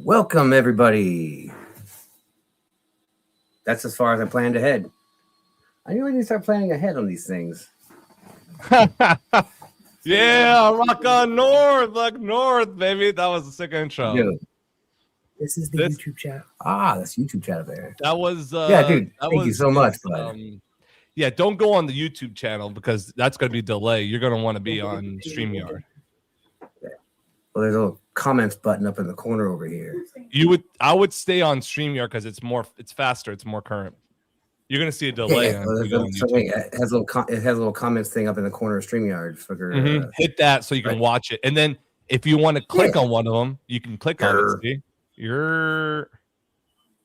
Welcome, everybody. That's as far as I planned ahead. I knew I need to start planning ahead on these things. Yeah, rock on North, Blacknorth, baby. That was a sick intro. Dude, this is the YouTube chat. That's YouTube chat up there. That was yeah, dude. Thank you so much, bud. Yeah, don't go on the YouTube channel because that's going to be delay. You're going to want to be on StreamYard. Well, there's a little comments button up in the corner over here. I would stay on StreamYard because it's faster, it's more current. You're going to see a delay. It has a little comments thing up in the corner of StreamYard. Hit that so you can watch it, and then if you want to click on one of them, you can click on it. See,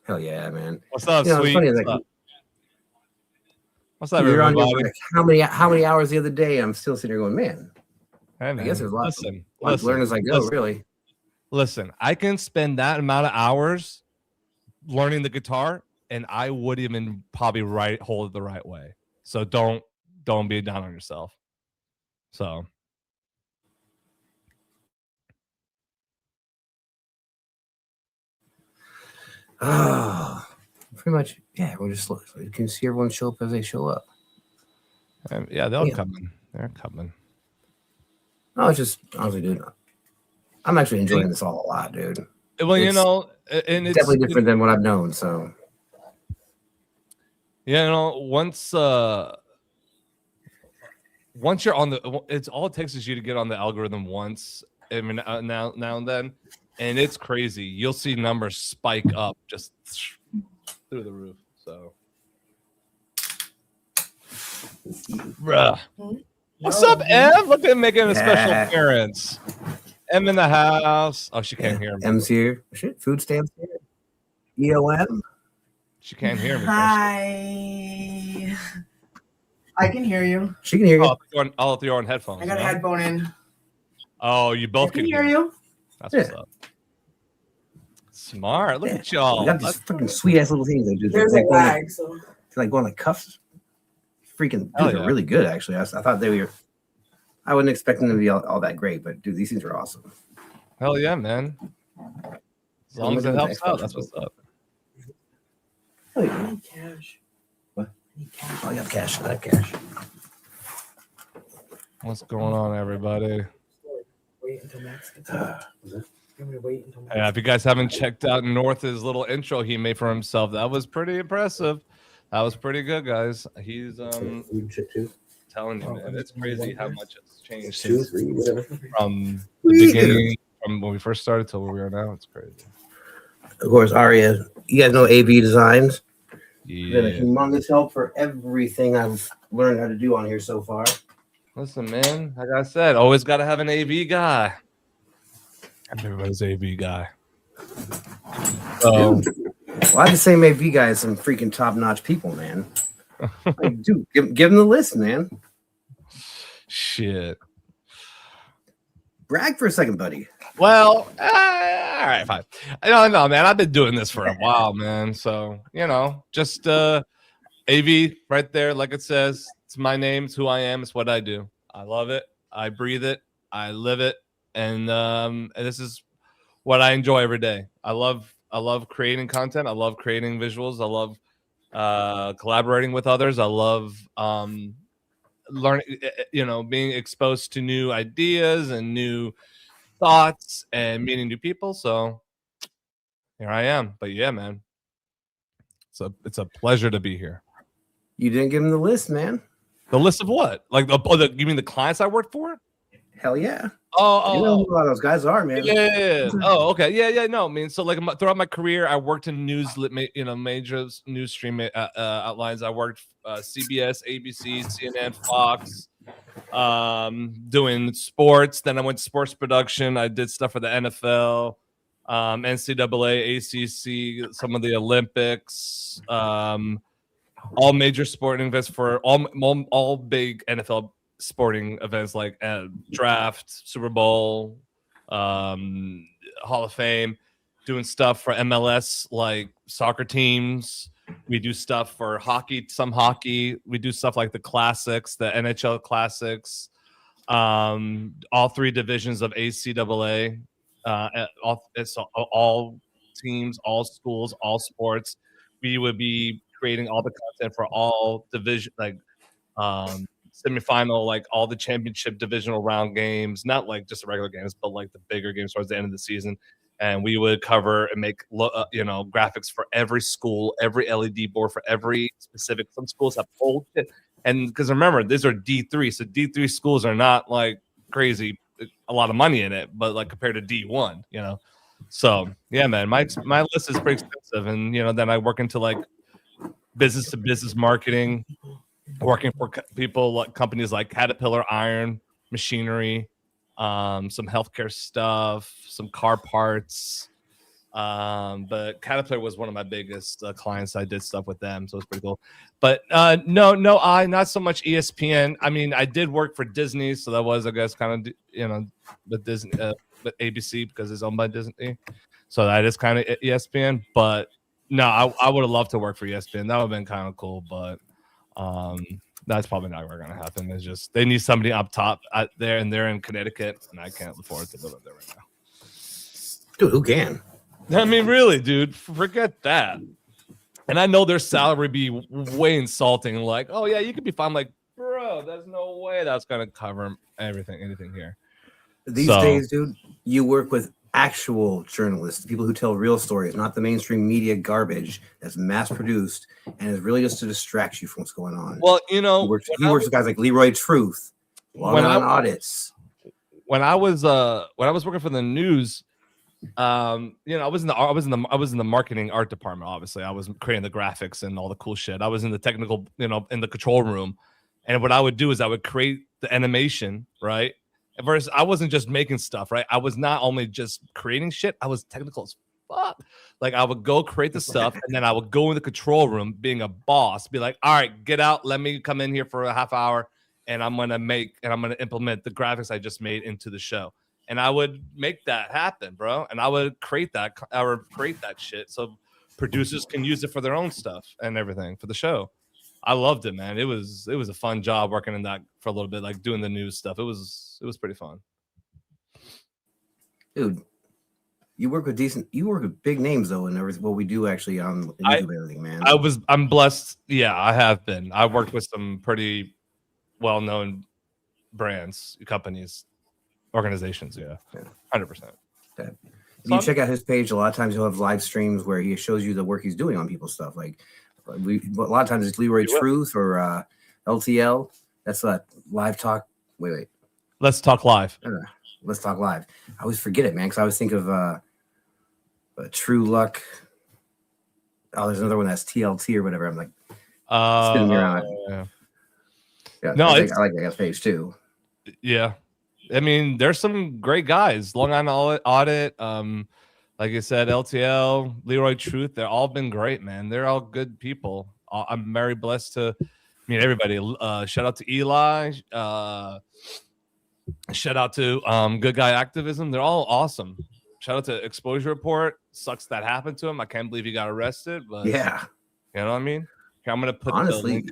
hell yeah, man. What's up, sweet? What's up, you're everybody? on your, how many hours the other day? I'm still sitting here going, man. Hey, man. I guess there's a lot. Learn as I go, really. Listen, I can spend that amount of hours learning the guitar, and I would even probably hold it the right way. So don't be down on yourself. So. Pretty much, yeah. We'll just look. You can see everyone show up as they show up. Yeah, they're coming. They're coming. No, it's just honestly, dude. I'm actually enjoying this all a lot, dude. Well, and it's definitely different than what I've known. So, yeah, once you're on it's all it takes is you to get on the algorithm once. I mean, now and then, and it's crazy. You'll see numbers spike up just through the roof. So, bruh. What's up, Ev? Look at him making a special appearance. M in the house. Oh, she can't hear me. M's here. Shit, food stamps here. EOM. She can't hear me. Hi. I can hear you. She can hear you. I'll throw on headphones. I got a headphone in. Oh, you both can hear you. That's what's up. Smart. Look at y'all. We got these fucking sweet ass little things they do. There's a lag, so it's like going like cuffs. Freaking, these are really good, actually. I thought they were. I wasn't expecting them to be all that great, but dude, these things are awesome. Hell yeah, man! As long as it helps out, that's what's up. Oh, yeah. I need cash. What? I need cash. Oh, I got cash. I have cash. What's going on, everybody? Wait until Max gets out. Wait until Max. Yeah, if you guys haven't checked out North's little intro he made for himself, that was pretty impressive. That was pretty good, guys. He's telling you, man, it's crazy how much it's changed from the beginning, from when we first started till where we are now. It's crazy. Of course, Aria, you guys know AV Designs. Yeah. Been a humongous help for everything I've learned how to do on here so far. Listen, man, like I said, always got to have an AV guy. Everybody's AV guy. So. Well, I have the same AV guy as some freaking top-notch people, man. Like, dude, give them the list, man. Shit. Brag for a second, buddy. Well, all right, fine. I don't know, man. I've been doing this for a while, man. So, just AV right there, like it says. It's my name. It's who I am. It's what I do. I love it. I breathe it. I live it. And this is what I enjoy every day. I love creating content. I love creating visuals. I love collaborating with others. I love learning, being exposed to new ideas and new thoughts and meeting new people. So here I am. But yeah, man, it's a pleasure to be here. You didn't give him the list, man. The list of what? Like, you mean the clients I worked for? Hell yeah. Oh, you know who a lot of those guys are, man. Yeah. Oh, okay. Yeah. No, I mean, so like throughout my career, I worked in major news stream outlines. I worked CBS, ABC, CNN, Fox, doing sports. Then I went to sports production. I did stuff for the NFL, NCAA, ACC, some of the Olympics, all major sporting events for all big NFL sporting events like draft, Super Bowl, Hall of Fame, doing stuff for MLS like soccer teams. We do stuff for hockey, some hockey. We do stuff like the classics, the NHL classics, all three divisions of ACAA. It's all teams, all schools, all sports. We would be creating all the content for all division, like semifinal, like all the championship divisional round games, not like just the regular games, but like the bigger games towards the end of the season. And we would cover and make graphics for every school, every LED board for every specific. Some schools have old shit, and because remember these are D3, so D3 schools are not like crazy a lot of money in it, but like compared to D1, So yeah, man, my list is pretty expensive, and then I work into like business to business marketing, working for people like companies like Caterpillar Iron Machinery, some healthcare stuff, some car parts. But Caterpillar was one of my biggest clients. I did stuff with them, so it's pretty cool. But no, not so much ESPN. I mean, I did work for Disney, so that was, I guess, kind of the Disney, but ABC because it's owned by Disney, so that is kind of ESPN. But no, I would have loved to work for ESPN. That would have been kind of cool, but that's probably not going to happen. It's just they need somebody up top out there, and they're in Connecticut, and I can't afford to live up there right now. Dude, who can? I mean, really, dude, forget that. And I know their salary be way insulting. Like, oh yeah, you could be fine. Like, bro, there's no way that's gonna cover anything here. These days, dude, you work with actual journalists, people who tell real stories, not the mainstream media garbage that's mass produced and is really just to distract you from what's going on. Well, he works with guys like Leroy Truth, on audits. When I was working for the news. I was in the marketing art department. Obviously, I was creating the graphics and all the cool shit. I was in the technical, in the control room, and what I would do is I would create the animation, right? At first, I wasn't just making stuff, right? I was not only just creating shit, I was technical as fuck. Like, I would go create the stuff, and then I would go in the control room, being a boss, be like, "All right, get out. Let me come in here for a half hour, and I'm gonna implement the graphics I just made into the show." And I would make that happen, bro. And I would create that shit so producers can use it for their own stuff and everything for the show. I loved it, man. It was a fun job working in that for a little bit, like doing the news stuff. It was pretty fun. Dude, you work with big names though, and everything. What we do actually on YouTube and everything, man. I'm blessed. Yeah, I have been. I worked with some pretty well-known brands, companies. Organizations, yeah, 100%. If you check out his page, a lot of times he'll have live streams where he shows you the work he's doing on people's stuff. Like a lot of times it's Leroy Truth or LTL. That's a live talk. Wait. Let's talk live. Let's talk live. I always forget it, man, because I always think of True Luck. Oh, there's another one that's TLT or whatever. I'm like spinning around. Yeah. No, I like that page too. Yeah. I mean, there's some great guys. Long Island Audit, like I said, LTL, Leroy Truth. They're all been great, man. They're all good people. I'm very blessed to meet everybody. Shout out to Eli. Shout out to Good Guy Activism. They're all awesome. Shout out to Exposure Report. Sucks that happened to him. I can't believe he got arrested. But yeah, you know what I mean. Here, I'm gonna put the link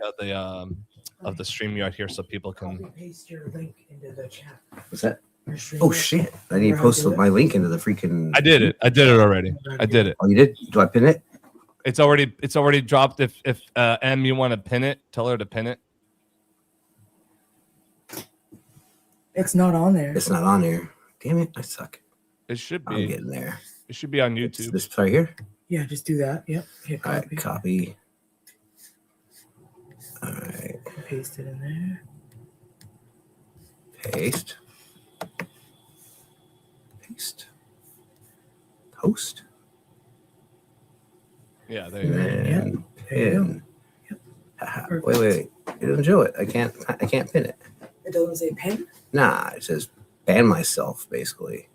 of the StreamYard here so people can paste your link into the chat. What's that? Oh shit! I need to post my link into the freaking. I did it already. I did it. Oh, you did? Do I pin it? It's already dropped. If M, you want to pin it, tell her to pin it. It's not on there. It's not on there. Damn it! I suck. It should be. I'm getting there. It should be on YouTube. This right here. Yeah, just do that. Yep. Hit copy. All right, copy. All right. Paste it in there. Paste. Post. Yeah, there you go. Pin. Yep. Wait. It doesn't show it. I can't pin it. It doesn't say pin? Nah, it says ban myself, basically.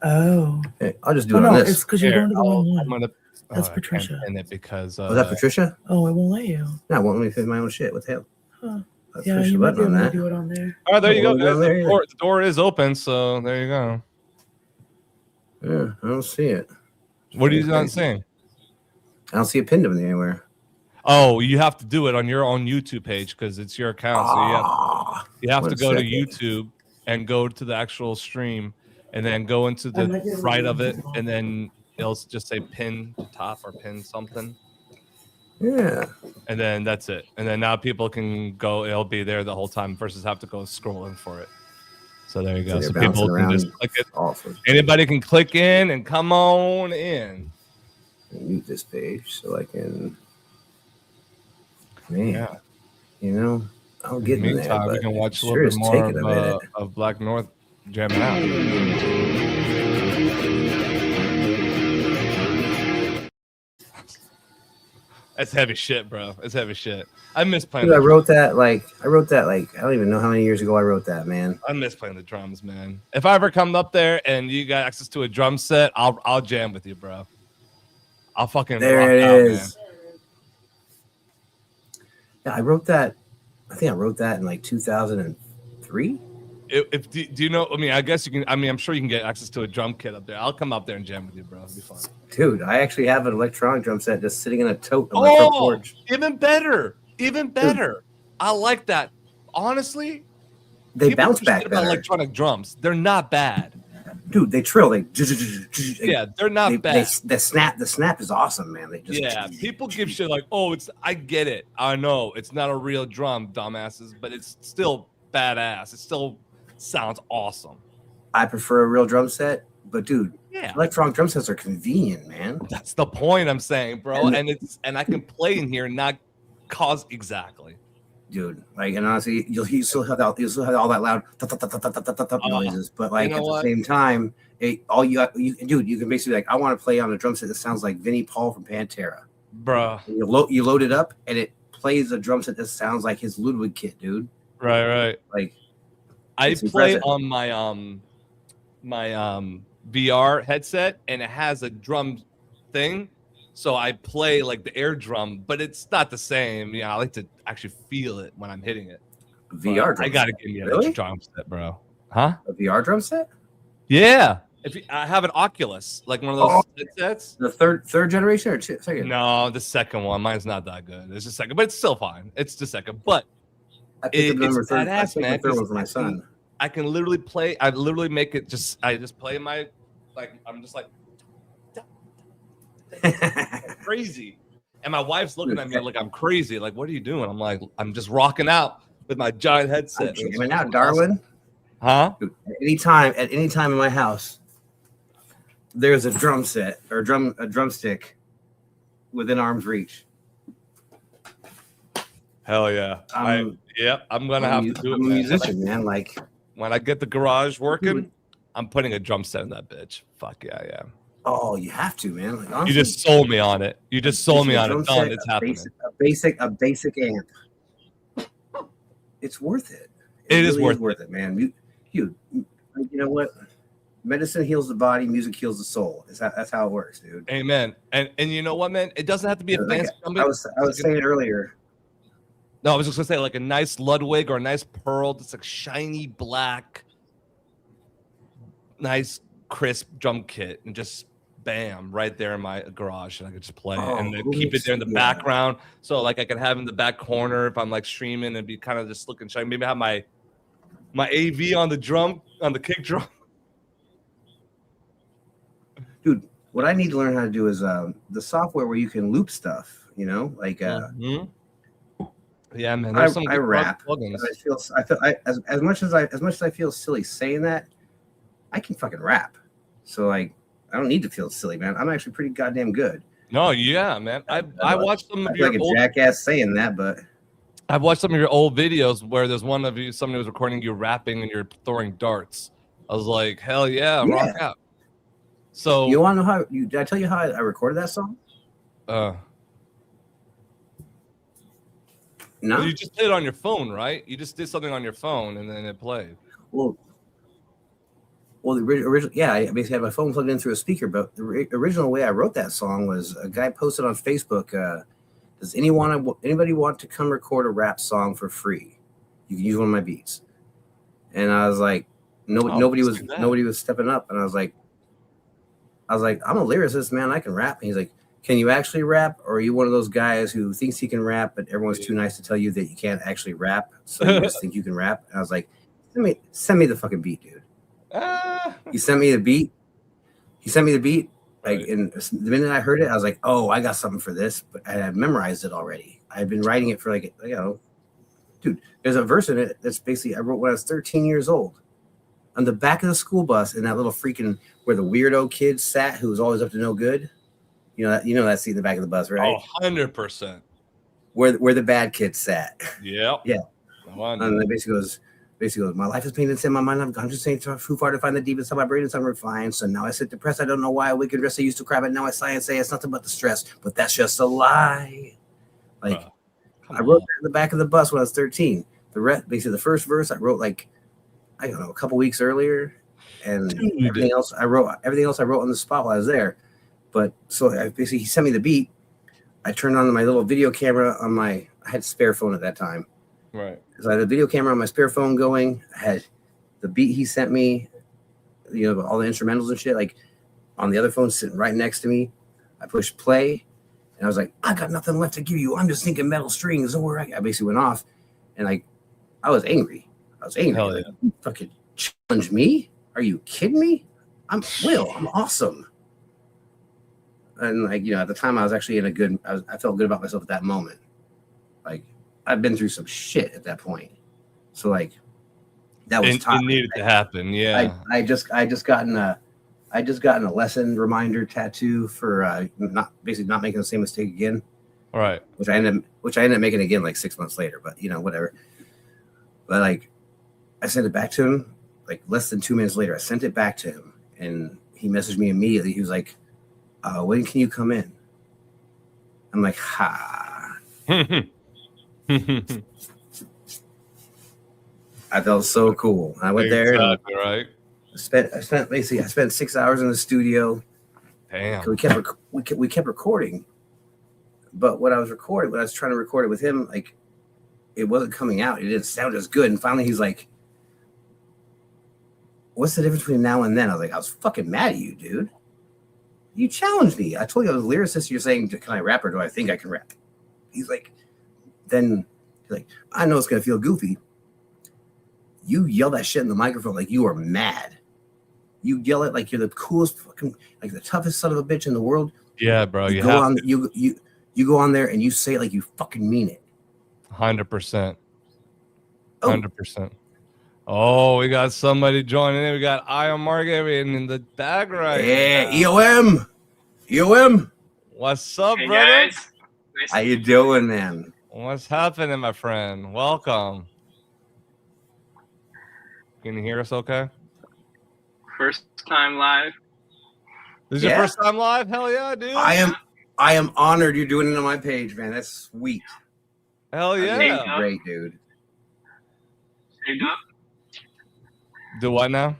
Oh. Okay, I'll just do it on this. It's because you're going to the wrong one. That's I Patricia. can't pin it because was that Patricia? Oh, it won't let you. No, it won't let me pin my own shit. What the hell? Huh. Yeah, you might be able to do it on there. All right, there you go, guys. The door is open, so there you go. Yeah, I don't see it. What are you not saying? I don't see it pinned anywhere. Oh, you have to do it on your own YouTube page because it's your account. So you have to go to YouTube and go to the actual stream and then go into the right of it and then it'll just say pin top or pin something. Yeah. And then that's it. And then now people can go. It'll be there the whole time versus have to go scrolling for it. So there you go. So people can just click it. Awesome. Anybody can click in and come on in. Mute this page so I can. Man, you know, I'll get in there. But we can watch a sure little bit more of Blacknorth jamming out. That's heavy shit, bro. It's heavy shit. I miss playing. Dude, I wrote that like I don't even know how many years ago I wrote that, man. I miss playing the drums, man. If I ever come up there and you got access to a drum set, I'll jam with you, bro. I'll fucking there it out, is. Man. Yeah, I wrote that. I think I wrote that in like 2003. Do you know? I mean, I guess you can. I mean, I'm sure you can get access to a drum kit up there. I'll come up there and jam with you, bro. It'll be fun. Dude, I actually have an electronic drum set just sitting in a tote on my front porch. Even better. Even better. Dude. I like that. Honestly, they bounce back better. Electronic drums, they're not bad. Dude, they trill. Yeah, they're not bad. The snap is awesome, man. They just people give shit like, oh, I get it. I know it's not a real drum, dumbasses, but it's still badass. It still sounds awesome. I prefer a real drum set, but dude, electronic drum sets are convenient, man. That's the point I'm saying, bro. And I can play in here and not cause exactly. Dude, like, and honestly, you'll still have all that loud noises, but like at the same time, you can basically like, I want to play on a drum set that sounds like Vinnie Paul from Pantera, bro. You load it up and it plays a drum set that sounds like his Ludwig kit, dude. Right. Like, I play on my VR headset, and it has a drum thing. So I play like the air drum, but it's not the same. I like to actually feel it when I'm hitting it. VR drum. I gotta give you a drum set, bro. Huh? A VR drum set? Yeah. I have an Oculus, like one of those headsets. The third generation or second? No, the second one. Mine's not that good. It's the second, but it's still fine. It's the second, but I picked the third one for my son. I can literally play. I literally make it I just play my, like, I'm just like crazy. And my wife's looking at me like I'm crazy. Like, what are you doing? I'm like, I'm just rocking out with my giant headset. Jamming out, Darwin. Huh? Dude, at any time in my house, there's a drum set or a drumstick within arm's reach. Hell yeah. I'm gonna have to do it. I'm a musician, man. Like, when I get the garage working, I'm putting a drum set in that bitch. Fuck yeah, yeah. Oh, you have to, man. Like, honestly, you just sold me on it. You just sold me on it. Done. It's happening. A basic amp. It's worth it. It is worth it, man. You know what? Medicine heals the body, music heals the soul. That's how it works, dude. Amen. And you know what, man? It doesn't have to be a fancy. I was saying earlier. No, I was just gonna say like a nice Ludwig or a nice Pearl, that's like shiny black, nice crisp drum kit, and just bam, right there in my garage, and I could just play it and then keep it there in the background. So like I could have in the back corner if I'm like streaming and be kind of just looking shiny. Maybe have my AV on the kick drum. Dude, what I need to learn how to do is the software where you can loop stuff. Like. Yeah, man. I rap. As much as I feel silly saying that, I can fucking rap. So like, I don't need to feel silly, man. I'm actually pretty goddamn good. No, yeah, man. I watched some of your like a jackass saying that, but I've watched some of your old videos where there's one of you, somebody was recording you rapping and you're throwing darts. I was like, hell yeah, rock out. So you want to know how? Did I tell you how I recorded that song? No, you just played it on your phone, right? You just did something on your phone and then it played. Well, the original, yeah, I basically had my phone plugged in through a speaker. But the original way I wrote that song was a guy posted on Facebook. Does anybody want to come record a rap song for free? You can use one of my beats. And I was like, nobody was stepping up. And I was like, I'm a lyricist, man. I can rap. And he's like, can you actually rap, or are you one of those guys who thinks he can rap, but everyone's too nice to tell you that you can't actually rap, so you just think you can rap? And I was like, send me the fucking beat, dude. He sent me the beat. Like, and the minute I heard it, I was like, "Oh, I got something for this." But I had memorized it already. I had been writing it for like, dude. There's a verse in it that's basically I wrote when I was 13 years old, on the back of the school bus in that little freaking where the weirdo kid sat who was always up to no good. You know that seat in the back of the bus, right? 100%. Where the bad kid sat. Yep. Yeah. And it basically goes, my life is painted in my mind. I'm just saying too far to find the deep inside my brain and some refined. So now I sit depressed. I don't know why. A wicked rest I used to cry, but now I sigh and say it's nothing but the stress. But that's just a lie. Like I wrote that in the back of the bus when I was 13. The rest, basically, the first verse I wrote like I don't know a couple weeks earlier, and everything else I wrote on the spot while I was there. But so basically, he sent me the beat. I turned on my little video camera on I had a spare phone at that time. Right. So I had a video camera on my spare phone going. I had the beat he sent me, all the instrumentals and shit, like on the other phone sitting right next to me. I pushed play, and I was like, I got nothing left to give you. I'm just thinking metal strings. Don't worry. I basically went off, and I was angry. Hell like, you fucking challenge me? Are you kidding me? I'm awesome. And at the time I was actually I felt good about myself at that moment. Like I've been through some shit at that point. So that was it needed to happen. Yeah. I just gotten a lesson reminder tattoo for not making the same mistake again. All right. Which I ended up making again like 6 months later, but whatever. But I sent it back to him less than 2 minutes later. I sent it back to him and he messaged me immediately. He was like, when can you come in? I'm like, ha. I felt so cool. I went there. Exactly, right. I spent 6 hours in the studio. Damn. We kept recording, but when I was trying to record it with him, it wasn't coming out. It didn't sound as good. And finally, he's like, "What's the difference between now and then?" I was like, "I was fucking mad at you, dude. You challenged me. I told you I was a lyricist. You're saying, can I rap or do I think I can rap?" He's like, I know it's gonna feel goofy. You yell that shit in the microphone like you are mad. You yell it like you're the coolest fucking, like the toughest son of a bitch in the world. Yeah, bro. You go on there and you say it like you fucking mean it. 100%. 100%. Oh, we got somebody joining in. We got Ion Margaret in the bag right now. EOM. What's up, brother? Guys. How you doing, man? What's happening, my friend? Welcome. Can you hear us okay? First time live. This is your first time live? Hell yeah, dude. I am honored you're doing it on my page, man. That's sweet. Hell yeah. Great, dude. Saved up. Do what now?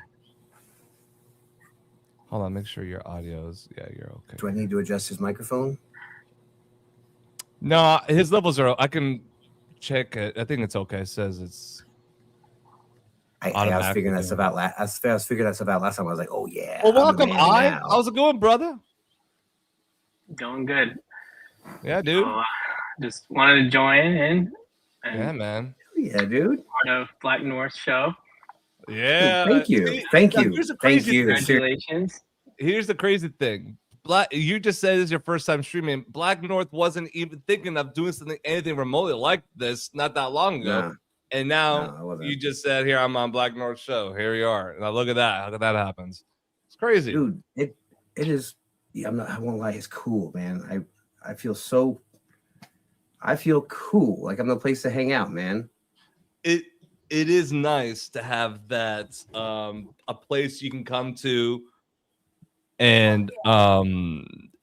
Hold on, make sure your audio's you're okay. Do I need to adjust his microphone? No, his levels are. I can check it. I think it's okay. It says it's. I was figuring that stuff out. I was figuring that stuff out last time. I was like, oh yeah. Well, welcome, how's it going, brother? Going good. Yeah, dude. So, just wanted to join in. Yeah, man. Yeah, dude. Part of Blacknorth show. Yeah. Thank you. Thank you. Congratulations. Here's the crazy thing. You just said this is your first time streaming. Blacknorth wasn't even thinking of doing anything remotely like this not that long ago. Nah. And now you just said, here, I'm on Blacknorth show. Here we are. Now look at that. How that happens. It's crazy. Dude, it is. Yeah, I won't lie. It's cool, man. I feel cool. Like I'm the place to hang out, man. It is nice to have that a place you can come to and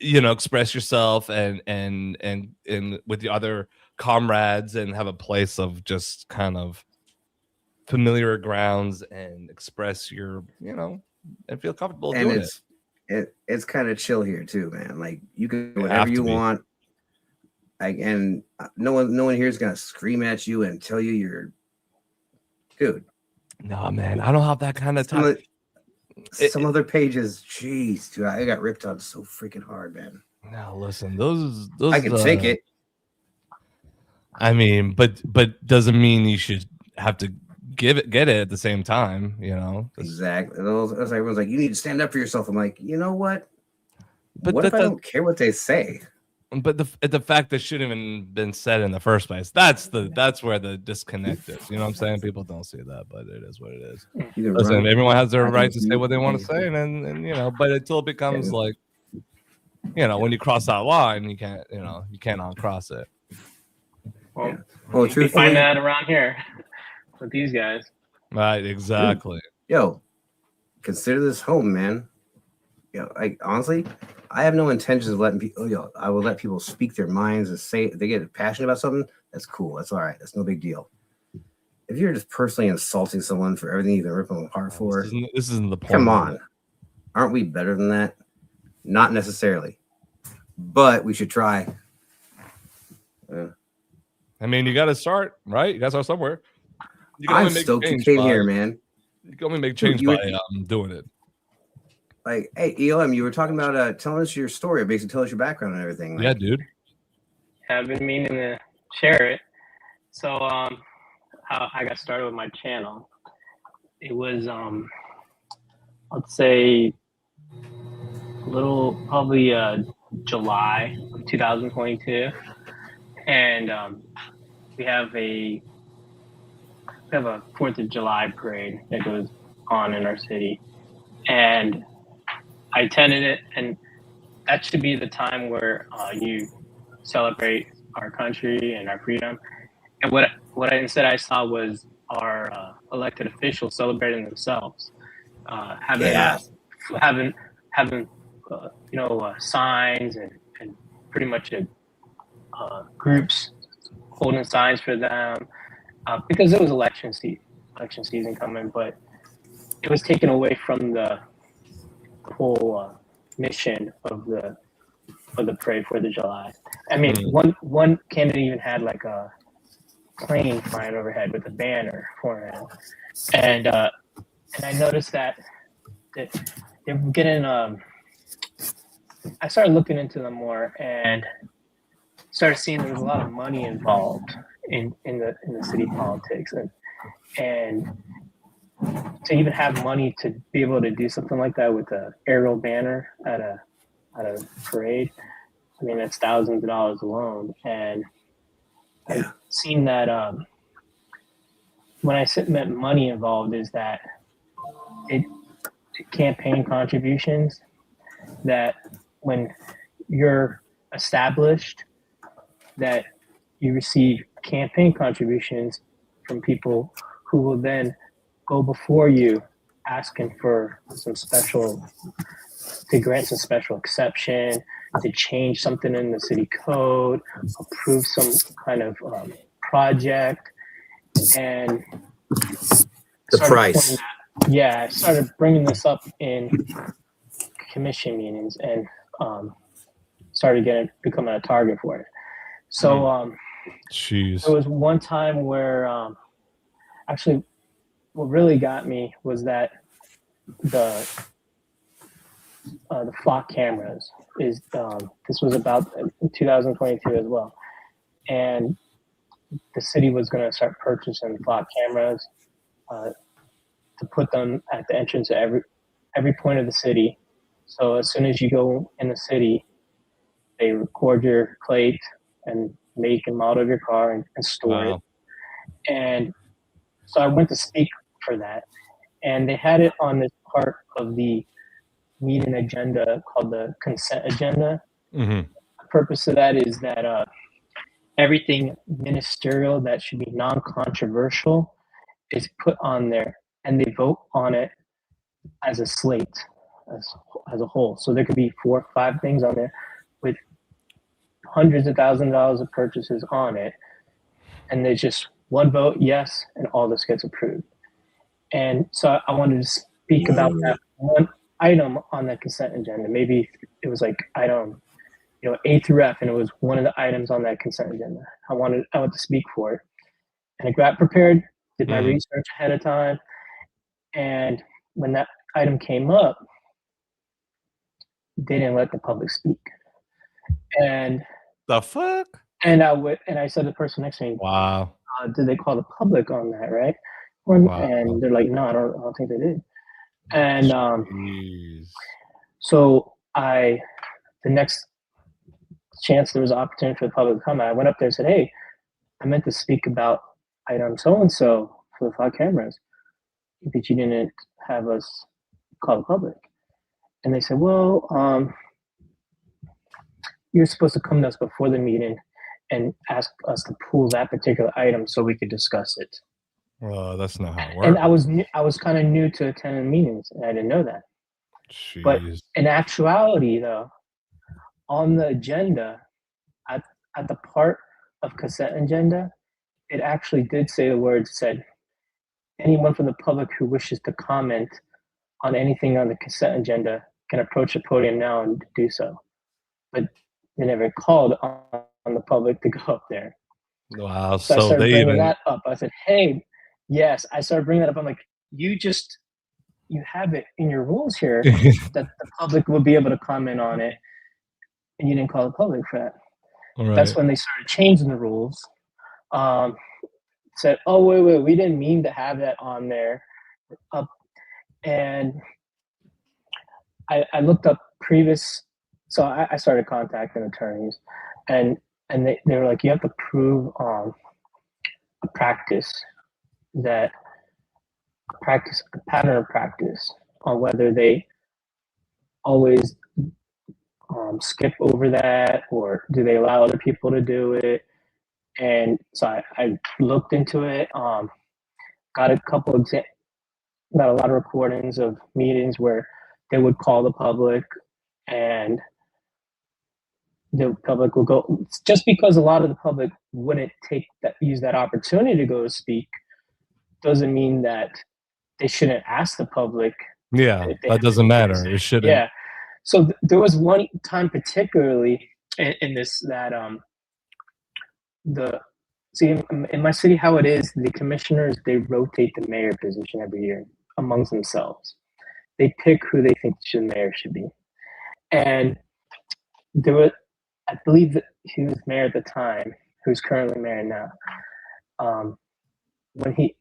express yourself and with the other comrades and have a place of just kind of familiar grounds and express your and feel comfortable doing it. It's kind of chill here too, man. Like you can do whatever you want. And no one here is gonna scream at you and tell you you're dude. No, man, I don't have that kind of time. Some other pages, jeez, dude, I got ripped on so freaking hard, man. No, listen, those I can take it. I mean, but doesn't mean you should have to get it at the same time, Exactly. Everyone's like, you need to stand up for yourself. I'm like, you know what? But what if I don't care what they say? But the fact that shouldn't even been said in the first place, that's where the disconnect is. You know what I'm saying? People don't see that, but it is what it is. Listen, everyone has their right to say what they want to say, and you know, but until it becomes like, you know, when you cross that line, you can't uncross it. Well, you find that around here with these guys. Right, exactly. Yo, consider this home, man. Yo, honestly, I have no intentions of letting people. Yo, I will let people speak their minds and say if they get passionate about something. That's cool. That's all right. That's no big deal. If you're just personally insulting someone for everything you've been ripping them apart for, this isn't the point. Come on, aren't we better than that? Not necessarily, but we should try. I mean, you got to start, right? You got to start somewhere. I'm stoked you came here, man. You can only make change by doing it. Like, hey, ELM, you were talking about telling us your story, basically tell us your background and everything. Yeah, dude. I've been meaning to share it. So, how I got started with my channel, it was, I'd say, probably July of 2022, and we have a 4th of July parade that goes on in our city, and I attended it, and that should be the time where you celebrate our country and our freedom. And what I saw was our elected officials celebrating themselves, having signs and pretty much groups holding signs for them because it was election season coming, but it was taken away from the whole mission of the parade for the July. I mean, one candidate even had like a plane flying overhead with a banner for him, and I noticed that they're getting. I started looking into them more and started seeing there was a lot of money involved in the city politics, and to even have money to be able to do something like that with an aerial banner at a parade, I mean, that's thousands of dollars alone. And I've seen that when I meant money involved is that it campaign contributions, that when you're established, that you receive campaign contributions from people who will then go before you asking for to grant some special exception, to change something in the city code, approve some kind of project, and the price. I started bringing this up in commission meetings and started becoming a target for it. So there was one time where actually what really got me was that the flock cameras is this was about 2022 as well, and the city was going to start purchasing flock cameras to put them at the entrance of every point of the city. So as soon as you go in the city, they record your plate and make and model of your car and store it. And so I went to speak for that, and they had it on this part of the meeting agenda called the consent agenda. Mm-hmm. The purpose of that is that everything ministerial that should be non-controversial is put on there, and they vote on it as a slate, as a whole. So there could be 4 or 5 things on there with hundreds of thousands of dollars of purchases on it, and there's just one vote yes, and all this gets approved. And so I wanted to speak about that one item on that consent agenda. Maybe it was like item, A through F, and it was one of the items on that consent agenda. I wanted to speak for it, and I got prepared, did my research ahead of time, and when that item came up, they didn't let the public speak. And the fuck? And I said to the person next to me, wow, did they call the public on that, right? And they're like, no, I don't think they did. And so I the next chance there was an opportunity for the public to come, I went up there and said, hey, I meant to speak about item so-and-so for the fog cameras, but you didn't have us call the public. And they said, well, you're supposed to come to us before the meeting and ask us to pull that particular item so we could discuss it. That's not how it works. And I was kind of new to attending meetings, and I didn't know that. Jeez. But in actuality, though, on the agenda, at the part of consent agenda, it actually did say the words, said, anyone from the public who wishes to comment on anything on the consent agenda can approach the podium now and do so. But they never called on the public to go up there. Wow. So I started bringing that up. I said, hey, yes, I started bringing that up. I'm like, you have it in your rules here that the public will be able to comment on it, and you didn't call the public for that. Right. That's when they started changing the rules. Said, oh, wait, we didn't mean to have that on there. And I looked up previous, so I started contacting attorneys, and they were like, you have to prove a pattern of practice on whether they always skip over that, or do they allow other people to do it. And so I looked into it, got a lot of recordings of meetings where they would call the public, and the public would go, just because a lot of the public wouldn't use that opportunity to go to speak, doesn't mean that they shouldn't ask the public. Yeah, that doesn't matter. It shouldn't. Yeah. So there was one time particularly in this that in my city, how it is, the commissioners, they rotate the mayor position every year amongst themselves. They pick who they think the mayor should be. And there was, I believe that he was mayor at the time, who's currently mayor now. When he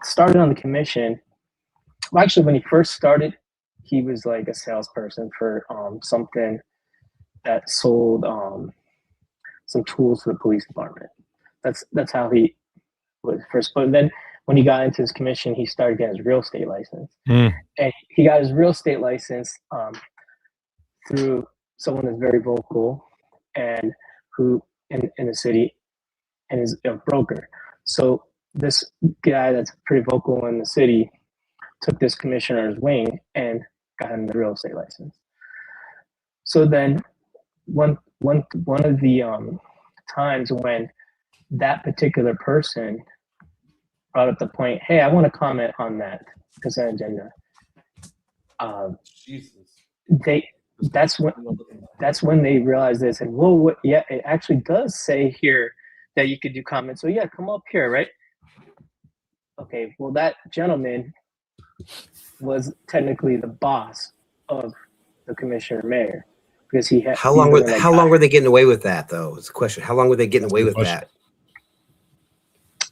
started on the commission, well, actually, when he first started, he was like a salesperson for something that sold some tools to the police department. That's how he was first. But then when he got into his commission, he started getting his real estate license. And he got his real estate license through someone that's very vocal and who in the city, and is a broker. So this guy that's pretty vocal in the city took this commissioner's wing and got him the real estate license. So then one of the times when that particular person brought up the point, hey, I want to comment on that consent agenda. That's when they realized this, and well, yeah, it actually does say here that you could do comments. So yeah, come up here, right? Okay, well, that gentleman was technically the boss of the commissioner mayor, because he had. How long were they getting away with that, though? It's a question. How long were they getting away with that?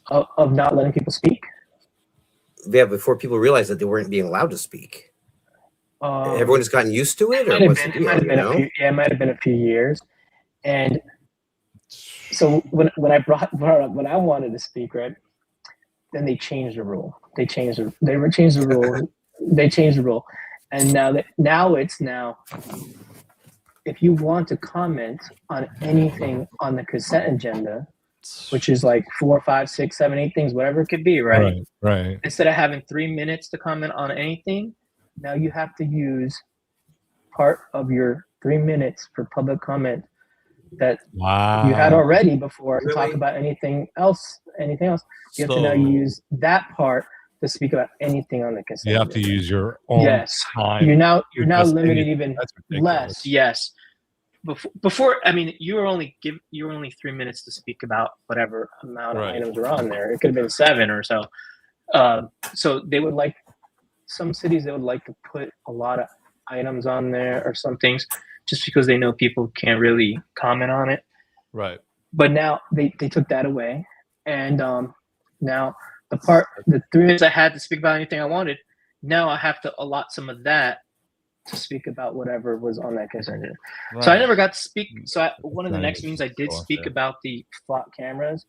Of not letting people speak? Yeah, before people realized that they weren't being allowed to speak. Everyone has gotten used to it, or it might have been a few years. And so when I brought up when I wanted to speak, right, then they changed the rule. They changed the rule, and now it's if you want to comment on anything on the consent agenda, which is like 4, 5, 6, 7, 8 things, whatever it could be, right? Right. Instead of having 3 minutes to comment on anything, now you have to use part of your 3 minutes for public comment that you had already before to talk about anything else. You have to now use that part to speak about anything on the consent. You have to use your own time. You're now limited even less. Yes. Before, I mean, you were only 3 minutes to speak about whatever amount of items were on there. It could have been 7 or so. So they would like, some cities, they would like to put a lot of items on there or some things, just because they know people can't really comment on it. Right. But now they took that away, and now the 3 minutes I had to speak about anything I wanted, now I have to allot some of that to speak about whatever was on that concern. Right. So I never got to speak. So one of the next meetings I did speak about the flock cameras,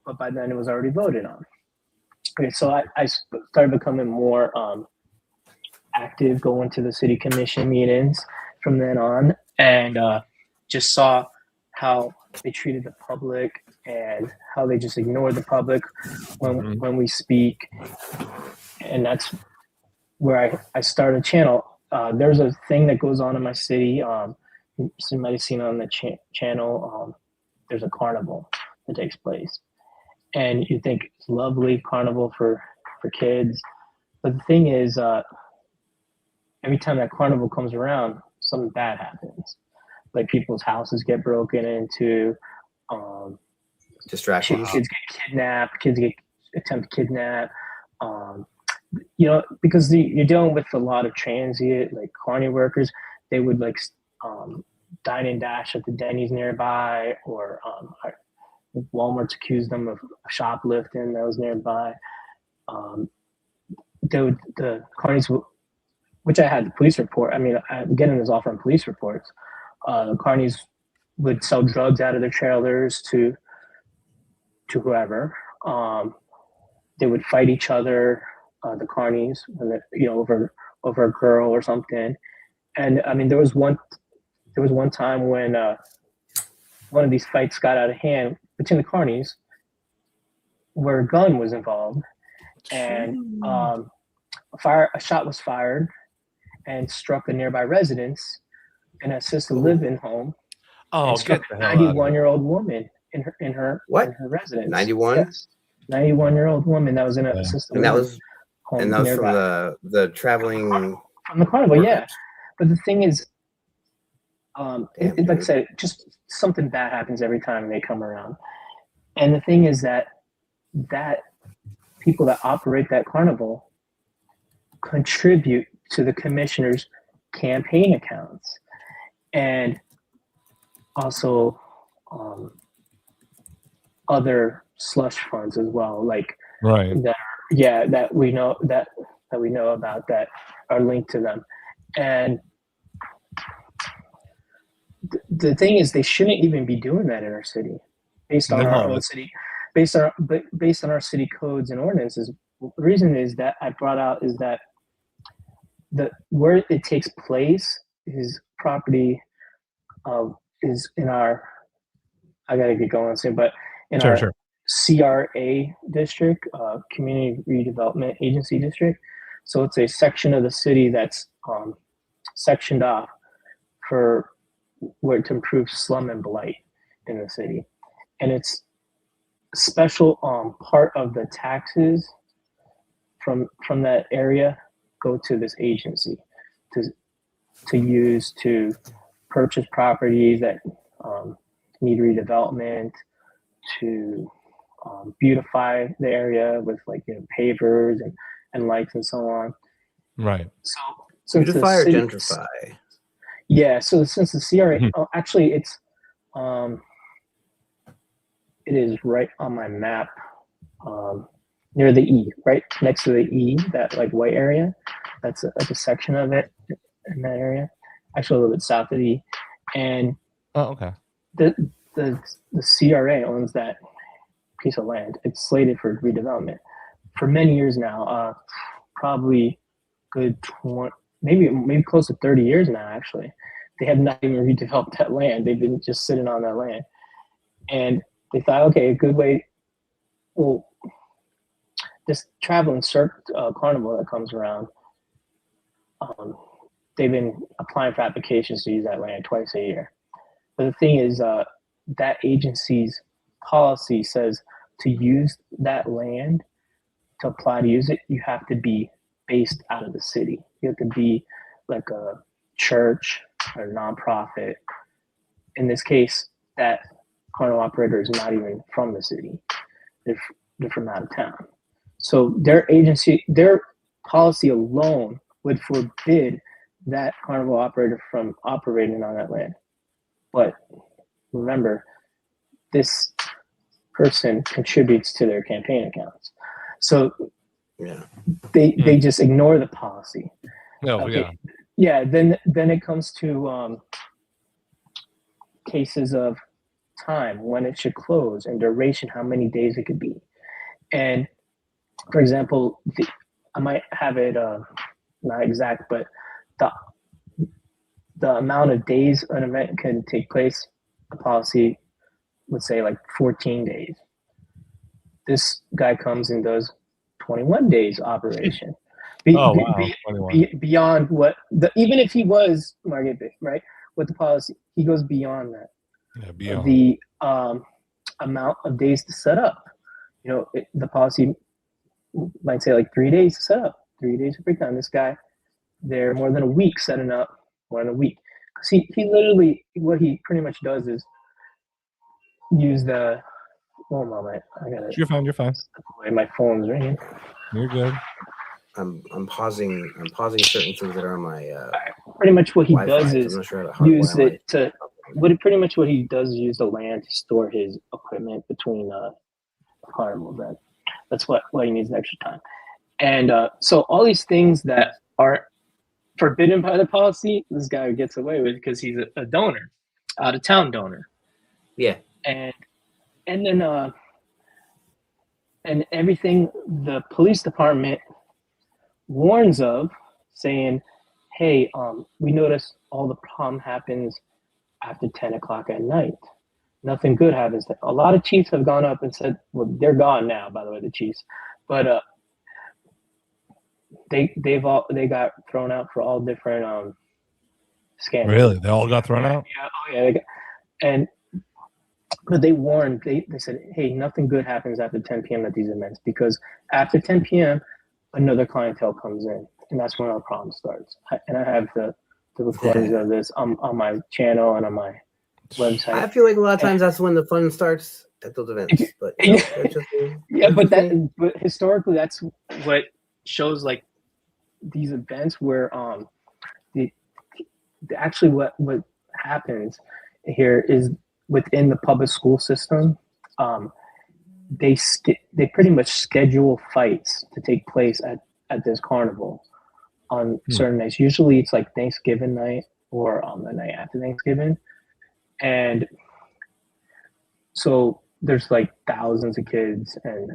but by then it was already voted on. Okay, so I started becoming more active, going to the city commission meetings from then on, and just saw how they treated the public and how they just ignored the public when we speak. And that's where I started a channel. There's a thing that goes on in my city. You might have seen it on the channel. There's a carnival that takes place. And you think it's lovely carnival for kids. But the thing is, every time that carnival comes around, something bad happens. Like people's houses get broken into. Distractions. Kids get kidnapped. Kids get attempt to kidnap. Because you're dealing with a lot of transient, like carny workers. They would like dine and dash at the Denny's nearby, or Walmart's accused them of shoplifting that was nearby. The carnies, which I had the police report. I mean, I'm getting this all from police reports. The carnies would sell drugs out of their trailers to whoever. They would fight each other, the carnies, over a girl or something. And I mean, there was one time when one of these fights got out of hand between the carnies, where a gun was involved, and a shot was fired and struck a nearby residence, an assisted living home. Oh, struck a 91-year-old woman in her residence. 91? Yes. 91-year-old woman that was in an assisted living home. And that was nearby. from the traveling from the carnival, yeah. But the thing is, like I said, just something bad happens every time they come around. And the thing is that people that operate that carnival contribute to the commissioner's campaign accounts, and also other slush funds as well, like that we know about, that are linked to them. And the thing is, they shouldn't even be doing that in our city, based on our own city, based on our city codes and ordinances. The reason is that I brought out is that where it takes place is property is in our, I gotta get going soon, but in our CRA district, Community Redevelopment Agency district. So it's a section of the city that's sectioned off for where to improve slum and blight in the city, and it's a special part of the taxes from that area go to this agency to use to purchase properties that need redevelopment, to beautify the area with pavers and lights and so on. Right. So beautify or gentrify? Yeah. So since the CRA, actually, it is right on my map, near the E, right next to the E, that white area. That's a section of it in that area. Actually, a little bit south of the E. And the CRA owns that piece of land. It's slated for redevelopment for many years now. Probably good 20, maybe close to 30 years now. Actually, they have not even redeveloped that land. They've been just sitting on that land, and they thought, okay, a good way. Well, this traveling carnival that comes around, they've been applying for applications to use that land twice a year. But the thing is, that agency's policy says to use that land, to apply to use it, you have to be based out of the city. You have to be like a church or a nonprofit. In this case, that carnival operator is not even from the city. They're from out of town. So their policy alone would forbid that carnival operator from operating on that land. But remember, this person contributes to their campaign accounts. So they just ignore the policy. yeah, then it comes to cases of time, when it should close, and duration, how many days it could be. And for example, I might have it not exact, but the amount of days an event can take place, the policy would say like 14 days. This guy comes and does 21 days operation. Beyond what even if he was market based, right? With the policy, he goes beyond that. Yeah, beyond the amount of days to set up. The policy might say like 3 days to set up, 3 days to break down. This guy, they're more than a week setting up, more than a week. Because he literally, what he pretty much does is use the, one moment, I gotta. You're fine. My phone's ringing. You're good. I'm pausing certain things that are on my pretty much what he Wi-Fi, does so is I'm not sure how use it to pretty much what he does is use the land to store his equipment between carnivals. That's what he needs the extra time. And so all these things that are forbidden by the policy, this guy gets away with because he's a donor, out of town donor. Yeah. And then and everything the police department warns of, saying, hey, we notice all the problem happens after 10 o'clock at night. Nothing good happens. A lot of chiefs have gone up and said, well, they're gone now, by the way, the chiefs, but they got thrown out for all different scandals. Really, they all got thrown out? Yeah, but they warned. They said, hey, nothing good happens after 10 p.m. at these events, because after 10 p.m. another clientele comes in, and that's when our problem starts. And I have the recordings of this on my channel and on my website. I feel like a lot of times that's when the fun starts at those events. But but historically, that's what shows, like, these events where actually what happens here is, within the public school system, they pretty much schedule fights to take place at this carnival on certain nights. Usually it's like Thanksgiving night or the night after Thanksgiving. And so there's like thousands of kids, and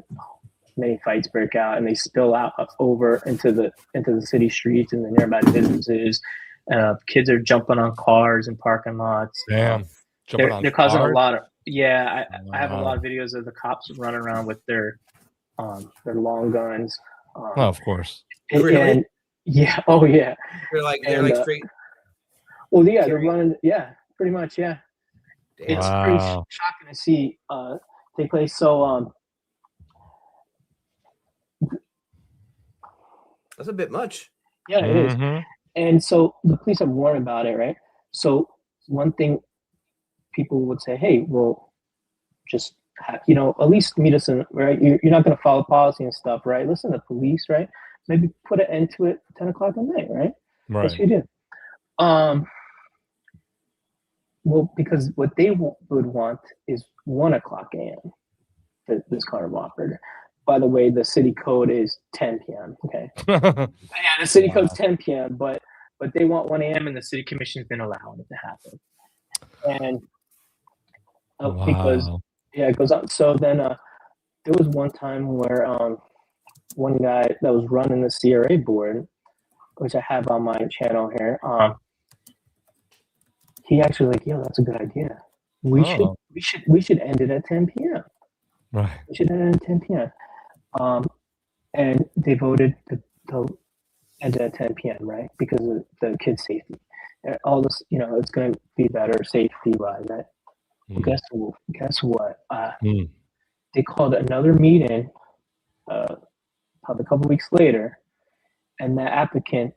many fights break out, and they spill out over into the city streets and the nearby businesses. Kids are jumping on cars and parking lots. Damn. They're causing a lot of, I have a lot of videos of the cops running around with their long guns. Of course. Really? Yeah. Oh yeah. They're like straight. Well, yeah, they're running. Yeah, pretty much. Yeah. Damn. It's pretty shocking to see take place. So that's a bit much. Yeah, it is. And so the police have warned about it, right? So one thing people would say, hey, well, just at least meet us in, right? You're not going to follow policy and stuff, right? Listen to police, right? Maybe put an end to it 10 o'clock at night, right? Right. That's what you do. Well, because what they would want is 1 o'clock a.m. This carnival operator. By the way, the city code is 10 p.m. Okay. Yeah, the city code's 10 p.m. But they want 1 a.m. and the city commission's been allowing it to happen. And because it goes on. So then there was one time where one guy that was running the CRA board, which I have on my channel here, he actually like, yo, that's a good idea. We should end it at 10 p.m. Right. We should end it at 10 p.m. And they voted to end it at 10 p.m. right, because of the kids' safety. And all this, it's going to be better safety-wise, right? Well, guess what? They called another meeting probably a couple weeks later, and the applicant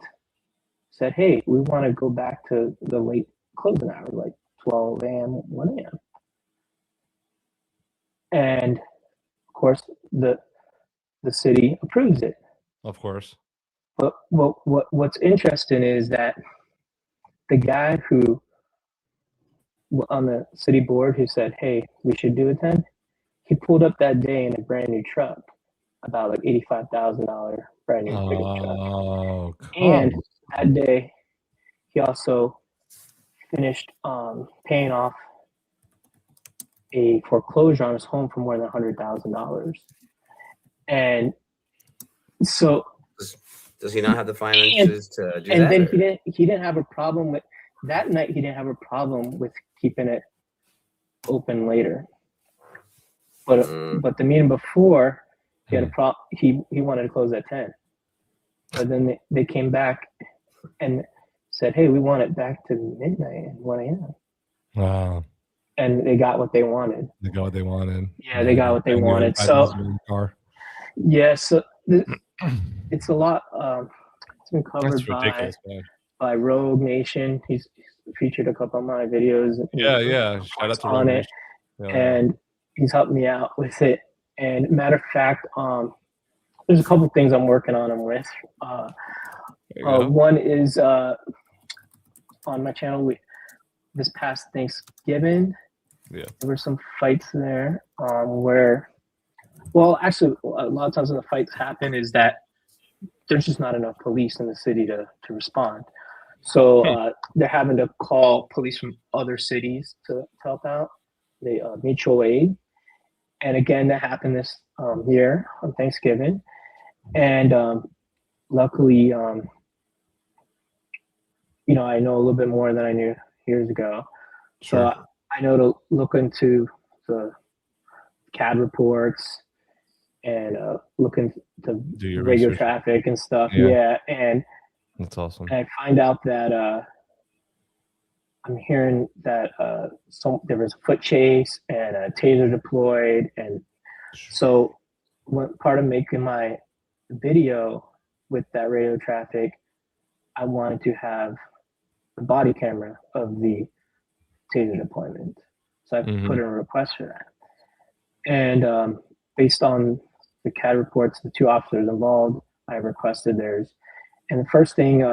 said, hey, we want to go back to the late closing hours, like 12 a.m., 1 a.m. And of course, the city approves it. Of course. But what's interesting is that the guy who on the city board who said, hey, we should do it then, he pulled up that day in a brand new truck, about like $85,000 brand new pickup truck. And that day he also finished paying off a foreclosure on his home for more than $100,000. And so, does he not have the finances to do and that? then he didn't have a problem with that night. He didn't have a problem with keeping it open later. But the meeting before, he had a he wanted to close at 10. But then they came back and said, "Hey, we want it back to midnight and 1 a.m." Wow. And they got what they wanted. They got what they wanted. Yeah, they got what they wanted. So yeah, so it's a lot. It's been covered by Rogue Nation. He's featured a couple of my videos. Yeah. Shout out to on it, and he's helped me out with it. And matter of fact, there's a couple of things I'm working on him with. One is on my channel. This past Thanksgiving, there were some fights there where, well, actually, a lot of times when the fights happen is that there's just not enough police in the city to respond. So they're having to call police from other cities to help out. They mutual aid. And again, that happened this year on Thanksgiving. And luckily, I know a little bit more than I knew years ago. Sure. So I know to look into the CAD reports and look into radio traffic and stuff. Yeah. And that's awesome. And I find out that I'm hearing that there was a foot chase and a taser deployed. And so part of making my video with that radio traffic, I wanted to have the body camera of the taser deployment. So I put in a request for that. And based on the CAD reports, the 2 officers involved, I requested theirs. And the first thing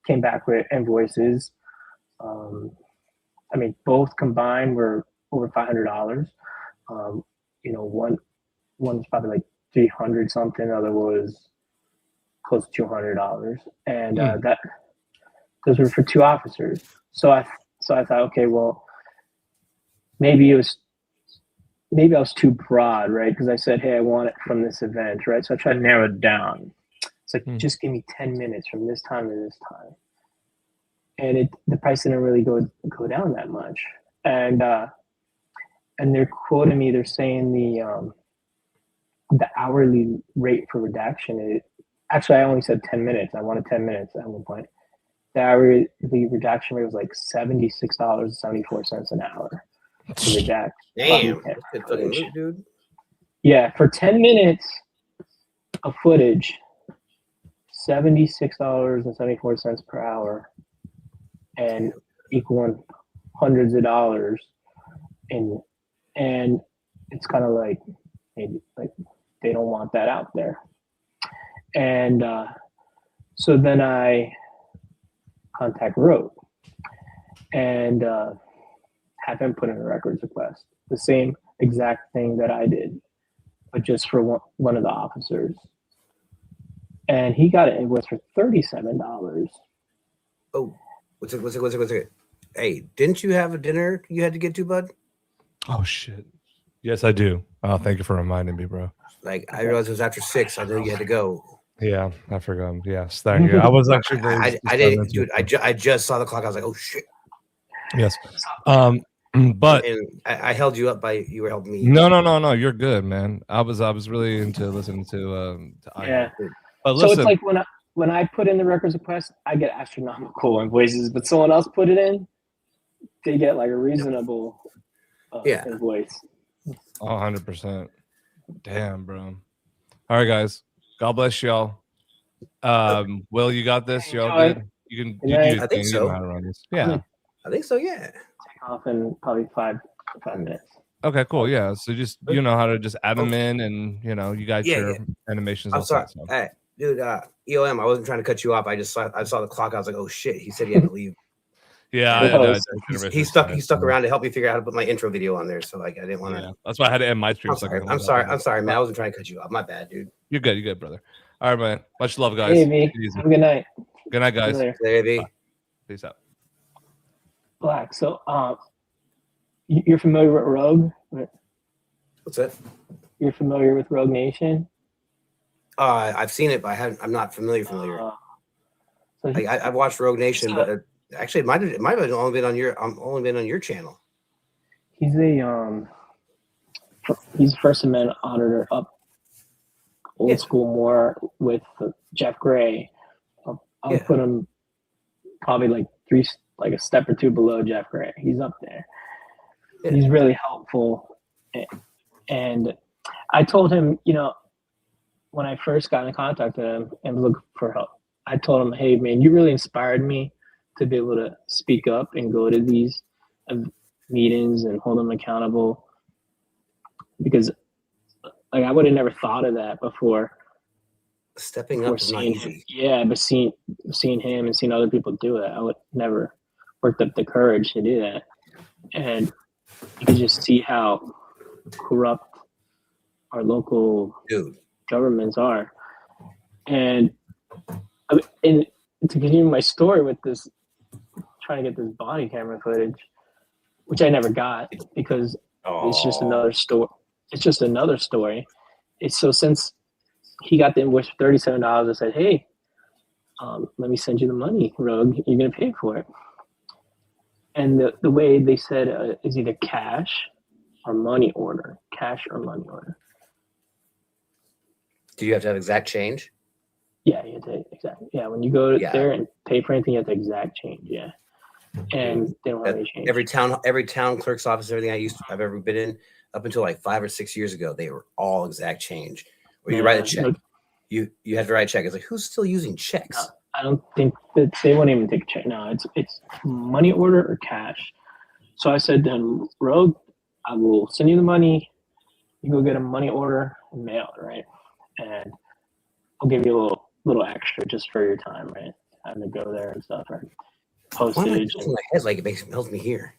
came back with invoices. Both combined were over $500. One was probably like 300 something, other was close to $200. And those were for 2 officers. So I thought, okay, well, maybe I was too broad, right? Because I said, hey, I want it from this event, right? So I tried to narrow it down. It's like, just give me 10 minutes from this time to this time. And the price didn't really go down that much. And they're quoting me, they're saying the hourly rate for redaction actually, I only said 10 minutes. I wanted 10 minutes at one point. The hourly redaction rate was like $76.74 an hour to redact. Damn, dude. Yeah, for 10 minutes of footage, $76.74 per hour, and equaling hundreds of dollars. And it's kind of like, maybe like they don't want that out there. And so then I contact Rogue and have him put in a records request. The same exact thing that I did, but just for one of the officers. And he got an invoice for $37. Oh, what's it? Hey, didn't you have a dinner you had to get to, bud? Oh, shit. Yes, I do. Oh, thank you for reminding me, bro. Like, I realized it was after 6. I knew you had to go. Yeah, I forgot. Yes, thank you. I was actually very. I didn't, dude. I just saw the clock. I was like, oh shit. Yes. But I held you up by you were helping me. No. You're good, man. I was really into listening to yeah. But listen, so it's like when I put in the records request, I get astronomical invoices, but someone else put it in, they get like a reasonable invoice. 100%. Damn, bro. All right, guys. God bless y'all. Will, you got this? Y'all good? You can do your thing. So. You know how to run this. Yeah. I think so, yeah. Take off in probably five minutes. Okay, cool. Yeah. So just you know how to just add them in, and you got your animations. I'm sorry. Hey, dude, EOM, I wasn't trying to cut you off. I saw the clock. I was like, oh shit. He said he had to leave. Yeah, he stuck around to help me figure out how to put my intro video on there. So like I didn't want to. Yeah, that's why I had to end my stream. I'm sorry, man. I wasn't trying to cut you off. My bad, dude. You're good, brother. All right, man. Much love, guys. Hey, have a good night. Good night, guys. Baby. Peace out. Black. So, you're familiar with Rogue? What's that? You're familiar with Rogue Nation? I've seen it, but I'm not familiar. So I've watched Rogue Nation, but actually, it might have only been on your channel. he's he's First Amendment auditor up old school more with Jeff Gray. I'll put him probably like a step or two below Jeff Gray. He's up there. Yeah. He's really helpful. And I told him, when I first got in contact with him and looked for help, I told him, hey, man, you really inspired me to be able to speak up and go to these meetings and hold them accountable. Because I would have never thought of that before. Stepping up is not easy. Yeah, but seeing him and seeing other people do it, I would never worked up the courage to do that. And you can just see how corrupt our local governments are. And to continue my story with this, trying to get this body camera footage, which I never got because it's just another story. It's just another story. So since he got the invoice for $37, I said, hey, let me send you the money, Rogue. You're going to pay for it. And the way they said is either cash or money order. Cash or money order. Do you have to have exact change? Yeah, you have to exact. Yeah, when you go there and pay for anything, you have to exact change. Yeah, and they don't have any change. Every town clerk's office, everything I've ever been in, up until like 5 or 6 years ago, they were all exact change. Or you write a check. You have to write a check. It's like, who's still using checks? No, I don't think that they won't even take a check. No, it's money order or cash. So I said to him, Rogue, I will send you the money. You go get a money order and mail it, right? And I'll give you a little extra just for your time, right? Having to go there and stuff, right? Postage. Why am I in my head like it melts me here?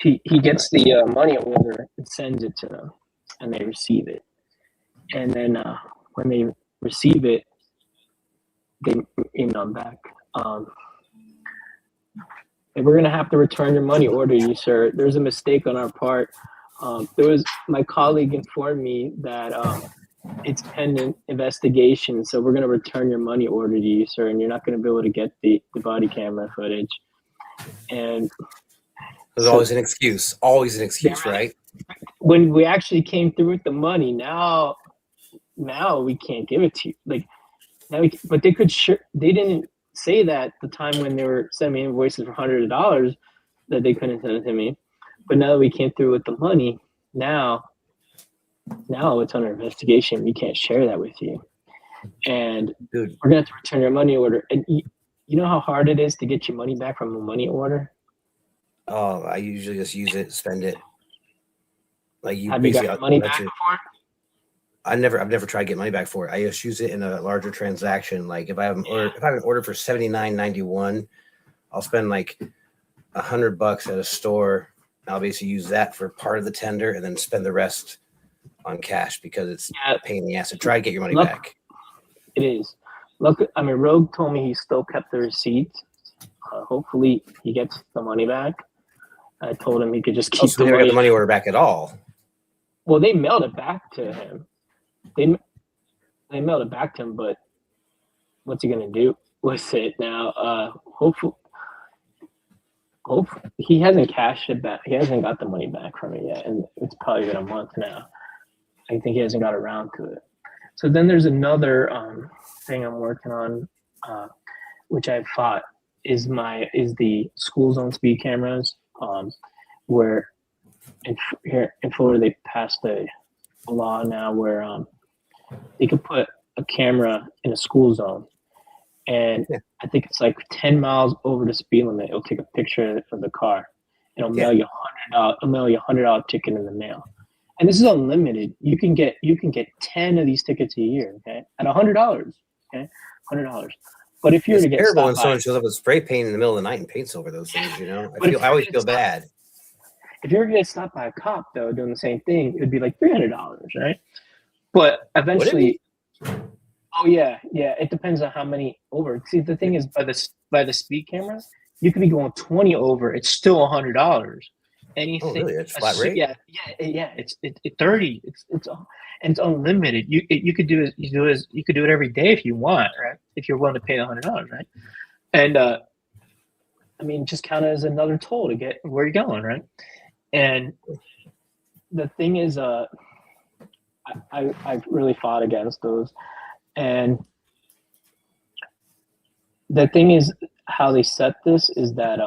He gets the money order and sends it to them, and they receive it. And then when they receive it, they email them back. We're gonna have to return your money order, you sir. There's a mistake on our part. My colleague informed me that it's pending investigation, so we're gonna return your money order to you, sir, and you're not gonna be able to get the body camera footage. And there's always an excuse. Always an excuse, right? When we actually came through with the money, now we can't give it to you. But they could they didn't say that the time when they were sending me invoices for hundreds of dollars that they couldn't send it to me. But now that we came through with the money, now it's under investigation. We can't share that with you. And dude, we're gonna have to return your money order. And you know how hard it is to get your money back from a money order? Oh, I usually just use it, spend it. Have you got your money back before? I've never tried to get money back for it. I just use it in a larger transaction. Like if I have an order for $79.91, I'll spend like $100 at a store. I'll basically use that for part of the tender and then spend the rest on cash because it's a pain in the ass to try to get your money back. It is. Look, Rogue told me he still kept the receipts. Hopefully he gets the money back. I told him he could just keep the money. Never got the money order back at all. Well, they mailed it back to him. They mailed it back to him, but what's he gonna do with it now? Hopefully he hasn't cashed it back. He hasn't got the money back from it yet, and it's probably been a month now. I think he hasn't got around to it. So then there's another thing I'm working on, which I thought is the school zone speed cameras, where here in Florida they passed a law now where they could put a camera in a school zone, and I think it's like 10 miles over the speed limit. It'll take a picture of the car, and it'll mail you $100 ticket in the mail. And this is unlimited. You can get 10 of these tickets a year, okay, at $100, okay, $100. But if you're to get terrible when someone shows up with spray paint in the middle of the night and paints over those things, I always feel bad. If you're gonna get stopped by a cop though doing the same thing, it would be like $300, right? But eventually, oh yeah, it depends on how many over. See, the thing is, by this, by the speed camera, you could be going 20 over. It's still $100. Anything? Oh, really? It's flat rate? Yeah. It's 30. And it's unlimited. You could do it. You could do it every day if you want, right? If you're willing to pay the $100, right? And I mean, just count it as another toll to get where you're going, right? And the thing is, I've really fought against those, and the thing is, how they set this is that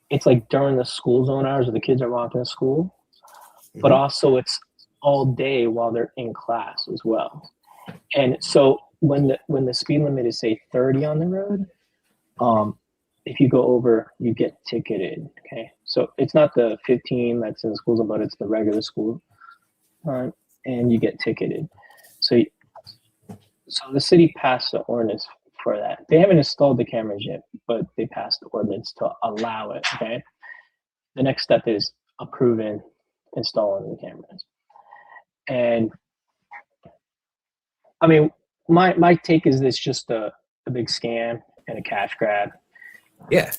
it's like during the school zone hours where the kids are walking to school, but also it's all day while they're in class as well. And so when the speed limit is say 30 on the road, if you go over, you get ticketed. Okay, so it's not the 15 that's in the school zone, but it's the regular school, and you get ticketed. So the city passed the ordinance for that. They haven't installed the cameras yet, but they passed the ordinance to allow it. Okay, the next step is approving installing the cameras. And I mean, my take is this just a big scam and a cash grab. Yeah.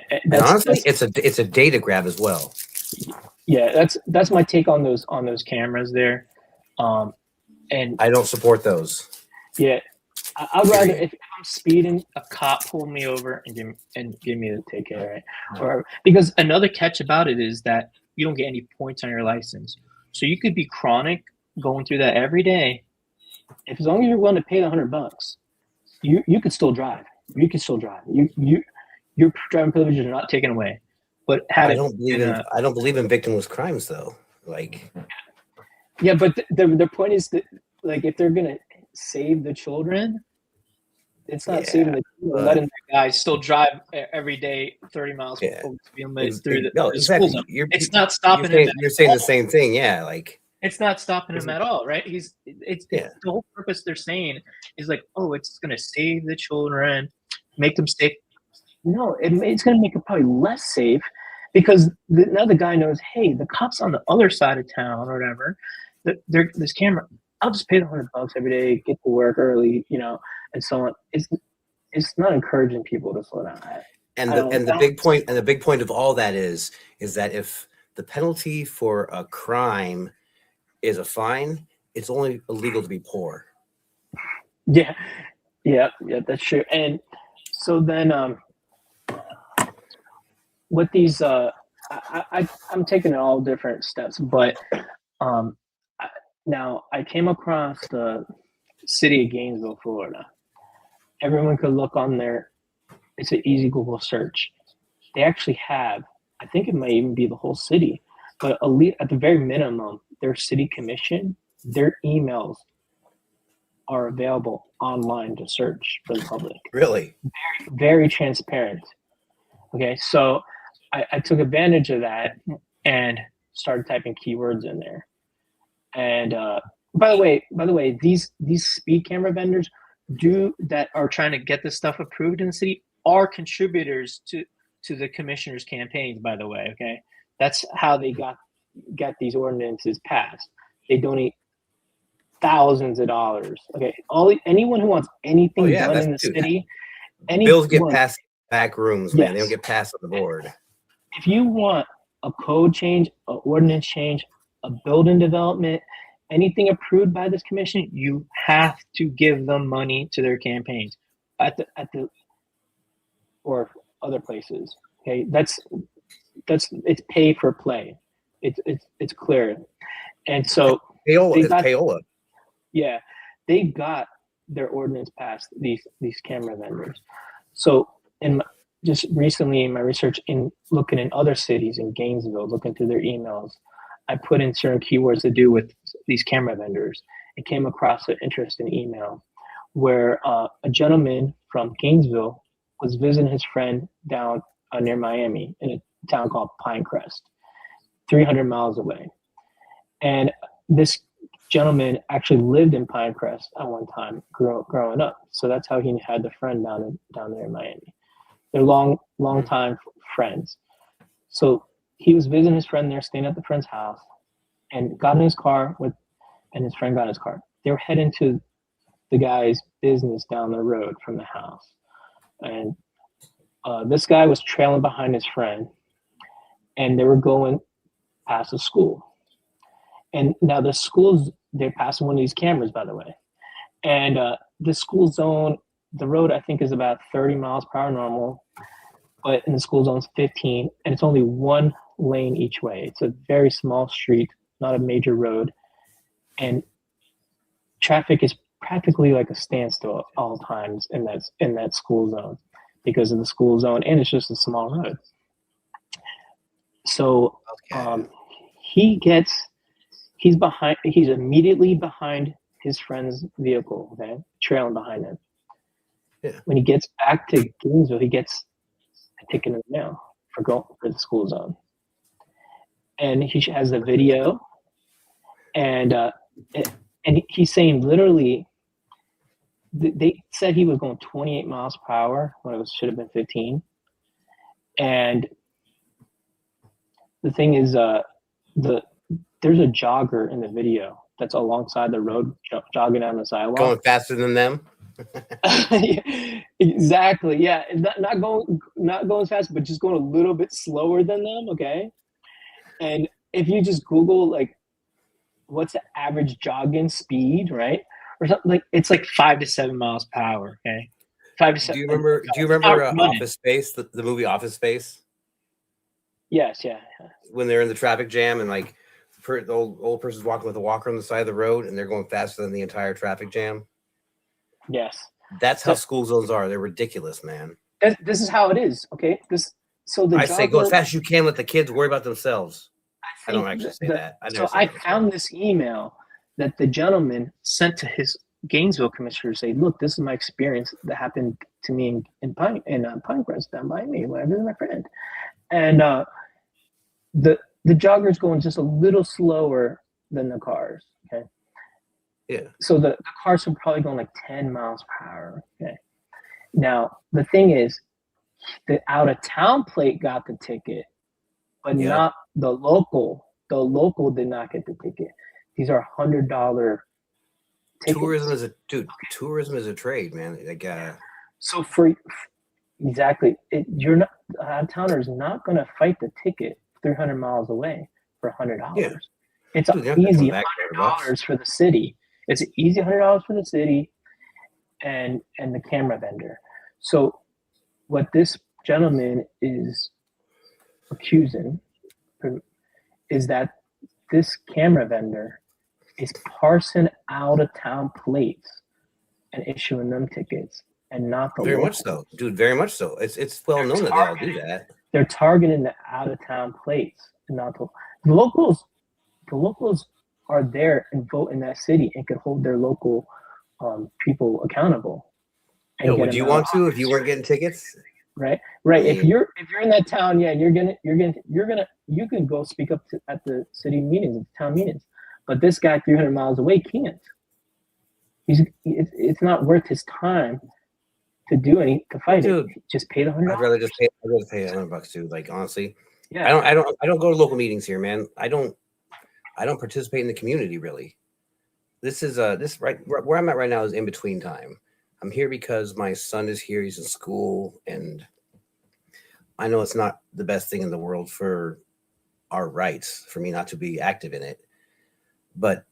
And honestly, it's a data grab as well. Yeah, that's my take on those cameras there. And I don't support those. Yeah, I'd rather if I'm speeding, a cop pull me over and give me the ticket, right? Or because another catch about it is that you don't get any points on your license, so you could be chronic going through that every day. If as long as you're willing to pay the $100, you could still drive. You can still drive. Your driving privileges are not taken away. But I don't believe in victimless crimes though. Like, yeah, but the point is that like if they're gonna save the children, it's not saving the children, letting the guys still drive every day 30 miles through the school zone. It's not stopping him. You're saying the same thing, yeah. Like it's not stopping him at all, right? It's the whole purpose they're saying is like, oh, it's gonna save the children, make them safe. No, it's gonna make it probably less safe because now the guy knows, hey, the cop's on the other side of town or whatever. This camera, I'll just pay the $100 every day, get to work early, and so on. It's not encouraging people to slow down. The big point of all that is that if the penalty for a crime is a fine, it's only illegal to be poor. Yeah, that's true. And so then, with these, I'm taking it all different steps, but now I came across the city of Gainesville, Florida. Everyone could look on there. It's an easy Google search. They actually have, I think it might even be the whole city, but at the very minimum, their city commission, their emails are available online to search for the public. Really? Very, very transparent. Okay, so I took advantage of that and started typing keywords in there. And by the way, these speed camera vendors that are trying to get this stuff approved in the city are contributors to the commissioner's campaigns. By the way, okay, that's how they got these ordinances passed. They donate thousands of dollars. Okay, anyone who wants anything done in the city, bills get passed back rooms, man. They don't get passed on the board. If you want a code change, an ordinance change, a building development, anything approved by this commission, you have to give them money to their campaigns at the or other places. Okay, that's it's pay for play. It's clear, and so payola. Yeah, they got their ordinance passed. These camera vendors. So just recently in my research in looking in other cities in Gainesville, looking through their emails, I put in certain keywords to do with these camera vendors and came across an interesting email where a gentleman from Gainesville was visiting his friend down near Miami in a town called Pinecrest, 300 miles away. And this gentleman actually lived in Pinecrest at one time growing up. So that's how he had the friend down there in Miami. They're long time friends. So he was visiting his friend there, staying at the friend's house, and got in his car and his friend got in his car. They were heading to the guy's business down the road from the house. and this guy was trailing behind his friend, and they were going past the school. And now the schools, they're passing one of these cameras, by the way. And the school zone, the road I think is about 30 miles per hour normal, but in the school zone it's 15, and it's only one lane each way. It's a very small street, not a major road, and traffic is practically like a standstill at all times in that school zone because of the school zone, and it's just a small road. So he's immediately behind his friend's vehicle, okay, trailing behind him. Yeah. When he gets back to Gainesville, he gets a ticket in the mail for going for the school zone, and he has a video, and he's saying literally, they said he was going 28 miles per hour when it should have been 15, and the thing is, there's a jogger in the video that's alongside the road, jogging down the sidewalk. Going faster than them. Exactly. Yeah, not going fast, but just going a little bit slower than them. Okay. And if you just Google like, what's the average jogging speed, right, or something, like it's like 5 to 7 miles per hour. Okay. 5 to 7. Do you remember Office Space, the movie Office Space? Yes. Yeah. When they're in the traffic jam and like the old person's walking with a walker on the side of the road and they're going faster than the entire traffic jam. Yes. That's how school zones are. They're ridiculous, man. This is how it is. Okay. I say go as fast as you can. Let the kids worry about themselves. I don't actually say that. I found this email that the gentleman sent to his Gainesville commissioner, say, look, this is my experience that happened to me in Pinecrest down by me when I visited my friend. And the jogger's going just a little slower than the cars. Okay. Yeah. So the cars are probably going like 10 miles per hour. Okay. Now the thing is, the out of town plate got the ticket, but not the local. The local did not get the ticket. These are $100 tickets. Tourism is a trade, man. Like, so you're not, out of towner is not going to fight the ticket 300 miles away for $100. Yeah. It's easy $100 for the city. It's an easy $100 for the city and the camera vendor. So what this gentleman is accusing is that this camera vendor is parsing out of town plates and issuing them tickets, and not the very local. much so, dude. Very much so. It's well known that they all do that. They're targeting the out of town plates and not the locals. The locals are there and vote in that city and could hold their local people accountable. Would you want to if you weren't getting tickets? Right. If you're in that town, you can go speak up at the city meetings, at the town meetings. But this guy 300 miles away can't. It's not worth his time to do to fight it. Just pay the $100. I'd rather pay $100 too. Like honestly, yeah. I don't go to local meetings here, man. I don't participate in the community really. This is right where I'm at right now is in between time. I'm here because my son is here. He's in school, and I know it's not the best thing in the world for our rights for me not to be active in it. But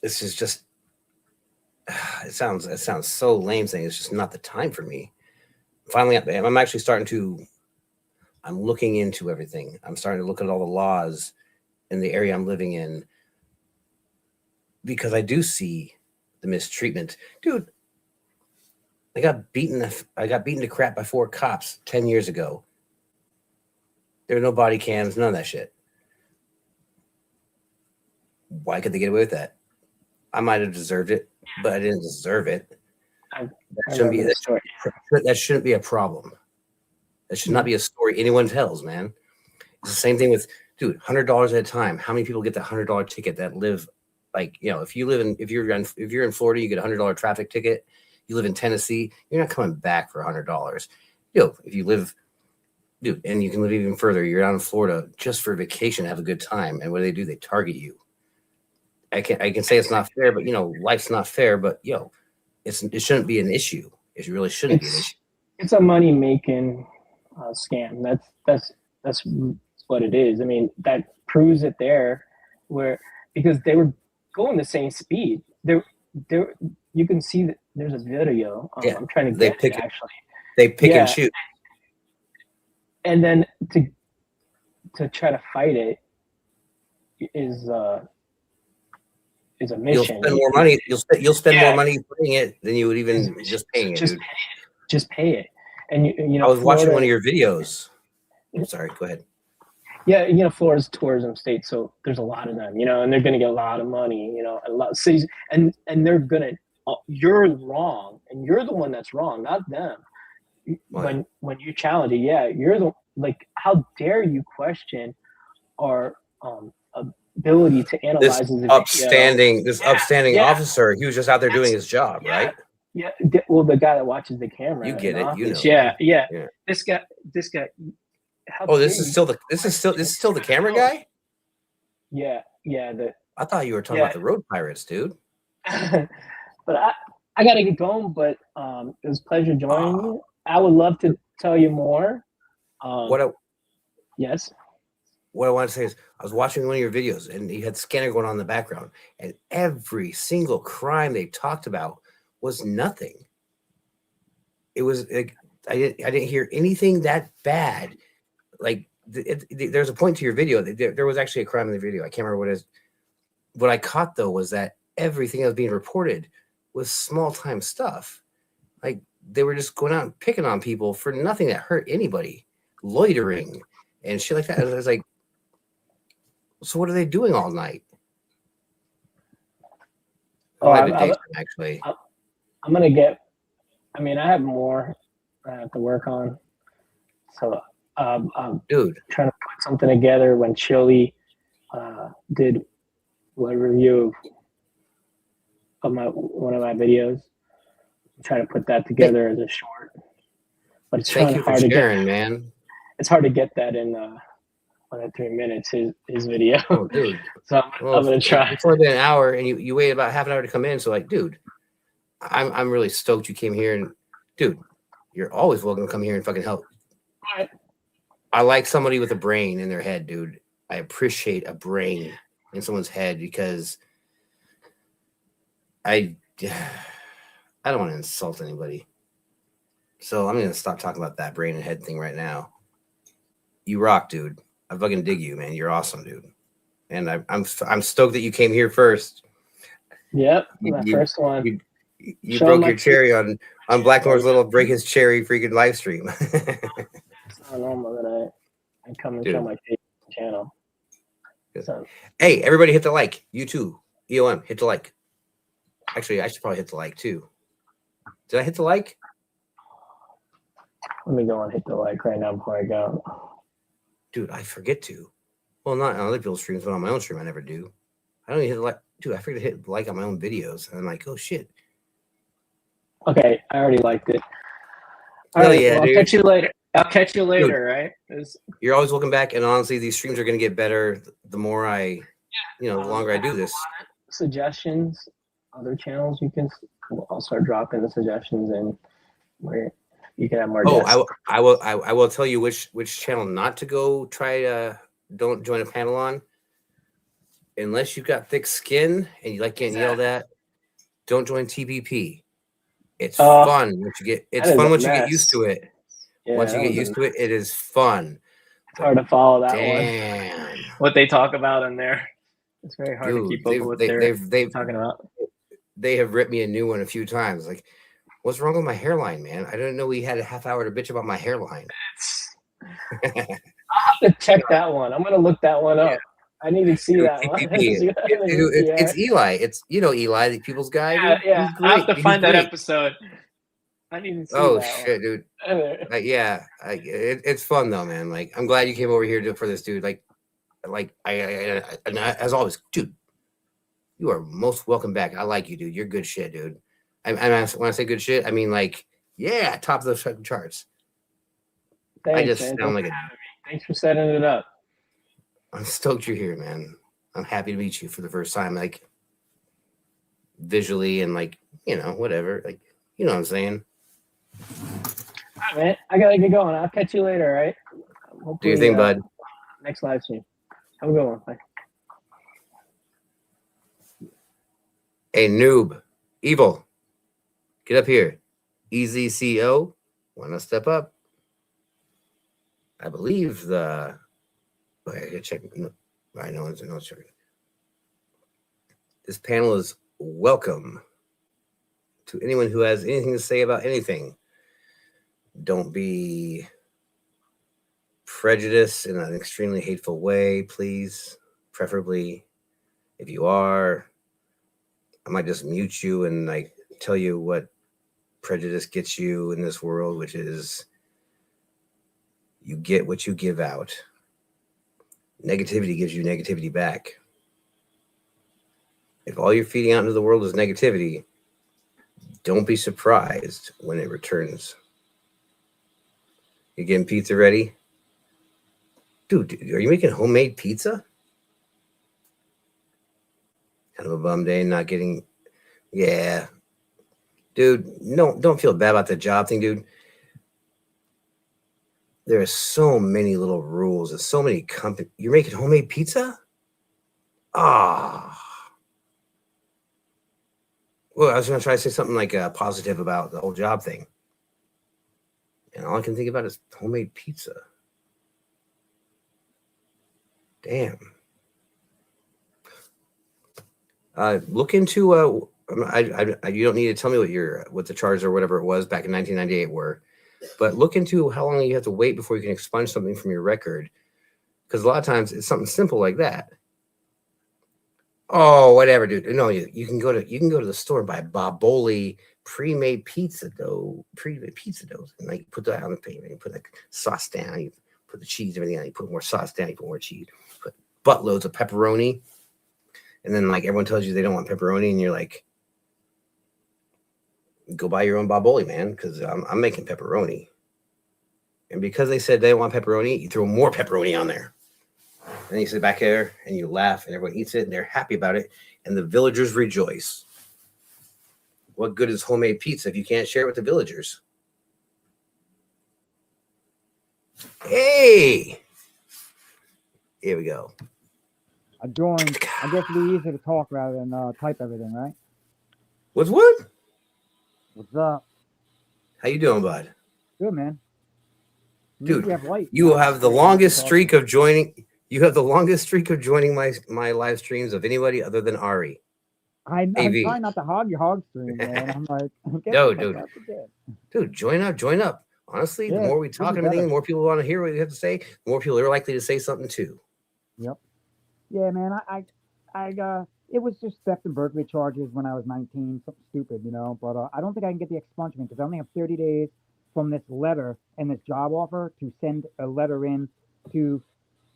this is just it sounds so lame saying it's just not the time for me. Finally, I'm actually I'm looking into everything. I'm starting to look at all the laws in the area I'm living in because I do see the mistreatment. Dude, I got beaten to crap by 4 cops 10 years ago. There were no body cams, none of that shit. Why could they get away with that? I might have deserved it, but I didn't deserve it. That shouldn't be a problem. That should not be a story anyone tells, man. It's the same thing with, dude, $100 at a time. How many people get that $100 ticket that live like, if you're in Florida, you get a $100 traffic ticket. You live in Tennessee, you're not coming back for $100. If you live, dude, and you can live even further, you're out in Florida just for vacation, have a good time. And what do? They target you. I can say it's not fair, but life's not fair, but it shouldn't be an issue. It really shouldn't be an issue. It's a money making scam. That's what it is. I mean, that proves it there, where because they were going the same speed. There, you can see that there's a video. Yeah, I'm trying to they get pick it actually. They pick Yeah. and shoot. And then to try to fight it is a mission. You'll spend more money. You'll spend more money putting it than you would even just paying it, dude. Just pay it. And you know, I was watching one of your videos. I'm sorry. Go ahead. Yeah, you know, Florida's a tourism state, so there's a lot of them, you know, and they're going to get a lot of money, you know, a lot of cities, and they're going to. You're wrong, and you're the one that's wrong, not them. What? When you challenge it, yeah, you're the like. How dare you question our ability to analyze this upstanding officer? He was just out there doing his job, right? Yeah. Well, the guy that watches the camera. You get it. You know. Yeah. This guy. This is still the camera guy. Yeah. I thought you were talking about the road pirates, dude. But I gotta get going. But it was a pleasure joining you. I would love to tell you more. Yes. What I want to say is, I was watching one of your videos, and you had scanner going on in the background, and every single crime they talked about was nothing. It was like I didn't hear anything that bad. Like there's a point to your video. There was actually a crime in the video. I can't remember what it is. What I caught though was that everything that was being reported was small time stuff. Like they were just going out and picking on people for nothing that hurt anybody, loitering and shit like that. I was like, so what are they doing all night? Actually, I'm gonna get. I mean, I have more I have to work on. So, dude, trying to put something together when Chili did a review of one of my videos. I'm trying to put that together as a short, but it's thank you for sharing, man. It's hard to get that in 1 or 3 minutes. His video. Oh, dude. So I'm gonna try. It's only been an hour, and you waited about half an hour to come in. So, like, dude, I'm really stoked you came here, and dude, you're always welcome to come here and fucking help. Right. I like somebody with a brain in their head, dude. I appreciate a brain in someone's head because I don't want to insult anybody. So I'm gonna stop talking about that brain and head thing right now. You rock, dude. I fucking dig you, man. You're awesome, dude. And I'm stoked that you came here first. Yep, my first one. You broke your cherry on Blacknorth's little break his cherry freaking live stream. It's not normal that I come and show my channel. So. Hey, everybody hit the like. You too. EOM, hit the like. Actually, I should probably hit the like too. Did I hit the like? Let me go and hit the like right now before I go. Dude, I forget to. Well, not on other people's streams, but on my own stream, I never do. I don't even hit the like. Dude, I forget to hit like on my own videos. And I'm like, oh, shit. Okay, I already liked it. All right, yeah, well, I'll catch you later. Dude, right? You're always welcome back. And honestly, these streams are going to get better the more the longer I do this. Suggestions, other channels I'll start dropping the suggestions and where you can have more guests. I will tell you which channel not to go don't join a panel on. Unless you've got thick skin and you like getting yelled at, don't join TPP. It's fun once you get used to it. Yeah, once you get used to it, it is fun. It's hard to follow that one. What they talk about in there. It's very hard to keep up with what they're talking about. They have ripped me a new one a few times. Like, what's wrong with my hairline, man? I didn't know we had a half hour to bitch about my hairline. I'll have to check that one. I'm gonna look that one up. I need to see that one. It's Eli. It's Eli, the people's guy. Yeah. I have to find that episode. I need to see that shit, dude. It's fun though, man. Like, I'm glad you came over here for this, dude. Like I as always, dude. You are most welcome back. I like you, dude. You're good shit, dude. When I say good shit, I mean like, top of the charts. Thanks, Thanks for setting it up. I'm stoked you're here, man. I'm happy to meet you for the first time, like visually and like, whatever. Like, you know what I'm saying? All right, man. I gotta get going. I'll catch you later. All right. Hopefully, Do your thing, bud. Next live stream. Have a good one. Bye. Hey, noob, evil, get up here. Easy CO, want to step up? I believe the. I gotta check. No, I know it's no sure. This panel is welcome to anyone who has anything to say about anything. Don't be prejudiced in an extremely hateful way, please. Preferably, if you are, I might just mute you and like tell you what prejudice gets you in this world, which is you get what you give out. Negativity gives you negativity back. If all you're feeding out into the world is negativity, don't be surprised when it returns. You getting pizza ready? Dude, are you making homemade pizza? Kind of a bum day not getting... Yeah. Dude, no, don't feel bad about the job thing, dude. There are so many little rules and so many companies. You're making homemade pizza? Ah. Well, I was going to try to say something like positive about the whole job thing. And all I can think about is homemade pizza. Damn. Look into you don't need to tell me what the charges or whatever it was back in 1998 were, but look into how long you have to wait before you can expunge something from your record, because a lot of times it's something simple like that. Oh, whatever, dude. No, you can go to the store and buy Boboli pre-made pizza dough, and like put that on the pan, and you put like sauce down, you put the cheese, everything on, you put more sauce down, you put more cheese, put buttloads of pepperoni, and then like everyone tells you they don't want pepperoni, and you're like, go buy your own Boboli, man, because I'm making pepperoni. And because they said they don't want pepperoni, you throw more pepperoni on there. And you sit back there and you laugh, and everyone eats it, and they're happy about it, and the villagers rejoice. What good is homemade pizza if you can't share it with the villagers? Hey! Here we go. I joined. I guess it'd be easier to talk rather than type everything, right? What's what? What's up? How you doing, bud? Good, man. Dude, have light. you have the longest streak of joining. You have the longest streak of joining my live streams of anybody other than Ari. I'm trying not to hog your hog stream, man. I'm like, no, dude, join up. Honestly, the more we talk and everything, the more people want to hear what you have to say, the more people are likely to say something too. Yep. Yeah, man. It was just theft and burglary charges when I was 19, something stupid, you know. But I don't think I can get the expungement because I only have 30 days from this letter and this job offer to send a letter in to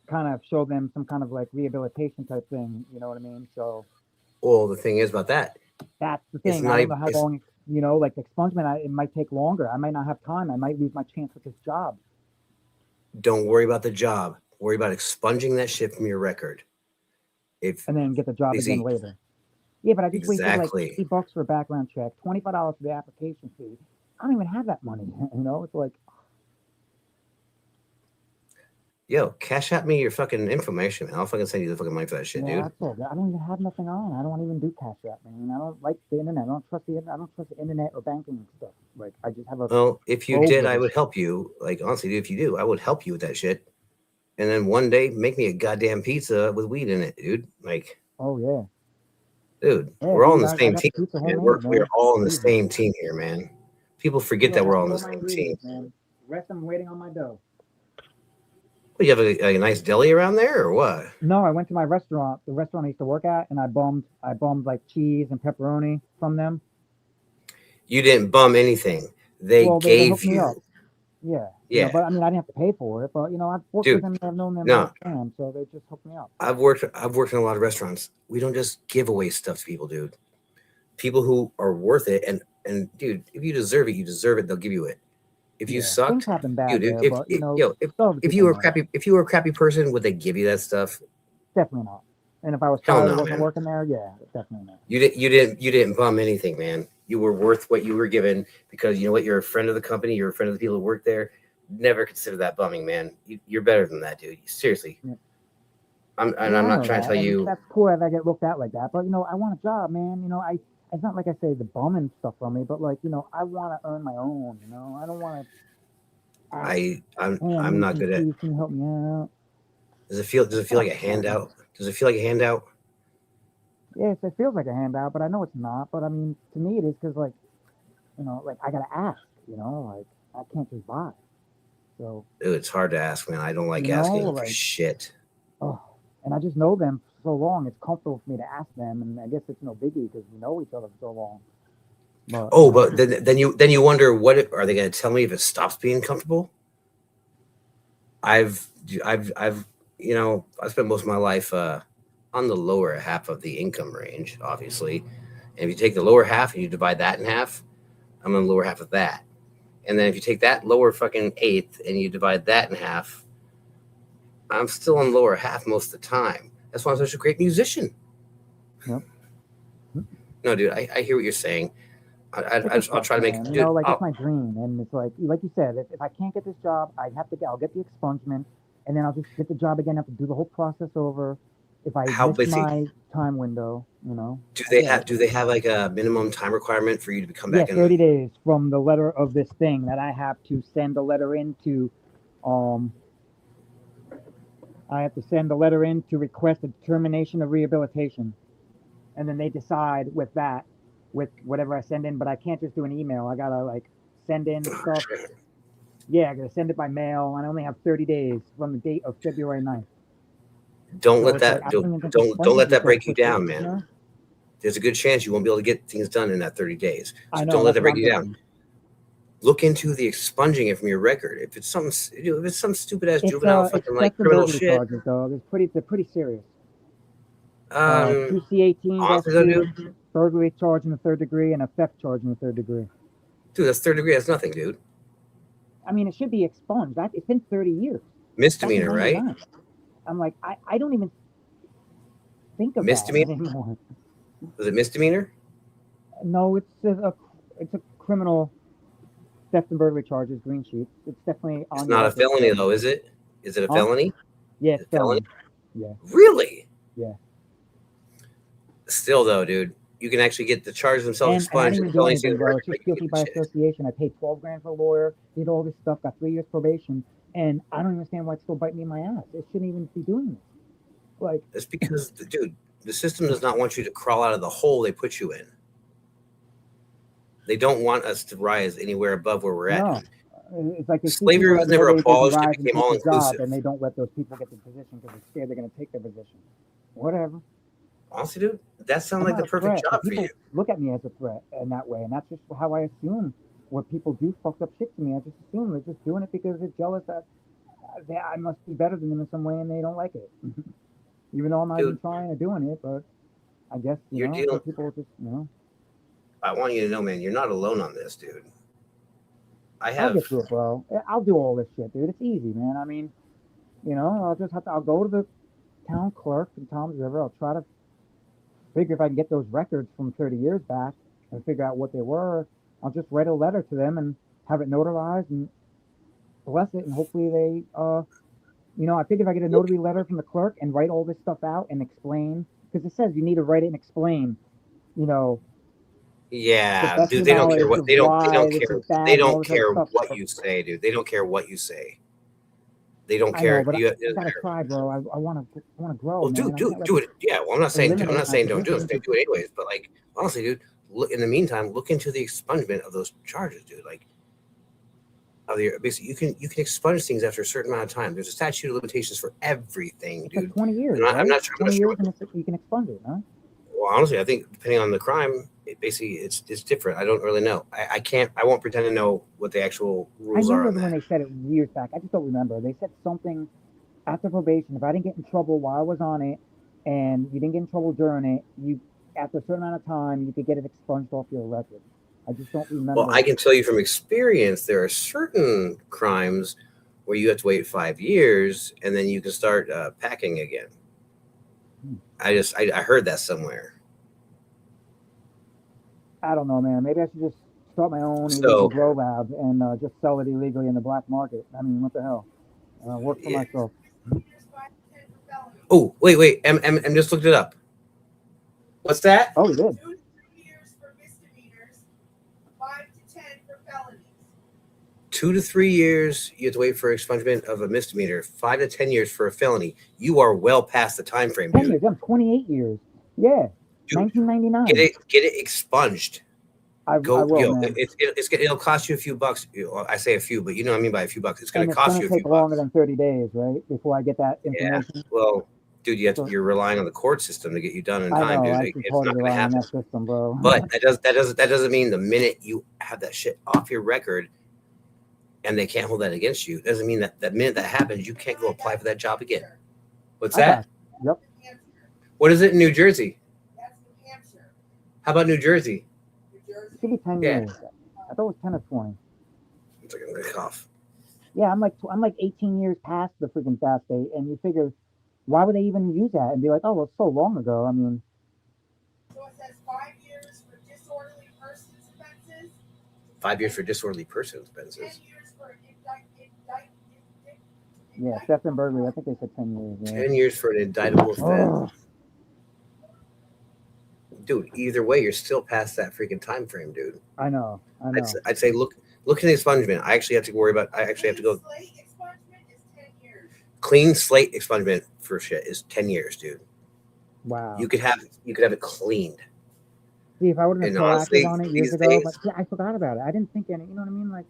kind of show them some kind of like rehabilitation type thing. You know what I mean? So. Well, the thing is about that. That's the thing. I don't know how long, you know, like the expungement, it might take longer. I might not have time. I might lose my chance with this job. Don't worry about the job. Worry about expunging that shit from your record. And then get the job again later. Yeah, but I just wasted like $50 for a background check, $25 for the application fee. I don't even have that money. You know, it's like. Yo, cash out me your fucking information, man. I'll fucking send you the fucking money for that shit, dude. I don't even have nothing on. I don't even do cash out, man. I don't like the internet. I don't trust the internet or banking and stuff. Like, I just have a. Well, if you did, I would help you. Like, honestly, dude, if you do, I would help you with that shit. And then one day, make me a goddamn pizza with weed in it, dude. Like. Oh yeah. Dude, we're all on the same team. We're all on the same team here, man. People forget that we're all on the same team. Man. The rest I'm waiting on my dough. Well, you have a nice deli around there, or what? No, I went to my restaurant, the restaurant I used to work at, and I bummed like cheese and pepperoni from them. You didn't bum anything. They gave you. Up. Yeah. You know, but I mean, I didn't have to pay for it. But you know, I've worked with them. I've known them. Time, so they just hooked me up. I've worked in a lot of restaurants. We don't just give away stuff to people, dude. People who are worth it, and dude, if you deserve it, you deserve it. They'll give you it. If you sucked, bad dude, there, but, if you were a crappy person, would they give you that stuff? Definitely not. And if I was tired, wasn't working there, yeah, definitely not. You didn't bum anything, man. you were worth what you were given because you know what, you're a friend of the company, you're a friend of the people who work there. Never consider that bumming, man. You're better than that, dude. Seriously. Yeah. I'm I not know trying to that, tell and you. that's poor if I get looked at like that. But I want a job, man. It's not like I say the bumming stuff from me, but like, I want to earn my own. I don't want to. I'm not good at. Can you help me out? Does it feel like a handout? Does it feel like a handout? Yes, it feels like a handout, but I know it's not. But I mean, to me, it is because like I gotta ask. Like I can't just buy. So Dude, it's hard to ask, man. I don't like You know, asking for like- shit. oh, and I just know them for so long. It's comfortable for me to ask them, and I guess it's no biggie because we know each other for so long. But But then you wonder are they going to tell me if it stops being comfortable? I've I spent most of my life on the lower half of the income range, obviously. And if you take the lower half and you divide that in half, I'm on the lower half of that. And then if you take that lower fucking eighth and you divide that in half, I'm still on the lower half most of the time. That's why I'm such a great musician. Yep. No, dude, I hear what you're saying. I'll try to make man. dude, It's my dream, and it's like you said, if I can't get this job, I'll get the expungement, and then I'll just get the job again. I have to do the whole process over. If I miss my time window, Do they have like a minimum time requirement for you to come back? 30 days from the letter of this thing that I have to send a letter into. I have to send a letter in to request a termination of rehabilitation, and then they decide with whatever I send in. But I can't just do an email. I gotta like send in stuff. Yeah, I gotta send it by mail. I only have 30 days from the date of February 9th. Don't let that break you down, man. No? There's a good chance you won't be able to get things done in that 30 days. So I know, don't let that that's what break you I'm down. thinking. Look into the expunging it from your record. If it's some stupid ass juvenile fucking It's like criminal burglary shit. charges, though. They're pretty serious. Honestly, 2C18, burglary charge in the third degree, and a theft charge in the third degree. dude, that's third degree. That's nothing, dude. I mean, it should be expunged. It's been 30 years. Misdemeanor, right? I'm like, I don't even think of Misdemeanor? that anymore. Was it misdemeanor? No, it's a criminal theft and burglary charges, green sheet. It's definitely on. It's not a felony, though, is it? Is it a felony? Yeah, it's felony. Yeah. Really? Yeah. Still, though, dude, you can actually get the charges themselves expunged. And I didn't even do anything, bro. It's just guilty by association. I paid $12,000 for a lawyer, did all this stuff, got 3 years probation, and I don't understand why it's still biting me in my ass. It shouldn't even be doing this. Like, it's because, dude, the system does not want you to crawl out of the hole they put you in. They don't want us to rise anywhere above where we're at. No. It's like slavery was never abolished; it became all inclusive. And they don't let those people get the position because they're scared they're going to take their position. Whatever. Honestly, dude, that sounds like the perfect job for you. Look at me as a threat in that way, and that's just how I assume when people do fucked up shit to me. I just assume they're just doing it because they're jealous that I must be better than them in some way, and they don't like it. Even though I'm not even trying or doing it, but I guess people just I want you to know, man, you're not alone on this, dude. I'll get through it, bro. I'll do all this shit, dude. It's easy, man. I mean, I'll go to the town clerk in Toms River. I'll try to figure if I can get those records from 30 years back and figure out what they were. I'll just write a letter to them and have it notarized and bless it, and hopefully they, I figure if I get a notary letter from the clerk and write all this stuff out and explain, because it says you need to write it and explain, Yeah, dude, they don't care what they don't care what you say, dude. They don't care what you say. They don't care. But I gotta try, bro. I want to grow. Well, dude, do it. Yeah, well, I'm not saying don't do it. Do it anyways. But like, honestly, dude, in the meantime, look into the expungement of those charges, dude. Like, basically, you can expunge things after a certain amount of time. There's a statute of limitations for everything, dude. Like 20 years. Right? I'm not sure. 20 years, and you can expunge it, huh? Well, honestly, I think depending on the crime, it's different. I don't really know. I won't pretend to know what the actual rules are. I remember when they said it years back. I just don't remember. They said something after probation. If I didn't get in trouble while I was on it, and you didn't get in trouble during it, you after a certain amount of time, you could get it expunged off your record. I just don't remember. Well, I can tell you from experience, there are certain crimes where you have to wait 5 years, and then you can start packing again. I heard that somewhere. I don't know, man. Maybe I should just start my own So- illegal grow lab and just sell it illegally in the black market. I mean, what the hell? Work for Yeah. myself. Oh, wait. M just looked it up. What's that? Oh, he did. 2 to 3 years for misdemeanors, 5 to 10 for felonies. 2 to 3 years, you have to wait for expungement of a misdemeanor. 5 to 10 years for a felony. You are well past the time frame, 10 dude. years. I'm 28 years. Yeah. Dude, 1999. Get it expunged. I will, man. It'll cost you a few bucks. I say a few, but you know what I mean by a few bucks. It's going And to it's cost going you to a take few longer bucks. than 30 days, right? Before I get that Yeah. information. Well, dude, So- you're relying on the court system to get you done in I time, know. dude. I It's should not totally going to rely on happen. that system, bro. But that doesn't mean the minute you have that shit off your record and they can't hold that against you, doesn't mean that minute that happens, you can't go apply for that job again. What's I that? got Yep. What is it in New Jersey? That's New Hampshire. How about New Jersey? New It Jersey. should be 10 Yeah. years. I thought it was 10 or 20. It's like I'm going to cough. Yeah, I'm like 18 years past the freaking fast date, and you figure, why would they even use that and be like, oh, well, it's so long ago? I mean, So it says 5 years for disorderly persons offenses, 5 years for disorderly person 10 offenses. years for yeah, theft and burglary. I think they said 10 years. Yeah. 10 years for an indictable offense. Oh, Dude, either way, you're still past that freaking time frame, dude. I know. I'd say look at the expungement. I actually have to go. Slate expungement is 10 years. Clean slate expungement for shit is 10 years, dude. Wow. You could have it cleaned. See, if I would have been and honestly, proactive on it years these ago, days- but see, I forgot about it. I didn't think any. You know what I mean? Like,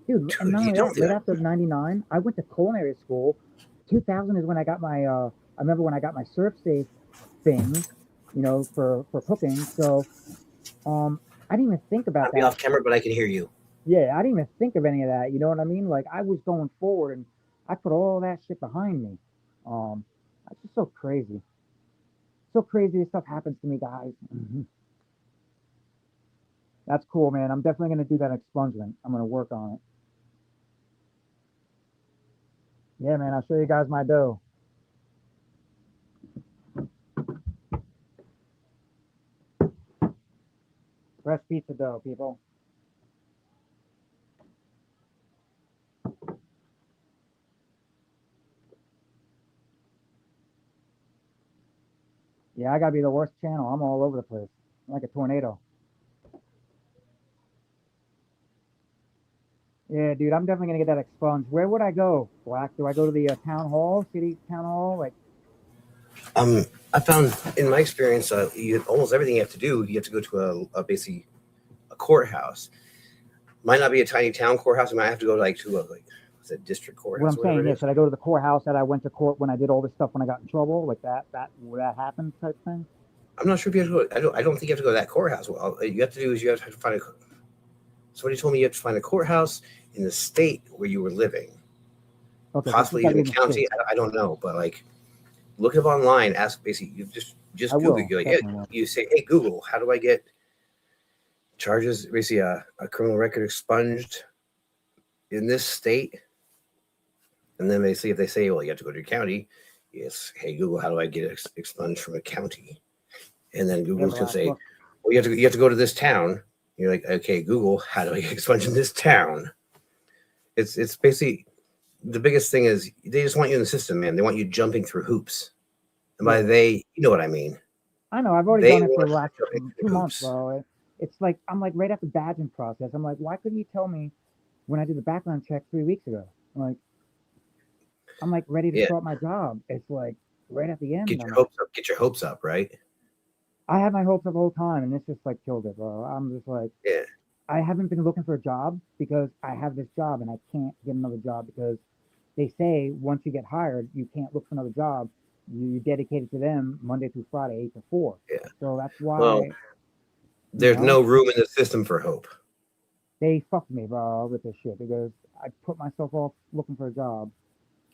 dude, Dude, and not you only don't that, do right that. after '99, I went to culinary school. 2000 is when I got my. I remember when I got my serve safe thing, you know, for cooking. So, I didn't even think about I'll be that. off camera, but I can hear you. Yeah, I didn't even think of any of that. You know what I mean? Like I was going forward, and I put all that shit behind me. It's just so crazy. So crazy this stuff happens to me, guys. That's cool, man. I'm definitely gonna do that expungement. I'm gonna work on it. Yeah, man. I'll show you guys my dough. Fresh pizza dough, people. Yeah, I gotta be the worst channel. I'm all over the place, like a tornado. Yeah, dude, I'm definitely gonna get that expunged. Where would I go, Black? Do I go to the town hall, city town hall? Like, I found in my experience, almost everything you have to do, you have to go to basically a courthouse. Might not be a tiny town courthouse. You might have to go to a district what courthouse. I'm saying is, should I go to the courthouse that I went to court when I did all this stuff when I got in trouble, like that would that happen type thing? I'm not sure if you have to go. I don't think you have to go to that courthouse. Well, all you have to do is you have to find a. Somebody told me you have to find a courthouse in the state where you were living, Okay, so possibly it's gotta even be the in county. state. I don't know, but like, look it up online. Ask basically, you just I Google. will, You like, definitely will. you say, hey Google, how do I get charges? Basically, a criminal record expunged in this state, and then they see if they say, well, you have to go to your county. Yes, hey Google, how do I get expunged from a county? And then Google's Yeah, gonna say, look, well, you have to go to this town. You're like, okay, Google, how do I get expunged in this town? It's basically the biggest thing is they just want you in the system, man. They want you jumping through hoops. And by they, you know what I mean. I know. I've already They done it for the want last to jump 2 through months, hoops. bro. It's like I'm like right at the badging process. I'm like, why couldn't you tell me when I did the background check 3 weeks ago? I'm like ready to Yeah. start my job. It's like right at the end. Get I'm your like, hopes up. Get your hopes up, right? I had my hopes up the whole time, and this just like killed it, bro. I'm just like, Yeah. I haven't been looking for a job because I have this job and I can't get another job because they say once you get hired, you can't look for another job. You dedicate it to them Monday through Friday, 8 to 4. Yeah. So that's why Well, there's know? no room in the system for hope. they fucked me, bro, with this shit because I put myself off looking for a job.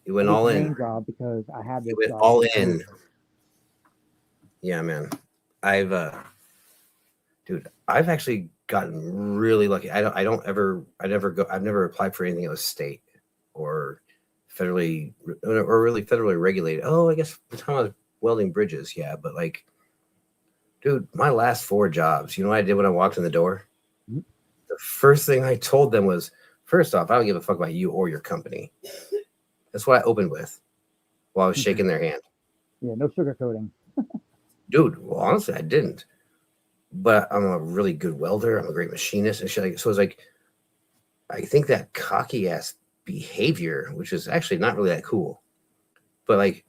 You went at least all the in. main job because I had this You went job. all in. Yeah, man. I've actually gotten really lucky. I've never applied for anything that was state or federally or really federally regulated. Oh, I guess the time I was welding bridges, yeah, but like Dude, my last 4 jobs, you know what I did when I walked in the door? Mhm. The first thing I told them was, first off, I don't give a fuck about you or your company. That's what I opened with while I was shaking their hand. Yeah, no sugarcoating. Dude, well, honestly, I didn't. But I'm a really good welder. I'm a great machinist and shit. So it's like, I think that cocky ass behavior, which is actually not really that cool. But like,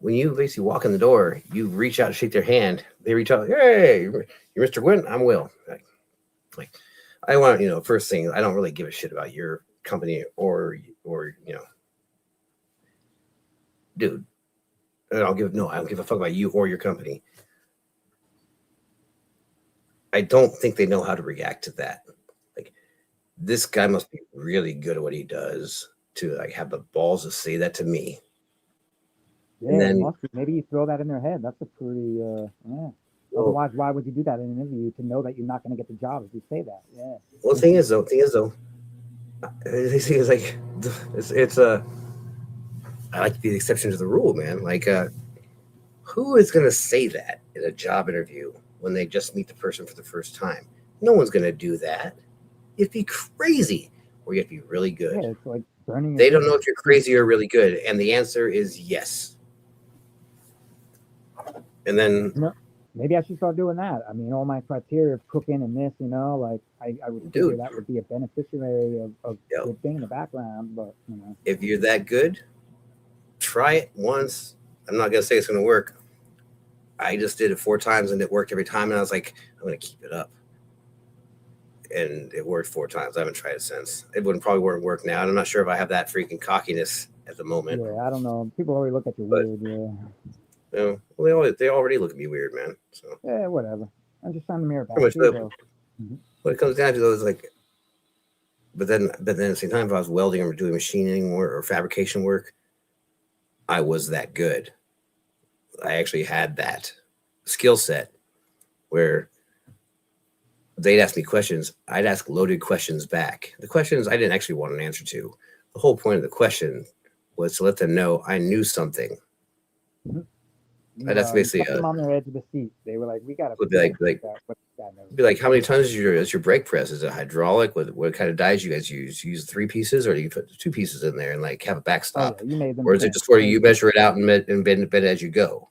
when you basically walk in the door, you reach out to shake their hand. They reach out, hey, you're Mr. Gwynn. I'm Will. Like, I want, first thing, I don't really give a shit about your company or dude. I don't give a fuck about you or your company. I don't think they know how to react to that. Like, this guy must be really good at what he does to like have the balls to say that to me. Yeah, And it then, must be. Maybe you throw that in their head. That's a pretty, yeah. well, Otherwise, why would you do that in an interview to know that you're not going to get the job if you say that? Yeah. well, the thing is though, this thing is like, it's I like to be the exception to the rule, man. Like, who is going to say that in a job interview when they just meet the person for the first time? No one's going to do that. You'd be crazy, or you have to be really good. Yeah, it's like burning. They don't know if you're crazy or really good, and the answer is yes. And then, Maybe I should start doing that. I mean, all my criteria of cooking and this, like I would figure that would be a beneficiary of good thing in the background. But if you're that good, try it once. I'm not gonna say it's gonna work. I just did it 4 times and it worked every time, and I was like, I'm gonna keep it up. And it worked 4 times. I haven't tried it since. It probably wouldn't work now. And I'm not sure if I have that freaking cockiness at the moment. Yeah, I don't know. People always look at you weird. Yeah. Well, they already look at me weird, man. So yeah, whatever. I'm just trying to mirror back. What it comes down to though is like, but then at the same time, if I was welding or doing machining or fabrication work, I was that good. I actually had that skill set where they'd ask me questions. I'd ask loaded questions back. The questions I didn't actually want an answer to. The whole point of the question was to let them know I knew something. That's basically them on their edge of the seat. They were like, "We got to." Be like, how many tons is your brake press? Is it hydraulic? What kind of dies you guys use? Use 3 pieces, or do you put 2 pieces in there and like have a backstop? You made them, or is it just where you measure it out and bend as you go?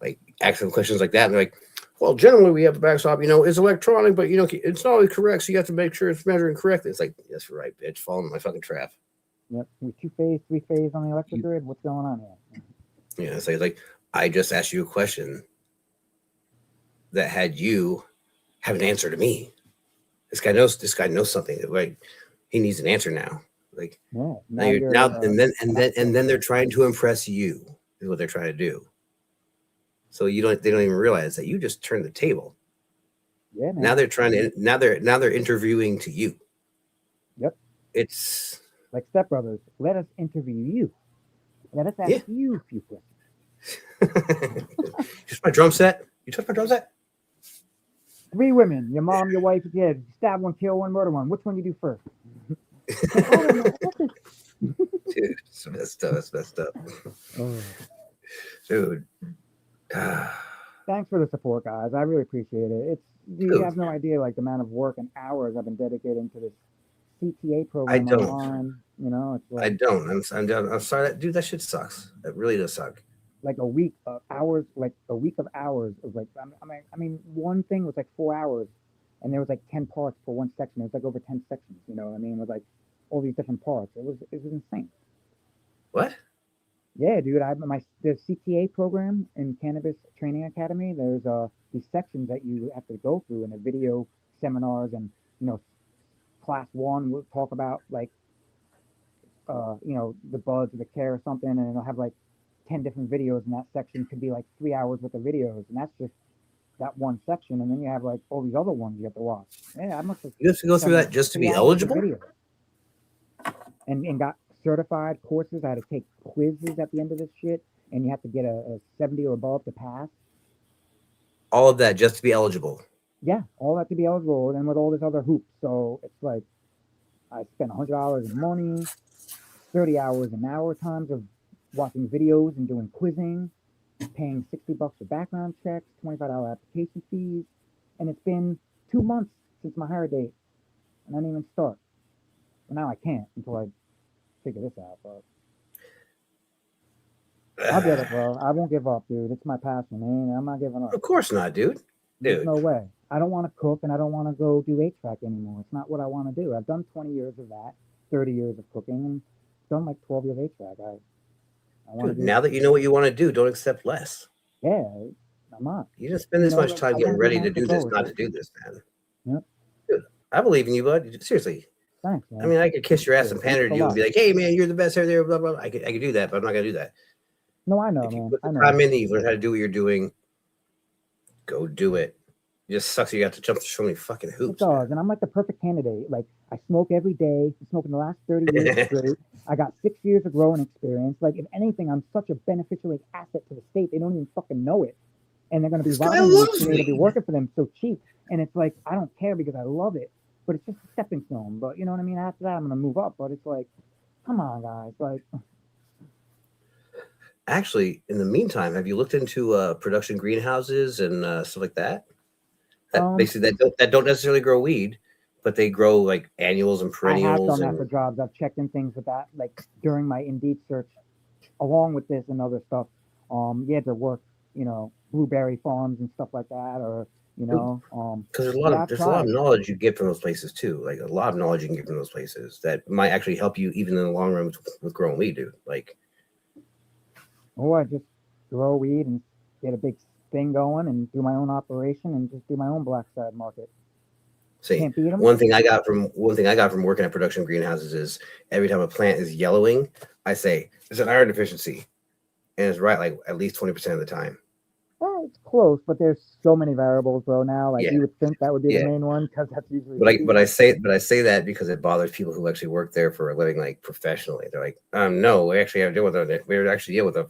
Like asking questions like that, and they're like, well, generally we have a backstop. It's electronic, but it's not always correct, so you have to make sure it's measuring correctly. It's like, that's right, bitch, fall into my fucking trap. Yep, 2-phase, 3-phase on the electric grid. What's going on here? Yeah, it's like I just asked you a question that had you have an answer to me. This guy knows something. Like, he needs an answer now. Like, and then they're trying to impress you is what they're trying to do. So they don't even realize that you just turned the table. Yeah, man. Now they're interviewing to you. Yep. It's like Step Brothers. Let us interview you. Let us ask you a few questions. Just my drum set. You touch my drum set? 3 women, your mom, your wife, your kid. Stab one, kill one, murder one. Which one you do first? Dude, that's messed up. Dude. Thanks for the support, guys. I really appreciate it. You have no idea like the amount of work and hours I've been dedicating to this CTA program. I don't. Online. It's like, I don't. I'm sorry. That shit sucks. It really does suck. Like a week of hours, of like, I mean, one thing was like 4 hours, and there was like 10 parts for one section. It was like over 10 sections. You know what I mean? With like all these different parts. It was insane. What? Yeah, dude. The CTA program in Cannabis Training Academy. There's these sections that you have to go through in the video seminars, and class 1 will talk about like the buds or the care or something, and it'll have like 10 different videos in that section. Could be like 3 hours worth of videos, and that's just that one section. And then you have like all these other ones you have to watch. Yeah, I must have. You have to go through that just to be eligible. And got certified courses. I had to take quizzes at the end of this shit, and you have to get a 70 or above to pass. All of that just to be eligible. Yeah, all that to be eligible, and with all this other hoops. So it's like I spent $100 of money, 30 hours an hour times of watching videos and doing quizzing. paying $60 for background checks, $25 application fees, and it's been 2 months since my hire date, and I didn't even start. But now I can't until I figure this out, but I'll get it, bro. I won't give up, dude. It's my passion, man. I'm not giving up. Of course not, dude. There's Dude, no way. I don't want to cook, and I don't want to go do HVAC anymore. It's not what I want to do. I've done 20 years of that, 30 years of cooking, and done like 12 years of HVAC. I want to dude, do. now that you know what you want to do, don't accept less. Yeah, I'm not. You didn't spend this You know, much like, time I getting wanna be ready an to do this, entrepreneur, not so- to do this, man. Yep. Dude, I believe in you, bud. Seriously. Thanks, man. I mean, I could kiss your ass and Thanks pander a to you and lot. be like, "Hey, man, you're the best out there." Blah blah. I could do that, but I'm not gonna do that. No, I know, If you man. put I the know. time in, you learn how to do what you're doing. Go do it. It just sucks you got to jump through so many fucking It hoops. does, and I'm like the perfect candidate. Like, I smoke every day. Been smoking the last 30 years straight. I got 6 years of growing experience. Like, if anything, I'm such a beneficial like, asset to the state. They don't even fucking know it, and they're gonna be This guy robbing me loves for me to be weed. working for them so cheap. And it's like I don't care because I love it, but it's just a stepping stone. But you know what I mean? After that, I'm gonna move up. But it's like, come on, guys. Like, Actually, in the meantime, have you looked into production greenhouses and stuff like that? Basically, that don't necessarily grow weed, but they grow like annuals and I have perennials. done that for jobs. I've checked in things with that, like during my Indeed search, along with this and other stuff. You had to work, you know, blueberry farms and stuff like that, or you know, because there's a yeah, lot I've of there's a lot of tried. knowledge you get from those places too. Like a lot of knowledge you can get from those places that might actually help you even in the long run with growing weed, dude. Like, Or I just grow weed and get a big thing going and do my own operation and just do my own black side market. see, Can't beat them. one thing I got from working at production greenhouses is every time a plant is yellowing, I say there's an iron deficiency, and it's right like at least 20% of the time. Well, it's close, but there's so many variables, bro. Now, like Yeah. you would think that would be Yeah. the main one because that's usually. But I say that because it bothers people who actually work there for a living, like professionally. They're like, no, we actually have to deal with it. We actually deal with a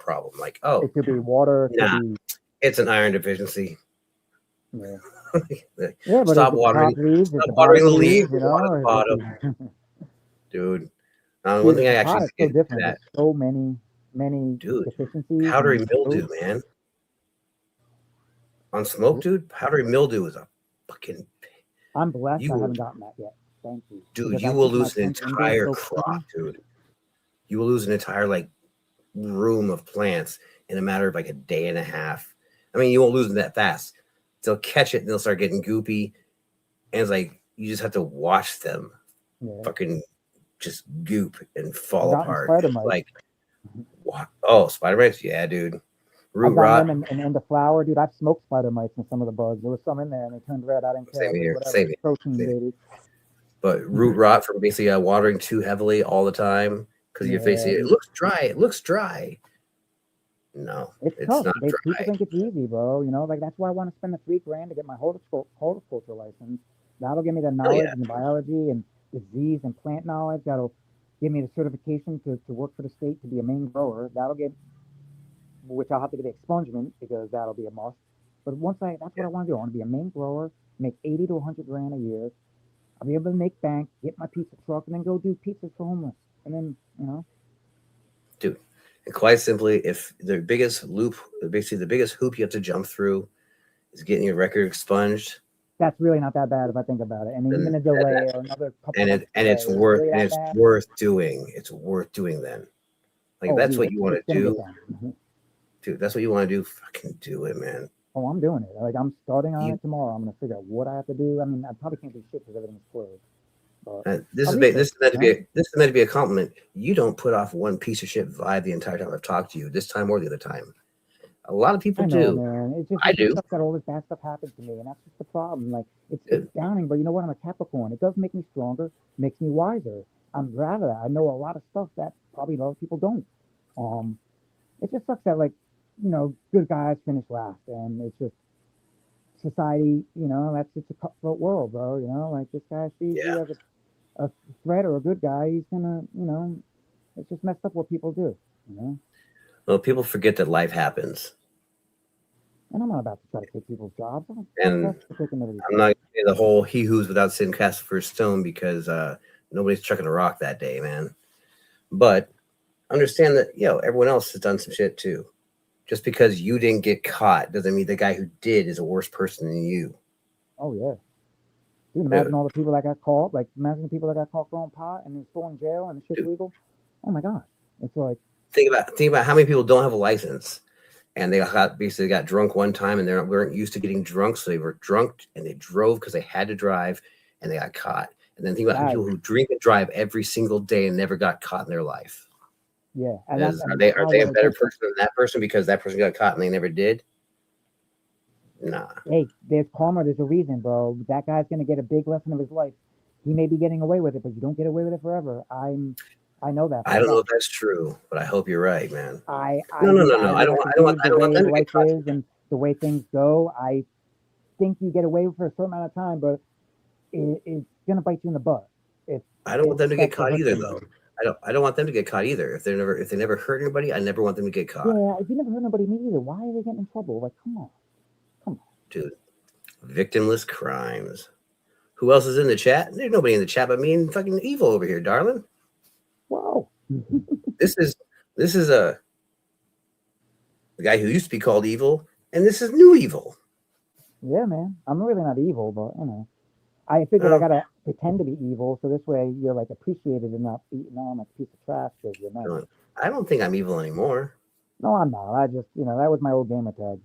problem. Like, oh, It could be water. It nah. could be. it's an iron deficiency. Yeah. Like, Yeah, but stop it's watering, top leaves, it's stop watering the leaves, you water the know. bottom, dude. One thing I actually It's so see different. that, There's so many dude, deficiencies. powdery and mildew, man. On smoke, dude, powdery mildew is a fucking I'm blessed. You I will- haven't gotten that yet. Thank you. dude. Because You I will keep my lose an plants indoors entire so crop, clean. dude. You will lose an entire like room of plants in a matter of like a day and a half. I mean, you won't lose them that fast. They'll catch it and they'll start getting goopy, and it's like you just have to watch them Yeah. fucking just goop and fall I've gotten apart. spider It's mites. like, what? Oh, spider mites, yeah, dude. Root I've rot. gotten them in the flower, dude. I've smoked spider mites in some of the buds. There was some in there and they turned red. I didn't care. Same here, Whatever. same here, Protein, same here. baby. But root rot from basically watering too heavily all the time because you're facing it. It looks dry. It looks dry. No, It's it's tough. not People dry. think it's easy, bro. You know, like that's why I want to spend the $3,000 to get my horticulture license. That'll give me the knowledge and biology and disease and plant knowledge. That'll give me the certification to work for the state to be a main grower. That'll get, which I'll have to get the expungement because that'll be a must. But that's what I want to do. I want to be a main grower, make 80 to 100 grand a year. I'll be able to make bank, get my pizza truck, and then go do pizzas for homeless. And then, you know. Dude, and quite simply, if the biggest loop, basically the biggest hoop you have to jump through is getting your record expunged, that's really not that bad if I think about it. And Then even a delay or another couple and months it's delay, worth really and that it's bad? worth doing. It's worth doing then. Like Oh, that's dude, what you want it's to gonna do, get done. dude. That's what you want to do. Fucking do it, man. Oh, I'm doing it. Like I'm starting on You- it tomorrow. I'm gonna figure out what I have to do. I mean, I probably can't do shit because everything's closed. But This I'll is be this is there, meant to be a compliment. You don't put off one piece of shit vibe the entire time I've talked to you, this time or the other time. A lot of people I know, do. man. It's just I it just do. sucks that all this bad stuff happens to me, and that's just the problem. Like it's downing, but you know what? I'm a Capricorn. It does make me stronger, makes me wiser. I'm glad of that. I know a lot of stuff that probably a lot of people don't. It just sucks that like, you know, good guys finish last, and it's just society. You know, that's just a cutthroat world, bro. You know, like this guy sees you as a threat or a good guy, he's gonna, you know, it's just messed up what people do. You know. Well, people forget that life happens. And I'm not about to try to take people's jobs. And I'm not going to say the whole he who's without sin cast the first stone because nobody's chucking a rock that day, man. But understand that, everyone else has done some shit too. just because you didn't get caught doesn't mean the guy who did is a worse person than you. Oh yeah. Dude, imagine all the people that got caught. Like, imagine the people that got caught growing pot and then still in jail and the shit's legal. Oh my god. It's like, think about how many people don't have a license, and they basically got drunk one time, and they weren't used to getting drunk, so they were drunk and they drove because they had to drive, and they got caught. And then think about people who drink and drive every single day and never got caught in their life. yeah. And are they a better person than that person because that person got caught and they never did? Nah. Hey, there's karma. There's a reason, bro. That guy's gonna get a big lesson of his life. He may be getting away with it, but you don't get away with it forever. I know that. I don't know if that's true, but I hope you're right, man. No. I don't want them to get caught. And the way things go, I think you get away for a certain amount of time, but it's gonna bite you in the butt. I don't want them to get caught either, though. I don't want them to get caught either. If they never hurt anybody, I never want them to get caught. Yeah, if you never hurt nobody, me either. Why are they getting in trouble? Like, come on. Dude, victimless crimes. Who else is in the chat? There's nobody in the chat but me and fucking Evil over here, darling. Wow. This is the guy who used to be called Evil, and this is new Evil. Yeah, man. I'm really not evil, but you know, I figured I gotta pretend to be evil, so this way you're like appreciated and not beaten on like a piece of trash because you're not. I don't think I'm evil anymore. No, I'm not. I just, that was my old gamer tag.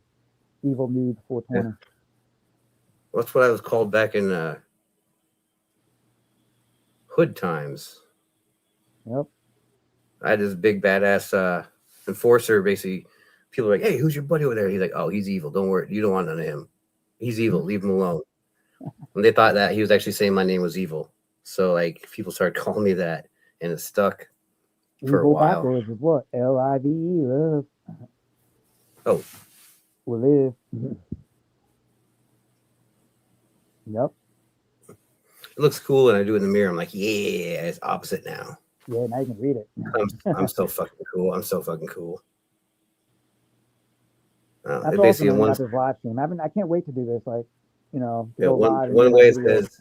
Evil Nude 420. That's what I was called back in hood times. Yep. I had this big badass enforcer. Basically, people are like, "Hey, who's your buddy over there?" He's like, "Oh, he's evil. Don't worry. You don't want none of him. He's evil. Leave him alone." And they thought that he was actually saying my name was Evil. So like people started calling me that, and it stuck for a while. Backwards is what? LIVE, love. Oh. Will live. Yep. It looks cool, and I do it in the mirror. I'm like, yeah, it's opposite now. Yeah, now you can read it. I'm so fucking cool. I'm so fucking cool. That's awesome about this live stream. I can't wait to do this. Like, one way it says,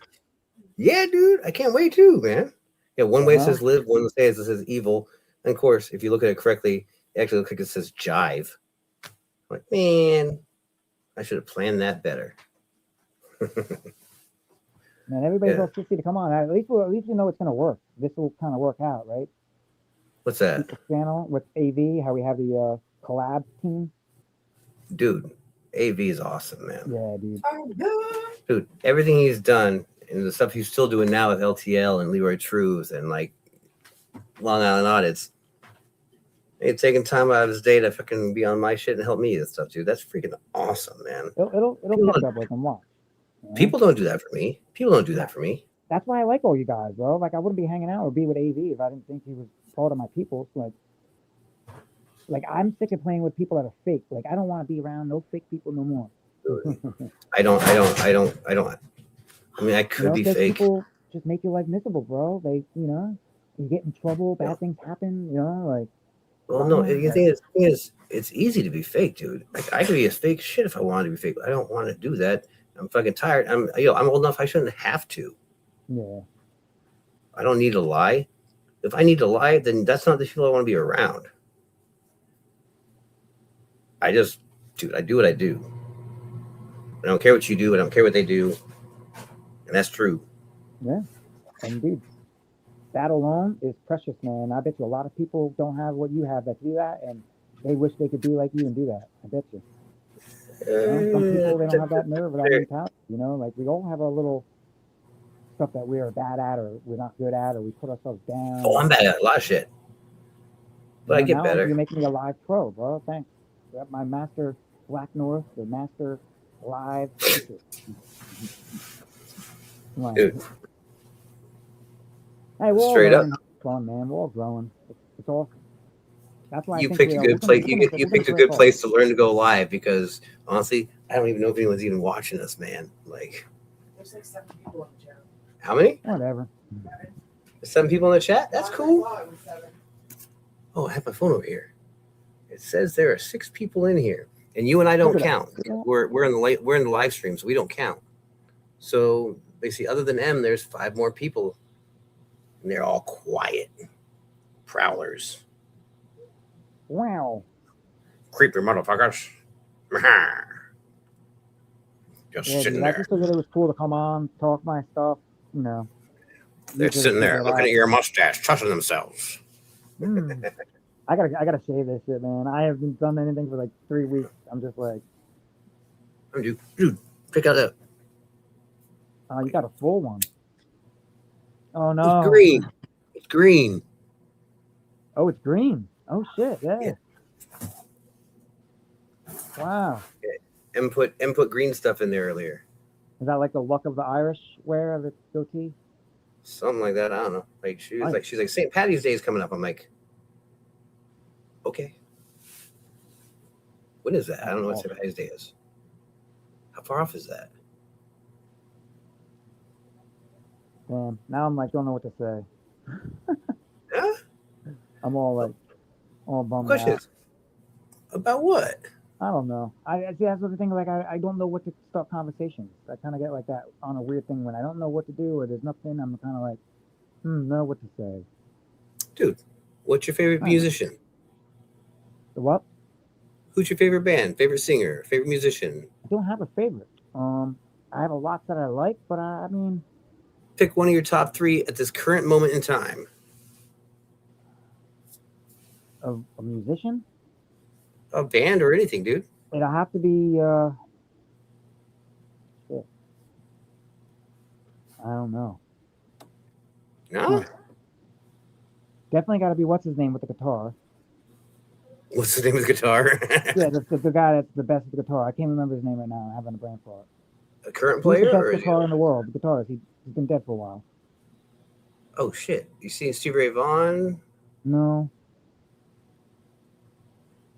yeah, dude, I can't wait too, man. Yeah, one way it says live, one way it says evil. And of course, if you look at it correctly, it actually looks like it says jive. I'm like, man, I should have planned that better. Man, everybody's all sissy to come on. At least we know it's gonna work. This will kind of work out, right? What's that? Channel with AV, how we have the collab team. Dude, AV is awesome, man. Yeah, dude. Dude, everything he's done and the stuff he's still doing now with LTL and Leroy Truth and like Long Island Audits. He's taking time out of his day to fucking be on my shit and help me and stuff, dude. That's freaking awesome, man. It'll catch up with him. Watch. People don't do that for me. People don't do that for me. That's why I like all you guys, bro. Like, I wouldn't be hanging out or be with AV if I didn't think he was part of my people. Like I'm sick of playing with people that are fake. Like, I don't want to be around no fake people no more. I don't. I mean, I could be fake. People just make your life miserable, bro. They, you get in trouble, bad things happen, like. Well, no, the thing is, it's easy to be fake, dude. Like, I could be a fake shit if I wanted to be fake. I don't want to do that. I'm fucking tired. I'm old enough. I shouldn't have to. Yeah. I don't need to lie. If I need to lie, then that's not the people I want to be around. I do what I do. I don't care what you do. I don't care what they do. And that's true. Yeah. Indeed. That alone is precious, man. I bet you a lot of people don't have what you have that do that, and they wish they could be like you and do that. I bet you. Some people, they don't have that nerve or that mentality, like we all have a little stuff that we're bad at or we're not good at or we put ourselves down. Oh, I'm bad at a lot of shit. But I get better. You're making me a live pro, bro. Thanks. You got my master Blacknorth, the master live teacher. Dude. Hey, we're straight all up fun, man. We're all growing. It's awesome. That's why you picked a good place. You picked a good place to learn to go live because honestly, I don't even know if anyone's even watching us, man. Like, there's like 7 people in the chat. How many? Whatever. 7 people in the chat. That's cool. Oh, I have my phone over here. It says there are 6 people in here, and you and I don't count. We're in the live stream, so we don't count. So basically, other than M, there's 5 more people, and they're all quiet prowlers. Wow. creepy motherfuckers. Just Yeah, sitting dude, I there. just figured it was cool to come on, talk my stuff, you know. They're usually sitting there figure it looking out. at your mustache, touching themselves. I gotta shave this shit, man. I haven't done anything for like 3 weeks. I'm just like, Dude, pick out that. oh, you got a full one. Oh It's no. green. It's green. Oh, it's green. Oh shit, yeah. Wow. Input green stuff in there earlier. Is that like the luck of the Irish wear of the goatee? Something like that. I don't know. Like she's Nice. like St. Patty's Day is coming up. I'm like, okay. When is that? I don't know what St. Patty's Day is. How far off is that? Damn. Now I'm like, don't know what to say. Huh? I'm all bummed Question out. is, about what? I don't know. I see that's the thing. Like I don't know what to start conversations. I kind of get like that on a weird thing when I don't know what to do or there's nothing. I'm kind of like, know what to say. Dude, what's your favorite musician? The what? Who's your favorite band? Favorite singer? Favorite musician? I don't have a favorite. I have a lot that I like, but I mean, pick one of your top 3 at this current moment in time. a musician. A band or anything, dude. It'll have to be. Shit. I don't know. No. Definitely got to be what's his name with the guitar. What's the name of the guitar? Yeah, the guy that's the best with the guitar. I can't remember his name right now. I'm having a brain fart. A current He's player? the best Or guitar in the world. The guitarist. He's been dead for a while. Oh shit! You seen Stevie Ray Vaughan? No.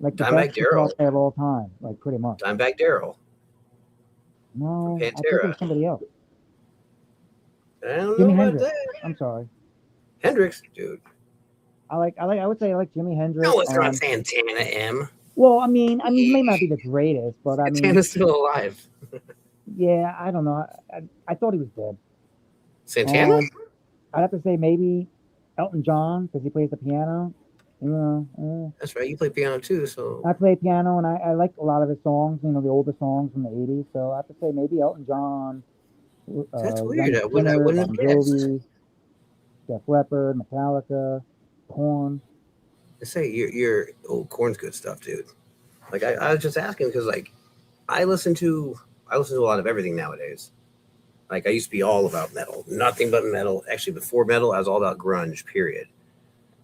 Like the Dimebag best guitar Darrell. player of all time, like pretty much. Dimebag Darrell. No, I think it Pantera. was somebody else. I don't Jimi know about Hendrix. that. I'm sorry. Hendrix, dude. I would say I like Jimi Hendrix. No, it's not Santana, M. Well, I mean, he may not be the greatest, but I mean, Santana's still alive. yeah, I don't know. I thought he was dead. Santana? I'd have to say maybe Elton John because he plays the piano. That's right. You play piano too, so I play piano and I like a lot of his songs. You know, the older songs from the '80s. So I have to say maybe Elton John. that's weird. I Leonard wouldn't Skinner, have Bon guessed. Jovi, Def Leppard, Metallica, Korn. I say you're Korn's good stuff, dude. Like I was just asking because like I listen to a lot of everything nowadays. Like I used to be all about metal, nothing but metal. Actually, before metal, I was all about grunge. Period.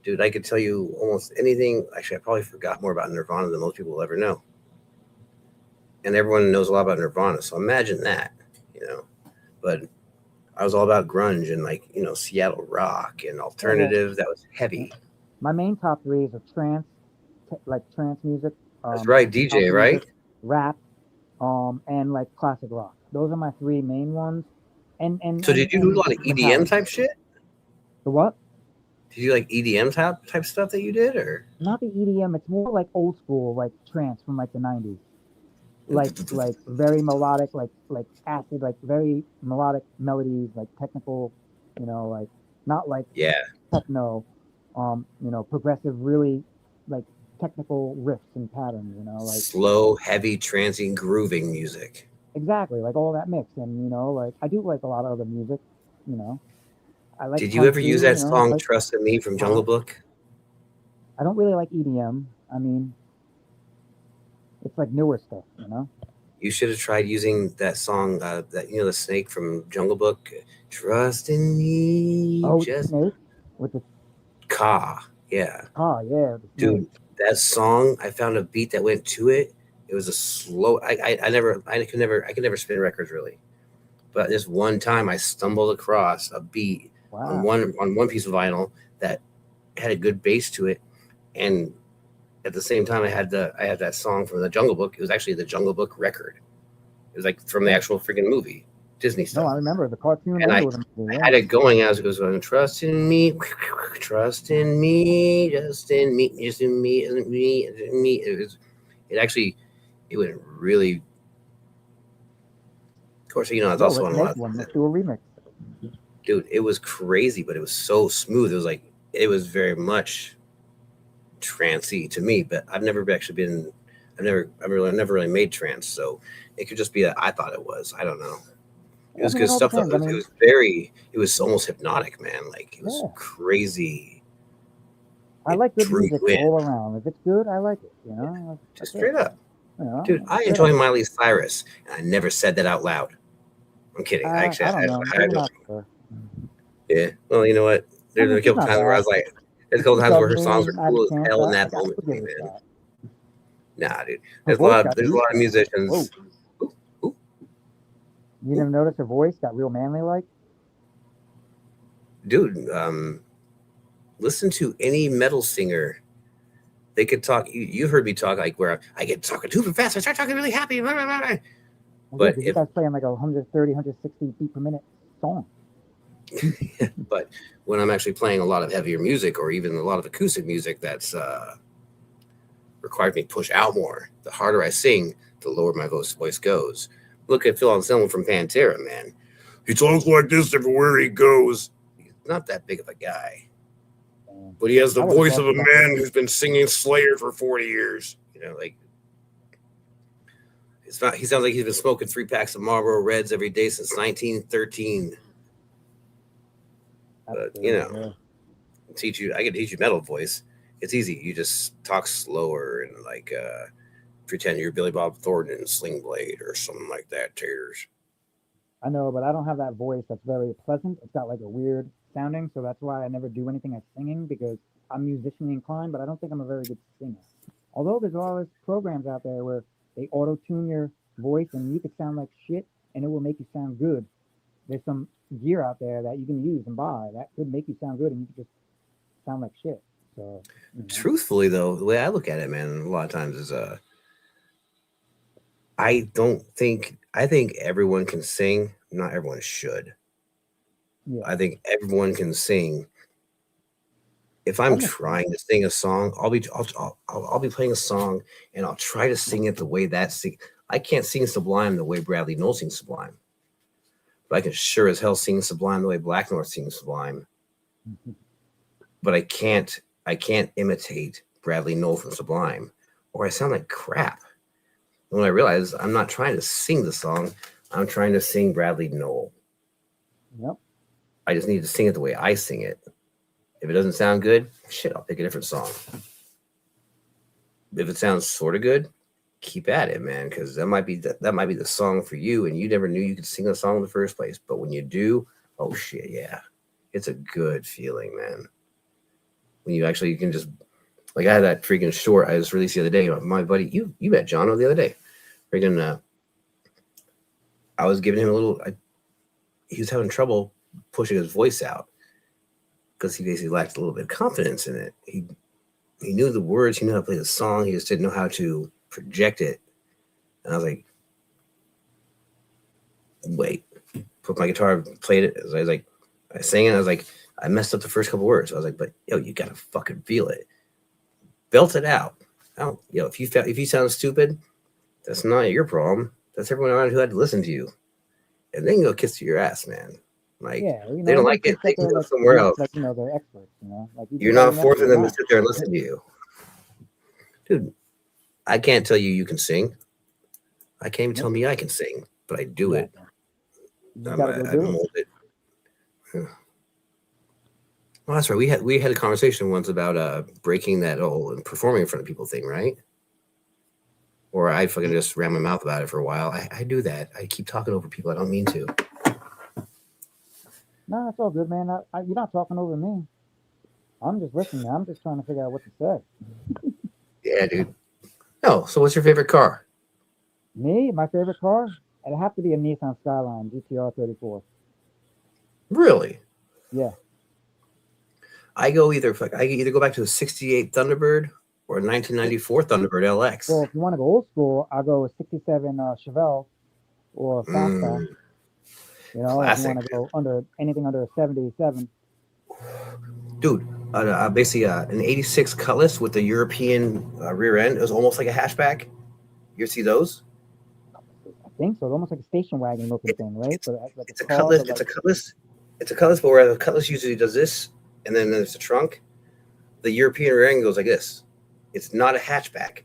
Dude, I could tell you almost anything. Actually, I probably forgot more about Nirvana than most people will ever know. And everyone knows a lot about Nirvana, so imagine that, you know. But I was all about grunge and like, you know, Seattle rock and alternative. That was heavy. My main top 3 is a trance music. That's right, DJ, right? Music, rap, and like classic rock. Those are my 3 main ones. And so did you do a lot of EDM type shit? The what? Did you like EDM type stuff that you did, or not the EDM? It's more like old school, like trance from like the '90s, like very melodic, like acid, like very melodic melodies, like technical, you know, like not like techno, you know, progressive, really like technical riffs and patterns, you know, like slow, heavy, trancing, grooving music. Exactly, like all that mix, and you know, like I do like a lot of other music, you know. I like. Did you ever use that song like, "Trust in Me" from Jungle Book? I don't really like EDM. I mean, it's like newer stuff, you know. You should have tried using that song, that the snake from Jungle Book. Trust in me. Oh, just snake with the Ka. Yeah. Oh yeah, dude, that song. I found a beat that went to it. It was a slow. I could never spin records really, but this one time I stumbled across a beat on one piece of vinyl that had a good bass to it, and at the same time I had that song from the Jungle Book. It was actually the Jungle Book record. It was like from the actual freaking movie, Disney stuff. No, I remember the cartoon. And I had it going as it goes on. Trust in me, just in me, just in me, me. It went really. Of course, you know, it's also on a lot. Let's do a remix. Dude, it was crazy, but it was so smooth. It was very much trancey to me, but I've never actually been I never really made trance, so it could just be that I thought it was. I don't know. It was good stuff though. It was almost hypnotic, man. Like it was crazy. I like good music all around. If it's good, I like it. You know, just straight up. You know, dude, I enjoy Miley Cyrus, and I never said that out loud. I'm kidding. I don't know. Yeah. Well, you know what? There's a couple times where I was like, there's a couple times where her songs were cool as hell in that moment for me, man. Nah, dude. There's a lot of musicians. You didn't notice her voice got real manly like? Dude, listen to any metal singer. They could talk. You heard me talk like where I get talking too fast. I start talking really happy. Blah, blah, blah. But you guys playing like 130, 160 beat per minute song. But when I'm actually playing a lot of heavier music or even a lot of acoustic music that's required me to push out more, the harder I sing, the lower my voice goes. Look at Phil Anselmo from Pantera, man. He talks like this everywhere he goes. He's not that big of a guy. But he has the voice of a man who's been singing Slayer for 40 years. You know, like it's not. He sounds like he's been smoking 3 packs of Marlboro Reds every day since 1913. But you know, I can teach you metal voice. It's easy. You just talk slower and like pretend you're Billy Bob Thornton in Sling Blade or something like that. Tears. I know, but I don't have that voice that's very pleasant. It's got like a weird sounding, so that's why I never do anything as singing, because I'm musicianly inclined, but I don't think I'm a very good singer. Although there's all these programs out there where they auto-tune your voice and you could sound like shit and it will make you sound good. There's some gear out there that you can use and buy that could make you sound good and you could just sound like shit. So, you know. Truthfully though, the way I look at it, man, a lot of times is I think everyone can sing. Not everyone should. Yeah. I think everyone can sing. If I'm trying to sing a song, I'll be playing a song and I'll try to sing it the way I can't sing Sublime the way Bradley Knowles sings Sublime, but I can sure as hell sing Sublime the way Blacknorth sings Sublime. Mm-hmm. But I can't imitate Bradley Knowles from Sublime, or I sound like crap. And when I realize I'm not trying to sing the song, I'm trying to sing Bradley Knowles. Yep. I just need to sing it the way I sing it. If it doesn't sound good, shit, I'll pick a different song. If it sounds sort of good, keep at it, man, because that might be the song for you, and you never knew you could sing the song in the first place. But when you do, oh shit, yeah, it's a good feeling, man. When you can just, like, I had that freaking short I just released the other day. My buddy, you met Jono the other day. Freaking, I was giving him a little. He was having trouble pushing his voice out because he basically lacked a little bit of confidence in it. He knew the words, he knew how to play the song, he just didn't know how to project it. And I was like, wait, put my guitar, played it. I sang it. I was like, I messed up the first couple words. I was like, but yo, you gotta fucking feel it, belt it out. If you sound stupid, that's not your problem. That's everyone around who had to listen to you. And then go kiss your ass, man. Like, they don't like it. They can go somewhere else. Like, they're experts, Like, you're not forcing them to sit there and listen to you. Dude, I can't tell you can sing. I can't even tell me I can sing, but I do it. I mold it. Well, that's right. We had a conversation once about breaking that whole and performing in front of people thing, right? Or I fucking just ran my mouth about it for a while. I do that. I keep talking over people. I don't mean to. No, it's all good, man. You're not talking over me. I'm just listening. I'm just trying to figure out what to say. Yeah, dude. No, so what's your favorite car? Me? My favorite car? It'd have to be a Nissan Skyline GTR 34. Really? Yeah. I either go back to the 68 Thunderbird or a 1994 Thunderbird LX. Well, if you want to go old school, I'll go with 67 Chevelle or Fastback. Classic. If you want to go anything under a 77. Dude, basically an 86 Cutlass with the European rear end. It was almost like a hatchback. You ever see those? I think so. It's almost like a station wagon looking thing, right? It's a Cutlass. It's a Cutlass. It's a Cutlass, but where the Cutlass usually does this, and then there's the trunk. The European rear end goes like this. It's not a hatchback.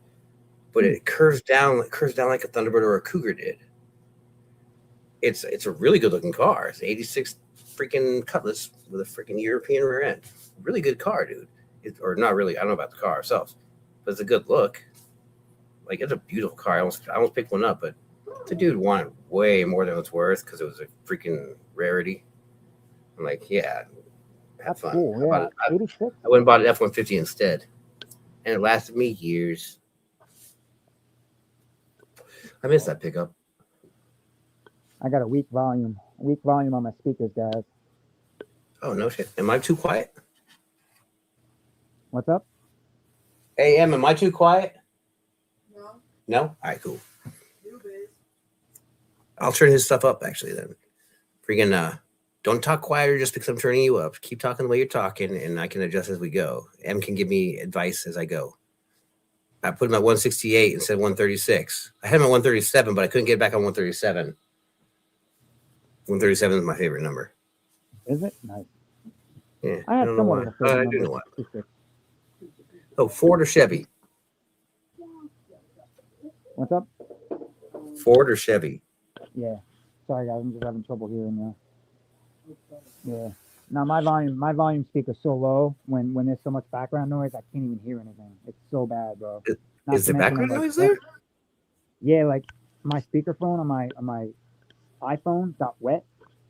but it curves down like a Thunderbird or a Cougar did. It's a really good looking car. It's an 86 freaking Cutlass with a freaking European rear end. Really good car, dude. Or not really. I don't know about the car itself, but it's a good look. Like, it's a beautiful car. I almost picked one up, but the dude wanted way more than it's worth because it was a freaking rarity. I'm like, yeah, have That's fun. cool. Yeah, 86. I went and bought an F-150 instead, and it lasted me years. I miss that pickup. I got a weak volume on my speakers, guys. Oh, no shit. Am I too quiet? What's up? Hey, am I too quiet? No, No? All right, cool. you biz. I'll turn his stuff up, actually, then. Freaking, don't talk quieter just because I'm turning you up. Keep talking the way you're talking, and I can adjust as we go. M can give me advice as I go. I put him at 168 instead of 136. I had him at 137, but I couldn't get back on 137. 137 is my favorite number. Is it? Nice. Yeah, I have don't know somewhat why. of a favorite I do number. know why. 66. Oh, Ford or Chevy? What's up? Ford or Chevy? Yeah. Sorry, guys. I'm just having trouble hearing you. Yeah. Now my volume speaker's so low when there's so much background noise, I can't even hear anything. It's so bad, bro. Not Is to the mention background I'm, like, noise there? Yeah, like my speakerphone on my iPhone got wet,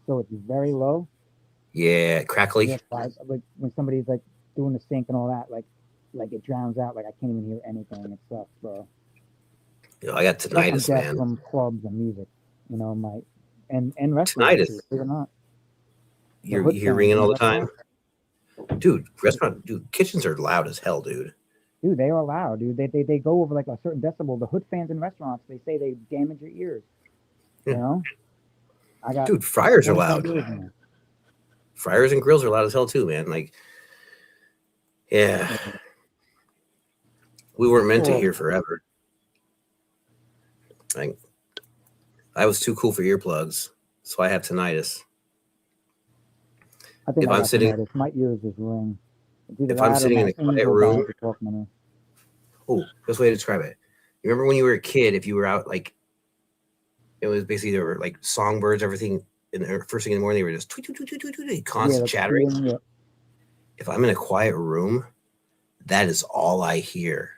so it's very low. Yeah, crackly. Yeah, like when somebody's like doing the sync and all that, like it drowns out. Like I can't even hear anything. It sucks, bro. Yo, I got Plus, I'm tinnitus, deaf man. from clubs and music, and restaurants. Tinnitus. Too, believe it or not. You hood hear fans ringing in all the restaurants. time? Dude, kitchens are loud as hell, dude. Dude, they are loud, dude. They go over like a certain decibel. The hood fans in restaurants, they say they damage your ears. Yeah. You know? I got Dude, fryers are 25 loud. years in there. Fryers and grills are loud as hell too, man. Like, yeah. We weren't meant to hear forever. Like, I was too cool for earplugs, so I have tinnitus. I think If I I'm got sitting- tinnitus. My ears just ring. It's either if I'm that or sitting in my a quiet angel room- dies is talking to me. Oh, best way to describe it. You remember when you were a kid, if you were out, like, it was basically there were like songbirds, everything in the first thing in the morning, they were just tweet, tweet, tweet, tweet, tweet, tweet, constant like chattering. yeah. If I'm in a quiet room, that is all I hear.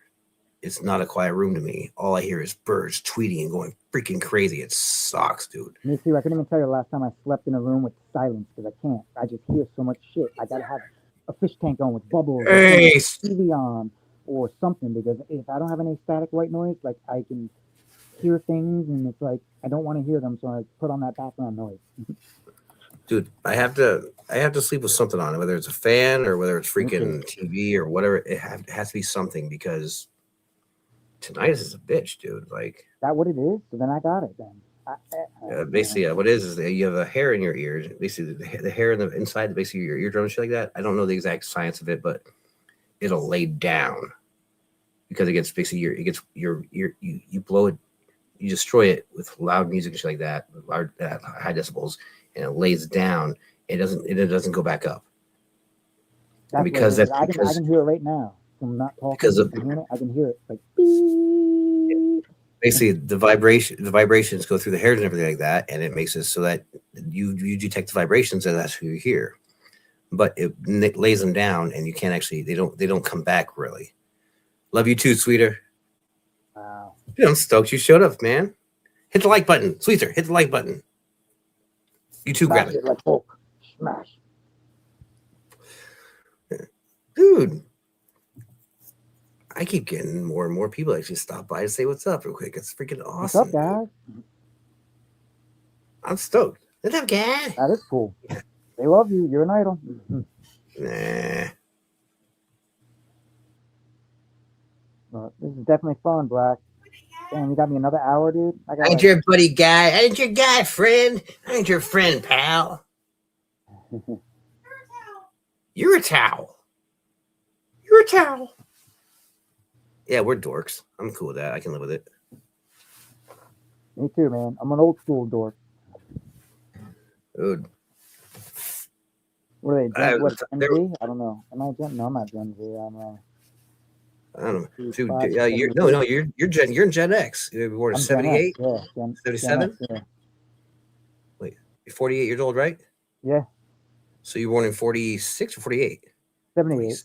It's not a quiet room to me. All I hear is birds tweeting and going freaking crazy. It sucks, dude. Me too. I couldn't even tell you the last time I slept in a room with silence because I can't. I just hear so much shit. I gotta have a fish tank on with bubbles, or Hey, TV on, or something, because if I don't have any static white noise, like I can hear things, and it's like I don't want to hear them, so I put on that background noise. dude, I have to sleep with something on it, whether it's a fan or whether it's freaking TV or whatever. It has to be something because tinnitus is a bitch, dude. Like, Is that what it is? So then I got it then. basically, what it is that you have a hair in your ears. Basically, the hair in the inside, basically your eardrum, shit like that. I don't know the exact science of it, but it'll lay down because it gets basically you blow it, you destroy it with loud music and shit like that, loud high decibels, and it lays down. It doesn't go back up. That's because what it is. that's I can hear it right now. I'm not talking. Because of- I can hear it. I can hear it like beep. Basically the vibrations go through the hairs and everything like that, and it makes it so that you detect the vibrations and that's who you hear. But it lays them down, and you can't actually. They don't come back really. Love you too, sweeter. Wow. Dude, I'm stoked you showed up, man. Hit the like button, sweeter. Hit the like button. You too, grab Smash it, it like Hulk. Smash. dude. I keep getting more and more people actually stop by and say what's up real quick. It's freaking What's awesome. up, guys? I'm stoked. What's up, guy? That is cool. They love you. You're an idol. Nah. But this is definitely fun, Black. Damn, you got me another hour, dude. I got I ain't your buddy guy. I ain't your guy friend. I ain't your friend, pal. You're a towel. You're a towel. Yeah, we're dorks. I'm cool with that. I can live with it. Me too, man. I'm an old school dork. Dude. What are they? I Gen, what, was- Gen there- Z? I don't know. Am I Gen? No, I'm not Gen Z. I'm I don't know. Dude, Five, you're seven, no, you're in Gen X. You were born in I'm Gen X, 78, yeah. Gen 77. X, yeah. Wait, you're 48 years old, right? Yeah, So you were born in 46 or 48? 78.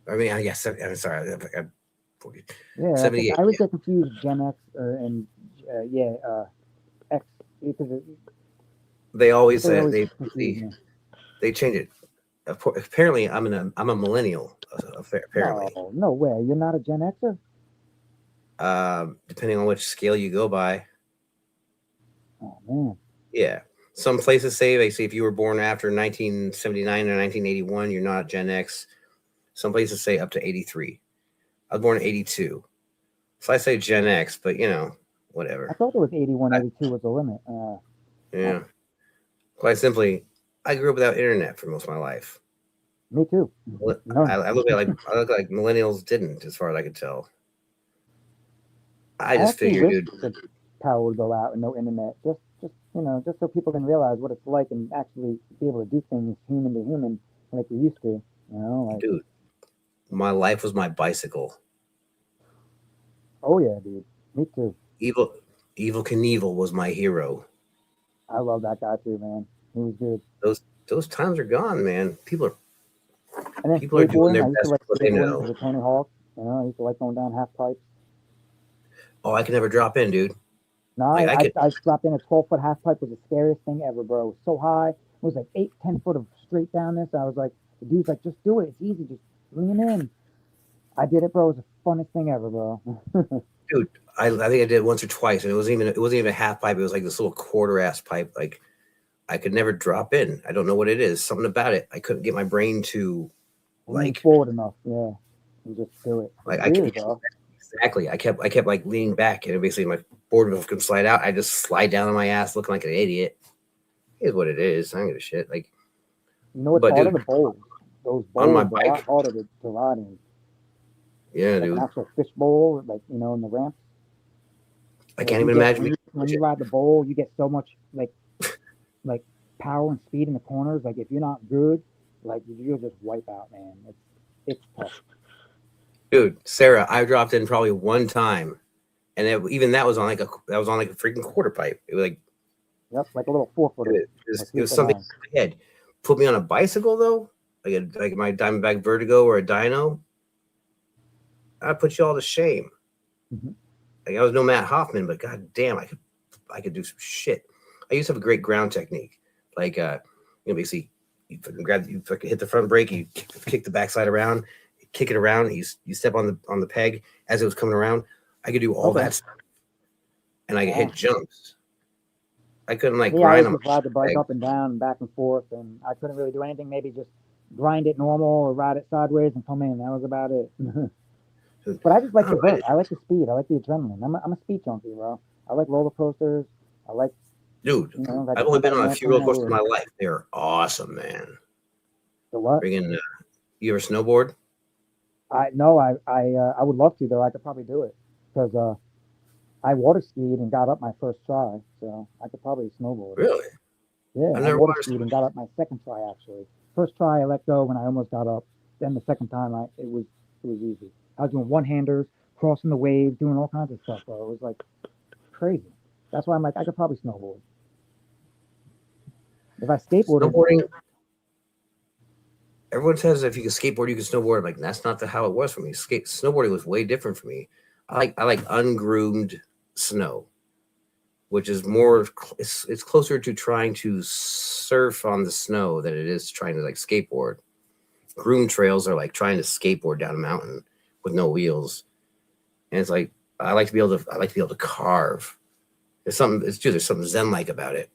I mean, I guess I'm sorry. I'm 40, Yeah, I 78. always get confused Gen X and X because They always they always they confuse me. they change it. Apparently, I'm a millennial. Apparently, No way. You're not a Gen Xer? depending on which scale you go by. Oh man. Yeah, some places say they say if you were born after 1979 or 1981, you're not Gen X. Some places say up to 83. I was born in 82, so I say Gen X, but whatever. I thought it was 81, 82 was the limit. Yeah, quite simply, I grew up without internet for most of my life. Me too. No. I look like millennials didn't, as far as I could tell. I just actually figured, wish dude. the power would go out and no internet. Just just so people can realize what it's like and actually be able to do things human to human like we used to. Dude, my life was my bicycle. Oh yeah, dude. Me too. Evil Knievel was my hero. I love that guy too, man. He was good. Those times are gone, man. People are doing skateboarding, their I used best to like with what they skateboarding know. because of Tony Hawk. I used to like going down half pipes. Oh, I can never drop in, dude. No, Like, I dropped in a 12-foot half pipe was the scariest thing ever, bro. It was so high. It was like 8-10 foot of straight down this. I was like, the dude's like, just do it. It's easy. Just lean in. I did it, bro. It was the funnest thing ever, bro. Dude, I think I did it once or twice, and it wasn't even a half pipe. It was like this little quarter ass pipe. Like I could never drop in. I don't know what it is. Something about it. I couldn't get my brain to lean forward enough. Yeah, and just do it. Like it's weird, bro. Exactly. I kept like leaning back, and basically my board could slide out. I just slide down on my ass, looking like an idiot. Here's what it is. I don't give a shit. Like, what's harder? The bowls. Those bowls on my are bike, a lot harder to ride in. Yeah, like dude. An actual fish bowl, like in the ramp. I can't even imagine when you ride the bowl, you get so much like power and speed in the corners. Like if you're not good, like you'll just wipe out, man. It's tough. Dude, Sarah, I dropped in probably one time, and even that was on like a freaking quarter pipe. It was like, yep, like a little 4-footer. It was something in my head. Put me on a bicycle though, like my Diamondback Vertigo or a Dyno. I'd put you all to shame. Mm-hmm. Like I was no Matt Hoffman, but god damn, I could do some shit. I used to have a great ground technique. Like basically you fucking hit the front brake, you kick the backside around, kick it around, you step on the peg as it was coming around. I could do all that stuff. And I could hit jumps. I couldn't grind them. I ride the bike up and down and back and forth, and I couldn't really do anything. Maybe just grind it normal or ride it sideways and come in. That was about it. But I just like the vert. I like the speed. I like the adrenaline. I'm a speed junkie, bro. I like roller coasters. I like. Dude, I've only been on a few roller coasters in my life. They're awesome, man. The what? You ever snowboard? I would love to though. I could probably do it because I water skied and got up my first try, so I could probably snowboard. Really? Yeah, I water skied and got up my second try actually. First try I let go when I almost got up. Then the second time it was easy. I was doing one-handers, crossing the waves, doing all kinds of stuff, bro. It was like crazy. That's why I'm like, I could probably snowboard. If I skateboarded, snowboarding. Everyone says if you can skateboard, you can snowboard. I'm like, that's not how it was for me. Snowboarding was way different for me. I like ungroomed snow, which is more. It's closer to trying to surf on the snow than it is trying to skateboard. Groomed trails are like trying to skateboard down a mountain with no wheels, and it's like I like to be able to carve. There's something zen-like about it.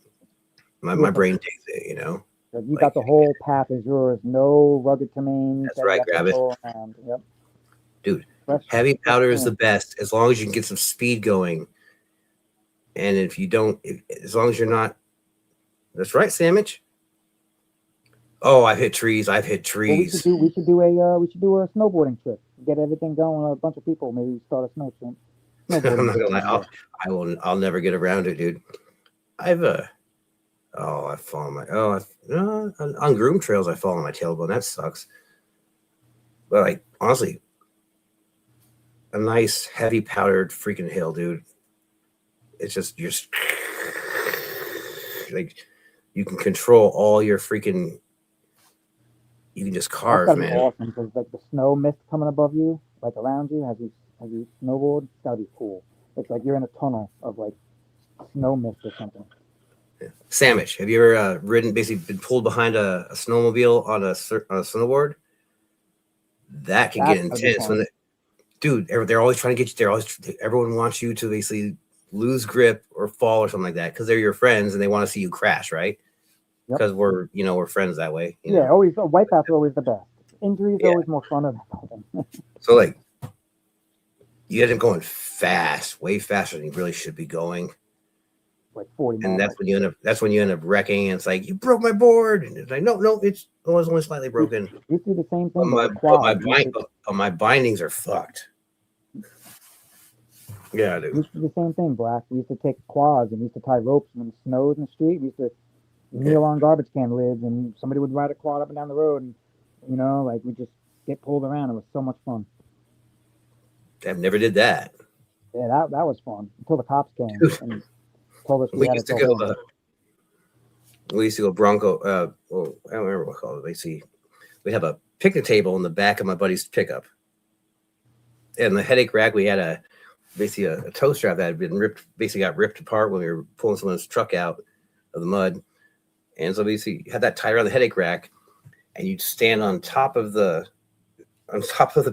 My brain takes it, You got the whole path is yours, no rugged terrain. That's right, grab it. Yep. Dude, heavy powder is the best as long as you can get some speed going. And if you don't, as long as you're not, that's right, Sandwich. Oh, I've hit trees. Well, we should do a snowboarding trip. Get everything going. A bunch of people. Maybe start a snowboarding. I'm not gonna lie. I'll never get around it, dude. I've fallen on groomed trails. I fall on my tailbone. That sucks. But honestly, a nice heavy powdered freaking hill, dude. It's just you're like you can control all your freaking. You can just That's carve, gotta be man. awesome because like the snow mist coming above you, like around you, as you snowboard, it's gotta be cool. It's like you're in a tunnel of like snow mist or something. Sandwich, have you ever ridden, basically been pulled behind a snowmobile on a snowboard? That can get That's gotta be intense when fun. dude, they're always trying to get you. Everyone wants you to basically lose grip or fall or something like that because they're your friends and they want to see you crash, right? Yep. Because we're friends that way. You Yeah, know? always wipeouts are always the best. Injuries Yeah. are always more fun than nothing. So like, you end up going fast, way faster than you really should be going, Like 40 and miles. that's when you end up wrecking. And it's like you broke my board, and it's like no, it was only slightly broken. We do the same But thing, but with quads. my bindings are fucked. Yeah, We dude. used to do the same thing, Black. We used to take quads and we used to tie ropes when it snowed in the street. We used to kneel on garbage can lids and somebody would ride a quad up and down the road and, like we just get pulled around. It was so much fun. I've never did that. Yeah, that was fun until the cops came Dude. and told us We had used to to go go. home. We used to go Bronco. Well, I don't remember what called it. Basically, we have a picnic table in the back of my buddy's pickup, and the headache rack. We had a toe strap that had been ripped. Basically, got ripped apart when we were pulling someone's truck out of the mud, and so basically you had that tied around the headache rack, and you'd stand on top of the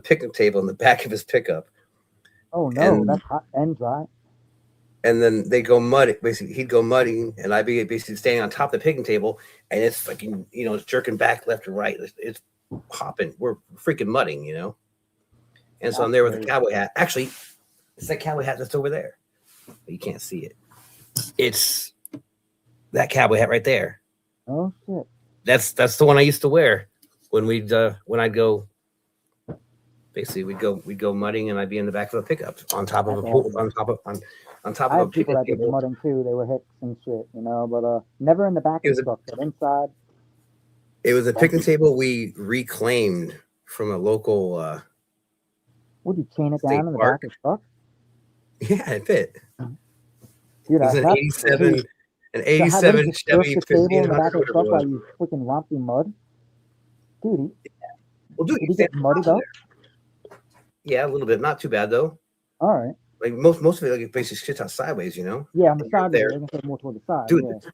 picnic table in the back of his pickup. Oh no, And that's hot and dry. and then they go mud. Basically, he'd go mudding, and I'd be basically standing on top of the picnic table, and it's fucking, it's jerking back left and right. It's hopping. We're freaking mudding, And so I'm there with a cowboy hat. Actually, it's that cowboy hat that's over there. You can't see it. It's that cowboy hat right there. Oh shit. That's the one I used to wear when I'd go. Basically, we'd go mudding, and I'd be in the back of a pickup on top of a pool, on top of I a had people picnic that did table. mudding too. They were hicks and shit, but never in the back of the truck, but inside. It was a picnic table we reclaimed from a local. Would you chain it State down in the park. back of the truck? Yeah, it fit. Dude, It was an that's 87, crazy. an So how, 87 what, did you Chevy surf the table in the 1500, back of the whatever truck it while was. you freaking romp through mud? Dude, Well, dude, did he get muddied up? Yeah, a little bit. Not too bad though. All right. Like most of it, like basically shits out sideways, Yeah, on the And you're side there. there. I can more toward the side. Dude. Yeah.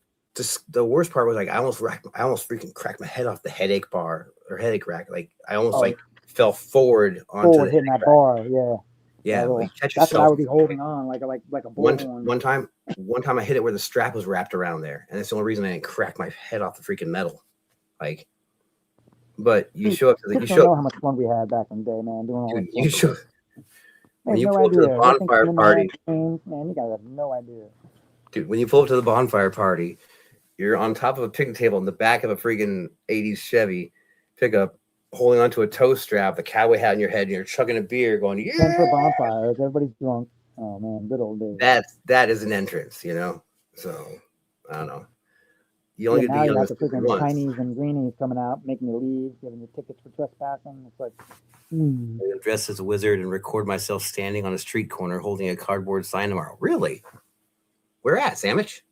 The worst part was like I almost freaking cracked my head off the headache bar or headache rack. Like I almost fell forward onto Forward the hitting that headache rack. bar. Yeah. Yeah, Little, like catch that's what I yourself. would be holding on like a bullhorn. One time I hit it where the strap was wrapped around there, and that's the only reason I didn't crack my head off the freaking metal. Like, but you show up to the Just don't know how much fun we had back in the day, man. Doing all dude, that you stuff. show when There's you no pull up to the idea. bonfire party, Man, you guys have no idea. dude. When you pull up to the bonfire party, you're on top of a picnic table in the back of a freaking 80s Chevy pickup, holding onto a toe strap, the cowboy hat on your head, and you're chugging a beer, going, yeah. 10 for bonfires. Everybody's drunk. Oh man, good old days. That is an entrance, So I don't know. You only now get you to got be the young freaking once. Chinese and greenies coming out, making you leave, giving you tickets for trespassing. It's like, I'm gonna dress as a wizard and record myself standing on a street corner holding a cardboard sign tomorrow. Really? Where at, Sandwich?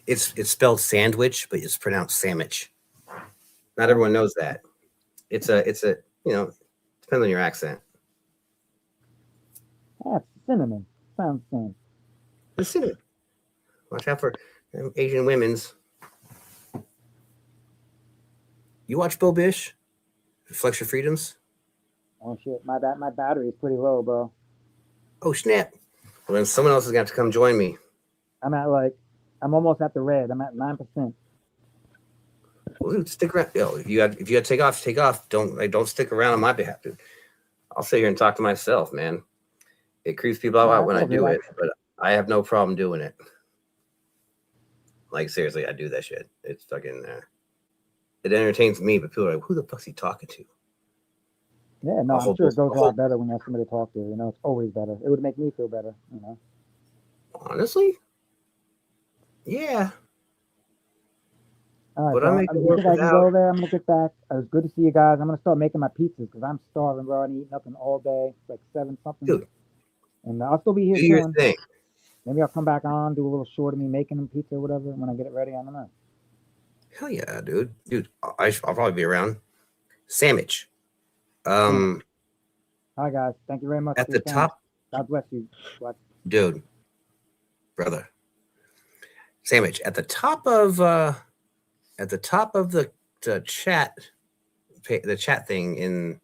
It's spelled sandwich, but it's pronounced sandwich. Not everyone knows that. It's a depends on your accent. that's cinnamon. Sounds the same. The cinnamon. Watch out for Asian women's. You watch Bill Bish? Flex Your Freedoms? Oh shit, my battery's pretty low, bro. Oh snap! Well, then someone else is gonna have to come join me. I'm almost at the red. I'm at 9%. Well, dude, stick around. If you got to take off, take off. Don't stick around on my behalf, dude. I'll sit here and talk to myself, man. It creeps people out when I do it, but I have no problem doing it. Like seriously, I do that shit. It's fucking. It entertains me, but people are like, "Who the fuck's he talking to?" Yeah, no, I'm sure it goes a lot better when you have somebody to talk to. It's always better. It would make me feel better. Honestly, yeah. All right, But so I'm making you work think I can without. go there? I'm gonna get back. It was good to see you guys. I'm gonna start making my pizzas because I'm starving, bro. I ain't eat nothing all day. It's like 7 something, Dude, and I'll still be here do your chilling. thing. Maybe I'll come back on, do a little short of me making them pizza or whatever when I get it ready. I don't know. Hell yeah, dude. Dude, I'll probably be around. Sandwich. All right, guys. Thank you very much At for the your time. top, God bless you. Black. dude, brother. Sandwich. At the top of the chat, the chat thing in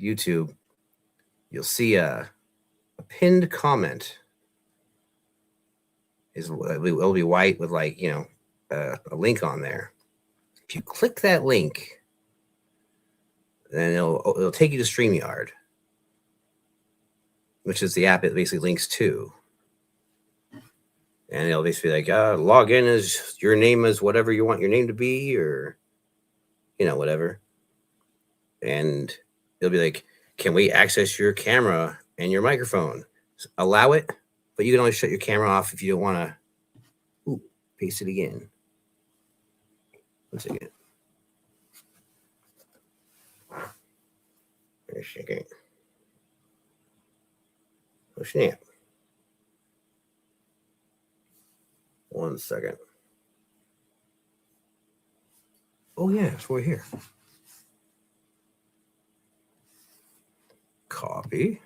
YouTube, you'll see a pinned comment. It'll be white with like a link on there. If you click that link, then it'll take you to StreamYard, which is the app it basically links to. And it'll basically like log in as your name is whatever you want your name to be, or whatever. And it'll be like, can we access your camera and your microphone? Allow it, but you can only shut your camera off if you don't want to. Ooh, paste it again. 1 second. Wait a second. Oh snap. 1 second. Oh yeah, it's right here. Copy.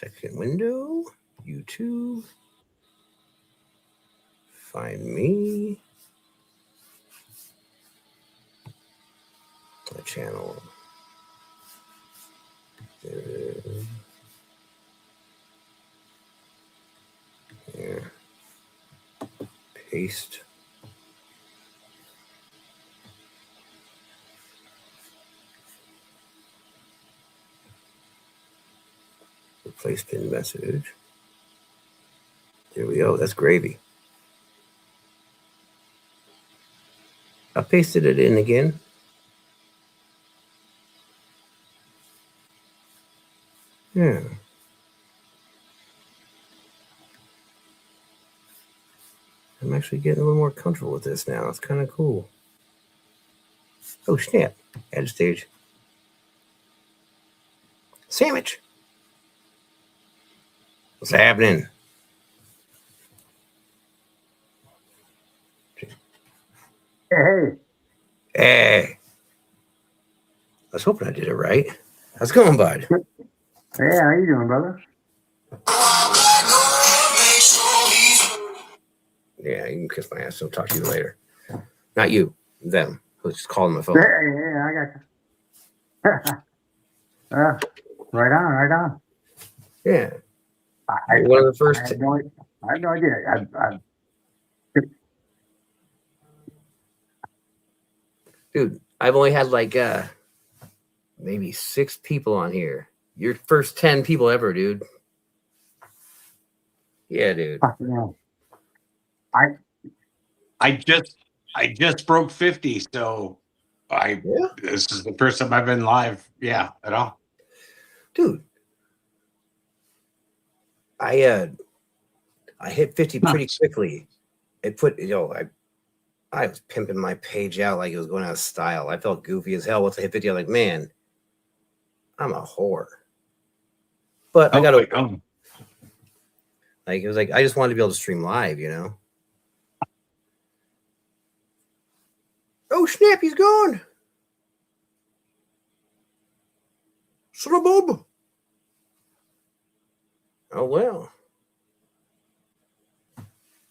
Second window. YouTube. Find me. The channel. Here. Paste. Replace pin message. There we go. That's gravy. I pasted it in again. Yeah. I'm actually getting a little more comfortable with this now. It's kind of cool. Oh, snap. Add stage. Sandwich. What's happening? Hey, Hey. I was hoping I did it right. How's it going, bud? hey, how you doing, brother? Yeah, you can kiss my ass. I'll talk to you later. Not you. Them. Let's just call them my phone. Yeah, I got you. Right on, right on. Yeah. I, You're one of the I first. had no idea. Dude, I've only had like maybe 6 people on here. Your first 10 people ever, dude. Yeah, dude. I just broke 50, so this is the first time I've been live. Yeah, at all. Dude. I hit 50 pretty quickly. It put I was pimping my page out like it was going out of style. I felt goofy as hell once I hit 50. I'm like, man, I'm a whore. But I got to like it was like I just wanted to be able to stream live, Oh snap, he's gone. Son of a bub. Oh well.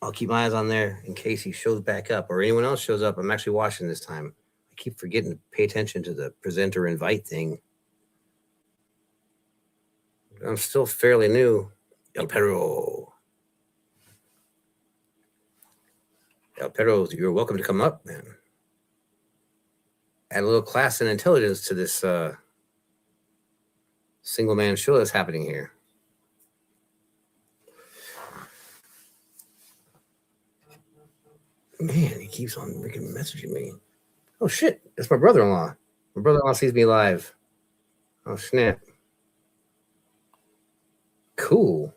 I'll keep my eyes on there in case he shows back up or anyone else shows up. I'm actually watching this time. I keep forgetting to pay attention to the presenter invite thing. I'm still fairly new. El Perro, you're welcome to come up, man. Add a little class and intelligence to this single man show that's happening here. Man, he keeps on freaking messaging me. Oh shit, that's my brother-in-law. My brother-in-law sees me live. Oh snap. Cool.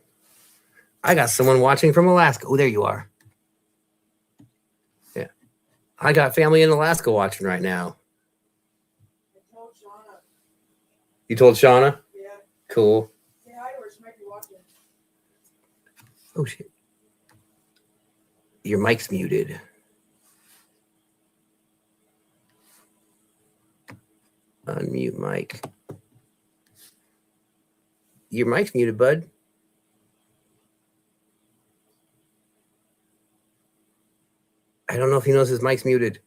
I got someone watching from Alaska. Oh, there you are. Yeah. I got family in Alaska watching right now. I told Shauna. You told Shauna? Yeah. Cool. Say hi to her. She might be watching. Oh, shit. Your mic's muted. Unmute mic. Your mic's muted, bud. I don't know if he knows his mic's muted.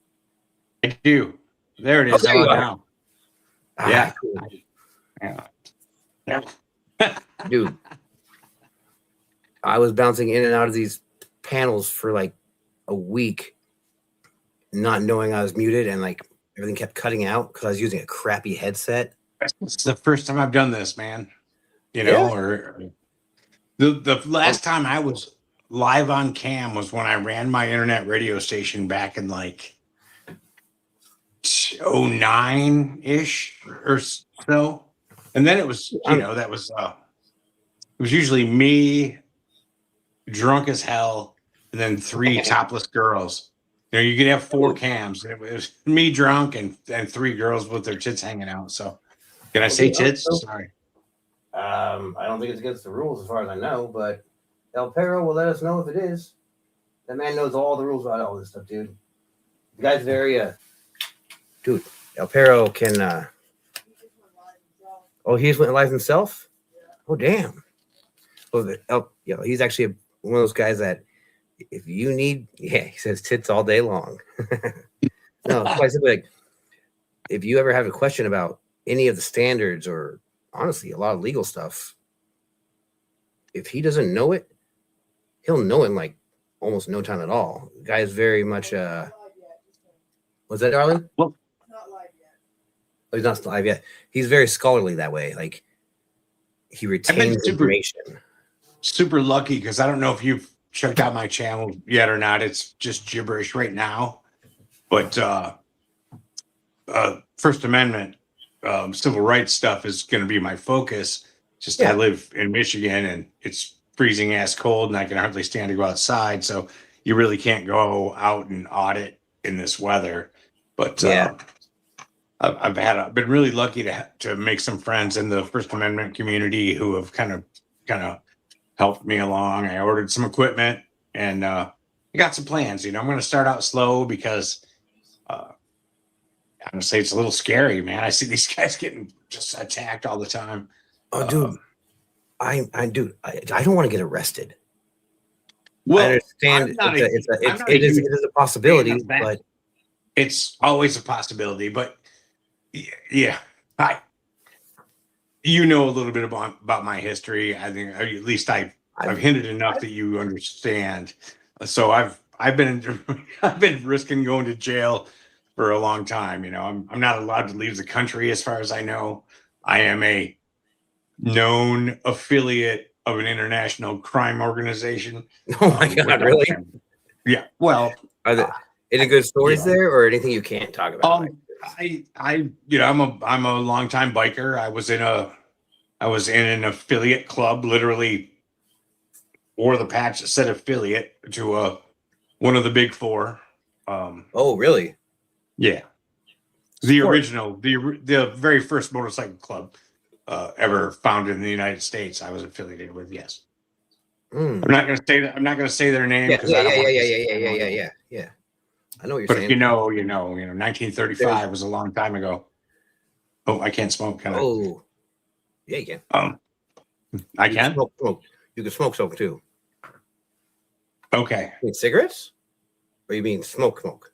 I do. There it is. there How you about are. now? Ah, Yeah. cool. Yeah. Dude, I was bouncing in and out of these panels for like a week, not knowing I was muted, and like everything kept cutting out because I was using a crappy headset. It's the first time I've done this, man. You Yeah. know, or the last time I was live on cam was when I ran my internet radio station back in like 09-ish or so. And then it was, that was it was usually me drunk as hell and then 3 topless girls. You know, you could have 4 cams. It was me drunk and 3 girls with their tits hanging out. So can I say tits? Sorry. I don't think it's against the rules as far as I know, but El Perro will let us know if it is. That man knows all the rules about all this stuff, dude. The guy's very dude, El Perro can He just went live himself. oh, he just went live himself? Oh, damn. Well, he's actually one of those guys that if you need, he says tits all day long. No, it's quite simply like, if you ever have a question about any of the standards or honestly a lot of legal stuff, if he doesn't know it, he'll know it in like almost no time at all. The guy is very much Not live yet. Just kidding. was that Darlin? Well, Not live yet. Oh, he's not live yet. He's very scholarly that way. Like he retains information. Super lucky because I don't know if you've checked out my channel yet or not. It's just gibberish right now. But First Amendment, civil rights stuff is going to be my focus. Just I live in Michigan and it's freezing ass cold and I can hardly stand to go outside. So you really can't go out and audit in this weather. But I've been really lucky to make some friends in the First Amendment community who have kind of helped me along. I ordered some equipment and I got some plans. You know, I'm going to start out slow because honestly, it's a little scary, man. I see these guys getting just attacked all the time. Oh, dude, I don't want to get arrested. Well, I understand it is a possibility, but it's always a possibility. But yeah, you know a little bit about my history. I think at least I've hinted enough that you understand. So I've been risking going to jail for a long time. You know, I'm not allowed to leave the country as far as I know. I am a known affiliate of an international crime organization. Oh my God, really? Yeah. Well, are there any good stories there or anything you can't talk about? I'm a longtime biker. I was in an affiliate club, literally wore the patch that said affiliate to one of the big 4. Oh, really? Yeah. The original, the very first motorcycle club ever founded in the United States, I was affiliated with. Yes. I'm not going to say that. I'm not going to say their name because I don't want to. Yeah. I know what you're but saying. If you know, 1935 was a long time ago. Oh, I can't smoke. Can I? Oh, yeah, you can. I can. Smoke. You can smoke too. Okay. You mean cigarettes? Or you mean smoke?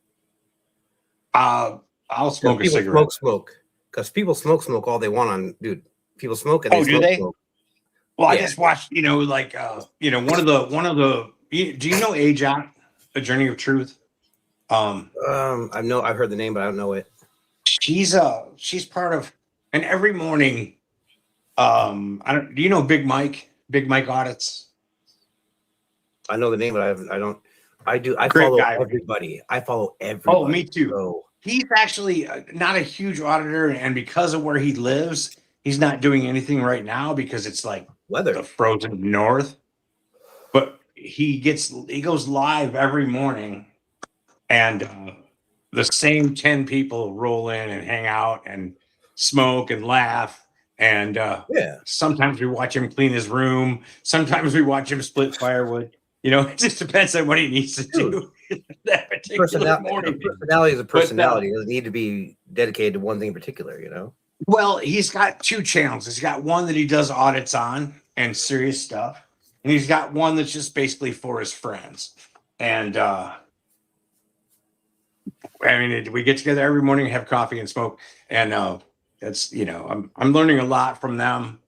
I'll smoke a cigarette. Smoke. Because people smoke all they want on, dude. People smoke and do they? Smoke. Well, I just watched, one of the. Do you know Ajot, A Journey of Truth? I've heard the name, but I don't know it. She's part of, and every morning, do you know Big Mike Audits? I know the name, but I don't. I Great follow guy. everybody. Oh, me too. So. He's actually not a huge auditor, and because of where he lives, he's not doing anything right now because it's like weather, the frozen north. but he goes live every morning, and the same 10 people roll in and hang out and smoke and laugh. And sometimes we watch him clean his room. Sometimes we watch him split firewood. It just depends on what he needs to do that particular morning. Personality is a personality. It doesn't need to be dedicated to one thing in particular, Well, he's got two channels. He's got one that he does audits on and serious stuff. And he's got one that's just basically for his friends. And we get together every morning, have coffee and smoke. And that's, I'm learning a lot from them.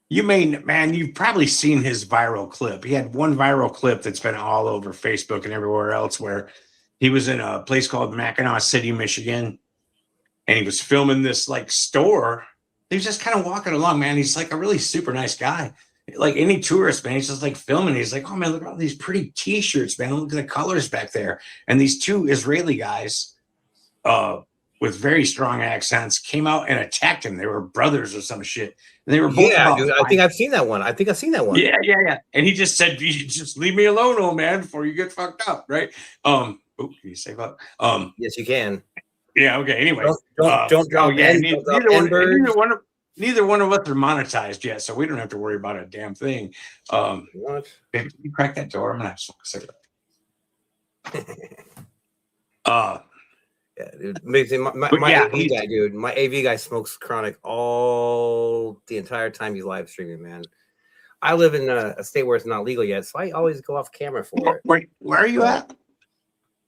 You've probably seen his viral clip. He had one viral clip that's been all over Facebook and everywhere else, where he was in a place called Mackinac City, Michigan, and he was filming this like store. He was just kind of walking along, man. He's like a really super nice guy. Like any tourist, man, he's just like filming. He's like, oh man, look at all these pretty t-shirts, man. Look at the colors back there. And these two Israeli guys, with very strong accents, came out and attacked him. They were brothers or some shit. And they were both dude. I think I've seen that one. Yeah. And he just said, "You just leave me alone, old man, before you get fucked up," right? Can you say fuck? Yes, you can. Yeah. Okay. Anyway, don't drop. Neither one of us are monetized yet, so we don't have to worry about a damn thing. What? Can you crack that door? I'm gonna have to smoke a cigarette. Yeah, dude. My AV guy, dude. My AV guy smokes chronic all the entire time he's live streaming, man. I live in a state where it's not legal yet, so I always go off camera for it. Where are you at?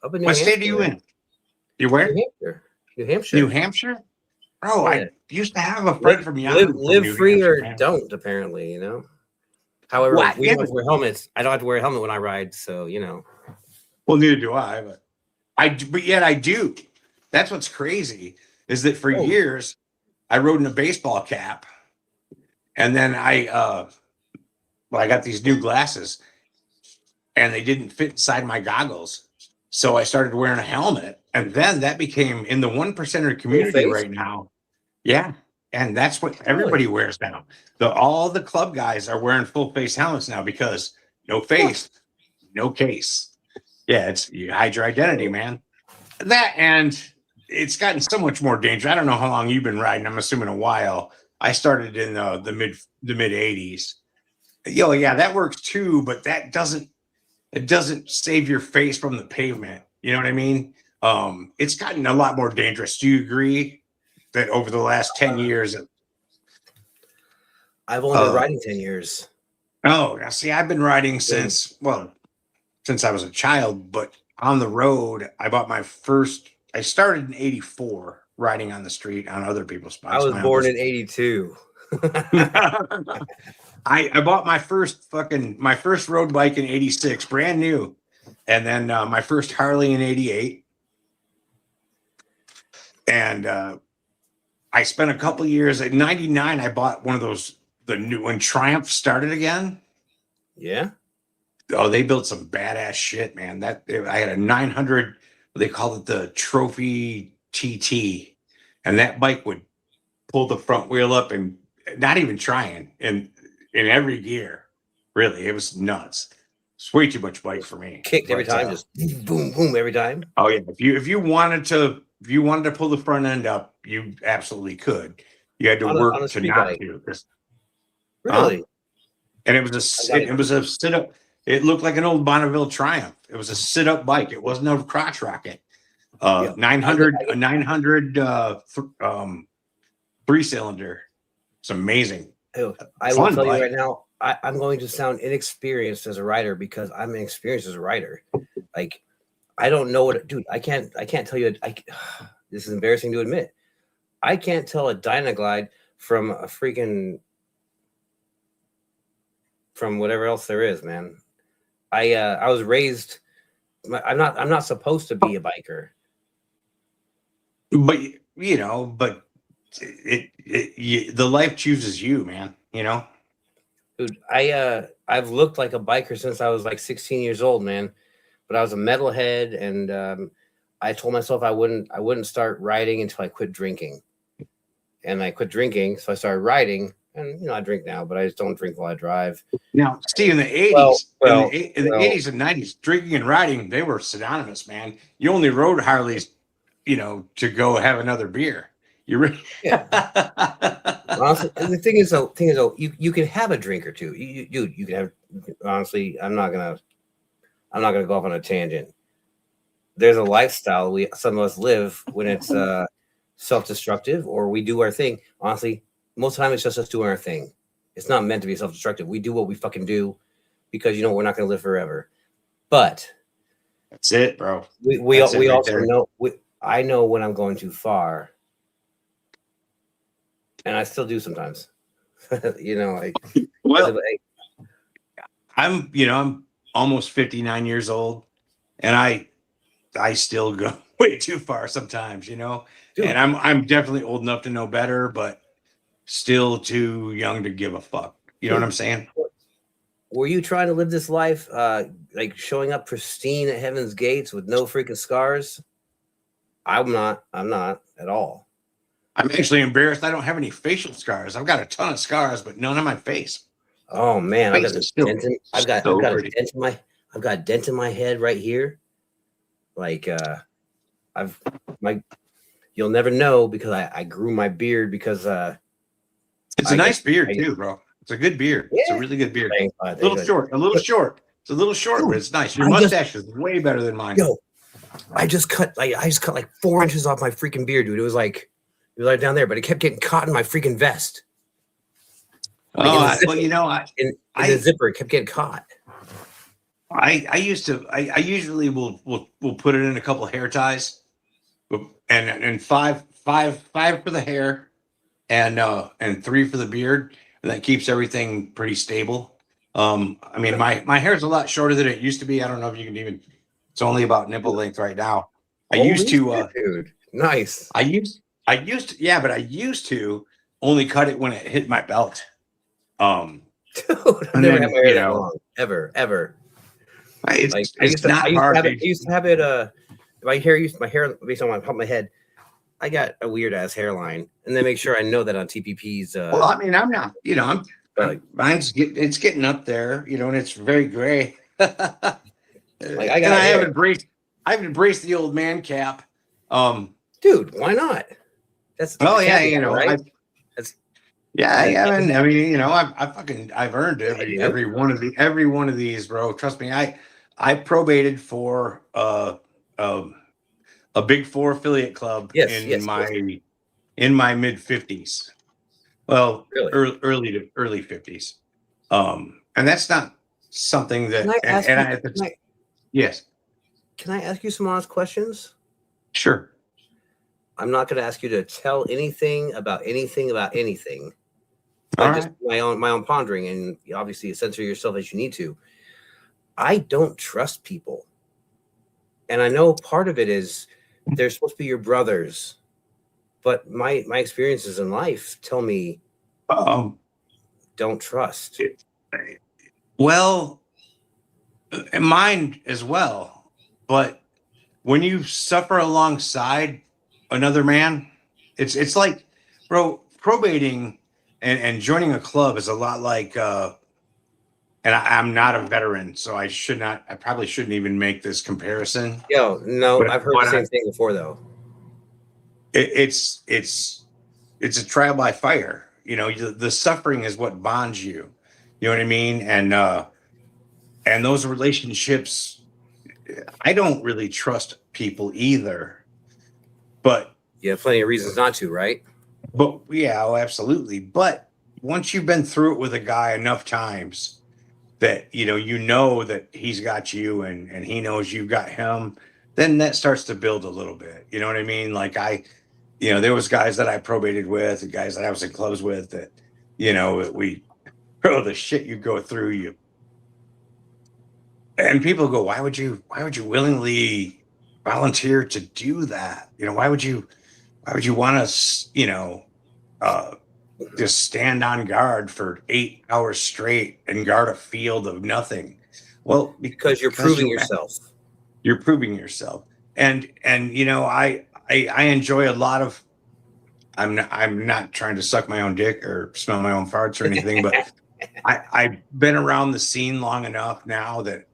Up in New what Hampshire, state are you in? You where? New Hampshire. New Hampshire? Oh, yeah. I used to have a friend from Yahoo. Live free or don't, apparently, However, we don't have to wear helmets. I don't have to wear a helmet when I ride, so Well, neither do I, but yet I do. That's what's crazy, is that for years I rode in a baseball cap, and then I got these new glasses, and they didn't fit inside my goggles, so I started wearing a helmet, and then that became in the 1% community right now. Yeah, and that's what everybody wears now. All the club guys are wearing full face helmets now because no face, no case. Yeah, you hide your identity, man. That, and it's gotten so much more dangerous. I don't know how long you've been riding. I'm assuming a while. I started in the mid 80s. Yeah, that works too, but it doesn't save your face from the pavement. You know what I mean? It's gotten a lot more dangerous. Do you agree that over the last 10 years? I've only been riding 10 years. Oh, see, I've been riding since I was a child, but on the road, I started in 84 riding on the street on other people's spots. I was born in 82. I bought my first road bike in 86, brand new. And then my first Harley in 88. And I spent a couple years at 99. I bought one of those, when Triumph started again. Yeah. Oh, they built some badass shit, man. I had a 900, they called it the Trophy TT. And that bike would pull the front wheel up and not even trying in every gear. Really, it was nuts. It's way too much bike for me. Kicked every time, just boom, boom every time. Oh yeah, if you wanted to pull the front end up, you absolutely could. You had to work to not bike. Do this. Really? And it was a sit up. It looked like an old Bonneville Triumph. It was a sit up bike. It wasn't a crotch rocket. 900 3-cylinder. It's amazing. I will tell you right now, I'm going to sound inexperienced as a rider because I'm inexperienced as a rider. Like, I don't know dude, I can't tell you. This is embarrassing to admit. I can't tell a Dynaglide from a freaking, from whatever else there is, man. I was raised, I'm not supposed to be a biker. But the life chooses you, man. Dude, I've looked like a biker since I was like 16 years old, man. But I was a metalhead, and I told myself I wouldn't start riding until I quit drinking. And I quit drinking, so I started riding, And I drink now, but I just don't drink while I drive. Now, see, in the 80s, in the 80s and 90s, drinking and riding, they were synonymous, man. You only rode Harleys, to go have another beer. You really Honestly, and the thing is though, you can have a drink or two. You can have. Honestly, I'm not gonna go off on a tangent. There's a lifestyle some of us live when it's self-destructive, or we do our thing. Honestly, most of the time it's just us doing our thing. It's not meant to be self-destructive. We do what we fucking do because we're not gonna live forever. But that's it, bro. We also know. I know when I'm going too far, and I still do sometimes. I'm almost 59 years old, and I still go way too far sometimes, Dude. And I'm definitely old enough to know better, but still too young to give a fuck. You know what I'm saying? Were you trying to live this life like showing up pristine at heaven's gates with no freaking scars? I'm not at all. I'm actually embarrassed. I don't have any facial scars. I've got a ton of scars, but none on my face. Oh man, I've got a dent in my head right here. Like you'll never know because I grew my beard because it's a nice beard too, bro. It's a good beard. Yeah. It's a really good beard. A little short. It's a little short, but it's nice. Your mustache is way better than mine. Yo, I just cut like 4 inches off my freaking beard, dude. It was like down there, but it kept getting caught in my freaking vest. The zipper, it kept getting caught. I usually will put it in a couple of hair ties, and five for the hair, and 3 for the beard, and that keeps everything pretty stable. My hair is a lot shorter than it used to be. I don't know if you can even. It's only about nipple length right now. Dude, nice. I used to only cut it when it hit my belt. Dude, I've never had my hair that long. Ever. It's not hard. I used to have it. My hair based on my head. I got a weird ass hairline, and then make sure I know that on TPP's. I'm not. Mine's getting up there. And it's very gray. I've embraced the old man cap. Dude, why not? That's right? I've earned every one of these, bro. Trust me, I probated for a Big Four affiliate club in my mid 50s. Well, really? early 50s. And that's not something that. Yes. Can I ask you some honest questions? Sure. I'm not going to ask you to tell anything about anything. Just my own pondering, and obviously censor yourself as you need to. I don't trust people, and I know part of it is they're supposed to be your brothers, but my experiences in life tell me don't trust. Well, mine as well. But when you suffer alongside another man, it's like, bro, probating and joining a club is a lot like, and I'm not a veteran, so I probably shouldn't even make this comparison. Yo, no, I've heard the same thing before though. It's a trial by fire. The suffering is what bonds you. You know what I mean? And those relationships, I don't really trust people either, but you have plenty of reasons not to, right? But absolutely. But once you've been through it with a guy enough times that that he's got you and he knows you've got him, then that starts to build a little bit. You know what I mean? Like there was guys that I probated with, and guys that I was in clubs with that, the shit you go through, and people go, why would you willingly volunteer to do that? Why would you want to, just stand on guard for 8 hours straight and guard a field of nothing? Well, because you're proving yourself. You're proving yourself. And I enjoy a lot of I'm not trying to suck my own dick or smell my own farts or anything, but I've been around the scene long enough now that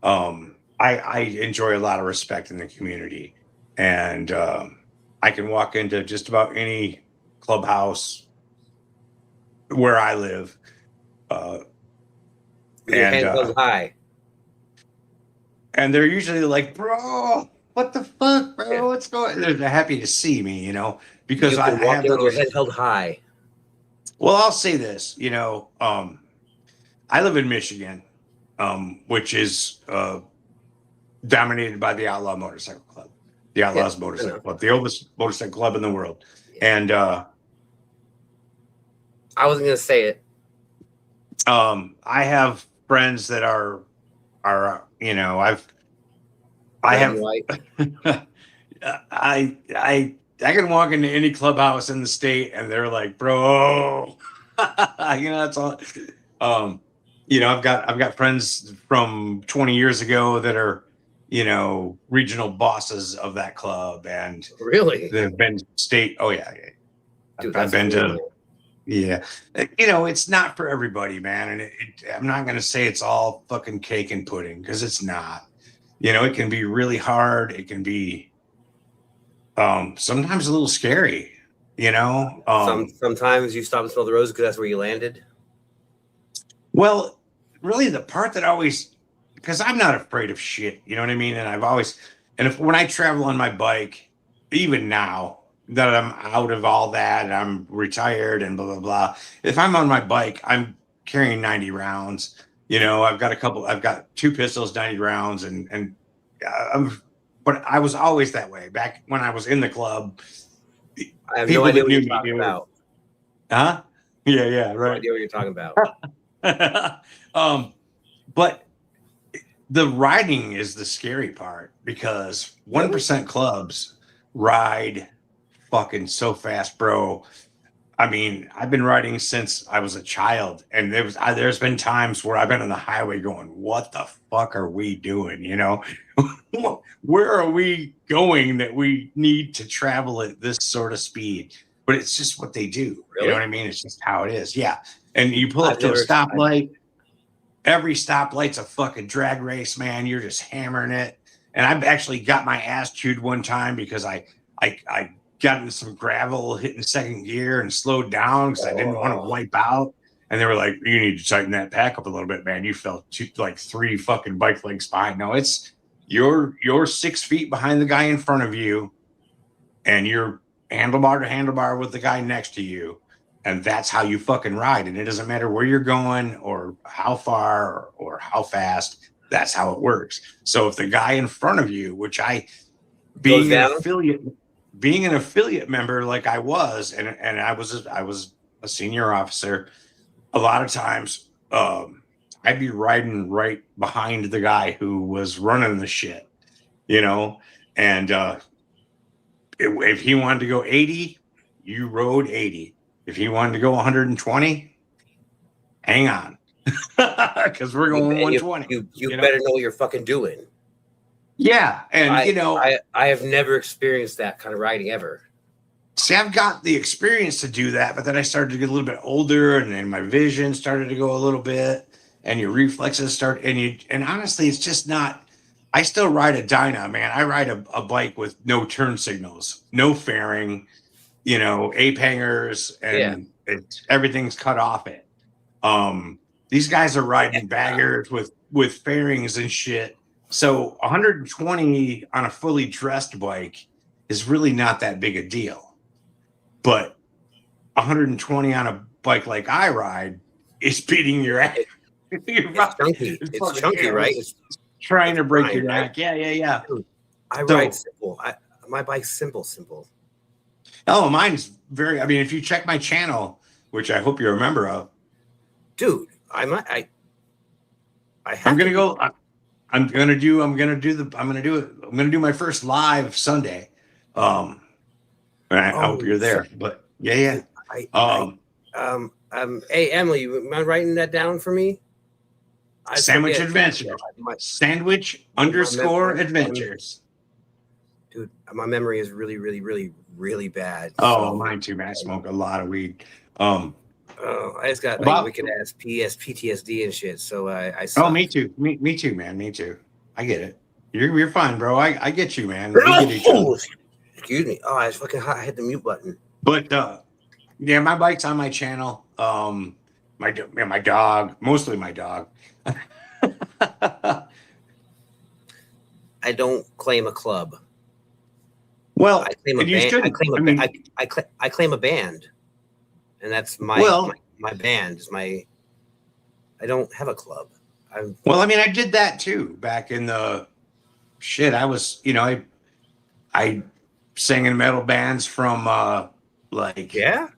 I enjoy a lot of respect in the community, and I can walk into just about any clubhouse where I live, With your head held high. And they're usually like, bro, what the fuck, bro? Yeah. What's going on? They're happy to see me, you know, because you I have with your head held high. Well, I'll say this, you know, I live in Michigan, which is dominated by the Outlaw Motorcycle Club, the Outlaws Motorcycle Club, the oldest motorcycle club in the world. Yeah. And I wasn't gonna say it. I have friends that are you know, I can walk into any clubhouse in the state and they're like, bro, you know, that's all. You know, I've got friends from 20 years ago that are, you know, regional bosses of that club, and really they've been state. Oh yeah. Dude, I've been to. Yeah, you know, it's not for everybody, man. And I'm not going to say it's all fucking cake and pudding, because it's not. You know, it can be really hard. It can be sometimes a little scary, you know. Sometimes you stop and smell the roses because that's where you landed. Well, really the part that always, because I'm not afraid of shit, you know what I mean? And when I travel on my bike, even now, that I'm out of all that and I'm retired and blah, blah, blah. If I'm on my bike, I'm carrying 90 rounds. You know, I've got 2 pistols, 90 rounds. But I was always that way. Back when I was in the club, I have no idea what you're talking about. Huh? Yeah, right. No idea what you're talking about. But the riding is the scary part, because 1% clubs ride fucking so fast, bro. I mean, I've been riding since I was a child, and there's been times where I've been on the highway going, what the fuck are we doing? You know, where are we going that we need to travel at this sort of speed? But it's just what they do. Really? You know what I mean? It's just how it is. Yeah. And you pull up to a stoplight. Every stoplight's a fucking drag race, man. You're just hammering it. And I've actually got my ass chewed one time because I got into some gravel, hitting second gear, and slowed down because I didn't want to wipe out. And they were like, you need to tighten that pack up a little bit, man. You fell like 3 fucking bike lengths behind. No, it's you're 6 feet behind the guy in front of you, and you're handlebar to handlebar with the guy next to you. And that's how you fucking ride. And it doesn't matter where you're going or how far or how fast. That's how it works. So if the guy in front of you, which being an affiliate member like I was, and I was a senior officer, a lot of times I'd be riding right behind the guy who was running the shit, you know, and if he wanted to go 80, you rode 80. If he wanted to go 120, hang on, because we're going 120. You better know what you're fucking doing. Yeah, and I have never experienced that kind of riding ever. See, I've got the experience to do that, but then I started to get a little bit older, and then my vision started to go a little bit, and your reflexes start, and honestly, it's just not. I still ride a Dyna, man. I ride a bike with no turn signals, no fairing, you know, ape hangers, and everything's cut off it. These guys are riding baggers with fairings and shit. So 120 on a fully dressed bike is really not that big a deal. But 120 on a bike like I ride is beating your ass. It's chunky. It's chunky, right? It's trying to break your neck. Right? Yeah. Dude, I ride simple. My bike's simple. Oh, mine's very. I mean, if you check my channel, which I hope you're a member of, dude, I'm gonna go. I'm gonna do my first live Sunday. I hope you're there. But yeah. Hey Emily, you mind writing that down for me? Sandwich Adventure. Sandwich _adventures. Dude, my memory is really, really, really, really bad. Oh, So, mine too, man. I smoke a lot of weed. I just got like About wicked ass PTSD and shit. So I oh, suck. me too. Me too, man. Me too. I get it. You're fine, bro. I get you, man. We get each other. Excuse me. Oh, I was fucking hot. I hit the mute button. But yeah, my bike's on my channel. My dog, mostly my dog. I don't claim a club. Well, I claim a and you band. shouldn't. I claim a band, and that's my Well- my band is my. I don't have a club. Well, I mean, I did that too back in the shit. I was, I sang in metal bands from like Yeah.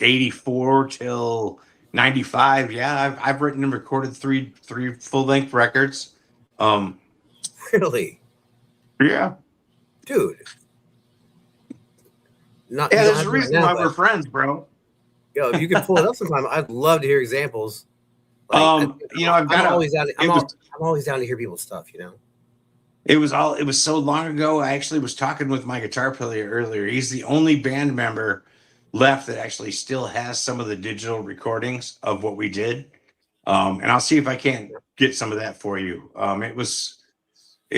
84 till 95. Yeah, I've written and recorded three full-length records. Really, Yeah. dude. Not Yeah, you don't there's have a to right reason now, why but, we're friends, bro. yo, if you could pull it up sometime, I'd love to hear examples. Like, I've got I'm always down. I'm was- always down to hear people's stuff. It was so long ago. I actually was talking with my guitar player earlier. He's the only band member left that actually still has some of the digital recordings of what we did. And I'll see if I can't get some of that for you. It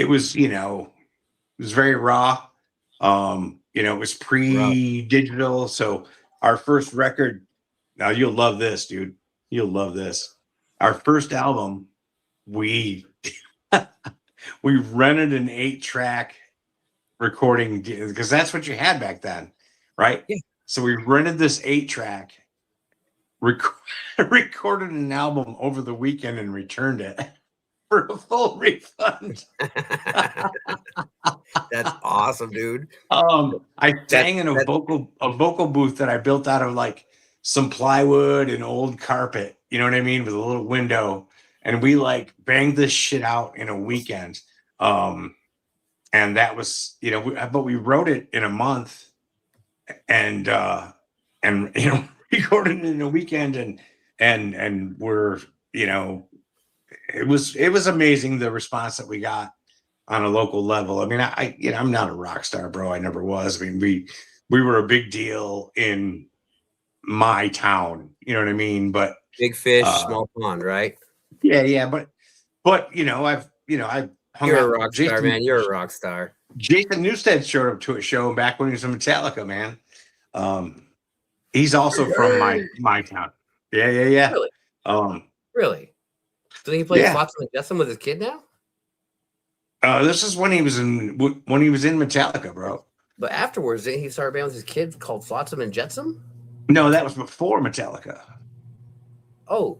was very raw. It was pre-digital. So our first record, now you'll love this, dude. You'll love this. Our first album, we we rented an 8-track recording because that's what you had back then, right? Yeah. So we rented this 8-track, recorded an album over the weekend and returned it for a full refund. That's awesome, dude. I sang in a vocal booth that I built out of like some plywood and old carpet, you know what I mean, with a little window, and we like banged this shit out in a weekend. And that was, but we wrote it in a month and recorded it in a weekend and we're, it was amazing the response that we got on a local level. I mean, I'm not a rock star, bro. I never was. I mean, we were a big deal in my town, you know what I mean? But Big fish, small pond, right? yeah. But I've hung You're out a with rock star, man. You're a rock star. Jason Newsted showed up to a show back when he was in Metallica, man. He's also from my town. Yeah. Really? Really? Do he play Yeah. Flotsam and Jetsam with his kid now? This is when he was in Metallica, bro. But afterwards, didn't he start a band with his kid called Flotsam and Jetsam? No, that was before Metallica. Oh,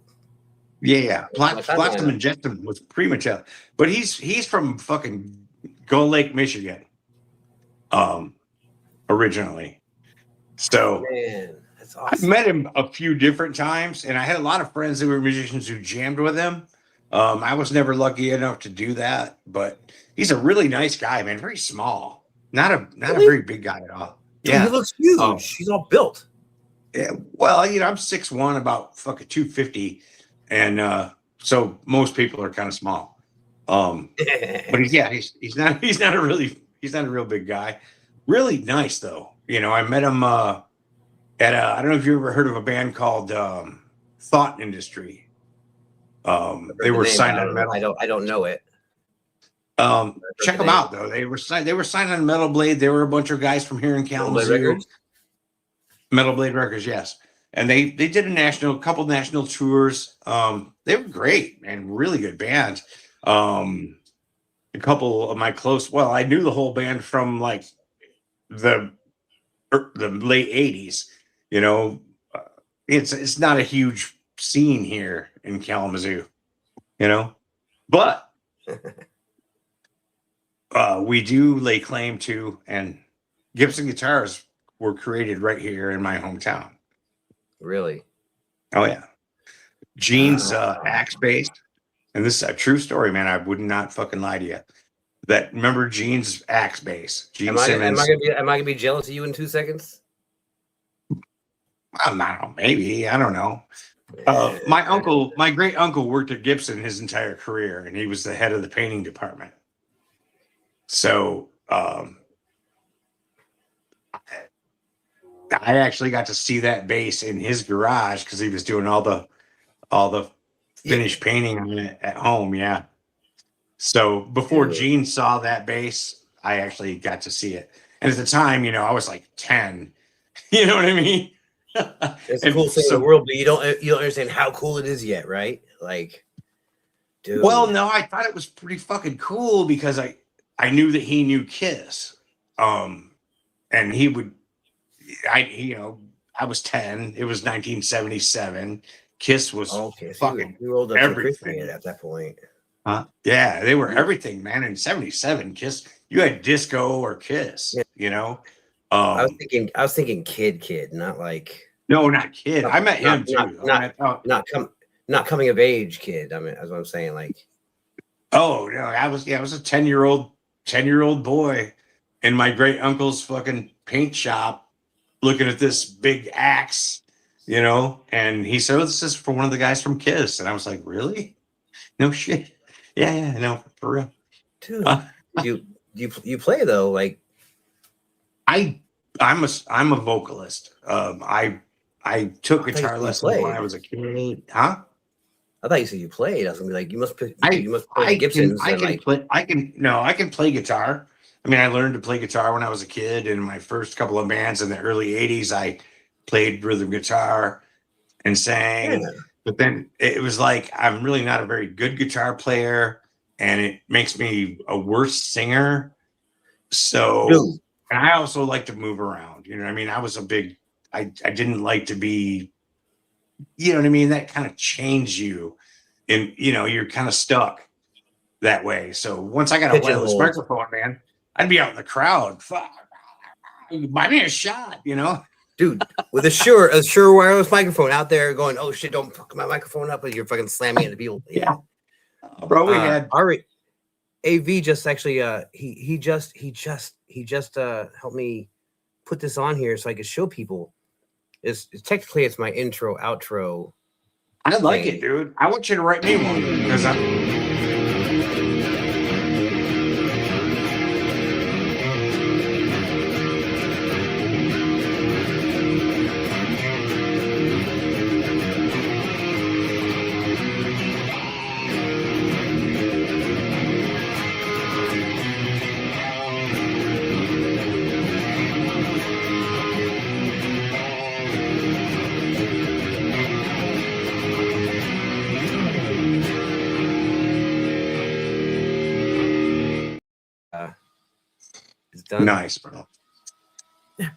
Yeah. Like that Flotsam lineup. and Jetsam was pre-Metallica, but he's from fucking Gull Lake, Michigan. Originally. So man, that's I've awesome. met him a few different times, and I had a lot of friends that were musicians who jammed with him. I was never lucky enough to do that, but he's a really nice guy, man. Very small, not a very big guy at all. Dude, Yeah, he looks huge. Oh. He's all built. yeah. Well, I'm 6'1", about fucking 250, and so most people are kind of small. But he's not a real big guy. Really nice though. I met him at I don't know if you ever heard of a band called Thought Industry. They were signed on metal. I don't know it. Check them out though. They were signed on Metal Blade. They were a bunch of guys from here in Kalamazoo. Records? Metal Blade Records, yes. And they did a couple national tours. They were great, man. Really good band. A couple of my I knew the whole band from like the late 80s. It's not a huge scene here in Kalamazoo, but we do lay claim to, and Gibson guitars were created right here in my hometown. Really? Oh yeah. Gene's axe bass, and this is a true story, man. I would not fucking lie to you. Remember Gene's axe bass? Gene Simmons. Am I gonna be jealous of you in 2 seconds? I don't know, maybe. I don't know. My great uncle worked at Gibson his entire career, and he was the head of the painting department. So I actually got to see that bass in his garage because he was doing all the finished painting on it at home. Yeah. So before Dude. Gene saw that bass, I actually got to see it. And at the time, I was like 10. You know what I mean? It's the coolest thing in the world, but you don't understand how cool it is yet, right? Like, dude. Well, no, I thought it was pretty fucking cool because I knew that he knew Kiss. And he would I was 10. It was 1977. Kiss was okay, so fucking you rolled up everything at that point. Yeah, they were everything, man. In 77, Kiss, you had disco or Kiss, I was thinking kid, not like no, not Kid. I met him too. Not coming of age kid. I mean, that's what I'm saying. Like, oh no, I was a 10-year-old boy in my great uncle's fucking paint shop looking at this big axe, and he said, oh, this is for one of the guys from Kiss. And I was like, really? No shit. Yeah, no, for real. Dude, you play though, like I'm a vocalist. I took guitar lessons when I was a kid. Huh? I thought you said you played. I was gonna be like, you must play Gibsons. I can play guitar. I mean, I learned to play guitar when I was a kid. In my first couple of bands in the early 80s, I played rhythm guitar and sang. Yeah. But then it was like, I'm really not a very good guitar player, and it makes me a worse singer. So, and I also like to move around. I mean, I was I didn't like to be, what I mean? That kind of changed you. And, you're kind of stuck that way. So once I got a wireless microphone, man, I'd be out in the crowd. Fuck, buy me a shot, Dude, with a Shure wireless microphone out there going, oh shit, don't fuck my microphone up, and you're fucking slamming into people. Yeah. Bro, we had Ari AV just actually he just helped me put this on here so I could show people. It's technically my intro, outro. I like it, dude. I want you to write me one because I'm done. Nice, bro. Yeah.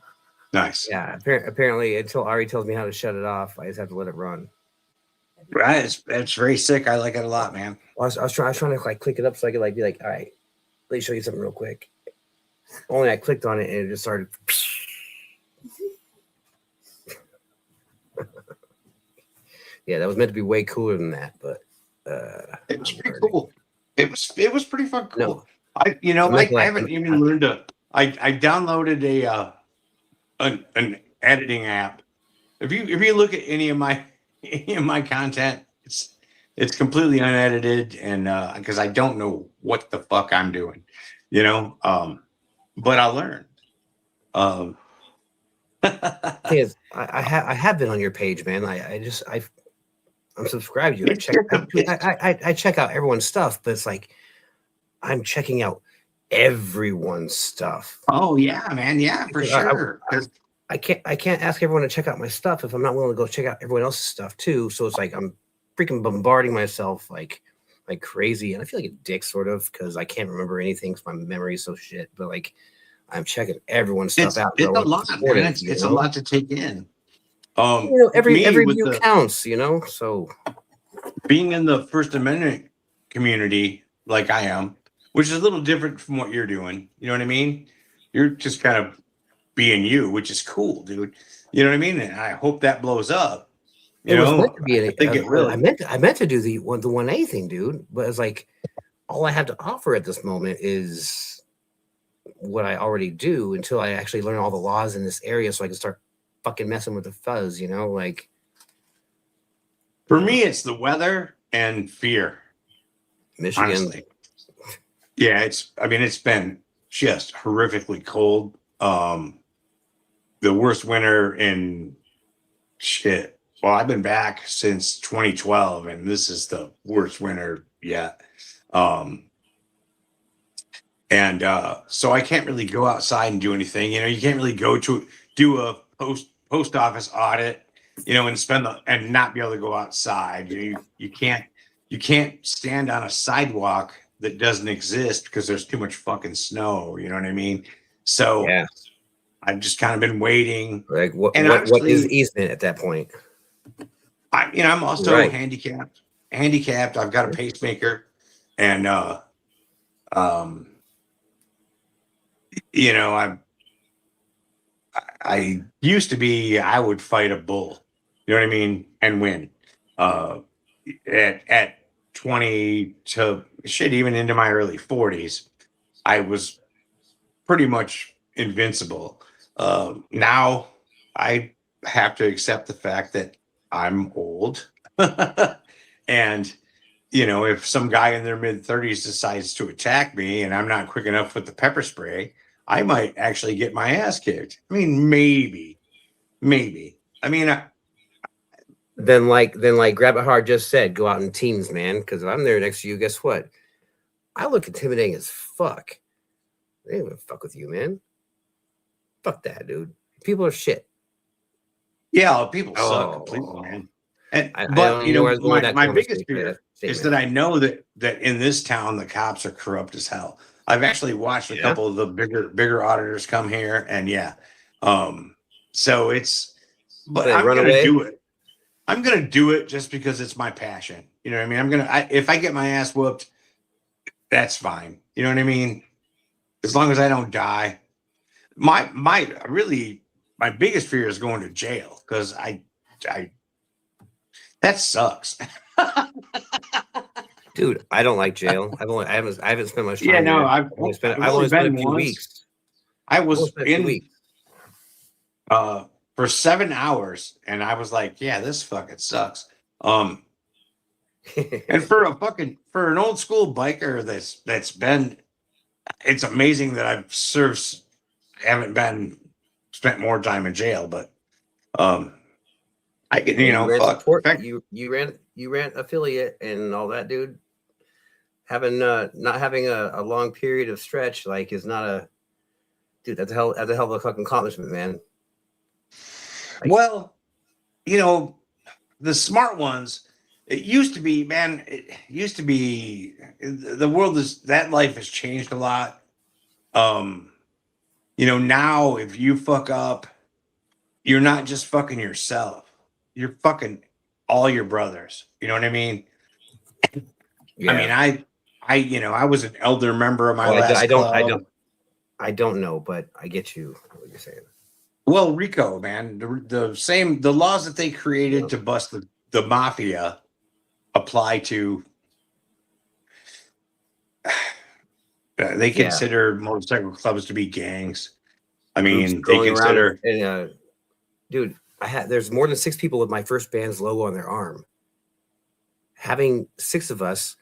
Nice. Yeah. Apparently, until Ari tells me how to shut it off, I just have to let it run. Right. It's very sick. I like it a lot, man. I was trying to like click it up so I could like be like, all right, let me show you something real quick. Only I clicked on it and it just started. Yeah, that was meant to be way cooler than that, but it was pretty cool. It was pretty fucking cool. No. I haven't even learned to. I downloaded an editing app. If you look at any of my content, it's completely unedited, and because I don't know what the fuck I'm doing, but I'll learn. I have been on your page, man. I'm subscribed to you. I check out everyone's stuff, but it's like I'm checking out everyone's stuff. Oh yeah, man. Yeah, for sure. I can't ask everyone to check out my stuff if I'm not willing to go check out everyone else's stuff too. So it's like I'm freaking bombarding myself like crazy, and I feel like a dick sort of because I can't remember anything because my memory is so shit. But like I'm checking everyone's stuff out. It's a lot, man. It's a lot to take in. Every view counts, So being in the First Amendment community, like I am, which is a little different from what you're doing. You know what I mean? You're just kind of being you, which is cool, dude. You know what I mean? And I hope that blows up. I meant to do the 1A thing, dude. But it's like all I have to offer at this moment is what I already do until I actually learn all the laws in this area, so I can start fucking messing with the fuzz. Like for me, it's the weather and fear. Michigan. Honestly. Yeah, it's been just horrifically cold. the worst winter in shit. Well, I've been back since 2012, and this is the worst winter yet. So I can't really go outside and do anything. You know, you can't really go to do a post office audit, you know, and not be able to go outside. You can't stand on a sidewalk that doesn't exist because there's too much fucking snow. You know what I mean? So Yeah. I've just kind of been waiting. Like what honestly, is easement at that point? I'm also Right. handicapped. I've got a pacemaker, and you know, I used to be, I would fight a bull, you know what I mean, and win. At 20 to shit, even into my early 40s, I was pretty much invincible. Now I have to accept the fact that I'm old. And, you know, if some guy in their mid 30s decides to attack me and I'm not quick enough with the pepper spray, I might actually get my ass kicked. I mean, maybe. I mean, Then like Grab It Hard just said, go out in teams, man. Because if I'm there next to you, guess what? I look intimidating as fuck. They ain't gonna fuck with you, man. Fuck that, dude. People are shit. yeah, people suck completely, man. And I but don't you know where I know, was going with that my biggest conversation, fear is that I know that in this town the cops are corrupt as hell. I've actually watched a couple of the bigger auditors come here, and so it's. But They I'm run gonna away? do it. I'm gonna do it just because it's my passion. You know what I mean? If I get my ass whooped, that's fine. You know what I mean? As long as I don't die. My biggest fear is going to jail because I that sucks. Dude, I don't like jail. I haven't spent much time. Yeah, no, there. I've only spent a few once. weeks. I was Spent a few in weeks. For 7 hours, and I was like, yeah, this fucking sucks. And for an old school biker that's been, it's amazing that haven't spent more time in jail, but I can, ran fuck. support. Fact, You ran affiliate and all that, dude. Having not having a long period of stretch like is not a dude. That's a hell of a fucking accomplishment, man. well, the smart ones. It used to be, man. It used to be the world that life has changed a lot. Now if you fuck up, you're not just fucking yourself. You're fucking all your brothers. You know what I mean? Yeah. I mean, I was an elder member of my last club. I don't know, but I get you what you're saying. Well, Rico, man, the laws that they created to bust the mafia apply to. They consider motorcycle clubs to be gangs. I mean, they consider. And, dude, there's more than 6 people with my first band's logo on their arm. Having 6 of us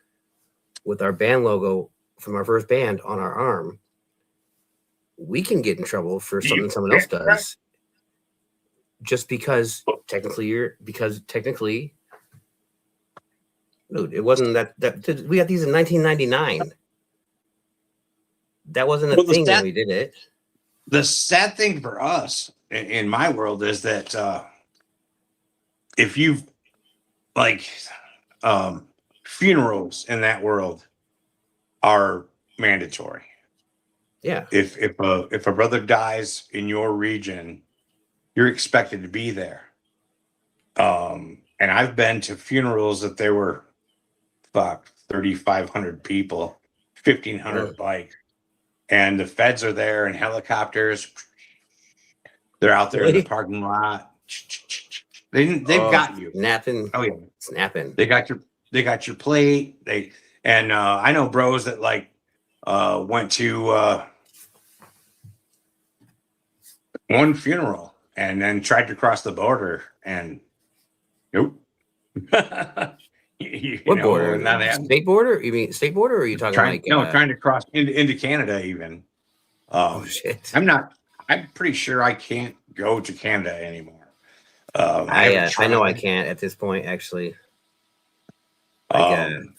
with our band logo from our first band on our arm, we can get in trouble for something someone else does. Just because technically, dude, it wasn't that we got these in 1999. That wasn't a thing when we did it. The sad thing for us in my world is that if you've funerals in that world are mandatory. Yeah. If a brother dies in your region, you're expected to be there. And I've been to funerals that there were 3,500 people, 1,500 bikes, and the feds are there in helicopters. They're out there in the parking lot. They've got you snapping. Oh yeah, snapping. They got your plate. I know bros that went to one funeral and then tried to cross the border and nope. What border? State border? You mean state border, or are you talking trying to cross into Canada even? Oh shit! I'm pretty sure I can't go to Canada anymore. I know I can't at this point. Actually, dude,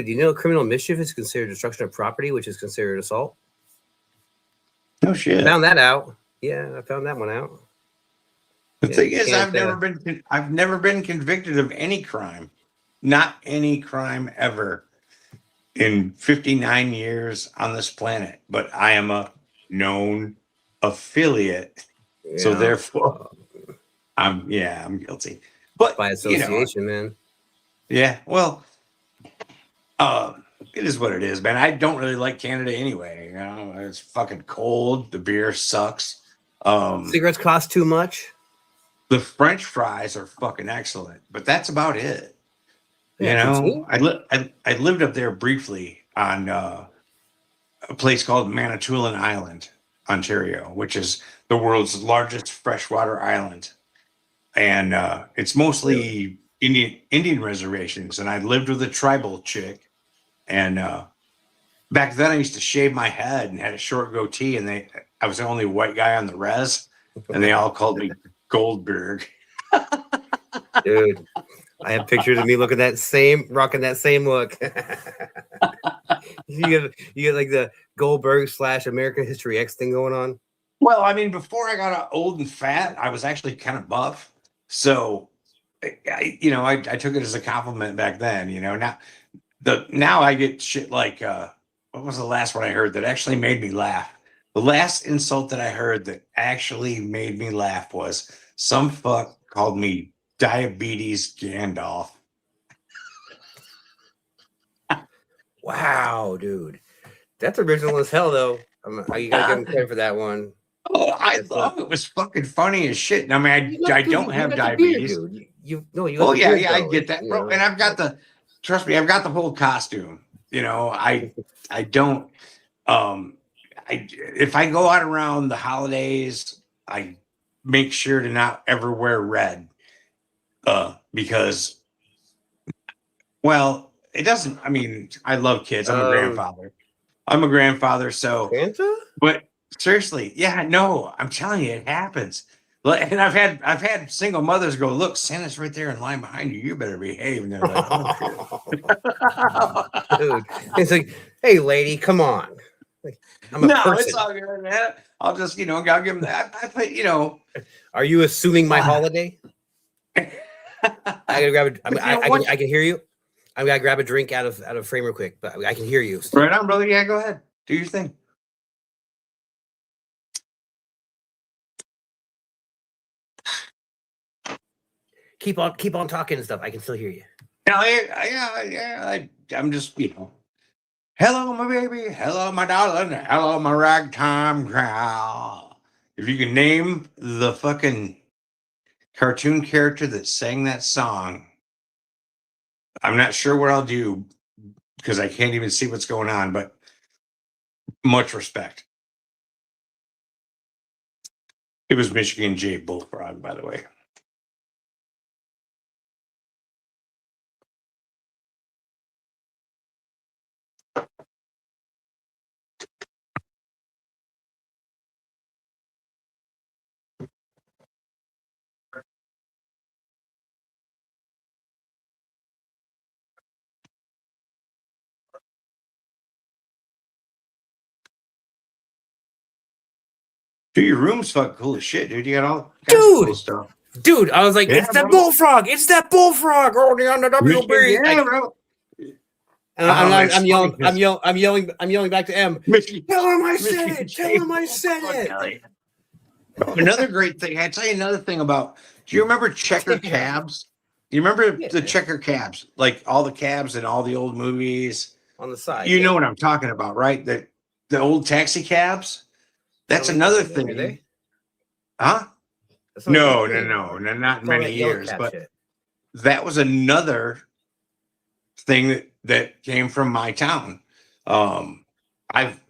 you know, criminal mischief is considered destruction of property, which is considered assault. No shit. Found that out. Yeah, I found that one out. The thing is, I've never been convicted of any crime, not any crime ever in 59 years on this planet. But I am a known affiliate, so therefore, I'm guilty. But by association, man. Yeah, well, it is what it is, man. I don't really like Canada anyway. You know, it's fucking cold. The beer sucks. Cigarettes cost too much. The French fries are fucking excellent, but that's about it. Yeah, you know, I lived up there briefly on a place called Manitoulin Island, Ontario, which is the world's largest freshwater island, and it's mostly Indian reservations. And I lived with a tribal chick, and back then I used to shave my head and had a short goatee, and I was the only white guy on the res, and they all called me Goldberg. Dude, I have pictures of me rocking that same look. you get like the Goldberg / American History X thing going on. Well, I mean, before I got old and fat, I was actually kind of buff. So, I took it as a compliment back then. You know, now I get shit like, what was the last one I heard that actually made me laugh? The last insult that I heard that actually made me laugh was some fuck called me Diabetes Gandalf. Wow, dude. That's original as hell, though. You gotta give him credit for that one. Oh, I thought it was fucking funny as shit. I mean, I don't have diabetes. Beard, dude. I get that, bro. And I've got trust me, I've got the whole costume. You know, I don't. If I go out around the holidays, I make sure to not ever wear red, because, well, it doesn't. I mean, I love kids. I'm a grandfather. So, Santa? But seriously, yeah, no, I'm telling you, it happens. And I've had single mothers go, look, Santa's right there in line behind you. You better behave. And they're like, oh, dude, it's like, hey, lady, come on. Like, I'm a person. It's all good, man. I'll just, I'll give them that. I put, Are you assuming my holiday? I gotta grab I can hear you. I gotta grab a drink out of frame real quick, but I can hear you. Right on, brother. Yeah, go ahead. Do your thing. Keep on talking and stuff. I can still hear you. I'm just, hello, my baby. Hello, my darling. Hello, my ragtime gal. If you can name the fucking cartoon character that sang that song, I'm not sure what I'll do because I can't even see what's going on, but much respect. It was Michigan J. Bullfrog, by the way. Dude, your room's fucking cool as shit, dude. You got all kinds of cool stuff. Dude, I was like, it's that bullfrog. It's that bullfrog. Oh, on the WB. Yeah, bro. And I'm yelling back to M. Tell him I said it. Tell him I said it. Another great thing. I tell you another thing about. Do you remember checker cabs? You remember the checker cabs, like all the cabs in all the old movies on the side? You know what I'm talking about, right? The old taxi cabs. That's another thing. Are they? Huh? No, not in many years. But that was another thing that came from my town. I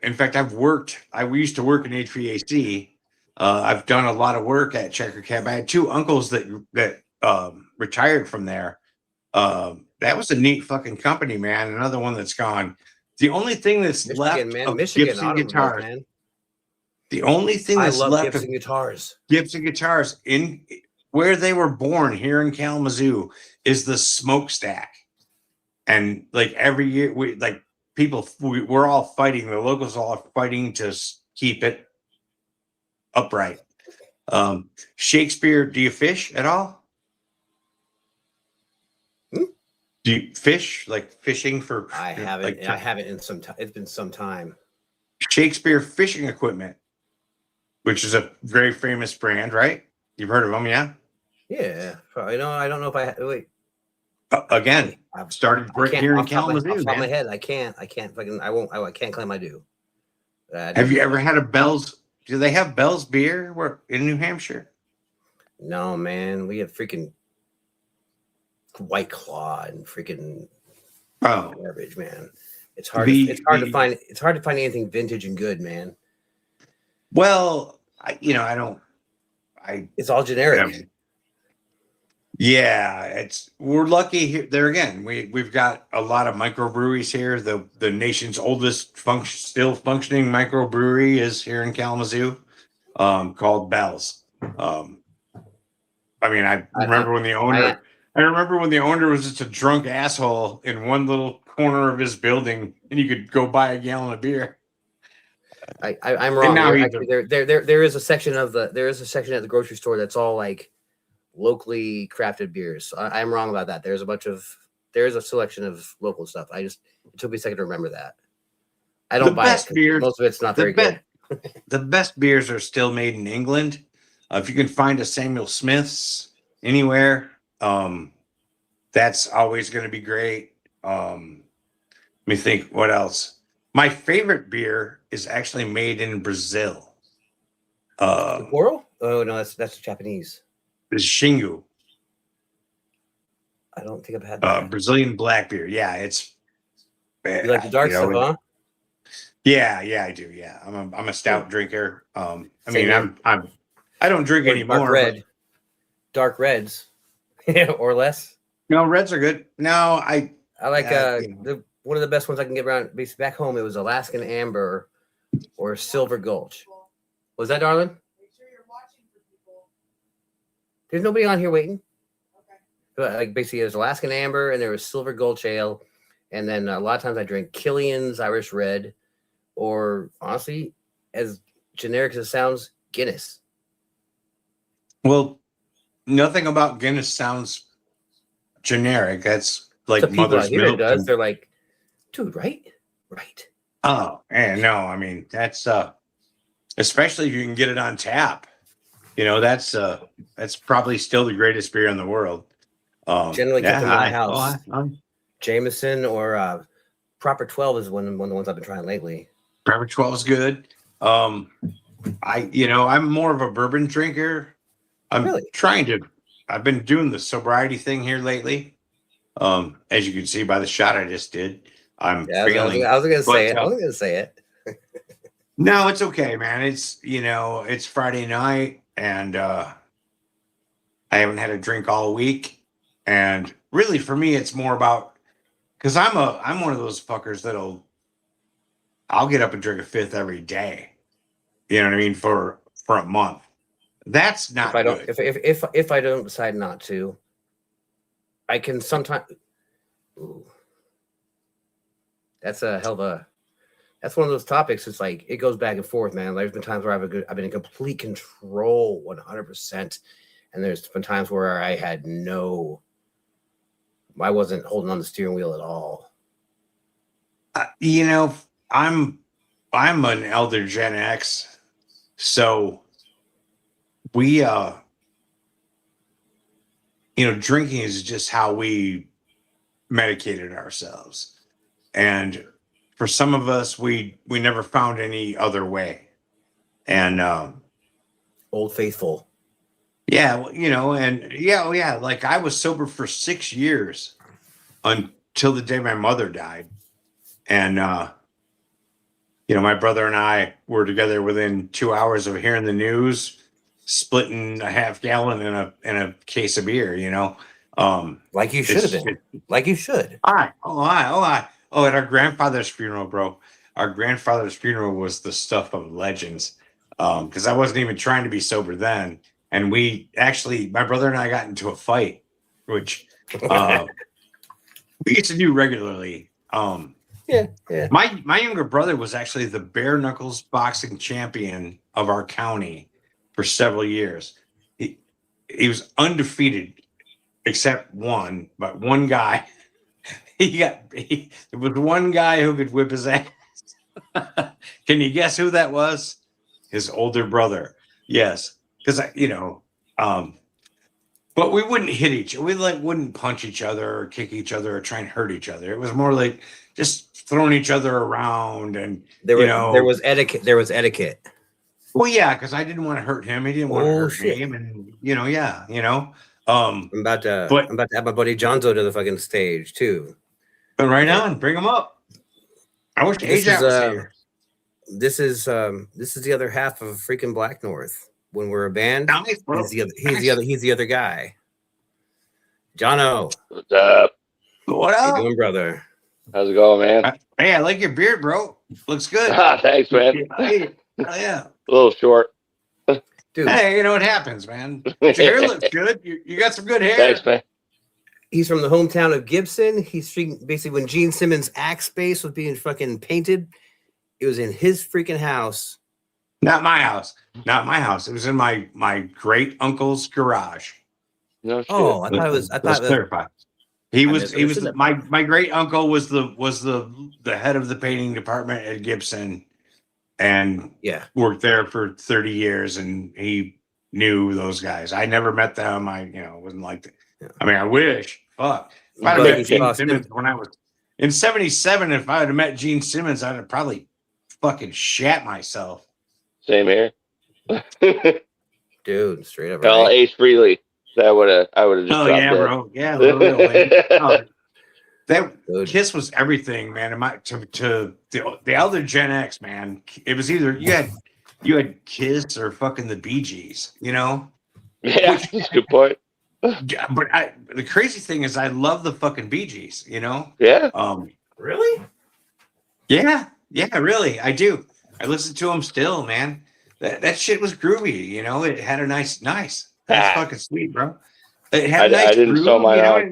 used to work in HVAC. I've done a lot of work at Checker Cab. I had two uncles that retired from there. That was a neat fucking company, man. Another one that's gone. The only thing that's left of Michigan Gibson guitars. Man. The only thing I that's love left Gibson of guitars. Gibson guitars in where they were born here in Kalamazoo is the smokestack. And like every year, we're all fighting. The locals all are fighting to keep it upright. Shakespeare, do you fish at all? Hmm? Do you fish, like fishing for? I haven't. Like, I haven't in some time. It's been some time. Shakespeare fishing equipment, which is a very famous brand, right? You've heard of them, yeah? Yeah. I don't know if I wait. Again, I've started right here in off the top Kalamazoo, of my man. head. I can't. Fucking. I can't claim I do. Have you ever had a Bell's? Do they have Bell's beer in New Hampshire? No, man. We have freaking White Claw and freaking garbage, man. It's hard. It's hard to find. It's hard to find anything vintage and good, man. Well, It's all generic. Yeah, we're lucky here. There again, we've got a lot of microbreweries here. The nation's oldest still functioning microbrewery is here in Kalamazoo, called Bell's. I mean, I remember when the owner was just a drunk asshole in one little corner of his building, and you could go buy a gallon of beer. I'm wrong. There is a section at the grocery store that's all like locally crafted beers. So I'm wrong about that. There is a selection of local stuff. It took me a second to remember that. I don't buy it. Most of it's not very good. The best beers are still made in England. If you can find a Samuel Smith's anywhere, that's always going to be great. Let me think. What else? My favorite beer is actually made in Brazil. Sapporo? Oh no, that's Japanese. It's Xingu. I don't think I've had that. Brazilian black beer. Yeah, it's. You like the dark stuff, huh? Yeah, I do. Yeah, I'm a stout drinker. I don't drink anymore. Dark reds, or less. No, reds are good. No, I like one of the best ones I can get around. Back home, it was Alaskan Amber or Silver Gulch. Was that, darling? Make sure you're watching for people. There's nobody on here waiting. Okay. But like basically, there's Alaskan Amber and there was Silver Gulch Ale, and then a lot of times I drink Killian's Irish Red, or honestly, as generic as it sounds, Guinness. Well, nothing about Guinness sounds generic. That's like mother's milk. Does. They're like, dude, right? Oh, and no, I mean that's especially if you can get it on tap. That's probably still the greatest beer in the world. Generally kept in my house. Jameson or Proper 12 is one of the ones I've been trying lately. Proper 12 is good. I'm more of a bourbon drinker. I've been doing the sobriety thing here lately. As you can see by the shot I just did, I'm feeling. I was gonna say it. No, it's okay, man. It's Friday night, and I haven't had a drink all week. And really, for me, it's more about because I'm one of those fuckers I'll get up and drink a fifth every day. You know what I mean? For a month. That's not good. If I don't decide not to, I can sometimes. Ooh, that's a hell of a. That's one of those topics. It's like it goes back and forth, man. There's been times where I've been in complete control, 100%, and there's been times where I wasn't holding on the steering wheel at all. I'm an elder Gen X, so we drinking is just how we medicated ourselves, and for some of us we never found any other way. And Old Faithful. Like I was sober for 6 years until the day my mother died. And my brother and I were together within 2 hours of hearing the news, splitting a half gallon in a case of beer, like you should have been. Like you should. At our grandfather's funeral, bro. Our grandfather's funeral was the stuff of legends. because I wasn't even trying to be sober then. And we actually, my brother and I got into a fight, which we used to do regularly. Yeah. My younger brother was actually the bare knuckles boxing champion of our county for several years. He was undefeated except one, but one guy. There was one guy who could whip his ass. Can you guess who that was? His older brother. Yes, because but we wouldn't hit each other. We wouldn't punch each other or kick each other or try and hurt each other. It was more like just throwing each other around, and there was etiquette. There was etiquette. Well, yeah, because I didn't want to hurt him. He didn't want to hurt me, and I'm about to have my buddy Jonzo to the fucking stage too. But right on, bring him up. I wish AJ was here. This is the other half of freaking Blacknorth. When we're a band, nice, bro. He's the other guy. Jono. What's up? What up? How you doing, brother? How's it going, man? Hey, I like your beard, bro. Looks good. Thanks, man. Hey, yeah. A little short. Dude. Hey, you know what happens, man. Your hair looks good. You got some good hair. Thanks, man. He's from the hometown of Gibson. He's basically when Gene Simmons' axe space was being fucking painted, it was in his freaking house. Not my house. Not my house. It was in my great uncle's garage. No shit. Oh, I thought it was. Let's clarify. He was my great uncle was the head of the painting department at Gibson, and worked there for 30 years, and he knew those guys. I never met them. I wasn't like that. Yeah. I mean, I wish. Fuck. If I'd have met Gene Simmons when I was in 77, if I had met Gene Simmons, I'd have probably fucking shat myself. Same here. Dude, straight up. Right? Ace Frehley. I would have just oh yeah, bro. Yeah, that Kiss was everything, man. To the elder Gen X, man. It was either you had Kiss or fucking the Bee Gees, Yeah, that's a good point. But the crazy thing is I love the fucking Bee Gees, Yeah. Really? Yeah, really. I do. I listen to them still, man. That shit was groovy, It had a nice. That's fucking sweet, bro. It had a nice I didn't groove, mine out.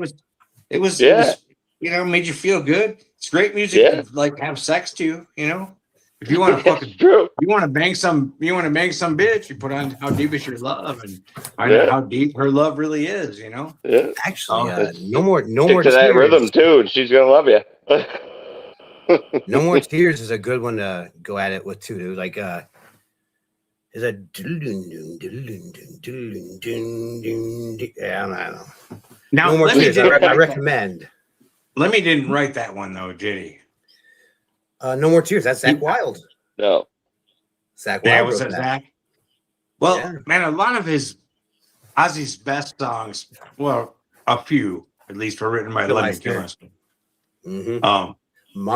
It was made you feel good. It's great music to like have sex to, If you want to fucking, you want to bang some bitch, you put on How Deep Is Your Love and find out how deep her love really is, Yeah. Actually, no more to tears. That rhythm too, and she's gonna love you. No More Tears is a good one to go at it with too, dude. Like is that I don't know. Now, No More Tears, I recommend. Lemmy didn't write that one though, did he? No More Tears. That's Zakk Wylde. No. Zakk Wylde. Yeah, was that Zakk? Well, man, a lot of Ozzy's best songs, well, a few at least, were written by Lemmy Kilmister. Mm-hmm.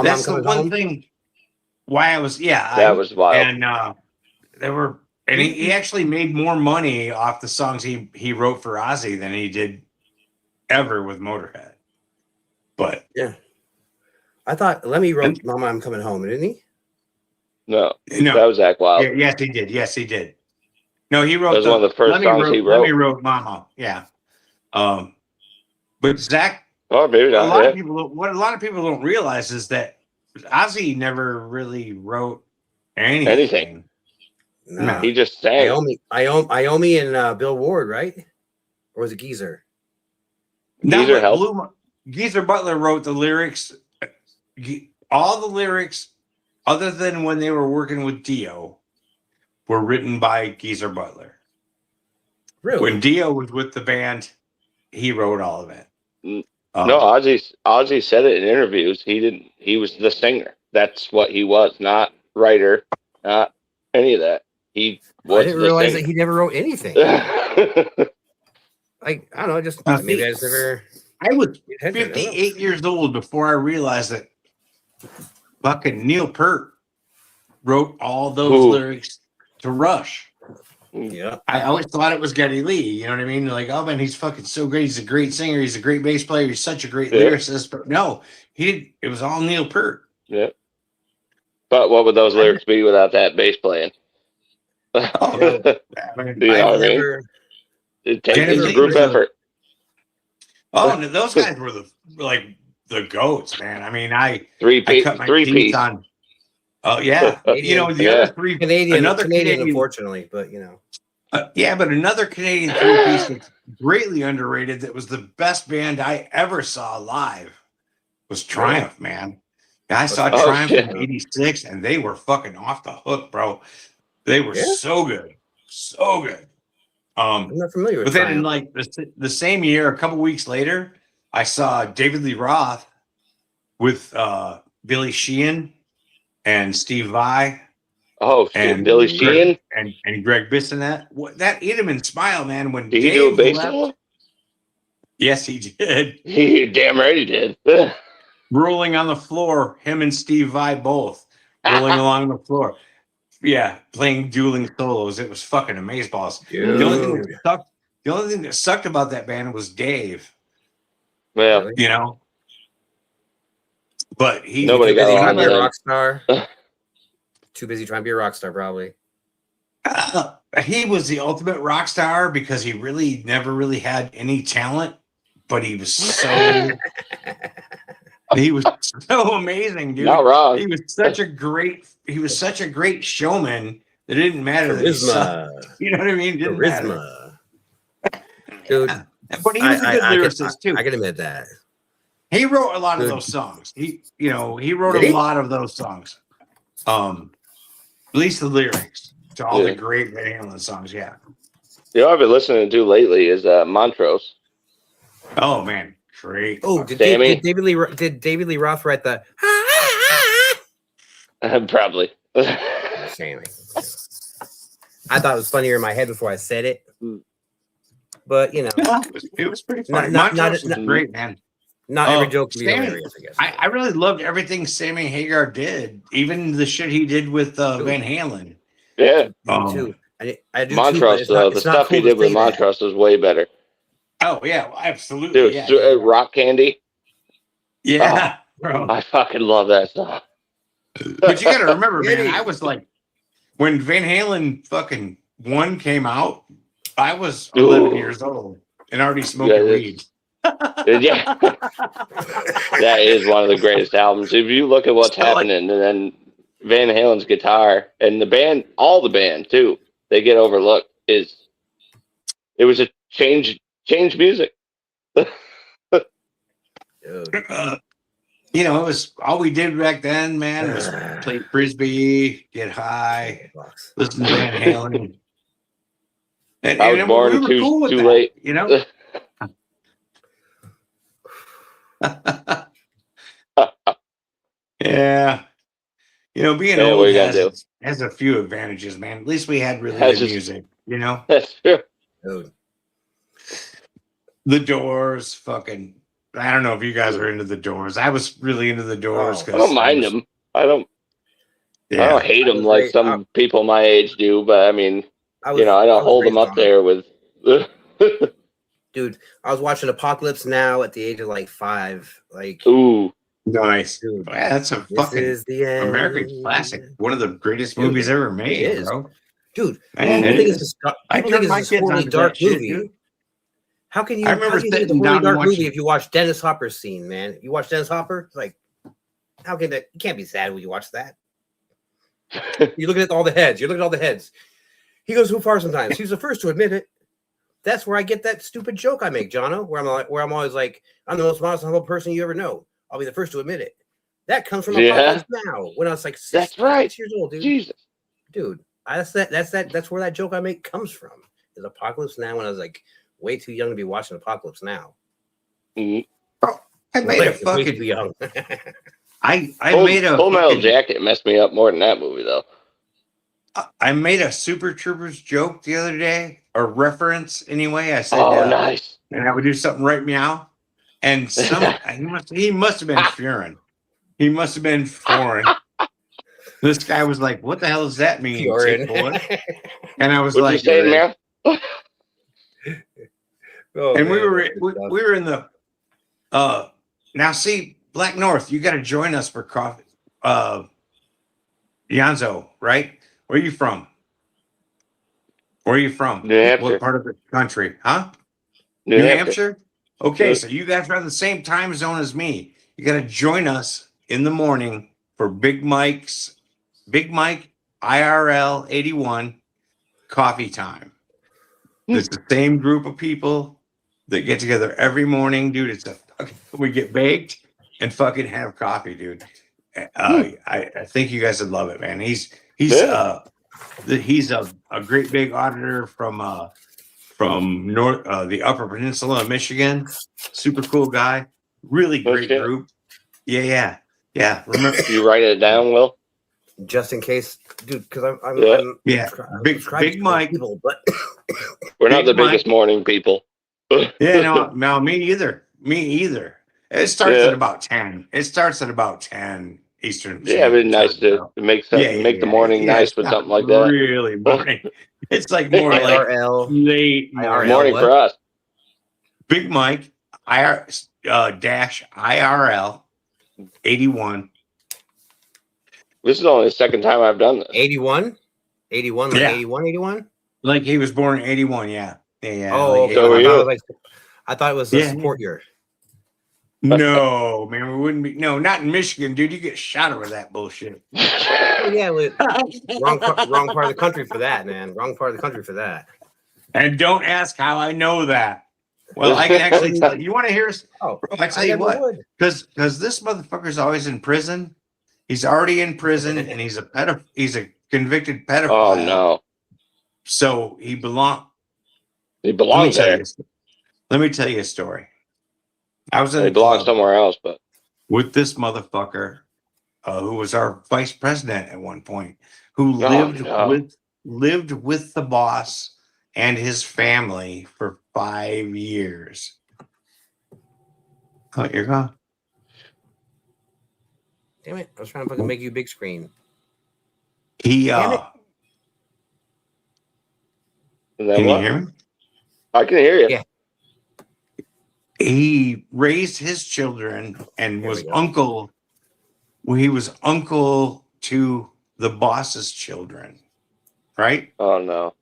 That's the one thing why I was that was wild. And and he actually made more money off the songs he wrote for Ozzy than he did ever with Motorhead. But I thought Lemmy wrote Mama I'm Coming Home, didn't he? No, that was Zakk Wylde. Yes, he did. No, he wrote. That was one of the first songs he wrote. Lemmy wrote Mama, yeah. But Zakk. Oh, maybe not. What a lot of people don't realize is that Ozzy never really wrote anything. No. He just sang. Iommi and Bill Ward, right? Or was it Geezer? Geezer helped. Geezer Butler wrote the lyrics. All the lyrics, other than when they were working with Dio, were written by Geezer Butler. Really? When Dio was with the band, he wrote all of it. No, Ozzy said it in interviews. He was the singer. That's what he was, not writer, not any of that. He was. I didn't realize that he never wrote anything. I don't know, just maybe I just never. I was 58 years old before I realized that fucking Neil Peart wrote all those lyrics to Rush. Yeah, I always thought it was Geddy Lee. You know what I mean? Like, oh man, he's fucking so great. He's a great singer. He's a great bass player. He's such a great lyricist. But no, he didn't. It was all Neil Peart. Yeah. But what would those lyrics be without that bass playing? You know what I mean? never. It's a group effort. Oh, those guys were the goats, man. I mean, I cut my Three teeth piece. on. Oh yeah, you know the other three Canadian, unfortunately, but you know. Yeah, but another Canadian three-piece that's greatly underrated that was the best band I ever saw live was Triumph, man. I saw Triumph in '86, and they were fucking off the hook, bro. They were so good, so good. I'm not familiar with but then in Triumph. like the same year, a couple weeks later, I saw David Lee Roth with Billy Sheehan and Steve Vai. Oh, and Billy Sheehan and Greg Bissonette. That hit him in Smile, man. When did he Dave do a bass left, solo? yes, he did. He damn right he did. Rolling on the floor, him and Steve Vai both rolling along the floor. Yeah, playing dueling solos. It was fucking amazeballs. The only thing that sucked about that band was Dave. Well, you know, but nobody got trying on to be a him. rock star. Too busy trying to be a rock star, probably. He was the ultimate rock star because he really never really had any talent, but he was so amazing, dude. Not wrong. He was such a great showman that it didn't matter that he sucked. You know what I mean? It didn't matter. Dude. But he was a good lyricist too. I can admit that. He wrote a lot of those songs. He wrote a lot of those songs. At least the lyrics to all the great Van Halen songs. Yeah. You know what I've been listening to lately is Montrose. Oh man, great. Oh, did David Lee Roth write the? Probably. Sammy. I thought it was funnier in my head before I said it, but you know, it was pretty funny. Montrose was great, man. Not every joke can be hilarious, I guess. I really loved everything Sammy Hagar did, even the shit he did with Van Halen. Yeah, me too. I do Montrose, too, the stuff he did with Montrose was way better. Oh yeah, absolutely. Dude, Rock Candy. Yeah, bro. I fucking love that stuff. But you got to remember, man, I was like, when Van Halen fucking 1 came out, I was 11 years old and already smoking weed. Yeah, that is one of the greatest albums. If you look at what's happening, and then Van Halen's guitar and the band, all the band too, they get overlooked. It was a change music. It was all we did back then, man, was play frisbee, get high, listen to Van Halen. And I was born we were cool with too that, late. you know. Yeah, being old has a few advantages, man. At least we had really good music, you know. That's true. The Doors, fucking. I don't know if you guys are into the Doors. I was really into the Doors. I don't mind them. I don't hate them like some people my age do, but I mean, I don't hold them up there with. Dude, I was watching Apocalypse Now at the age of like 5. Like, ooh, nice. Dude, yeah, that's a fucking American classic. One of the greatest movies ever made, bro. Dude, I think it's a horribly dark movie. Dude. How can you? I remember think it's a horribly dark movie if you watch Dennis Hopper's scene, man. You watch Dennis Hopper, like, how can that? You can't be sad when you watch that. You're looking at all the heads. You're looking at all the heads. He goes too far sometimes. He's the first to admit it. That's where I get that stupid joke I make, Jono, where I'm always like, I'm the most modest, humble person you ever know. I'll be the first to admit it. That comes from Apocalypse Now when I was like 6 years old, dude. Jesus. Dude, that's where that joke I make comes from. Is Apocalypse Now when I was like way too young to be watching Apocalypse Now. Mm-hmm. Bro, I made a fucking too young. I made a Full Metal Jacket messed me up more than that movie though. I made a Super Troopers joke the other day, or reference anyway. I said, nice. And I would do something right meow. And he must have been Furin. He must have been foreign. This guy was like, "What the hell does that mean?" And I was like, you saying, man? And we were in the now see, Blacknorth, you got to join us for coffee. Yanzo, right? Where are you from? Where are you from? New Hampshire. What part of the country? Huh? New Hampshire. Okay, Yeah. so you guys are on the same time zone as me. You got to join us in the morning for Big Mike IRL 81 coffee time. It's the same group of people that get together every morning, dude. We get baked and fucking have coffee, dude. I think you guys would love it, man. He's Yeah. he's a great big auditor from north the Upper Peninsula of Michigan. Super cool guy. Really great Okay. group. Yeah. Remember? You write it down, Will? Just in case, dude, because I'm Yeah. Big Mike. people, but We're not Big the Mike. biggest morning people. Yeah, no, me either. It starts Yeah. at about 10. It starts at about 10 Eastern. Yeah, it'd be nice to make the morning nice it's with not something like that. Really morning. It's like more like IRL. late IRL. Morning what? for us. Big Mike dash IRL 81. This is only the second time I've done this. 81, like Yeah. 81. Like he was born in 81. Yeah. Oh, like so were 81. you. I thought it was a Yeah. support year. No, man, we wouldn't be. No, not in Michigan, dude. You get shot over that bullshit. Oh, yeah, wrong part of the country for that, man. Wrong part of the country for that. And don't ask how I know that. Well, I can actually tell you. Want to hear? Oh, Bro, I tell you never what, would. because this motherfucker's always in prison. He's already in prison, and he's a convicted pedophile. Oh no, So he belongs. he belongs there. Let me tell you a story. I was in He a belongs club somewhere else, but with this motherfucker, who was our vice president at one point, who no. lived with the boss and his family for 5 years. Oh, you're gone. Damn it. I was trying to fucking make you big screen. He Damn it. And then can you what? hear me? I can hear you. Yeah. He raised his children and There was we go. uncle. Well, he was uncle to the boss's children, right? Oh no.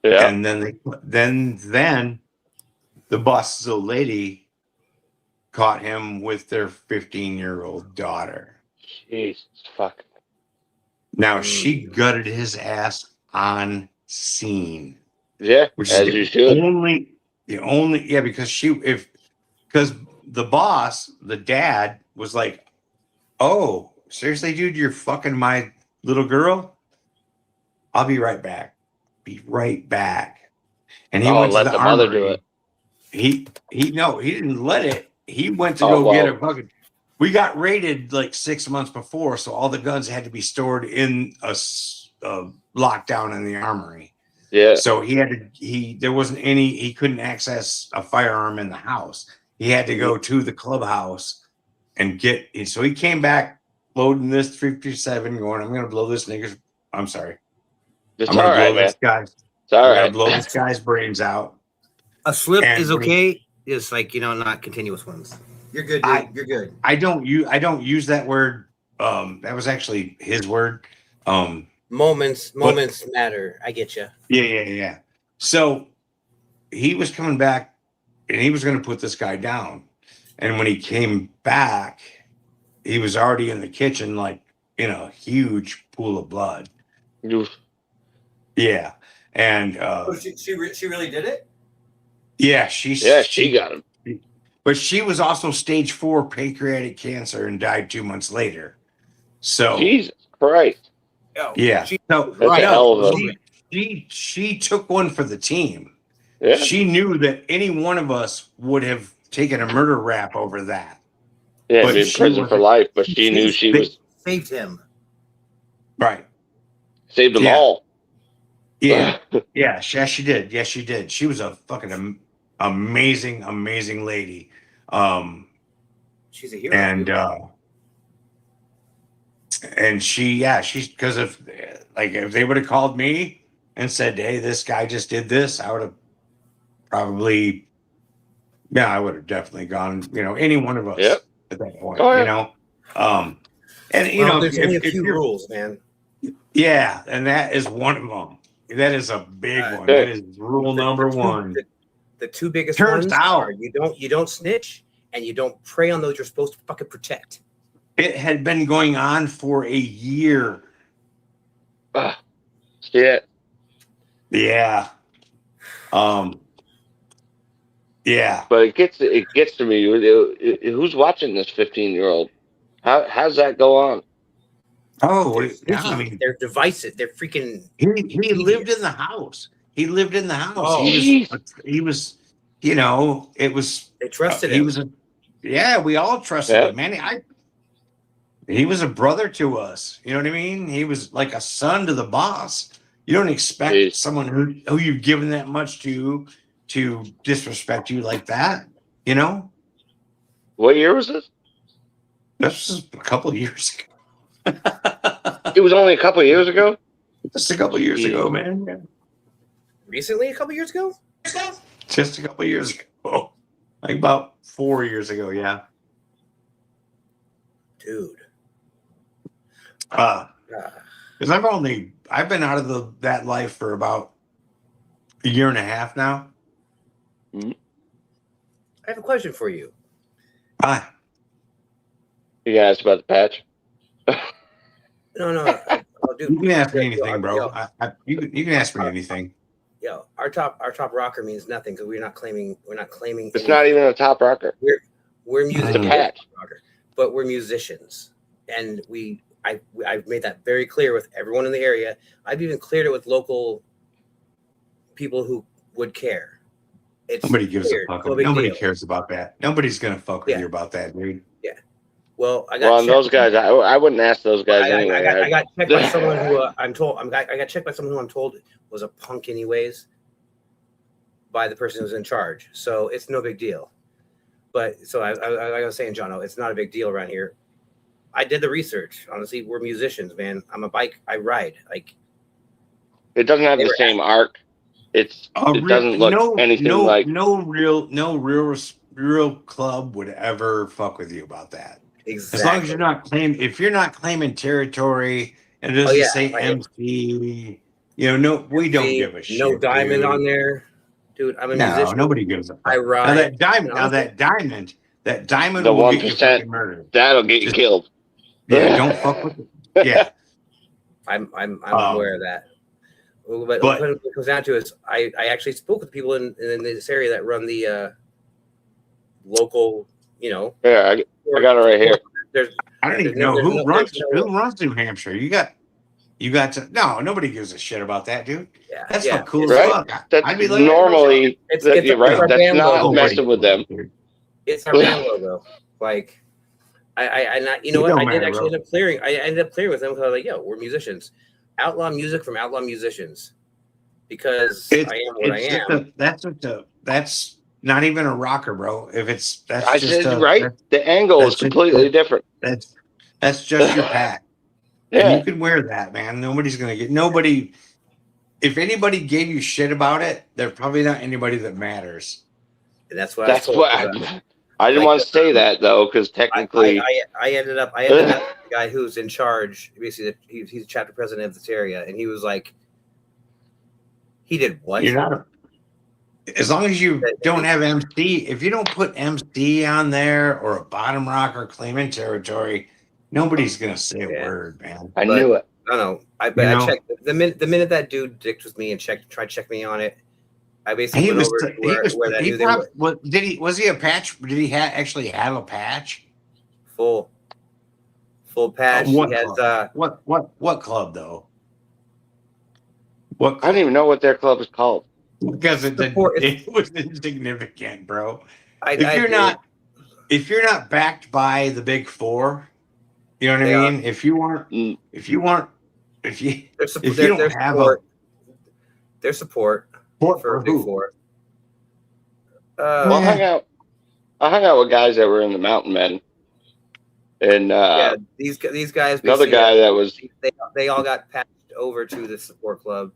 Yeah. And then the boss's old lady caught him with their 15-year-old daughter. Jesus fuck. Now she gutted his ass on scene. Yeah, Which as is you should. Because the boss, the dad, was like, "Oh, seriously, dude, you're fucking my little girl? I'll be right back. Be right back." And he went to let the the mother armory. do it. He didn't let it. He went to Oh, go get well. a fucking. We got raided like 6 months before, so all the guns had to be stored in a lockdown in the armory. Yeah. So there wasn't any, he couldn't access a firearm in the house. He had to go to the clubhouse and so he came back loading this 357 going, I'm going to blow this nigga's, I'm sorry. It's I'm all going to right, blow man. this guy's, It's all I'm going right. to blow this guy's brains out. A slip And is okay. It's like, not continuous ones. You're good, dude. You're good. I don't use that word. That was actually his word. Moments matter. I get you. Yeah. So he was coming back and he was going to put this guy down. And when he came back, he was already in the kitchen, like in a huge pool of blood. Oof. Yeah. And she really did it? yeah, She got him. But she was also stage 4 pancreatic cancer and died 2 months later. So Jesus Christ. yeah. So That's a hell of she took one for the team. Yeah. She knew that any one of us would have taken a murder rap over that. Yeah, But be in she prison for wasn't- life, but she knew she was Saved him. Right. saved them Yeah. all. Yeah. Yes, she did. Yes, she did. She was a fucking amazing lady. She's a hero. And she's because if they would have called me and said, "Hey, this guy just did this," I would have probably, I would have definitely gone. Any one of us Yep. at that point. Oh, yeah. And There's only a few rules, man. yeah, and that is one of them. That is a big one. Good. That is rule number one. The two biggest Turns ones out- are you don't snitch and you don't prey on those you're supposed to fucking protect. It had been going on for a year. Shit. Yeah. Yeah. But it gets to me. Who's watching this 15-year-old? How's that go on? Oh, They're yeah. sneaky. I mean, They're divisive. They're freaking. he lived in the house. He lived in the house. Oh, he was, you know, it was. They trusted He him. was yeah, we all trusted him, man. He was a brother to us. You know what I mean? He was like a son to the boss. You don't expect someone who you've given that much to disrespect you like that. You know? What year was this? This was a couple of years ago. It was only a couple of years ago. Just a couple of years ago, man. Recently, a couple years ago. Just a couple of years ago. Like about 4 years ago, yeah. Dude. Because I've been out of that life for about a year and a half now. I have a question for you. Hi. You gonna ask about the patch? No. Dude, You can ask me anything, yo, bro. You can ask me anything. Yo, our top rocker means nothing because we're not claiming. It's not even a top rocker. We're musicians, It's a patch. but we're musicians, and I've made that very clear with everyone in the area. I've even cleared it with local people who would care. Nobody gives a fuck. Nobody deal. cares about that. Nobody's gonna fuck with you about that, dude. Yeah. Well, I got. Well, those guys, I wouldn't ask those guys anyway. I got checked by someone who I'm told. I got checked by someone who I'm told was a punk, anyways, by the person who's in charge. So it's no big deal. But so I was saying, Jono, it's not a big deal around here. I did the research. Honestly, we're musicians, man. I ride. Like, it doesn't have the same arc. It doesn't look anything like no real club would ever fuck with you about that. Exactly. As long as you're not claiming territory and it doesn't say MC, you know, we don't give a shit. No diamond on there, dude. I'm a musician. Nobody gives a fuck. I ride. That diamond the will 1%. get you fucking murdered. That'll get you killed. Yeah, don't fuck with it. Yeah. I'm aware of that. But what it comes down to is I actually spoke with people in this area that run the local, you know. Yeah, I got it right here. I don't even know who runs New Hampshire. You got to nobody gives a shit about that, dude. Yeah, that's not cool right? as fuck. That's I'd be like, normally you're right. That's band not logo. messing with them. It's our band logo. Like I not, you know what? I did actually end up clearing. I ended up clearing with them because I was like, yo, we're musicians. Outlaw music from outlaw musicians. Because I am what I am. That's not even a rocker, bro. If it's the angle is completely different. That's just your pack. Yeah. And you can wear that, man. Nobody's gonna get nobody. If anybody gave you shit about it, they're probably not anybody that matters. And that's what I didn't want to say that though, because technically I ended up the guy who's in charge. Basically, he's a chapter president of this area, and he was like, he did what? You're not. As long as you don't have MC, if you don't put MC on there or a bottom rocker claiming territory, nobody's gonna say a word, man. I knew it. I don't know. I checked the minute that dude dicked with me and tried to check me on it. I basically went over to where that knew they were. Was he a patch? Did he actually have a patch? Full patch. What he club? What club though? I don't even know what their club is called. Because it was insignificant, bro. If you're not backed by the big four, you know what I mean? If you don't have their support for big who? four. I hung out with guys that were in the Mountain Men, and these guys. Another guy that was they all got patched over to the support club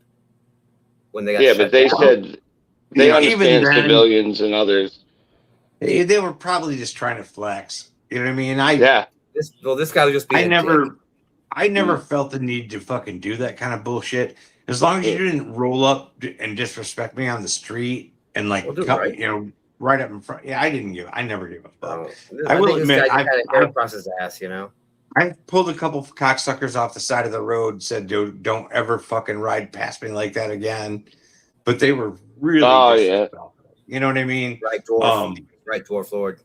when they got. Yeah, but they said they understand then, civilians and others. They were probably just trying to flex. You know what I mean? This guy was just being. I never felt the need to fucking do that kind of bullshit. as long as you didn't roll up and disrespect me on the street and like right. right up in front. Yeah, I never gave a fuck. I will admit, this guy kind of hair across his ass, I pulled a couple of cocksuckers off the side of the road and said, dude, don't ever fucking ride past me like that again. But they were really disrespectful. You know what I mean? Right, dwarf lord.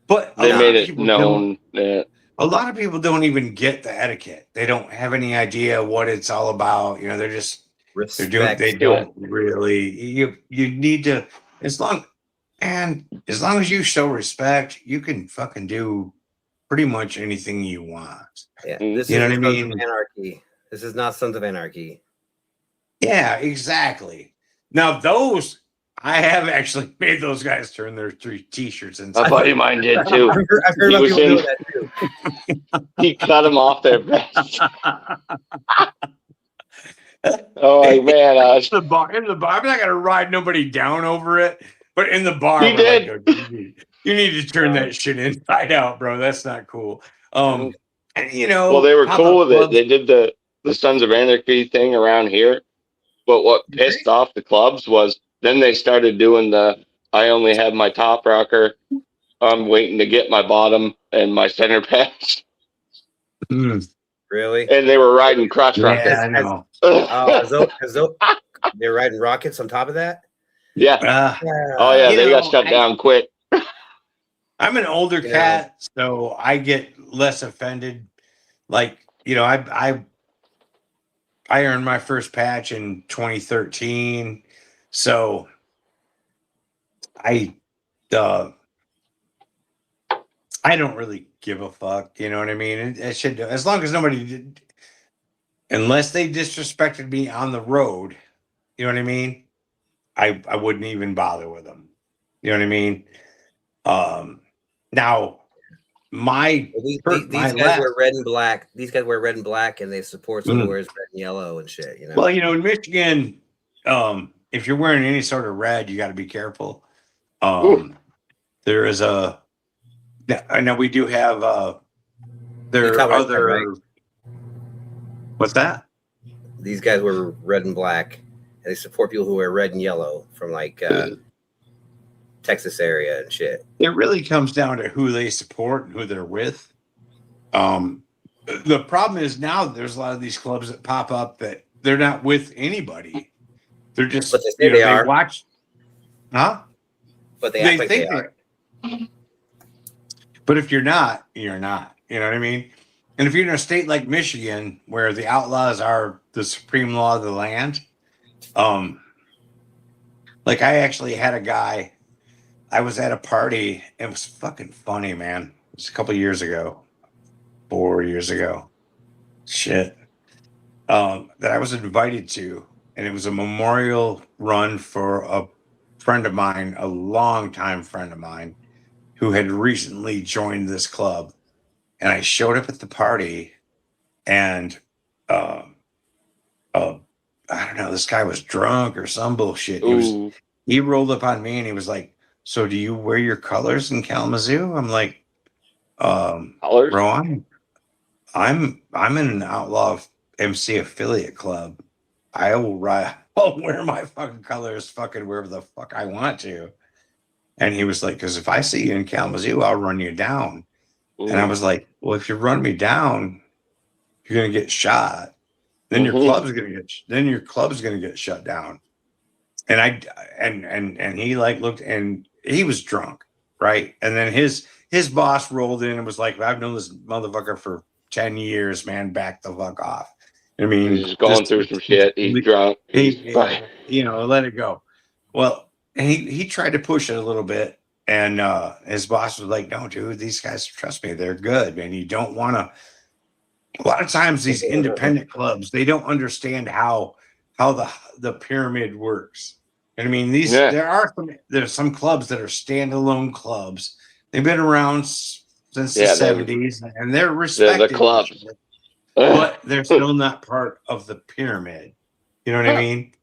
But they made it known that a lot of people don't even get the etiquette. They don't have any idea what it's all about. They're just they don't really. You need to as long as you show respect, you can fucking do pretty much anything you want. Yeah, this is what I mean. Anarchy. This is not Sons of Anarchy. Yeah, exactly. Now those. I have actually made those guys turn their 3 T-shirts inside. A buddy of mine did too. I've heard about people doing that too. He cut them off their vest. Oh man! In the bar, I'm not gonna ride nobody down over it. But in the bar, he did. Like, you need to turn that shit inside out, bro. That's not cool. And well, they were cool with it. They did the Sons of Anarchy thing around here. But what pissed off the clubs was. Then they started doing I only have my top rocker. I'm waiting to get my bottom and my center patch. Really? And they were riding crotch rockets. Yeah, I know. They're riding rockets on top of that? Yeah. Oh, yeah. They got shut down quick. I'm an older cat, so I get less offended. Like, I earned my first patch in 2013. So I don't really give a fuck, you know what I mean? It should, as long as nobody did, unless they disrespected me on the road, you know what I mean? I wouldn't even bother with them. You know what I mean? Now these guys wear red and black. These guys wear red and black, and they support someone who wears red and yellow and shit. Well, in Michigan, if you're wearing any sort of red, you got to be careful. There is I know we do have there are other. Right? What's that? These guys wear red and black, and they support people who wear red and yellow from like Texas area and shit. It really comes down to who they support and who they're with. The problem is now there's a lot of these clubs that pop up that they're not with anybody. They're just, but they say they are. Watch, huh? But they act like they are. But if you're not, you're not. You know what I mean? And if you're in a state like Michigan, where the outlaws are the supreme law of the land, like I actually had a guy. I was at a party. It was fucking funny, man. It was a couple years ago, 4 years ago. Shit. That I was invited to. And it was a memorial run for a friend of mine, a longtime friend of mine, who had recently joined this club. And I showed up at the party, and I don't know, this guy was drunk or some bullshit. He rolled up on me and he was like, "So do you wear your colors in Kalamazoo?" I'm like, "Bro, I'm in an outlaw MC affiliate club. I'll wear my fucking colors fucking wherever the fuck I want to." And he was like, "Because if I see you in Kalamazoo, I'll run you down." And I was like, "Well, if you run me down, you're gonna get shot. Then your club's gonna get shut down." And and he like looked, and he was drunk, right? And then his boss rolled in and was like, "I've known this motherfucker for 10 years, man. Back the fuck off." I mean, he's going through some shit. He's drunk. Let it go. Well, and he tried to push it a little bit, and his boss was like, "No, dude, these guys, trust me, they're good, man. You don't want to." A lot of times, these independent clubs, they don't understand how the pyramid works. And I mean, there's some clubs that are standalone clubs. They've been around since the 70s, and they're respected. They're the clubs. But they're still not part of the pyramid. You know what I mean?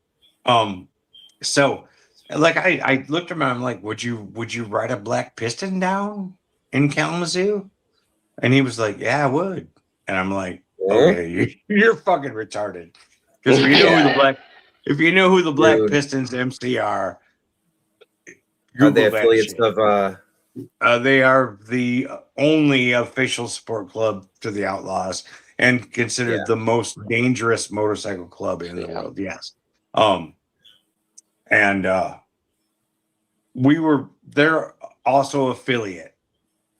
So like I looked at him, I'm like, would you ride a black piston down in Kalamazoo? And he was like, "Yeah, I would." And I'm like, "Okay, you're fucking retarded." Because if you know who the Black Dude. Pistons MC are, Are they Google that affiliates shit. of They are the only official support club to the Outlaws and considered the most dangerous motorcycle club in the world. Yes. They're also affiliate.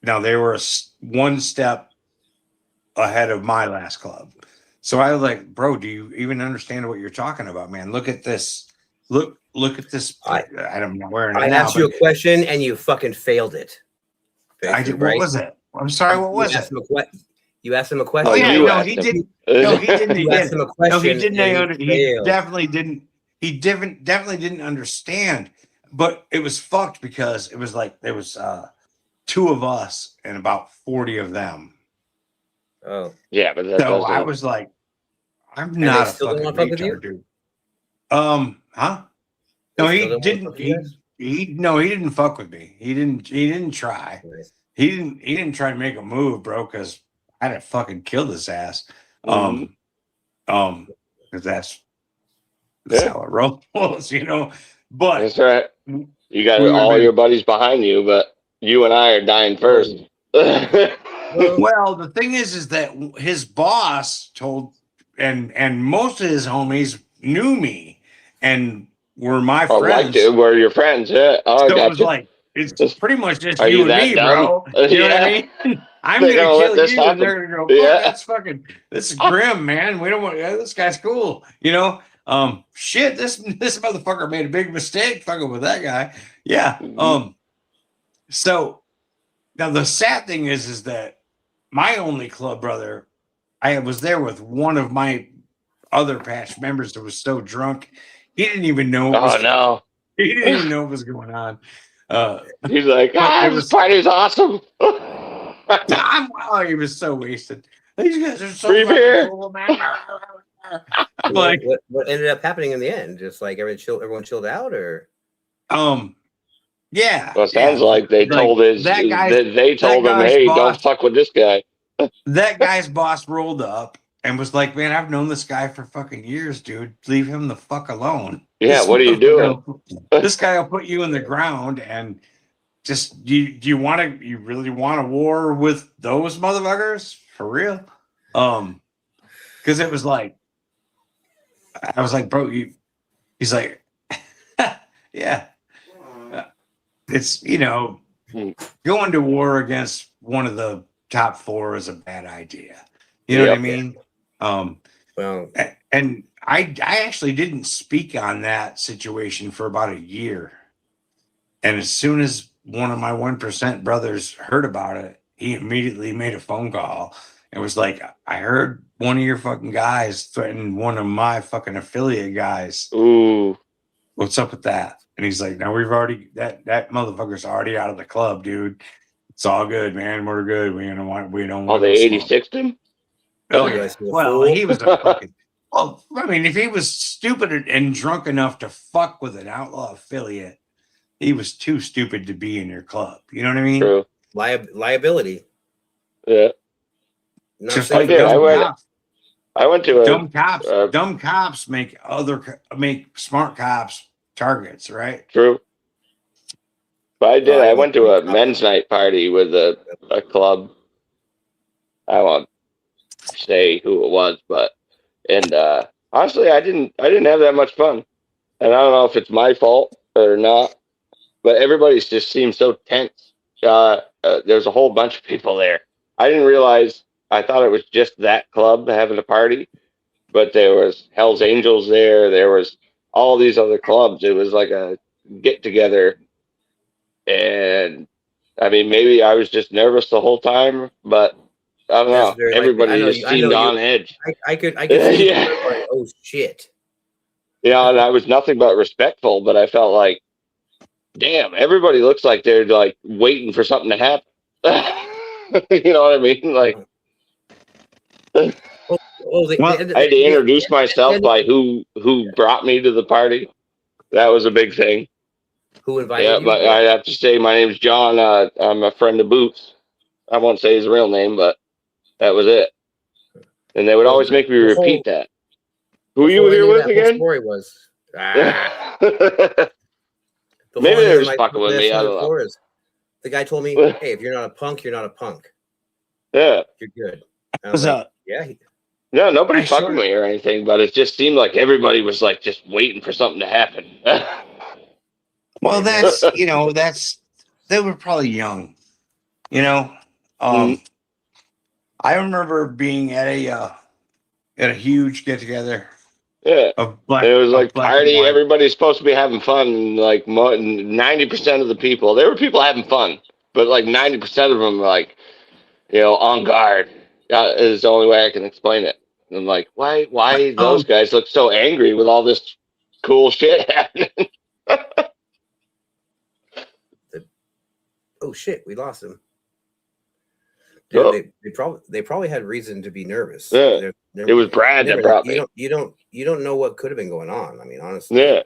Now they were one step ahead of my last club. So I was like, bro, do you even understand what you're talking about, man? Look at this. Look at this. I don't know where. I asked you a question and you fucking failed it. I did. What was it? I'm sorry. What was it? You asked him a question. Oh yeah, no, he didn't. No, he didn't. You asked him a question. No, he didn't. He failed. definitely didn't. He definitely didn't understand. But it was fucked because it was like there was 2 of us and about 40 of them. Oh yeah, but that so I was like, I'm not a fucking retard, dude. Huh? No, he didn't. He didn't fuck with me. He didn't try. Nice. He didn't try to make a move, bro, because I'd have fucking killed his ass. Because that's how it rolls, you know. But that's right. You got all your buddies behind you, but you and I are dying first. Well, the thing is that his boss told, and most of his homies knew me and were my friends. Were your friends? Yeah. Oh, so it was like it's pretty much just you and me, dumb? bro. You know what I mean? I'm gonna kill you, and they're gonna go, this is grim, man. We don't want this guy's cool, you know. Shit, this motherfucker made a big mistake fucking with that guy. Yeah. So now the sad thing is that my only club brother, I was there with one of my other patch members that was so drunk, he didn't even know. He didn't even know what was going on. He's like, this party's awesome. He was so wasted. These guys are so fucking cool, man. Like, what ended up happening in the end? Just like everyone chilled out, or yeah. Well, it sounds like they told him, hey, don't fuck with this guy. That guy's boss rolled up and was like, man, I've known this guy for fucking years, dude. Leave him the fuck alone. Yeah, what are you doing? This guy will put you in the ground and just you really want a war with those motherfuckers? For real? Because it was like, I was like, bro, he's like, yeah. It's, going to war against one of the top 4 is a bad idea. You know what I mean? Well, and I actually didn't speak on that situation for about a year. And as soon as one of my 1% brothers heard about it, he immediately made a phone call and was like, I heard one of your fucking guys threaten one of my fucking affiliate guys. Ooh. What's up with that? And he's like, now we've already, that motherfucker's already out of the club, dude. It's all good, man. We're good. We don't want they 86'd him? Oh, yeah. Well, he was a fucking, well, I mean, if he was stupid and drunk enough to fuck with an outlaw affiliate, he was too stupid to be in your club. You know what I mean? True. Liability. Yeah. Just like I went to dumb cops. Dumb cops make smart cops targets, right? True. But I went to a men's night party with a club. I won't say who it was, but honestly, I didn't have that much fun, and I don't know if it's my fault or not, but everybody just seemed so tense. There's a whole bunch of people there. I didn't realize. I thought it was just that club having a party, but there was Hell's Angels there. There was all these other clubs. It was like a get together, and I mean, maybe I was just nervous the whole time, but I don't know. Everybody just seemed on edge. I could see like, oh shit. Yeah, and I was nothing but respectful, but I felt like, damn, everybody looks like they're like waiting for something to happen. You know what I mean? Like, I had to introduce myself by who brought me to the party. That was a big thing. Who invited you? But I have to say, my name's John. I'm a friend of Boots. I won't say his real name, but that was it. And they would always make me repeat that. Who you were here with that again? Story was. Maybe they were just fucking with me. I don't know. The guy told me, "Hey, if you're not a punk, you're not a punk. Yeah, you're good." And I Was was like, "Yeah." No, nobody fucked with me or anything, but it just seemed like everybody was like just waiting for something to happen. Well, that's they were probably young, I remember being at a huge get together. Yeah, of black. And it was like black and party. white. Everybody's supposed to be having fun. And like 90% of the people, there were people having fun, but like 90% of them were like, on guard. Is the only way I can explain it. And I'm like, why those guys look so angry with all this cool shit happening? Oh shit, we lost him. Dude, they probably had reason to be nervous. Yeah. It was Brad that brought me. You don't know what could have been going on. I mean, honestly. Yeah.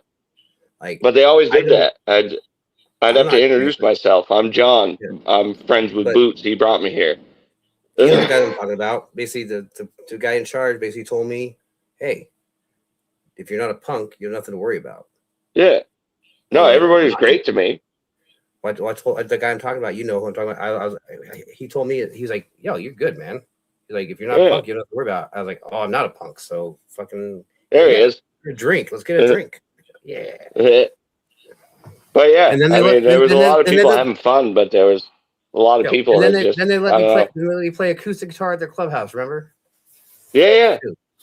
But they always did that. I'd have to introduce myself. I'm John. Yeah. I'm friends with Boots. He brought me here. You know the guy I'm talking about? Basically, the guy in charge basically told me, "Hey, if you're not a punk, you have nothing to worry about." Yeah. No, everybody's great to me. I told the guy I'm talking about, who I'm talking about. He told me, he's like, "Yo, you're good, man." He's like, "If you're not a punk, you don't have to worry about it." I was like, "Oh, I'm not a punk, so fucking." There he is. A drink. Let's get a drink. Yeah. But yeah, and then there was a lot of people having fun, but there was a lot of people. And then they let me play acoustic guitar at their clubhouse. Remember? Yeah.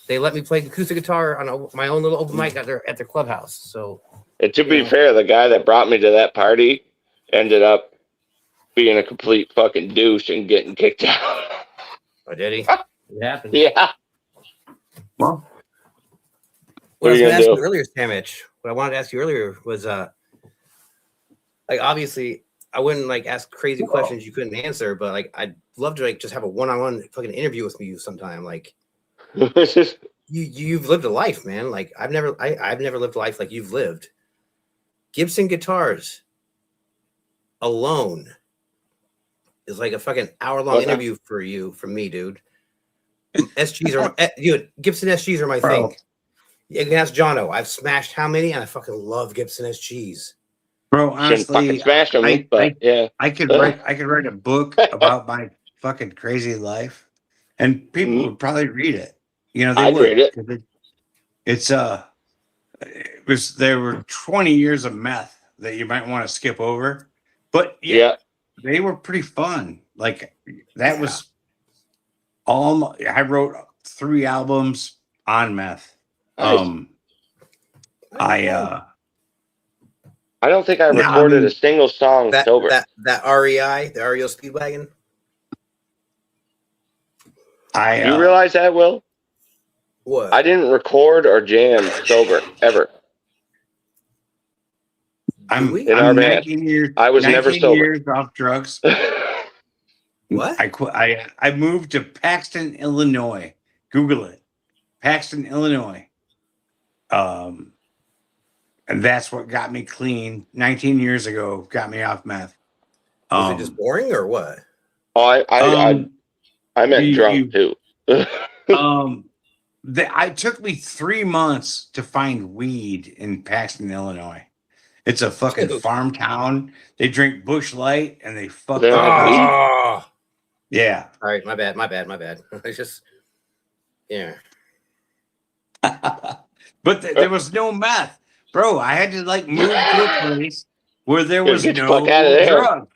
They let me play acoustic guitar on my own little open mic at their clubhouse. So. And to be fair, the guy that brought me to that party ended up being a complete fucking douche and getting kicked out. Oh, did he? It happened. Yeah. Well, what I was going to ask you earlier, Samich, what I wanted to ask you earlier was, obviously, I wouldn't ask crazy questions you couldn't answer, but I'd love to just have a one-on-one fucking interview with you sometime. You've lived a life, man. I've never lived a life like you've lived. Gibson guitars alone is like a fucking hour-long interview from me, dude. SGs are Gibson SGs are my thing. You can ask Jono. I've smashed how many, and I fucking love Gibson SGs. Bro, honestly, smash them, I could write a book about my fucking crazy life, and people would probably read it. They would. Read it. There were 20 years of meth that you might want to skip over, but they were pretty fun. That was all. I wrote 3 albums on meth. Nice. I don't think I recorded a single song sober. That REI, the REO Speedwagon. You realize that, Will? What? I didn't record or jam sober ever. I'm 19 years. I was never sober. Years off drugs. What? I moved to Paxton, Illinois. Google it, Paxton, Illinois. And that's what got me clean 19 years ago. Got me off meth. Was it just boring or what? Oh, I meant drunk too. It took me 3 months to find weed in Paxton, Illinois. It's a fucking farm town. They drink Bush Light and they fuck. Yeah. All right, my bad. It's just, yeah. But there was no meth. Bro, I had to move to a place where there was no drug.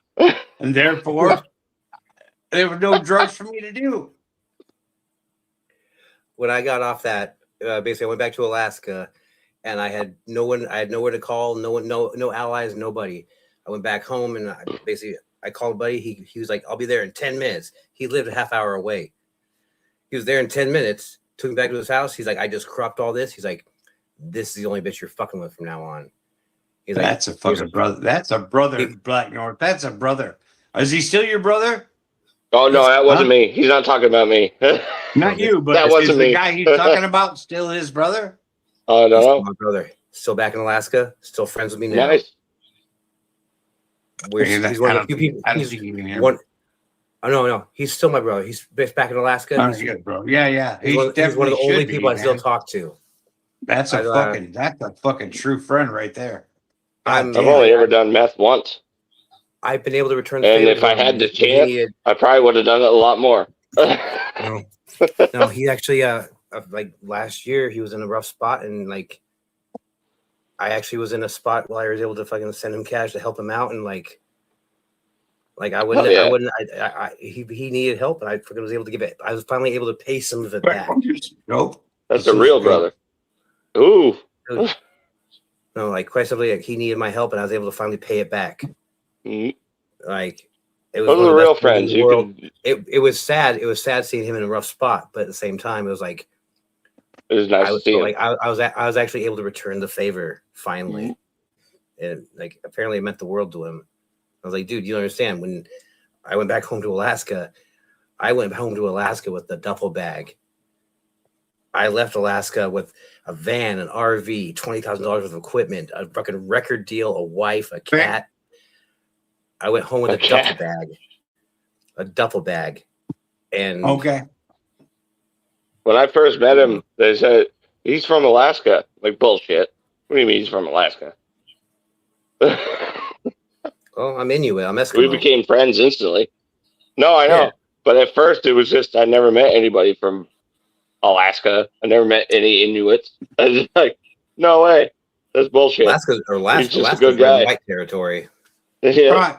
And therefore, there were no drugs for me to do. When I got off that, basically I went back to Alaska and I had nowhere to call, no allies, nobody. I went back home and I called a buddy. He was like, "I'll be there in 10 minutes. He lived a half hour away. He was there in 10 minutes, took me back to his house. He's like, "I just cropped all this." He's like, "This is the only bitch you're fucking with from now on." He's like, "That's a fucking brother. That's a brother, Blacknorth. That's a brother. Is he still your brother?" Oh, no, that wasn't me. He's not talking about me. Not you, but that wasn't me. The guy he's talking about still his brother? Oh, no. My brother. Still back in Alaska. Still friends with me now. Nice. He's one of the few people. No. He's still my brother. He's back in Alaska. He's good, bro. Yeah. He's one of the only people I still talk to. That's a fucking true friend right there. I've only ever done meth once. I've been able to return the And favor if I to him. had the chance, I probably would have done it a lot more. No, he actually like last year he was in a rough spot, and like I actually was in a spot where I was able to fucking send him cash to help him out, and like he needed help, and I fucking was able to give it. I was finally able to pay some of it back. Nope. That's a real brother. Ooh. No, like quite simply, like, he needed my help, and I was able to finally pay it back. Mm-hmm. Like it was Those are the real friends. It was sad. It was sad seeing him in a rough spot, but at the same time, it was like it was nice to see him. Like I was actually able to return the favor finally, and like apparently it meant the world to him. I was like, dude, you don't understand. When I went back home to Alaska, with the duffel bag. I left Alaska with a van, an RV, $20,000 worth of equipment, a fucking record deal, a wife, a cat. I went home with a duffel bag. And when I first met him, they said he's from Alaska. Like, bullshit. What do you mean he's from Alaska? Oh, I'm Inuit. I'm Eskimo. We became friends instantly. No, I know. Yeah. But at first, it was just I never met anybody from Alaska. I never met any Inuits. I was just like, no way. That's bullshit. Alaska's just a good guy. White territory. Yeah. Right.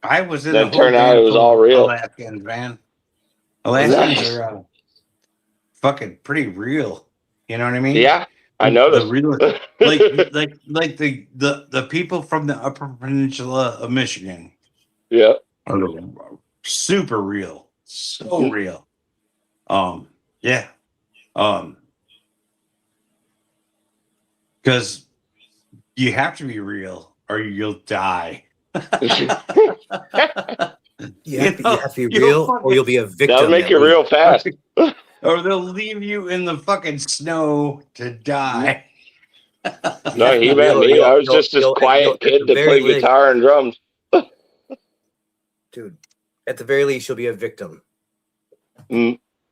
I was in then turned out it was all real. Alaskans, man. Alaskans are fucking pretty real. You know what I mean? Yeah. I noticed. like the people from the Upper Peninsula of Michigan. Yeah. Are super real. So real. Yeah. Because you have to be real or you'll die. You have to be real or you'll be a victim. That'll make you real fast. Or they'll leave you in the fucking snow to die. No, he met me. I was just this quiet kid that played guitar and drums. Dude, at the very least, you'll be a victim.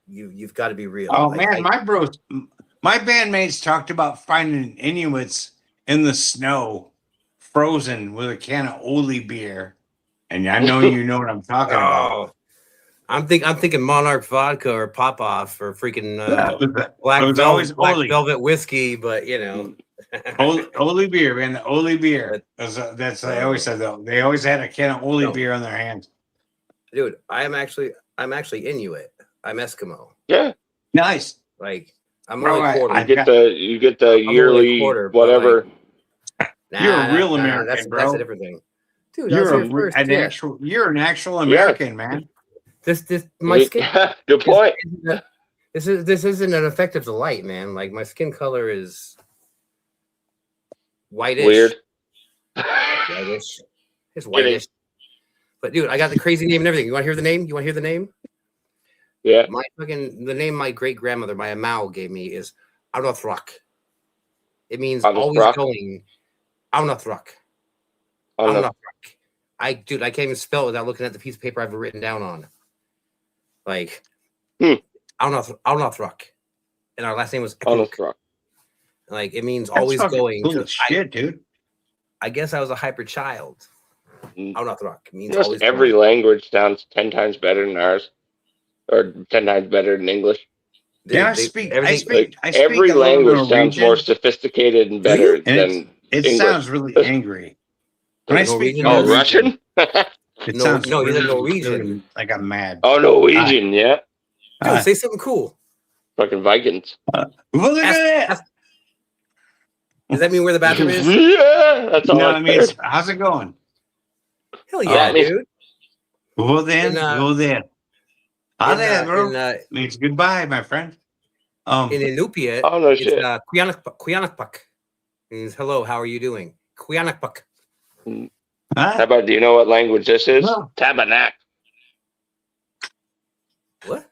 You've got to be real. Oh, man, my bandmates talked about finding Inuits in the snow, frozen with a can of Oli beer. And I know you know what I'm talking about. I'm thinking Monarch vodka or Popoff or freaking Black Velvet whiskey, but you know, Oli beer, man. The Oli beer. That's I always said though. They always had a can of Oli beer in their hands. Dude, I'm actually Inuit. I'm Eskimo. Yeah, nice. Like I'm only quarter. You get the yearly quarter, whatever. Like, you're a real American, bro. That's a different thing. Dude, you're an actual American, man. My skin. Good point. This isn't an effect of the light, man. Like my skin color is whitish. Weird. Whitish. It's whitish. But dude, I got the crazy name and everything. You want to hear the name? Yeah. The name my great grandmother, my Amau, gave me is Aunathruk. It means always going. Aunathruk. I can't even spell it without looking at the piece of paper I've written down on. Like, Aunathruk. And our last name was Aunathruk. Like, it means always going. Cool shit, dude. I guess I was a hyper child. Aunathruk means always every going. Language sounds 10 times better than ours. Or 10 times better than English. Yeah, I speak every language sounds more sophisticated and better than it English. Sounds really angry. When I speak Russian? It sounds you're really, Norwegian. Like I'm mad. Oh, Norwegian, yeah. Say something cool. Fucking Vikings. Look at that. Does that mean where the bathroom is? Yeah, that's all. I mean, how's it going? Hell yeah, dude. Go then. Go there. Bro. Means goodbye, my friend. In Inupiat, it's Quianakpak. Means hello, how are you doing? Quianakpak. How about, do you know what language this is? No. Tabernacle. What?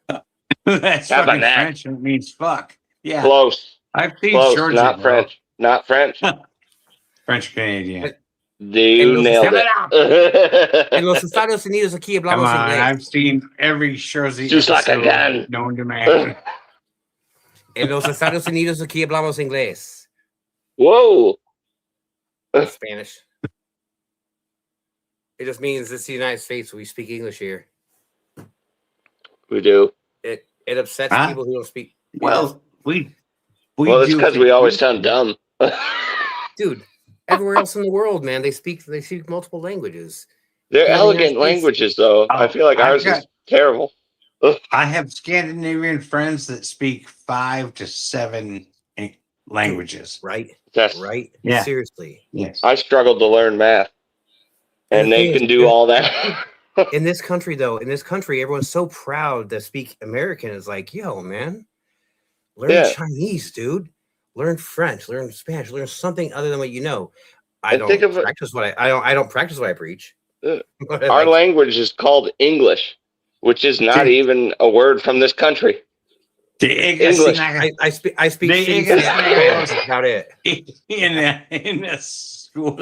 That's fucking French. It means fuck. Yeah. Close. I've seen Georgia, not French. Not French. French Canadian. You nailed it. En los Estados Unidos aquí hablamos inglés. I've seen every Jersey just like a gun known to man. En los Estados Unidos aquí hablamos inglés. Whoa. Spanish. It just means this is the United States. We speak English here. We do. It upsets people who don't speak. Well, we Well, it's because we always sound dumb. Dude, everywhere else in the world, man, they speak multiple languages. They're Here in the elegant United States- languages, though. I feel like ours is terrible. I have Scandinavian friends that speak 5 to 7 languages. Right? That's Right? Yeah. Seriously. Yes. I struggled to learn math, and the they thing can is, do all that. In this country, though, everyone's so proud to speak American. It's like, yo, man, learn Yeah. Chinese, dude. Learn French, learn Spanish, learn something other than what you know. I And don't think of it- practice what I don't practice what I preach. Our language is called English, which is not even a word from this country. English. I speak They shitty English- Spanish. That's about it. in the school.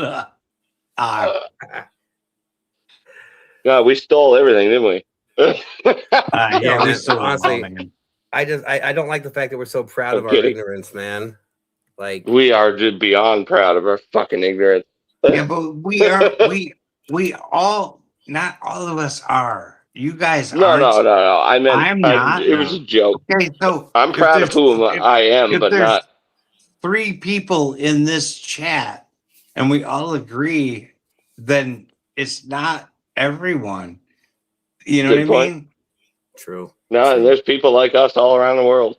God, we stole everything, didn't we? Yeah, man, we still honestly, man. I don't like the fact that we're so proud of our kidding. ignorance, man. Like We are just beyond proud of our fucking ignorance. Yeah, but we are we all, not all of us are. You guys No, aren't. I meant I'm not. it was a joke. Okay, so I'm if proud of there's- who if- I am, if but there's not. 3 people in this chat and we all agree, then it's not everyone. You know Good what I point. mean? true. No, there's people like us all around the world.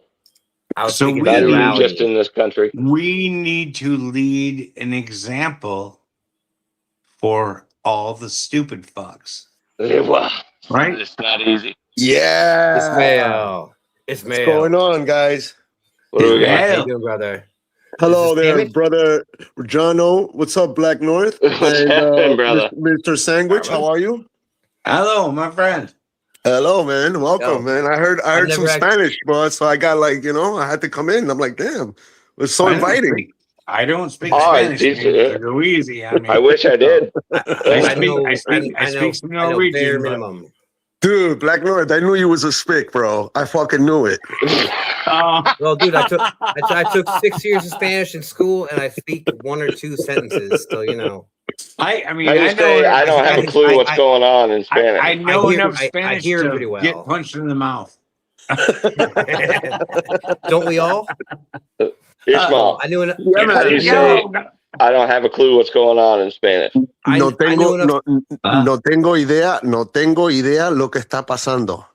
I was So speaking we Not even generality. just in this country. We need to lead an example for all the stupid fucks. Wow, Right? it's not easy. Yeah. Ismail. What's Ismail. going on, guys? What do we got? How Ismail. you doing, brother? Hello This is there, David? brother Jono. What's up, Blacknorth? What's And happening, brother? Mr. Sandwich, how are you? Hello, my friend. Hello, man. Welcome, Yo, man. I heard I've some never act- Spanish, bro. So I got I had to come in. I'm like, damn, it's so inviting. I don't speak Oh, Spanish. geez, man. yeah. Go easy on me. I wish I did. I know. I speak some I know Norwegian, bare but- minimum. Dude, Blacknorth, I knew you was a spick, bro. I fucking knew it. Well, dude, I took 6 years of Spanish in school, and I speak 1 or 2 sentences. So you know, I mean, I just say I don't have a clue what's going on in Spanish. I know I hear- enough I Spanish hear it to pretty well. get punched in the mouth. don't we all? Ismael, I knew. Yeah, how do you say I don't have a clue what's going on in Spanish? I No knew tengo, enough. no tengo idea lo que está pasando.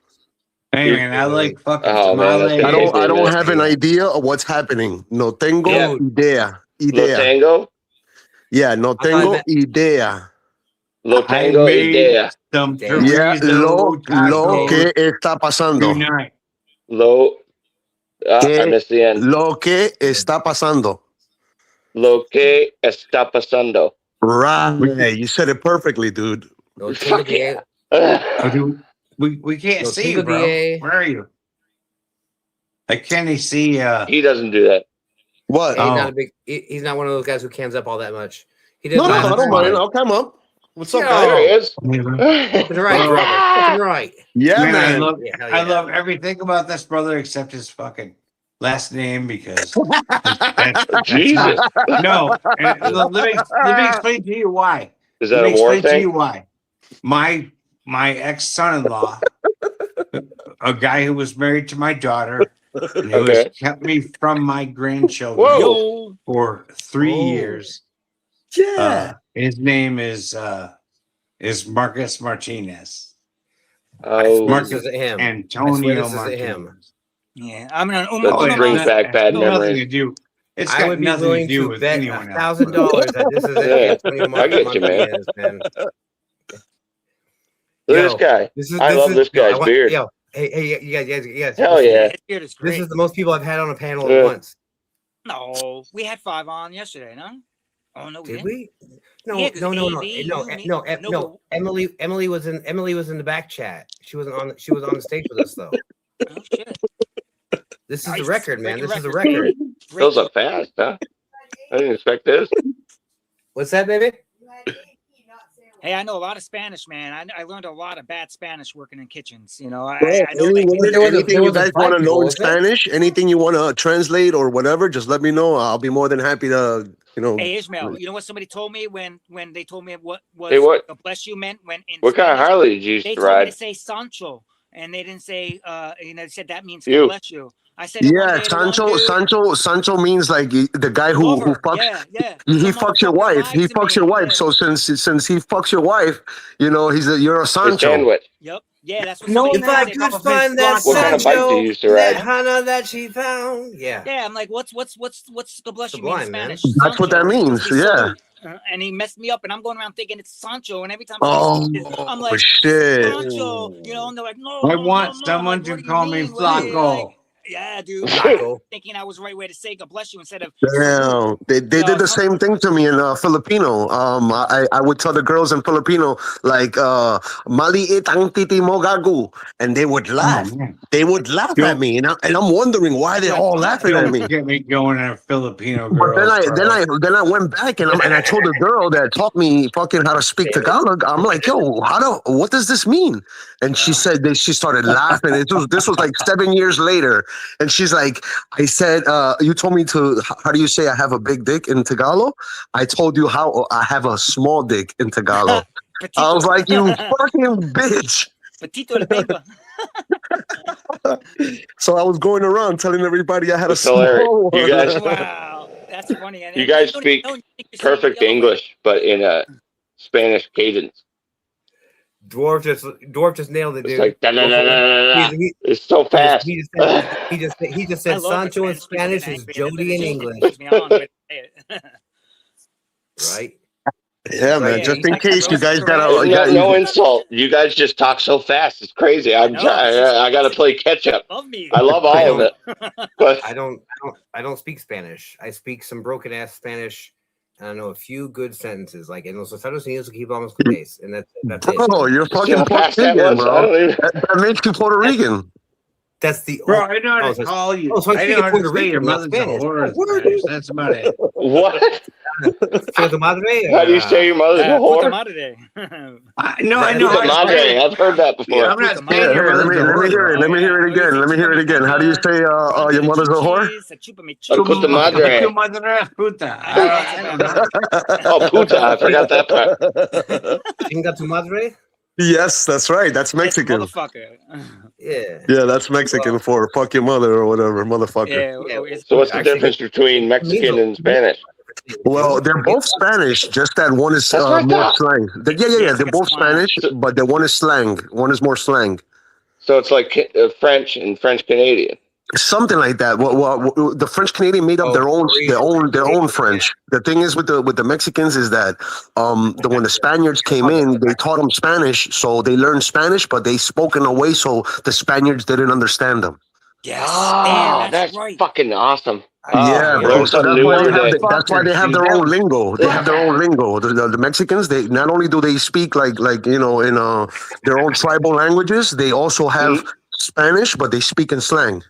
Hey, man, I like fucking Oh, man, that's tamales. gonna I don't Yeah. have an idea of what's happening. No tengo Yeah. idea. Lo tango? Yeah, no I tengo meant- idea. Lo tango I made idea. some Damn. Yeah, lo tacos que está pasando. tonight. Lo. I Que- missed the end. Lo que está pasando. Lo que está pasando. Right. You said it perfectly, dude. No Fuck tengo yeah. Oh, dude, we can't No see you, tengo bro. idea. Where are you? Like, can they see? He doesn't do that. What? He's Oh. not a big. He's not one of those guys who cans up all that much. He No, does. no, not I don't mind. I'll come up. What's up, Yeah. guys? There he is. Fucking right, brother. Fucking right. Yeah, Man, man. I love, Yeah, hell I yeah. love everything about this brother except his fucking last name because Jesus. no. And let me explain to you why. Is Let that me a war explain to you thing? why. My ex son-in-law, a guy who was married to my daughter, and who has Okay. kept me from my grandchildren Whoa. for 3 Whoa. years. Yeah. His name is Marcus Martinez. Oh, Marcus This isn't him. Antonio this isn't him. Martinez. Yeah, I mean, That brings back bad Nothing memories. to do. It's I got would be nothing to willing do to with bet anyone else. $1,000 that this is Yeah, Antonio I get you, man. Martinez, man. Look at Yo, this guy. This is. I love this yo, I guy's want- beard. Yo, hey, you guys. Hell listen, yeah. His beard is This great. is the most people I've had on a panel Yeah. at once. No, we had 5 on yesterday, no? Oh no, we Did didn't. we? No, Yeah, 'cause no. AB, No. no. Emily was in the back chat. She wasn't on. She was on the stage with us though. Oh shit. This is Nice. the record, man. Breaking This is the record. Those are fast, huh? I didn't expect this. What's that, baby? You had AP, not sandwich. Hey, I know a lot of Spanish, man. I learned a lot of bad Spanish working in kitchens. You know, I know Anything you guys want to know in people, Spanish, anything you want to translate or whatever, just let me know. I'll be more than happy to, Hey, Ishmael, you know what somebody told me when they told me what was what? bless you meant when in What kind of Spanish, Harley did you used they to told me ride? to say Sancho, and they didn't say they said that means You. bless you. I said it one Yeah, day to one dude. Sancho means like the guy who Lover. fucks. Yeah. He Some fucks your motherfucker wife. lied He to fucks me. your wife. Yeah. So since he fucks your wife, you know you're a A Sancho. sandwich. Yep. Yeah, that's what No, somebody If said. I They could fuck- find that What kind of bike do you Sancho, used to that ride? Hana that she found. Yeah. Yeah, I'm like, what's the bless you mean in Sublime, man. Spanish? That's what that Sancho. It's means. supposed to be Yeah. salute. And he messed me up, and I'm going around thinking it's Sancho, and every time somebody says, I'm Oh like, shit! Sancho, you know, and they're like, no. I I'm want like, someone what to do you call me mean? What do you like? Flaco. Yeah, dude. Flaco. Thinking I was the right way to say God bless you instead of Damn, they So did the same thing to me in Filipino. I would tell the girls in Filipino like "maliit ang titi mo gago," and they would laugh. man. They would laugh Yo. at me, and I'm wondering why they're all laughing at Don't me. get me going at Filipino But girls, then I went back and I told the girl that taught me fucking how to speak Tagalog. I'm like, yo, what does this mean? And she said that she started laughing. This was like 7 years later, and she's like, I said, you told me to. How do you say I have a big dick in Tagalog? I told you how I have a small dick in Tagalog. I was like, you fucking bitch. Petito la lengua. So I was going around telling everybody I had It's a hilarious. small one. You guys, Wow, that's funny. And you guys don't speak even know you think you're saying perfect the other way. English, but in a Spanish cadence. Dwarf just nailed it, It's dude. like da-da-da-da-da-da. It's so fast. He just I said love when Sancho in Spanish Spanish people get is angry, and Jody in it English, turns me on when they say it. right? Yeah, man. Right. Just in I case you roast guys your got ass. to. No insult. You guys just talk so fast. It's crazy. I know, it's just- I got to play catch up. Love me. I love I all of don't- it. But I don't speak Spanish. I speak some broken ass Spanish, and I know a few good sentences like "En los Estados Unidos aquí vamos con base," and that's it. Oh, you're see fucking how Puerto fast that Rican, was? I bro. don't even. That makes you Puerto Rican. That's the bro. I know how oh, to so- call you. oh, so I I speak know how to Puerto say your Rican, not mother's a Spanish. whore in Oh, word. Spanish. That's about it. What? Chica tu madre. How do you say your mother's a Puta whore? madre. I know how Puta to say madre. it. I've heard that before. I'm not Puta saying Yeah, your here, let mother's me a whore. hear it. bro. Let me hear it again. Let me hear it again. How do you say your mother's a whore? Puta madre. Tu madre es puta. I don't know. Oh, puta. I forgot that part. Chinga tu madre. Yes, that's right. That's Mexican. Motherfucker. Yeah. Yeah, that's Mexican for fuck your mother or whatever, motherfucker. Yeah, it's So what's the Actually, difference between Mexican and Spanish? Well, they're both Spanish, just that one is That's what I more thought. slang. Yeah, Yeah, they're it's like both a slang. Spanish, but the one is slang. One is more slang. So it's like French and French Canadian. Something like that. Well, the French Canadian made up their own French. The thing is with the Mexicans is that when the Spaniards came in, they taught them Spanish, so they learned Spanish, but they spoke in a way so the Spaniards didn't understand them. Yes. Oh, Damn, that's right. fucking awesome. Yeah, Learn bro. So something that's new why every day. that's why they have their own lingo. They have their own lingo. The Mexicans, they not only do they speak like in their own tribal languages, they also have Spanish, but they speak in slang.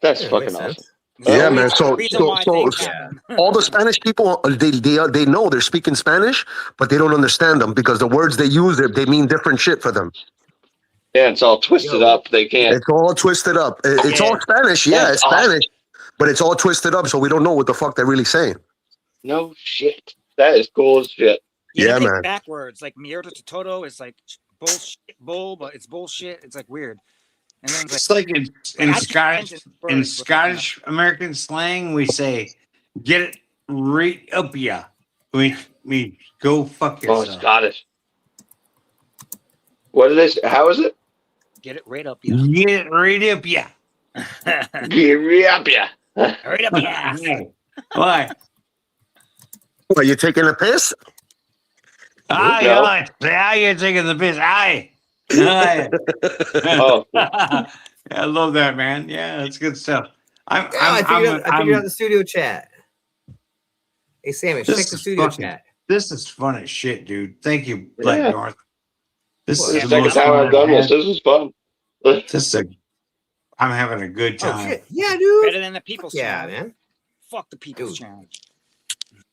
That's fucking awesome. Yeah, man. So Reason why things happen. all the Spanish people, they know they're speaking Spanish, but they don't understand them because the words they use, they mean different shit for them. Yeah, it's all twisted up. They can't. It's all twisted up. It's all Spanish. Yeah, That's it's Spanish, but it's all twisted up, so we don't know what the fuck they're really saying. No shit. That is cool as shit. Yeah, think man. backwards, like mierda to todo is like bullshit, but it's bullshit. It's like weird. And then It's like in I Scottish can't words, but, Scottish American slang, we say, "Get it right up ya." We go fuck Oh, yourself. Scottish. What is this? How is it? get it right up you. Get it right up ya. Get me up, yeah. Right up your ass. Why? Are you taking a piss? Aye, No. aye, you're taking the piss. Aye. Aye. Oh, I love that, man. Yeah, that's good stuff. I figured out the studio chat. Hey, Sammy, check the studio chat. This is fun as shit, dude. Thank you, Blacknorth. This this is is the the second most time fun I've done this. had. This is fun. I'm having a good Oh time. shit! Yeah, dude. Better than the people's Yeah, challenge. man. Fuck the people's Dude. challenge.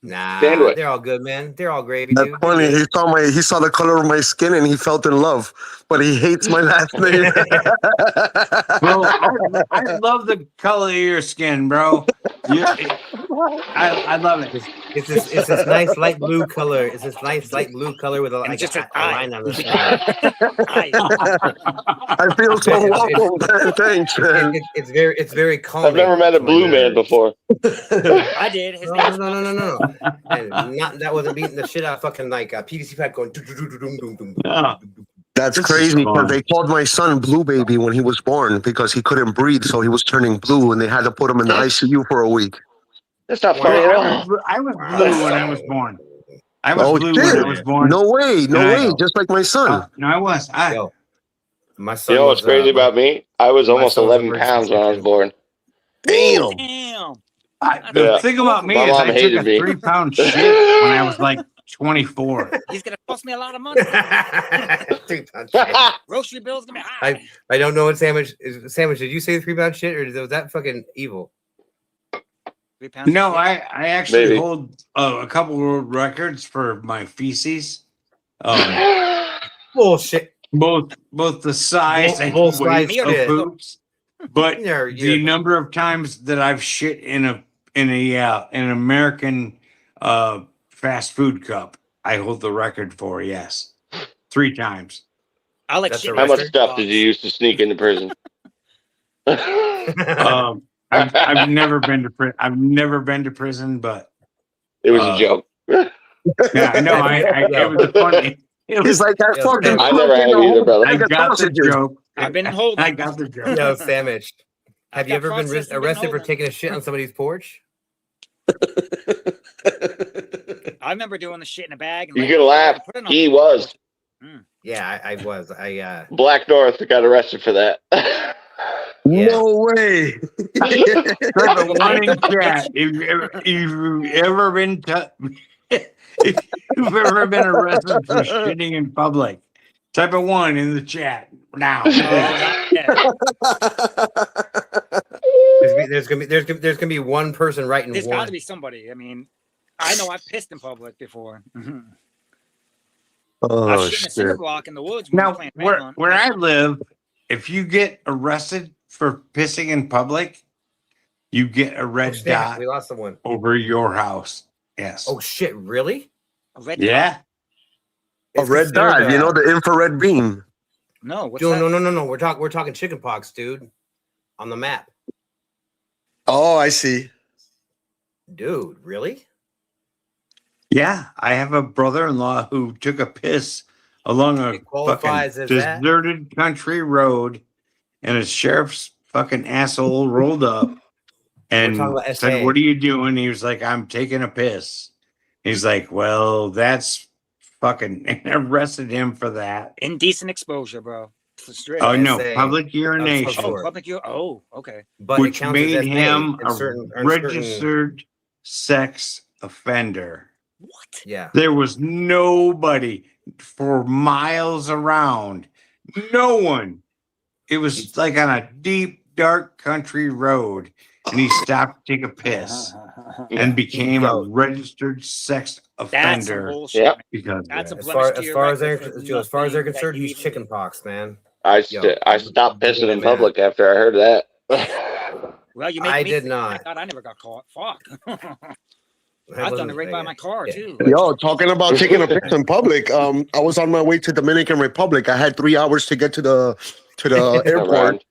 Nah, Sandwich. they're all good, man. They're all gravy, That's dude. funny. He saw the color of my skin and he felt in love, but he hates my last name. Bro, I love the color of your skin, bro. I love it. It's this nice light blue color. It's this nice light blue color with like just a an eye. line on the side. I feel so welcome. Thanks, man. It's very calming. I've never met a blue man before. I did. His name was No. And that wasn't beating the shit out of fucking like PVC pipe going. That's crazy because they called my son Blue Baby when he was born because he couldn't breathe, so he was turning blue, and they had to put him in the ICU for a week. That's not funny at all. I was blue when I was born. I was blue when I was born. No way, just like my son. No, I was. Yo, my son. You know what's crazy about me? I was almost 11 pounds when I was born. Damn. The thing about me My is mom I took hated a me. 3-pound shit when I was like 24. He's gonna cost me a lot of money. 3-pound shit. Grocery bills gonna be high. I don't know what sandwich is. Sandwich, did you say 3-pound shit or was that fucking evil? 3 pounds. No, I actually Maybe. hold a couple world records for my feces. Bullshit. Both the size and Both weight size of shit. poops, but You're the number of times that I've shit in an American fast food cup, I hold the record for. Yes, 3 times. I like That's shit. a How much record? stuff did you use to sneak into prison? I've never been to prison. I've never been to prison, but It was a joke. yeah, no, it was funny. It He's was, like that fucking. I never had either, brother. I got the joke. I've been holding. I got the joke. Yo, Sandwich. Have you I've got ever been processed and arrested for holding. taking a shit on somebody's porch? I remember doing the shit in a bag. And You letting can it laugh. put it on He the was. Yeah, I was. Blacknorth got arrested for that. No way. Type of one in chat. If you've ever been if you've ever been arrested for shitting in public, type of 1 in the chat now. There's gonna be one person writing There's one. got to be somebody. I mean, I know I've pissed in public before. Oh I've shit in a cinder shit. block in the woods. When we Now, were playing where Pac-Man. I live, if you get arrested for pissing in public, you get a red Damn it, dot we lost someone. over your house. Yes. Oh shit! Really? A red yeah. A It's red considered, dot, you know, the infrared beam. No, what's Dude, that? no. We're talking chicken pox, dude. On the map, Oh, I see. dude. Really? Yeah. I have a brother-in-law who took a piss along a It qualifies fucking as that? deserted country road, and a sheriff's fucking asshole rolled up and talking about said, SA. "What are you doing?" He was like, "I'm taking a piss." He's like, "Well, that's fucking," and arrested him for that. Indecent exposure, bro. Straight. Oh no, SA. public urination, sure. Oh, public. Oh, okay. But it which counts as made SA him in a certain- registered sex offender. What? Yeah. There was nobody for miles around. No one. It was like on a deep, dark country road, and he stopped to take a piss and became a Yo. registered sex That's some offender bullshit. Yep. because of That's a that. blemish to your record they're for as far as they're nothing concerned, that you he's even chicken did. pox, man. I Yo. stopped pissing in Man. public after I heard that. Well, you make I me did think. not. Thank God I never got caught. Fuck. I I've done it wasn't- right by yeah. my car Yeah. too. Yo, talking about taking a piss in public. I was on my way to Dominican Republic. I had 3 hours to get to the airport, Around.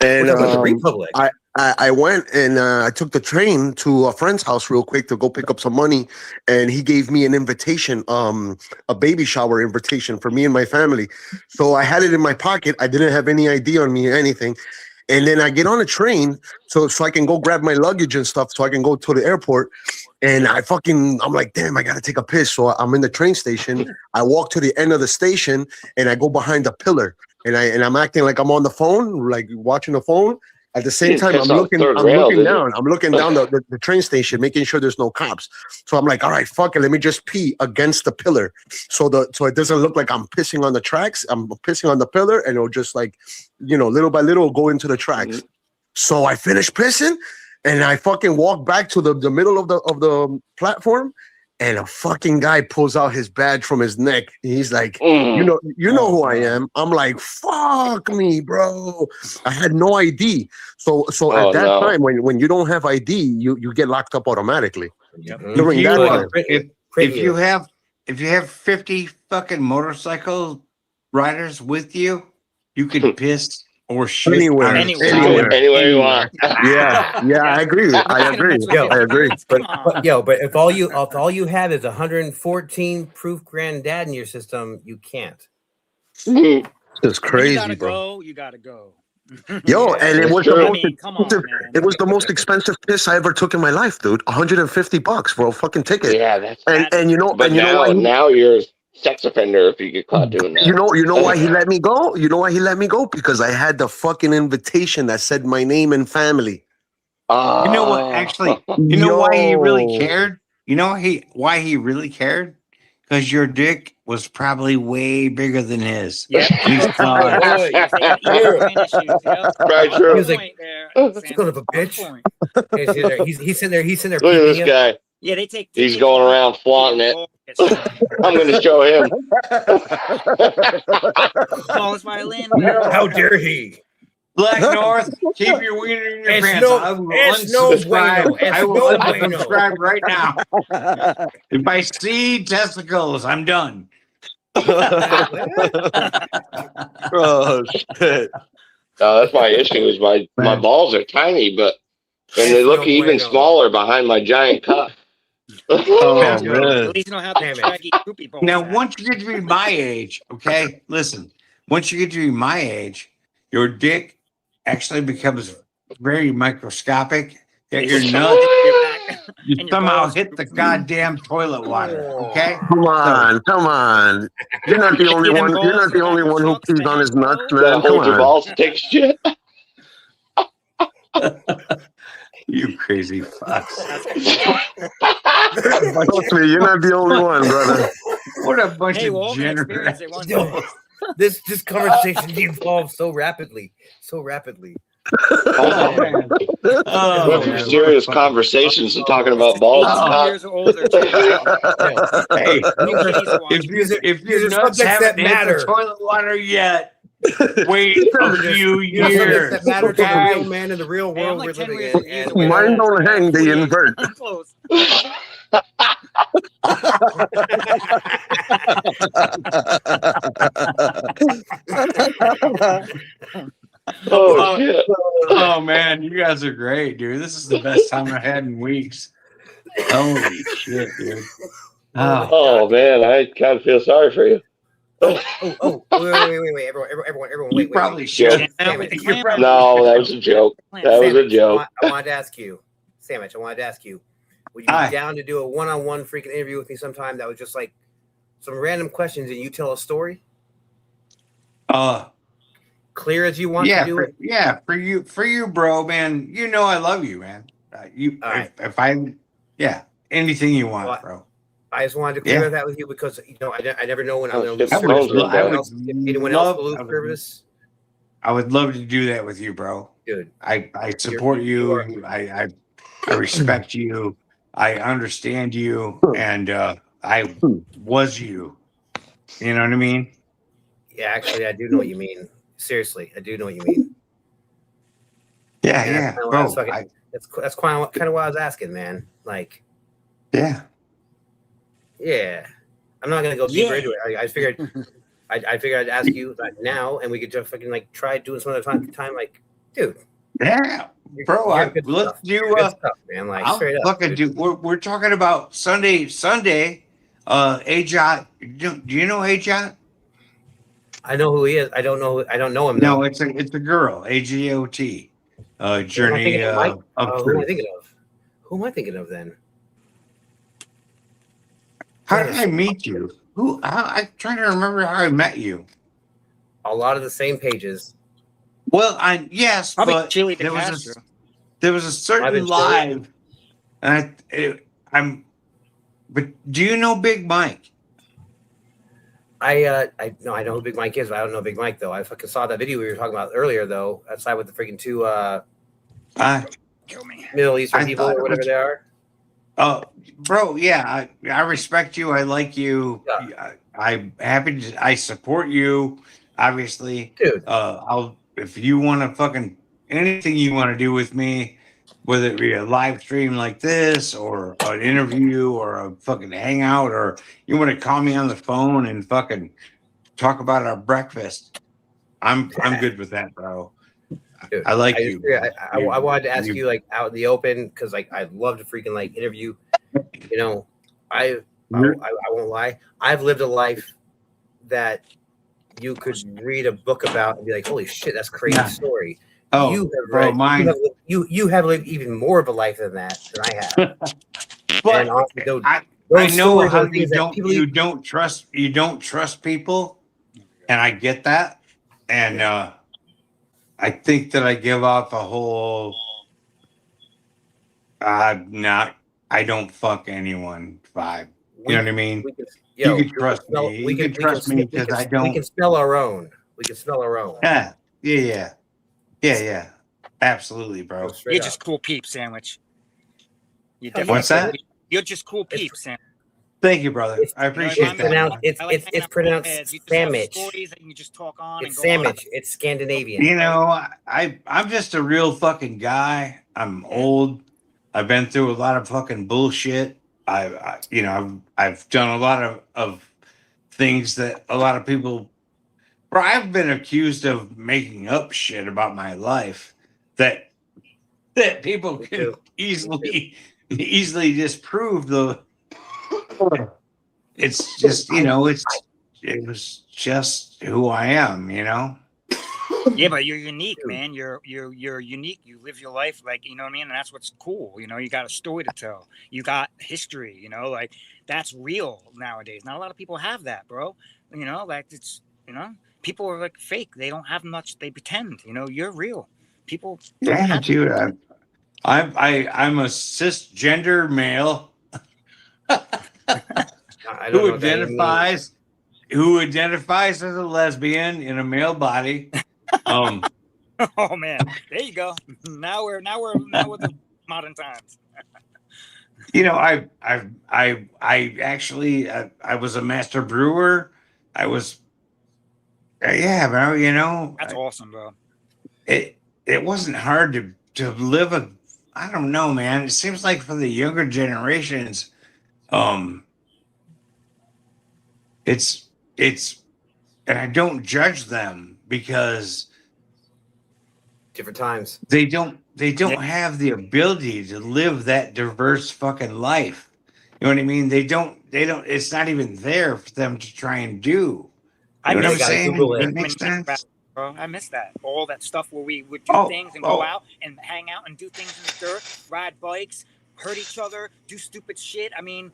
and We're talking about the Republic. I went and I took the train to a friend's house real quick to go pick up some money, and he gave me an invitation, a baby shower invitation for me and my family. So I had it in my pocket. I didn't have any ID on me or anything. And then I get on a train so I can go grab my luggage and stuff so I can go to the airport. And I'm like, damn, I got to take a piss. So I'm in the train station. I walk to the end of the station and I go behind the pillar. And I'm acting like I'm on the phone, like watching the phone. At the same time, Piss on I'm third looking rail, did you? down. I'm looking down the train station, making sure there's no cops. So I'm like, all right, fuck it. Let me just pee against the pillar. So it doesn't look like I'm pissing on the tracks. I'm pissing on the pillar, and it'll just like, little by little go into the tracks. Mhm. So I finish pissing, And I fucking walk back to the middle of the platform, and a fucking guy pulls out his badge from his neck. He's like, you know who I am. I'm like, fuck me, bro. I had no ID. So at that time, when you don't have ID, you get locked up automatically. Yep. During that time. If you have 50 fucking motorcycle riders with you, you can piss or shit Anywhere. Anywhere you want. Yeah, I agree. I agree. But if all you have is 114 proof granddad in your system, you can't. It's crazy, You gotta go. Yo, and it was it was the most expensive piss I ever took in my life, dude. $150 for a fucking ticket. Yeah, that's and you know, but and you know why now you're a sex offender if you get caught doing that. You know why he let me go? You know why he let me go? Because I had the fucking invitation that said my name and family. You know what? Actually, you know why he really cared? You know why he really cared? Because your dick was probably way bigger than his. Yeah. He saw it. Very true. He's like, son of a bitch. He's sitting there. Look at this guy. Yeah, they take. He's going around flaunting it. I'm going to show him. Smallest violin. How dare he? Blacknorth, keep your wiener in your pants. I will unsubscribe right now. If I see testicles, I'm done. Oh shit! That's my issue. Is my balls are tiny, but and they look even smaller behind my giant cock. Oh man! At least you don't have to draggy poopy balls. Now, once you get to be my age, okay, listen. Once you get to be my age, your dick actually becomes very microscopic. That your nuts, you somehow hit the goddamn toilet water. Okay, come on! You're not the only one. You're not the only one who pees on his nuts, man. Come Hold your balls, take shit. You crazy fucks. Trust me, you're not the only one, brother. What a bunch of generous. This conversation evolved so rapidly. Serious conversations and talking about balls. Hey, if your nuts haven't hit the toilet water yet, wait a few years. That matter to the real man in the real world we're living in. Mine don't hang, they invert. Oh man, you guys are great, dude. This is the best time I had in weeks. Holy shit, dude. Oh man, I kind of feel sorry for you. Wait, everyone, wait. Probably should. No, that was a joke. That was a joke. I wanted to ask you, Sandwich, would you be down to do a one-on-one freaking interview with me sometime that was just like some random questions and you tell a story? Clear as you want to do it? Yeah, for you, bro, man. You know I love you, man. Anything you want, bro. I just wanted to clear that with you because I never know when I'm going to lose anyone else will lose service. I would love to do that with you, bro. Dude, I support you. I respect you. I understand you, and I was you. You know what I mean? Yeah, actually, I do know what you mean. Seriously, I do know what you mean. Yeah, bro. That's kind of what I was asking, man. Like, yeah. I'm not gonna go deeper into it. I figured, I'd ask you now, and we could just fucking like try doing some other time. Like, dude. Yeah, bro. Let's do. Man. Like, straight up. We're talking about Sunday. Ajot. Do you know Ajot? I know who he is. I don't know him. No, it's a girl. AGOT. Journey of who am I thinking of? Who am I thinking of then? How did I meet you? I'm trying to remember how I met you. A lot of the same pages. Well, but there was a certain live, and but do you know Big Mike? I know who Big Mike is, but I don't know Big Mike though. I fucking saw that video we were talking about earlier though, outside with the freaking two Kill me. Middle Eastern I people thought or it whatever was- they are. Bro, yeah, I respect you. I like you. Yeah. I'm happy to, I support you, obviously. Dude. I'll if you want to fucking anything you want to do with me, whether it be a live stream like this or an interview or a fucking hangout, or you want to call me on the phone and fucking talk about our breakfast, I'm good with that, bro. Dude, I like you. I wanted to ask you like out in the open because like I'd love to freaking like interview. You know, I won't lie. I've lived a life that you could read a book about and be like, holy shit, that's a crazy story. Oh, you have bro, read, mine. You have lived even more of a life than that than I have. But and honestly, I those know stories how are things that people you don't trust people, and I get that, and I think that I give off a whole I don't fuck anyone vibe. You know what I mean? You can trust me. You can trust me because I don't. We can smell our own. We can smell our own. Yeah. Absolutely, bro. You're just cool peeps, Sandwich. You What's that? You're just cool peeps, Sandwich. Thank you, brother. I appreciate that. It's pronounced sandwich. You just talk on. It's sandwich. It's Scandinavian. You know, I'm just a real fucking guy. I'm old. I've been through a lot of fucking bullshit. I've done a lot of things that a lot of people. Bro, I've been accused of making up shit about my life that people can easily disprove. It's just it was just who I am, you know. Yeah, but you're unique, man. You're unique. You live your life like, you know what I mean? And that's what's cool. You know, you got a story to tell. You got history, you know, like that's real nowadays. Not a lot of people have that, bro. You know, like it's, you know, people are like fake. They don't have much. They pretend, you know, you're real. People. Yeah, dude. I'm a cisgender male who identifies as a lesbian in a male body. Oh man, there you go. Now we're the modern times. You know, I actually I was a master brewer. I was, yeah, bro. You know, that's awesome, bro. It wasn't hard to live a. I don't know, man. It seems like for the younger generations, it's and I don't judge them because different times they don't have the ability to live that diverse fucking life. You know what I mean? They don't it's not even there for them to try and do. You know what I'm saying? That makes sense. Bro, I miss that. All that stuff where we would do things and go out and hang out and do things in the dirt, ride bikes, hurt each other, do stupid shit. I mean,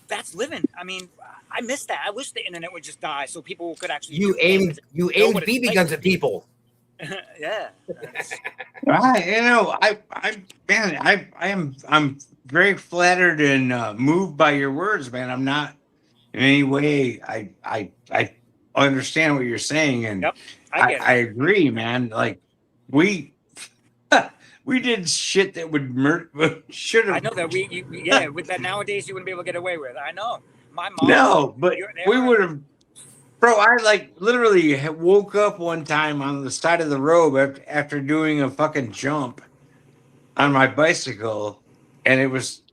that's living. I mean, I miss that. I wish the internet would just die so people could actually. You aimed BB guns at people. Yeah. I'm very flattered and moved by your words, man. I'm not in any way. I understand what you're saying, and yep, I agree, man. Like we did shit that should have. I know that with that nowadays you wouldn't be able to get away with. I know. My mom. No, but we would have. Bro, I like literally woke up one time on the side of the road after doing a fucking jump on my bicycle, and it was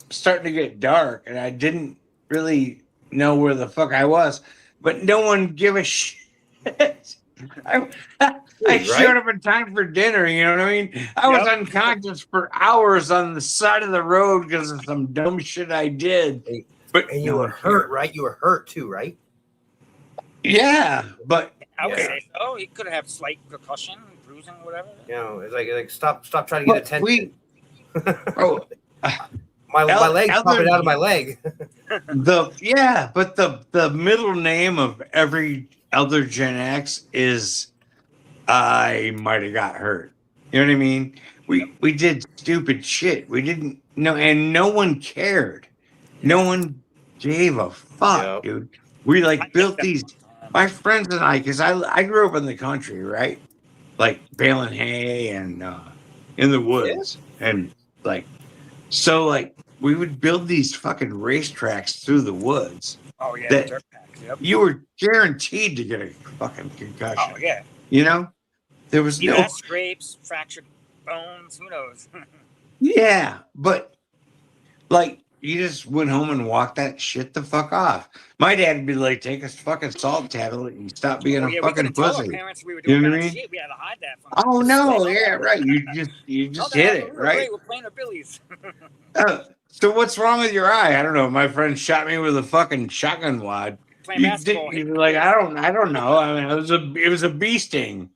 starting to get dark, and I didn't really know where the fuck I was, but no one give a shit. I showed up in time for dinner, you know what I mean? I was unconscious for hours on the side of the road because of some dumb shit I did. And you were hurt, right? You were hurt too, right? Yeah, but I would say so. He could have slight concussion, bruising, whatever. You know, it's like stop trying to get attention. My leg popping out of my leg. But the middle name of every Elder Gen X is I might have got hurt. You know what I mean? We did stupid shit. We didn't know, and no one cared. No one gave a fuck, dude. We built these. My friends and I, because I grew up in the country, right? Like baling hay and in the woods, and like, so like we would build these fucking racetracks through the woods. Oh yeah, that dirt packs. Yep. you were guaranteed to get a fucking concussion. Oh yeah. You know, there was Either no that scrapes, fractured bones. Who knows? yeah, but like you just went home and walked that shit the fuck off. My dad would be like, "Take a fucking salt tablet and stop being a We fucking couldn't tell our pussy." parents we were You doing know what bad I mean? shit. We had to hide that from Oh them. no, yeah, right. You just hit it, We're right? great. We're playing our billies. So what's wrong with your eye? I don't know. My friend shot me with a fucking shotgun wad. Playing basketball. You're like, I don't know. I mean, it was a bee sting.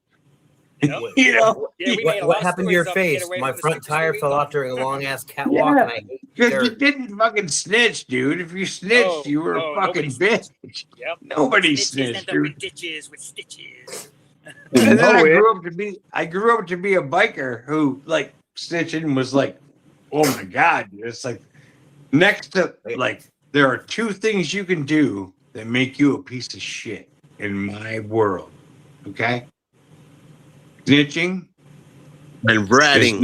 Yep. You know, Yeah, we made a lot What of happened to your stories up to get face? away My from the front super tire speed. fell off during a long ass catwalk, and I hate because you dirt. didn't fucking snitch, dude. If you snitched, you were a fucking bitch. Yep. Nobody Stitches snitched, end up in dude. ditches with stitches. And then know I it. grew up to be a biker who like snitching was like, oh my god, it's like next to like there are two things you can do that make you a piece of shit in my world. Okay, snitching And ratting.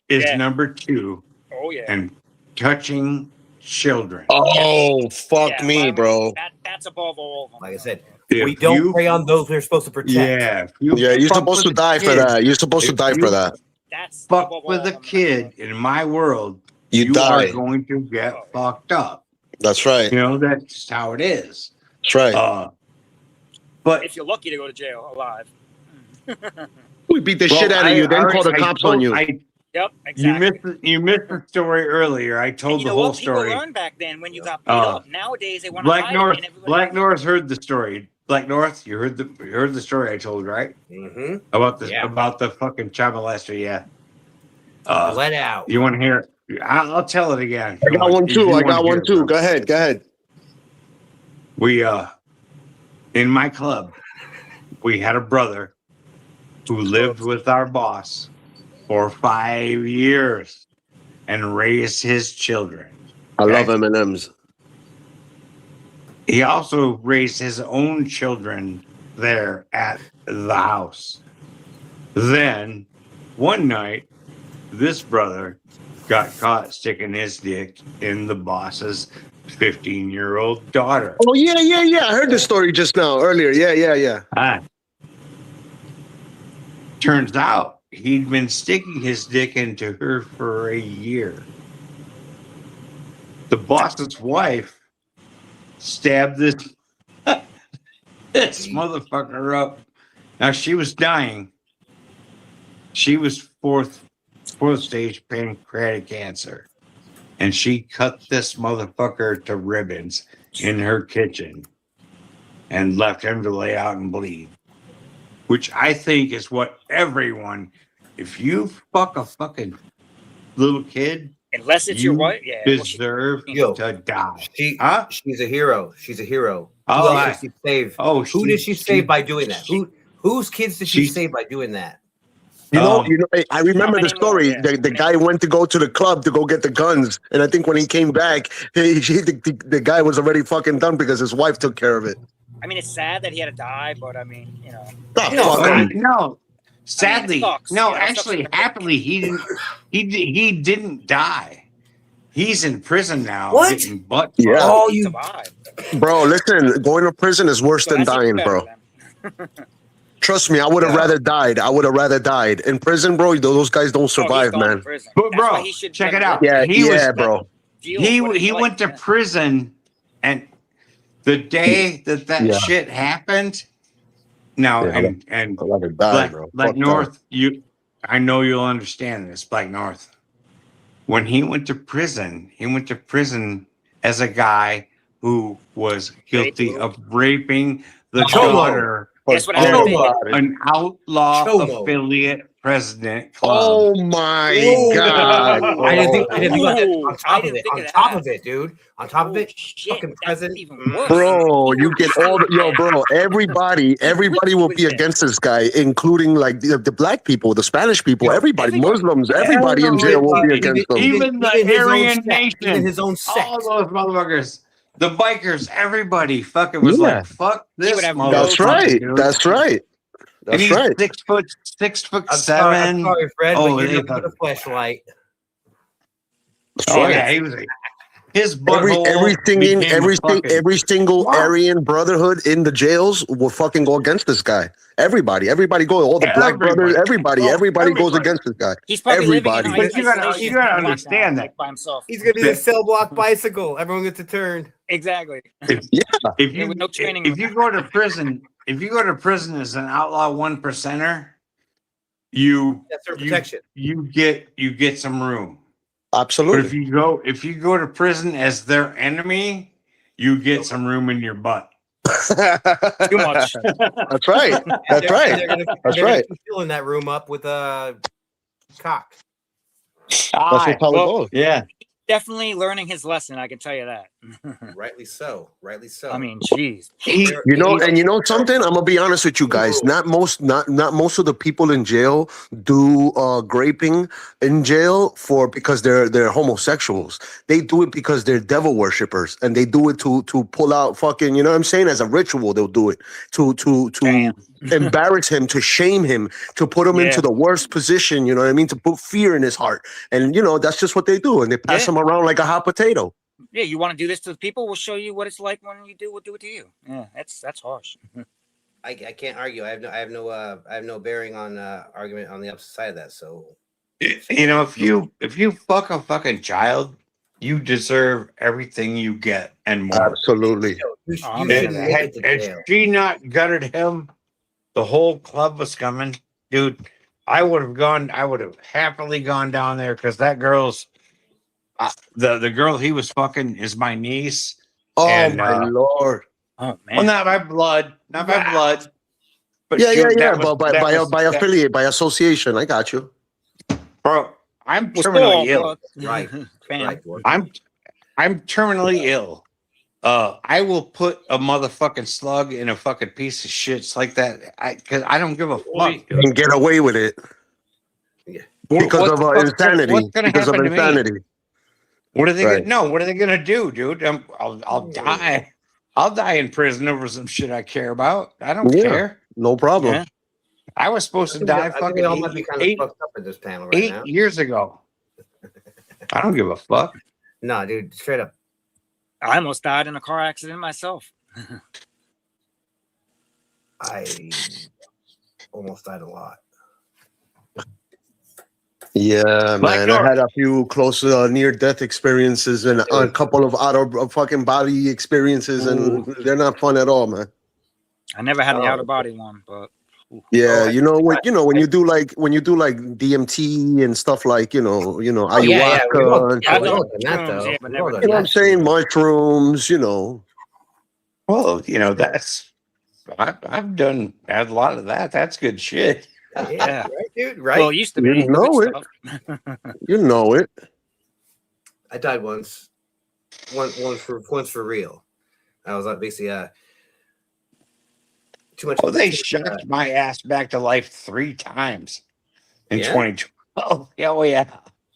is number two, Oh yeah. and touching children. Oh, fuck Yeah, me, I mean, bro. That's above all of them. Like I said, If we don't you- prey on those we're supposed to protect. Yeah, if you Yeah, you're fuck supposed to with a die for kid- that. You're supposed to if die you for that. That's fuck above all with of a them. kid in my world, You you die. are going to get fucked up. That's right. You know, that's just how it is. That's right. But If you're lucky to go to jail alive. We beat the shit out of you, then call the cops on you. Yep, exactly. You missed the story earlier. I told You the know whole what? People story. learned back then when you got beat up. Nowadays they want to hide it, and everybody Blacknorth heard the story. Blacknorth, you heard the story I told, right? Mm-hmm. About the fucking child molester, yeah. Let out. You want to hear it? I'll tell it again. I got one too. Go ahead. We in my club, we had a brother who lived with our boss for 5 years and raised his children. I love M&Ms. He also raised his own children there at the house. Then one night, this brother got caught sticking his dick in the boss's 15-year-old daughter. Oh, yeah. I heard the story just now, earlier. Yeah. Turns out he'd been sticking his dick into her for a year. The boss's wife stabbed this motherfucker up. Now she was dying. She was fourth stage pancreatic cancer. And she cut this motherfucker to ribbons in her kitchen and left him to lay out and bleed. Which I think is what everyone, if you fuck a fucking little kid, unless it's your wife, deserve to die. She's a hero. She's a hero. Oh, Who else did she save? Who did she save by doing that? Whose kids did she save by doing that? You know, I remember the story. The guy went to go to the club to go get the guns, and I think when he came back, the guy was already fucking done because his wife took care of it. I mean, it's sad that he had to die, but I mean, you know. No. Sadly, no. Actually, happily, he didn't die. He's in prison now. What? Getting butt. Yeah. Oh, you. Bro, listen, going to prison is worse than dying, bro. Trust me, I would have rather died. In prison, bro, those guys don't survive, man. But bro, check it out. Yeah, bro. He went to prison, and the day that shit happened. Now and Blacknorth, I know you'll understand this, Blacknorth. When he went to prison as a guy who was guilty of raping the daughter of an outlaw affiliate president club. Oh my God! I didn't think about that. On top of it, dude. On top of it, fucking president. Bro, you get all bro. Everybody will be against this guy, including like the black people, the Spanish people, everybody, Muslims, everybody in jail will be against them. Even the Aryan Nation, even his own sect. All those motherfuckers, the bikers, everybody fucking was like, fuck this motherfucker. That's right. Dude. That's right. That's he's right. 6'7". I'm sorry, Fred, Oh, but they you're not thought- a flashlight. That's Oh right. yeah, he was. His Every butthole became a fucking. single Wow. Aryan Brotherhood in the jails will fucking go against this guy. Everybody goes. All the Black Brothers, everybody goes against this guy. He's probably Everybody. living in But you gotta isolation, understand that. like, by himself. He's gonna be the cell block bicycle. Everyone gets a turn. Exactly. If Yeah, you with no training. if you go to prison, as an outlaw 1%er, you That's their protection. you get some room. But Absolutely. if you go to prison as their enemy, you get some room in your butt. Too much. That's right. That's right. That's right. Filling that room up with a cock. That's how it goes. Yeah. Definitely learning his lesson. I can tell you that. Rightly so. Rightly so. I mean, jeez. You know something? I'm gonna be honest with you guys. Not most of the people in jail do graping in jail because they're homosexuals. They do it because they're devil worshippers, and they do it to pull out fucking, you know what I'm saying? As a ritual, they'll do it to embarrass him, to shame him, to put him into the worst position. You know what I mean? To put fear in his heart, and you know that's just what they do, and they pass him around like a hot potato. Yeah, you want to do this to the people? We'll show you what it's like when you do. We'll do it to you. Yeah, that's harsh. I can't argue. I have no bearing on argument on the opposite side of that. So, You know, if you fuck a fucking child, you deserve everything you get and more. Absolutely. Had she not gutted him, the whole club was coming, dude. I would have happily gone down there because that girl's the girl he was fucking is my niece. Oh and, my lord! Oh man! Well, not by blood, but yeah. But by affiliate, by association, I got you, bro. I'm terminally ill. Right. I'm terminally ill. I will put a motherfucking slug in a fucking piece of shit like that. Because I don't give a fuck. Dude. And get away with it. Yeah. Because of insanity. What's gonna Because of happen to insanity. me? What are they gonna? No, what are they gonna do, dude? I'll die. I'll die in prison over some shit I care about. I don't care. No problem. Yeah. I was supposed to die fucking all might be kind of fucked up in this panel right 8 now. years ago. I don't give a fuck. No, dude, straight up. I almost died in a car accident myself. I almost died a lot. Yeah, man. Blacknorth. I had a few close near-death experiences and a couple of fucking body experiences, and they're not fun at all, man. I never had the outer body one, but yeah, when you do like DMT and stuff like ayahuasca. You know what I'm saying? Mushrooms, Well, I've had a lot of that. That's good shit. Yeah, right, dude. Right. Well, it used to be. You know it. You know it. I died once. Once for real. I was basically too much. Oh, they shocked my ass back to life 3 times in 2012. Yeah, oh yeah.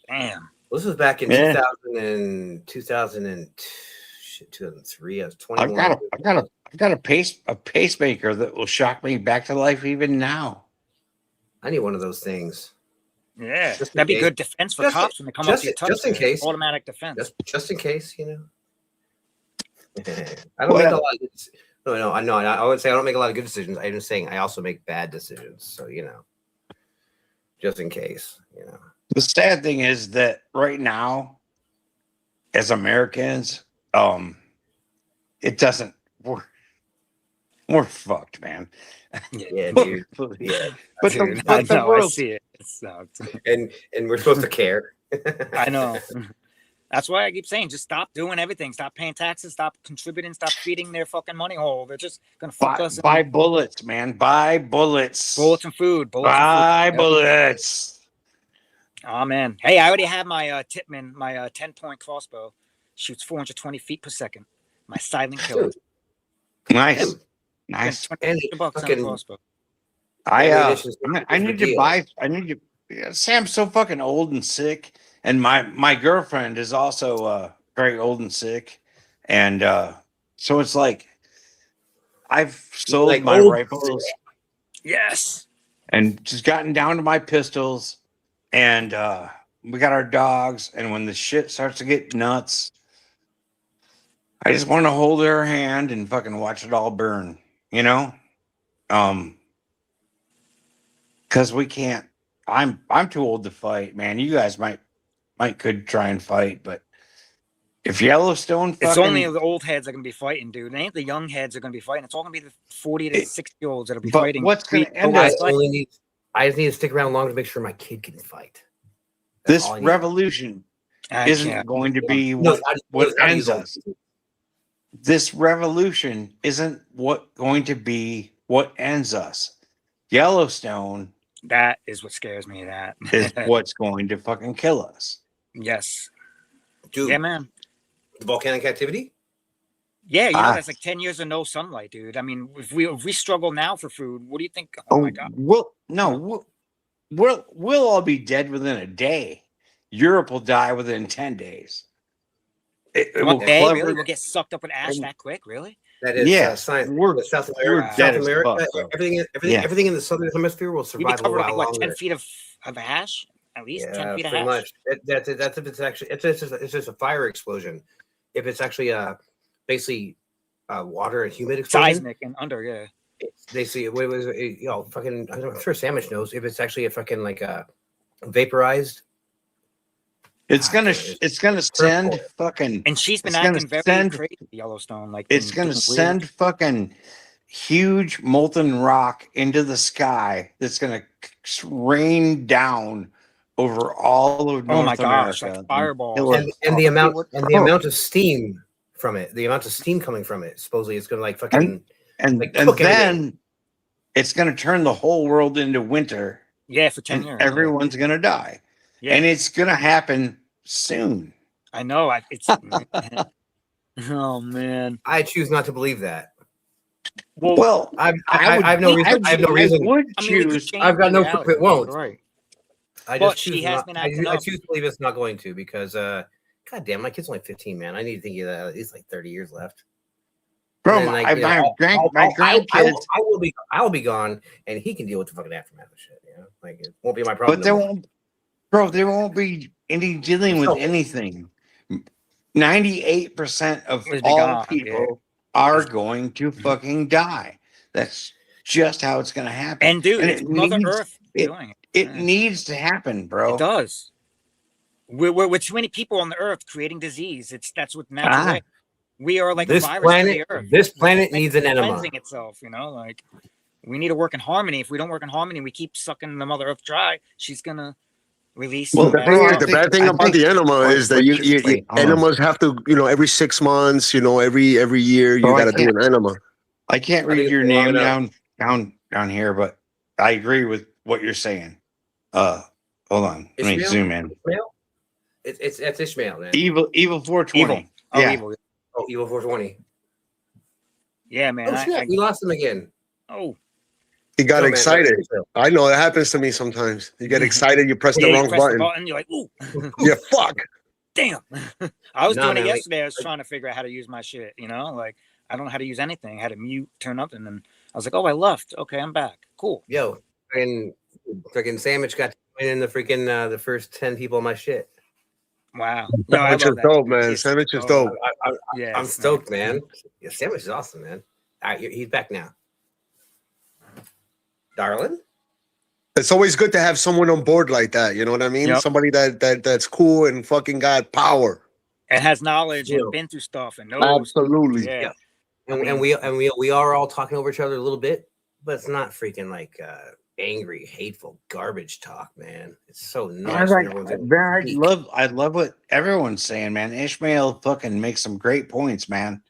Damn. This was back in 2003. I was 21. I got a pacemaker that will shock me back to life even now. I need one of those things. Yeah, that'd be good defense for cops when they come up to your touch. Just in case. Automatic defense. Just in case, I don't make a lot of No, I would say I don't make a lot of good decisions. I'm just saying I also make bad decisions. So, just in case, The sad thing is that right now, as Americans, it doesn't. We're fucked, man. Yeah, dude. Yeah, but dude, the world, I see it. It sucks. And we're supposed to care. I know. That's why I keep saying, just stop doing everything. Stop paying taxes. Stop contributing. Stop feeding their fucking money hole. They're just gonna fuck us. Buy bullets, man. Buy bullets. Bullets and food. Buy bullets. Oh man. Hey, I already have my Tipman, my 10-point crossbow. Shoots 420 feet per second. My silent killer. Nice. Nice. And $20 on a crossbow. I need to buy. Sam's so fucking old and sick, and my girlfriend is also very old and sick, and so it's like I've sold my rifles. Yes. And just gotten down to my pistols, and we got our dogs. And when the shit starts to get nuts, I just want to hold her hand and fucking watch it all burn, you know? Because we can't. I'm too old to fight, man. You guys might could try and fight, but if Yellowstone fucking, It's only the old heads that are gonna be fighting, dude. It ain't the young heads that are gonna be fighting. It's all gonna be the 40 to 60-year-olds that'll be but fighting. what's gonna end I us? I just need to stick around long to make sure my kid can fight. This all I need. revolution I isn't can't. going to be No, what how do you ends go? us. This revolution isn't going to be what ends us. Yellowstone That is what scares me. That is what's going to fucking kill us. yes, Dude, yeah, man. the volcanic activity? Yeah, you know Ah. that's like 10 years of no sunlight, dude. I mean, if we struggle now for food, what do you think? Oh my god. We'll all be dead within a day. Europe will die within 10 days. It One will day, cover- really? We'll get sucked up with ash that quick, really? That is Yeah, science. we're South we're America. dead South as America. fuck, bro. Everything in the southern hemisphere will You'd be survive a little covered like while what, longer. 10 feet of ash? At least 10 feet of pretty ash? much. That's if it's actually it's just a fire explosion. If it's actually basically water and humid explosion, Seismic and under, yeah. they see what was it, you know, fucking. I'm sure Sandwich knows if it's actually a fucking like vaporized. It's gonna send Purple. fucking. And she's been It's gonna acting very send- crazy, Yellowstone. Like It's been gonna getting send weird. fucking huge molten rock into the sky. That's gonna rain down over all of North Oh my gosh, America. like fireballs. Kill us And all. the amount Oh. of steam from it, the amount of steam coming from it, supposedly it's gonna like fucking and like and cook then everything. it's gonna turn the whole world into winter, Yeah, for 10 and years. everyone's gonna die, Yeah. and it's gonna happen soon. I know. It's oh man. I choose not to believe that. Well, I have no reason. I have no reason. I would I mean, we could choose. change I've got the no reality, proof it won't. Right. I But just choose she has not. been I acting up. choose to believe it's not going to because god damn, my kid's only 15, man. I need to think of that. It's like 30 years left. Bro, And then, like, you know, my grandkids, I will be gone, and he can deal with the fucking aftermath of shit. You know, like it won't be my problem. but there no more. won't, bro. There won't be any dealing with Selfish. anything. 98% of It'd be all gone, people are going to fucking die. That's just how it's going to happen. And dude, it's it Mother needs, Earth it, doing it. it Yeah. needs to happen, bro. It does. We're too many people on the earth creating disease. That's what natural Ah. way. We are like This a virus planet- to the earth. this planet It's needs an enema. cleansing itself, you know, like we need to work in harmony. If we don't work in harmony, we keep sucking the Mother Earth dry. She's gonna release. Well, some the bad thing is, stuff. The bad thing I about the enema is that you enemas have to, every 6 months, every year you Bro, I got to do an enema. I can't read think your it's long name enough. down here, but I agree with what you're saying. Hold on, let me Ishmael? zoom in. Ishmael? It's Ishmael, man. Evil 420. Evil. Oh, Yeah. evil. Oh, Evil 420. Yeah, man. Oh shit, we lost him again. Oh, He got So, man, excited. so- I know it happens to me sometimes. You get excited, you press the yeah, you wrong press the button. button. You're like, ooh, Yeah, fuck. damn. I was No, doing man, it like- yesterday. I was trying to figure out how to use my shit. You know, like I don't know how to use anything. I had to mute, turn up, and then I was like, oh, I left. Okay, I'm back. Cool. Yo, and freaking Sandwich got to win in the freaking the first 10 people on my shit. Wow. No, I Sandwich love is that. dope, man. Yes. Sandwich is Oh, dope. Yes, I'm stoked, man. Yeah, Sandwich is awesome, man. All right, he's back now. Darling? It's always good to have someone on board like that. You know what I mean? Yep. Somebody that's cool and fucking got power. And has knowledge Yeah. and been through stuff and knows. Absolutely. Yeah. And we are all talking over each other a little bit, but it's not freaking like angry, hateful garbage talk, man. It's so nice. when everyone's able to speak. I love what everyone's saying, man. Ishmael fucking makes some great points, man.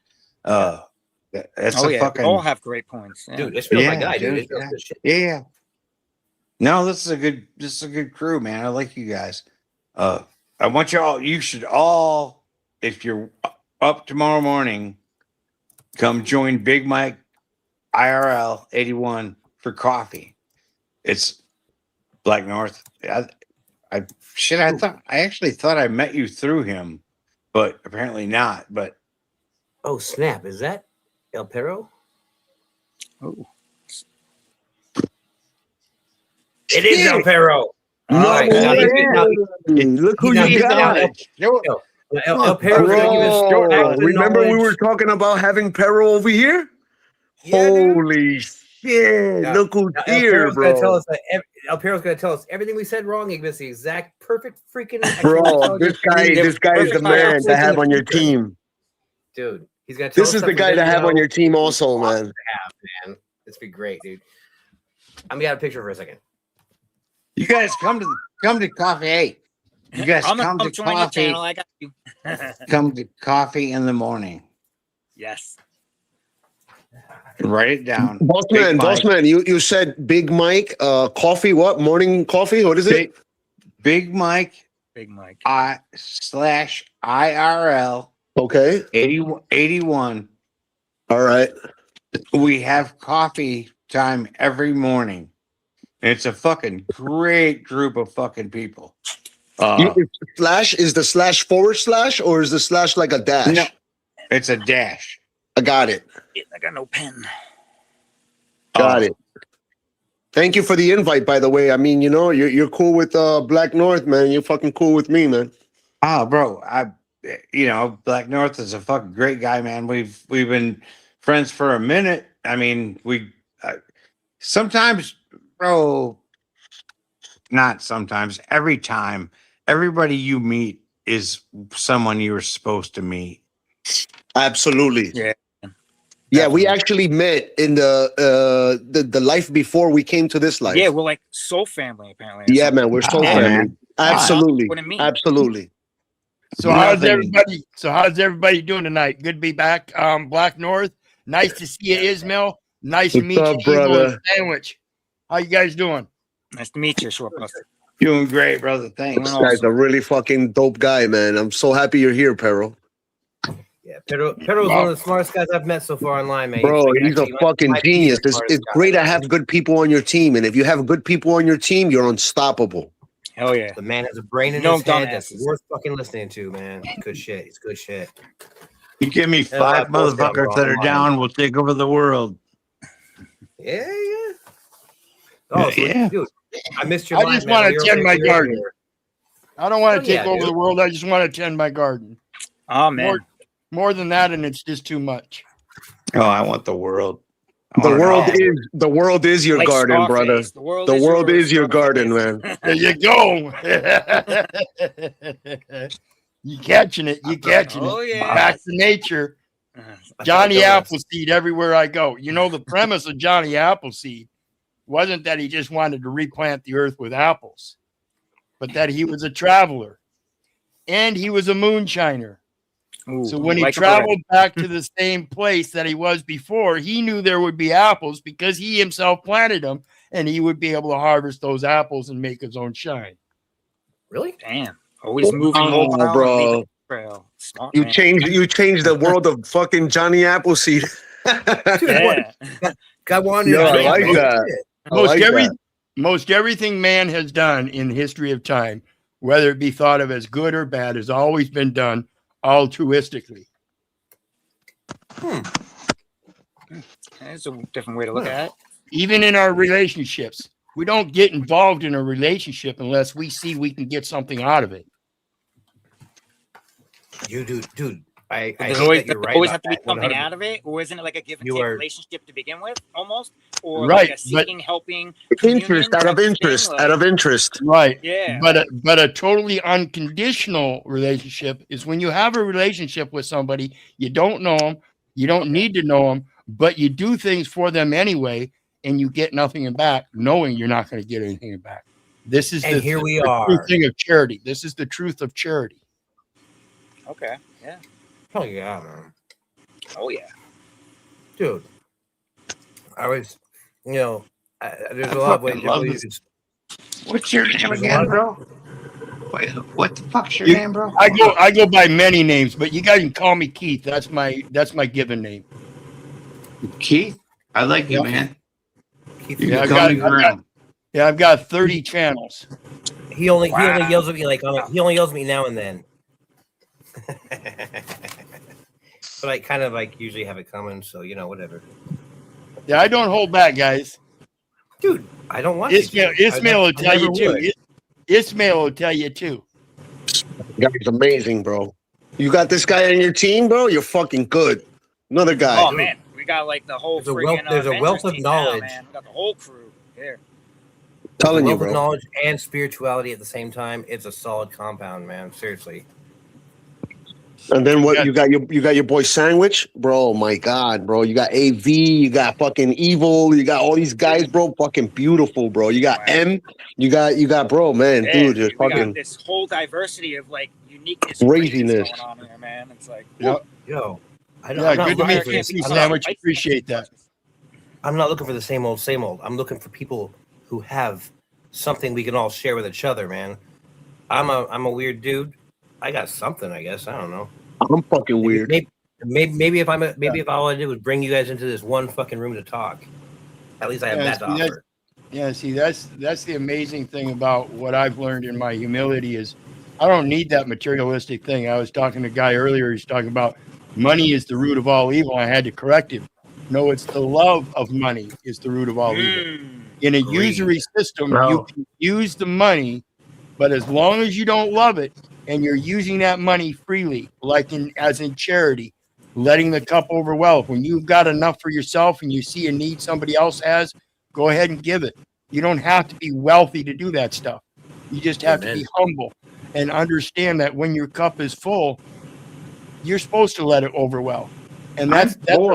It's Oh a yeah. fucking We all have great points. Yeah. Dude, Ishmael's my Yeah, guy, dude. dude, Ishmael's yeah. good shit. yeah. No, this is a good crew, man. I like you guys. I want you should all, if you're up tomorrow morning, come join Big Mike IRL 81 for coffee. It's Blacknorth. I actually thought I met you through him, but apparently not. But Oh, snap. Is that El Perro? Oh. It is El Perro. No Alright, now way. he's Look who now- you he's now got. El Perro's gonna give us Bro, facts and remember we knowledge. were talking about having Perro over here? Yeah, dude. Holy shit. Now- Look who's now El here, Perro's gonna tell bro. us that El Perro's gonna tell us everything we said wrong. He gives us the exact perfect freaking Bro, this guy is the perfect man to diagnosis in have the on your future. team. Dude. He's gonna tell This us is the stuff we guy to didn't have on know. your team also, It's awesome man. to have, man. This be great, dude. I'm gonna get a picture for a second. You guys come to coffee. Hey, you guys I'm come gonna to join your coffee. channel. I got you. Come to coffee in the morning. Yes. Write it down. Big Mike. Bossman, you said Big Mike, coffee, what? Morning coffee? What is it? Big Mike. Big Mike. /IRL. Okay. 81. All right. We have coffee time every morning. It's a fucking great group of fucking people. Slash is the slash / or is the slash like a dash? No, it's a dash. I got it. I got no pen. Got it. Thank you for the invite, by the way. I mean, you know, you're cool with Blacknorth, man. You're fucking cool with me, man. Oh, bro, Blacknorth is a fucking great guy, man. We've been friends for a minute. I mean, sometimes, bro, not sometimes, every time, everybody you meet is someone you were supposed to meet. Absolutely. Yeah. Yeah, we actually met in the life before we came to this life. Yeah, we're like soul family apparently. Yeah, man, we're soul family. Absolutely. What it means. Absolutely. So how's everybody? So how's everybody doing tonight? Good to be back. Blacknorth. Nice to see you, Ismail. Nice to meet you, brother. Sandwich. How you guys doing? Nice to meet you, Short Buster. Doing great, brother. Thanks. This guy's a really fucking dope guy, man. I'm so happy you're here, Perro. Yeah, Pedro's one of the smartest guys I've met so far online, man. Bro, he's a fucking genius. It's great to have good people on your team, and if you have good people on your team, you're unstoppable. Hell yeah. The man has a brain in his head that's worth fucking listening to, man. Good shit. It's good shit. You give me 5 motherfuckers that are down, we'll take over the world. Yeah. Oh, so, yeah. Dude, I missed your I just want to tend my garden. I don't want to take over the world. I just want to tend my garden. Oh, man. More than that, and it's just too much. Oh, I want the world. The world is your Like garden, Scarface, brother. the world is is your garden, man. There you go. You catching it. You catching it. Oh, yeah. Back to nature. Johnny Appleseed everywhere I go. You know, the premise of Johnny Appleseed wasn't that he just wanted to replant the earth with apples, but that he was a traveler and he was a moonshiner. Ooh, so when he like traveled back to the same place that he was before, he knew there would be apples because he himself planted them, and he would be able to harvest those apples and make his own shine. Really? Damn. Always moving mobile, bro. Smart, You man. changed the world of fucking Johnny Appleseed. Yeah. God wanted Yo, I like that. Most everything man has done in the history of time, whether it be thought of as good or bad, has always been done altruistically. That's a different way to look at it. Even in our relationships, we don't get involved in a relationship unless we see we can get something out of it. You do, dude. I There's hate always, that you're right always about have to be that, something 100%. out of it, or isn't it like a give and You take are- relationship to begin with, almost, or Right, like a seeking, helping, Interest, communion out of type thing, interest, like- out of interest. Right. Yeah. But a totally unconditional relationship is when you have a relationship with somebody, you don't know them, you don't need to know them, but you do things for them anyway, and you get nothing back, knowing you're not going to get anything back. This is And here we the are. true thing of charity. This is the truth of charity. Okay. Yeah. Oh yeah, man. Oh yeah. Dude. I was, there's a lot of ways love you this. What's your name There's a again, lot bro? Wait, what the fuck's your name, bro? I go by many names, but you guys can call me Keith. That's my given name. Keith? I like you, Yeah. man. Keith, You Yeah, can call me Graham. I've got 30 channels. he only yells at me he only yells at me now and then. But I kind of usually have it coming, so whatever. Yeah, I don't hold back, guys. Dude, I don't want Ismail will tell you too. would. Ismail will tell you too. Guy's amazing, bro. You got this guy on your team, bro. You're fucking good. Another guy. Oh man, we got like the whole freaking. There's a wealth of knowledge. Now, man. We got the whole crew here. Telling you, wealth bro. of knowledge and spirituality at the same time. It's a solid compound, man. Seriously. And then what? You got your boy Sandwich, bro. My God, bro. You got AV. You got fucking Evil. You got all these guys, bro. Fucking beautiful, bro. You got M. You got, bro, man, dude. You're We fucking got this whole diversity of like uniqueness, craziness going on here, man. It's like, Yep. Yo, Good to meet you, Sandwich. Appreciate that. I'm not looking for the same old, same old. I'm looking for people who have something we can all share with each other, man. I'm a weird dude. I got something, I guess. I don't know. I'm fucking weird. Maybe if all I did was bring you guys into this one fucking room to talk. At least I have that to offer. See, that's the amazing thing about what I've learned in my humility is I don't need that materialistic thing. I was talking to a guy earlier. He's talking about money is the root of all evil. I had to correct him. No, it's the love of money is the root of all evil. In a usury system, you can use the money, but as long as you don't love it and you're using that money freely, like as in charity, letting the cup over well. When you've got enough for yourself and you see a need somebody else has, go ahead and give it. You don't have to be wealthy to do that stuff. You just have to be humble and understand that when your cup is full, you're supposed to let it over well. And that's still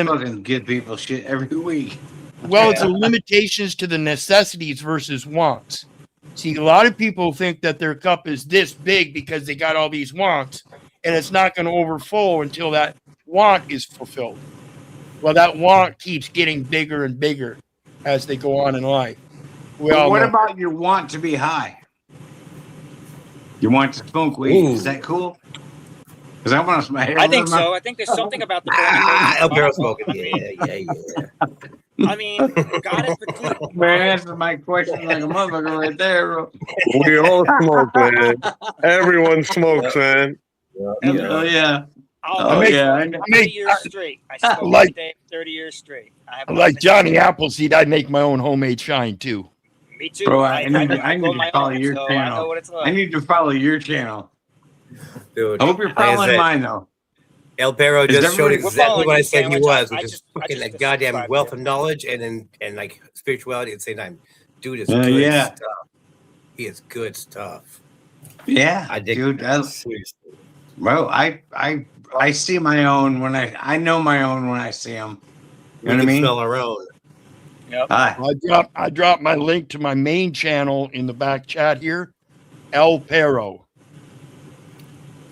fucking give people shit every week. Well, it's the limitations to the necessities versus wants. See, a lot of people think that their cup is this big because they got all these wants, and it's not going to overflow until that want is fulfilled. Well, that want keeps getting bigger and bigger as they go on in life. What about your want to be high? You want to smoke weed? Is that cool? Because I want to smoke. I think so. I think there's something about the El Barrel smoking. Yeah. I mean, God is petite. Man, answer my question like a motherfucker right there, bro. We all smoke, man. Everyone smokes, man. Oh yeah. I 30 years straight. I smoked like 30 years straight. Like Johnny Appleseed, I'd make my own homemade shine too. Me too. Bro, I need to follow your so I know channel. what it's like. I need to follow your channel. Dude, I hope you're following mine though. El Barro just showed exactly what I said he was, which I is just fucking a goddamn wealth of knowledge and like spirituality at the same time. Dude is good stuff. He is good stuff. Yeah, I dig dude. Seriously. Well, I see my own when I know my own when I see them. You know what I mean? Smell our own. Yep. I dropped my link to my main channel in the back chat here. El Perro.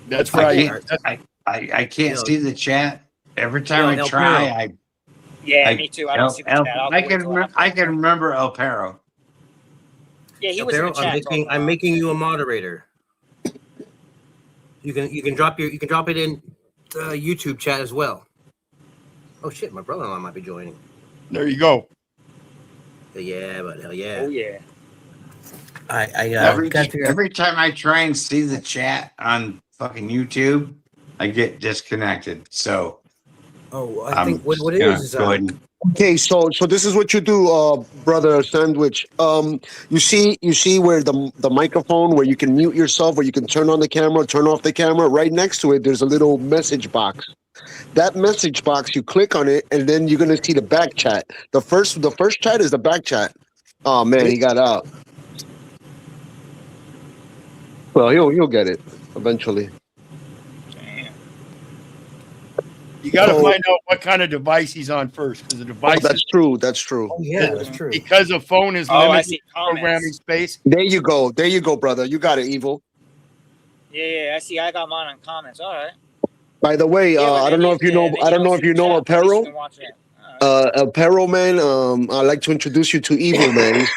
That's right. I can't see the chat. Every time I try, me too. I don't see the chat. I can remember El Perro. Yeah, he El was Perro, in the chat. I'm making you a moderator. You can drop it in YouTube chat as well. Oh shit, my brother-in-law might be joining. There you go. Yeah, but hell yeah. Oh yeah. Every time I try and see the chat on fucking YouTube, I get disconnected. So I think what it is okay, so this is what you do, brother Sandwich. You see where the microphone where you can mute yourself, where you can turn on the camera, turn off the camera. Right next to it, there's a little message box. That message box, you click on it, and then you're gonna see the back chat. The first chat is the back chat. Oh man, he got out. Well, he'll get it eventually. You got to find out what kind of device he's on first, because the device. That's true. That's true. Oh, yeah, that's true. Because a phone is limited programming space. There you go, brother. You got it, Evil. Yeah, I see. I got mine on comments. All right. By the way, I don't know if you know. I don't know if you know Apparel. Apparel, man. I'd like to introduce you to Evil, man. He's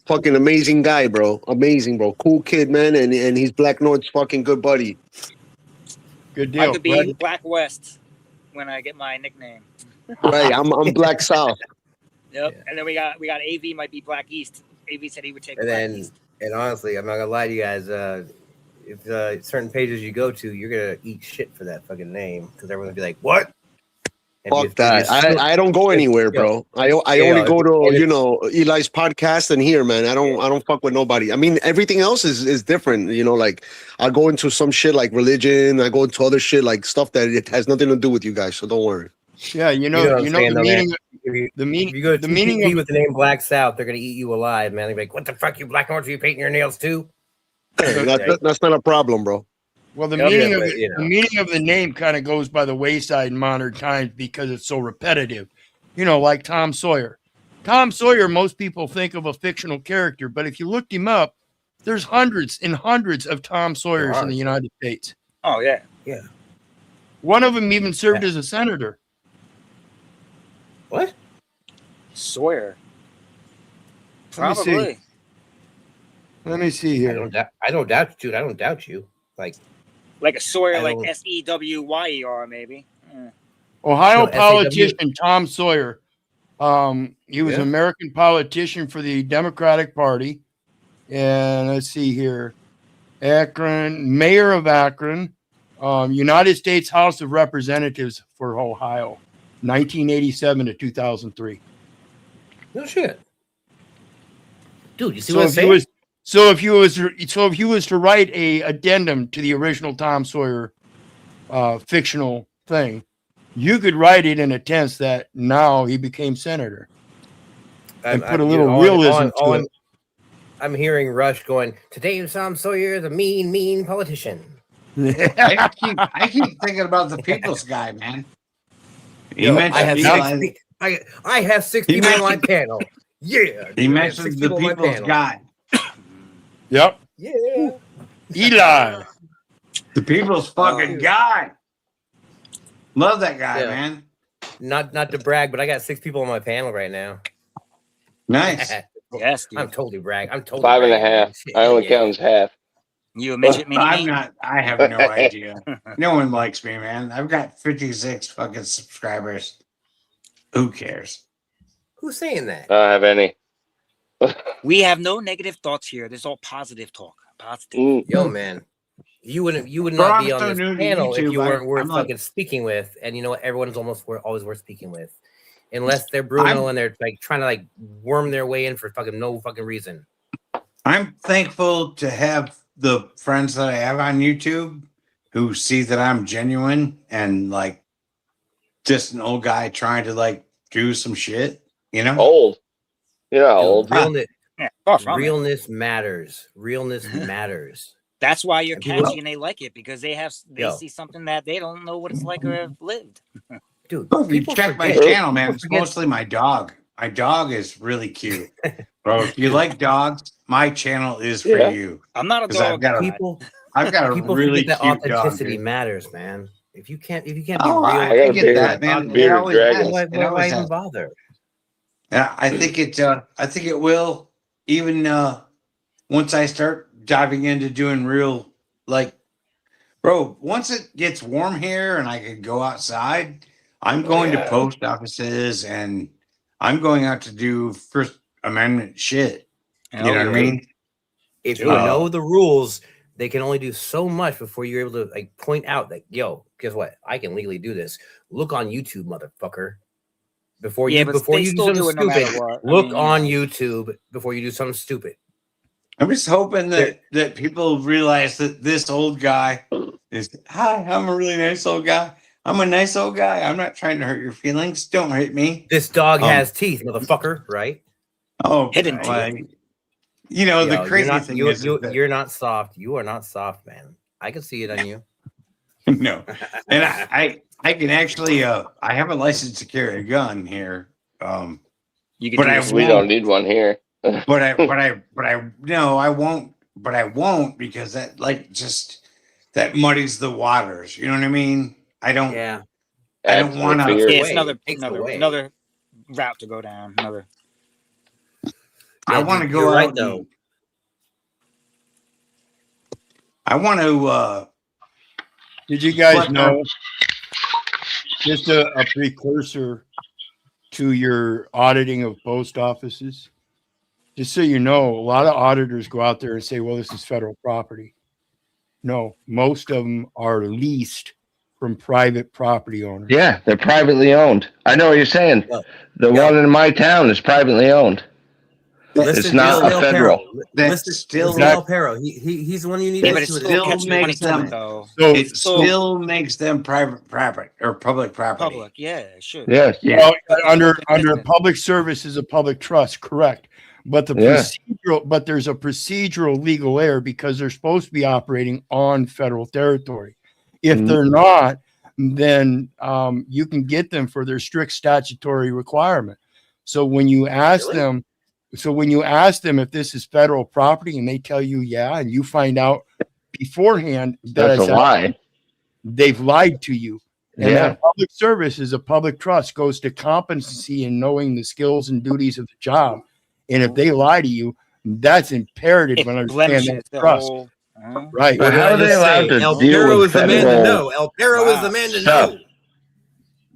fucking amazing guy, bro. Amazing, bro. Cool kid, man. And he's Blacknorth's fucking good buddy. Good deal. I could be Black West when I get my nickname. Right. I'm Black South. Yep. Yeah. And then we got AV might be Black East. AV said he would take Black East. And honestly, I'm not gonna lie to you guys. If certain pages you go to, you're gonna eat shit for that fucking name because everyone's gonna be like, "What?" Fuck that. I don't go anywhere, bro. I only go to Eli's podcast and here, man. I don't fuck with nobody. I mean, everything else is different. Like I go into some shit like religion. I go into other shit like stuff that it has nothing to do with you guys. So don't worry. Yeah, the meaning. If you go to TPP with the name Black South, they're gonna eat you alive, man. They're like, "What the fuck, you Blacknorth? Are you painting your nails too?" That's not a problem, bro. Well, the meaning of the name kind of goes by the wayside in modern times because it's so repetitive. Like Tom Sawyer. Tom Sawyer, most people think of a fictional character, but if you looked him up, there's hundreds and hundreds of Tom Sawyers in the United States. Oh yeah. One of them even served as a senator. What? Sawyer. Probably. Let me see here. I don't doubt you, dude. I don't doubt you. Like a Sawyer, like Sewyer, maybe. Ohio politician Tom Sawyer. He was an American politician for the Democratic Party. And let's see here. Akron, mayor of Akron, United States House of Representatives for Ohio, 1987 to 2003. No shit. Dude, you see what I'm saying? If he was to write a addendum to the original Tom Sawyer fictional thing, you could write it in a tense that now he became senator and put a little realism to it. I'm hearing Rush going, "Today Tom Sawyer is a mean politician." I keep thinking about the People's Guy, man. I have 6 people on my panel. Yeah. He mentioned the People's Guy. Yep. Yeah. Eli. The People's fucking guy. Love that guy, man. Not to brag, but I got 6 people on my panel right now. Nice. Yes, dude. I'm totally brag. I'm totally 5.5. I only counts half. You a midget, I'm not. I have no idea. No one likes me, man. I've got 56 fucking subscribers. Who cares? Who's saying that? I don't have any. We have no negative thoughts here. There's all positive talk. Positive. Yo, man. You would not be on this panel if you weren't worth fucking speaking with. And you know what? Everyone's always worth speaking with. Unless they're brutal and they're trying to worm their way in for fucking no fucking reason. I'm thankful to have the friends that I have on YouTube who see that I'm genuine and just an old guy trying to do some shit, Old. Yeah, old. Realness matters. Realness matters. That's why you're catchy and they like it because they see something that they don't know what it's like or have lived. Dude, if you check my channel, man, it's mostly my dog. My dog is really cute. Bro, if you like dogs, my channel is for you. I'm not a dog. I've got a really cute authenticity dog, matters, man. If you can't be real, I get that, man. Why even bother? Yeah, I think it will. Even once I start diving into doing real, bro, once it gets warm here and I can go outside, I'm going to post offices and I'm going out to do First Amendment shit. You know what I mean? If you know the rules, they can only do so much before you're able to point out that, yo, guess what? I can legally do this. Look on YouTube, motherfucker. Before you do something stupid, look on YouTube before you do something stupid. I'm just hoping that people realize that this old guy is, hi, I'm a really nice old guy. I'm a nice old guy. I'm not trying to hurt your feelings. Don't hurt me. This dog has teeth, motherfucker, right? Oh, hidden teeth. The crazy thing is you're not soft. You are not soft, man. I can see it on you. No. And I can actually I have a license to carry a gun here. We don't need one here. but I won't because that that muddies the waters. You know what I mean? I don't want to. It's another route to go down. I want to go out though. I want to. Did you guys know? Just a precursor to your auditing of post offices. Just so you know, a lot of auditors go out there and say, well, this is federal property. No, most of them are leased from private property owners. Yeah, they're privately owned. I know what you're saying. The one in my town is privately owned. It's not a federal. Listen to El Perro. He's the one you need to listen to. Still makes them it still makes them private or public property. Public, yeah, it should. Yes. Well, under public service is a public trust, correct? But there's a procedural legal error because they're supposed to be operating on federal territory. If they're not, then you can get them for their strict statutory requirement. So when you ask them if this is federal property and they tell you yeah, and you find out beforehand that's a lie, they've lied to you. And that public service is a public trust, goes to competency in knowing the skills and duties of the job. And if they lie to you, that's imperative to understand that trust. Right. But how are they allowed to deal with federal El Perro is the man to know.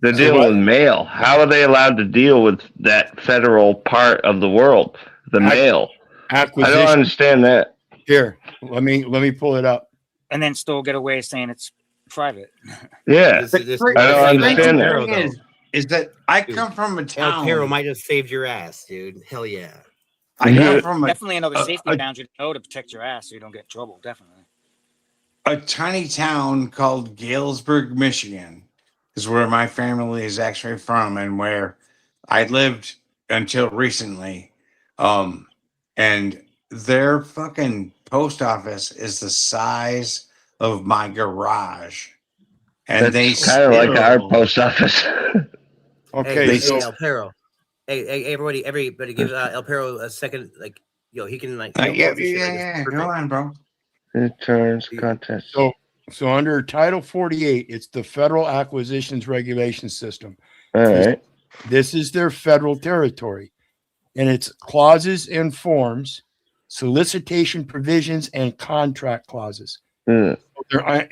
They're dealing with mail. How are they allowed to deal with that federal part of the world, the mail? Acquisition. I don't understand that. Here, let me pull it up. And then still get away saying it's private. Yeah, I don't understand that. Is that I come from a town. El Perro might have saved your ass, dude. Hell yeah. I come from definitely another safety boundary to protect your ass so you don't get in trouble. Definitely. A tiny town called Galesburg, Michigan, is where my family is actually from and where I lived until recently. And their fucking post office is the size of my garage. And that's kind of like our post office. Okay, hey, El Perro. Hey, everybody gives El Perro a second. Like, he can yeah. Go on, bro. Returns contest. So under Title 48, it's the Federal Acquisitions Regulation System. All right. This is their federal territory, and it's clauses and forms, solicitation provisions, and contract clauses. So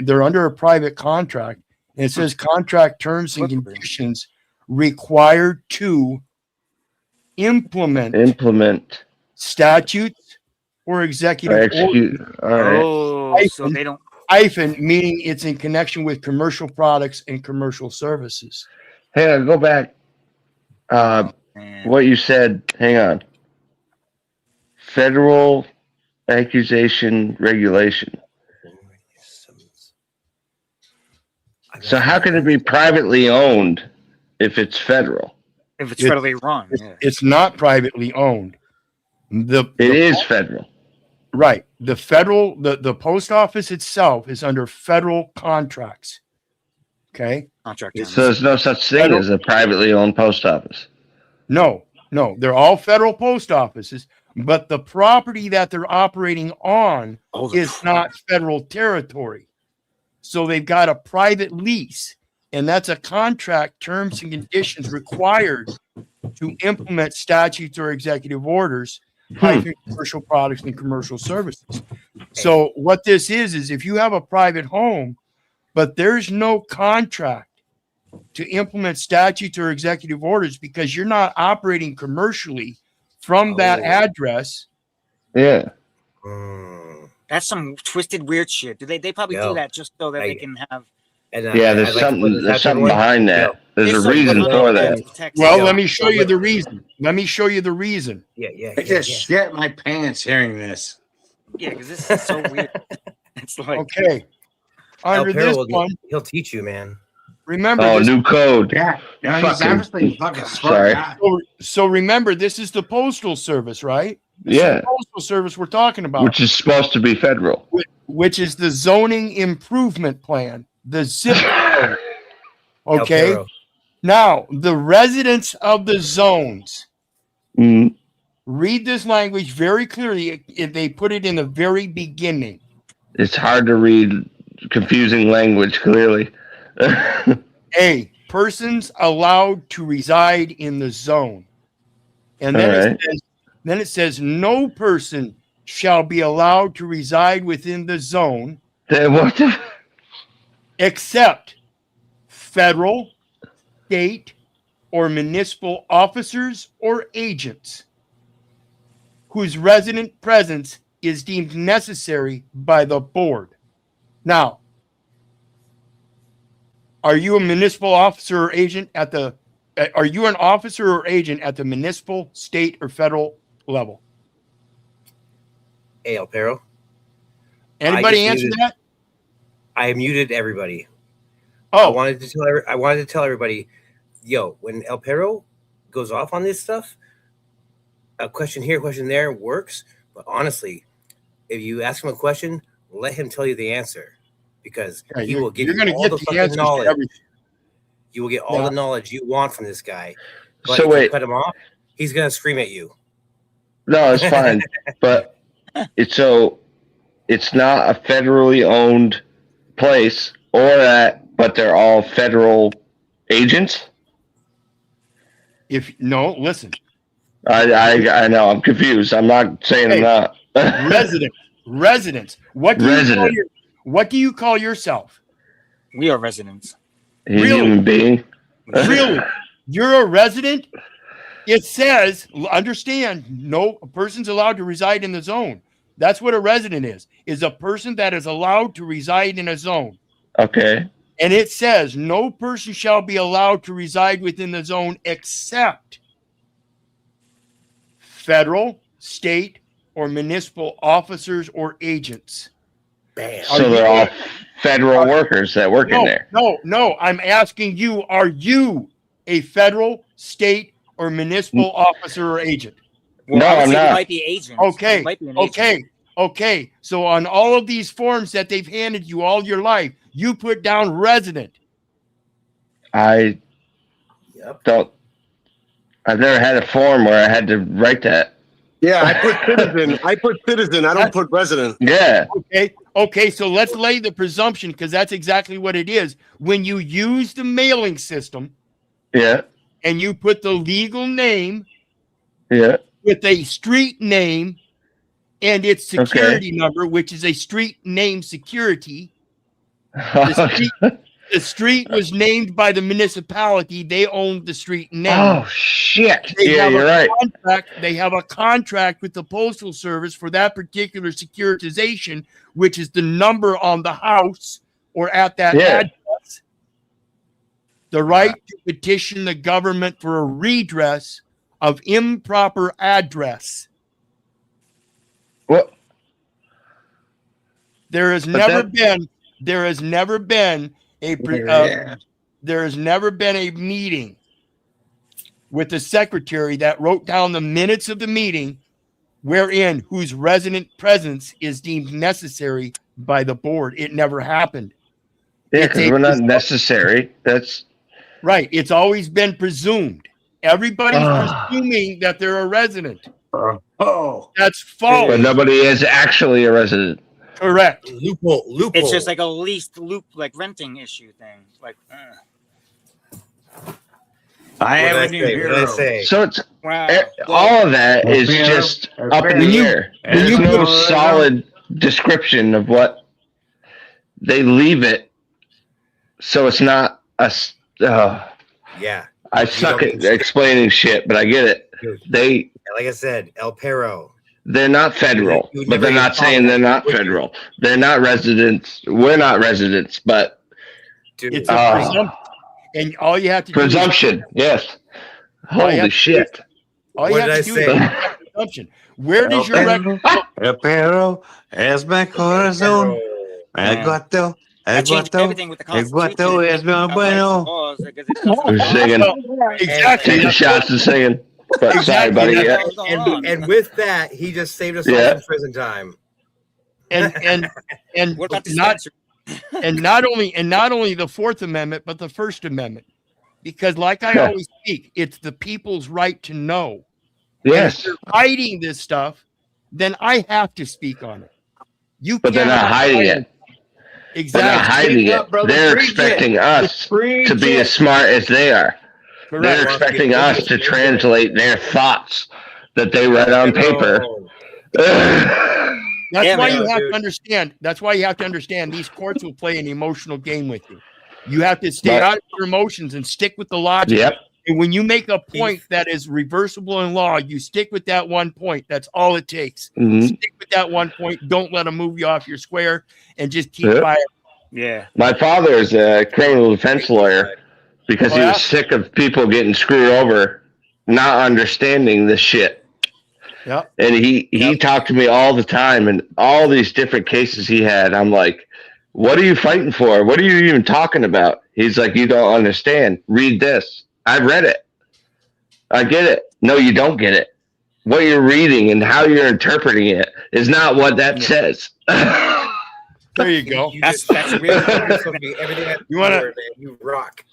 they're under a private contract, and it says contract terms and conditions required to implement statutes or executive orders. All right. So they don't. Hyphen, meaning it's in connection with commercial products and commercial services. Hang on, go back. What you said, hang on. Federal accusation regulation. So how can it be privately owned if it's federal? If it's federally run. It's not privately owned. It is federal. Right. The federal, the post office itself is under federal contracts. Okay. So there's no such thing as a privately owned post office. No. They're all federal post offices, but the property that they're operating on is not federal territory. So they've got a private lease, and that's a contract terms and conditions required to implement statutes or executive orders, commercial products and commercial services. So what this is if you have a private home, but there's no contract to implement statutes or executive orders because you're not operating commercially from that address. Yeah. That's some twisted weird shit. They probably do that just so that they can have. There's something behind that. There's a reason for that. Well, let me show you the reason. Yeah. I just shit my pants hearing this. Yeah, because this is so weird. It's like okay. Under this one, he'll teach you, man. Remember, new code. Yeah, he's obviously fucking sorry. So remember, this is the Postal Service, right? The Postal Service we're talking about, which is supposed to be federal, which is the zoning improvement plan, the zip code. Okay. Now, the residents of the zones read this language very clearly. They put it in the very beginning. It's hard to read, confusing language. Clearly. A, persons allowed to reside in the zone. And then it says no person shall be allowed to reside within the zone except federal, state, or municipal officers or agents whose resident presence is deemed necessary by the board. Now, Are you a municipal officer or agent at the? Are you an officer or agent at the municipal, state, or federal level? Hey, El Perro. Anybody answer that? I muted everybody. Oh, I wanted to tell everybody, yo, when El Perro goes off on this stuff, a question here, question there works. But honestly, if you ask him a question, let him tell you the answer, because he will give you all the fucking knowledge. You will get all the knowledge you want from this guy. But So if wait. you cut him off, he's gonna scream at you. No, it's fine. But it's not a federally owned place but they're all federal agents. Listen. I know, I'm confused. I'm not saying I'm not. Residents. What do you call yourself? We are residents. He's a human being. Really? You're a resident? It says, understand, no person's allowed to reside in the zone. That's what a resident is a person that is allowed to reside in a zone. Okay. And it says no person shall be allowed to reside within the zone except federal, state, or municipal officers or agents. Bam. So they're all federal workers that work in there. No. I'm asking you, are you a federal, state, or municipal officer or agent? Well, no, I'm not. Might be agents. Okay. Might be an agent. Okay. So on all of these forms that they've handed you all your life, you put down resident. I've never had a form where I had to write that. Yeah, I put citizen. I don't put resident. Yeah. Okay. So let's lay the presumption, because that's exactly what it is. When you use the mailing system, yeah, and you put the legal name, yeah, with a street name and its security number, which is a street name security. The street was named by the municipality. They owned the street name. Oh, shit. You're right. They have a contract with the Postal Service for that particular securitization, which is the number on the house or at that address. The right to petition the government for a redress of improper address. What? There has never been a meeting with the secretary that wrote down the minutes of the meeting wherein whose resident presence is deemed necessary by the board. It never happened. Yeah, because we're not necessary. That's right. It's always been presumed. Everybody's presuming that they're a resident. That's false. But nobody is actually a resident. Correct. Loophole. It's just like a leased like renting issue thing. Like, I have a new hero. So it's all of that is just up in the air. There's no solid description of what they leave it. So it's not a. Yeah. I suck at explaining shit, but I get it. They, like I said, El Perro. They're not federal, but they're not saying they're not federal. They're not residents. We're not residents, but it's a presumption. And all you have to do presumption. Yes. Holy shit. All you have to do is presumption. Where does your record? El Perro es mejor corazón. El guato. El guato es muy bueno. Who's singing? Exactly. Taking shots and singing. But sorry, buddy. Yeah. And with that, he just saved us all some prison time. And what about not only the Fourth Amendment, but the First Amendment, because like I always speak, it's the people's right to know. Yes. If they're hiding this stuff, then I have to speak on it. But they're not hiding it. Exactly. They're not hiding it. They're expecting us to be as smart as they are. Correct. They're expecting us to translate their thoughts that they write on paper. That's why you have to understand. That's why you have to understand these courts will play an emotional game with you. You have to stay out of your emotions and stick with the logic. Yep. And when you make a point that is reversible in law, you stick with that one point. That's all it takes. Mm-hmm. Stick with that one point. Don't let them move you off your square and just keep quiet. Yeah. My father is a criminal defense lawyer because he was sick of people getting screwed over, not understanding this shit. Yep. And he talked to me all the time, and all these different cases he had. I'm like, what are you fighting for? What are you even talking about? He's like, you don't understand. Read this. I've read it. I get it. No, you don't get it. What you're reading and how you're interpreting it is not what that says. There you go. That's really everything. You want to? Man, you rock.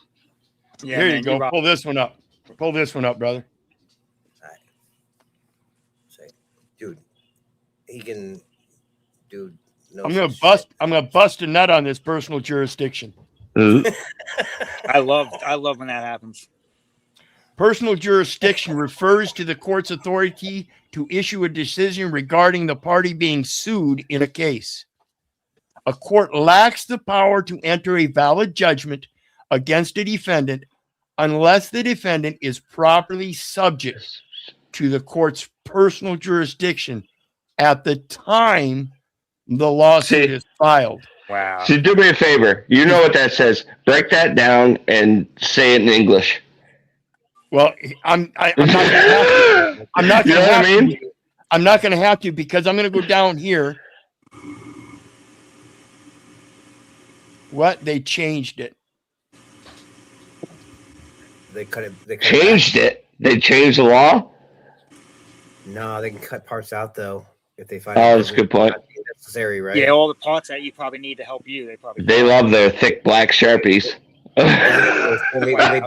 Yeah, There man, you go. rock. Pull this one up. Pull this one up, brother. Dude, he can. Dude, no. I'm gonna bust a nut on this personal jurisdiction. I love when that happens. Personal jurisdiction refers to the court's authority to issue a decision regarding the party being sued in a case. A court lacks the power to enter a valid judgment against a defendant unless the defendant is properly subject to the court's personal jurisdiction at the time the lawsuit is filed. Wow. So do me a favor. You know what that says. Break that down and say it in English. Well, I'm not going to have to. I'm not going to have to. I'm not going to have to because I'm going to go down here. What? They changed it. They cut it. They changed it. They changed the law. No, they can cut parts out though if they find. Oh, that's a good point. Necessary, right? Yeah, all the parts that you probably need to help you. They love their thick black Sharpies. they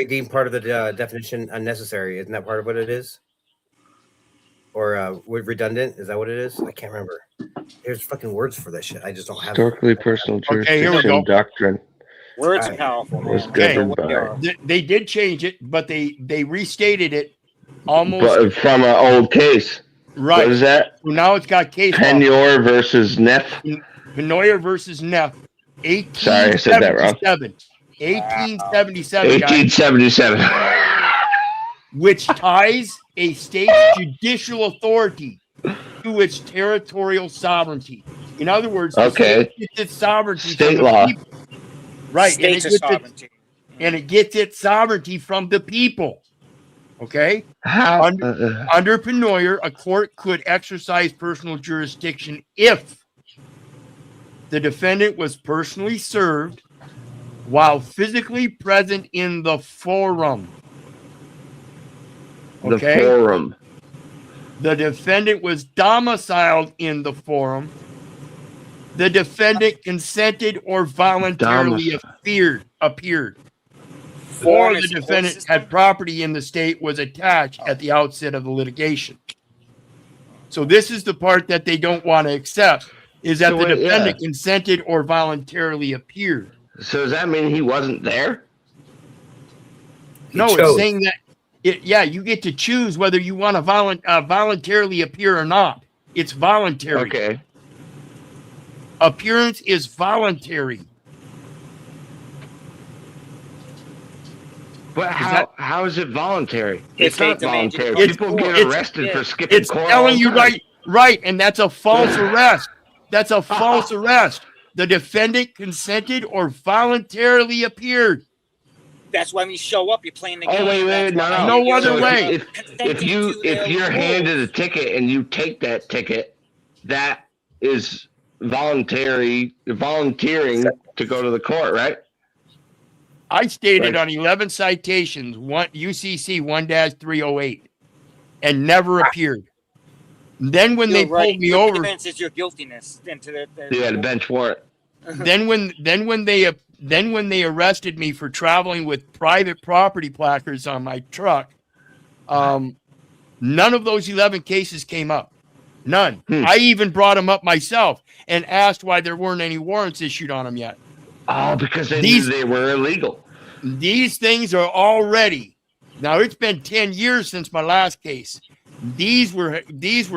deem part of the definition unnecessary. Isn't that part of what it is? Or redundant? Is that what it is? I can't remember. There's fucking words for this shit. I just don't have. Historically personal jurisdiction doctrine. Words are powerful. Was governed by. They did change it, but they restated it almost But from an old case. Right. What is that? So now it's got case Pennoyer versus Neff. Pennoyer versus Neff. 1877. Sorry, I said that wrong. 1877. 1877. Which ties a state's judicial authority to its territorial sovereignty. In other words, the state gets its sovereignty state from law. the people. Right. States of sovereignty. And it gets its sovereignty from the people. Okay? Under Pennoyer, a court could exercise personal jurisdiction if the defendant was personally served while physically present in the forum. Okay? The forum. The defendant was domiciled in the forum. The defendant consented or voluntarily appeared. Or the defendant had property in the state was attached at the outset of the litigation. So this is the part that they don't want to accept, is that the defendant consented or voluntarily appeared. So does that mean he wasn't there? No, it's saying that, you get to choose whether you want to voluntarily appear or not. It's voluntary. Okay. Appearance is voluntary. But how is it voluntary? It's not voluntary. People get arrested for skipping it's court. Telling you right, and that's a false arrest. That's a false arrest. The defendant consented or voluntarily appeared. That's why when you show up, you're playing the game. Oh wait, no. No other way. If you're handed a ticket and you take that ticket, that is volunteering to go to the court, right? I stated on 11 citations, UCC 1-308, and never appeared. Then when they pulled me over, is your guiltiness into the the bench warrant. Then when they arrested me for traveling with private property placards on my truck, none of those 11 cases came up. None. I even brought them up myself and asked why there weren't any warrants issued on them yet. Oh, because they knew they were illegal. These things are already. Now it's been 10 years since my last case. These were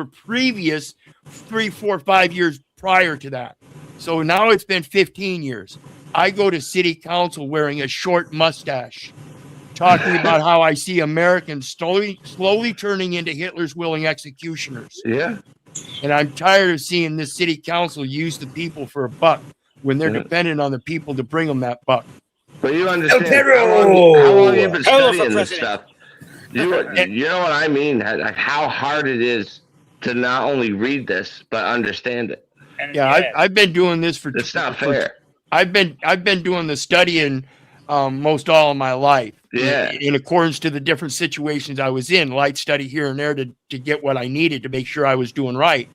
previous 3, 4, 5 years prior to that. So now it's been 15 years. I go to city council wearing a short mustache, talking about how I see Americans slowly turning into Hitler's willing executioners. Yeah. And I'm tired of seeing this city council use the people for a buck, when they're dependent on the people to bring them that buck. But you understand how long you've been Hello for studying this president. stuff. You know what I mean? Like how hard it is to not only read this but understand it. And Yeah, I've been doing this for. It's not fair. I've been doing the studying most all of my life. Yeah. In accordance to the different situations I was in, light study here and there to get what I needed to make sure I was doing right.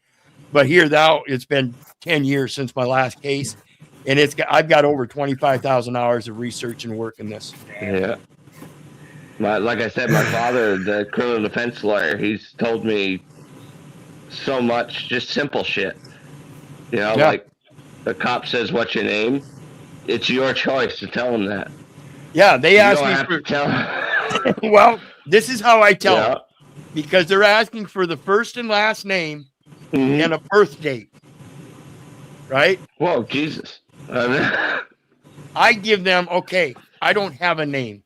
But here now, it's been 10 years since my last case, and I've got over 25,000 hours of research and work in this. Yeah. Like I said, my father, the criminal defense lawyer, he's told me so much, just simple shit. You know, like the cop says, "What's your name?" It's your choice to tell him that. Yeah, they asked me for tell. Well, this is how I tell them, because they're asking for the first and last name and a birth date, right? Whoa, Jesus! I give them, okay, I don't have a name.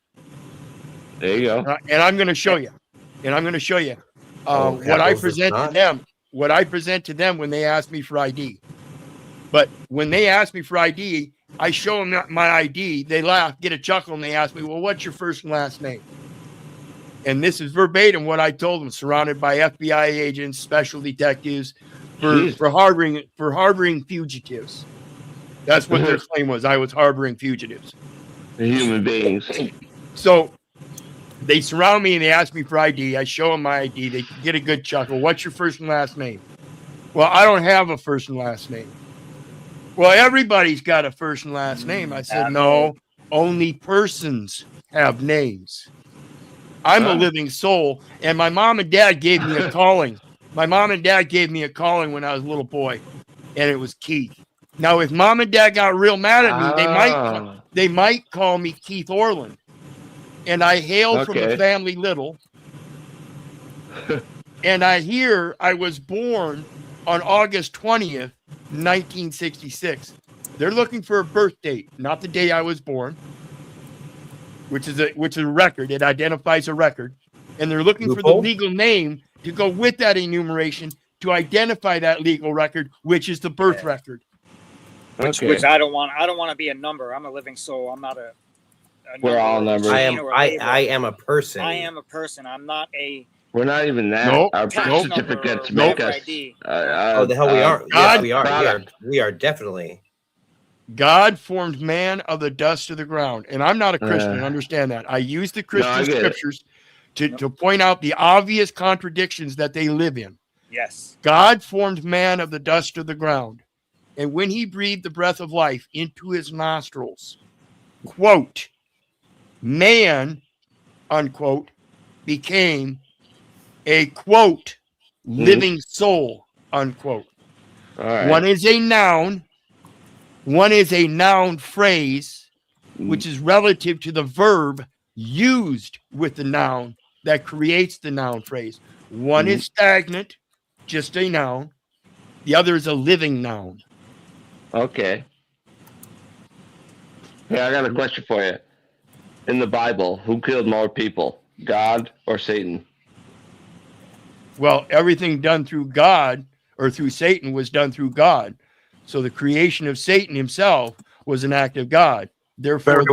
There you go. And I'm going to show you. What I present to them. What I present to them when they ask me for ID. But when they ask me for ID, I show them my ID. They laugh, get a chuckle, and they ask me, "Well, what's your first and last name?" And this is verbatim what I told them. Surrounded by FBI agents, special detectives, for harboring fugitives. That's what their claim was. I was harboring fugitives. Human beings. So they surround me and they ask me for ID. I show them my ID. They get a good chuckle. "What's your first and last name?" "Well, I don't have a first and last name." "Well, everybody's got a first and last name." I said, "No, only persons have names. I'm a living soul." And my mom and dad gave me a calling. My mom and dad gave me a calling when I was a little boy, and it was Keith. Now, if mom and dad got real mad at me, they might call me Keith Orland. And I hail from the family Little. And I was born on August 20th, 1966. They're looking for a birth date, not the day I was born, which is a record. It identifies a record. And they're looking for the legal name to go with that enumeration to identify that legal record, which is the birth record. Which I don't want. I don't want to be a number. I'm a living soul. I'm not a We're all numbers. I am a person. I am a person. I'm not a. We're not even that. Nope. Our birth certificates make us. Oh, the hell we are. Yes, we are. We are definitely. God formed man of the dust of the ground. And I'm not a Christian. Understand that. I use the Christian scriptures to point out the obvious contradictions that they live in. Yes. God formed man of the dust of the ground. And when he breathed the breath of life into his nostrils, quote, man, unquote, became a, quote, living soul, unquote. All right. One is a noun. One is a noun phrase, which is relative to the verb used with the noun that creates the noun phrase. One is stagnant, just a noun. The other is a living noun. Okay. Hey, I got a question for you. In the Bible, who killed more people, God or Satan? Well, everything done through God or through Satan was done through God. So the creation of Satan himself was an act of God. Therefore,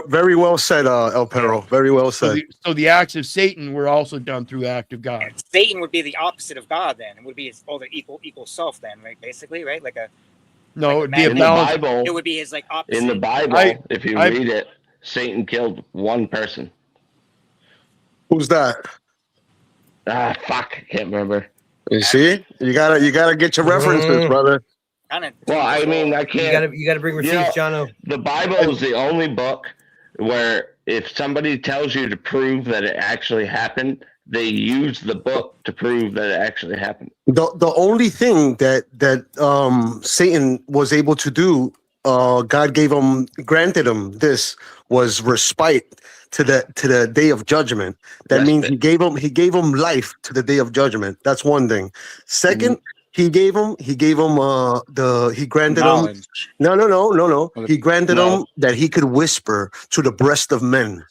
very well said, El Perro. Very well said. So the acts of Satan were also done through act of God. And Satan would be the opposite of God. Then it would be his equal self. Then, right? Basically, right? Like a. No, like it'd be a balance. Bible, it would be his like opposite. In the Bible, if you read it, Satan killed one person. Who's that? Fuck, I can't remember. You see, you gotta get your references, brother. Well, I mean, I can't. You gotta bring receipts, Jono. The Bible is the only book where if somebody tells you to prove that it actually happened, they use the book to prove that it actually happened. The only thing that Satan was able to do, God granted him this, was respite to the day of judgment. That means he gave him life to the day of judgment. That's one thing. Second, he granted him no. He granted him that he could whisper to the breast of men.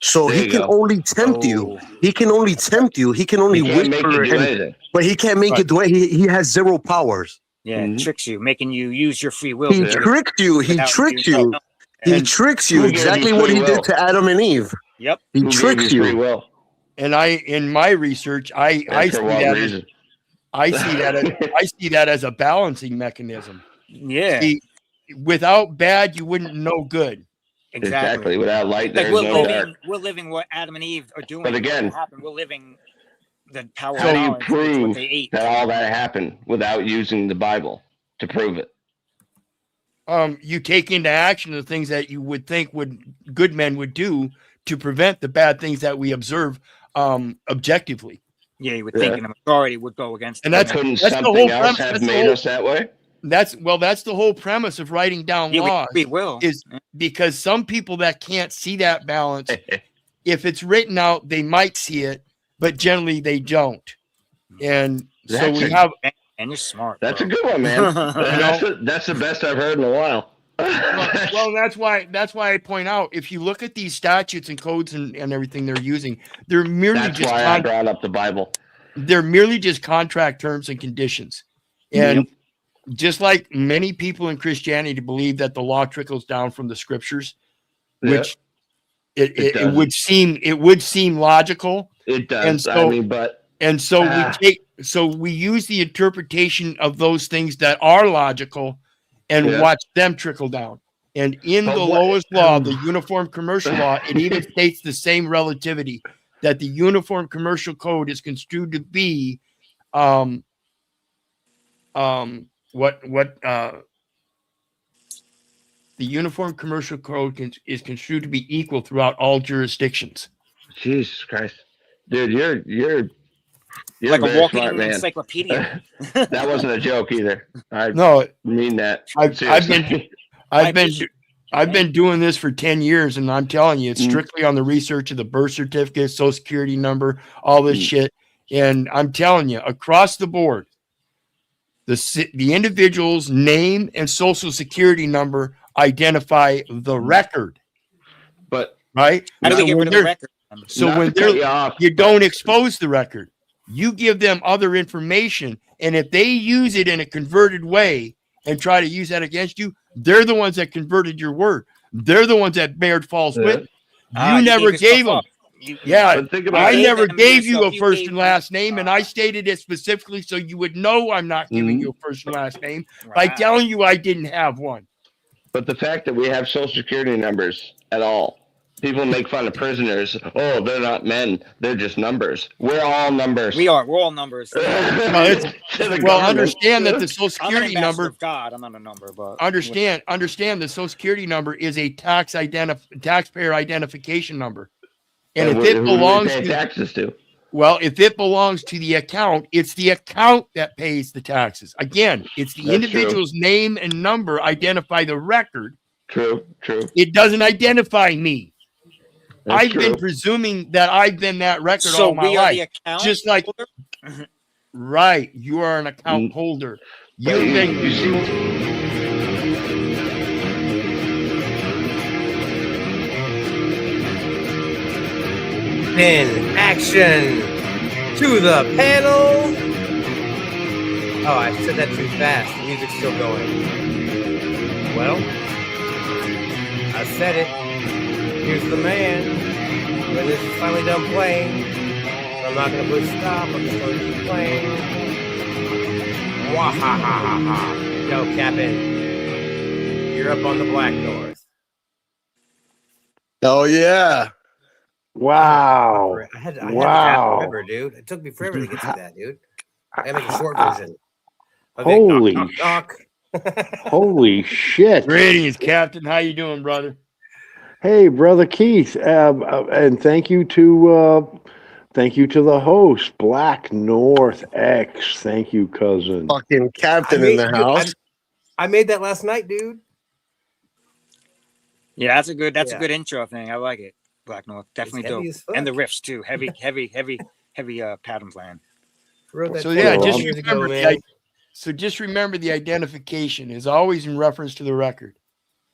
So he can only tempt you. He can only tempt you. He can only whisper, but he can't make it do it. He has zero powers. Yeah, Mhm. tricks you, making you use your free will. He to do it tricked you. He without tricked you you. know. He And- tricks you. Who gave you Exactly what free he will? did to Adam and Eve. Yep. He Who gave tricks you free you. will? And in my research, I And see for what that reason? I see that as a balancing mechanism. Yeah. See, without bad, you wouldn't know good. Exactly. Without light, Like there's we're no living, dark. we're living what Adam and Eve are doing. But again- what happened. We're living the power How of do you knowledge. It's what prove they ate. that all that happened without using the Bible to prove it? You take into action the things that you would think good men would do to prevent the bad things that we observe objectively. Yeah, you would think Yeah. the majority would go against. And it. that's Couldn't the something whole else premise. have That's the made whole- us that way? That's the whole premise of writing down Yeah, laws we will. is because some people that can't see that balance, if it's written out, they might see it, but generally they don't. And so That's we a- have And you're smart. That's bro. a good one, man. That's the best I've heard in a while. well, that's why I point out if you look at these statutes and codes and everything they're using, they're merely That's just why I brought up the Bible. they're merely just contract terms and conditions. And just like many people in Christianity believe that the law trickles down from the scriptures, which it would seem logical. It does. And so, we use the interpretation of those things that are logical and watch them trickle down. And in the lowest law, the Uniform Commercial Law, it even states the same relativity, that the Uniform Commercial Code is construed to be the Uniform Commercial Code is construed to be equal throughout all jurisdictions. Jesus Christ, dude, you're like very a walking smart, man. encyclopedia. That wasn't a joke either. I mean that. I've been doing this for 10 years, and I'm telling you, it's strictly on the research of the birth certificate, social security number, all this shit. And I'm telling you, across the board, the individual's name and social security number identify the record. But right? How do we get rid of the record? So when you don't expose the record, you give them other information, and if they use it in a converted way and try to use that against you, they're the ones that converted your word. They're the ones that bared false witness. You never gave them. I never gave you a first and last name, and I stated it specifically so you would know I'm not giving you a first and last name by telling you I didn't have one. But the fact that we have social security numbers at all, people make fun of prisoners. Oh, they're not men; they're just numbers. We're all numbers. We're all numbers. Well, understand that the social security number. Of God, I'm not a number, but understand the social security number is a taxpayer identification number, and if it belongs to taxes to. Well, if it belongs to the account, it's the account that pays the taxes. Again, it's the individual's name and number identify the record. True. It doesn't identify me. I've been presuming that I've been that record all my life. The account just like holder? Right, you are an account holder. You've been. In action to the panel. Oh, I said that too fast. The music's still going. Well, I said it. Here's the man. When this is finally done playing, I'm not gonna put stop. I'm just gonna keep playing. Wahahaha! Yo, Captain, you're up on the Blacknorth. Oh yeah. Wow. I had to forever, dude. It took me forever to get to that, dude. I gotta make a short version. Holy knock. Holy shit. Greetings, Captain. How you doing, brother? Hey, brother Keith. And thank you to the host, Blacknorth X. Thank you, cousin. Fucking Captain in the house. I made that last night, dude. Yeah, that's a good intro thing. I like it. Blacknorth, definitely dope. And the riffs too. Heavy pattern plan. So yeah, just remember the identification is always in reference to the record.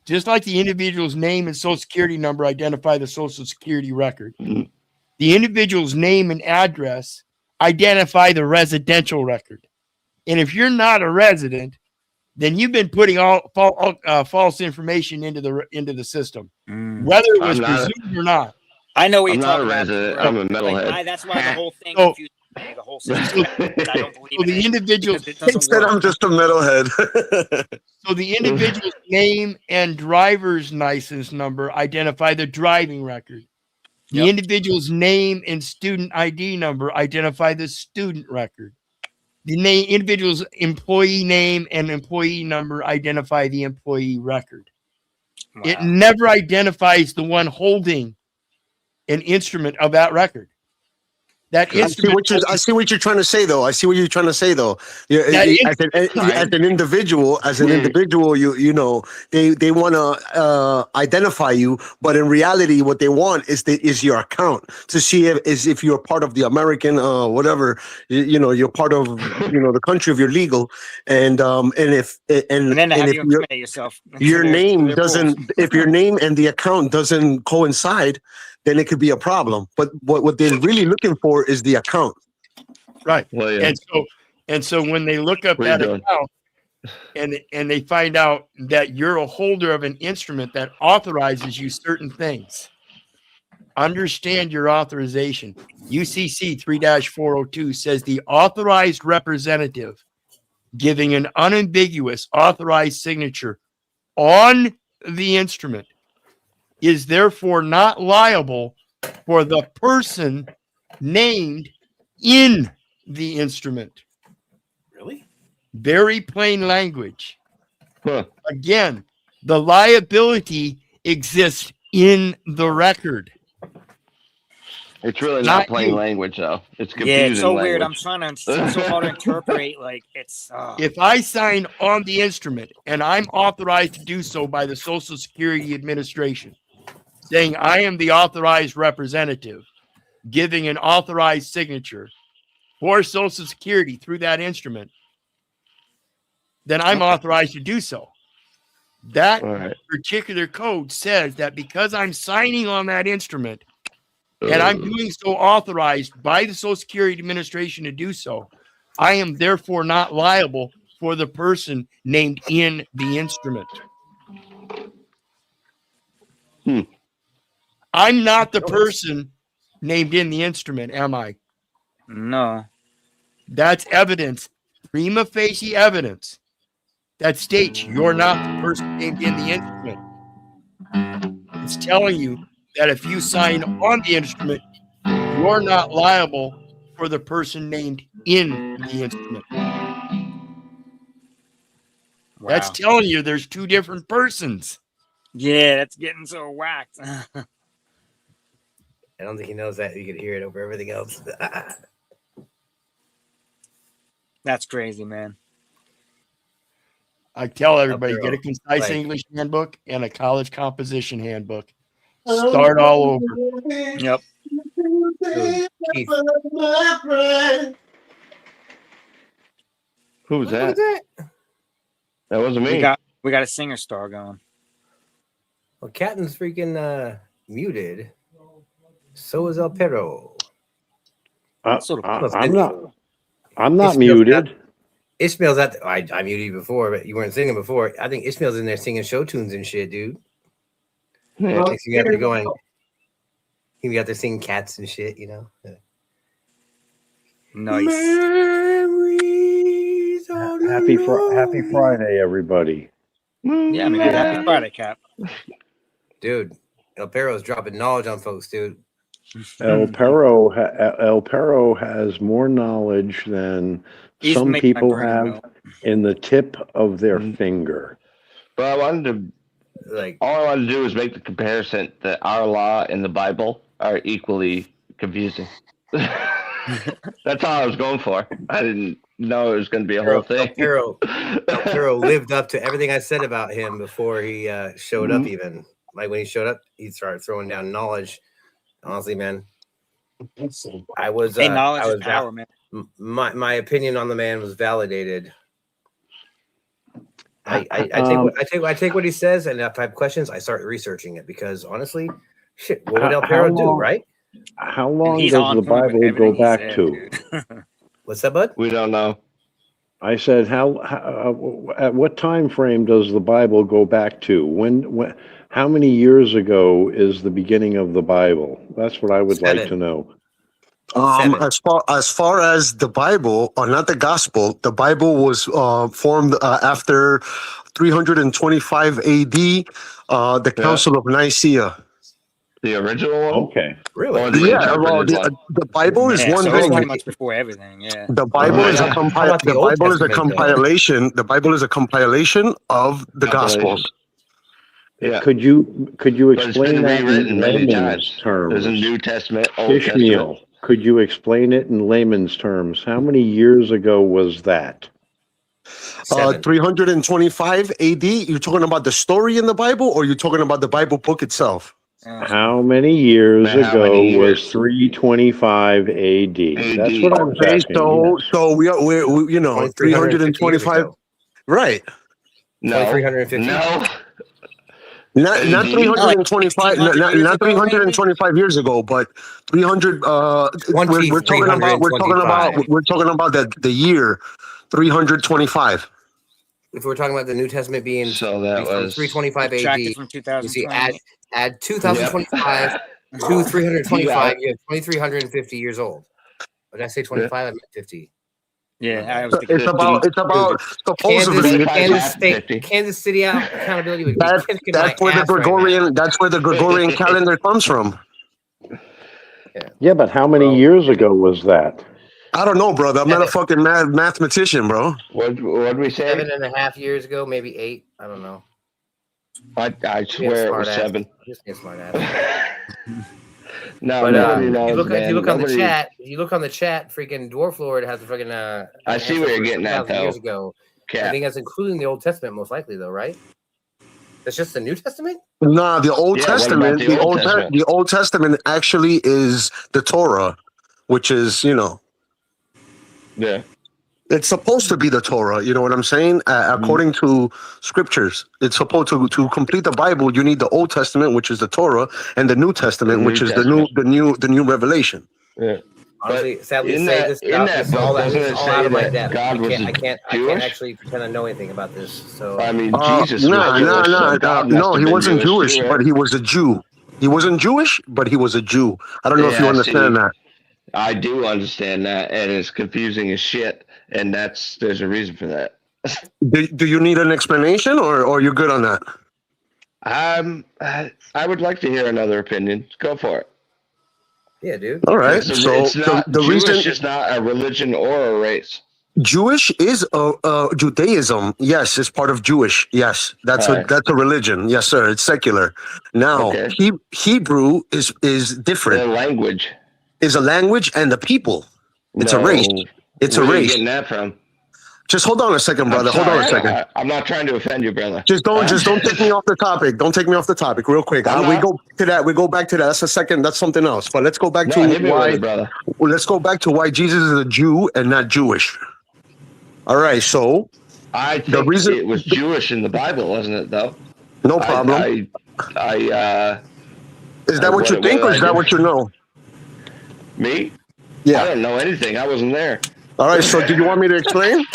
Just like the individual's name and social security number identify the social security record, the individual's name and address identify the residential record. And if you're not a resident, then you've been putting all false information into the system, whether it was presumed or not. I know what I'm you're not talking a about. resident. Bro. I'm a metalhead. Like, that's why the whole thing So- confused me. The whole system. I don't believe So in the it individual, because it He doesn't said work. I'm just a metalhead. so the individual's name and driver's license number identify the driving record. The Yep. individual's name and student ID number identify the student record. The individual's employee name and employee number identify the employee record. It Wow. never identifies the one holding an instrument of that record. That I see instrument. I see what you're trying to say, though. Yeah, as an individual, you know, they want to identify you, but in reality, what they want is your account to see if you're part of the American whatever, you know, you're part of, you know, the country of your legal, and then to have you incriminate yourself. your to name their doesn't, rules. if your name and the account doesn't coincide, then it could be a problem. But what they're really looking for is the account. Right. Well, yeah. And so when they look up What are that you doing? account and they find out that you're a holder of an instrument that authorizes you certain things, understand your authorization. UCC 3-402 says the authorized representative giving an unambiguous authorized signature on the instrument is therefore not liable for the person named in the instrument. Really? Very plain language. Huh. Again, the liability exists in the record. It's really Not not plain you. language, though. It's confusing. Yeah, it's so weird. I'm language. trying to. It's so hard to interpret. Like it's. If I sign on the instrument and I'm authorized to do so by the Social Security Administration, saying I am the authorized representative, giving an authorized signature for Social Security through that instrument, then I'm authorized to do so. That particular code says that because I'm signing on that instrument and I'm doing so authorized by the Social Security Administration to do so, I am therefore not liable for the person named in the instrument. I'm not the person named in the instrument, am I? No. That's evidence, prima facie evidence, that states you're not the person named in the instrument. It's telling you that if you sign on the instrument, you're not liable for the person named in the instrument. Wow. That's telling you there's two different persons. Yeah, that's getting so whacked. I don't think he knows that. You could hear it over everything else. That's crazy, man. I tell everybody, get a Like- concise English handbook and a college composition handbook. Start all over. Yep. Dude, Keith, Who was that? That wasn't me. We got a singer star going. well, Captain's freaking muted. So is El Perro. I'm not muted. Ishmael's out. I muted you before, but you weren't singing before. I think Ishmael's in there singing show tunes and shit, dude. Next thing you have to going. He got there singing cats and shit, you know. Nice. Happy Friday, everybody. Yeah, I mean, happy Friday, Cap. Dude, El Perro's dropping knowledge on folks, dude. El Perro has more knowledge than some making my people brain have melt. in the tip of their finger. But I wanted to, all I wanted to do was make the comparison that our law and the Bible are equally confusing. That's all I was going for. I didn't know it was going to be a whole thing. El Perro lived up to everything I said about him before he showed up. Even like when he showed up, he started throwing down knowledge. Honestly, man, I was. Knowledge is power, man. My opinion on the man was validated. I take what he says, and if I have questions, I start researching it because honestly, shit, what would El Perro do, right? How long does the Bible go back to? What's that, bud? We don't know. I said, at what time frame does the Bible go back to? When, how many years ago is the beginning of the Bible? That's what I would like 7. to know. 7. As far as the Bible, or not the Gospel, the Bible was formed after 325 A.D. The Council of Nicaea. The original one? Okay. Really? Or the Yeah, well, interpreted one? the Bible is Yeah, one so it's thing. pretty much before everything. Yeah. The Bible is a How about the the Old Bible is a Testament, though? compilation. The Bible is a compilation of the Compilation. Gospels. Yeah. Could you But it's explain been that rewritten in many layman's times. terms? There's a New Testament, Old Ishmael, Testament. could you explain it in layman's terms? How many years ago was that? 7. 325 AD. You're talking about the story in the Bible, or you're talking about the Bible book itself? How many years How ago many years? was 325 AD? That's what I was Okay, asking. so Yes. so we you know 2,350 years 325, ago. right? No. 2,350. No. Not AD? 325, 200 years not ago, maybe? 325 years ago, but 300. We're talking about the year 325. If we're talking about the New Testament being So that from was 325 AD, Subtracted from you see, 2020. add 2025 to 325, you have 2,350 years old. Did I say 25? I meant 50. Yeah, I was thinking. It's about supposedly Kansas City accountability would be kicking that's my where the ass right Gregorian that's where the Gregorian calendar comes from. Yeah, but how many years ago was that? I don't know, brother. I'm not a fucking mathematician, bro. What did we say? 7.5 years ago, maybe 8. I don't know. I swear it was 7. Just be a smart ass. No, But nobody knows, if you look on the Nobody- chat, freaking Dwarf Lord has a freaking I see where you're getting at, 2,000 years though. ago. Cat. I think that's including the Old Testament, most likely, though, right? That's just the New Testament? Nah, the Old Yeah, what about Testament, the Old Testament? the Old Testament actually is the Torah, which is, Yeah. it's supposed to be the Torah. You know what I'm saying? According to scriptures, it's supposed to complete the Bible. You need the Old Testament, which is the Torah, and the New Testament, which is the new revelation. Yeah. Honestly, sadly, in say that- this in out, that this book, all, doesn't this it all say out of my that depth. God was I can't Jewish? actually pretend I know anything about this. So I mean, Jesus was Jewish, so God must No, have he been wasn't Jewish, too, right? but he was a Jew. He wasn't Jewish, but he was a Jew. I don't know if you Yeah, understand see, that. I do understand that, and it's confusing as shit, and there's a reason for that. Do you need an explanation, or you're good on that? I would like to hear another opinion. Go for it. yeah, dude. All right. It's So not the Jewish reason is not a religion or a race. Jewish is Judaism. Yes, it's part of Jewish. Yes, that's Right. that's a religion. Yes, sir. It's secular. Now, Okay. Hebrew is different. The language Is a language and the people. It's a race. It's Where a are you race. getting that from? Just hold on a second, brother. I'm Hold on a sorry, second. I'm not trying to offend you, brother. Just don't take me off the topic. Don't take me off the topic real quick. I'm We not. go to that. We go back to that. That's a second. That's something else. But let's go back No, to hit me why. with it, brother. Let's go back to why Jesus is a Jew and not Jewish. All right. So I the think reason it was Jewish in the Bible, wasn't it? Though. no problem. Is that what you think, or is that what you know? Me? Yeah. I don't know anything. I wasn't there. All right. So, do you want me to explain?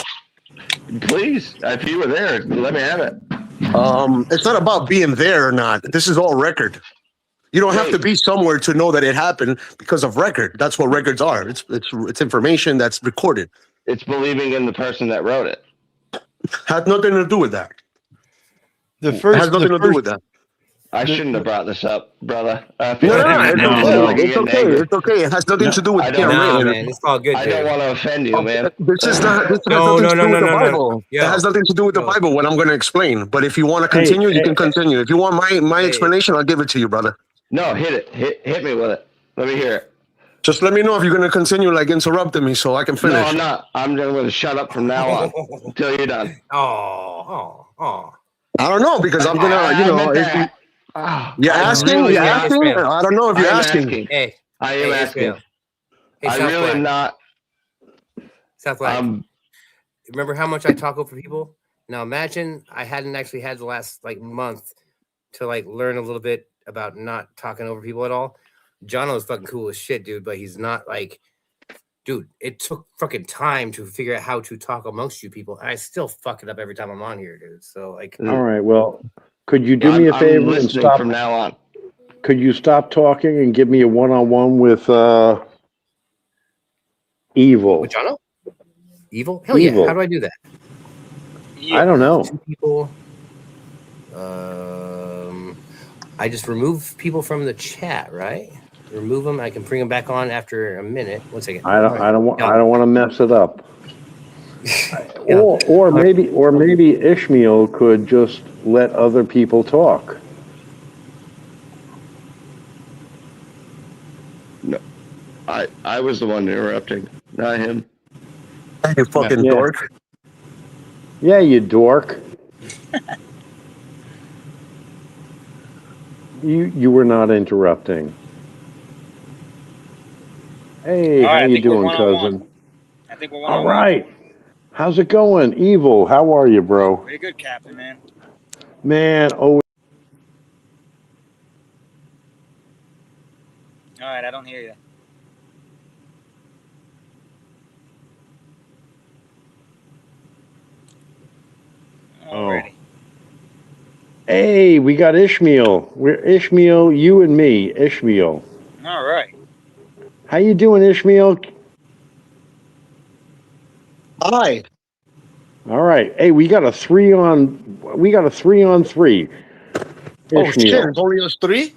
Please, if you were there, let me have it. It's not about being there or not. This is all record. You don't have to be somewhere to know that it happened because of record. That's what records are. It's information that's recorded. It's believing in the person that wrote it. Has nothing to do with that. The first has nothing to do with that. I shouldn't have brought this up, brother. It's okay. It's okay. It has nothing to do with being written. man, it's all good. I don't want to offend you, man. This has nothing to do with the Bible. It has nothing to do with the Bible. What I'm going to explain. But if you want to continue, you can continue. If you want my explanation, I'll give it to you, brother. No, hit it. Hit me with it. Let me hear it. Just let me know if you're going to continue, like interrupting me, so I can finish. No, I'm not. I'm going to shut up from now on until you're done. Oh. I don't know because I'm gonna, you're asking. You're asking. I don't know if you're asking. Hey, I am asking. I really am not. South Flag. Remember how much I talk over people? Now imagine I hadn't actually had the last month to learn a little bit about not talking over people at all. Jono's fucking cool as shit, dude, but he's not dude, it took fucking time to figure out how to talk amongst you people. I still fuck it up every time I'm on here, dude. So like, All right. Well, could you do me a I'm favor and listening stop? from now on. Could you stop talking and give me a one-on-one with Evil? Which I know. Evil? Hell yeah. Evil. How do I do that? I don't know. 2 people. I just remove people from the chat, right? Remove them. I can bring them back on after a minute. 1 second. I don't want to mess it up. Or maybe Ishmael could just let other people talk. No, I was the one interrupting, not him. You fucking dork. Yeah, you dork. You were not interrupting. Hey, All right, how I you think we're doing, one-on-one. cousin? I think we're All one-on-one. right. How's it going? Evil, how are you, bro? Pretty good, Captain, man. Man, oh, All right, I don't hear you. Alrighty. hey, we got Ishmael. We're Ishmael, you and me, Ishmael. All right. How you doing, Ishmael? Hi. All right. Hey, we got a 3-on-3. Oh shit! Ishmael. It's only us 3.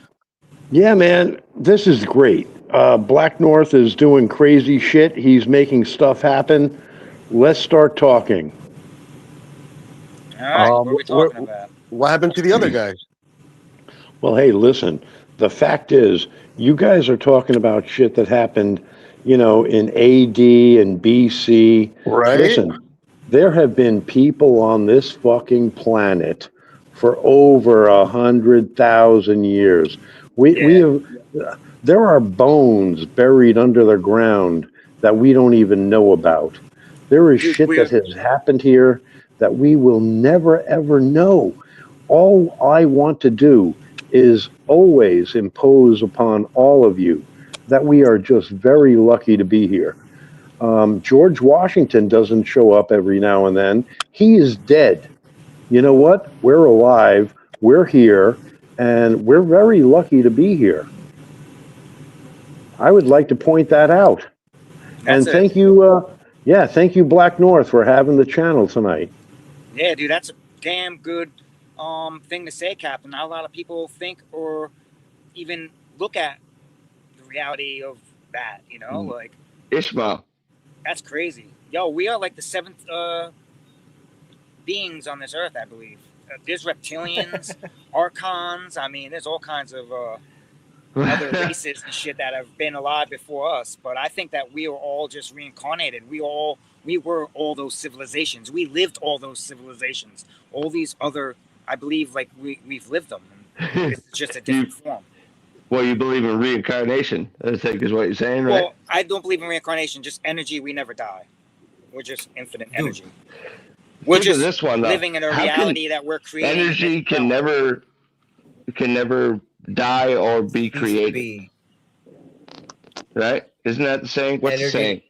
Yeah, man, this is great. Blacknorth is doing crazy shit. He's making stuff happen. Let's start talking. All right. What are we talking about? What happened to the other guys? Well, hey, listen, the fact is, you guys are talking about shit that happened, in AD and BC. Right. Listen, there have been people on this fucking planet for over 100,000 years. There are bones buried under the ground that we don't even know about. There is shit that has happened here that we will never, ever know. All I want to do is always impose upon all of you that we are just very lucky to be here. George Washington doesn't show up every now and then. He is dead. You know what? We're alive. We're here. And we're very lucky to be here. I would like to point that out. And thank you, thank you, Blacknorth, for having the channel tonight. Yeah, dude, that's a damn good thing to say, Captain. Not a lot of people think or even look at the reality of that, like Ishmael. That's crazy. Yo, we are like the 7th beings on this earth, I believe. There's reptilians, archons. I mean, there's all kinds of other races and shit that have been alive before us. But I think that we are all just reincarnated. We were all those civilizations. We lived all those civilizations. All these other, I believe, like we've lived them. It's just a different form. Well, you believe in reincarnation, I think is what you're saying, right? Well, I don't believe in reincarnation. Just energy. We never die. We're just infinite energy. We're Look just at this one, though. living in a reality that we're creating. Energy can never die or be created. Right? Isn't that the saying? What's the saying?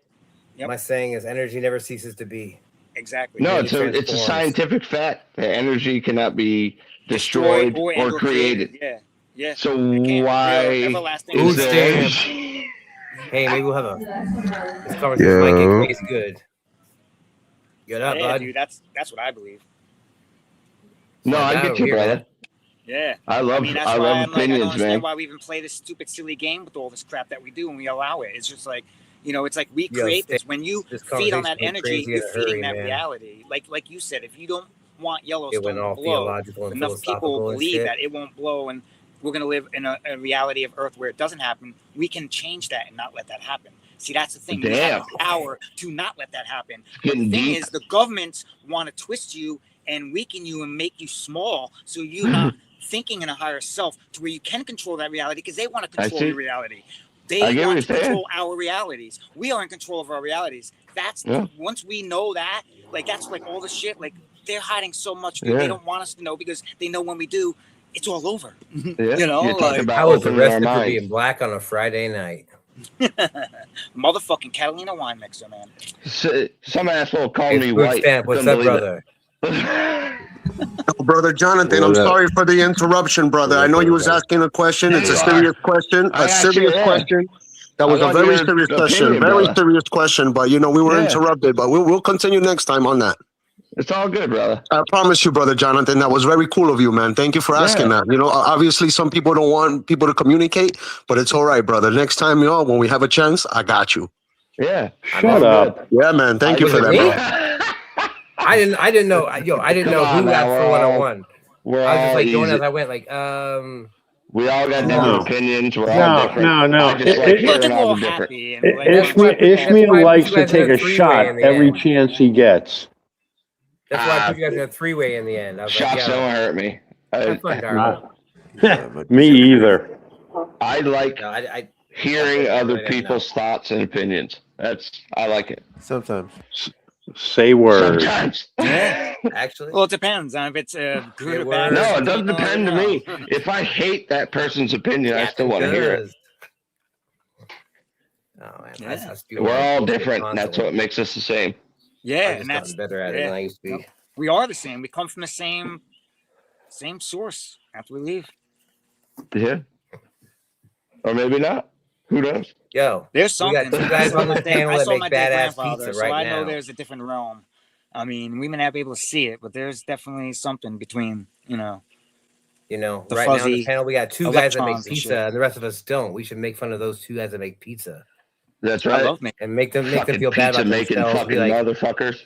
Yep. My saying is energy never ceases to be. Exactly. No, it's a scientific fact that energy cannot be destroyed or created. Yeah. Yeah. So why is there? Hey, maybe we'll have this conversation might get crazy good. Get up, bud. Dude, that's what I believe. No, I get you, brother. Yeah. I love that's why I'm opinions, like, I don't understand man. why we even play this stupid, silly game with all this crap that we do and we allow it. It's just like, it's like we create this. When you feed on that energy, you're feeding that reality. Like you said, if you don't want Yellowstone to blow, enough people believe that it won't blow and we're going to live in a reality of Earth where it doesn't happen, we can change that and not let that happen. See, that's the thing. Damn. We have the power to not let that happen. But the thing is, the governments want to twist you and weaken you and make you small so you're not thinking in a higher self to where you can control that reality because they want to control your reality. They want to control our realities. We are in control of our realities. That's once we know that, like that's like all the shit, like they're hiding so much. They don't want us to know because they know when we do, it's all over. How was the rest of being black on a Friday night? Motherfucking Catalina wine mixer, man. Some asshole called Hey, me Fruit white. Stamp, what's Couldn't up, believe brother? No, brother Jonathan, I'm sorry for the interruption, brother. I know you was asking a question. It's a serious question. I A serious actually am. question. That was I a want very your serious question. opinion, Very brother. serious question. But we were Yeah. interrupted. But we'll continue next time on that. It's all good, brother. I promise you, brother Jonathan, that was very cool of you, man. Thank you for asking that. Obviously some people don't want people to communicate, but it's all right, brother. Next time, when we have a chance, I got you. Yeah. Shut up. Yeah, man. Thank you Was for it that, me? bro. I didn't know. I didn't Come know on who now, got for we're all- 101. We're I was just all like going easy. as I went, We all got No. different opinions. We're all No, different. no. I just like We're hearing all all the different. happy. And like, Ishmael why I likes put you to guys in take a a three-way shot in the every end. chance he gets. That's why I put you guys in a 3-way in the end. I was Shots like, don't hurt me. have fun, Darwin. Me either. I like No, I hearing other really didn't people's thoughts and opinions. I like it. Sometimes. Say words. Sometimes. Yeah. Actually, well, it depends on if it's good or bad. No, it doesn't depend to me. If I hate that person's opinion, I still want to hear it. Oh man, Yeah. We're all different. And that's what makes us the same. Yeah, I've just and that's gotten better at it than I used to be. Nope. We are the same. We come from the same source after we leave. Yeah. Or maybe not. Who knows? Yo, There's we something. got two guys on the panel I that saw make my dead badass grandfather, pizza so right I now. know there's a different realm. I mean, we may not be able to see it, but there's definitely something between, the right now on the fuzzy panel we got two guys that make electrons and pizza, shit. and the rest of us don't. We should make fun of those two guys that make pizza. That's I right. love me. And make them Fucking feel bad pizza about making themselves. Be fucking like, motherfuckers.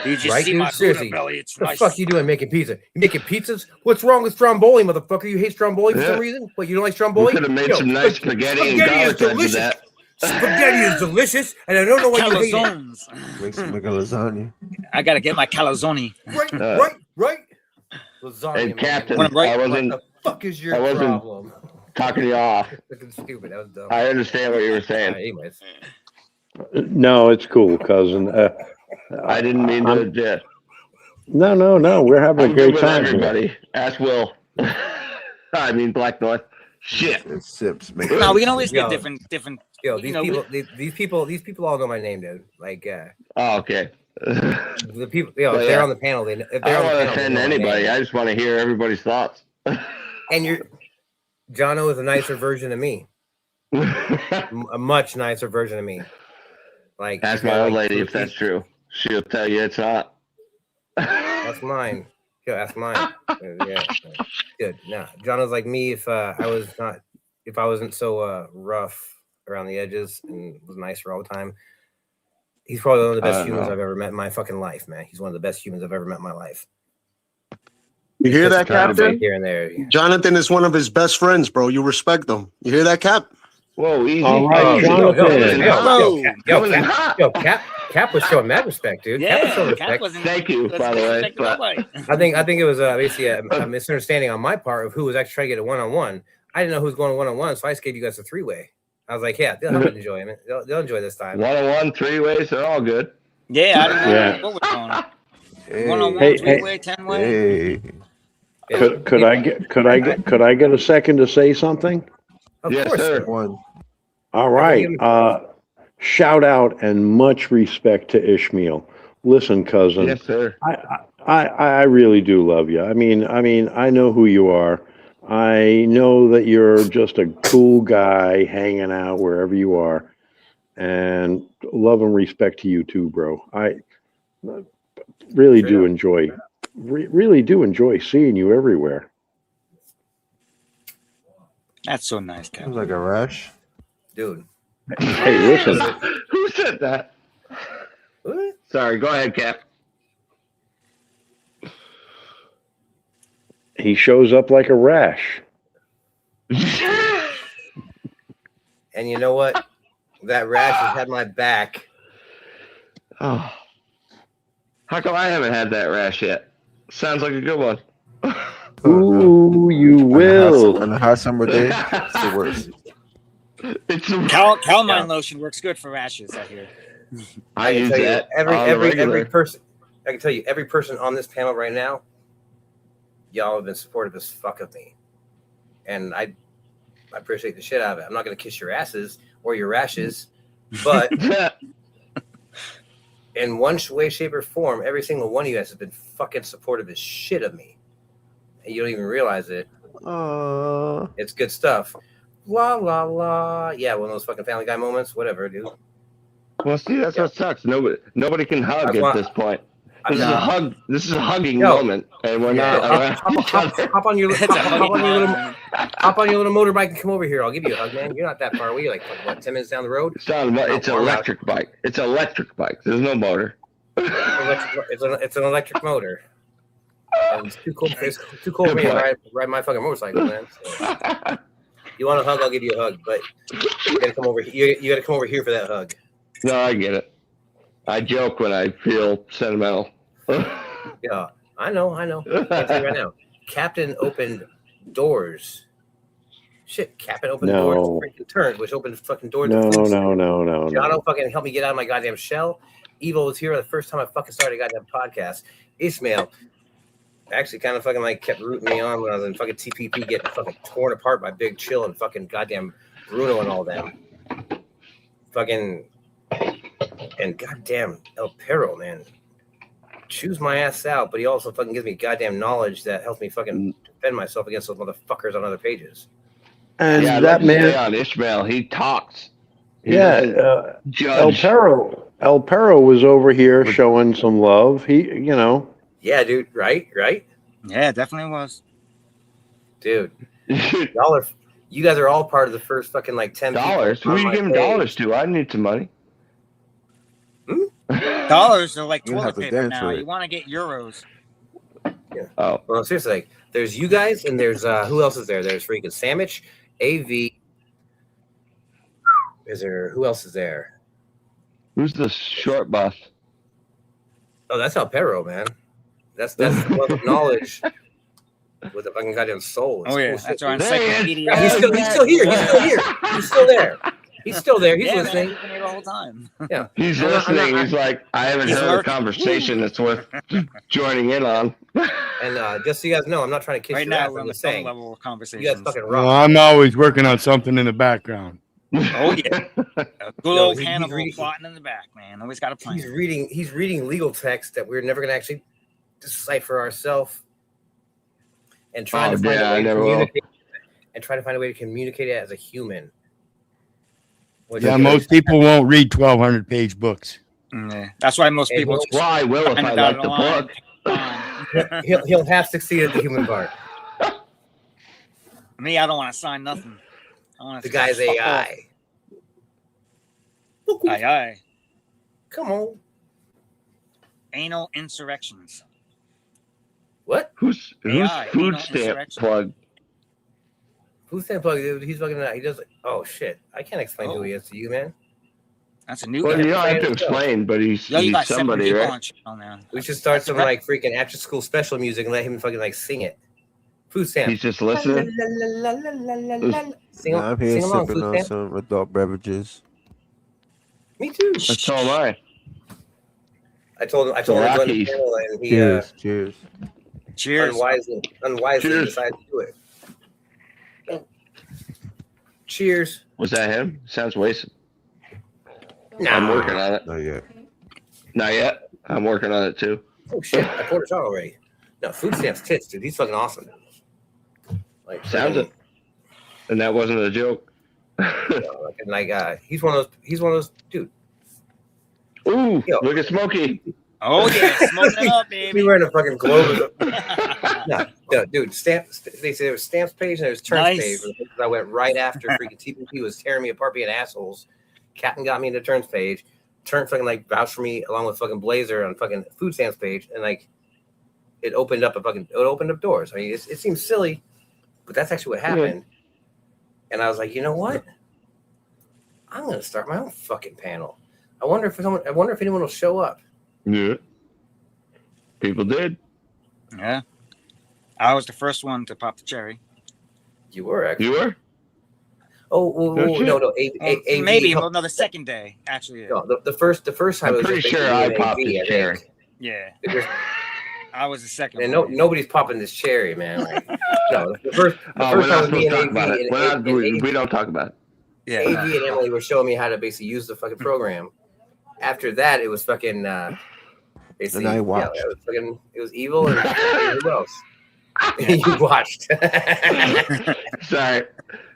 Did you right, see dude? my Seriously, Buddha belly? It's the nice. fuck you doing making pizza? You making pizzas? What's wrong with stromboli, motherfucker? You hate stromboli for some reason? What, you don't like stromboli? We could have made some nice spaghetti and spaghetti is garlic after delicious. that. Spaghetti is delicious, and I don't know why you hate it. Calzones. Make some like a lasagna. I gotta get my calzone. Right. Lasagna, Hey, man. Captain, When I'm right- I What wasn't the fuck is your I wasn't- problem? talking you off. Looking stupid. That was dumb. I understand what you were saying. Anyways, No, it's cool, cousin. I didn't mean to. Yeah. No. We're having I'm a great good with time here. everybody. Ask Will. I mean Blacknorth. Shit. It sips. Make No, we can always Yo. get different. yo, you these know, people, these people all know my name, dude. Like, Oh, okay. the people, if Well, they're yeah. on the panel, if I they're don't on the want to panel, they offend know my anybody. name. I just want to hear everybody's thoughts. And Jono is a nicer version of me, a much nicer version of me. Like, Ask he's my got, old like, lady if that's true. She'll tell you it's not. That's mine. Yo, that's mine. Yeah, good. Nah, Jono's like me. If I wasn't so rough around the edges and was nicer all the time, he's probably one of the best humans I've ever met in my fucking life, man. He's one of the best humans I've ever met in my life. You hear that, Captain? Here and there. Jonathan is one of his best friends, bro. You respect them. You hear that, Cap? Whoa, easy. All right, Jonathan. Cap was showing mad respect, dude. Cap was showing respect. Thank you, by the way. But I think it was basically a misunderstanding on my part of who was actually trying to get a one-on-one. I didn't know who was going one-on-one, so I just gave you guys a 3-way. I was like, yeah, they'll have an enjoyment. They'll enjoy this time. 1-on-1, 3-ways, they're all good. Yeah, I didn't know what was going on. Hey, 1-on-1, Hey, 3-way, 10-way. hey. Could I get a second to say something? Of Yes, course. sir. One. All right. Shout out and much respect to Ishmael. Listen, cousin. Yes, sir. I really do love you. I mean, I know who you are. I know that you're just a cool guy hanging out wherever you are, and love and respect to you too, bro. I really do enjoy seeing you everywhere. That's so nice, It Cap. was like a rash. Dude. Hey, listen. Who said that? What? Sorry, go ahead, Cap. He shows up like a rash. And you know what? That rash has had my back. Oh. How come I haven't had that rash yet? Sounds like a good one. Ooh, you will. On a hot summer day, it's the worst. Calamine lotion works good for rashes, I hear. I use tell you, that. every person. I can tell you, every person on this panel right now, y'all have been supportive as fuck of me, and I appreciate the shit out of it. I'm not gonna kiss your asses or your rashes, but in one way, shape, or form, every single one of you guys has been fucking supportive as shit of me. And you don't even realize it. It's good stuff. La la la. Yeah, one of those fucking Family Guy moments. Whatever, dude. Well, see, that's what sucks. Nobody can hug at this point. This is a hug. This is a hugging moment, and we're not. Hop on your little motorbike and come over here. I'll give you a hug, man. You're not that far away. You're like what, 10 minutes down the road? It's an electric bike. It's an electric bike. There's no motor. It's an electric motor. And it's too cool. It's too cool for me to ride my fucking motorcycle, man. So, you want a hug? I'll give you a hug, but you gotta come over. You gotta come over here for that hug. No, I get it. I joke when I feel sentimental. Yeah, I know. I'll tell you right now. Captain opened doors. Shit, Captain opened doors. Freaking turns, which opened fucking doors. No. Jono fucking helped me get out of my goddamn shell. Evo was here the first time I fucking started a goddamn podcast. Ismail actually kind of fucking like kept rooting me on when I was in fucking TPP getting fucking torn apart by Big Chill and fucking goddamn Bruno and all them. Fucking and goddamn El Perro, man. Chews my ass out, but he also fucking gives me goddamn knowledge that helps me fucking defend myself against those motherfuckers on other pages. And that man on Ishmael, he talks. El Perro was over here showing some love. Yeah, dude. Right. Yeah, it definitely was. Dude, you guys are all part of the first fucking like $10. Who are you giving dollars to? I need some money. Dollars are like toilet paper now. You want to get euros. Yeah. Oh, well, seriously, like, there's you guys, and there's who else is there? There's freaking Sandwich, AV. Is there? Who else is there? Who's the short boss? Oh, that's El Perro, man. That's the level of knowledge with a fucking goddamn soul. It's cool shit, that's our dude. encyclopedia. He's still here. He's still there. He's still there. He's listening. Man, he's been here the whole time. Yeah, he's listening. He's like, I haven't heard a conversation that's worth joining in on. And just so you guys know, I'm not trying to kiss your ass. I'm just saying, level of conversation. you guys fucking rock. Well, I'm always working on something in the background. Oh yeah, good old Hannibal plotting in the back, man. Always got a plan. He's reading legal text that we're never gonna actually decipher ourselves, and trying to find a way to communicate. And try to find a way to communicate it as a human. Most people won't read 1,200-page books. Yeah. That's why most people. Why will if I like the book? He'll have succeeded at the human part. Me, I don't want to sign nothing. The guy's AI. AI. Come on. Anal insurrections. What? Who's food stamp plug? Food stamp plug, dude. He's fucking. He does. Oh shit! I can't explain who he is to you, man. That's a new. Well, you don't have to explain, but he's somebody, right? We should start some like freaking after school special music and let him fucking like sing it. Food stamp. He's just listening. Sing I'm here along, sipping on some adult beverages. Me too. That's all right. I told him to join the panel, and he Cheers. unwisely decided to do it. Cheers. Was that him? Sounds wasted. Nah. I'm working on it. Not yet. Not yet. I'm working on it too. Oh shit! I poured a shot already. No, food stamps tits, dude. He's fucking awesome. Like sounds it. And that wasn't a joke. He's one of those, dude. Ooh, look at Smokey. Oh yeah, smoking it up, baby. He's wearing a fucking globe. No, dude. They say there was stamps page and there was turns page. I went right after freaking TPP was tearing me apart being assholes. Captain got me into turns page. Turn fucking like vouched for me along with fucking Blazer on fucking food stamps page, and like it opened up doors. I mean, it seems silly, but that's actually what happened. Yeah. And I was like, you know what? I'm gonna start my own fucking panel. I wonder if anyone will show up. Yeah. People did. Yeah. I was the first one to pop the cherry. You were actually. You were? Oh, no. Maybe. Well, no, the second day, actually. No, the first time. I'm pretty sure I popped the cherry. Yeah. I was the second. And nobody's popping this cherry, man. Like, no, the first time was me and AV. We don't talk about it. Yeah. AV and Emily were showing me how to basically use the fucking program. After that, it was fucking basically. And I watched. Yeah, it was evil and who else? You watched. Sorry.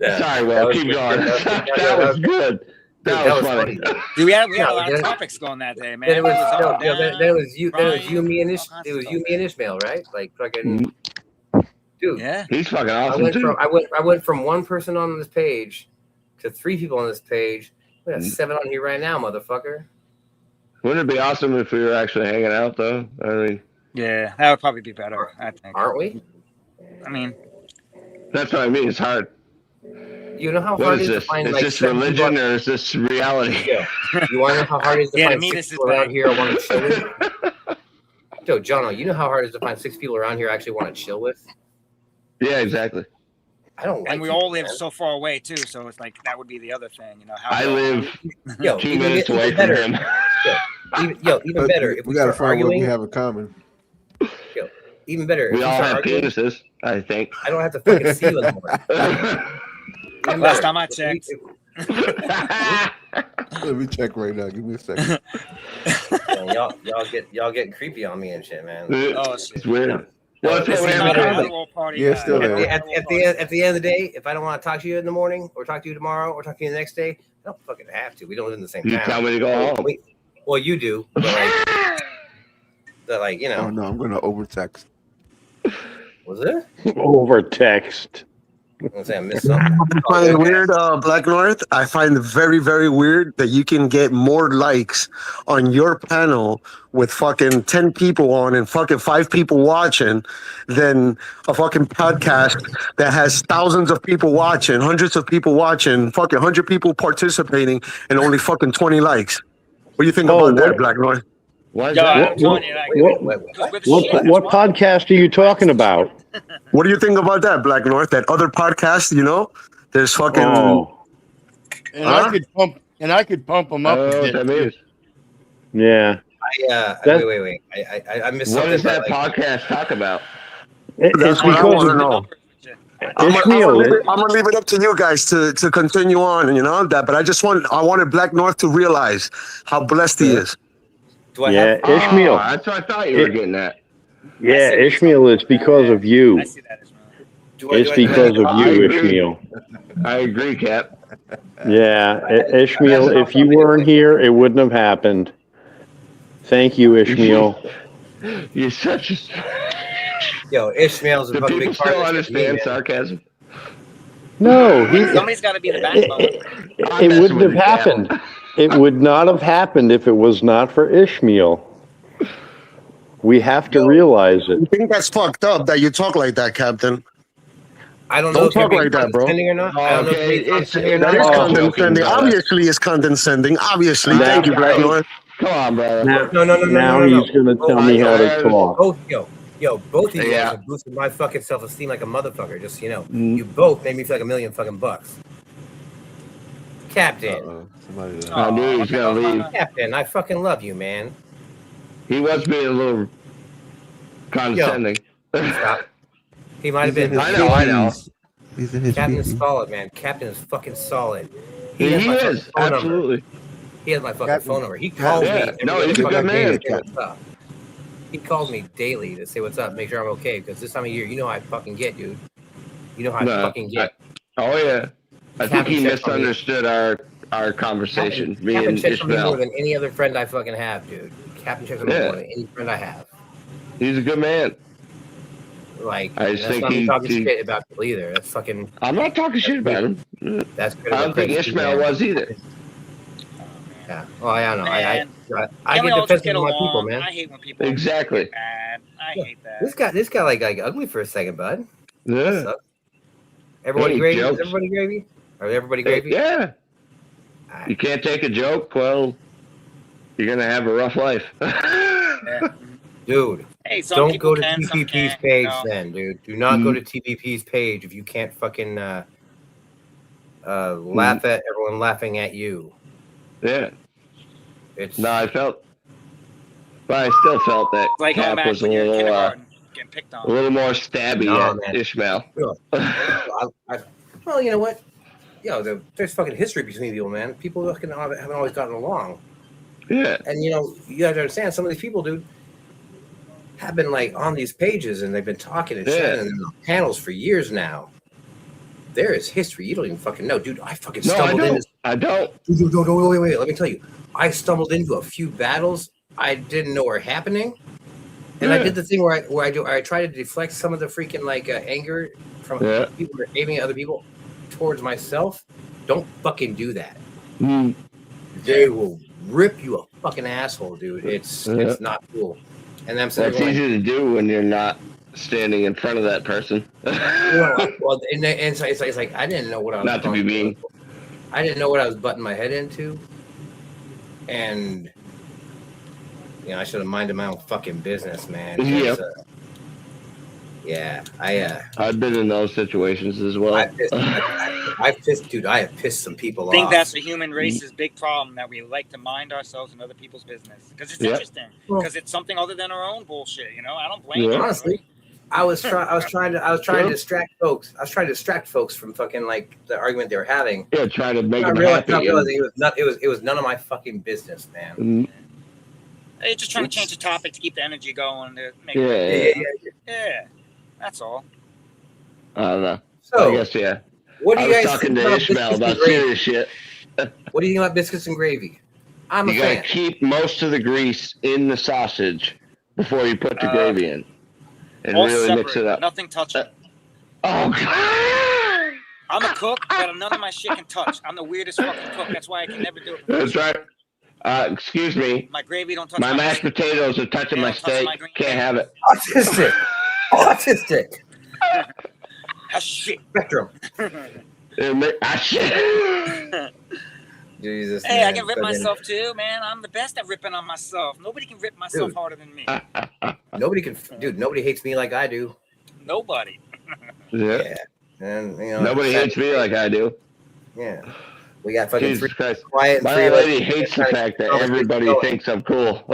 Yeah. Sorry, Will. Keep going. That was good. That was funny. Dude, we had a lot of topics going that day, man. Then it was, up and then down, it was you. Then it was Brian, you, me, and all kinds of you, me, and Ishmael, right? Like fucking dude. Yeah. He's fucking awesome too. I went from one person on this page to 3 people on this page. We got 7 on here right now, motherfucker. Wouldn't it be awesome if we were actually hanging out, though? I mean, yeah, that would probably be better, I think. Aren't we? I mean, that's what I mean. It's hard. You know how What hard is it is this? to find Is like this 7 people religion or is this reality? Yeah. You want to know how hard it is to Yeah, to find me, 6 this is people around like- here I want to chill with? Yo, Jono, you know how hard it is to find 6 people around here I actually want to chill with? Yeah, exactly. I don't like and we people, all live man. so far away too, so it's like that would be the other thing, you know. How I live Yo, 2 even- minutes even away from better. him. Even better. If We gotta start find what we arguing, have in common. even better. If We all start have arguing, penises, I think. I don't have to fucking see you anymore. Even Last better. time I checked. Let me check right now. Give me a second. Man, y'all getting creepy on me and shit, man. Oh shit. It's weird. Well, that's It's what we not have a in common. Adderall party. Yeah, it's still there. At the end of the day, if I don't want to talk to you in the morning, or talk to you tomorrow, or talk to you the next day, I don't fucking have to. We don't live in the same You town. tell me to go home. Well, you do, but like, you Oh know, no, I'm gonna overtext. was it? Over text. I'm gonna say I missed something. I find it weird, Blacknorth. I find it very, very weird that you can get more likes on your panel with fucking 10 people on and fucking 5 people watching than a fucking podcast that has thousands of people watching, hundreds of people watching, fucking 100 people participating, and only fucking 20 likes. What do you think about that, Blacknorth? Why is Yo, that? I'm telling you, like, What podcast are you talking about? What do you think about that, Blacknorth? That other podcast, you know? There's fucking... Oh, And Huh? I could pump them I up don't know a what bit. that means. yeah. Wait. I missed What something. does that about, like, podcast talk about? That's what I want to know. Ishmael, I'm gonna leave it up to you guys to continue on, you know that. But I wanted Blacknorth to realize how blessed he is. do I yeah, have? Ishmael. Oh, that's what I thought you were getting at. Yeah, Ishmael, it's because of you. I see that as well. It's because of I you, agree. Ishmael. I agree, Cap. Yeah, Ishmael, if you weren't here, it wouldn't have happened. Thank you, Ishmael. You're such a. Yo, Ishmael's a Do fucking people big part still of this shit, understand man. sarcasm? No, Somebody's got to be the backbone. it wouldn't have happened. It would not have happened if it was not for Ishmael. We have to realize I it. think that's fucked up that you talk like that, Captain. I don't know Don't if you're talk being like that, bro. condescending or not. I don't know if Okay, you're being condescending or That is not. condescending. joking. Obviously, it's condescending. Obviously, Nah. thank you, Blacknorth. Come on, brother. Now he's going to tell me how to talk. Both of you Yeah. guys have boosted my fucking self-esteem like a motherfucker. Just so you know, Mm. you both made me feel like $1 million fucking bucks. Captain, Somebody there. I knew he was gonna leave. Captain, I fucking love you, man. He was being a little condescending. Stop. He might have He's in been. his I know. feelings. He's in his Captain is feelings. solid, man. Captain is fucking solid. He has my fucking is phone number. absolutely. He has my fucking Captain- phone number. He calls Yeah. me. every No, other he's a good fucking day man. to say what's up. He calls me daily to say what's up, make sure I'm okay. Because this time of year, you know how I fucking get, dude. You know how I No, fucking get. Oh yeah. I think Captain he checks on me. misunderstood our conversation. Me Captain and checks on me more Ishmael. than any other friend I fucking have, dude. Captain checks on me Yeah. more than any friend I have. He's a good man. Like, I just that's think not me he- talking he- shit about people either. That's fucking. I'm not talking shit about him. That's I don't think Ishmael was either. Yeah. Well, I don't know. I Man. I Can we get all just defensive get of my along? people, man. I hate when people Exactly. get mad. I hate that. This guy like ugly for a second, bud. What's Yeah. up? Everybody Hey, gravy? jokes. Is everybody gravy? Or everybody Hey, gravy? yeah. You can't take a joke. Well, you're gonna have a rough life. Yeah. Dude, Hey, some don't people go to can, some TPP's can't, page you know? then, dude. Do not go to TPP's page if you can't fucking laugh at everyone laughing at you. Yeah. It's No, I felt, but I still felt that It's like going Cap back was a when you're in little, kindergarten, getting picked a on. little more stabby No, at man. Ishmael. well, you know what? there's fucking history between people, man. People haven't always gotten along. Yeah. And you have to understand, some of these people, dude, have been like on these pages and they've been talking and chatting in the panels for years now. There is history. You don't even fucking know, dude. I fucking stumbled into. I don't. Dude, no, wait. Let me tell you. I stumbled into a few battles I didn't know were happening, and I did the thing where I try to deflect some of the freaking anger from people who are aiming at other people towards myself. Don't fucking do that. They will rip you a fucking asshole, dude. It's not cool. And I'm saying it's easy to do when you're not standing in front of that person. Well, and so it's like I didn't know what I was. Not to be mean. I didn't know what I was butting my head into, and I should have minded my own fucking business, man. I've been in those situations as well. I have pissed some people off. I think that's the human race's big problem, that we like to mind ourselves in other people's business because it's interesting, because it's something other than our own bullshit. I don't blame you. Honestly, I was trying to distract folks. I was trying to distract folks from fucking the argument they were having. Yeah, trying to make them happy. It was none of my fucking business, man. Hey, just trying to change the topic to keep the energy going. To make yeah. That's all. I don't know. So, I guess, what do you guys talking think to Ishmael about serious shit. What do you think about biscuits and gravy? I'm a fan. You gotta keep most of the grease in the sausage before you put the gravy in. And all really separate, mix it up. Nothing touching. Oh, God. I'm a cook, but none of my shit can touch. I'm the weirdest fucking cook. That's why I can never do it. That's right. Excuse me. My gravy don't touch my mashed potatoes are touching my steak. Can't have it. Autistic. Shit. Spectrum. Shit. Jesus. Hey, I can rip myself too, man. I'm the best at ripping on myself. Nobody can rip myself harder than me. Nobody can, dude. Nobody hates me like I do. Nobody. Yeah. And nobody hates me like I do. Yeah. We got fucking Jesus Christ. Quiet. And my lady hates the fact that everybody thinks I'm cool.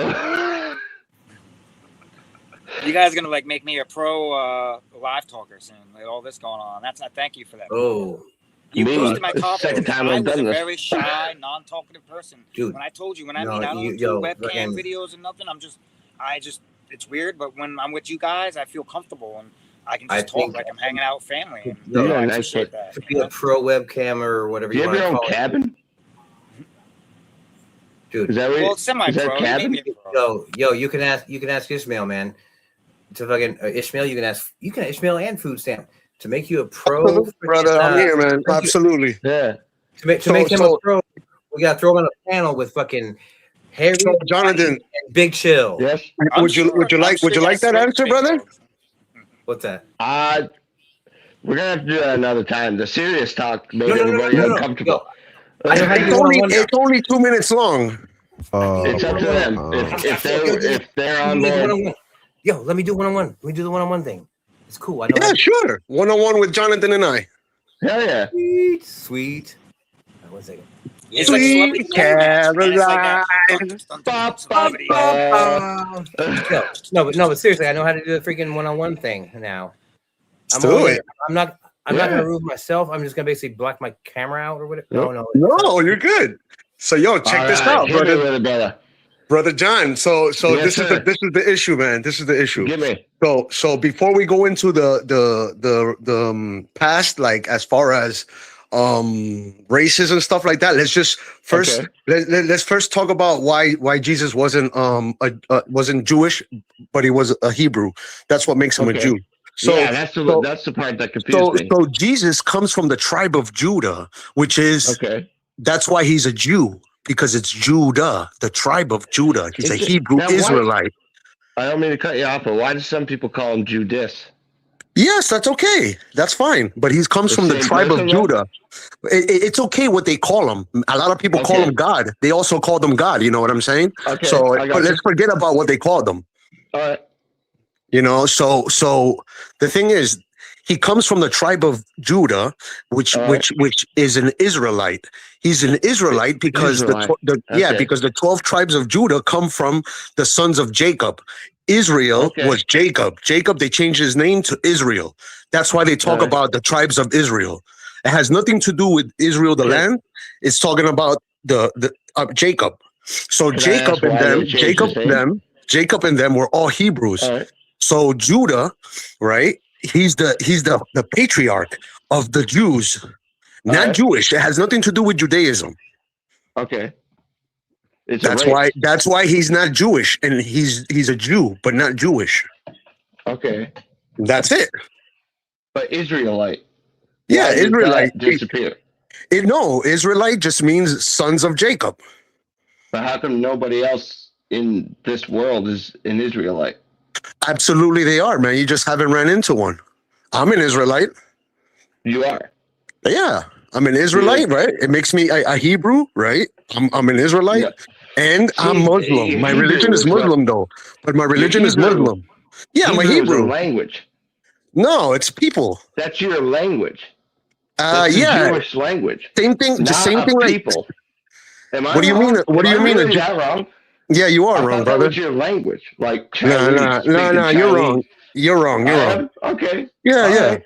You guys are gonna make me a pro live talker soon. With all this going on, I thank you for that. Oh. You boosted my confidence. Second time I I've was done a this. very shy, non-talkative person. Dude, when I told you, I don't do webcam videos and nothing. It's weird, but when I'm with you guys, I feel comfortable and I can just talk like I'm hanging out with family. And, I appreciate that. To be a pro webcamer or whatever you want to call it. Do you have your own cabin? Dude, is that what semi-pro. Cabin? Yo, you can ask Ishmael, man. To fucking Ishmael, you can ask Ishmael and Food Stamp to make you a pro. Brother, I'm here, man. Absolutely. Yeah. To make him a pro, we gotta throw him on a panel with fucking Harry, Jonathan, and Big Chill. Yes. Would you like that answer, brother? What's that? We're gonna have to do that another time. The serious talk made everybody uncomfortable. It's only 2 minutes long. It's up to them. If they're on board. Yo, let me do one-on-one. Let me do the one-on-one thing. It's cool. I know. Yeah, sure. One-on-one with Jonathan and I. Hell yeah. Sweet. 1 second. Sweet Caroline. No, but seriously, I know how to do the freaking one-on-one thing now. I'm not gonna remove myself. I'm just gonna basically black my camera out or whatever. No, you're good. So check this out, brother. Brother John, so yes, this is the issue, man. This is the issue. Give me. So before we go into the past, like as far as races and stuff like that, let's just first let's first talk about why Jesus wasn't Jewish, but he was a Hebrew. That's what makes him a Jew. So yeah, that's the part that confused me. So Jesus comes from the tribe of Judah, which is that's why he's a Jew. Because it's Judah, the tribe of Judah. He's a Hebrew Israelite. I don't mean to cut you off, but why do some people call him Judas? Yes, that's okay. That's fine. But he comes from the tribe of Judah. It's okay what they call him. A lot of people call him God. They also call them God. You know what I'm saying? Okay. So but let's forget about what they call them. All right. You know, so the thing is, he comes from the tribe of Judah, which is an Israelite. He's an Israelite because because the 12 tribes of Judah come from the sons of Jacob. Israel was Jacob. Jacob, they changed his name to Israel. That's why they talk about the tribes of Israel. It has nothing to do with Israel, the land. It's talking about the Jacob. So Can I Jacob ask and why they them, changed his name? Jacob and them were all Hebrews. All right. So Judah, right? He's the patriarch of the Jews, not right. Jewish. It has nothing to do with Judaism. Okay. It's That's why he's not Jewish, and he's a Jew, but not Jewish. Okay. That's it. But Israelite. Yeah, Why did Israelite. that disappear? No, Israelite just means sons of Jacob. But how come nobody else in this world is an Israelite? Absolutely, they are, man. You just haven't ran into one. I'm an Israelite. You are. Yeah, I'm an Israelite, right? It makes me a Hebrew, right? I'm an Israelite, and I'm Muslim. My religion is Muslim, though. But my religion is Muslim. Yeah, I'm a Hebrew. Is a language. No, it's people. That's your language. That's the Jewish language. Same thing. The same thing. People. Am I what do you mean? What do you mean? Really that wrong? Yeah, you are I wrong, thought brother. That was your language, like Chinese. No. You're wrong. You're wrong. Okay. Yeah, all yeah. Right.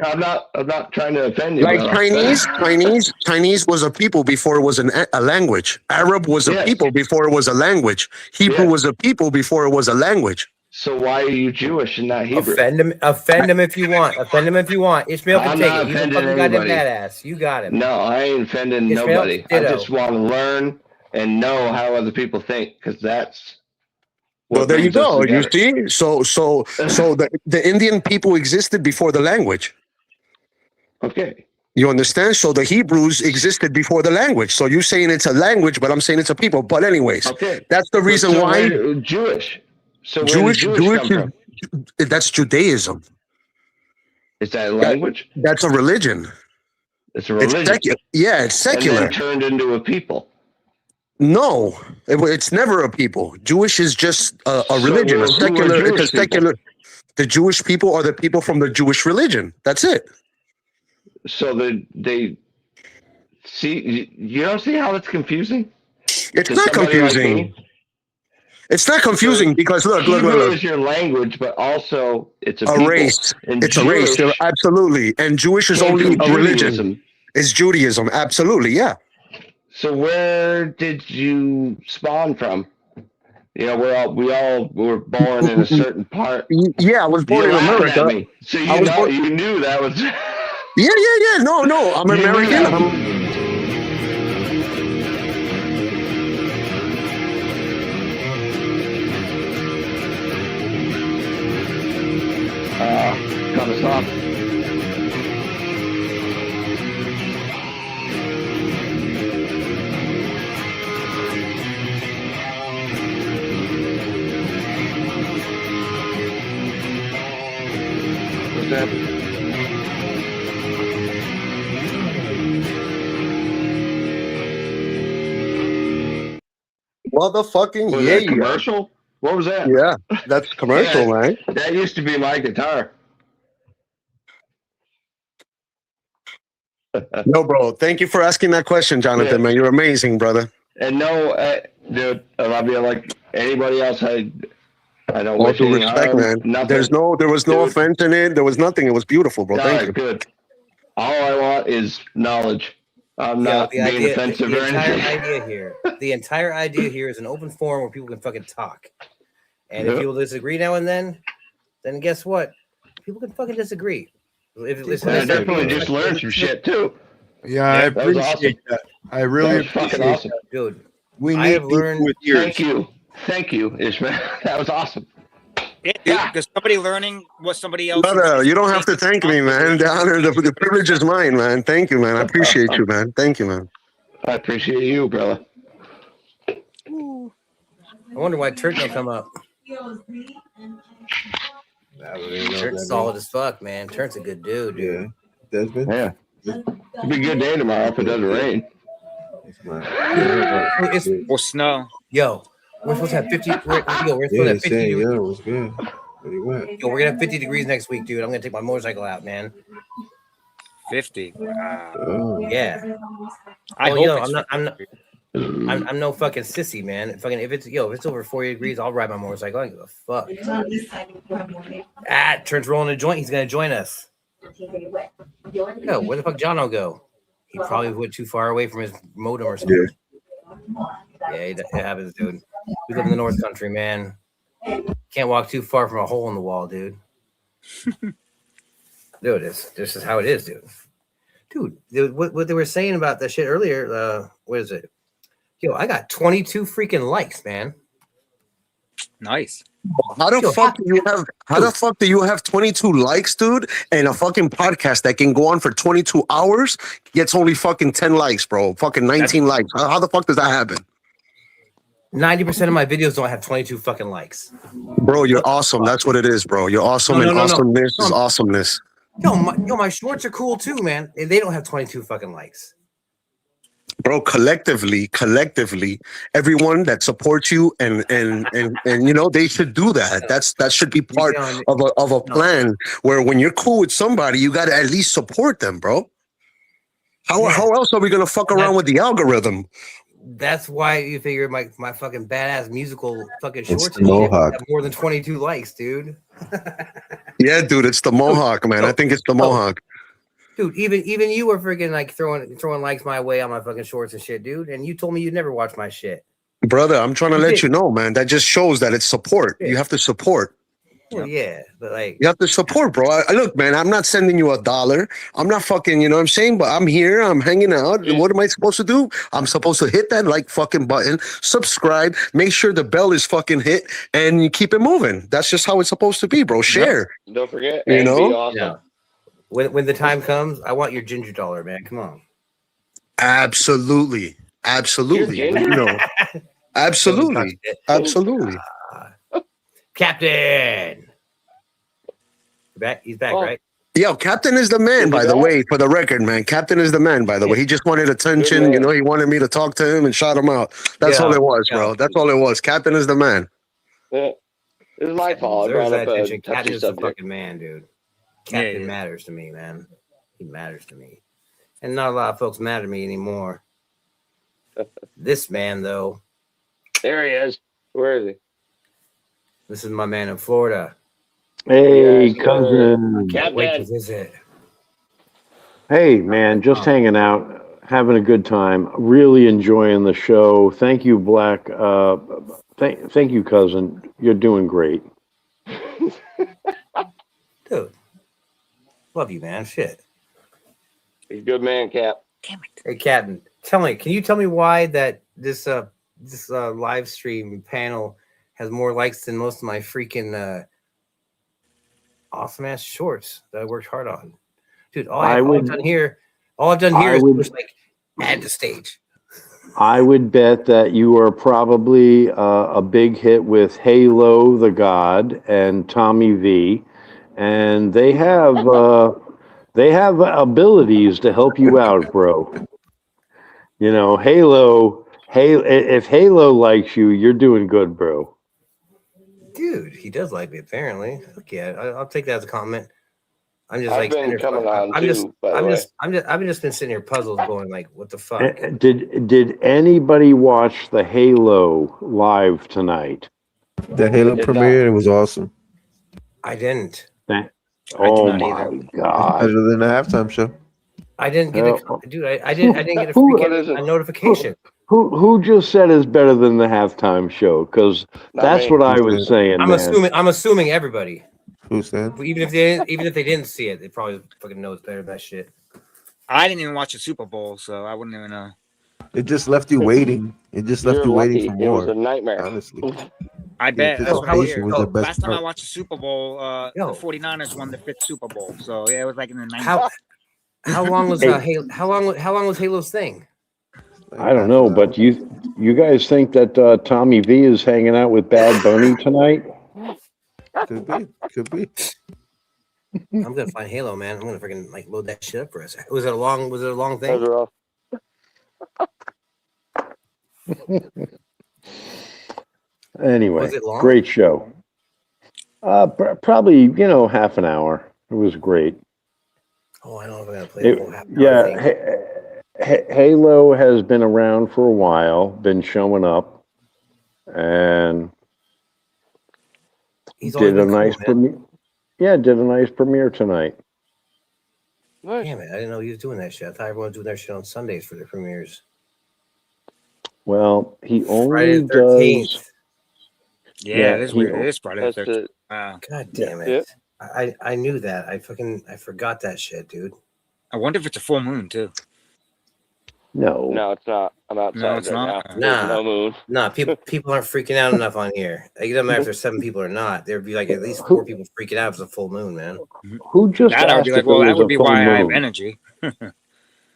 I'm not trying to offend you. Like Chinese was a people before it was a language. Arab was a people before it was a language. Hebrew was a people before it was a language. So why are you Jewish and not Hebrew? Offend him if you want. Offend him if you want. Ishmael can take it. He's a fucking goddamn badass. You got him. No, I ain't offending nobody. I just want to learn and know how other people think, because that's. Well, there you go. You see, so the Indian people existed before the language. Okay. You understand? So the Hebrews existed before the language. So you're saying it's a language, but I'm saying it's a people. But anyways, that's the reason why Jewish. So Jewish come from? That's Judaism. Is that a language? That's a religion. It's a religion. It's secular. And then turned into a people. No, it's never a people. Jewish is just a religion, a secular. It's a secular. The Jewish people are the people from the Jewish religion. That's it. So they see. You don't see how it's confusing. It's not confusing. It's not confusing because look. Hebrew is your language, but also it's a race. It's a race, absolutely. And Jewish is only a religion. It's Judaism, absolutely, yeah. So where did you spawn from? You know, we all were born in a certain part. Yeah, I was born in America. So you knew that was. Yeah. No. I'm American. Cut us off. What's that? Motherfucking Was that commercial? What was that? Yeah, that's commercial, man. That used to be my guitar. No, bro. Thank you for asking that question, Jonathan, man. You're amazing, brother. And no, dude, I love you like anybody else. I don't All wish due any respect, harm, man. nothing. There was no offense in it. There was nothing. It was beautiful, bro. Thank you. Good. All I want is knowledge. I'm not being offensive or anything. The entire idea here is an open forum where people can fucking talk. And if people disagree now and then guess what? People can fucking disagree. I definitely just learned some shit too. Yeah, I appreciate that. I really appreciate awesome, dude. I have learned with years. Thank you, Ishmael. That was awesome. Because somebody learning what somebody else. No, you don't have to thank me, man. The privilege is mine, man. Thank you, man. I appreciate you, man. Thank you, man. I appreciate you, brother. I wonder why Turk don't come up. Turk's solid as fuck, man. Turk's a good dude, dude. Yeah. It'll be a good day tomorrow if it doesn't rain. Or snow. Yo, we're supposed to have 50. We're supposed to have 50 degrees. Yeah, it was good. Yo, we're gonna have 50 degrees next week, dude. I'm gonna take my motorcycle out, man. 50. Yeah. I hope I'm no fucking sissy, man. If it's over 40 degrees, I'll ride my motorcycle. I don't give a fuck. Trent's rolling a joint. He's gonna join us. Yo, where the fuck Jono go? He probably went too far away from his modem or something. Yeah, it happens, dude. We live in the North Country, man. Can't walk too far from a hole in the wall, dude. Dude, this is how it is, dude. Dude, what they were saying about that shit earlier, what is it? Yo, I got 22 freaking likes, man. Nice. How the fuck do you have 22 likes, dude? And a fucking podcast that can go on for 22 hours gets only fucking 10 likes, bro. Fucking 19 likes. How the fuck does that happen? 90% of my videos don't have 22 fucking likes. Bro, you're awesome. That's what it is, bro. You're awesome, and awesomeness is awesomeness. Yo, my shorts are cool too, man. They don't have 22 fucking likes. Bro, collectively, everyone that supports you and you know, they should do that. That should be part of a plan where when you're cool with somebody, you got to at least support them, bro. How else are we gonna fuck around with the algorithm? That's why you figure my fucking badass musical fucking shorts the Mohawk. have more than 22 likes, dude. Yeah, dude, it's the Mohawk, man. I think it's the Mohawk. Dude, even you were freaking like throwing likes my way on my fucking shorts and shit, dude. And you told me you'd never watch my shit. Brother, I'm trying to let you know, man. That just shows that it's support. You have to support. Well, yeah, but like you have to support, bro. Look, man, I'm not sending you $1. I'm not fucking, you know what I'm saying? But I'm here. I'm hanging out. What am I supposed to do? I'm supposed to hit that like fucking button, subscribe, make sure the bell is fucking hit, and you keep it moving. That's just how it's supposed to be, bro. Share. Don't forget. You And know? be awesome. Yeah. When the time comes, I want your ginger dollar, man. Come on. Absolutely. You know. Absolutely. Captain. He's back, right? Yo, Captain is the man, by the way, for the record, man. Captain is the man, by the way. He just wanted attention. You know, he wanted me to talk to him and shout him out. That's all it was, bro. That's all it was. Captain is the man. Yeah. It was my fault. I brought up a touchy Captain is the subject. fucking man, dude. Captain matters to me, man. He matters to me. And not a lot of folks matter to me anymore. This man, though. There he is. Where is he? This is my man in Florida. Hey, cousin. Wait to visit. Hey, man, just hanging out, having a good time, really enjoying the show. Thank you, Black. Thank you, cousin. You're doing great. Dude. Love you, man. Shit. He's a good man, Cap. Damn it. Hey, Captain, can you tell me why that this live stream panel has more likes than most of my freaking awesome ass shorts that I worked hard on? Dude, all I've done here is push like add to stage. I would bet that you are probably a big hit with Halo the God and Tommy V, and they have abilities to help you out, bro. You know, Halo. If Halo likes you, you're doing good, bro. Dude, he does like me apparently. Look, yeah, I'll take that as a compliment. I'm just I've been coming on too, by the way. I've just been sitting here puzzled, going like, what the fuck? Did anybody watch the Halo live tonight? The Halo premiere, it was awesome. I didn't. Oh my god! Better than the halftime show. I didn't get a dude. I didn't get a freaking a notification. Who just said it's better than the halftime show? Because that's what I was saying. I'm assuming everybody. Who said? Even if they didn't see it, they probably fucking know it's better than that shit. I didn't even watch the Super Bowl, so I wouldn't even know. It just left you waiting. It just left you waiting for more. It was a nightmare. Honestly. I bet. Anticipation was the best Last time I part. watched the Super Bowl, the 49ers won the 5th Super Bowl. So yeah, it was like in the 90s. How long was Halo? How long was Halo's thing? I don't know, but you guys think that Tommy V is hanging out with Bad Bunny tonight? Could be. I'm gonna find Halo, man. I'm gonna freaking like load that shit up for us. Was it a long thing? Anyway, Was it long? great show. Probably half an hour. It was great. Oh, I don't know if I'm gonna play the whole half hour thing. Halo has been around for a while, been showing up, and He's did a always been nice cool, premiere. Yeah, did a nice premiere tonight. Nice. Damn it! I didn't know he was doing that shit. I thought everyone was doing their shit on Sundays for their premieres. Well, he Friday only the 13th. does. Yeah, it is weird. It is Friday the That's 13th. it. God damn it! Yeah. I knew that. I forgot that shit, dude. I wonder if it's a full moon too. No, it's not. I'm outside No, it's right not. now. There's no moon. Nah, people aren't freaking out enough on here. It doesn't matter if there's 7 people or not. There'd be like at least 4 people freaking out if it's a full moon, man. Who just That I would asked be like, if it well, that was would a be full why I have moon? energy.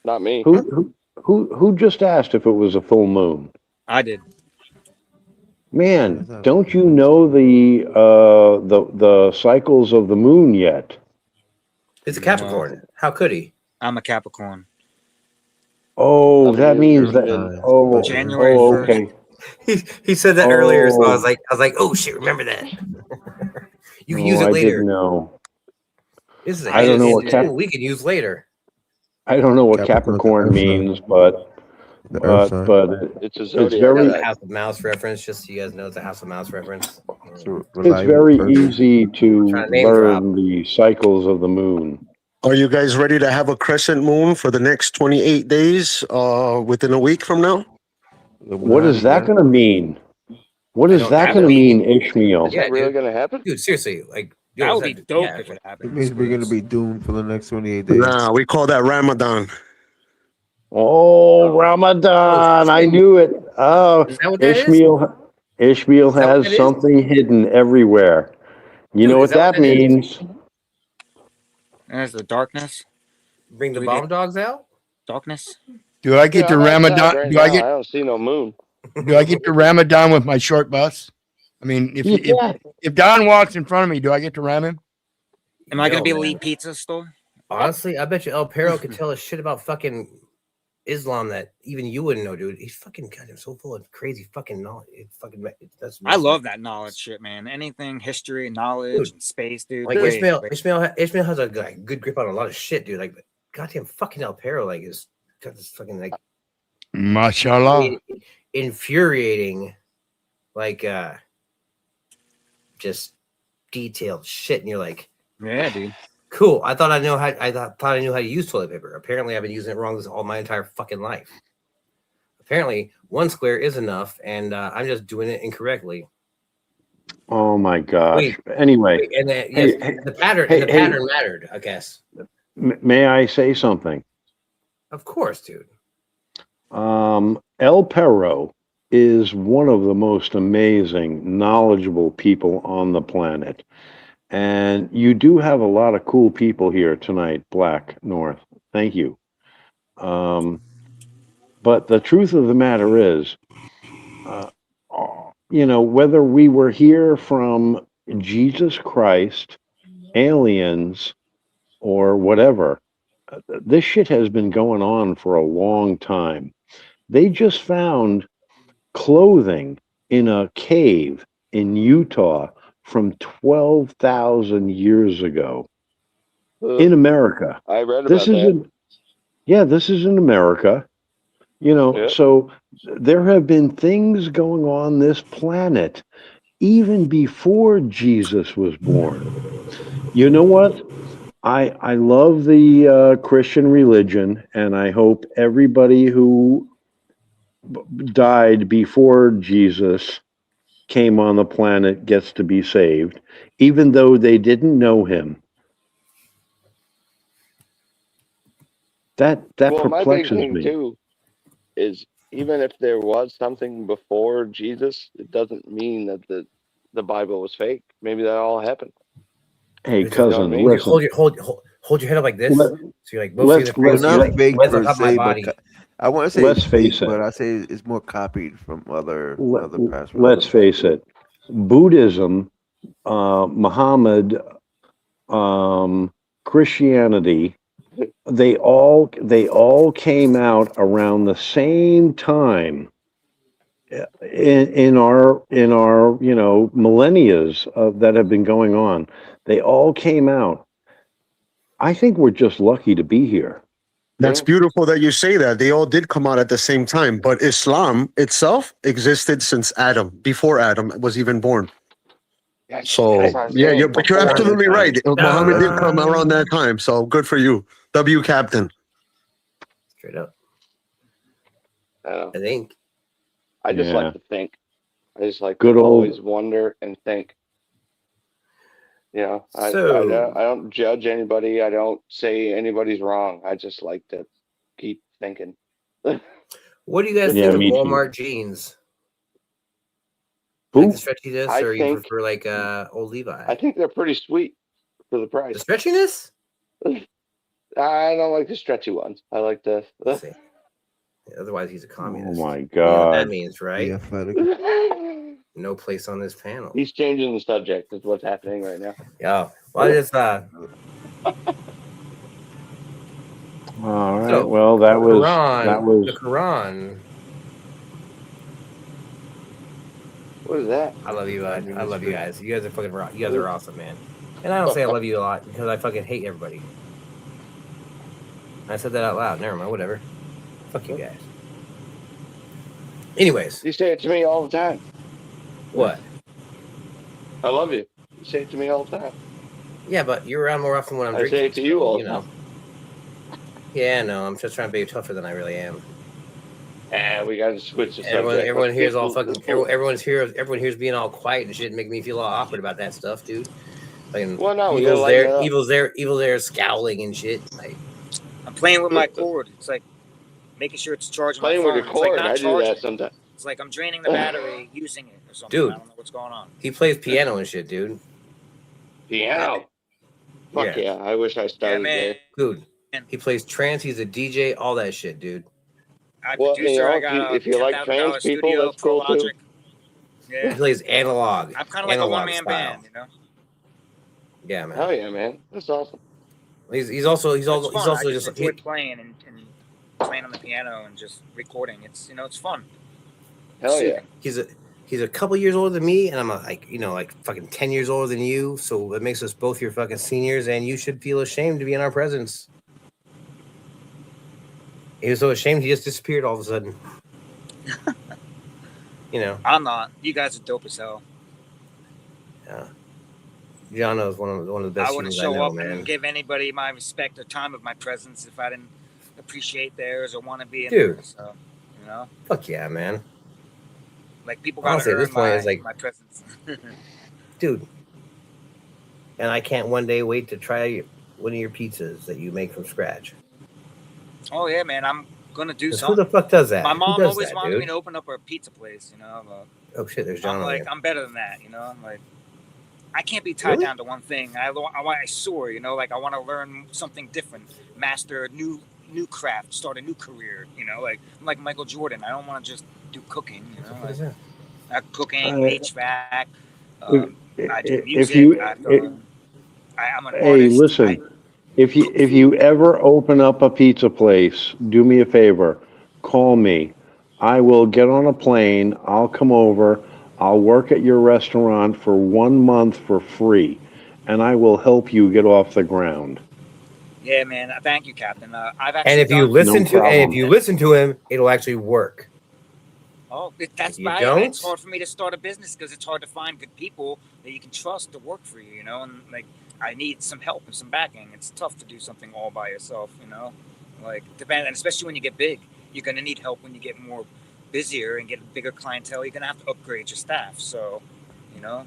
Not me. Who just asked if it was a full moon? I did. Man, don't you know the cycles of the moon yet? It's a Capricorn. How could he? I'm a Capricorn. Oh, that means that. Oh, January oh, 1st. okay. He said that earlier, so I was like, oh shit, remember that. You can use it I later. didn't know. This is a I don't know what tool we can use later. I don't know what Capricorn means, but it's a it's zodiac very House of Mouse reference, just so you guys know it's a House of Mouse reference. it's very easy to Trying to name learn the cycles of the moon. Are you guys ready to have a crescent moon for the next 28 days within a week from now? What is that going to mean? What is that going to mean, Ishmael? Is that really going to happen? Dude, seriously, like That would be dope if it It happened. means we're gonna be doomed for the next 28 days. Nah, we call that Ramadan. Oh, Ramadan! I knew it. Oh, Is that what that is? Ishmael that what has that is? something hidden everywhere. You Dude, know is what that that what that is? means? There's the darkness. Bring the We bomb get- dogs out? Darkness. Do I get Yeah, to I'm outside Ramadan? right Do I now. get? I don't see no moon. Do I get to Ramadan with my short bus? I mean, if Don walks in front of me, do I get to ram him? Am I going to Yo, be man. elite pizza store? Honestly, I bet you El Perro could tell us shit about fucking Islam that even you wouldn't know, dude. He's fucking goddamn so full of crazy fucking knowledge. That's I love that knowledge shit, man. Anything history, knowledge, Dude. and space, dude. Like Great. Ishmael has a good grip on a lot of shit, dude. Like goddamn fucking El Perro, like is got this fucking like Mashallah. infuriating, like just detailed shit, and you're like, Yeah, dude. cool. I thought I knew how to use toilet paper. Apparently, I've been using it wrong this all my entire fucking life. Apparently, 1 square is enough, and I'm just doing it incorrectly. Oh my gosh! Wait, Anyway, and yes, the pattern mattered, I guess. may I say something? Of course, dude. El Perro is one of the most amazing, knowledgeable people on the planet. And you do have a lot of cool people here tonight, Blacknorth. Thank you. But the truth of the matter is, whether we were here from Jesus Christ, aliens, or whatever, this shit has been going on for a long time. They just found clothing in a cave in Utah from 12,000 years ago in America. I read about This is that. this is in America. So there have been things going on this planet even before Jesus was born. You know what? I love the Christian religion, and I hope everybody who died before Jesus came on the planet gets to be saved, even though they didn't know him. That My big perplexes thing me. too is even if there was something before Jesus, it doesn't mean that the Bible was fake. Maybe that all happened. Hey, You know what I cousin, mean? listen. Hold your head up like this. Let- So you're like both let's- of your let's- you're Not like fake hands per on top of my se, body. but I want to say Let's it's face fake, it. but I say it's more copied from other past. Let's face it. Buddhism, Muhammad, Christianity, they all came out around the same time in our millennia that have been going on. They all came out. I think we're just lucky to be here. That's beautiful that you say that. They all did come out at the same time, but Islam itself existed since Adam, before Adam was even born. So, but you're absolutely right. Muhammad did come around that time, so good for you. W Captain. Straight up. I think. I just Yeah. like to think. I just like Good to old- always wonder and think. You know, I So- don't judge anybody. I don't say anybody's wrong. I just like to keep thinking. What do you guys Yeah, think of me too. Walmart jeans? Who? Like the stretchiness, I or you think- prefer like old Levi? I think they're pretty sweet for the The price. stretchiness? I don't like the stretchy ones. I like the. Let's see. Otherwise, he's a Oh communist. my You know what that God. means, right? athletic. No place on this panel. He's changing the subject. Is what's happening right now. Yeah. Well, I just All right. So, Well, that was Quran, the Quran. What is that? I love you. I love you guys. You guys are fucking rock. You guys are awesome, man. And I don't say I love you a lot because I fucking hate everybody. I said that out loud. Never mind. Whatever. Fuck you guys. Anyways, You say it to me all the time. what? I love you. You say it to me all the time. Yeah, but you're around more often when I'm I drinking. say it to you all the know. time. Yeah, no, I'm just trying to be tougher than I really am. And we got to switch the subject. Everyone here's all fucking. Everyone here's being all quiet and shit, making me feel all awkward about that stuff, dude. Like, Well, no, we gotta lighten it up. Evil's there, scowling and shit. Like, I'm playing with my cord. It's like making sure it's charging Playing my with phone. your It's like cord. not I do charging. that sometimes. It's like I'm draining the battery using it or something. Dude. I don't know what's going on. he plays piano and shit, dude. Piano. Fuck yeah. I wish I started there. Dude, he plays trance. He's a DJ, all that shit, dude. I Well, producer. you know, I got if you like $10,000 trans people, studio, that's cool Pro too. Logic. He Yeah, plays analog. I'm kind of like a analog one-man style. band, you know. Yeah, man. Hell yeah, man. That's awesome. He's also It's fun. I just enjoy playing and playing on the piano and just recording. It's it's fun. Hell yeah. He's a couple years older than me, and I'm like fucking 10 years older than you. So that makes us both your fucking seniors, and you should feel ashamed to be in our presence. He was so ashamed he just disappeared all of a sudden. You know. I'm not. You guys are dope as hell. Yeah. Gianno is one of the best I wouldn't humans I show know, up man. and give anybody my respect or time of my presence if I didn't appreciate theirs or want to be in Dude. theirs. So, you know, Fuck yeah, man. like people gotta Honestly, at earn this point, my, it's like- my presence. Dude. And I can't one day wait to try one of your pizzas that you make from scratch. Oh yeah, man, I'm gonna do 'Cause who something. the fuck does that? My Who mom does always that, wanted dude? me to open up a pizza place, you know. But Oh shit, there's John. I'm like, I'm better than that, you know. I'm like, I can't be tied Really? down to one thing. I soar, you know. Like I want to learn something different, master a new craft, start a new career, you know. Like I'm like Michael Jordan. I don't want to just do cooking, you know. What is Like, that? cooking, HVAC. I do If music. you- I'm an Hey, artist. listen. If you ever open up a pizza place, do me a favor. Call me. I will get on a plane. I'll come over. I'll work at your restaurant for 1 month for free, and I will help you get off the ground. Yeah, man. Thank you, Captain. I've actually. And if you done- listen No to problem. him, it'll actually work. Oh, that's you why don't? it's hard for me to start a business because it's hard to find good people that you can trust to work for you, you know. And like, I need some help and some backing. It's tough to do something all by yourself, you know. Like, and especially when you get big, you're gonna need help when you get more busier and get a bigger clientele. You're gonna have to upgrade your staff. So, you know,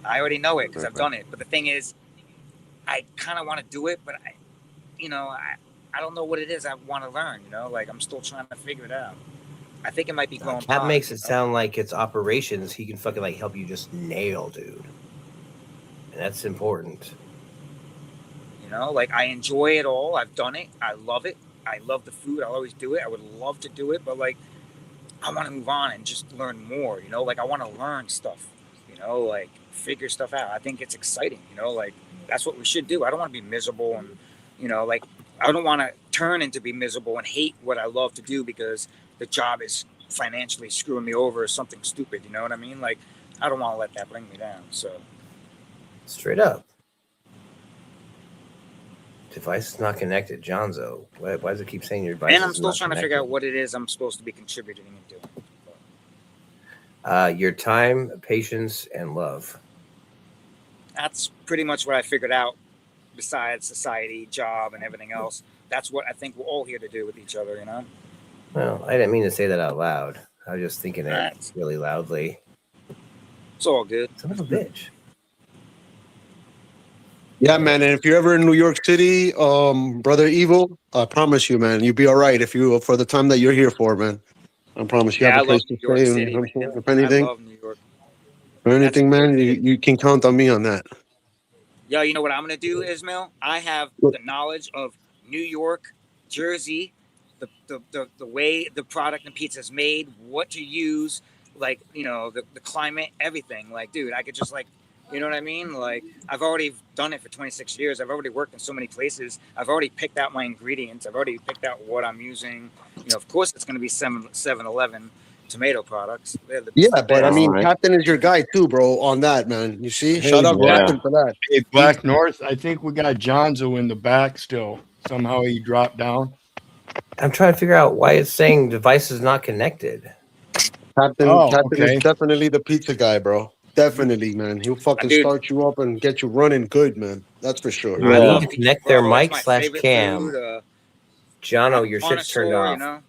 I already know it because I've done it. But the thing is, I kind of want to do it, but I don't know what it is I want to learn. You know, like I'm still trying to figure it out. I think it might be growing. Cap makes it sound like it's operations. He can fucking like help you just nail, dude. And that's important. You know, like I enjoy it all. I've done it. I love it. I love the food. I'll always do it. I would love to do it, but like I want to move on and just learn more. You know, like I want to learn stuff. You know, like figure stuff out. I think it's exciting. You know, like that's what we should do. I don't want to be miserable and like I don't want to turn into be miserable and hate what I love to do because the job is financially screwing me over or something stupid. You know what I mean? Like I don't want to let that bring me down. So Straight up. Device is not connected, Johnzo. Why does it keep saying your device? and I'm is still not trying to figure connected? out what it is I'm supposed to be contributing and doing. Your time, patience, and love. That's pretty much what I figured out besides society, job, and everything else. That's what I think we're all here to do with each other, you know? Well, I didn't mean to say that out loud. I was just thinking it really loudly. It's all good. Son of a bitch. Yeah, man. And if you're ever in New York City, brother Evil, I promise you, man, you'll be all right if you for the time that you're here for, man. I promise you Yeah, have I a place love to New York stay. City, And man. if anything, I love New York. or anything, man, you can count on me on that. Yo, you know what I'm gonna do, Ismail? I have the knowledge of New York, Jersey, the way the product and pizza is made, what to use, like, you know, the climate, everything. Like, dude, I could just like, you know what I mean? Like, I've already done it for 26 years. I've already worked in so many places. I've already picked out my ingredients. I've already picked out what I'm using. You know, of course, it's gonna be 7-Eleven tomato products. They're the Yeah, but I best. mean, Captain is your guy too, bro. On that, man. You see, Hey, shout out Black, Captain for that. Hey, Blacknorth, I think we got Jonzo in the back still. Somehow he dropped down. I'm trying to figure out why it's saying device is not connected. Captain is definitely the pizza guy, bro. Definitely, man. He'll fucking Dude. start you up and get you running good, man. That's for sure. I need to connect their Bro, it's mic my slash favorite cam. food, Jono, your shit's turned connoisseur, off. you know?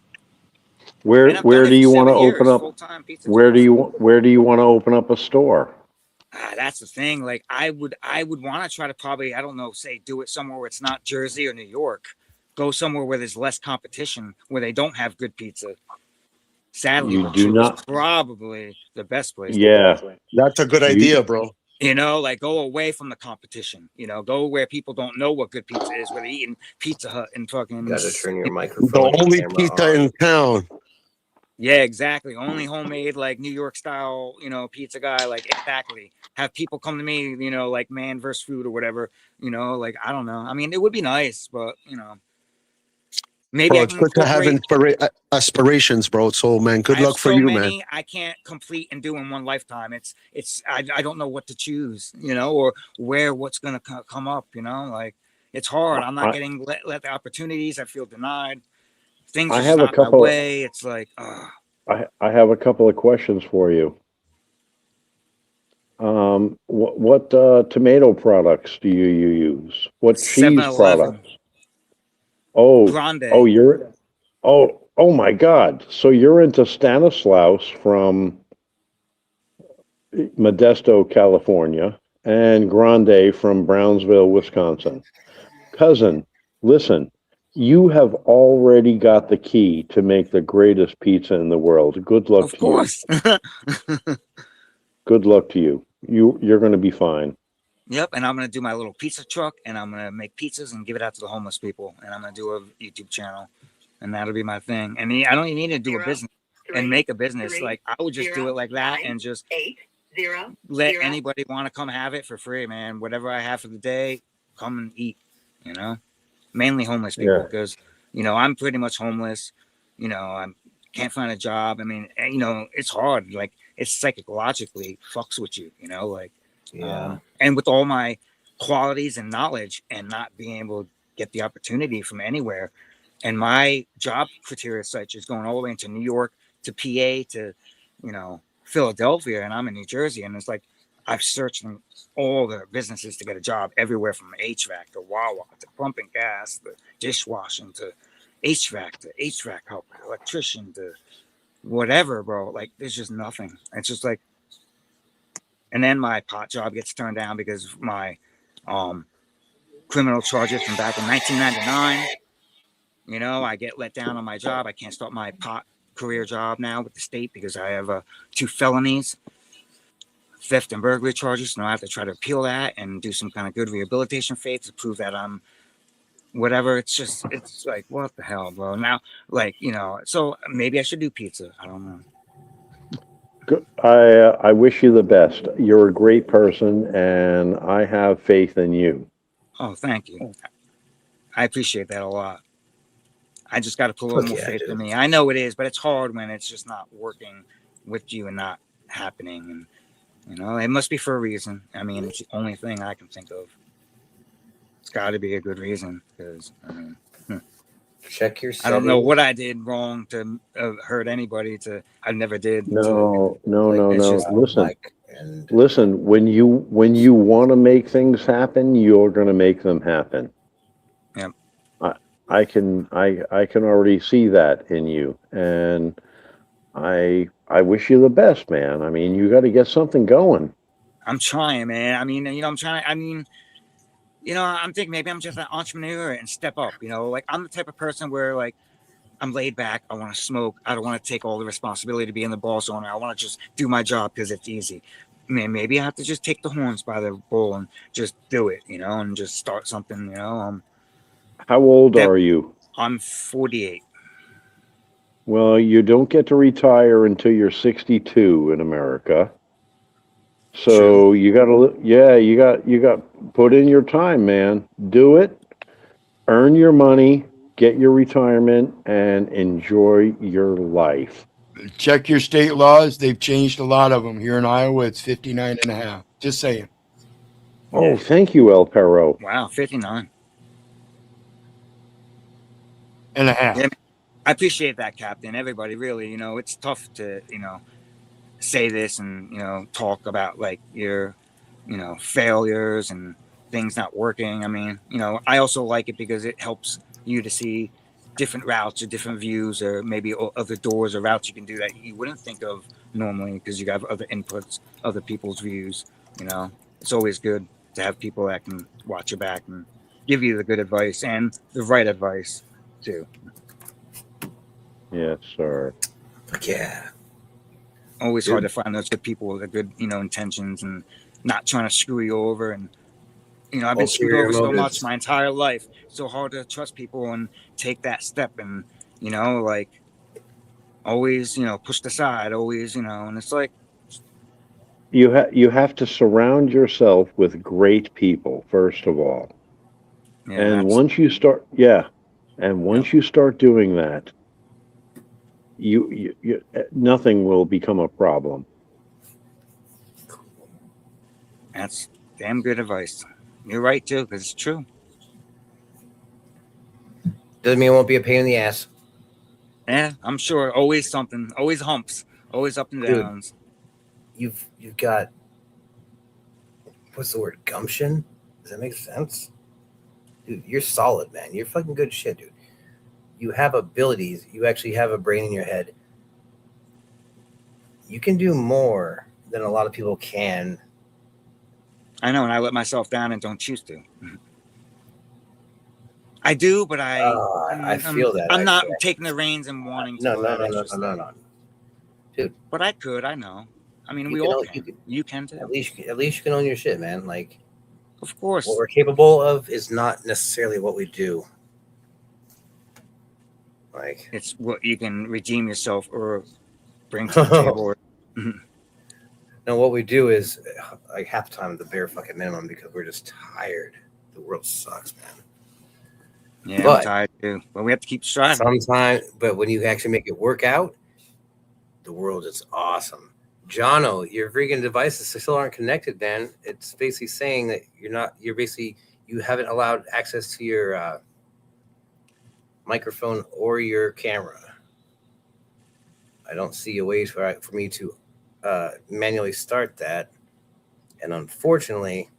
Where And I've done it do for you want to 7 open years, up? full-time pizza Where do job. you want to open up a store? That's the thing. Like, I would want to try to probably, I don't know, say do it somewhere where it's not Jersey or New York. Go somewhere where there's less competition, where they don't have good pizza. Sadly, You but do true, not. is probably the best place. Yeah. To go. That's a good idea, bro. You know, like go away from the competition. You know, go where people don't know what good pizza is, where they're eating Pizza Hut and fucking. You gotta turn your The microphone. only pizza in town. Yeah, exactly. Only homemade, like New York style, you know, pizza guy. Like, exactly. Have people come to me, you know, like man versus food or whatever. You know, like, I don't know. I mean, it would be nice, but you know, maybe Bro, I it's can good to have incorporate. aspirations, bro. So, man, good I have luck for so you, many man. I can't complete and do in one lifetime. I don't know what to choose, you know, or where what's gonna come up, you know, like it's hard. I'm not getting let the opportunities. I feel denied. Things I are just have a not my couple. way. It's like, I have a couple of questions for you. What tomato products do you use? What cheese 7-Eleven. products? Oh, Grande. oh my God! So you're into Stanislaus from Modesto, California, and Grande from Brownsville, Wisconsin. Cousin, listen. You have already got the key to make the greatest pizza in the world. Good luck Of to course. you. Good luck to you. You're going to be fine. Yep, and I'm gonna do my little pizza truck, and I'm gonna make pizzas and give it out to the homeless people, and I'm gonna do a YouTube channel, and that'll be my thing. And I don't even need to do a business and make a business. Like I would just do it like that and just let anybody want to come have it for free, man. Whatever I have for the day, come and eat. You know, mainly homeless people because you know I'm pretty much homeless. You know, I can't find a job. I mean, you know, it's hard. Like it's psychologically fucks with you. You know, like. And with all my qualities and knowledge and not being able to get the opportunity from anywhere. And my job criteria such is going all the way into New York to PA to, you know, Philadelphia. And I'm in New Jersey. And it's like, I've searched in all the businesses to get a job everywhere from HVAC to Wawa to pumping gas, to dishwashing to HVAC to HVAC helper, electrician to whatever, bro. Like, there's just nothing. It's just like, and then my pot job gets turned down because of my criminal charges from back in 1999. You know, I get let down on my job. I can't start my pot career job now with the state because I have 2 felonies, theft and burglary charges. So I have to try to appeal that and do some kind of good rehabilitation faith to prove that I'm whatever. It's just, it's like, what the hell, bro? Now, like, you know, so maybe I should do pizza. I don't know. I wish you the best. You're a great person, and I have faith in you. Oh, thank you. I appreciate that a lot. I just got to put a little more faith in me. I know it is, but it's hard when it's just not working with you and not happening. And, you know, it must be for a reason. I mean, it's the only thing I can think of. It's got to be a good reason because, I mean, check your I don't know what I did wrong to hurt anybody. I never did. No. Listen, And Listen, when you want to make things happen, you're going to make them happen. Yep. I can already see that in you, and I wish you the best, man. I mean, you got to get something going. I'm trying, man. I mean, I'm trying. I mean, I'm thinking maybe I'm just an entrepreneur and step up. Like I'm the type of person where like I'm laid back. I want to smoke. I don't want to take all the responsibility to being the boss owner. I want to just do my job because it's easy. Man, maybe I have to just take the horns by the bull and just do it, and just start something. How old are you? I'm 48. Well, you don't get to retire until you're 62 in America. So you got to, yeah, you got put in your time, man. Do it, earn your money, get your retirement, and enjoy your life. Check your state laws. They've changed a lot of them. Here in Iowa, it's 59 and a half. Just saying. Oh, thank you, El Perro. Wow, 59 and a half. Yeah, I appreciate that, Captain. Everybody, really, it's tough to, say this and, talk about like your, failures and things not working. I mean, I also like it because it helps you to see different routes or different views or maybe other doors or routes you can do that you wouldn't think of normally because you have other inputs, other people's views. It's always good to have people that can watch your back and give you the good advice and the right advice too. Yes, sir. Yeah. Always hard to find those good people with the good, intentions and not trying to screw you over. And I've been screwed over so much my entire life. So hard to trust people and take that step and like always pushed aside, always and it's like You have to surround yourself with great people first of all. Yeah, And once you start, you start doing that, you nothing will become a problem. that's damn good advice. You're right too, because it's true. Doesn't mean it won't be a pain in the ass. Yeah, I'm sure. Always something. Always humps. Always up and downs. Dude, you've got, what's the word? Gumption? Does that make sense? Dude, you're solid, man. You're fucking good shit, dude. You have abilities. You actually have a brain in your head. You can do more than a lot of people can. I know, and I let myself down and don't choose to. I do, but I feel that. I'm not taking the reins and wanting to. No. Dude. But I could, I know. I mean, we all can. You can too. At least you can own your shit, man. Like, of course. What we're capable of is not necessarily what we do. Like, it's what you can redeem yourself or bring to the table. No, what we do is like half the time the bare fucking minimum because we're just tired. The world sucks, man. Yeah, I'm tired too. But we have to keep striving. But when you actually make it work out, the world is awesome. Jono, your freaking devices still aren't connected, man. It's basically saying that you haven't allowed access to your microphone or your camera. I don't see a way for me to manually start that. And unfortunately,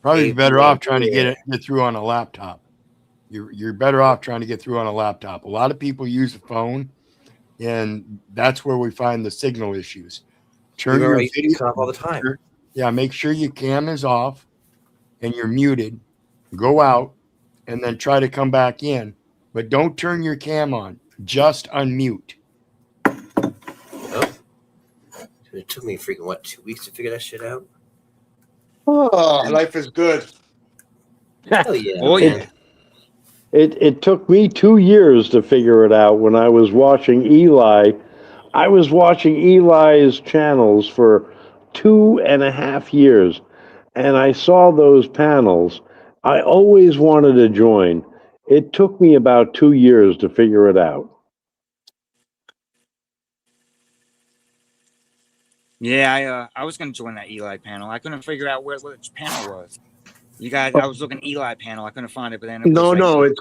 probably better off trying to get through on a laptop. You're better off trying to get through on a laptop. A lot of people use a phone, and that's where we find the signal issues. Turn your video off all the time. Make sure your cam is off and you're muted. Go out and then try to come back in, but don't turn your cam on. Just unmute. Oh. It took me freaking 2 weeks to figure that shit out. Oh, life is good. Hell yeah. Oh yeah. It took me 2 years to figure it out when I was watching Eli. I was watching Eli's channels for 2.5 years, and I saw those panels. I always wanted to join. It took me about 2 years to figure it out. Yeah, I was going to join that Eli panel. I couldn't figure out where which panel was. You guys, I was looking at Eli panel. I couldn't find it, but then it No, was like, no, it's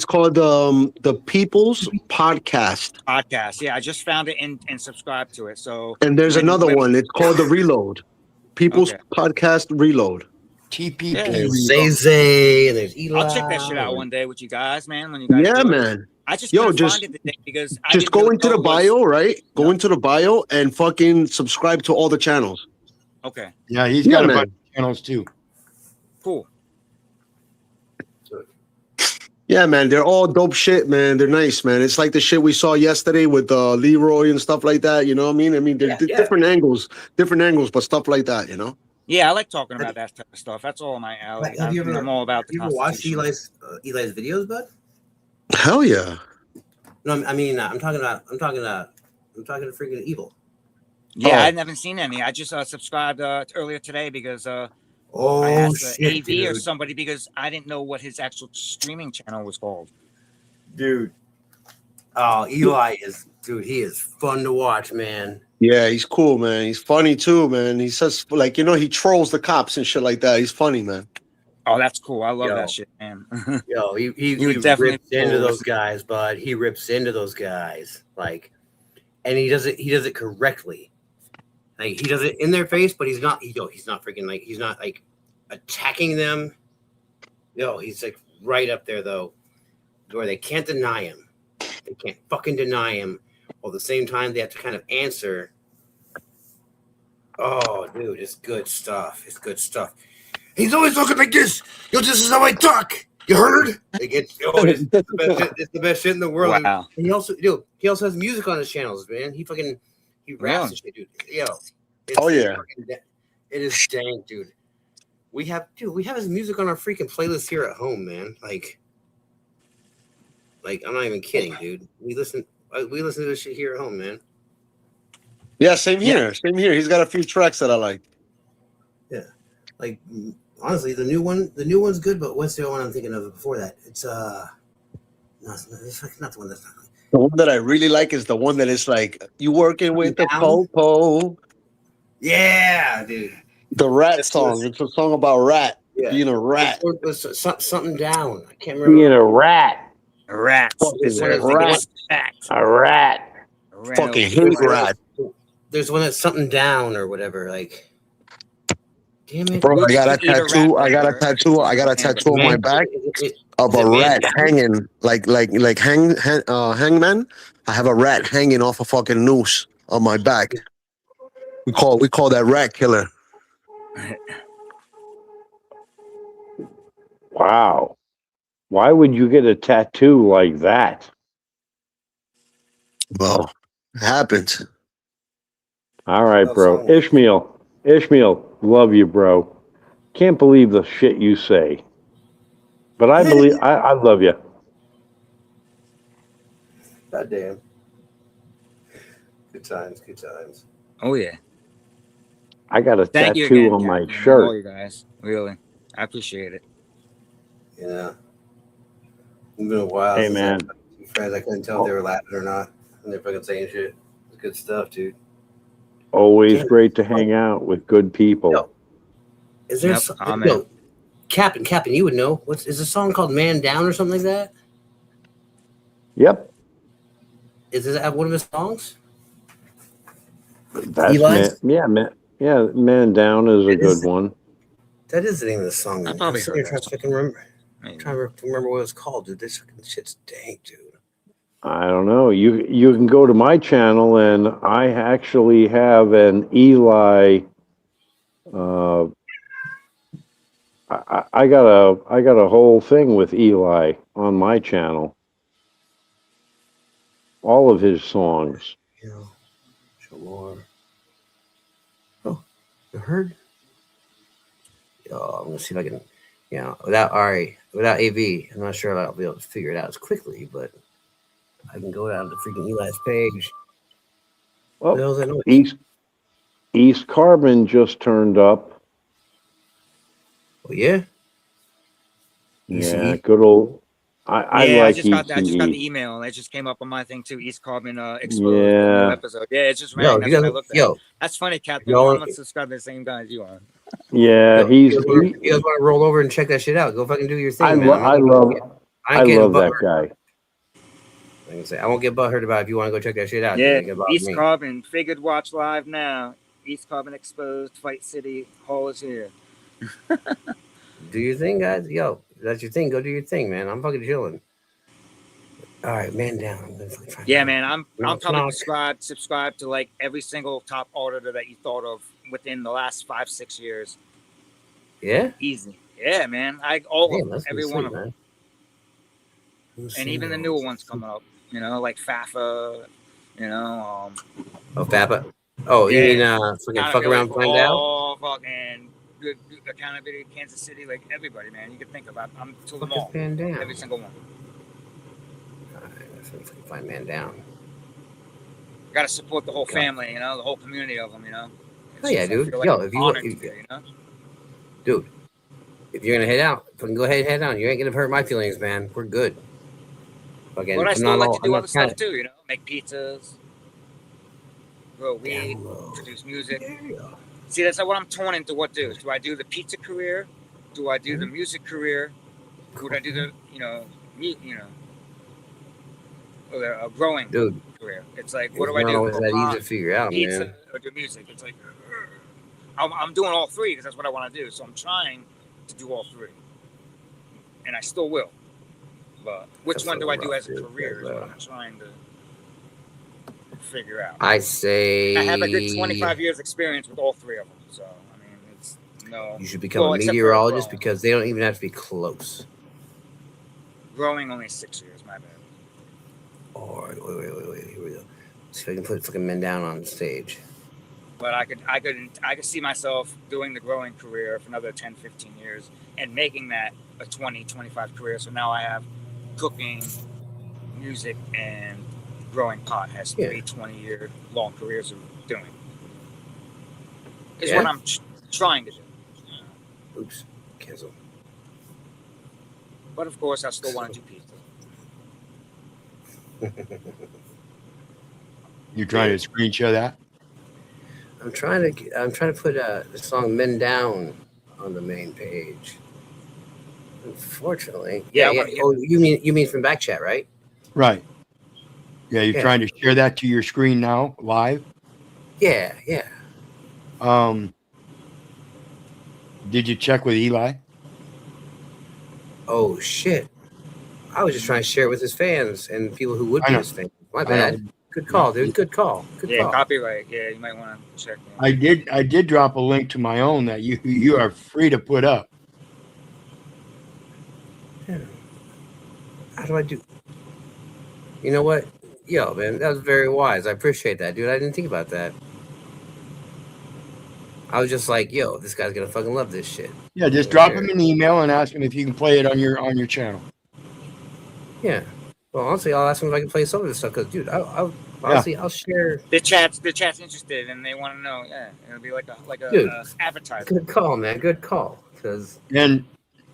called the People's Podcast. podcast. Yeah, I just found it and subscribed to it. So And there's another one. It's called the Reload. People's Okay. Podcast Reload. TPP. Yeah. There's Zay and there's Eli. I'll check that shit out one day with you guys, man. When you guys Yeah, do it. man. I just Yo, couldn't just- find it today because I Just didn't go really into know the it was- bio, right? Go into the bio and fucking subscribe to all the channels. Okay, Yeah, he's Yeah, got a man. bunch of channels too. cool. Yeah, man, they're all dope shit, man. They're nice, man. It's like the shit we saw yesterday with Leroy and stuff like that. You know what I mean? I mean, they're different angles, but stuff like that. You know? Yeah, I like talking about that type of stuff. That's all my alley. Have you ever- I'm all about the You ever watched Constitution. Eli's videos, bud? Hell yeah. No, I mean, I'm talking to freaking Evil. Yeah, Oh. I haven't seen any. I just subscribed earlier today because I Oh asked shit, AV or dude. somebody because I didn't know what his actual streaming channel was called. Dude. Oh, Eli is, dude. He is fun to watch, man. Yeah, he's cool, man. He's funny too, man. He says like, you know, he trolls the cops and shit like that. He's funny, man. Oh, that's cool. I love Yo. that shit, man. Yo, he would definitely rips into pull- those guys, bud. He rips into those guys, like, and he does it correctly. Like, he does it in their face, but he's not freaking like, he's not like attacking them. Yo, he's like right up there though, where they can't deny him. They can't fucking deny him. While at the same time, they have to kind of answer. Oh, dude, it's good stuff. It's good stuff. He's always talking like this. Yo, this is how I talk. You heard? It's the best shit in the world. Wow. And he also has music on his channels, man. He raps and shit, dude. Yo. Oh, yeah. It is dank, dude. We have his music on our freaking playlist here at home, man. Like I'm not even kidding, dude. We listen to this shit here at home, man. Yeah, same here. Same here. He's got a few tracks that I like. Yeah. Like, honestly, the new one's good, but what's the one I'm thinking of before that? It's no, it's not the one that's not. The one that I really like is the one that is like, you working with the popo. Yeah, dude. The rat song. It's a song about rat. Yeah. Being a rat. It was something down. I can't remember. Being a rat. A rat. There's one that's A rat. Fucking hate rat. There's one that's something down or whatever. Like, damn it, Bro, I got a tattoo. I got a tattoo on my back of a rat hanging, like hangman. I have a rat hanging off a fucking noose on my back. We call that rat killer. Wow. Why would you get a tattoo like that? Well, it happens. All right, bro. Ishmael, love you, bro. Can't believe the shit you say. But I believe I love you. God damn. Good times. Oh yeah. I got a Thank you tattoo again, on my Captain, and shirt. all you guys, really, I appreciate it. Yeah. It's been a while. Hey, since man. I had two friends. I couldn't tell if they were laughing or not. And they're fucking saying shit. It's good stuff, dude. Always great to hang out with good people. Is there Captain, you would know. Is a song called Man Down or something like that? Yep. Is that one of his songs? That's Eli's? Man Down is a good one. That is the name of the song. I probably I'm sitting here heard trying to fucking remember. Trying to remember what it's called, dude. This fucking shit's dank, dude. I don't know. You can go to my channel and I actually have an Eli. I got a whole thing with Eli on my channel. All of his songs. Shalom. Oh, you heard? Yo, I'm gonna see if I can. Without AV, I'm not sure if I'll be able to figure it out as quickly, but I can go down to freaking Eli's page. Well, What the hell's that noise? East Carbon just turned up. Oh yeah. Yeah, good old. I I like just got the ECE. email and it just came up on my thing too. East Carbon exposed the Yeah. new episode. Yeah, it's just Yo, rang. That's you what I gotta- looked at. yo, That's funny, Captain. y'all- I'm not subscribed to the same guy as you are. Yeah, Yo, you guys want to roll over and check that shit out? Go fucking do your thing, man. I love that guy. Like I say, I won't get butthurt about it if you want to go check that shit out. Yeah, Dude. East Carbon, figured watch live now. East Carbon Exposed, Fight City, Hall is here. Do your thing, guys. Yo, that's your thing. Go do your thing, man. I'm fucking chilling. All right, man down. Yeah, man. I'm probably subscribed to like every single top auditor that you thought of within the last 5-6 years. Yeah? Easy. Yeah, man. Every one of them. And even the newer ones coming up, you know, like FAFA, you know. FAFA? Oh, yeah, you mean fuck around, find out? Oh, fucking good accountability, Kansas City, like everybody, man. You can think about. I'm to them all. Every single one. All right, let's find man down. You got to support the whole family, you know, the whole community of them, you know. Oh yeah, dude. Like Yo, if you know? Dude, if you're gonna head out, fucking go ahead and head out. You ain't gonna hurt my feelings, man. We're good. Fucking, but I still like to do other stuff too, you know, make pizzas, grow weed, produce music. See, that's what I'm torn into. What do? Do I do the pizza career? Do I do the music career? Would I do the, or a growing career? It's like, what do I do? It's not always that easy to figure out, pizza, man. or do music? It's like, I'm doing all three because that's what I want to do. So I'm trying to do all three, and I still will. But which one do I do as a career is what I'm trying to figure out. I say I have a good 25 years experience with all three of them. So I mean, it's you should become a meteorologist because they don't even have to be close. Growing only 6 years, my bad. Oh, wait, here we go. See if I can put fucking men down on stage. But I could see myself doing the growing career for another 10, 15 years and making that a 20, 25 career. So now I have cooking, music, and growing pot has 3 20-year long careers of doing. Is what I'm trying to do. Oops, cancel. But of course, I still want to do pizza. You trying to screen share that? I'm trying to put the song "Men Down" on the main page. Unfortunately, yeah. Oh, you mean from back chat, right? Right. Yeah, you're trying to share that to your screen now, live. Yeah. Did you check with Eli? Oh shit! I was just trying to share it with his fans and people who would be his fans. My bad. Good call, dude. Good call. Good call. Copyright. Yeah, you might want to check. I did drop a link to my own that you are free to put up. Yeah. How do I do? You know what? Yo, man, that was very wise. I appreciate that, dude. I didn't think about that. I was just like, yo, this guy's gonna fucking love this shit. Yeah, just drop him an email and ask him if you can play it on your channel. Yeah. Well, honestly, I'll ask him if I can play some of this stuff because, dude, I'll share. The chat's interested and they want to know. Yeah, it'll be like a advertisement. Good call, man. Good call. And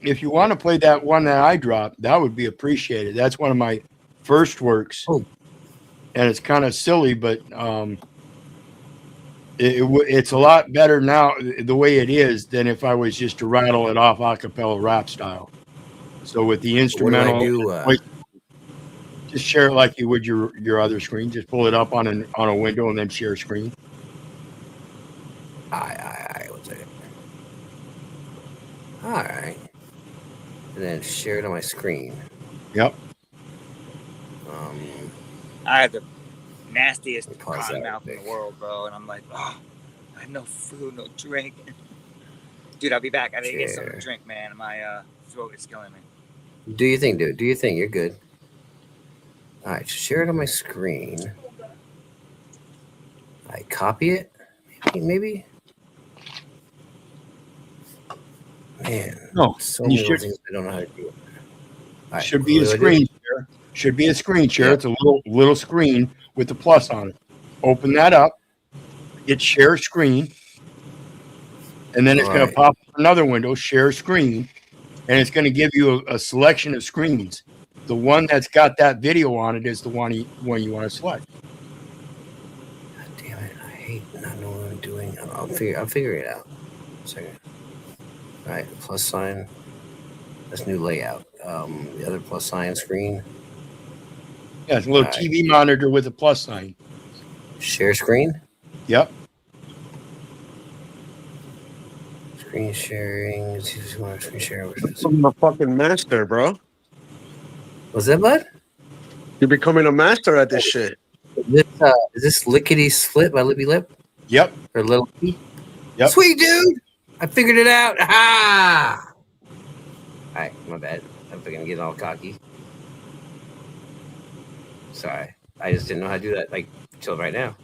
if you want to play that one that I dropped, that would be appreciated. That's one of my first works. Oh. And it's kind of silly, but it's a lot better now the way it is than if I was just to rattle it off a cappella rap style. So with the instrumental, just share it like you would your other screen. Just pull it up on a window and then share screen. Aye. 1 second. All right. And then share it on my screen. Yep. I have the nastiest cotton mouth in the world, bro, and I'm like, I have no food, no drink. Dude, I'll be back. I need to get something to drink, man. My throat is killing me. Do your thing, dude. Do your thing. You're good. All right, share it on my screen. I copy it. Maybe. Man, no. So many things I don't know how to do. Right, should be a screen share. Should be a screen share. It's a little screen with the plus on it. Open that up. Hit share screen, and then it's going to pop up another window. Share screen, and it's going to give you a selection of screens. The one that's got that video on it is the one you want to select. God damn it! I hate not knowing what I'm doing. I'll figure it out. 1 second. All right, plus sign. That's new layout. The other plus sign screen. Yeah, it's a little TV monitor with a plus sign. Share screen. Yep. Screen sharing. Screen share. I'm a fucking master, bro. Was that bud? You're becoming a master at this shit. Is this Lickety Split by Lippy Lip? Yep. Or Little P? Yep. Sweet dude! I figured it out. Ha! All right, my bad. I'm gonna get all cocky. Sorry, I just didn't know how to do that like till right now.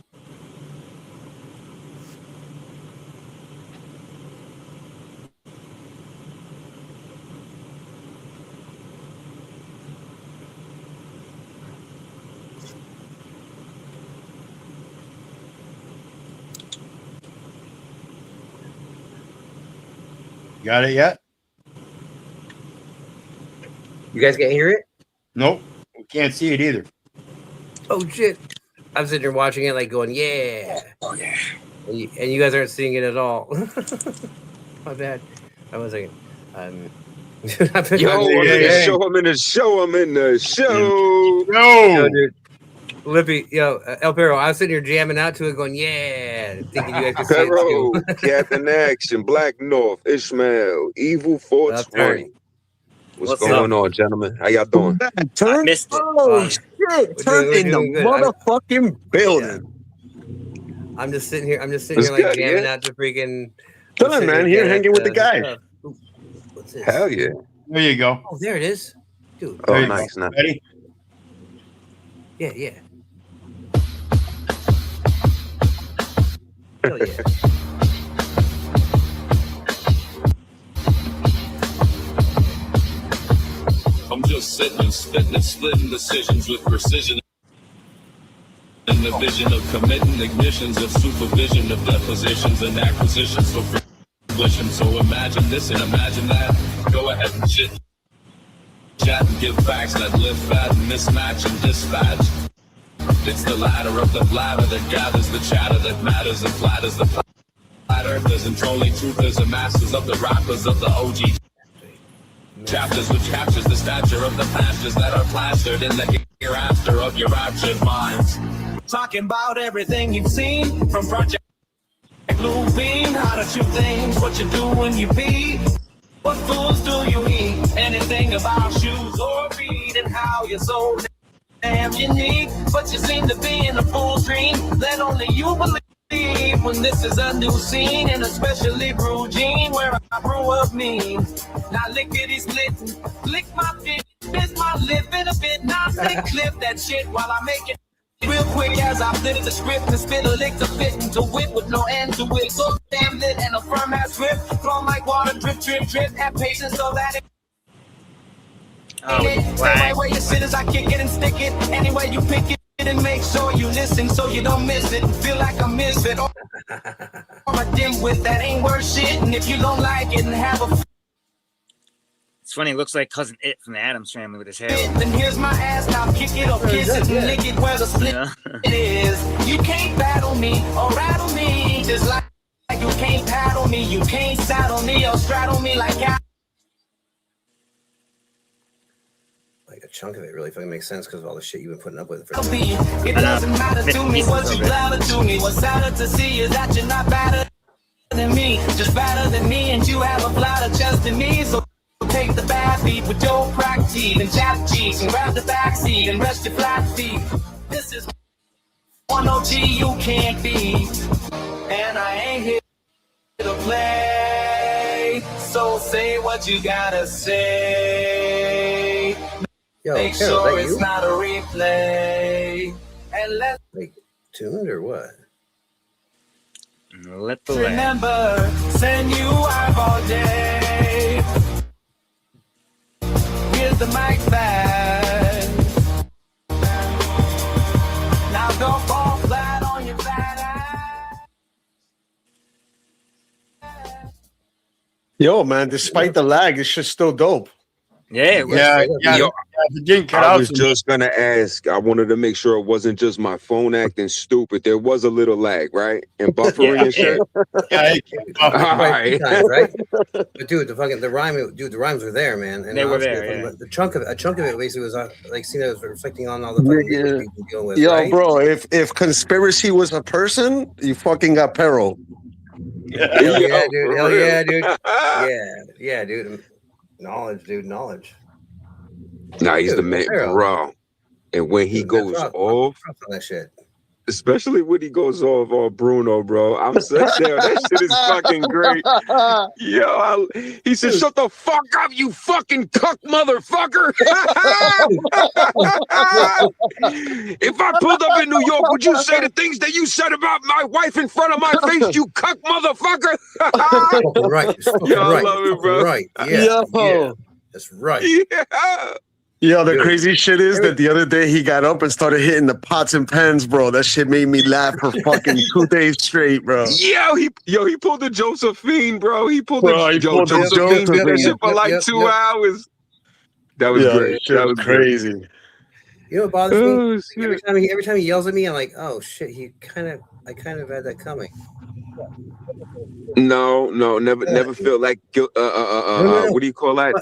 Got it yet? You guys can't hear it? Nope. We can't see it either. Oh shit! I'm sitting here watching it, like going, "Yeah, oh yeah," and you guys aren't seeing it at all. My bad. I was like, Yo, I'm in the show. I'm in the show. I'm in the show. Yo, dude. Lippy, El Perro, I was sitting here jamming out to it, going, "Yeah," thinking you guys could see it Perro, too. Captain Action, Blacknorth, Ishmael, Evil 420. What's going on, gentlemen? How y'all doing? Turn. Missed it. Oh shit! Turn in the good. motherfucking building. I'm just sitting here. That's like good, jamming yeah. out to freaking. Chilling, man. Here, hanging with the guys. What's this? Hell yeah. There you go. Oh, there it is, dude. Oh, nice, nice. Ready? Yeah, yeah. Hell yeah. I'm just sitting and spitting and splitting decisions with precision. And the vision of committing ignitions of supervision of depositions and acquisitions for fruition. So imagine this and imagine that. Go ahead and shit. Chat and give facts that live fat and mismatch and dispatch. It's the ladder of the bladder that gathers the chatter that matters and flatters the flat earthers and trolling truthers and masters of the rappers of the OG chapters, which captures the stature of the pastures that are plastered in the hereafter of your raptured minds. Talking about everything you've seen from Project Blue Beam, how to shoot things, what you do when you pee, what foods do you eat, anything about shoes or feet, and how you're so damn unique, but you seem to be in a fool's dream that only you believe when this is a new scene, and especially Brew Gene, where I grew up mean. Now lickety splitting, lick my feet, miss my lip in a bit, now clip that shit while I make it real quick as I flip the script and spit a lick to fit into wit with no end to it. So damn lit and a firm ass grip, flow like water, drip, drip, drip, have patience so that it same way you sit as I kick it and stick it, anyway you pick it and make sure you listen so you don't miss it. Feel like a misfit or a dimwit that ain't worth shit, and if you don't like it and have a It's funny. It looks like Cousin It from the Addams Family with his hair. then here's my ass, now kick it or kiss it and lick it where the split it is. You can't battle me or rattle me, just like you can't paddle me, you can't saddle me or straddle me like I. Like a chunk of it really fucking makes sense because of all the shit you've been putting up with. It doesn't matter to me what you louder to me. What's sadder to see is that you're not better than me, just better than me, and you have a flatter chest than me. So take the back beat with your crack teeth and chap cheeks and grab the back seat and rest your flat feet. This is one OG you can't beat, and I ain't here to play. So say what you gotta say. Yo, Make Carol, sure is that it's you? not a replay. And let's Like tuned or what? Let the land. remember, send you out all day. Here's the mic back. Now don't fall flat on your fat ass. Yo, man, despite the lag, it's just still dope. Yeah, Yeah, It didn't cut I out. was just gonna ask. I wanted to make sure it wasn't just my phone acting stupid. There was a little lag, right? And buffering and shit. All right. Times, right? But dude, the rhymes were there, man. And They were honestly, there, yeah. a chunk of it basically was like seeing it was reflecting on all the fucking Nigga. things we've been dealing with, Yo, right? bro, if conspiracy was a person, you fucking got peril. Hell yeah, dude. Hell yeah, dude. Yeah, dude. Knowledge, dude. Knowledge. Nah, he's Dude, the man, Pharaoh. bro. And when he goes off, on that shit. especially when he goes off on Bruno, bro, I'm such there. That shit is fucking great. Yo, he said, "Shut the fuck up, you fucking cuck motherfucker." If I pulled up in New York, would you say the things that you said about my wife in front of my face, you cuck motherfucker? Right. Yo, I Right. love it, bro. Right. Yeah. Yeah. That's right. Yeah. Yo, the Dude. crazy shit is that the other day he got up and started hitting the pots and pans, bro. That shit made me laugh for fucking 2 days straight, bro. He pulled the Josephine, bro. He pulled Bro, Josephine. That shit for like 2 hours. That was great. That was crazy. You know what bothers me? Every time he yells at me, I'm like, oh shit, I kind of had that coming. No, never feel like what do you call that?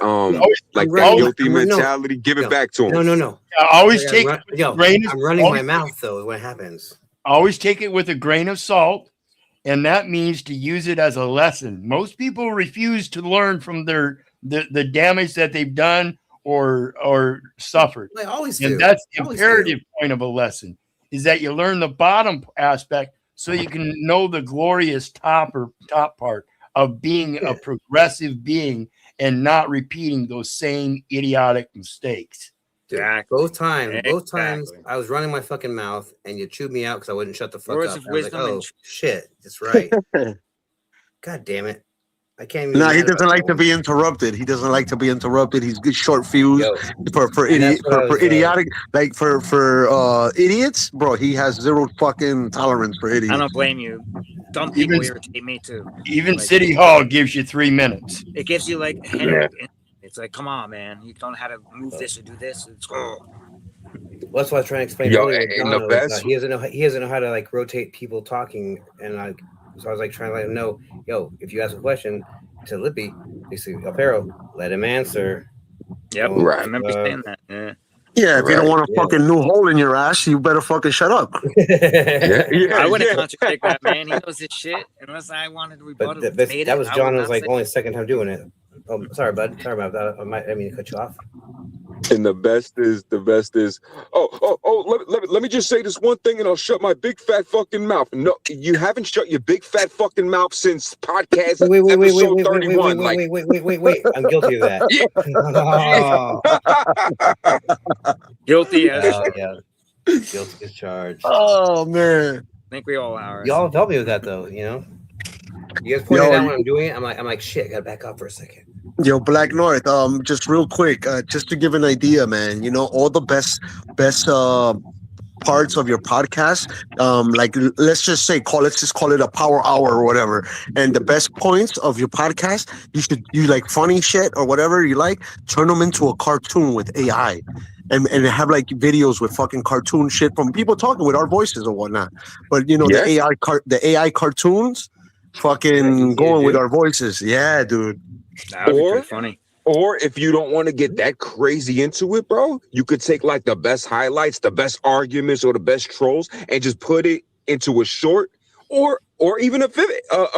Like that guilty mentality. Give it back to him. No. Always take it with a grain of- I'm running my always mouth though when it happens. Always take it with a grain of salt, and that means to use it as a lesson. Most people refuse to learn from the damage that they've done or suffered. They always and do. that's the They always imperative point of a lesson, is that you learn the bottom aspect so you can know the glorious top part of being a progressive being and not repeating those same idiotic mistakes. Dude, both times I was running my fucking mouth and you chewed me out because I wouldn't shut the fuck Words up. of And I was like, wisdom oh and- shit, that's right. God damn it. I can't even. Nah, he mad about doesn't like that to be interrupted. He doesn't like to be interrupted. He's good short fuse for and idiot that's what I was, idiotic like for idiots, bro. He has zero fucking tolerance for idiots. I don't blame you. Dumb people irritate me too. Even Like, City Hall gives you 3 minutes. it gives you like a headache. It's like, come on, man. You don't know how to move this or do this. It's Well, that's what I was trying to explain Yo, earlier. and John the was, best- he doesn't know how to like rotate people talking, and so I was like trying to let him know, yo, if you ask a question to Lippy, basically Alfaro, let him answer. Yep, Don't, I remember saying that. Yeah. Yeah, if you don't want a fucking new hole in your ass, you better fucking shut up. I wouldn't contradict that man. He knows his shit. Unless I wanted to rebuttal. But that was John was like only second time doing it. Oh, sorry, bud. Sorry about that. I mean to cut you off. And the best is, let me just say this one thing and I'll shut my big fat fucking mouth. No, you haven't shut your big fat fucking mouth since podcast episode 31. Wait. I'm guilty of that. Guilty as yeah. Guilty as charged. Oh man. I think we all are. Y'all help me with that though, you know? You guys point it out when I'm doing it. I'm like, shit, I gotta back up for a second. Yo, Blacknorth, just real quick, just to give an idea, man, you know, all the best parts of your podcast, like let's just call it a power hour or whatever. And the best points of your podcast, you like funny shit or whatever you like, turn them into a cartoon with AI. And have like videos with fucking cartoon shit from people talking with our voices or whatnot. But you know, the AI cartoons, fucking going with our voices. Yeah, dude. That would be pretty funny. Or if you don't want to get that crazy into it, bro, you could take like the best highlights, the best arguments, or the best trolls, and just put it into a short or even a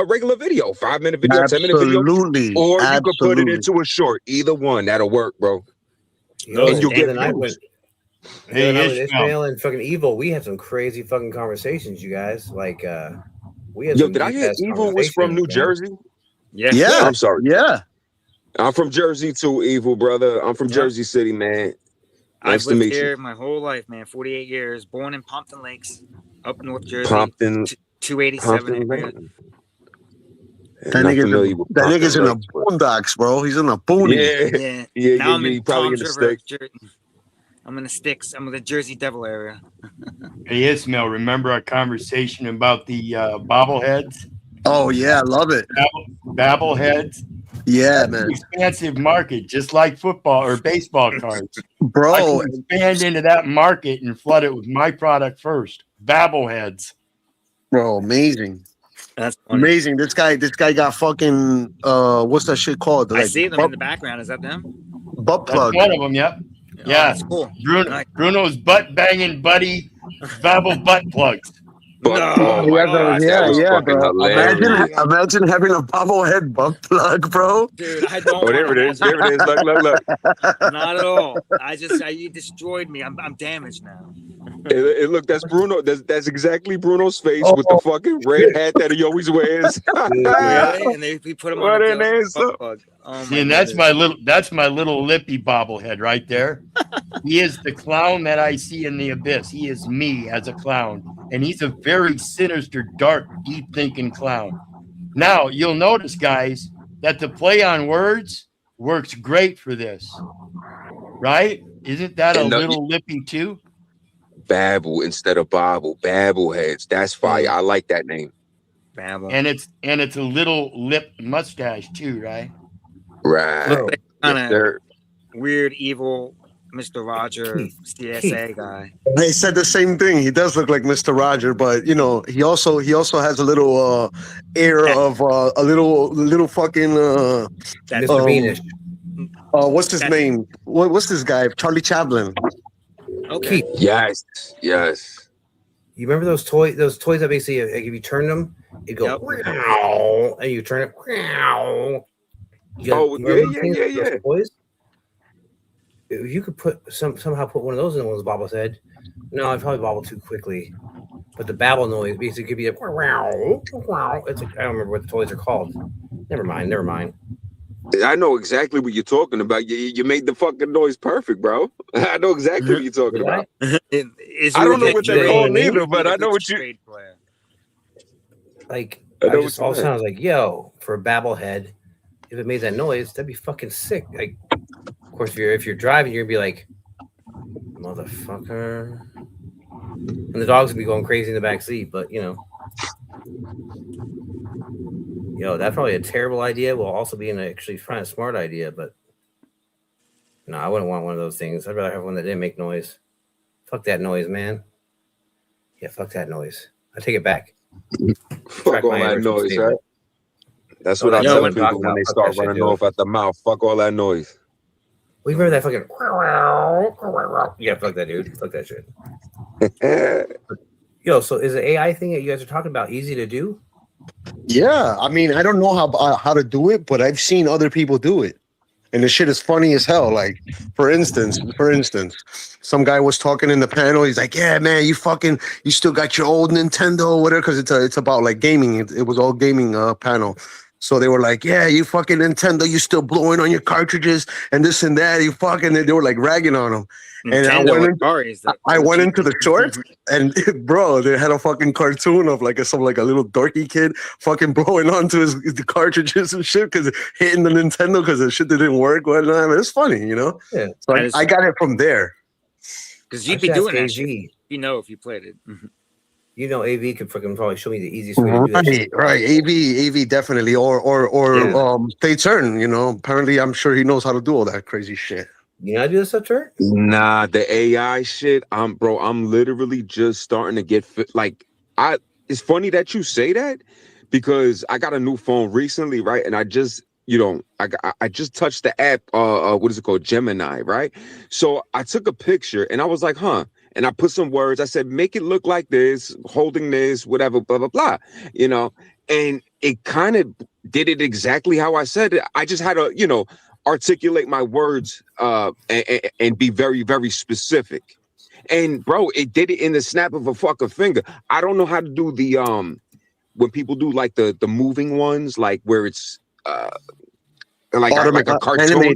regular video, 5-minute video, 10-minute video. Absolutely. Or you could put it into a short. Either one, that'll work, bro. And you'll get views. Hey, Ishmael and fucking Evil, we had some crazy fucking conversations, you guys. Like, we had. Yo, did I hear Evil was from New Jersey? Yeah. I'm sorry. Yeah. I'm from Jersey too, Evil brother. I'm from Jersey City, man. I've Nice to lived meet here you. my whole life, man. 48 years. Born in Pompton Lakes, up North Jersey. Pompton, 287 area. That nigga's in the boondocks, bro. He's in the boonies. Yeah. Now I'm in he probably in Tom's the River. stick. I'm in the sticks. I'm in the Jersey Devil area. Hey, Ismail, remember our conversation about the bobbleheads? Oh yeah, I love it. Babbleheads. Yeah, That's man. an expansive market, just like football or baseball cards. Bro, I can expand into that market and flood it with my product first. Babbleheads. bro, amazing. That's funny. Amazing. This guy got fucking what's that shit called? I see them in the background. Is that them? Butt plug. That's one of them, yep. Oh, Yeah. that's cool. Bruno's butt banging buddy Babble butt plugs. Oh my God, that was fucking bro. hilarious. Imagine having a bobblehead butt plug, bro. Dude, I don't. Oh, there it is. There it is. Look, look, look. Not at all. You destroyed me. I'm damaged now. Look, that's Bruno. That's exactly Bruno's face with the fucking red hat that he always wears. Really? And we put him on What a an answer. See, and that's my little lippy bobblehead right there. He is the clown that I see in the abyss. He is me as a clown. And he's a very sinister, dark, deep thinking clown. Now, you'll notice, guys, that the play on words works great for this. Right? Isn't that And a little lippy too? Babble instead of Bobble. Babbleheads. That's fire. I like that name. Babble. And it's a little lip mustache too, right? Right. Kind of weird, evil Mr. Roger CSA guy. They said the same thing. He does look like Mr. Roger, but you know, he also has a little air of a little fucking Mr. Beanish. What's his name? What's this guy? Charlie Chaplin. Okay. Yes. Yes. You remember those toys? Those toys that basically, like, if you turn them, it go "Meow," and you turn it. "Meow." Yeah. Toys? If you could somehow put one of those in one of those bobble's head, no, I'd probably bobble too quickly. But the babble noise basically could be a "Meow." It's like, I don't remember what the toys are called. Never mind. I know exactly what you're talking about. You made the fucking noise perfect, bro. I know exactly what you're talking about. I don't know what they're called either, but I know what you. Like, it just all sounds like, yo, for a babblehead, if it made that noise, that'd be fucking sick. Like, of course, if you're driving, you're gonna be like, motherfucker, and the dogs would be going crazy in the back seat. But you know, yo, that's probably a terrible idea. Will also be an actually kind of smart idea, but no, I wouldn't want one of those things. I'd rather have one that didn't make noise. Fuck that noise, man. Yeah, fuck that noise. I take it back. Fuck all that noise, right? That's what I tell people when they start running off at the mouth. Fuck all that noise. We remember that fucking. Yeah, fuck that, dude. Fuck that shit. Yo, so is the AI thing that you guys are talking about easy to do? Yeah, I mean, I don't know how to do it, but I've seen other people do it, and the shit is funny as hell. Like, for instance, some guy was talking in the panel. He's like, "Yeah, man, you still got your old Nintendo, or whatever," because it's about like gaming. It was all gaming panel. So they were like, "Yeah, you fucking Nintendo, you still blowing on your cartridges and this and that." They were like ragging on him. And I went into the shorts, and bro, they had a fucking cartoon of like a little dorky kid fucking blowing onto the cartridges and shit because hitting the Nintendo because the shit didn't work. Whatnot. It's funny, you know. Yeah. So I got it from there. Because you'd be doing that shit. You know, if you played it. You know, AV could fucking probably show me the easiest way to do that. Right. AV definitely, or State Certain. You know, apparently, I'm sure he knows how to do all that crazy shit. You know how to do this stuff, Turk? Nah, the AI shit. I'm literally just starting to get fit. Like, it's funny that you say that because I got a new phone recently, right? And I just, I just touched the app. What is it called? Gemini, right? So I took a picture and I was like, huh. And I put some words. I said, make it look like this, holding this, whatever, blah, blah, blah, and it kind of did it exactly how I said it. I just had to, articulate my words and be very, very specific. And bro, it did it in the snap of a fucking finger. I don't know how to do the, when people do like the moving ones, like where it's like a cartoon.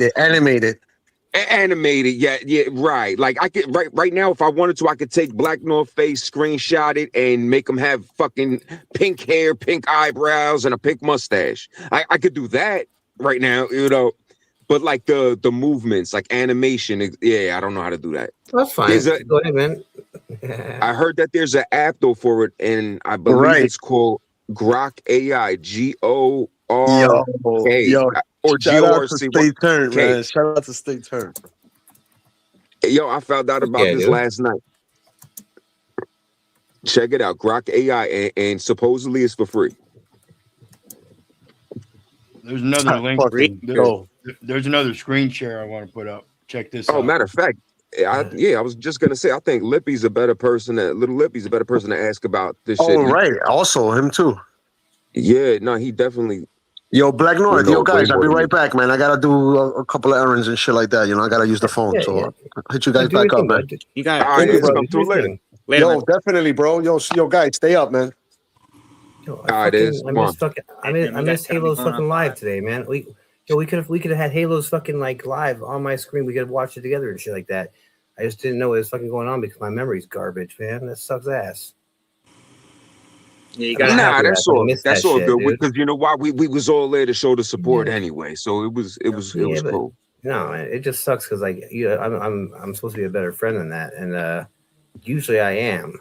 Animated, yeah, right. Like I could right now, if I wanted to, I could take Blacknorth face, screenshot it, and make them have fucking pink hair, pink eyebrows, and a pink mustache. I could do that right now, But like the movements, like animation, I don't know how to do that. That's fine. Go ahead, man. I heard that there's an app though for it, and I believe it's called Grok AI. GORA. or Shout out to GORC. Stay Turned, Okay. man. Shout out to Stay Turned. Yo, I found out about this dude. last night. Check it out, Grok AI, and supposedly it's for free. There's another link. Fucking go. There's another screen share I want to put up. Check this Oh, out. matter of fact, I was just gonna say, I think Lippy's a better person. Little Lippy's a better person to ask about this shit. Oh, right. Also, him too. Yeah, no, he definitely. Yo, Blacknorth. No, Yo, guys, way I'll be more than right back, man. I gotta do a couple of errands and shit like that. You know, I gotta use the phone. Yeah, so yeah. I'll hit you guys Do your back up, thing, man. bud. You got All right, Thank you, let's brother. come through later. Later, Yo, man. definitely, bro. Yo, guys, stay up, man. Yo, All right, it's I come on. missed fucking. I missed Halo's fucking live today, man. We could have had Halo's fucking like live on my screen. We could have watched it together and shit like that. I just didn't know what was fucking going on because my memory's garbage, man. That sucks ass. Yeah, you I'm gotta not Nah, happy that's I all. missed That's that all shit, good. dude. Because you know why? We was all there to show the support anyway. So it was Yeah, but cool. no, man, it just sucks because like I'm supposed to be a better friend than that, and usually I am,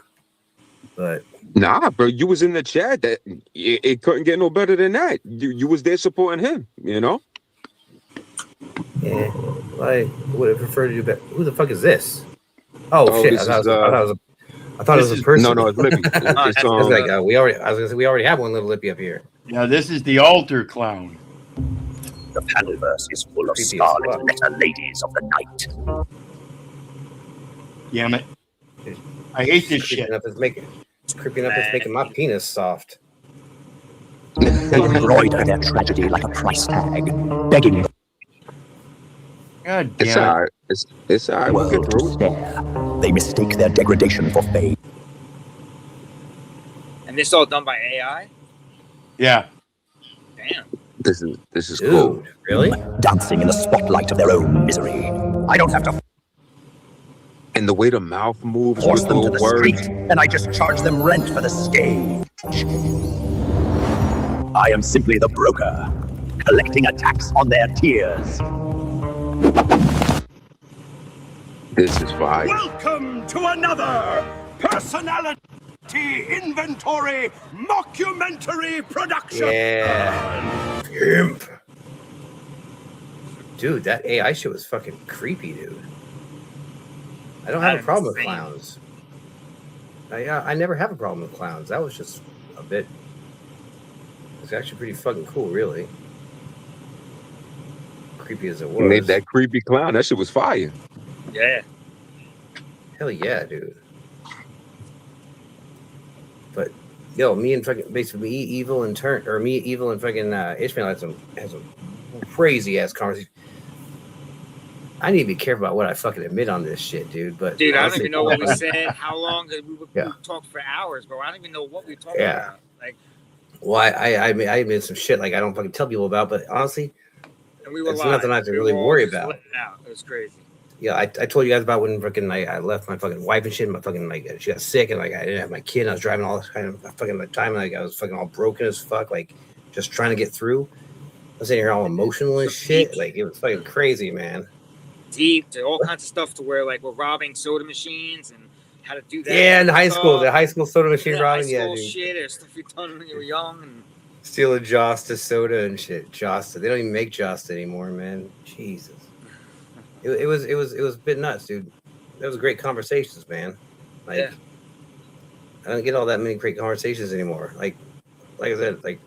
but Nah, bro, you was in the chat. That it couldn't get no better than that. You was there supporting him. You know. yeah, I would have preferred to do better. Who the fuck is this? Oh shit! This I is thought it was a person. no, it's Lippy. It's It's like we already have one little Lippy up here. Now this is the altar clown. The Panelverse is full of Creepy as scarlet fuck. letter ladies of the night. Damn it! I hate this shit. It's creeping up. It's making my penis soft. They embroider their tragedy like a price tag, begging God It's damn all it! right. It's all right. We'll get world to through it. stare. They mistake their degradation for fame. And this all done by AI? Yeah. Damn. This is Dude, cool. really? Dancing in the spotlight of their own misery. I don't have to And the way the mouth moves force with them to the the words. street, and I just charge them rent for the stage. I am simply the broker, collecting a tax on their tears. This is fire. Welcome to another personality inventory mockumentary production. Yeah. Pimp. Dude, that AI shit was fucking creepy, dude. I don't have a problem with clowns. I never have a problem with clowns. That was just a bit. It's actually pretty fucking cool, really. Creepy as it was. Made that creepy clown. That shit was fire. Yeah. Hell yeah, dude. But yo, me and fucking basically me, Evil and fucking Ishmael had some crazy ass conversation. I need to be careful about what I fucking admit on this shit, dude. But Dude, I don't even know what we said, how long we would talk for hours, bro. I don't even know what we talked about. Like, well, I made some shit like I don't fucking tell people about, but honestly, and we were it's live. nothing I have to We really were all worry just about. letting out. It was crazy. Yeah, I told you guys about when fucking I left my fucking wife and shit. My fucking like she got sick and like I didn't have my kid. And I was driving all this kind of fucking time. Like I was fucking all broken as fuck. Like just trying to get through. I was sitting here all emotional and shit. Like it was fucking crazy, man. Deep to all kinds of stuff to where like we're robbing soda machines and how to do that. Yeah, in high school, stuff. the high school soda machine robbing. High Yeah, school dude. shit or stuff you done when you were young and Stealing Josta soda and shit. Josta. They don't even make Josta anymore, man. Jesus. It was a bit nuts, dude. That was great conversations, man. Like yeah. I don't get all that many great conversations anymore. Like I said, like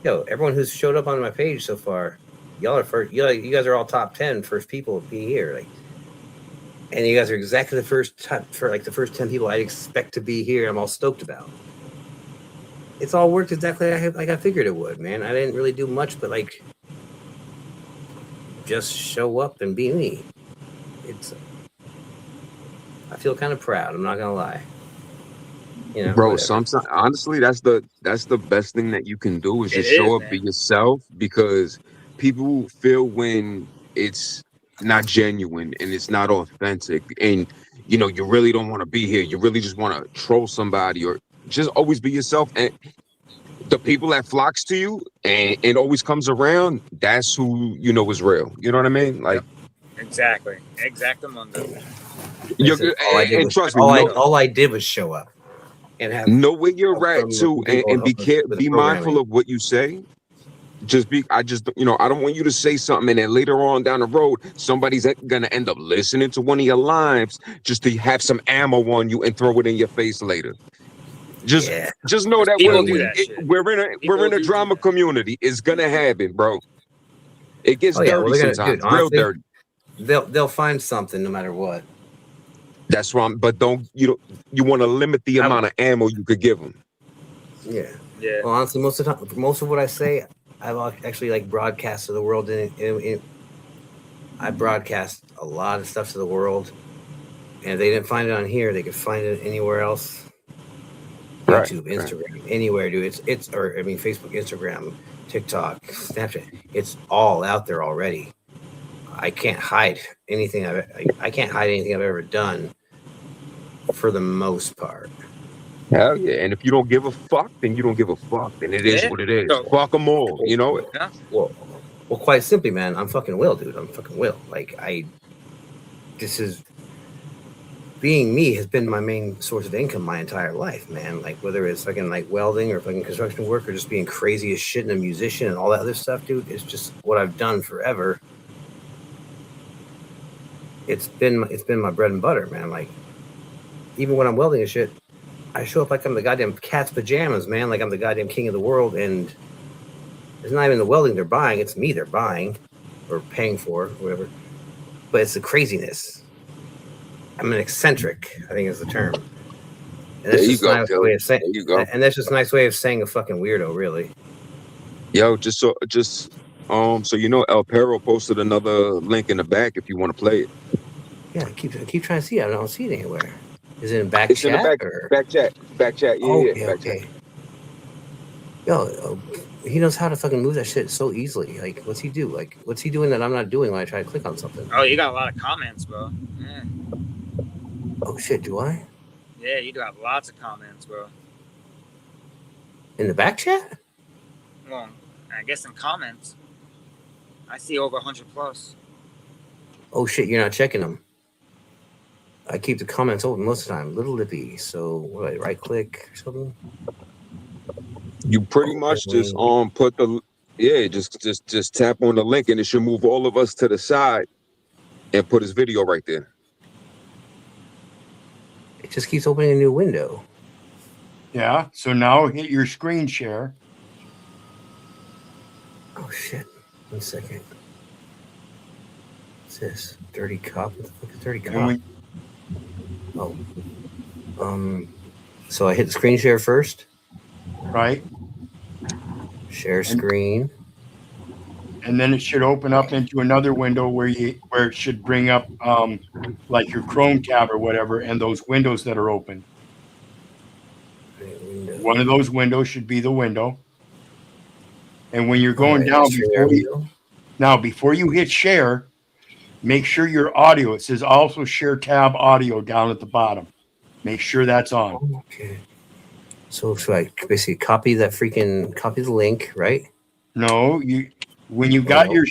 yo, everyone who's showed up on my page so far, y'all are first. You guys are all top 10 first people to be here. Like, and you guys are exactly the first for like the first 10 people I'd expect to be here. I'm all stoked about. It's all worked exactly like I figured it would, man. I didn't really do much, but like just show up and be me. I feel kind of proud. I'm not gonna lie. You know, Bro, whatever. sometimes honestly, that's the best thing that you can do is just show up, be yourself, because people feel when it's not genuine and it's not authentic, and you know you really don't want to be here. You really just want to troll somebody or just always be yourself. And the people that flocks to you and it always comes around, that's who you know is real. You know what I mean? Like exactly. Exactamundo. All I did was show up and have know where you're at too, and be mindful of what you say. I don't want you to say something and then later on down the road, somebody's gonna end up listening to one of your lives just to have some ammo on you and throw it in your face later. Just know that People do that shit. we're in a drama community. It's gonna happen, bro. It gets dirty well, they're gonna, sometimes, dude, real honestly, dirty. They'll find something no matter what. That's why. But you want to limit the amount of ammo you could give them. Yeah. Well, honestly, most of what I say, I've actually like broadcast to the world. I broadcast a lot of stuff to the world, and if they didn't find it on here, they could find it anywhere else. YouTube, Instagram, anywhere, dude. Facebook, Instagram, TikTok, Snapchat. It's all out there already. I can't hide anything. I can't hide anything I've ever done, for the most part. Hell yeah! And if you don't give a fuck, then you don't give a fuck. Then it is what it is. Fuck them all. You know it. Yeah. Well, quite simply, man. I'm fucking Will, dude. I'm fucking Will. Being me has been my main source of income my entire life, man. Like whether it's fucking like welding or fucking construction work or just being crazy as shit and a musician and all that other stuff, dude. It's just what I've done forever. It's been my bread and butter, man. Like even when I'm welding and shit, I show up like I'm the goddamn cat's pajamas, man. Like I'm the goddamn king of the world, and it's not even the welding they're buying; it's me they're buying or paying for, or whatever. But it's the craziness. I'm an eccentric, I think is the term. And that's just a nice way of saying. There you go. And that's just a nice way of saying a fucking weirdo, really. Yo, so you know, El Perro posted another link in the back if you want to play it. Yeah, I keep trying to see it. I don't see it anywhere. Is it in back It's chat? in the back chat. Yeah, Okay. Yo, he knows how to fucking move that shit so easily. Like, what's he do? Like, what's he doing that I'm not doing when I try to click on something? Oh, you got a lot of comments, bro. Yeah. Oh shit, do I? Yeah, you got lots of comments, bro. In the back chat? Well, I guess in comments, I see over 100 plus. Oh shit, you're not checking them. I keep the comments open most of the time. Little lippy. So what do I right click or something? You pretty much just put the just tap on the link and it should move all of us to the side and put his video right there. It just keeps opening a new window. Yeah. So now hit your screen share. Oh shit. 1 second. What's this? Dirty cop? What the fuck is dirty cop? So I hit the screen share first. Right. Share screen. And then it should open up into another window where it should bring up like your Chrome tab or whatever, and those windows that are open. One of those windows should be the window. And when you're going down before you hit share, make sure your audio, it says also share tab audio down at the bottom. Make sure that's on. Okay. So should I basically copy the link, right? No, when you got your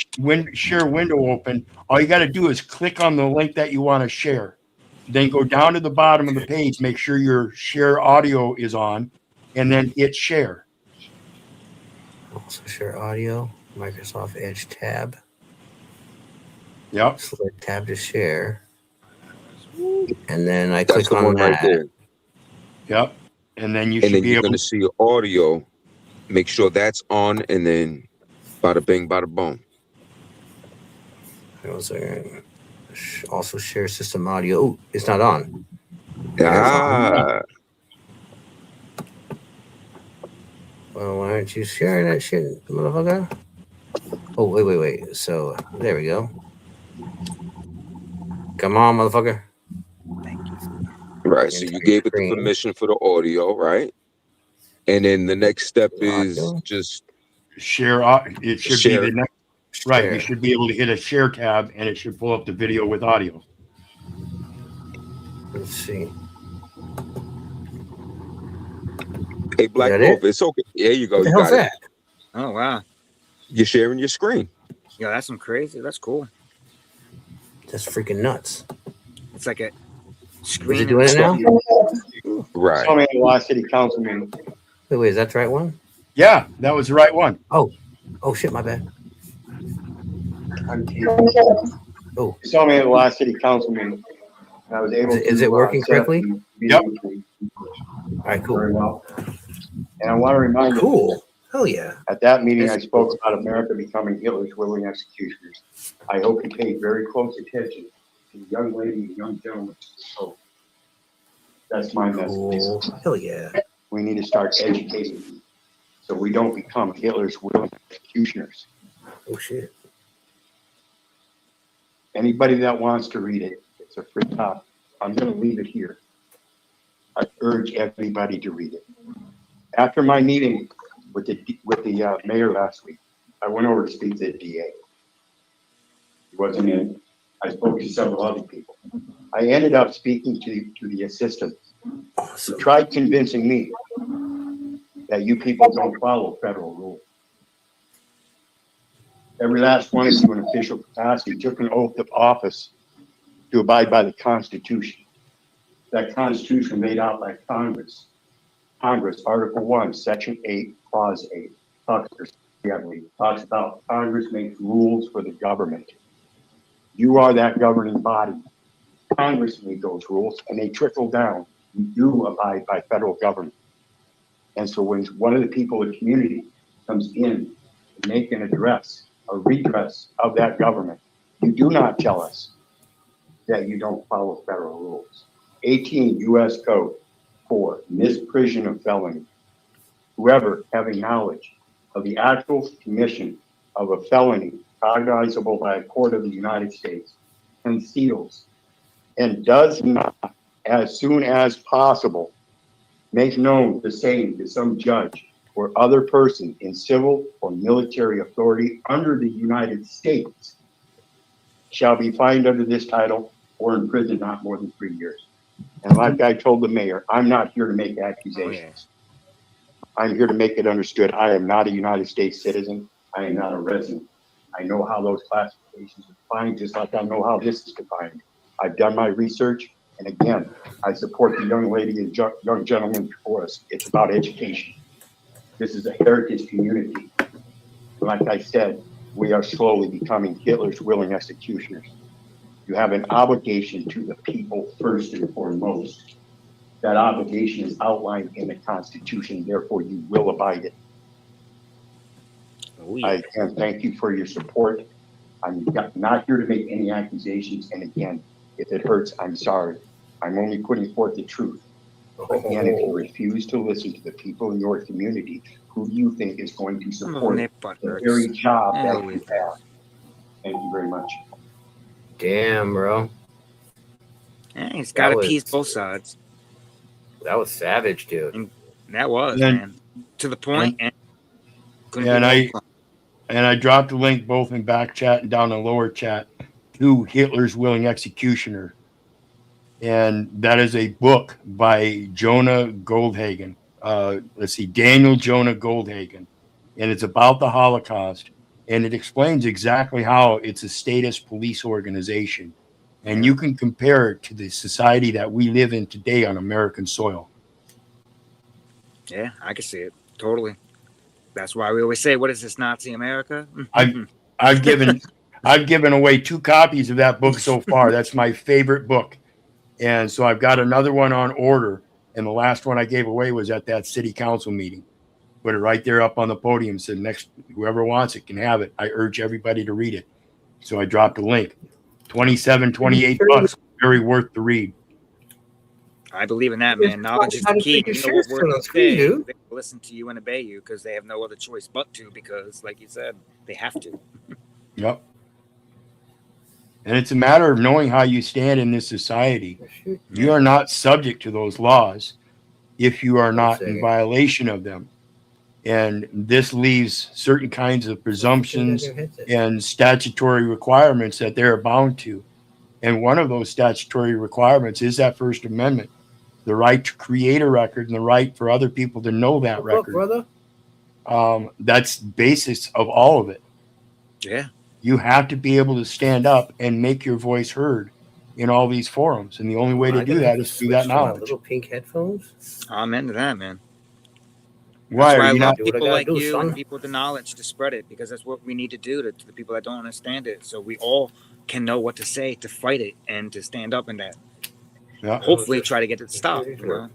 share window open, all you got to do is click on the link that you want to share. Then go down to the bottom of the page, make sure your share audio is on, and then hit share. Also share audio, Microsoft Edge tab. Yep. Select tab to share. And then I That's click the on one that. right there. Yep. And then you're going to see your audio. Make sure that's on, and then bada bing, bada boom. Also share system audio. Oh, it's not on. Ah. Well, why aren't you sharing that shit, motherfucker? Oh, wait. So there we go. Come on, motherfucker. Right, so you gave it the permission for the audio, right? And then the next step is just share. It should be the next. Right, you should be able to hit a share tab, and it should pull up the video with audio. Let's see. Hey, Blacknorth, it's okay. There you go. What the You hell's got that? it. Oh wow. You're sharing your screen. Yeah, that's some crazy. That's cool. That's freaking nuts. It's like a screen. Is it doing it now? Right. Saw me at the last city council meeting. Wait, is that the right one? Yeah, that was the right one. Oh, Oh shit, my bad. I'm Keith. Oh, You saw me at the last city council meeting. I was able is it working set up correctly? the Yep. meeting with you All right, cool. very well. And I want to remind you, Cool. Hell yeah. at that meeting, I That's spoke cool. about America becoming Hitler's willing executioners. I hope you paid very close attention to the young lady and young gentleman. So that's my message. Cool. Hell yeah. We need to start educating people so we don't become Hitler's willing executioners. Oh shit. Anybody that wants to read it, it's a free copy. I'm going to leave it here. I urge everybody to read it. After my meeting with the mayor last week, I went over to speak to the DA. He wasn't in. I spoke to several other people. I ended up speaking to the assistant. He tried convincing me that you people don't follow federal rules. Every last one of you in official capacity took an oath of office to abide by the Constitution. That Constitution made out by Congress. Congress, Article 1, Section 8, Clause 8, talks about Congress makes rules for the government. You are that governing body. Congress made those rules, and they trickle down. You do abide by federal government. And so when one of the people in the community comes in to make an address, a redress of that government, you do not tell us that you don't follow federal rules. 18 U.S. Code for misprision of felony. Whoever having knowledge of the actual commission of a felony cognizable by a court of the United States conceals and does not, as soon as possible, make known the same to some judge or other person in civil or military authority under the United States shall be fined under this title or in prison not more than 3 years. And like I told the mayor, I'm not here to make accusations. I'm here to make it understood. I am not a United States citizen. I am not a resident. I know how those classifications are defined, just like I know how this is defined. I've done my research, and again, I support the young lady and young gentleman before us. It's about education. This is a heritage community. Like I said, we are slowly becoming Hitler's willing executioners. You have an obligation to the people first and foremost. That obligation is outlined in the Constitution, therefore you will abide it. I can thank you for your support. I'm not here to make any accusations, and again, if it hurts, I'm sorry. I'm only putting forth the truth. Again, if you refuse to listen to the people in your community, who do you think is going to support the very job that you have? Thank you very much. Damn, bro. Yeah, he's got to appease both sides. That was savage, dude. And that was, And- man. To the point. And I dropped a link both in back chat and down in lower chat to Hitler's Willing Executioner. And that is a book by Jonah Goldhagen. Daniel Jonah Goldhagen. And it's about the Holocaust. And it explains exactly how it's a statist police organization. And you can compare it to the society that we live in today on American soil. Yeah, I can see it. Totally. That's why we always say, what is this, Nazi America? I've given away 2 copies of that book so far. That's my favorite book. And so I've got another one on order. And the last one I gave away was at that city council meeting. Put it right there up on the podium. Said next, whoever wants it can have it. I urge everybody to read it. So I dropped a link. 27, 28 bucks. Very worth the read. I believe in that, man. Knowledge is the key. You know what words to say. They listen to you and obey you because they have no other choice but to, because, like you said, they have to. Yep. And it's a matter of knowing how you stand in this society. You are not subject to those laws if you are not in violation of them. And this leaves certain kinds of presumptions and statutory requirements that they're bound to. And one of those statutory requirements is that First Amendment, the right to create a record and the right for other people to know that record. Brother? That's the basis of all of it. Yeah. You have to be able to stand up and make your voice heard in all these forums. And the only way to do that is through that knowledge. Little pink headphones? I'm into that, man. Why That's are why I you love not? Do what I people gotta like do, you son. and people with the knowledge to spread it, because that's what we need to do to the people that don't understand it. So we all can know what to say to fight it and to stand up in that. Yeah. Hopefully, try to get it stopped. You know.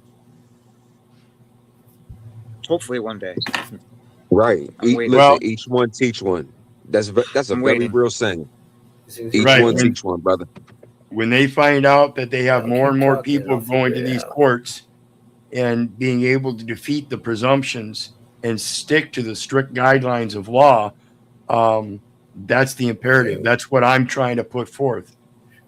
Hopefully, one day. Right. I'm waiting. Listen, Well, each one teach one. That's a I'm very waiting. real saying. Each right. one teach one, brother. When they find out that they have I'll more keep and more talking and people I'll figure going to it these out. courts and being able to defeat the presumptions and stick to the strict guidelines of law, that's the imperative. That's what I'm trying to put forth.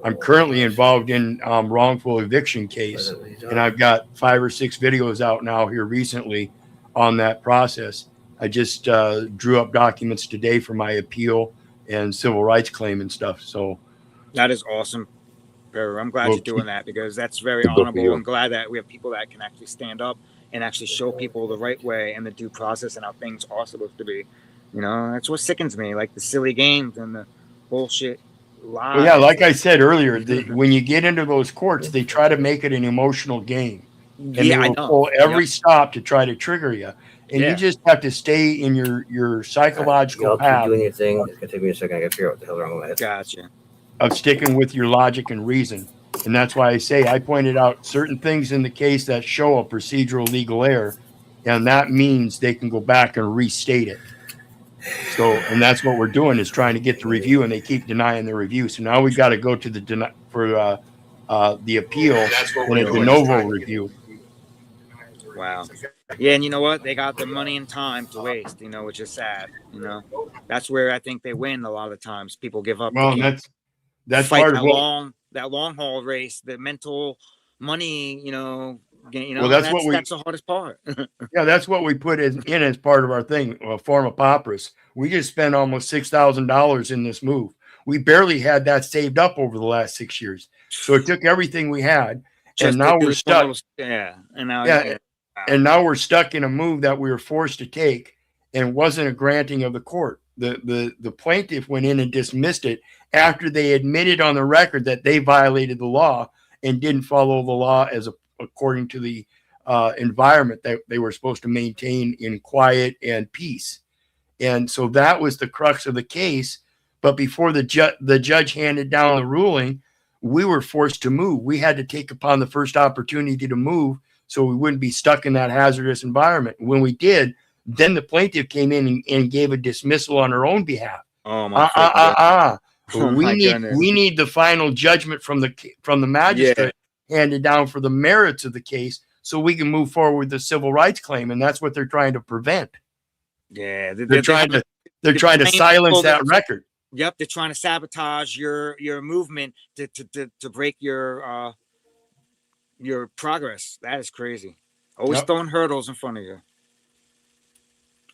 I'm currently involved in wrongful eviction case, and I've got 5 or 6 videos out now here recently on that process. I just drew up documents today for my appeal and civil rights claim and stuff. So That is awesome, Peru. I'm glad we'll you're doing that, because that's very Good for honorable. you. I'm glad that we have people that can actually stand up and actually show people the right way and the due process and how things are supposed to be. You know, that's what sickens me, like the silly games and the bullshit lies. Well, yeah, like I said earlier, when you get into those courts, they try to make it an emotional game, and they Yeah, I will know. pull every Yep. stop to try to trigger you. And you Yeah. just have to stay in your psychological Y'all keep path doing your thing. It's gonna take me a second. I gotta figure out what the hell's wrong with it. Gotcha. of sticking with your logic and reason. And that's why I say I pointed out certain things in the case that show a procedural legal error, and that means they can go back and restate it. So, and that's what we're doing, is trying to get the review, and they keep denying the review. So now we've got to go to the the appeal and a de novo review. Wow. Yeah, and you know what? They got the money and time to waste, you know, which is sad. You know, that's where I think they win a lot of times. People give up. Well, They can't that's fight part of what. that long haul race, the mental money. Well, that's what that's the hardest part. Yeah, that's what we put in as part of our thing, a form of papyrus. We just spent almost $6,000 in this move. We barely had that saved up over the last 6 years. So it took everything we had, and now we're stuck. Yeah, and now Yeah, and now we're stuck in a move that we were forced to take, and wasn't a granting of the court. The plaintiff went in and dismissed it after they admitted on the record that they violated the law and didn't follow the law according to the environment that they were supposed to maintain in quiet and peace. And so that was the crux of the case. But before the judge handed down the ruling, we were forced to move. We had to take upon the first opportunity to move so we wouldn't be stuck in that hazardous environment. When we did, then the plaintiff came in and gave a dismissal on her own behalf. Oh my We need the final judgment from the magistrate handed down for the merits of the case, so we can move forward with the civil rights claim, and that's what they're trying to prevent. Yeah, they're trying to silence that record. Yep, they're trying to sabotage your movement to break your progress. That is crazy. Always throwing hurdles in front of you.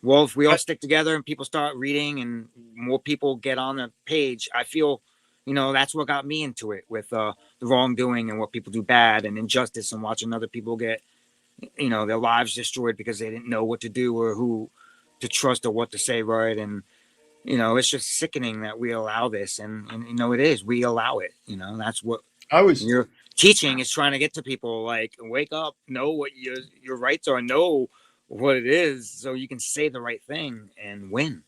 Well, if we all stick together and people start reading and more people get on the page, I feel, that's what got me into it, with the wrongdoing and what people do bad and injustice, and watching other people get, their lives destroyed because they didn't know what to do or who to trust or what to say right. And, it's just sickening that we allow this. And it is. We allow it. That's what your teaching is trying to get to people. Like, wake up, know what your rights are, know what it is, so you can say the right thing and win.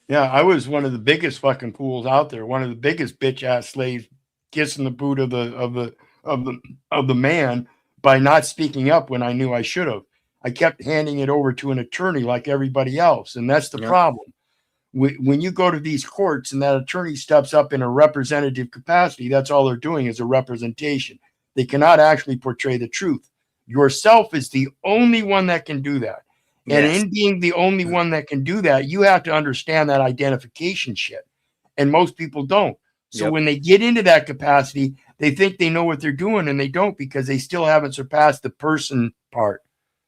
Yeah, I was one of the biggest fucking fools out there. One of the biggest bitch ass slaves, kissing the boot of the man by not speaking up when I knew I should have. I kept handing it over to an attorney like everybody else, and that's the problem. When you go to these courts and that attorney steps up in a representative capacity, that's all they're doing is a representation. They cannot actually portray the truth. Yourself is the only one that can do that. And in being the only one that can do that, you have to understand that identification shit. And most people don't. So when they get into that capacity, they think they know what they're doing, and they don't, because they still haven't surpassed the person part.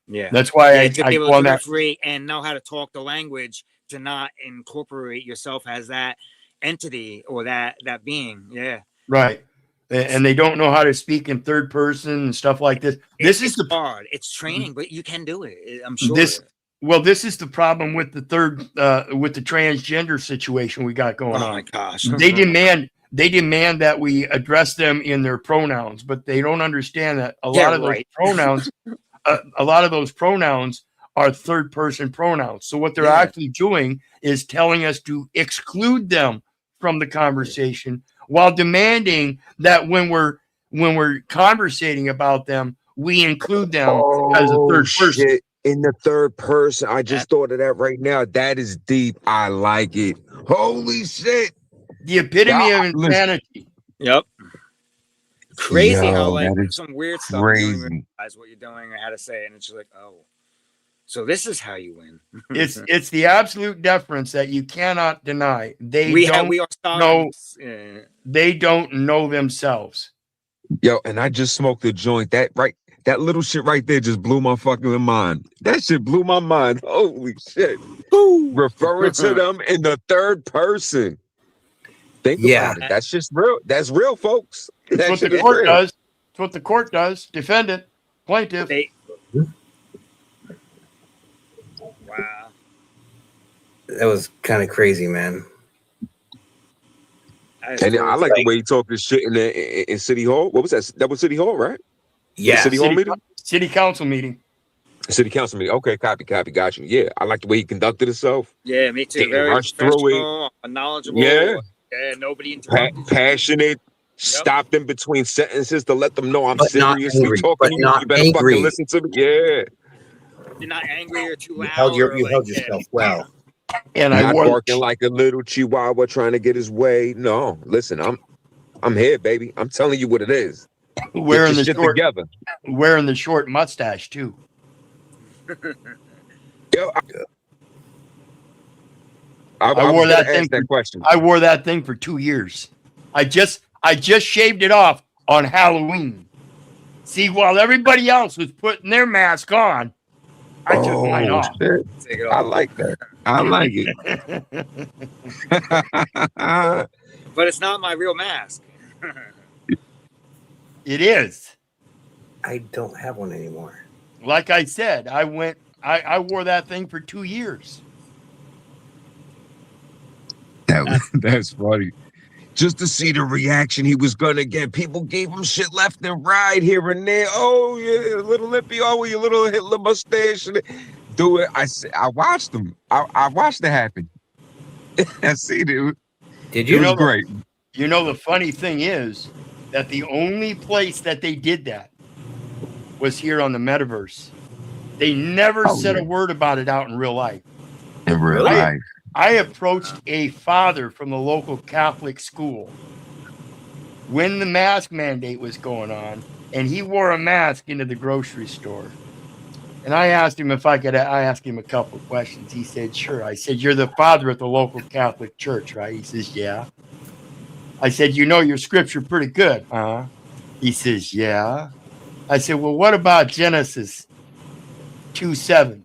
Yeah. That's why I to be able go on to that. free and know how to talk the language, to not incorporate yourself as that entity or that being. Yeah. Right. And they don't know how to speak in third person and stuff like this. It's hard. It's training, but you can do it. I'm sure. This is the problem with the with the transgender situation we got going on. Oh my gosh. They demand that we address them in their pronouns, but they don't understand that a lot of those pronouns are third person pronouns. So what they're actually doing is telling us to exclude them from the conversation while demanding that when we're conversating about them, we include them as a third person. Shit. In the third person. I just thought of that right now. That is deep. I like it. Holy shit. The epitome of insanity. Yep. Crazy how Yo, like that is some weird stuff you don't even crazy. realize what you're doing or how to say it, and it's just like, oh, so this is how you win. It's the absolute deference that you cannot deny. We are know. Yeah. They don't know themselves. Yo, and I just smoked a joint. That little shit right there just blew my fucking mind. That shit blew my mind. Holy shit. Referring to them in the third person. Think about it. That's just real. That's real, folks. That's what the court does. That's what the court does. Defendant, plaintiff. Wow. That was kind of crazy, man. And I like the way he talked this shit in City Hall. What was that? That was City Hall, right? Yeah. City Hall meeting? City Council meeting. City Council meeting. Okay, copy. Got you. Yeah, I like the way he conducted himself. Yeah, me too. Didn't Very rush through it. professional, knowledgeable. Yeah. Nobody interrupted. Passionate. Stopped in between sentences to let them know I'm But not seriously angry, talking but to you. not You better angry. fucking listen to me. Yeah. You're not angry or too loud. You held yourself well. And Not I wore barking like a little chihuahua trying to get his way. No, listen, I'm here, baby. I'm telling you what it is. wearing the Get your shit short, together. wearing the short mustache too. Yo, I I was wore gonna that ask thing. that question. I wore that thing for 2 years. I just shaved it off on Halloween. See, while everybody else was putting their mask on, I took mine off. Shit. I like that. I like it. But it's not my real mask. It is. I don't have one anymore. Like I said, I wore that thing for 2 years. That's funny. Just to see the reaction he was gonna get. People gave him shit left and right, here and there. Oh yeah, little lippy. Oh, your little Hitler mustache. Do it. I watched him. I watched it happen. I see, dude. Did It was great. You know, the funny thing is that the only place that they did that was here on the metaverse. They never said a word about it out in real life. In real life. I approached a father from the local Catholic school when the mask mandate was going on, and he wore a mask into the grocery store. And I asked him if I could. I asked him a couple of questions. He said, "Sure." I said, "You're the father at the local Catholic church, right?" He says, "Yeah." I said, "You know your scripture pretty good, huh?" He says, "Yeah." I said, "Well, what about Genesis 2:7,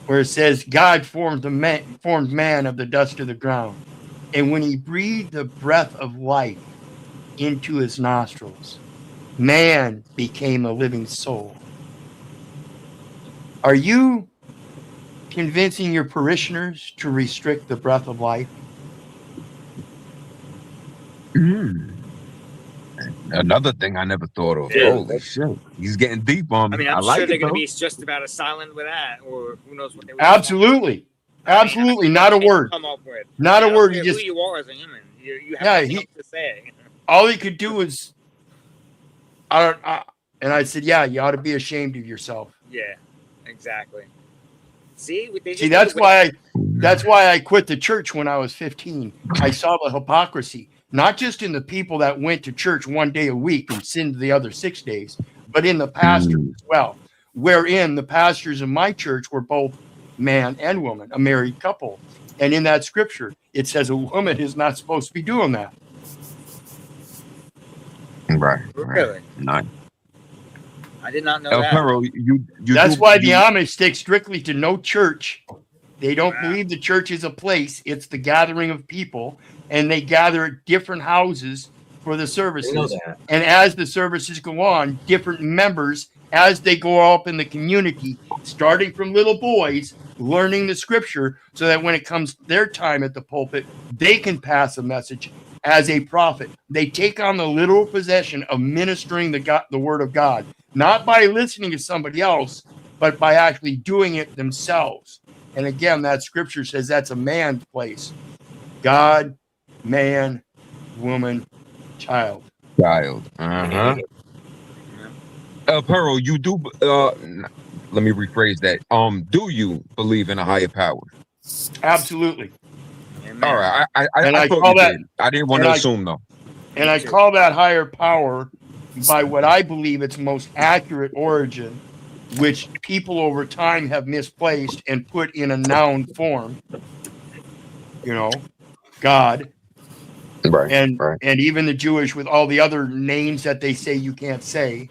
where it says God formed man of the dust of the ground, and when He breathed the breath of life into his nostrils, man became a living soul." Are you convincing your parishioners to restrict the breath of life? Another thing I never thought of. Yeah. Holy shit. He's getting deep on me. I mean, I'm like sure they're it, going to though. be just about as silent with that, or who knows what they would Absolutely. Absolutely. Not a word. come up with. Not a word. You You just, who you are as a human. You have Yeah, nothing else to say. all he could do was, and I said, "Yeah, you ought to be ashamed of yourself." Yeah, exactly. See, That's why I quit the church when I was 15. I saw the hypocrisy, not just in the people that went to church one day a week and sinned the other 6 days, but in the pastors as well, wherein the pastors in my church were both man and woman, a married couple. And in that scripture, it says a woman is not supposed to be doing that. Right. Really? Nice. I did not know El that. Perro, you That's why the Amish stick strictly to no church. They don't believe the church is a place. It's the gathering of people, and they gather at different houses for the services. that. And as the services go on, different members, as they go up in the community, starting from little boys, learning the scripture, so that when it comes their time at the pulpit, they can pass a message as a prophet. They take on the literal possession of ministering the word of God, not by listening to somebody else, but by actually doing it themselves. And again, that scripture says that's a man's place. God, man, woman, child. Child. Pearl, you do. Let me rephrase that. Do you believe in a higher power? Absolutely. All right. I thought call you that, did. I didn't want to assume though. And I call that higher power by what I believe its most accurate origin, which people over time have misplaced and put in a noun form. You know, God. Right. And even the Jewish with all the other names that they say you can't say,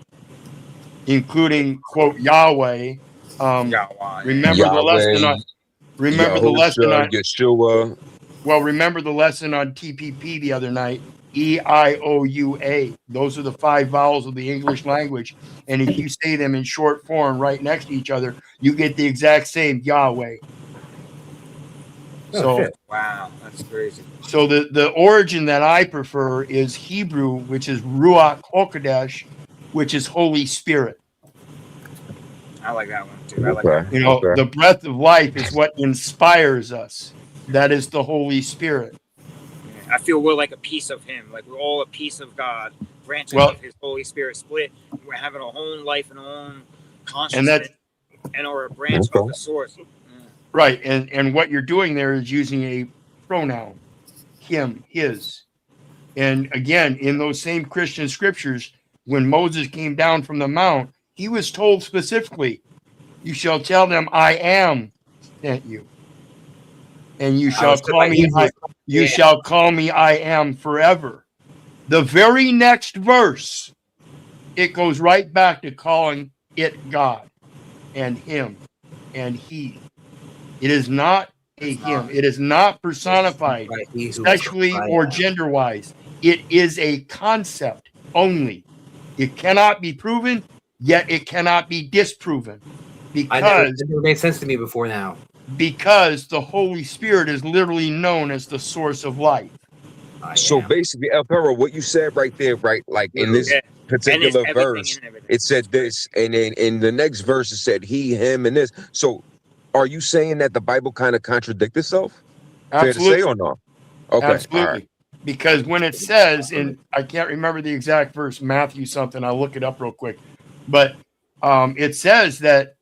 including quote Yahweh. Remember the lesson on Yeshua. Well, remember the lesson on TPP the other night. E-I-O-U-A. Those are the 5 vowels of the English language. And if you say them in short form right next to each other, you get the exact same Yahweh. Wow, that's crazy. So the origin that I prefer is Hebrew, which is Ruach HaKodesh, which is Holy Spirit. I like that one too. I like that. You know, the breath of life is what inspires us. That is the Holy Spirit. I feel we're like a piece of Him. Like we're all a piece of God, branches of His Holy Spirit split. We're having our own life and our own consciousness, and are a branch of the source. Right, and what you're doing there is using a pronoun, him, his. And again, in those same Christian scriptures, when Moses came down from the mount, he was told specifically, you shall tell them, I am sent you. And you shall call me, shall call me, I am forever. The very next verse, it goes right back to calling it God and him and he. It is not a him. It is not personified sexually or gender-wise. It is a concept only. It cannot be proven, yet it cannot be disproven. Because it never made sense to me before now. Because the Holy Spirit is literally known as the source of life. So basically, El Perro, what you said right there, right? Like in this particular verse, it said this, and then in the next verse, it said he, him, and this. So are you saying that the Bible kind of contradicts itself? Absolutely. Fair to say or no? Okay. Absolutely. All right. Because when it says, and I can't remember the exact verse, Matthew something, I'll look it up real quick. But it says that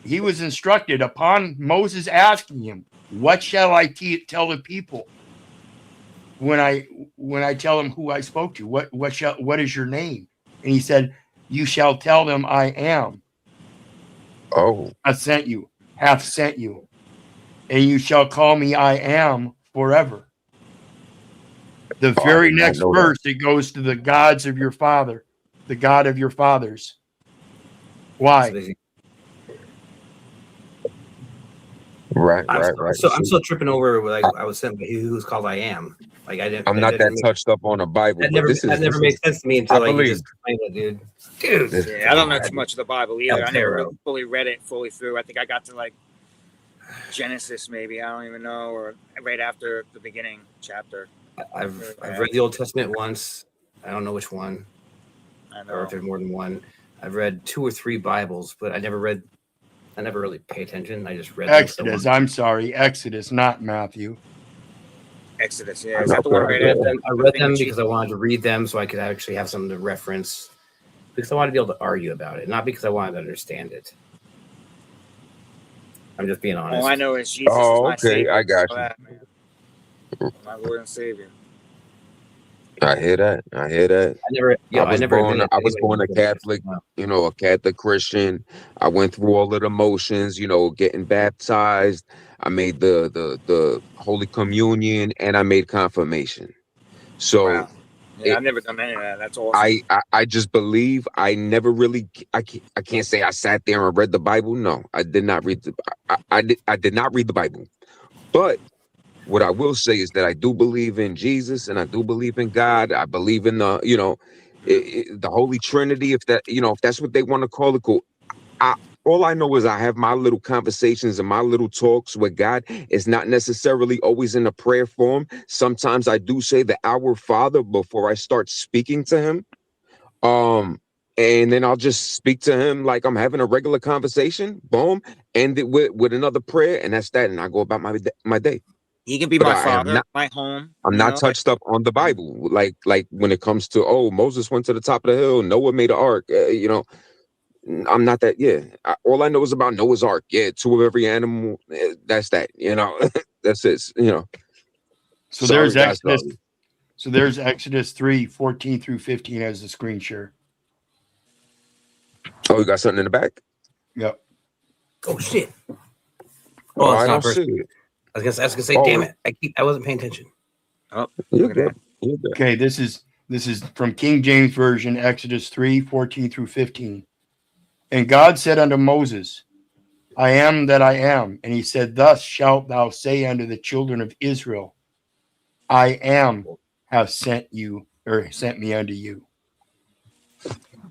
he was instructed upon Moses asking him, what shall I tell the people when I tell them who I spoke to? What is your name? And he said, you shall tell them I am. Oh. Hath sent you. And you shall call me I am forever. The very next verse, it goes to the gods of your father, the God of your fathers. Why? Right. So I'm still tripping over. Like I was saying, who's called I am. Like I didn't. I'm not that touched up on the Bible. That never made sense to me until you just explained it, dude. Yeah, I don't know too much of the Bible either. I never really fully read it fully through. I think I got to like Genesis, maybe. I don't even know, or right after the beginning chapter. I've read the Old Testament once. I don't know which one. I know. Or if there's more than one. I've read 2 or 3 Bibles, but I never really pay attention. I just read Exodus. I'm sorry, Exodus, not Matthew. Exodus, yeah. Is that the one right after? I read them because I wanted to read them so I could actually have something to reference. Because I wanted to be able to argue about it, not because I wanted to understand it. I'm just being honest. All I know is Jesus is my Savior. I got you. My Lord and Savior. I hear that. I was born a Catholic, a Catholic Christian. I went through all of the motions, getting baptized. I made the Holy Communion and I made confirmation. So wow. Yeah, I've never done any of that. That's awesome. I just believe. I never really. I can't say I sat there and read the Bible. No, I did not read I did not read the Bible. But what I will say is that I do believe in Jesus and I do believe in God. I believe in the Holy Trinity. If that's what they want to call it, cool. All I know is I have my little conversations and my little talks with God. It's not necessarily always in a prayer form. Sometimes I do say the Our Father before I start speaking to him. and then I'll just speak to him like I'm having a regular conversation. Boom, end it with another prayer, and that's that. And I go about my day. He can be But my I am father, not. my home. I'm you not know, touched up on the Bible. Like when it comes to Moses went to the top of the hill, Noah made an ark. I'm not that. Yeah, all I know is about Noah's ark. Yeah, 2 of every animal. That's that. That's it. So Sorry, there's guys. Exodus. Sorry. So there's Exodus 3:14 through 15 as the screen share. Oh, you got something in the back? Yep. Oh shit. Oh, it's I not don't first. see it. I was gonna say, Oh, damn it. I wasn't paying attention. Oh, you're good. You're good. Okay, this is from King James Version, Exodus 3:14 through 15. And God said unto Moses, I am that I am. And he said, thus shalt thou say unto the children of Israel, I am have sent you, or sent me unto you.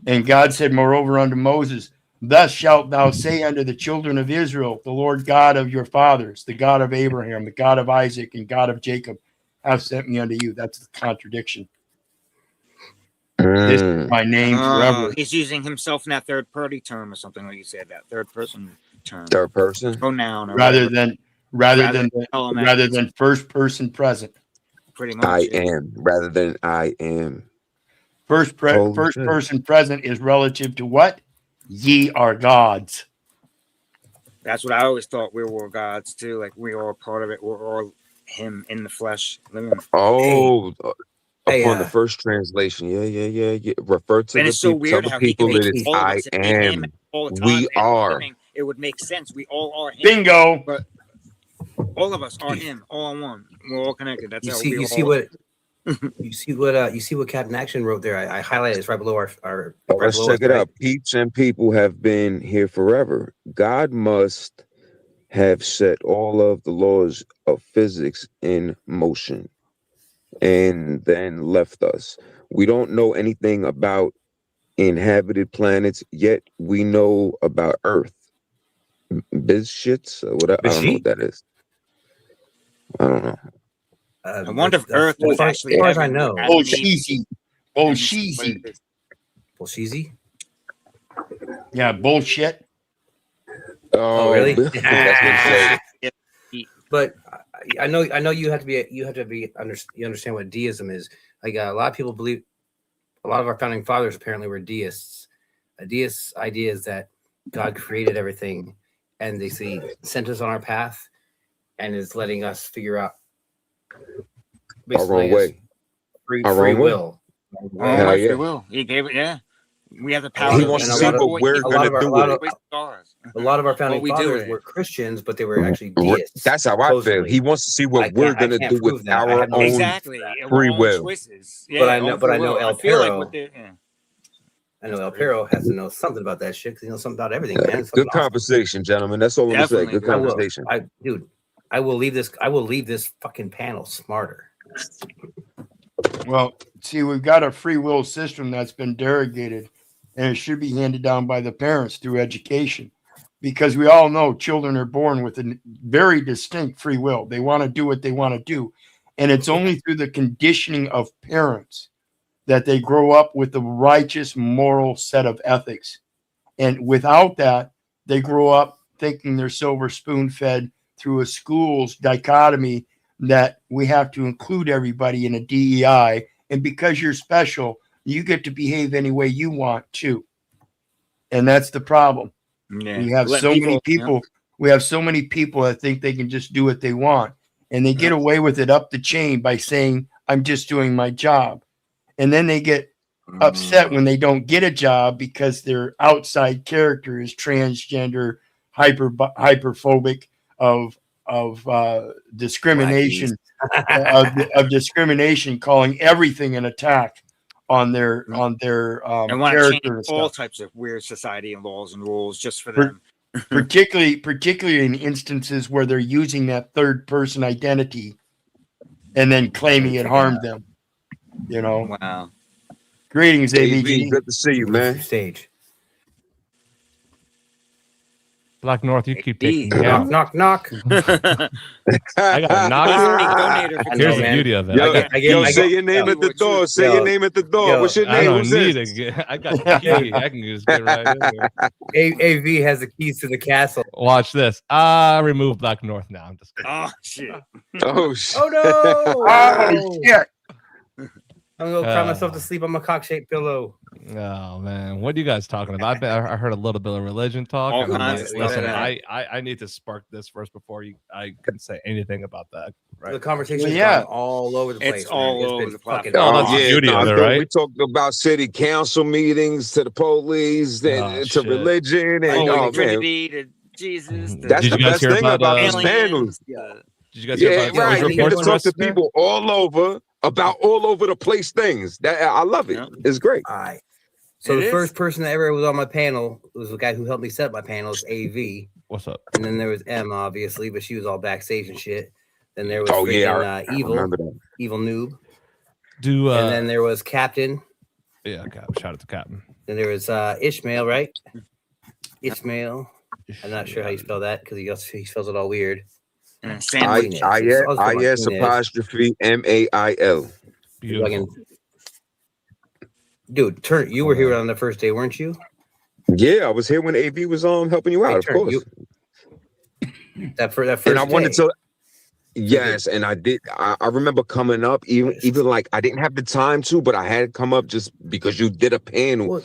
And God said moreover unto Moses, thus shalt thou say unto the children of Israel, the Lord God of your fathers, the God of Abraham, the God of Isaac, and God of Jacob, have sent me unto you. That's the contradiction. This is my name forever. He's using himself in that third party term or something like you said, that third person term. Third person? Pronoun or Rather whatever. than first person present. Pretty much. I am rather than I am. First person present is relative to what? Ye are gods. That's what I always thought. We were gods too. Like we are part of it. We're all him in the flesh. Living. Upon the first translation. Yeah. Refer to And the it's so people. Tell weird the how he can people make it is all of I us in him am. all the time. We and are. It would make sense. We all are him. Bingo. But all of us are him, all in one. We're all connected. That's how we you see what Captain Action wrote there. I highlighted it right below our Let's check it out. Peeps and people have been here forever. God must have set all of the laws of physics in motion and then left us. We don't know anything about inhabited planets, yet we know about Earth. Biz shits? Whatever. I don't know what that is. I don't know. I wonder if Earth was actually as far as I heaven. know. Bolsheezy. Yeah, bullshit. Oh, really? That's But I know you have to be you understand what deism is. Like a lot of people believe, a lot of our founding fathers apparently were deists. A deist idea is that God created everything, and they sent us on our path, and is letting us figure out our wrong way. Free will. Free will. He gave it. Yeah. We have the power. He wants to see what we're going to do with it. A lot of our founding fathers were Christians, but they were actually deists. That's how I feel. He wants to see what we're going to do with our own free will. But I know El Perro. I know El Perro has to know something about that shit because he knows something about everything, man. Good conversation, gentlemen. That's all I'm gonna say. Good conversation. I will leave this fucking panel smarter. Well, see, we've got a free will system that's been derogated, and it should be handed down by the parents through education, because we all know children are born with a very distinct free will. They want to do what they want to do, and it's only through the conditioning of parents that they grow up with the righteous moral set of ethics. And without that, they grow up thinking they're silver spoon fed through a school's dichotomy that we have to include everybody in a DEI. And because you're special, you get to behave any way you want to. And that's the problem. Yeah. We have many people. We have so many people that think they can just do what they want. And they get away with it up the chain by saying, I'm just doing my job. And then they get upset when they don't get a job because their outside character is transgender, hyperphobic of discrimination, of discrimination, calling everything an attack on their and want to character change and all stuff. types of weird society and laws and rules just for them. particularly in instances where they're using that third person identity and then claiming it harmed them. You know. Wow. Greetings, ABG. Good to see you, man. Stage. Blacknorth, you keep taking me out. Knock, knock. I got a knock here. Here's the beauty of it. Yo, say your name at the door. Say your name at the door. What's your I name? don't Who's need this? it. I got the key. I can just get right in there. AV has the keys to the castle. Watch this. Remove Blacknorth now. I'm just kidding. Oh shit. Oh shit. Oh no! Oh shit! I'm gonna cry myself to sleep on my cock-shaped pillow. Oh man, what are you guys talking about? I heard a little bit of religion talk. All And I'm kinds like, of stuff. listen, I need to spark this first before I can say anything about that. Right? The conversation's Yeah. gone all over the place. It's all man. over been the fucking platform. that's the beauty of it, dude, right? We talked about city council meetings to the police, then Oh, to shit. religion, and Oh, oh the man, Trinity, to Jesus. that's Did the you guys best hear thing about about, these panels. Did you guys hear Yeah, about right. those You get to reports talk to yesterday? people all over about all over the place things. That I love it. Yeah. It's great. All right. So the first person that ever was on my panel was the guy who helped me set up my panel. It's AV. What's up? And then there was M, obviously, but she was all backstage and shit. Then there was Oh yeah, I Evil, remember that. Evil Noob. And then there was Captain. Yeah, shout out to Captain. Then there was Ishmael, right? Ishmael. I'm not sure how you spell that because he spells it all weird. I-S apostrophe MAIL. Dude, you were here on the first day, weren't you? Yeah, I was here when AV was helping you out, of course. That first and I wanted day. to. Yes, and I did. I remember coming up, even like I didn't have the time to, but I had come up just because you did a panel. Well,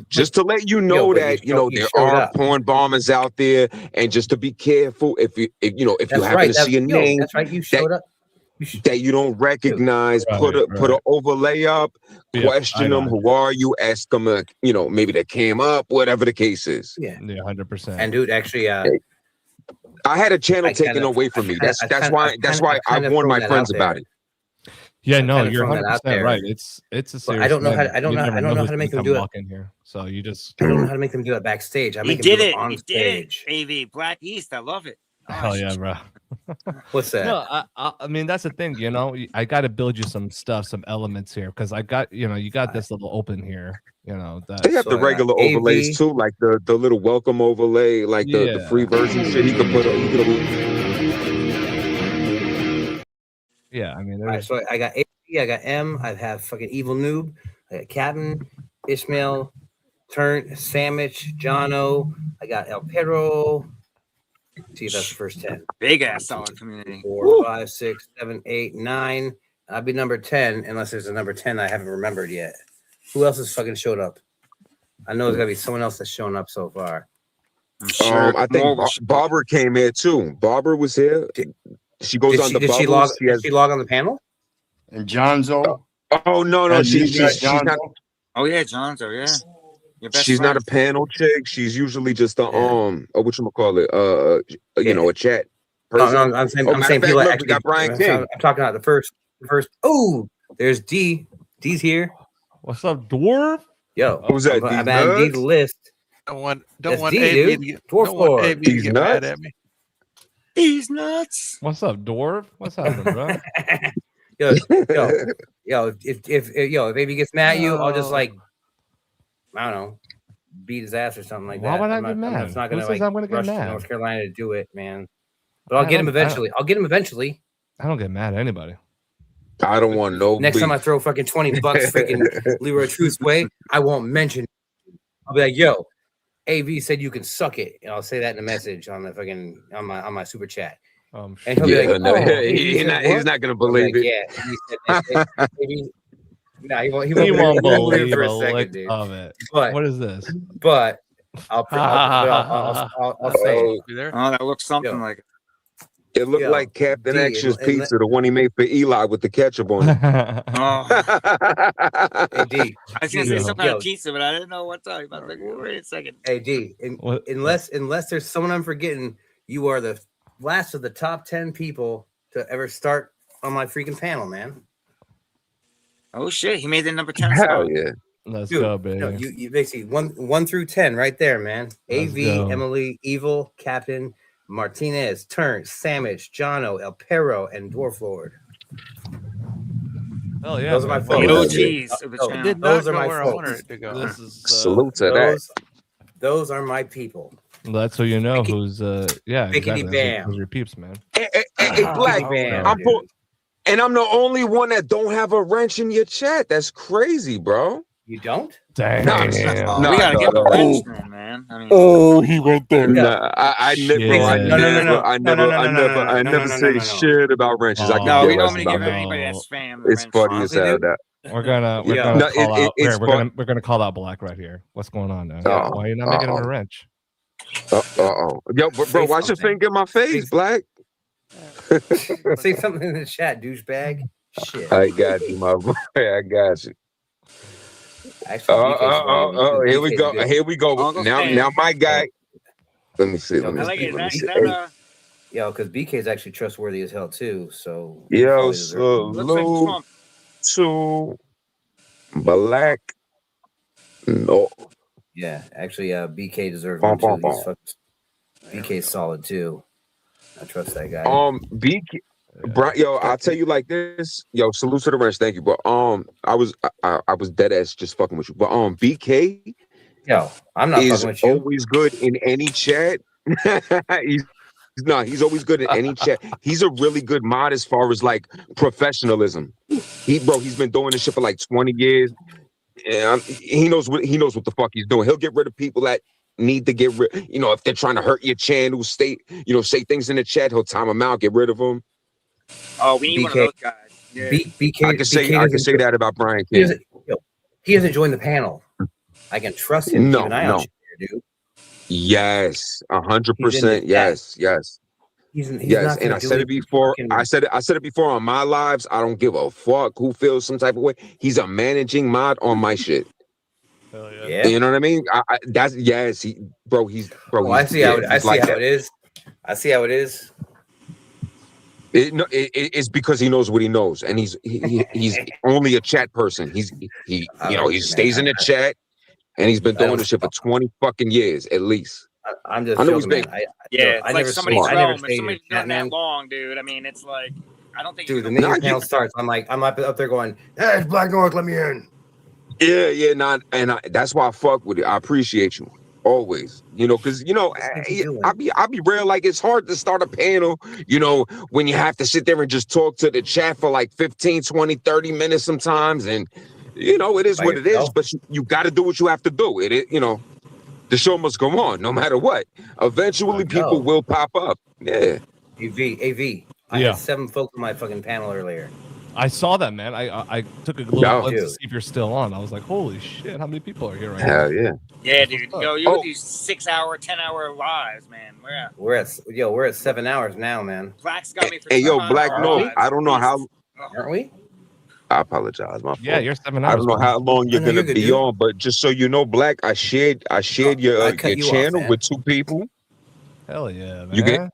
just to let you know that you you there showed are up. porn bombers out there, and just to be careful if you happen to see a name. That's right. You showed up. That you don't recognize, put an overlay up, question them. Who are you? Ask them. Maybe they came up, whatever the case is. Yeah, 100%. And dude, actually, I had a channel taken away from me. That's why I warned my friends about it. Yeah, no, you're throwing that out 100% there. right. It's a But serious. I don't know how. thing. I don't You know. never I don't know who's how to make gonna them do come it. walk in here. So you just I don't know how to make them do it backstage. I He make them did do it. on He stage. did it. AV Black East. I love it. hell yeah, bro. What's that? No, I mean that's the thing. I got to build you some stuff, some elements here because I got you got this little open here. That They have the regular overlays too, like the little welcome overlay, like the free version shit. He could put. Yeah, I mean, All right, so I got AV, I got M, I have fucking Evil Noob, I got Captain, Ishmael, Turn, Sandwich, Jono, I got El Perro. See if that's the first 10. Big ass solid community. 4, 5, 6, 7, 8, 9. I'll be number 10 unless there's a number 10 I haven't remembered yet. Who else has fucking showed up? I know there's gotta be someone else that's shown up so far. I think Barbara came here too. Barbara was here. She goes on the did bubbles. she log on the panel? And Johnzo. Oh no, she's not. Oh yeah, Johnzo. Yeah. She's not a panel chick. She's usually just a whatchamacallit, a chat person. No, I'm saying matter of people fact, that look, actually. we got Brian King. I'm talking about the first. Oh, there's D. D's here. What's up, Dwarf? Yo, who's that? I'm adding D to the list. Don't want That's AV D, to get, Dwarf don't want Lord. AV to get mad at me. He's nuts. What's up, Dwarf? What's happening, bro? Yo, if baby gets mad at you, I'll just I don't know, beat his ass or something like Why that. would I I'm get not- mad? I'm not Who gonna says I'm gonna get rush to mad? North Carolina to do it, man. But I'll get him eventually. I'll get him eventually. I don't get mad at anybody. I don't want no. Next time I beef. throw fucking $20 freaking Leroy Truth's way, I won't mention. I'll be like, yo, AV said you can suck it, and I'll say that in a message on the fucking on my super chat. And he'll be like, no, oh, he's not gonna believe it. Yeah, he said that. Nah, he won't He won't believe believe for a a second, lick dude. of it. But What is this? But I'll say it. Oh, that looks something like it. It looked like Captain X's pizza, the one he made for Eli with the ketchup on it. Oh. Hey, D. I was gonna say some kind of pizza, but I didn't know what time. I was like, wait a second. Hey, D. Unless there's someone I'm forgetting, you are the last of the top 10 people to ever start on my freaking panel, man. Oh shit, he made the number 10 Hell spot. yeah. Let's Dude, go, baby. no, you basically 1 through 10 right there, man. Let's AV, go. Emily, Evil, Captain, Martinez, Turn, Sandwich, Jono, El Perro, and Dwarf Lord. Oh yeah, Those are my man. folks. OGs of the channel. Those are go my where I folks. wanted it to go. This is Salute to that. Those are my people. That's so you know who's yeah, Bickety exactly. bam. Those are your peeps, man. Hey, Black, bam, and I'm the only one that don't have a wrench in your chat. That's crazy, bro. You don't? Damn. We gotta give him a wrench then, man. I mean, he went there. Nah, I never say shit about wrenches. I Oh, can no, care we less normally about give them. anybody that's spam the It's wrench. funny as hell. That We're gonna No, call out. it's We're gonna call out Black right here. What's going on now? Why are you not making him a wrench? Yo, bro, why your finger in my face, Black? Say something in the chat, douchebag. Shit. I got you, my boy. I got you. Actually, Here we go. good. Here we go. Uncle Now, Stan. now, my guy. Let me see. Let me I like see. it. Let me Is see. that Yo, because BK is actually trustworthy as hell too. So Yo, Trump. to Black. No. Yeah, actually, BK deserves one too. He's BK's solid too. I trust that guy. BK. Yo, I'll tell you like this. Yo, salute to the wrench. Thank you, but I was dead ass just fucking with you. But BK, yo, I'm not is fucking with you. always good in any chat. He's always good in any chat. He's a really good mod as far as like professionalism. He's been doing this shit for like 20 years. Yeah, he knows what the fuck he's doing. He'll get rid of people that need to get rid. You know, if they're trying to hurt your channel, say things in the chat. He'll time them out, get rid of them. Oh, we need one of those guys. Yeah. BK, I can say that about Brian He King. hasn't joined the panel. I can trust him. No, Keep an eye on shit here, dude. Yes, 100%. Yes. He's Yes, and I said it before. I said it before on my lives. I don't give a fuck who feels some type of way. He's a managing mod on my shit. Hell yeah. You know what I mean? That's yes. He's I see how it is. I see how it is. It's because he knows what he knows, and he's only a chat person. He stays in the chat, and he's been doing this shit for 20 fucking years at least. I'm just I know joking, he's big. man. It's like somebody's realm. If somebody's done that long, dude. I mean, it's like I don't think. Dude, the minute the panel starts, I'm up there going, "Hey, it's Blacknorth, let me in." Yeah, that's why I fuck with it. I appreciate you always, because I be real. Like it's hard to start a panel, when you have to sit there and just talk to the chat for like 15, 20, 30 minutes sometimes, and it is what it is. But you got to do what you have to do. The show must go on no matter what. Eventually, people will pop up. Yeah. AV. I had 7 folks on my fucking panel earlier. I saw that, man. I took a little glimpse to see if you're still on. I was like, holy shit, how many people are here right now? Hell yeah. Yeah, dude. Yo, you with these 6-hour, 10-hour lives, man. We're at 7 hours now, man. Black's got me for Hey, yo, Blacknorth. I don't know how. Aren't we? I apologize, my fault. Yeah, you're 7 hours. I don't know how long you're gonna be on, but just so you know, Black, I shared your channel with 2 people. Hell yeah, man.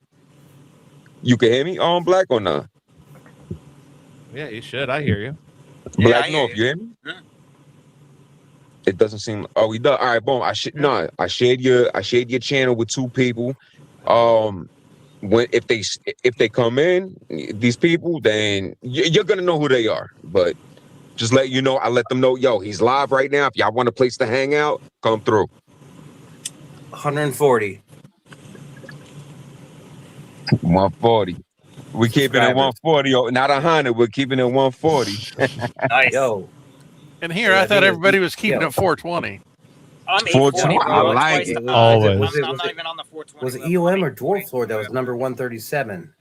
You can hear me on Black or not? Yeah, you should. I hear you. Blacknorth, you hear me? Yeah. It doesn't seem. Oh, he does. All right, boom. I shared your channel with 2 people. If they come in, these people, then you're gonna know who they are. But just let you know, I let them know, yo, he's live right now. If y'all want a place to hang out, come through. 140. 140. We keeping it 140, not 100. We're keeping it 140. Nice. Yo. And here, I thought everybody was keeping it 420. I'm 420. I like it. Always. I'm not even on the 420. Was it EOM or Dwarf Lord that was number 137?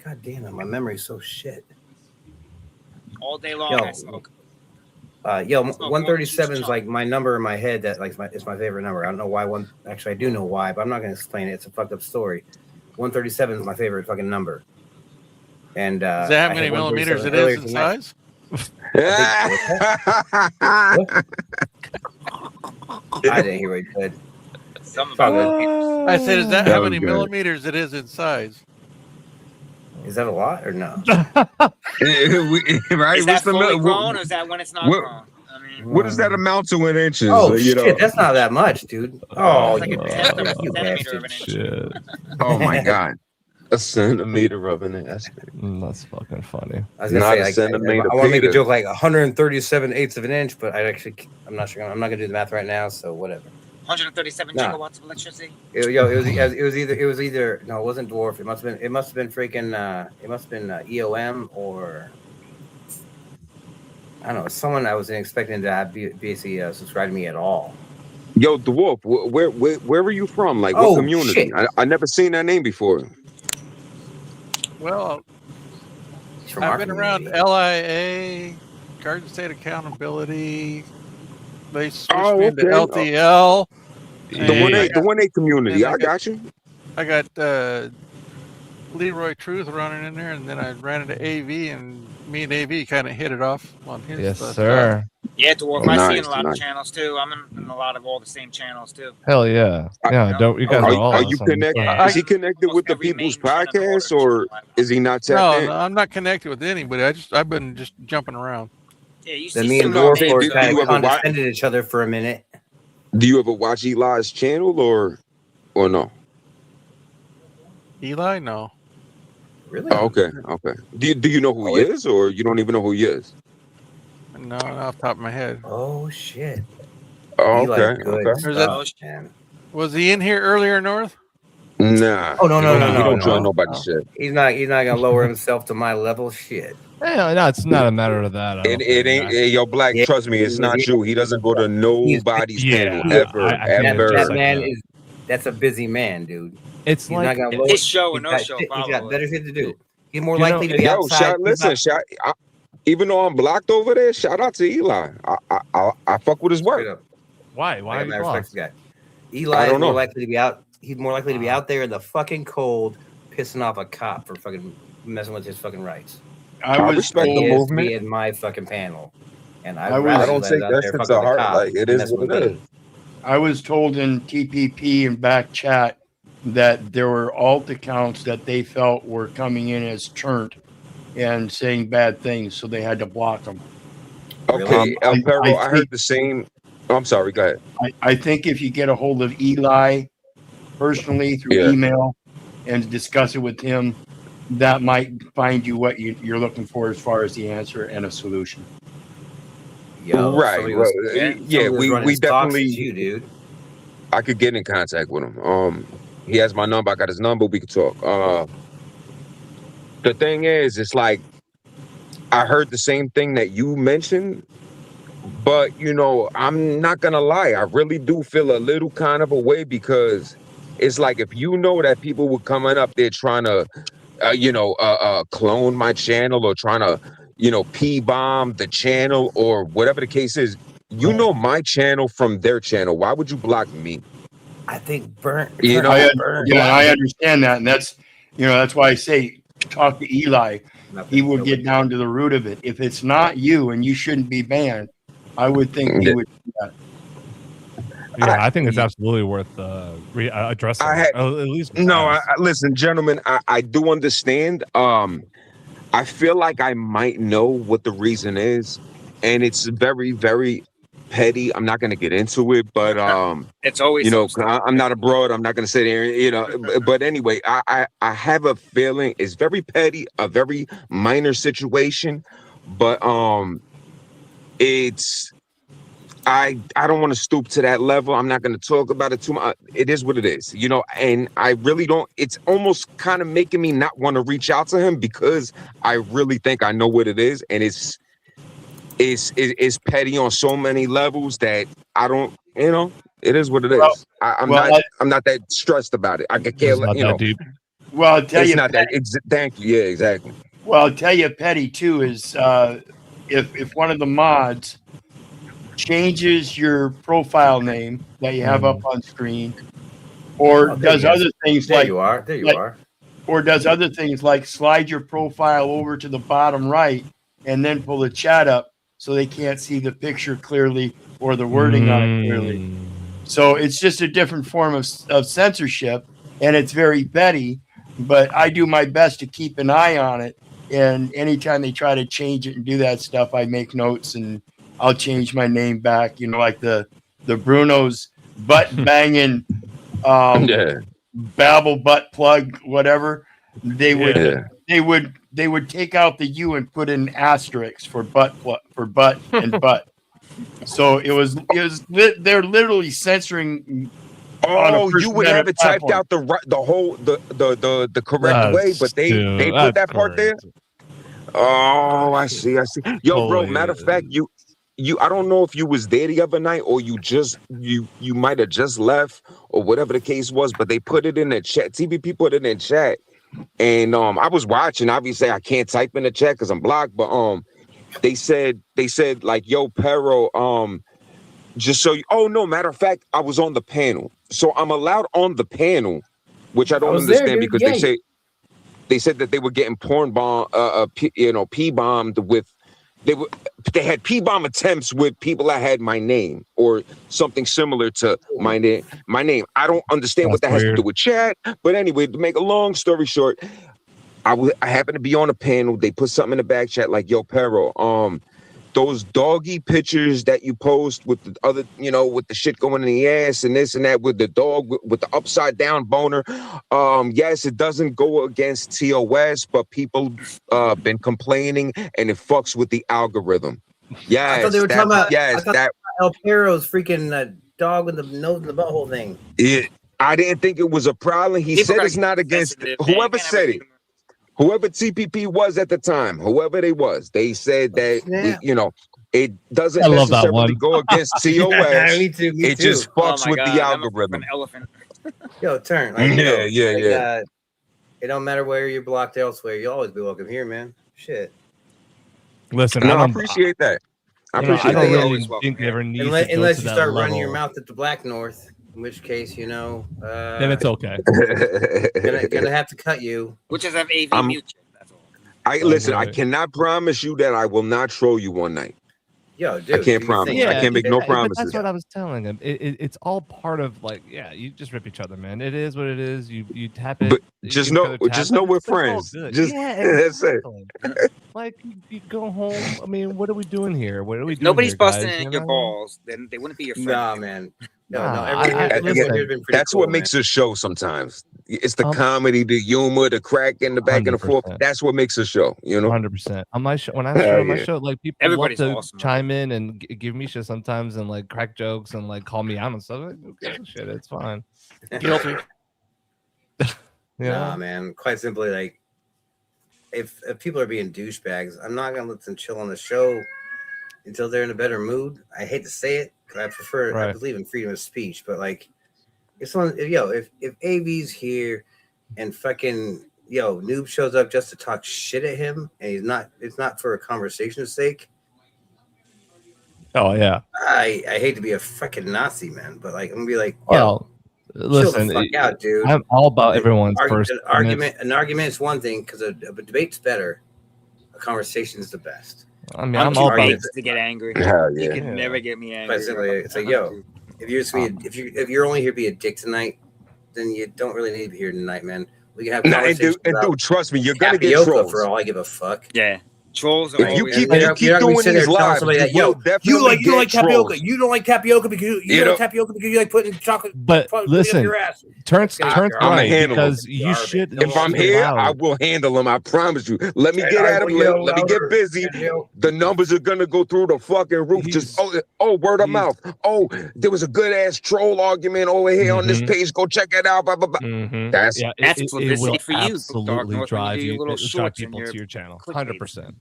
God damn it, my memory's so shit. All day long, I smoke. 137 is like my number in my head that it's my favorite number. I don't know why actually I do know why, but I'm not gonna explain it. It's a fucked up story. 137 is my favorite fucking number. And does that how many millimeters it is in size? I didn't hear what you said. I said, is that how many millimeters it is in size? Is that a lot or no? Right? Is that fully grown or is that when it's not grown? I mean, what does that amount to in inches? Oh, shit, that's not that much, dude. Oh, it's like a tenth of a centimeter of an inch. Shit. Oh my god. A centimeter of an inch. That's fucking funny. I was gonna Not say, a centimeter. I want to make a joke like 137/8 of an inch, but I'm not sure. I'm not gonna do the math right now, so whatever. 137 Nah. gigawatts of electricity. It was either no, it wasn't dwarf. It must have been freaking it must have been EOM or I don't know, someone I wasn't expecting to have basically subscribe to me at all. Yo, Dwarf, where are you from? Like, what Oh, community? shit. I never seen that name before. Well, from I've our been around LIA, Garden State Accountability. They switched me into LTL. The 1A community. I got you. I got Leroy Truth running in there, and then I ran into AV, and me and AV kind of hit it off on his Yes, stuff. sir. Yeah, Dwarf. Oh, I see nice, in a lot nice. of channels too. I'm in a lot of all the same channels too. Hell yeah. Yeah, don't you guys are all Are you awesome. connected? Is he connected with the People's Podcast, or is he not tapped No, in? no, I'm not connected with anybody. I've been just jumping around. Yeah, you Then see me and some Dwarf names, were kind you of ever watch- condescended each other for a minute. Do you ever watch Eli's channel, or no? Eli, no. Really? Oh, okay. Do you know who he is, or you don't even know who he is? No, not off the top of my head. Oh shit. Oh, Eli's okay. good Okay. stuff, man. Was he in here earlier, North? Nah. Oh no, He don't join no. nobody shit. He's not gonna lower himself to my level. Shit. Yeah, no, it's not a matter of that. I don't It ain't. Hey, yo, Black. Yeah, trust me, it's not you. He doesn't go to nobody's channel yeah, ever, I think it's ever. just That like man a- is that's a busy man, dude. It's He's like not gonna lower his show or he's no got show. shit- He's got Follow better shit to do. He's more You know, likely to be Yo, outside. shout. Listen, even though I'm blocked over there, shout out to Eli. I fuck with his work. Why? Why I are you respect blocked? this guy. I Eli is don't more know. likely to be out. He's more likely to be out there in the fucking cold, pissing off a cop for fucking messing with his fucking rights. I was respect He the is to movement. be in my fucking panel, and I I'd was- rather I don't he take was out that there shit fucking to with a heart. cop Like, it than is messing what with it me. is. I was told in TPP and back chat that there were alt accounts that they felt were coming in as turnt and saying bad things, so they had to block them. Okay, El Perro, I heard think- the same. Oh, I'm sorry. Go ahead. I think if you get a hold of Eli personally through Yeah. email and discuss it with him, that might find you what you're looking for as far as the answer and a solution. Yo, Right. somebody Well, was- yeah, somebody was running we stocks definitely. at you, dude. I could get in contact with him. He has my number. I got his number. We could talk. The thing is, it's like I heard the same thing that you mentioned, but I'm not gonna lie. I really do feel a little kind of a way because it's like if you know that people were coming up there trying to, clone my channel or trying to, P-bomb the channel or whatever the case is. You know my channel from their channel. Why would you block me? I think burnt. I understand that, and that's why I say talk to Eli. He will get down to the root of it. If it's not you and you shouldn't be banned, I would think he would do that. Yeah, I think it's absolutely worth addressing. At least Listen, gentlemen, I do understand. I feel like I might know what the reason is, and it's very, very petty. I'm not going to get into it, but it's always I'm not abroad. I'm not going to sit there, but anyway, I have a feeling it's very petty, a very minor situation, but it's I don't want to stoop to that level. I'm not going to talk about it too much. It is what it is, and I really don't. It's almost kind of making me not want to reach out to him because I really think I know what it is, and it's petty on so many levels that I don't. It is what it is. I'm not that stressed about it. I could care. Deep. Well, I'll tell it's you. not that. Thank you. Yeah, exactly. Well, I'll tell you, petty too is if one of the mods changes your profile name that you have up on screen, or does other things there like you are, or does other things like slide your profile over to the bottom right and then pull the chat up so they can't see the picture clearly or the wording on it clearly. So it's just a different form of censorship, and it's very petty. But I do my best to keep an eye on it. And anytime they try to change it and do that stuff, I make notes and I'll change my name back. Like the Bruno's butt banging, babble butt plug, whatever. They would take out the U and put in asterisks for butt and butt. So they're literally censoring. Oh, you would have it typed out the correct way, but they put that part there. Oh, I see. Yo, bro, matter of fact, you I don't know if you was there the other night or you might have just left or whatever the case was, but they put it in the chat. TBP put it in chat. And I was watching. Obviously, I can't type in the chat because I'm blocked, but they said like, yo, Pero, just so you matter of fact, I was on the panel. So I'm allowed on the panel, which I don't understand because they said that they were getting porn bomb, P-bombed with they had P-bomb attempts with people that had my name or something similar to my name. I don't understand what that has to do with chat. But anyway, to make a long story short, I happened to be on a panel. They put something in the back chat like, yo, Pero, those doggy pictures that you post with the other, with the shit going in the ass and this and that with the dog with the upside down boner. Yes, it doesn't go against TOS, but people been complaining and it fucks with the algorithm. Yes, I thought they were talking about. Yes, I thought that El Pero's freaking dog with the nose and the butthole thing. I didn't think it was a problem. He said it's not against whoever said it. Whoever TPP was at the time, whoever they was, they said that it doesn't necessarily go against TOS. Me too. It just fucks with the algorithm. Yo, turn. Yeah. It don't matter where you're blocked elsewhere. You'll always be welcome here, man. Shit. Listen, I appreciate that. I appreciate that. I don't really think you ever need unless to you go to start that running your level. mouth at the Blacknorth, in which case, Then it's okay. gonna have to cut you. Which is an AV mutual. That's all. Listen. I cannot promise you that I will not troll you one night. Yo, dude, I can't promise. I can't make no promises. But that's what I was telling him. It's all part of you just rip each other, man. It is what it is. You tap it. But just know we're friends. Just that's it. Like you go home. I mean, what are we doing here? What are we doing? Nobody's here, busting guys? in your balls. Then they wouldn't be your friend. Nah, man. No. That's what makes a show sometimes. It's the comedy, the humor, the crack and the back and the forth. That's what makes a show, 100%. On my show, when I'm showing my show, like people Everybody's love to awesome, chime in and give me shit sometimes and like crack jokes and like call me out and stuff. Like, okay, shit, it's fine. Guilty. Nah, man. Quite simply, like if people are being douchebags, I'm not gonna let them chill on the show until they're in a better mood. I hate to say it because I believe in freedom of speech, but like if AV's here and fucking Noob shows up just to talk shit at him and it's not for a conversation's sake. Oh yeah. I hate to be a fucking Nazi, man, but like I'm gonna be like, listen, chill the fuck out, dude. I'm all about everyone's first argument. An argument is one thing because a debate's better. A conversation is the best. I mean, I'm all about to get angry. Hell You yeah. can never get me angry. It's like, yo, if you're only here to be a dick tonight, then you don't really need to be here tonight, man. We can have conversations. Dude, trust me, you're gonna get tapioca trolls. for all I give a fuck. Yeah. Trolls are If you always keep doing these lives, you don't like tapioca. You don't like tapioca because you don't like tapioca because you like putting chocolate. But listen, up your ass. Turns I'm right handle because them. you should. If I'm here, I will handle them. I promise you. Let me get at them. Let me get busy. The numbers are gonna go through the fucking roof. Just word of mouth. Oh, there was a good ass troll argument over here on this page. Go check it out. Blah blah blah. That's it publicity will for you. absolutely drive people to your channel. 100%.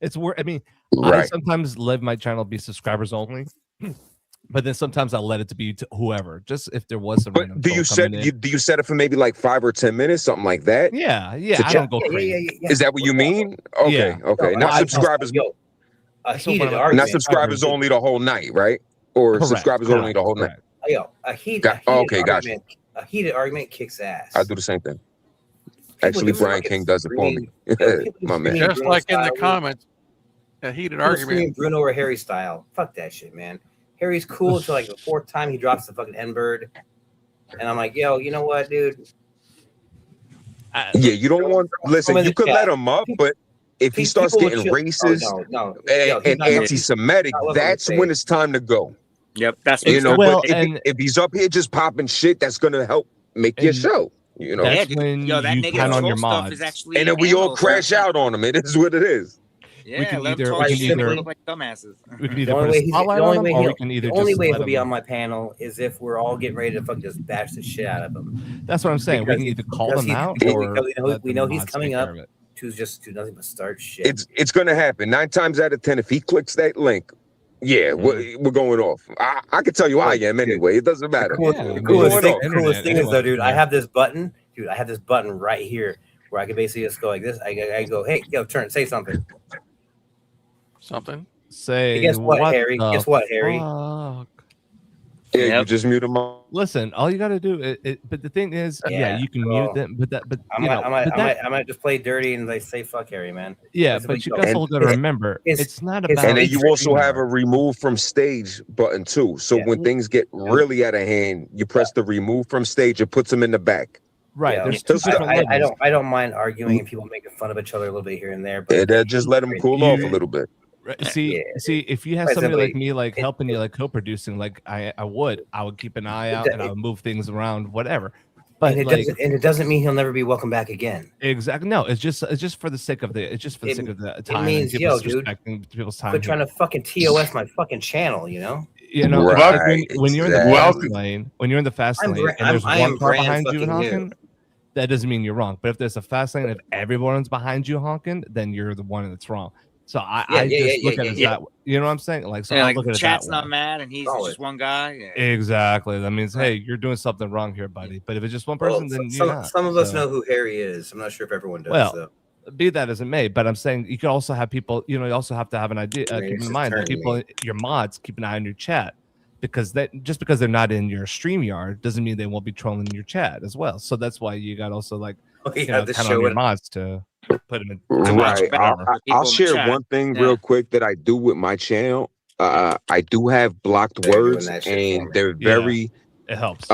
It's where I mean, I sometimes let my channel be subscribers only, but then sometimes I'll let it to be to whoever. Just if there was some. But do you set it for maybe like 5 or 10 minutes, something like that? Yeah. I don't go crazy. Is that what you mean? Okay, okay. Not subscribers. Not subscribers only the whole night, right? Or subscribers only the whole night. A heated argument kicks ass. I do the same thing. Actually, Brian King does it for me. My man. Just like in the comments, a heated argument. Bruno or Harry style. Fuck that shit, man. Harry's cool until like the fourth time he drops the fucking N-bird. And I'm like, yo, you know what, dude? Yeah, you don't want. Listen, you could let him up, but if he starts getting racist and anti-Semitic, that's when it's time to go. Yep, that's but if he's up here just popping shit, that's gonna help make your show. That's when that you negative count on your troll stuff mods. is actually And then we all crash out on him. It is what it is. Yeah, we can let them either talk we can shit. They either look like dumbasses. we can The either put only a way spotlight on him, or we can either the only just way let he'll be him. on my panel is if we're all getting ready to fucking just bash the shit out of him. That's what I'm saying. We can either call them out or we know he's mods coming take up care of it. to nothing but start shit. It's gonna happen 9 times out of 10. If he clicks that link, yeah, we're going off. I can tell you I am anyway. It doesn't matter. The coolest thing is though, dude, I have this button. Dude, I have this button right here where I can basically just go like this. I go, hey, yo, say something. Something. Say, Hey, guess what, Harry? the Guess what, Harry? fuck? Yeah, you just mute him up. Listen, all you got to do, but the thing is, yeah, you can mute them, but I might just play dirty and like say fuck Harry, man. yeah, but you guys all got to remember, it's not about. And then you also have a remove from stage button too. So when things get really out of hand, you press the remove from stage. It puts them in the back. Right. Yeah, There's two different levels. I don't mind arguing and people making fun of each other a little bit here and there, but And that just let them cool off a little bit. See, if you have somebody like me, like helping you, like co-producing, like I would keep an eye out and I would move things around, whatever. But and it doesn't mean he'll never be welcome back again. Exactly. No, it's just for the sake of the time. It means, and yo, people's dude, respecting people's time. quit trying to fucking TOS my fucking channel, you know? You know, Right, when you're in the fast lane, and there's one car behind you fucking honking, that doesn't mean you're wrong. But if there's a fast lane, if everyone's behind you honking, then you're the one that's wrong. So I just look at it that way. You know what I'm saying? Like, so I look at it chat's that not way. mad, and he's just one guy. Yeah. Exactly. That means, hey, you're doing something wrong here, buddy. But if it's just one person, then you're not. Some of us know who Harry is. I'm not sure if everyone does. Well, though. be that as it may, but I'm saying you can also have people. You know, you also have to have an idea. Keep in mind that people, your mods, keep an eye on your chat, because just because they're not in your StreamYard doesn't mean they won't be trolling your chat as well. So that's why you got also like kind of on your mods to put them in. Right. I'll share one thing real quick that I do with my channel. I do have blocked words, and they're very. It helps.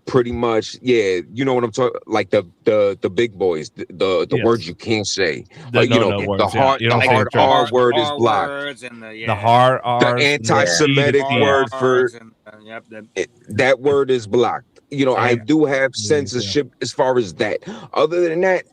Pretty much, yeah. You know what I'm talking? Like the big boys, the words you can't say. The the hard R word is blocked. The hard R. The anti-Semitic word for that word is blocked. You know, I do have censorship as far as that. Other than that,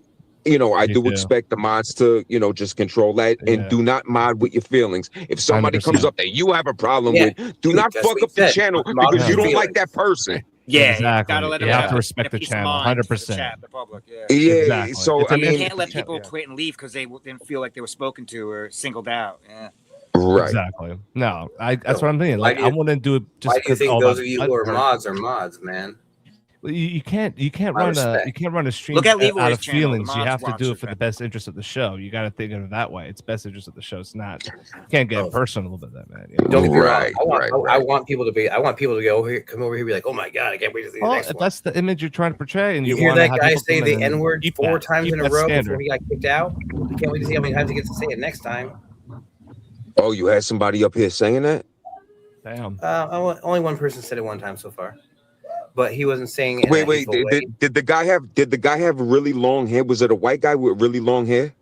you know, I do expect the mods to, you know, just control that and do not mod with your feelings. If somebody 100%. Comes up that you have a problem with, do not fuck up the channel because you don't like that person. Yeah, exactly. You gotta let you have to respect the channel, 100%. The public, yeah, exactly. So I mean, you can't let people quit and leave because they didn't feel like they were spoken to or singled out. Yeah. Right. Exactly. No, that's what I'm thinking. Like, I want to do it just. Why do you think those of you who are mods, man? You can't run a stream out of feelings. You have to do it for the best interest of the show. You got to think of it that way. It's best interest of the show. It's not. You can't get personal with that, man. You know? Don't get me wrong. I want people to be. I want people to go over here, come over here, and be like, "Oh my god, I can't wait to see the next if one." that's the image you're trying to portray, and you hear that guy say the N word 4 times in a row before he got kicked out. I can't wait to see how many times he gets to say it next time. Oh, you had somebody up here saying that? Damn. Only one person said it one time so far. But he wasn't saying it. Wait. Did the guy have really long hair? Was it a white guy with really long hair?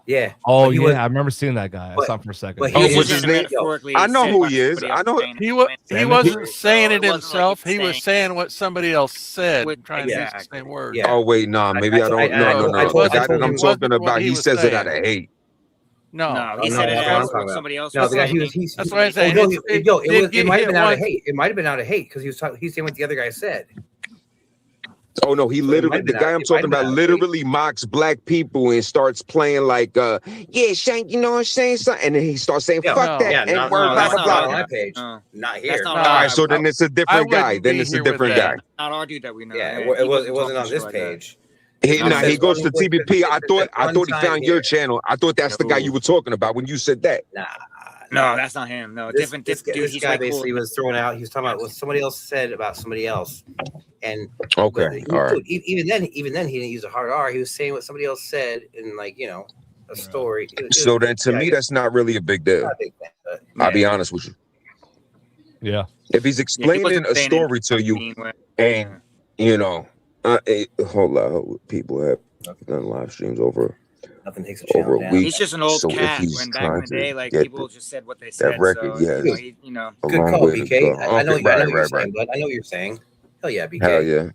Yeah. Oh yeah, I remember seeing that guy. I saw him for a second. What's his name? I know who he is. I know he wasn't saying it himself. He was saying what somebody else said, trying to use the same word. Oh wait, maybe I don't. No. The guy that I'm talking about, he says it out of hate. No, he said it as what somebody else was saying. That's what I'm saying. It might have been out of hate. It might have been out of hate because he's saying what the other guy said. Oh no, he literally, the guy I'm talking about literally mocks black people and starts playing like yeah, Shank, you know what I'm saying? And then he starts saying fuck that and word blah blah blah. On my page. Not here. All right, so then it's a different guy. Then it's a different guy. Not argued that we know. Yeah, it wasn't on this page. He goes to TBP. I thought he found your channel. I thought that's the guy you were talking about when you said that. No, that's not him. No, different dude. This guy basically was throwing out. He was talking about what somebody else said about somebody else, and okay, all right. Even then, he didn't use a hard R. He was saying what somebody else said in a story. So then, to me, that's not really a big deal. I'll be honest with you. Yeah. If he's explaining a story to you, and hold on, people have done live streams over. Nothing takes over a week. He's just an old cat. When back in the day, like people just said what they said. That record, so, good call, BK. I know what you're saying, but I know what you're saying. Hell yeah, BK. Hell yeah.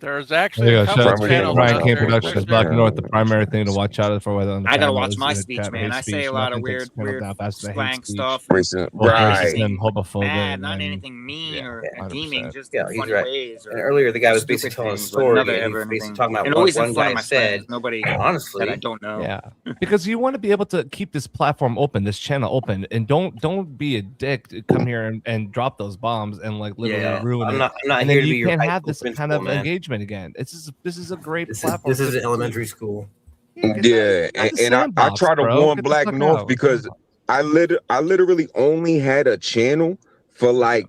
There's There actually you a go. couple Shout out to channels Brian out Kane there. Productions, Black North, the primary thing to watch out for. Whether on the I gotta panel watch is my in the speech, chat, man. hate I say speech. a lot of Nothing takes weird, the panel weird down faster than hate slang speech. stuff. Right. Racism, homophobic, Bad, not and anything mean or deeming, just Yeah, in he's funny right. ways. And earlier, the guy was stupid basically telling a things, but story, never and he ever was basically anything. talking about And what always one in front guy of my said. friends, nobody And honestly, that I don't know. Yeah, because you want to be able to keep this platform open, this channel open, and don't be a dick to come here and drop those bombs and like literally ruin I'm it. not and here then to be you your can't high have school this kind principal, of man. engagement again. This is a great This platform. is elementary school. Yeah, and I try to warn Black North because I literally only had a channel for like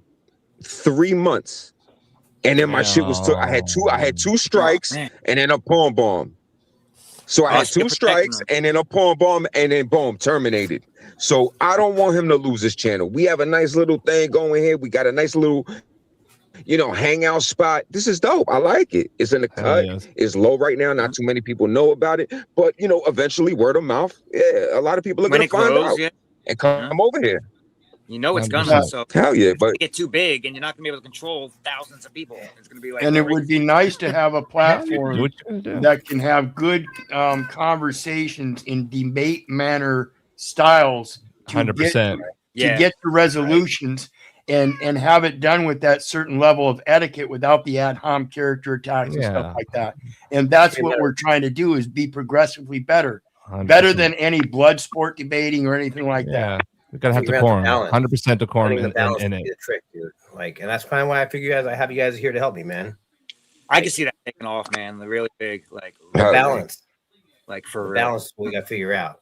3 months, and then my shit was I had two strikes and then a palm bomb. So I had two strikes and then a palm bomb and then boom, terminated. So I don't want him to lose his channel. We have a nice little thing going here. We got a nice little, hangout spot. This is dope. I like it. It's in the cut. It's low right now. Not too many people know about it, but eventually word of mouth. Yeah, a lot of people are When gonna it find grows, out yeah. and come over here. You know it's gonna. 100%. So Hell yeah, it's but gonna get too big, and you're not gonna be able to control thousands of people. It's gonna be like. And it would be nice to have a platform what you gonna do. that can have good conversations in debate manner styles to 100%. get to resolutions and have it done with that certain level of etiquette without the ad hom character attacks and Yeah. stuff like that. And that's what we're trying to do is be progressively better. Better than any blood sport debating or anything like that. We gotta have Figure out the decorum, balance. 100% decorum I think the balance in would it. be the trick, dude. Like, and that's kind of why I figure I have you guys here to help me, man. I can see that taking off, man. The really big, like The balance, like for the real. balance we got to figure out.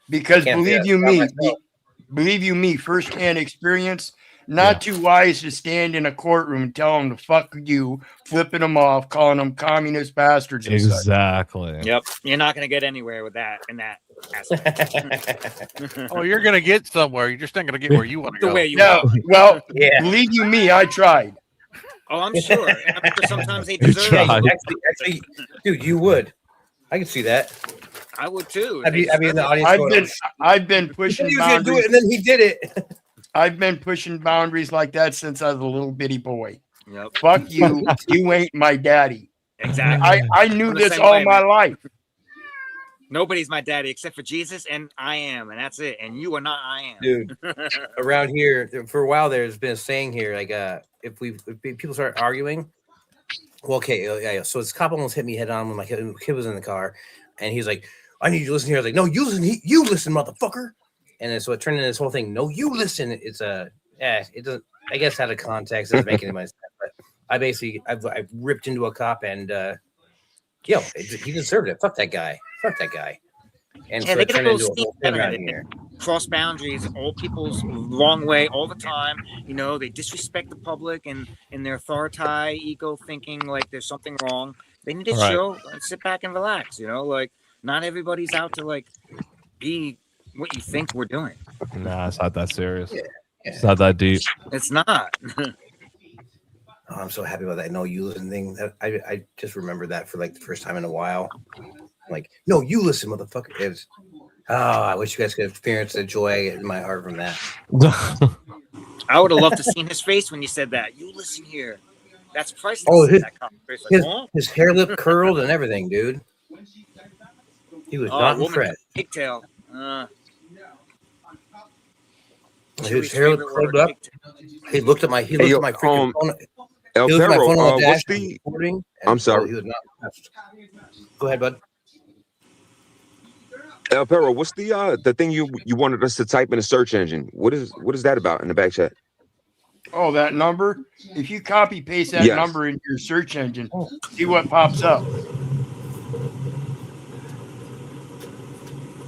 Because Can't believe figure you that me, firsthand experience, not too wise to stand in a courtroom and tell them to fuck you, flipping them off, calling them communist bastards. And such. Exactly. Yep, you're not gonna get anywhere with that in that aspect. Oh, you're gonna get somewhere. You're just not gonna get where you want to The go. way you No, want. well, believe you me, I tried. Oh, I'm sure. And I'm sure sometimes they deserve it. Actually, dude, you would. I can see that. I would too. I'd be in the audience. I've been pushing He was gonna do boundaries. it, and then he did it. I've been pushing boundaries like that since I was a little bitty boy. Yep. Fuck you. You ain't my daddy. Exactly. I knew I'm the this same all way, my man. life. Nobody's my daddy except for Jesus, and I am, and that's it. And you are not. I am, Dude. Around here, for a while, there's been a saying here, like, if people start arguing, well, okay, yeah. So this cop almost hit me head on when my kid was in the car, and he's like, "I need you to listen here." I was like, "No, you listen, you listen, motherfucker." And then so it turned into this whole thing. No, you listen. It's it doesn't. I guess out of context, it doesn't make any sense. But I basically, I've ripped into a cop, and he deserved it. Fuck that guy. Fuck that guy. And yeah, so they it get a turned little into a whole steam thing out around of it. here. Cross boundaries, all people's wrong way all the time. You know, they disrespect the public and in their authority ego thinking like there's something wrong. They need to Right. chill and sit back and relax. You know, like not everybody's out to like be what you think we're doing. Nah, it's not that serious. Yeah. It's not that deep. It's not. Oh, I'm so happy about that no you listen thing. I just remembered that for like the first time in a while. Like, no, you listen, motherfucker. It's I wish you guys could experience the joy in my heart from that. I would have loved to seen his face when you said that. You listen here. That's priceless. Oh, that conversation. Like, huh? his hair lip curled and everything, dude. He was not woman impressed. pigtail. His hair lip curled up. He looked at my freaking phone. El He looked at my Perro, phone on the what's dash the? recording, I'm and sorry. he was not impressed. Go ahead, bud. El Perro, what's the thing you wanted us to type in a search engine? What is that about in the back chat? Oh, that number? If you copy paste that Yes. number into your search engine, see what pops up.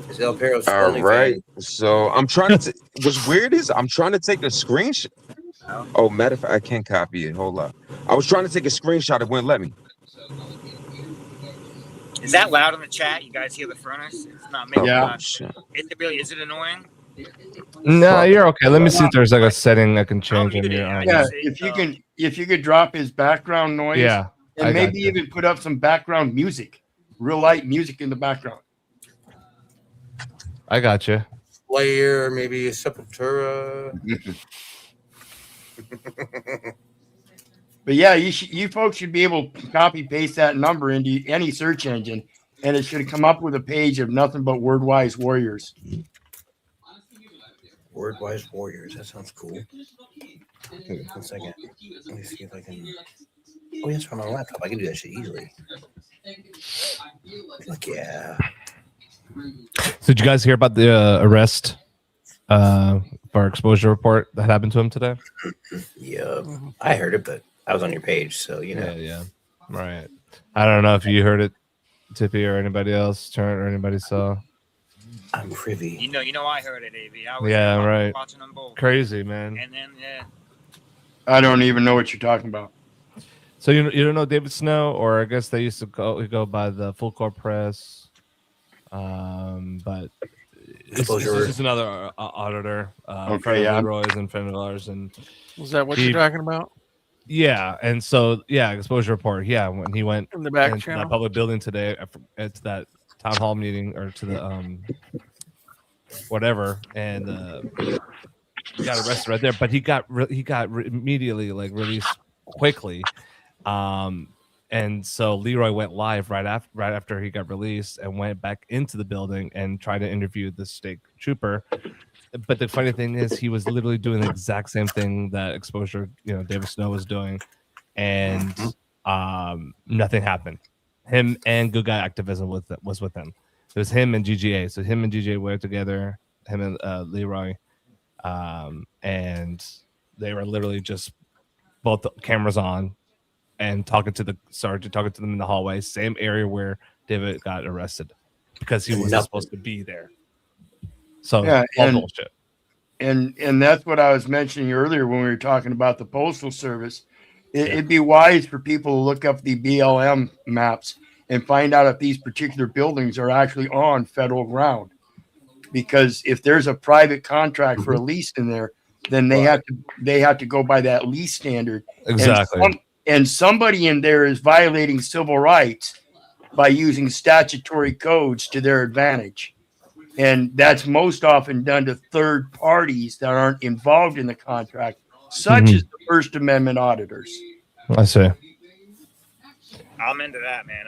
It's El Perro's All only right. fan. So I'm trying to. What's weird is I'm trying to take a screenshot. Oh, matter of fact, I can't copy it. Hold up. I was trying to take a screenshot. It wouldn't let me. Is that loud in the chat? You guys hear the furnace? It's not making Yeah. loud. Is it really? Is it annoying? No, you're okay. Let me see if there's like a setting I can change in here. Yeah, if you could drop his background noise, Yeah, I and got maybe you. even put up some background music, real light music in the background. I got you. Slayer, maybe Sepultura. But yeah, you folks should be able to copy paste that number into any search engine, and it should come up with a page of nothing but word-wise warriors. Word-wise warriors. That sounds cool. Here, 1 second. Let me see if I can. Oh, yes, on my laptop. I can do that shit easily. Fuck yeah. So did you guys hear about the arrest for exposure report that happened to him today? Yeah, I heard it, but I was on your page, so you know. Yeah. Right. I don't know if you heard it, Tippy, or anybody else, or anybody saw. I'm privy. You know, I heard it, AV. I was Yeah, right. watching them both. Crazy, man. And then, I don't even know what you're talking about. So you don't know David Snow, or I guess they used to go by the Full Court Press, but it's just another auditor. Okay, yeah. Leroy's and friend of ours, and Was that what you're talking about? Yeah, and so exposure report. Yeah, when he went in the back into channel? that public building today, it's that town hall meeting or to the whatever, and he got arrested right there. But he got immediately released quickly, and so Leroy went live right after he got released and went back into the building and tried to interview the state trooper. But the funny thing is, he was literally doing the exact same thing that exposure, David Snow was doing, and nothing happened. Him and Good Guy Activism was with him. It was him and GGA. So him and GGA were together. Him and Leroy, and they were literally just both cameras on and talking to the sergeant, talking to them in the hallway, same area where David got arrested because he wasn't supposed to be there. So yeah, bullshit. And that's what I was mentioning earlier when we were talking about the Postal Service. It'd be wise for people to look up the BLM maps and find out if these particular buildings are actually on federal ground. Because if there's a private contract for a lease in there, then they have to go by that lease standard. Exactly. And somebody in there is violating civil rights by using statutory codes to their advantage. And that's most often done to third parties that aren't involved in the contract, such as the First Amendment auditors. I see. I'm into that, man.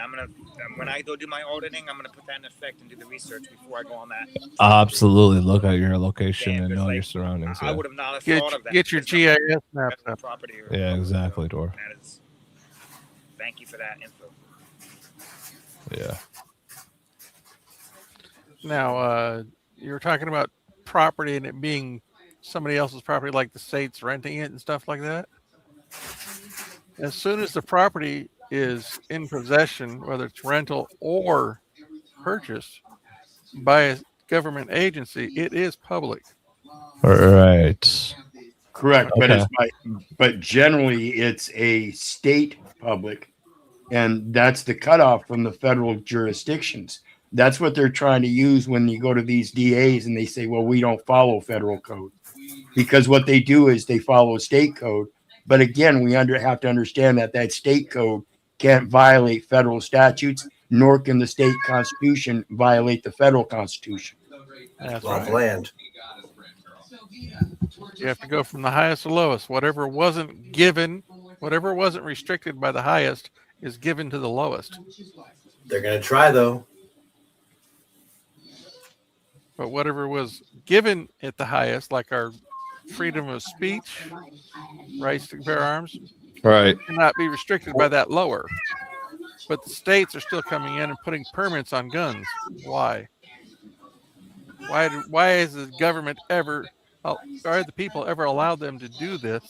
When I go do my auditing, I'm gonna put that in effect and do the research before I go on that. Absolutely. Look at your location and know your surroundings. I would have not Get, thought of that. get your GIS maps up. Property. Yeah, exactly, Dor. Thank you for that info. Yeah. Now, you were talking about property and it being somebody else's property, like the state's renting it and stuff like that. As soon as the property is in possession, whether it's rental or purchased by a government agency, it is public. Right. Correct, Okay. but generally it's a state public, and that's the cutoff from the federal jurisdictions. That's what they're trying to use when you go to these DAs and they say, well, we don't follow federal code, because what they do is they follow state code. But again, we have to understand that state code can't violate federal statutes, nor can the state constitution violate the federal constitution. That's Law of right. land. You have to go from the highest to lowest. Whatever wasn't restricted by the highest is given to the lowest. They're gonna try though. But whatever was given at the highest, like our freedom of speech, rights to bear arms, Right. cannot be restricted by that lower. But the states are still coming in and putting permits on guns. Why? Why is the government ever, are the people ever allowed them to do this?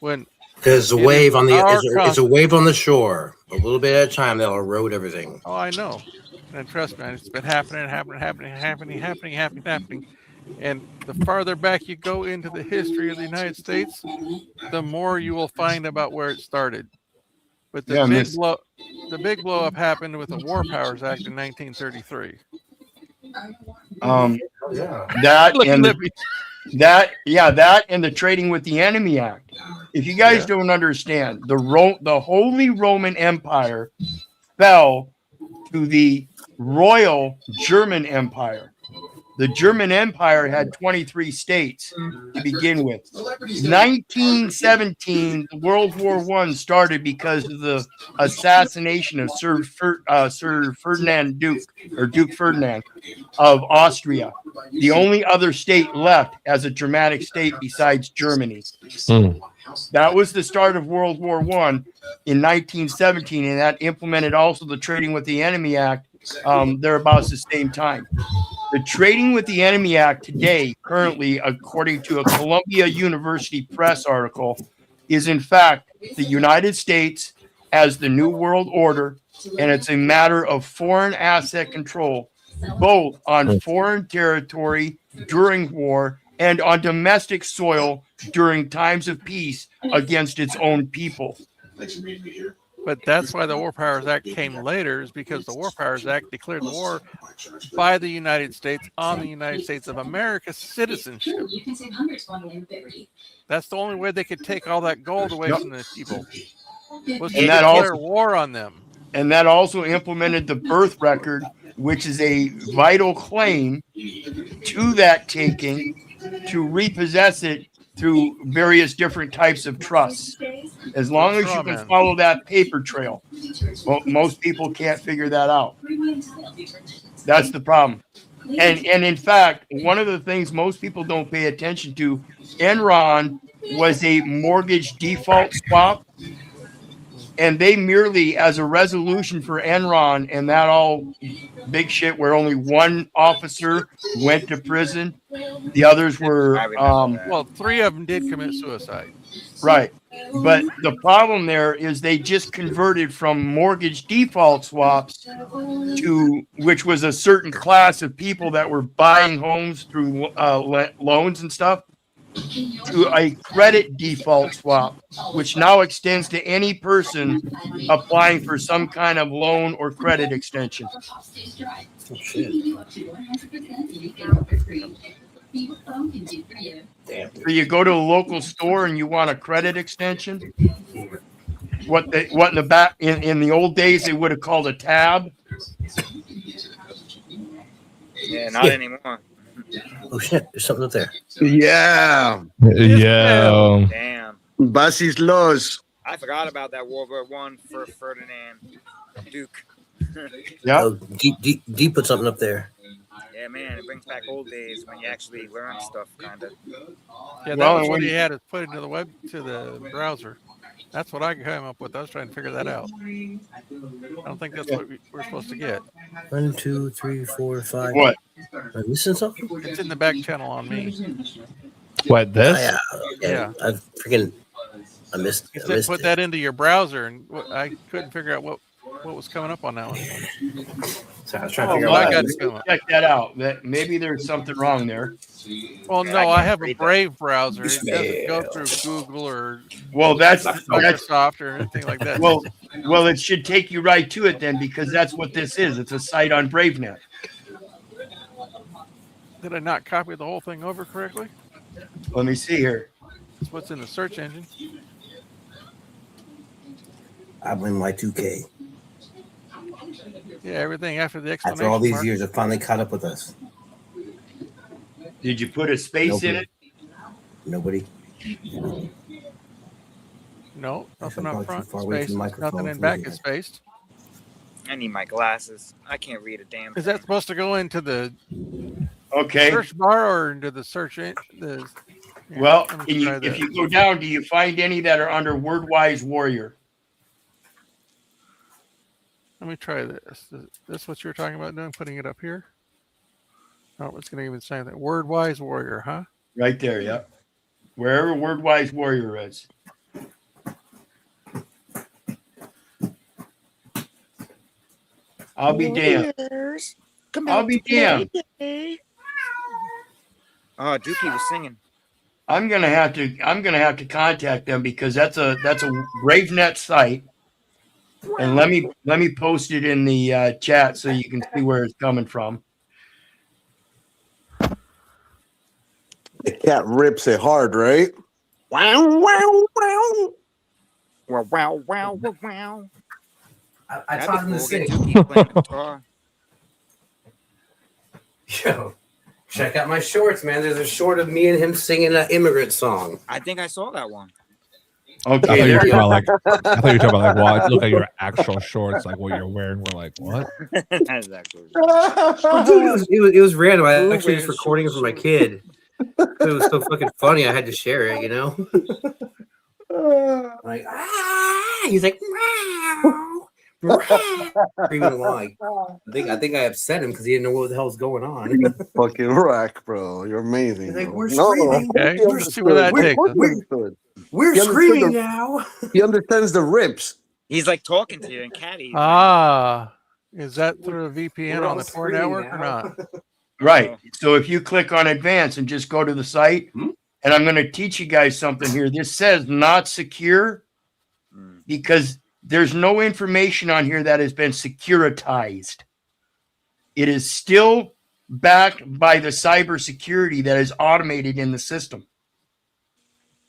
When Because it's a wave on the shore. A little bit at a time, they'll erode everything. Oh, I know. And trust me, it's been happening. And the farther back you go into the history of the United States, the more you will find about where it started. But the big blow up happened with the War Powers Act in 1933. That and the Trading with the Enemy Act. If you guys don't understand, the Holy Roman Empire fell to the Royal German Empire. The German Empire had 23 states to begin with. 1917, World War I started because of the assassination of Sir Ferdinand Duke Ferdinand of Austria, the only other state left as a Germanic state besides Germany. That was the start of World War I in 1917, and that implemented also the Trading with the Enemy Act thereabouts the same time. The Trading with the Enemy Act today, currently, according to a Columbia University Press article, is in fact the United States as the New World Order, and it's a matter of foreign asset control, both on foreign territory during war and on domestic soil during times of peace against its own people. But that's why the War Powers Act came later, is because the War Powers Act declared the war by the United States on the United States of America's citizenship. That's the only way they could take all that gold away from the people, was to declare war on them. And that also implemented the birth record, which is a vital claim to that taking to repossess it through various different types of trusts. As long as you can follow that paper trail. Well, most people can't figure that out. That's the problem. And in fact, one of the things most people don't pay attention to, Enron was a mortgage default swap. And they merely, as a resolution for Enron and that all big shit where only one officer went to prison, the others were well, 3 of them did commit suicide. Right. But the problem there is they just converted from mortgage default swaps to, which was a certain class of people that were buying homes through loans and stuff, to a credit default swap, which now extends to any person applying for some kind of loan or credit extension. Oh, shit. Damn. So you go to a local store and you want a credit extension. What in the back in the old days they would have called a tab. Yeah, not anymore. Oh shit! There's something up there. Yeah. Yeah. Damn. Basis laws. I forgot about that World War I for Ferdinand Duke. Yeah. Oh, D put something up there. Yeah, man, it brings back old days when you actually learn stuff, kind of. Yeah, that was what he had to put into the browser. That's what I came up with. I was trying to figure that out. I don't think that's what we're supposed to get. 1, 2, 3, 4, 5. What? Am I missing something? It's in the back channel on me. What, this? Yeah. I missed. You said put that into your browser, and I couldn't figure out what was coming up on that one. So I was trying to figure out. Check that out. That maybe there's something wrong there. Well, no, I have a Brave browser. It doesn't go through Google or that's Microsoft or anything like that. Well, it should take you right to it then, because that's what this is. It's a site on BraveNet. Did I not copy the whole thing over correctly? Let me see here. That's what's in the search engine. I blame Y2K. Yeah, everything after the explanation. After all these mark. years, it finally caught up with us. Did you put a space in it? Nobody. No, nothing I'm up probably front. too far away from the Spaced. microphone Nothing in for back me. is spaced. I need my glasses. I can't read a damn thing. Is that supposed to go into the search bar or into the search? Well, if you go down, do you find any that are under WordWise Warrior? Let me try this. Is this what you're talking about doing? Putting it up here? Oh, it's going to even say that. WordWise Warrior, huh? Right there, yeah. Wherever WordWise Warrior is. I'll be damned. I'll be damned. Oh, Dookie was singing. I'm gonna have to contact them, because that's a BraveNet site, and let me post it in the chat so you can see where it's coming from. The cat rips it hard, right? Wow, wow, wow. Wow, wow, wow, wow, wow. I taught him to sing. Dookie playing guitar. Yo, Check out my shorts, man. There's a short of me and him singing an immigrant song. I think I saw that one. Okay, I thought you were there talking about like, wow, look at your actual shorts, like what you're wearing. We're like, what? That's actually. Well, dude, it was random. I actually was recording it for my kid. It was so fucking funny. I had to share it, you know. Like he's like screaming along. I think I upset him because he didn't know what the hell's going on. Fucking rack, bro. You're amazing. He's like, bro. we're No, screaming. Okay, he let's see where that understood. takes us. He understood. We're He understood screaming the- now. He understands the rips. He's like talking to you in catty. Ah, is that through a VPN We're on all the Tor screaming network or now. not? Right. So if you click on advanced and just go to the site, and I'm going to teach you guys something here. This says not secure because there's no information on here that has been securitized. It is still backed by the cybersecurity that is automated in the system.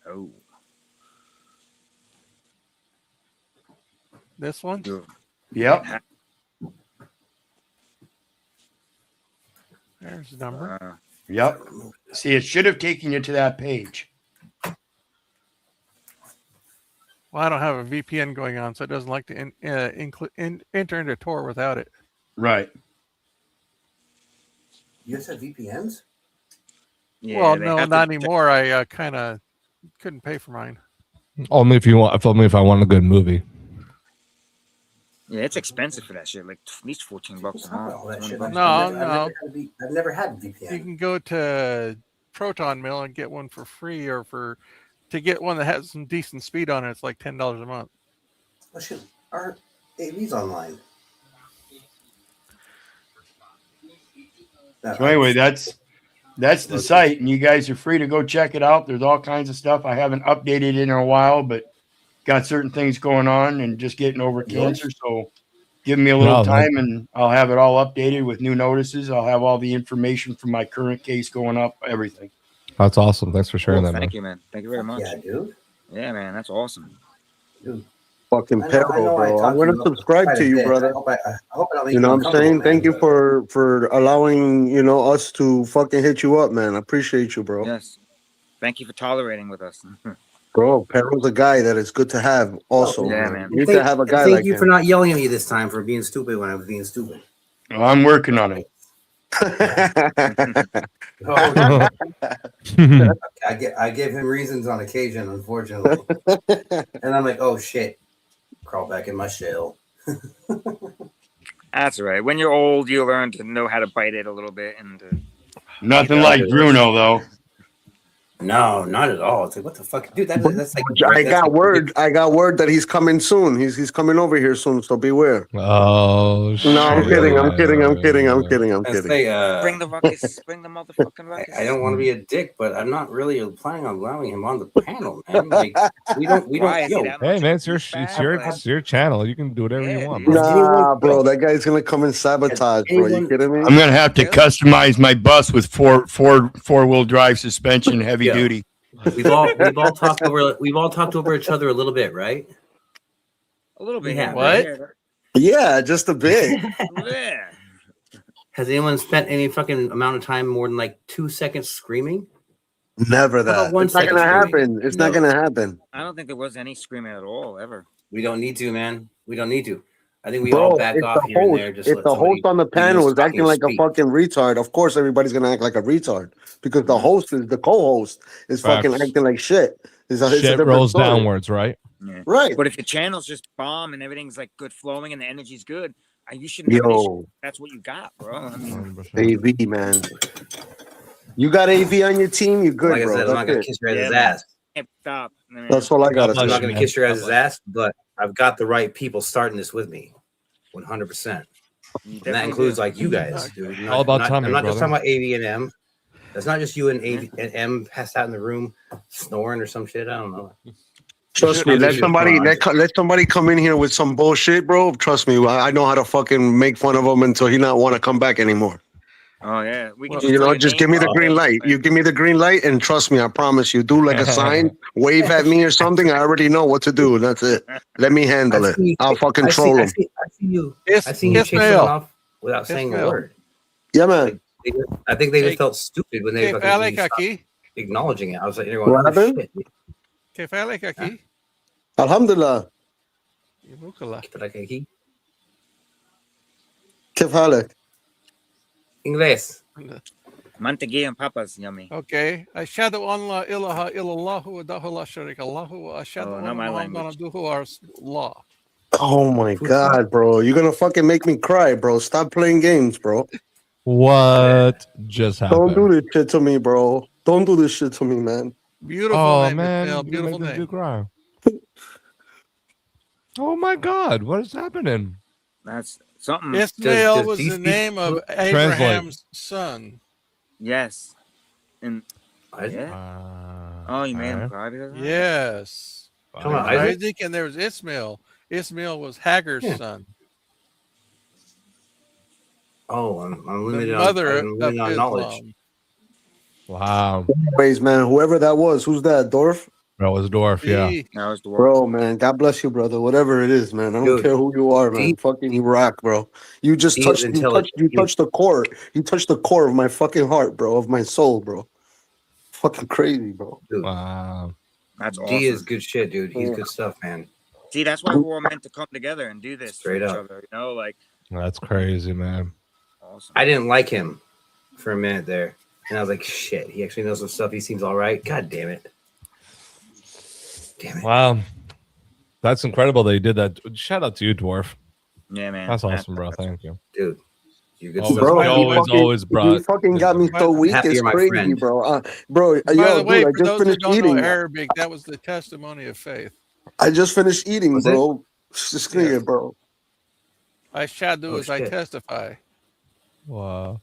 Oh. This one? Yep. There's the number. Yep. See, it should have taken you to that page. Well, I don't have a VPN going on, so it doesn't like to enter into Tor without it. Right. You guys have VPNs? Well, no, not anymore. I kind of couldn't pay for mine. Only if you want. Only if I want a good movie. Yeah, it's expensive for that shit. Like at least $14 a month. $20. No. I've never had VPN. You can go to Proton Mill and get one for free, or to get one that has some decent speed on it, it's like $10 a month. Oh shit, our AV's online. So anyway, that's the site, and you guys are free to go check it out. There's all kinds of stuff. I haven't updated it in a while, but got certain things going on and just getting over cancer. So give me a little time and I'll have it all updated with new notices. I'll have all the information from my current case going up, everything. That's awesome. Thanks for sharing that, man. Thank you, man. Thank you very much. Yeah, dude. Yeah, man. That's awesome. Dude. Fucking I know Perro, I bro. talked I'm gonna to you subscribe quite to a you, bit. brother. I hope I don't make You know you what I'm saying? uncomfortable, Thank you man, for allowing, us to fucking hit you up, man. I appreciate you, bro. Yes. Thank you for tolerating with us. Bro, Perro's a guy that is good to have also. Yeah, man. man. You need to have a guy Thank like you him. for not yelling at me this time for being stupid when I was being stupid. Well, I'm working on it. I give him reasons on occasion, unfortunately. And I'm like, oh shit. Crawl back in my shell. That's all right. When you're old, you learn to know how to bite it a little bit. And Nothing like Bruno, though. No, not at all. It's like, what the fuck, dude? That's like I got word that he's coming soon. He's coming over here soon, so beware. Oh shit. No, I'm kidding. I'm kidding. bring the ruckus. Bring the motherfucking ruckus. I don't want to be a dick, but I'm not really planning on allowing him on the panel, man. Like, we don't. Why? Is he Yo, that Hey much man, of it's your a it's your channel. You can do whatever you want, bro. Nah, bro, that guy's gonna come and sabotage, bro. You kidding me? I'm gonna have to customize my bus with four-wheel drive suspension, heavy duty. We've all talked over each other a little bit, right? A little bit. Yeah. What? Yeah, just a bit. Yeah. Has anyone spent any fucking amount of time more than like 2 seconds screaming? Never How about that. 1 It's not second gonna screaming? happen. It's not gonna happen. I don't think there was any screaming at all ever. We don't need to, man. We don't need to. I think we Bro, all back if off the here and host, there. Just if let the somebody host on the do panel this is acting fucking like speak. a fucking retard, of course everybody's gonna act like a retard because the host is the co-host is fucking Facts. acting like shit. It's a Shit different rolls story. downwards, right? Yeah. Right. But if the channel's just bomb and everything's like good flowing and the energy's good, you shouldn't have an issue. Yo, That's what you got, bro. I mean, AV man, you got AV on your team. You good, Like I bro? said, I'm not gonna That's kiss it. your guys' man. ass. Stop. Man. That's all I gotta I'm not say. gonna kiss your guys' ass, but I've got the right people starting this with me, 100%. And that includes like you guys, dude. All about Tommy, I'm not just brother. talking about AV and M. That's not just you and AV and M passed out in the room snoring or some shit. I don't know. Trust me, let somebody come in here with some bullshit, bro. Trust me, I know how to fucking make fun of him until he not want to come back anymore. Oh yeah, we can Just give me the green light. You give me the green light, and trust me, I promise you, do like a sign, wave at me or something. I already know what to do. That's it. Let me handle it. I'll fucking troll him. I see you chasing him off without saying a word. Yeah, man. I think they just felt stupid when they ¿Qué fucking fale when you stopped aquí? acknowledging it. I was like, you're going, What oh happened? shit. ¿Qué fale aquí? Alhamdulillah. يبوك كيف حالك؟ Inglés. Mantequilla and papas, yummy. Okay. Ashhadu an la ilaha illallah wa wahdahu la sharika lahu wa ashhadu Oh, not anna my Muhammadan language. abduhu wa rasuluh. Oh my God, bro. You're gonna fucking make me cry, bro. Stop playing games, bro. What just Don't happened? do this shit to me, bro. Don't do this shit to me, man. Beautiful Oh name, man, Ismail. you Beautiful made this name. dude cry. Oh my God, what is happening? That's something. Ismail was the name of Abraham's son. Yes. And yeah. Oh, you made him cry because of that? Yes. Come on, There was Isaac? Isaac and there was Ismail. Ismail was Hagar's son. Oh, I'm limited The mother on, I'm of limited on knowledge. Islam. Wow. Anyways, man, whoever that was, who's that? Dorf? That was Dorf, yeah. That was Dorf. Bro, man, God bless you, brother. Whatever it is, man. I don't Dude, care who you are, man. he- Fucking you rock, bro. You just he is touched intelligent. you touched the core. You touched the core of my fucking heart, bro, of my soul, bro. Fucking crazy, bro. Dude, Wow. That's D awesome. is good shit, dude. He's good stuff, man. See, that's why we're all meant to come together and do this Straight for each up. other. You know, like That's crazy, man. awesome. I didn't like him for a minute there. And I was like, shit, he actually knows some stuff. He seems all right. God damn it. Damn it. Wow. That's incredible that you did that. Shout out to you, Dwarf. Yeah, man. That's awesome, bro. Thank you. Dude, you're good Always, stuff. Bro, always you brought. fucking got me so weak. Happy It's you're my crazy, friend. bro. By Yo, the way, dude, I for just those who finished don't know eating. Arabic, that was the testimony of faith. I just finished eating, Was it? bro. Just nigga, bro. I shadu Oh, as I shit. testify. Wow.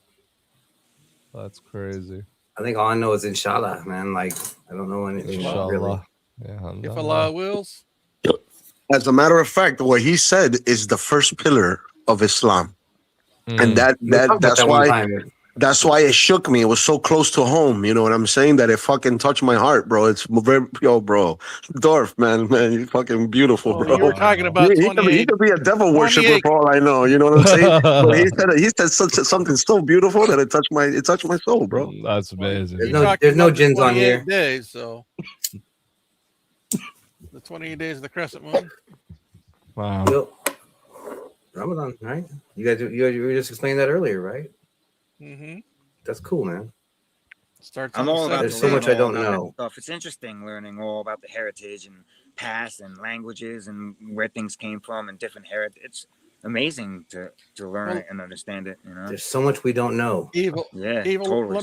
That's crazy. I think all I know is inshallah, man. Like, I don't know anything really. Inshallah. Yeah, If Allah wills. As a matter of fact, what he said is the first pillar of Islam, and We talked about that's that one why time. that's why it shook me. It was so close to home. You know what I'm saying? That it fucking touched my heart, bro. It's very, yo, bro. Dorf, man, you're fucking beautiful, Oh, bro. you were talking about He could be a devil worshiper 28. for all I know. You know what I'm saying? But he said something so beautiful that it touched my soul, bro. That's amazing. There's You're no, talking there's no about the gins on 28 here. days, so the 28 days of the crescent moon. Wow. Yo, Ramadan, right? You guys were just explaining that earlier, right? Mm-hmm. That's cool, man. Starts I'm on all the about There's to so learn much I all don't about that know. stuff. It's interesting learning all about the heritage and past and languages and where things came from and different heritage. It's amazing to learn Well, it and understand it. You know. There's so much we don't know. Evil. Yeah. Evil. Totally.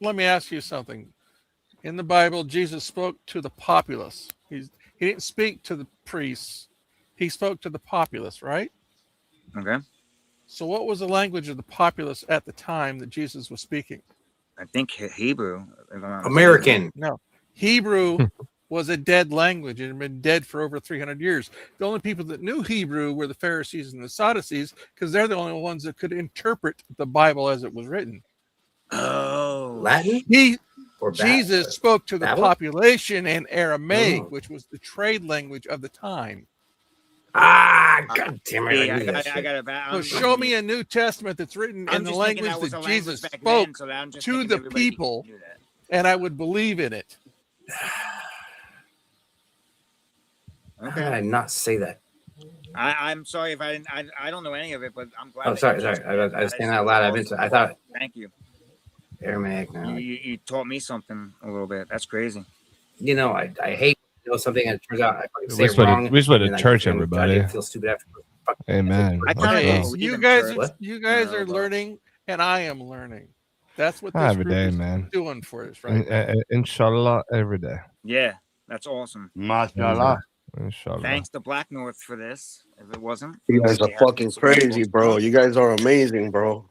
Let me ask you something. In the Bible, Jesus spoke to the populace. He didn't speak to the priests. He spoke to the populace, right? Okay. So what was the language of the populace at the time that Jesus was speaking? I think Hebrew. If I'm not mistaken. American. No. Hebrew was a dead language. It had been dead for over 300 years. The only people that knew Hebrew were the Pharisees and the Sadducees because they're the only ones that could interpret the Bible as it was written. Oh. Latin? Or Jesus spoke to the Babel? population in Aramaic, Oh. which was the trade language of the time. Ah, god damn it. Yeah, I knew that I shit. got it. So show me a New Testament that's written I'm in the just thinking language that was that a language Jesus back spoke then, so I'm just to thinking the everybody people, knew that. and I would believe in it. How did I not say that? I'm sorry if I didn't. I don't know any of it, but I'm glad. Oh, that sorry, you sorry. just- I was saying that out loud. I is meant to. I awesome. thought Thank you. Aramaic now. You taught me something a little bit. That's crazy. You know, I hate something and it turns out I fucking say We it just went wrong. to- we just went to and I church, feel- everybody. I feel stupid after. Amen. I kinda Hey, believe you in guys, church. What? you guys No, are but- learning, and I am learning. That's what this Every group day, is man. doing for us right now. Inshallah, every day. Yeah, that's awesome. Mashallah. Inshallah. Thanks to Blacknorth for this. If it wasn't, You guys are fucking crazy, bro. You guys are amazing, bro.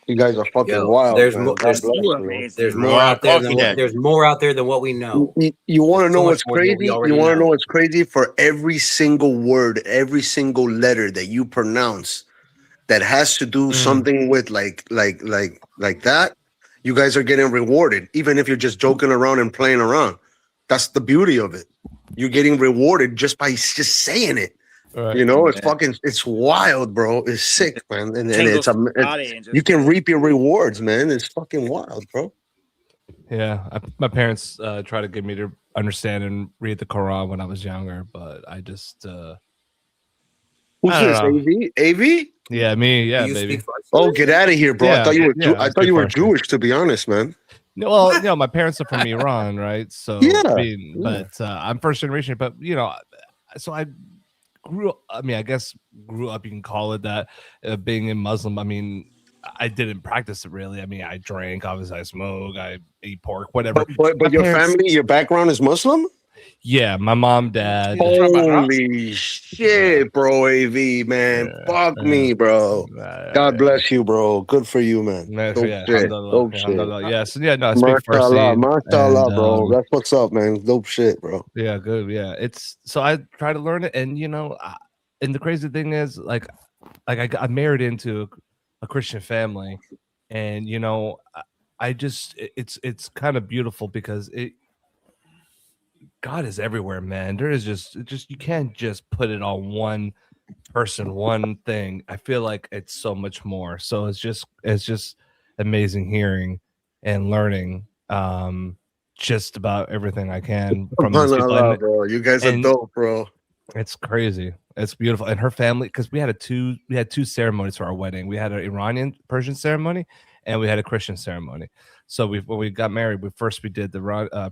You guys are fucking Yo, wild. there's man. more. God There's, bless you. amazing. there's more out there than what, there's more out there than what we know. You want to There's know so what's much more than what we crazy? already You want to know. know what's crazy? For every single word, every single letter that you pronounce that has to do something with like that, you guys are getting rewarded, even if you're just joking around and playing around. That's the beauty of it. You're getting rewarded just by just saying it. Right. You know, it's fucking, it's wild, bro. It's sick, man. And Tingles it's, to the body and just- you can reap your rewards, man. It's fucking wild, bro. Yeah, my parents tried to get me to understand and read the Quran when I was younger, but I just Who's I don't this? know. AV? Yeah, me. Yeah, you baby. speak Farsi? Oh, get out of here, bro. Yeah, I thought you were yeah, I I thought speak you were Farsi. Jewish, to be honest, man. No, well, you know, my parents are from Iran, right? So, Yeah, but I'm first generation. But you know, so I grew up. I mean, I guess grew up. You can call it that. Being a Muslim. I mean, I didn't practice it really. I mean, I drank. Obviously, I smoked. I ate pork. Whatever. But My your parents- family, your background is Muslim? Yeah, my mom, dad. Holy shit, bro, AV, man. Fuck me, bro. God bless you, bro. Good for you, man. Dope shit. Alhamdulillah, Dope shit. alhamdulillah. Yes, yeah, no, I speak Mashallah, Farsi. mashallah, and, bro. That's what's up, man. Dope shit, bro. Yeah, good. Yeah, it's so I try to learn it, and you know, and the crazy thing is, like I got married into a Christian family, and you know, I just it's kind of beautiful because God is everywhere, man. There is just you can't just put it on one person, one thing. I feel like it's so much more. So it's just amazing hearing and learning just about everything I can from these people. Subhanallah, bro. You guys are dope, bro. It's crazy. It's beautiful. And her family, because we had two ceremonies for our wedding. We had an Iranian Persian ceremony and we had a Christian ceremony. So when we got married, we did the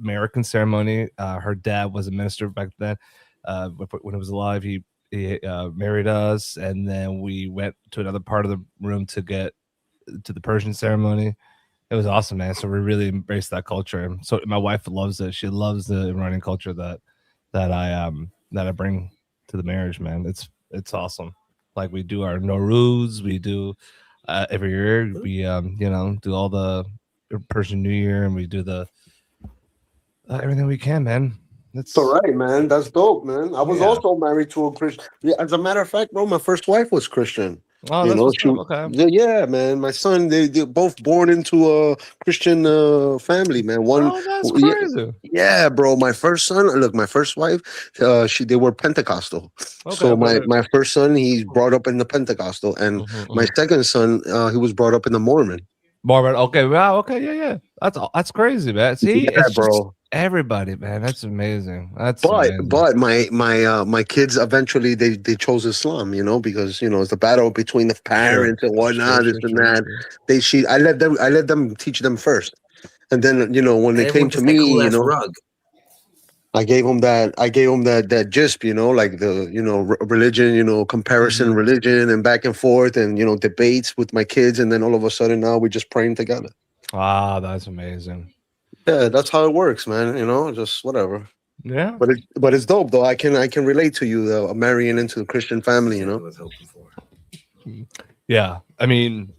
American ceremony. Her dad was a minister back then. When he was alive, he married us, and then we went to another part of the room to get to the Persian ceremony. It was awesome, man. So we really embraced that culture. And so my wife loves it. She loves the Iranian culture that I bring to the marriage, man. It's awesome. Like we do our Nowruz, we do every year. We do all the Persian New Year, and we do the everything we can, man. It's all right, man. That's dope, man. I was also married to a Christian. Yeah, as a matter of fact, bro, my first wife was Christian. Oh, that's what's up. Okay. Yeah, man. My son, they're both born into a Christian family, man. That's crazy. Yeah, bro. My first son, look, my first wife, they were Pentecostal. Okay, so okay. my first son, he's brought up in the Pentecostal, and my second son, he was brought up in the Mormon. Mormon. Okay. Wow. Okay. Yeah. That's crazy, man. See, Yeah, it's bro. just everybody, man. That's amazing. But my kids eventually they chose Islam, because it's the battle between the parents and whatnot, this and that. I let them teach them first, and then when they came to me, I gave them that gist, like the religion, comparison religion and back and forth, and debates with my kids, and then all of a sudden now we're just praying together. Wow, that's amazing. Yeah, that's how it works, man. Just whatever. Yeah, but it's dope though. I can relate to you though, marrying into a Christian family. Yeah, I mean,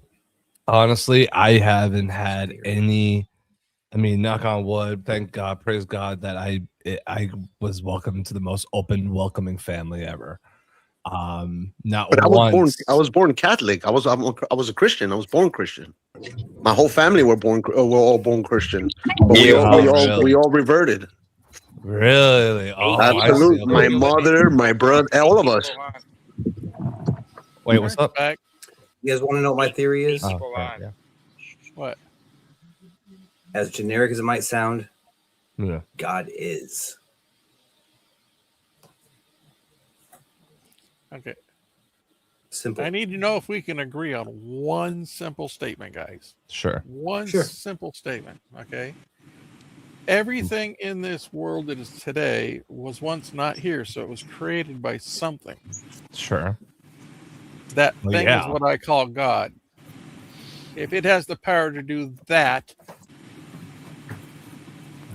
honestly, I haven't had any. I mean, knock on wood, thank God, praise God that I was welcomed to the most open, welcoming family ever. Not but once. I was born Catholic. I was a Christian. I was born Christian. My whole family were all born Christian. But we all reverted. Really? Oh, absolutely. My mother, my brother, all of us. Wait, what's up? You guys want to know what my theory is? Yeah. What? As generic as it might sound, yeah. God is. Okay. Simple. I need to know if we can agree on one simple statement, guys. Sure. One simple statement. Okay. Everything in this world that is today was once not here, so it was created by something. Sure. That thing is what I call God. If it has the power to do that,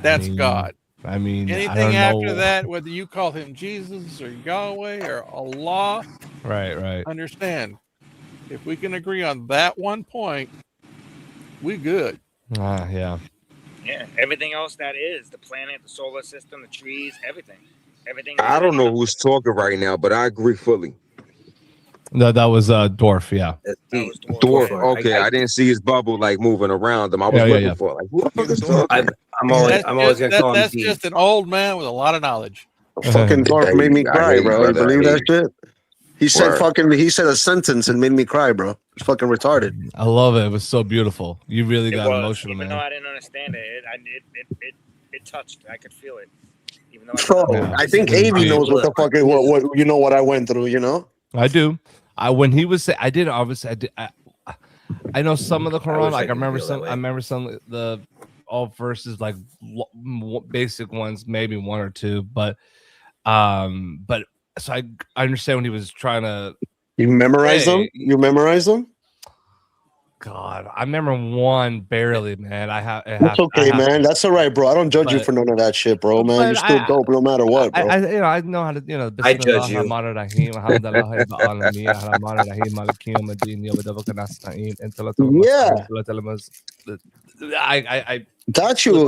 that's God. I mean, anything after that, whether you call him Jesus or Yahweh or Allah, right. Understand, if we can agree on that one point, we good. Yeah. Yeah, everything else that is the planet, the solar system, the trees, everything. I don't know who's talking right now, but I agree fully. No, that was Dwarf. Yeah, Dwarf. Okay, I didn't see his bubble like moving around him. I was looking for like who the fuck is talking? I'm always gonna call him That's just an old man with a lot of knowledge. Fucking Dorf made me I cry, hear you, bro. You brother. I believe hear that shit? He said he said a sentence and made me cry, bro. It's fucking retarded. I love it. It was so beautiful. You really It got was, emotional, even man. though I didn't understand it. It touched. I could feel it. Even though Bro, I think Avi knows what the fucking what you know what I went through, you know? I do. When he was saying, I did obviously. I know some of the Quran. wish I Like I could remember feel that some. way. I remember some of the all verses, like basic ones, maybe one or two. But so I understand when he was trying to. You memorize them? You memorize them? God, I remember one barely, man. That's okay, man. That's all right, bro. I don't judge you for none of that shit, bro, man. You're still dope no matter what, bro. I know how to, I judge you.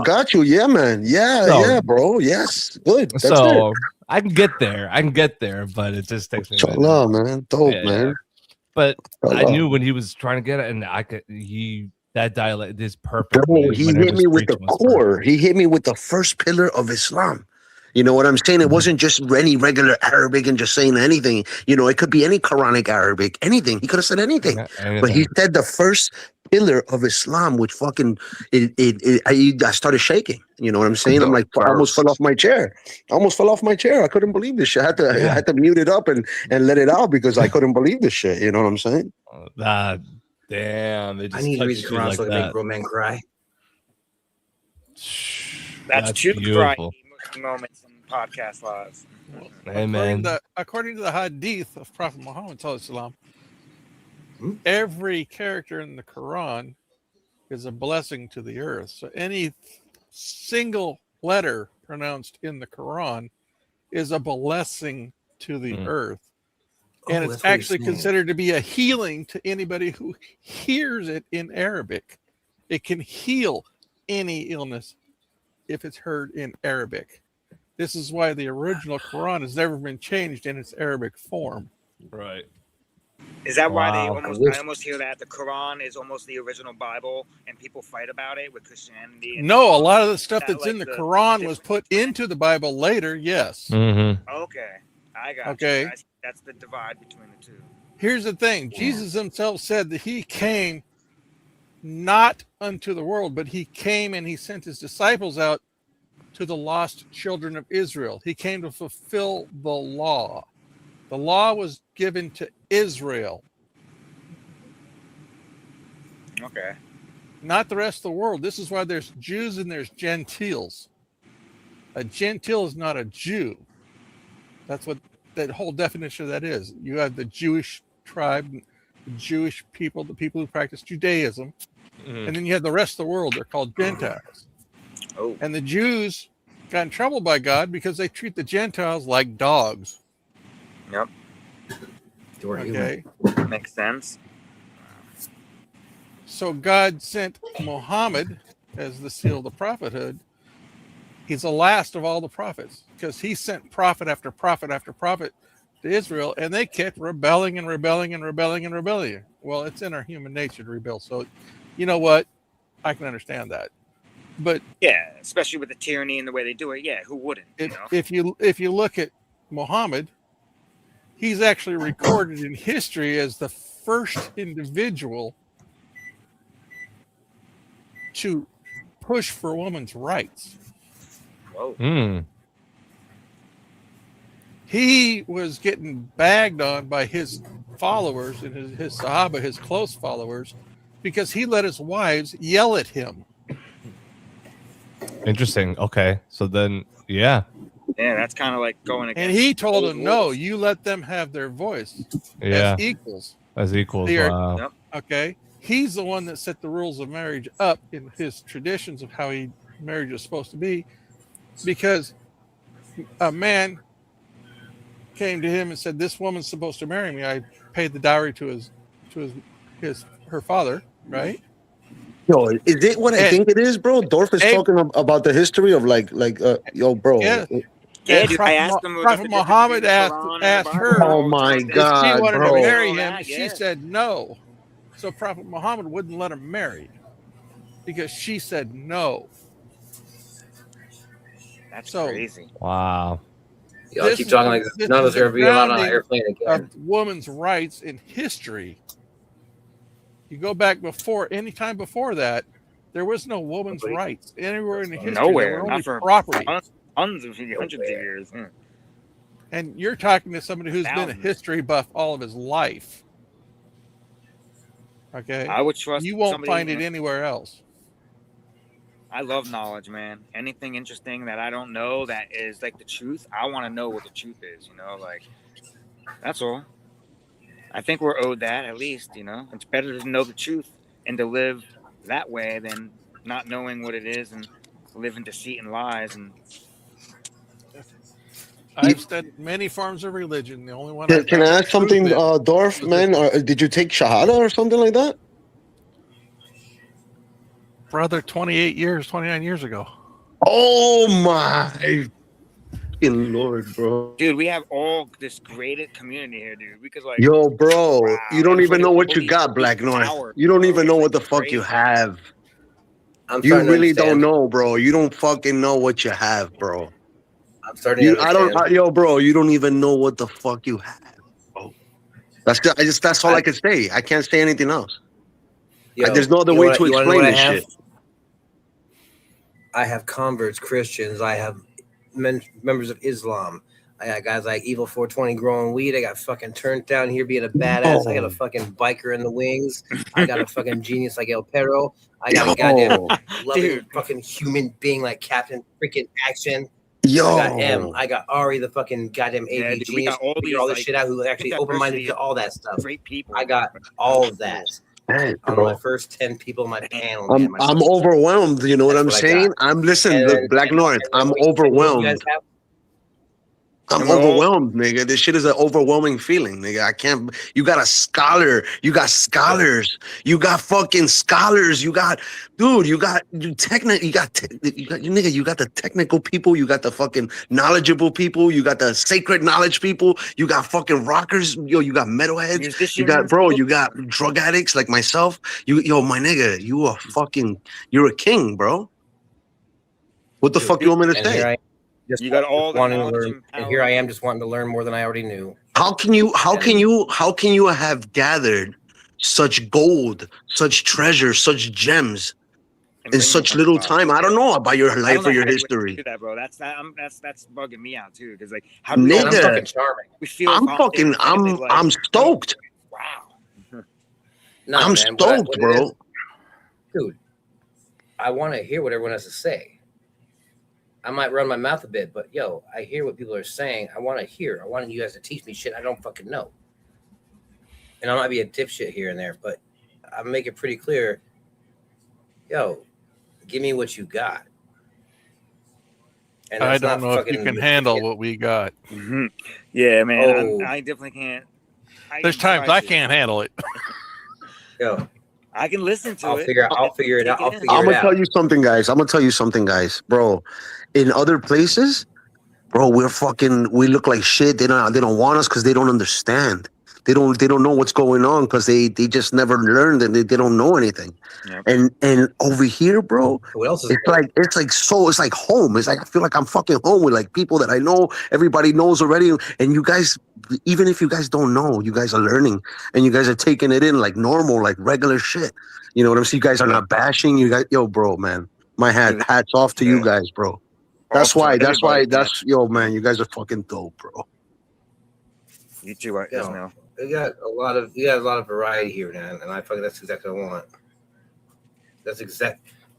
I got you. Yeah, man. Yeah, bro. Yes. Good. That's it. so I can get there, but it just takes me a minute. Inshallah, man. Dope, man. But I Inshallah. knew when he was trying to get it, and that dialect is perfect. Bro, man. he Whenever hit me with the preaching was core. He hit me with the first pillar of Islam. You know what I'm saying? It wasn't just any regular Arabic and just saying anything. You know, it could be any Quranic Arabic, anything. He could have said anything. But he said the first pillar of Islam, which fucking, I started shaking. You know what I'm saying? I'm like, I almost fell off my chair. I couldn't believe this shit. I had to mute it up and let it out because I couldn't believe this shit. You know what I'm saying? Damn. They just I need to read the touched you Quran like so I can that. make grown men cry. That's two beautiful. crying moments in podcast lives. Amen. According to the hadith of Prophet Muhammad sallallahu alaihi wasallam, every character in the Quran is a blessing to the earth. So any single letter pronounced in the Quran is a blessing to the earth. And it's actually considered to be a healing to anybody who hears it in Arabic. It can heal any illness if it's heard in Arabic. This is why the original Quran has never been changed in its Arabic form. Right. Is that why they Wow. I almost hear that the Quran is almost the original Bible and people fight about it with Christianity? And No, a lot of the stuff that's like in the Quran was put into the Bible later, yes. Okay, I got Okay. you. That's the divide between the two. Here's the thing. Jesus himself said that he came not unto the world, but he came and he sent his disciples out to the lost children of Israel. He came to fulfill the law. The law was given to Israel, Okay. not the rest of the world. This is why there's Jews and there's Gentiles. A Gentile is not a Jew. That's what that whole definition of that is. You have the Jewish tribe, the Jewish people, the people who practice Judaism, and then you have the rest of the world. They're called Gentiles. Oh. And the Jews got in trouble by God because they treat the Gentiles like dogs. Yep. Okay. Makes sense. So God sent Muhammad as the seal of the prophethood. He's the last of all the prophets because he sent prophet after prophet after prophet to Israel, and they kept rebelling and rebelling and rebelling and rebelling. Well, it's in our human nature to rebel. So, you know what? I can understand that. But yeah, especially with the tyranny and the way they do it. Yeah, who wouldn't? If you look at Muhammad, he's actually recorded in history as the first individual to push for women's rights. Whoa. He was getting bagged on by his followers and his Sahaba, his close followers, because he let his wives yell at him. Interesting. Okay. So then, yeah. Yeah, that's kind of like going against. And he told old them, no, rules. you let them have their voice Yeah. as equals. As equals. They are- Wow. Okay. He's the one that set the rules of marriage up in his traditions of how marriage is supposed to be, because a man came to him and said, this woman's supposed to marry me. I paid the dowry to her father, right? Yo, is it what I think it is, bro? Dorf is talking about the history of yo, bro. Yeah. Yeah, And dude, I asked him. Prophet Muhammad asked her Oh my if she God, wanted bro. to marry him, that, and she yeah. said no. So Prophet Muhammad wouldn't let her marry because she said no. That's So- crazy. Wow. Y'all keep talking like this. None of us are ever be allowed on an airplane again. Of women's rights in history. You go back any time before that, there was no women's rights anywhere in the history. Nowhere. There were only Not for property. Hundreds of years. Yeah. And you're talking to somebody who's been a history buff all of his life. Okay. I would trust you won't somebody, find it anywhere else. I love knowledge, man. Anything interesting that I don't know that is like the truth, I want to know what the truth is, you know, like that's all. I think we're owed that at least, you know. It's better to know the truth and to live that way than not knowing what it is and live in deceit and lies. And I've studied many forms of religion. The only one Can I ask something, Dorf, man? Did you take Shahada or something like that? Brother, 29 years ago. Oh my Lord, bro. dude, we have all this great community here, dude. We could like, Yo, bro, wow, you don't even know what you holy got, Blacknorth. power, You don't even know It's what the like fuck crazy. you have. I'm You starting to really don't understand. know, bro. You don't fucking know what you have, bro. I'm starting to understand. Yo, bro, you don't even know what the fuck you have, bro. That's all I can say. I can't say anything else. Yo, There's no other you way wanna- to you wanna know explain what I this have? shit. I have converts, Christians. I have members of Islam. I got guys like Evil 420 growing weed. I got fucking turned down here being a badass. I got a fucking biker in the wings. I got a fucking genius like El Perro. I got a goddamn loving fucking human being like Captain freaking Action. Yo, I got M. I got Ari, the fucking goddamn AV Yeah, dude, we genius. got all Figure all these, this like, shit out. Who actually open-minded to all that stuff. Great people. I got all of that. Hey, On bro. my first 10 people in my panel, man. My I'm fucking- overwhelmed. You know what I'm That's what I saying? got. I'm listening And to then- Black North. I'm what you guys overwhelmed. have? I'm overwhelmed, nigga. This shit is an overwhelming feeling, nigga. I can't. You got a scholar. You got scholars. You got fucking scholars. You got, dude. You got technical. You got nigga. You got the technical people. You got the fucking knowledgeable people. You got the sacred knowledge people. You got fucking rockers. Yo, you got metalheads. You got, bro. You got drug addicts like myself. Yo, my nigga. You're a king, bro. What the fuck you want me to And say? here I just You got all the wanting to knowledge learn, and here I am just wanting to learn more than I already knew. How can you have gathered such gold, such treasure, such gems in such little time? I don't know about your life or your history. Do that, bro. That's bugging me out too. Because like, how do we all- Nigga, fucking charming. We feel I'm stoked. No, I'm man, stoked, what it bro. is- dude, I want to hear what everyone has to say. I might run my mouth a bit, but yo, I hear what people are saying. I want to hear. I want you guys to teach me shit I don't fucking know. And I might be a dipshit here and there, but I make it pretty clear. Yo, give me what you got. And I that's don't not know if you fucking can handle what we got. Yeah, man. Oh. I definitely can't. There's times I can't handle it. Yo, I can listen to I'll it. figure it out. I'll figure it out. I'm gonna tell you something, guys. Bro, in other places, bro, we look like shit. They don't want us because they don't understand. They don't know what's going on because they just never learned and they don't know anything. Yep. And over here, bro, what else is it's like home. It's like I feel like I'm fucking home with like people that I know. Everybody knows already, and you guys, even if you guys don't know, you guys are learning and you guys are taking it in like normal, like regular shit. You know what I'm saying? You guys are not bashing. You guys, yo, bro, man, my hats off to you guys, bro. That's why, yo, man, you guys are fucking dope, bro. You too, right? Yo, Now. you got a lot of variety here, man, and that's exactly what I want.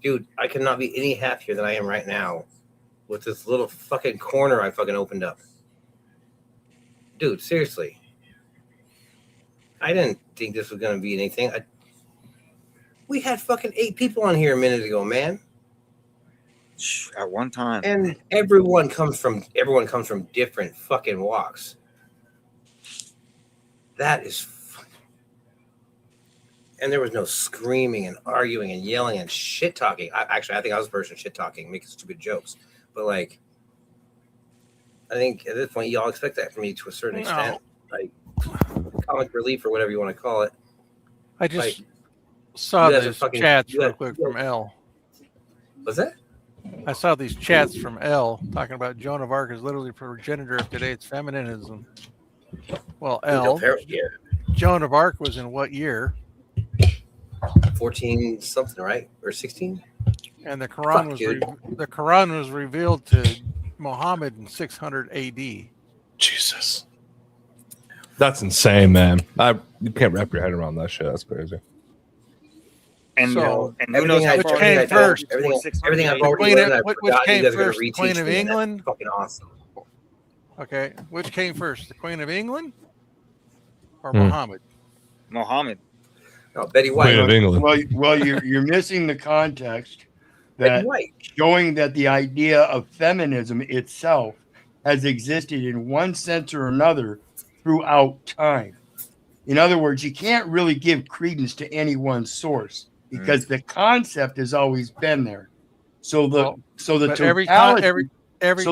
Dude, I could not be any happier than I am right now with this little fucking corner I fucking opened up. Dude, seriously. I didn't think this was gonna be anything. We had fucking 8 people on here a minute ago, man. At one time. And everyone comes from different fucking walks. That is and there was no screaming and arguing and yelling and shit talking. I think I was the person shit talking, making stupid jokes. But like, I think at this point, y'all expect that from me to a certain extent, like comic relief or whatever you want to call it. I just like, saw you guys are those fucking- chats you real guys- quick from L. What's that? I saw these chats from L talking about Joan of Arc is literally progenitor of today's feminism. Well, L, Yeah, Joan of Arc was in what year? 14 something, right? Or 16? And the Quran was revealed to Muhammad in 600 AD. Jesus. That's insane, man. You can't wrap your head around that shit. That's crazy. And So, and who knows how which far came ahead first? Everything I've The already Queen learned, of, I which forgot. came You guys are first? going The to Queen reteach of me. And that's England? fucking awesome. Okay, which came first, the Queen of England or Muhammad? Muhammad. No, Betty White. Queen of England. Well, you're missing the context that showing that the idea of feminism itself has existed in one sense or another throughout time. In other words, you can't really give credence to any one source because the concept has always been there. So the But totality, every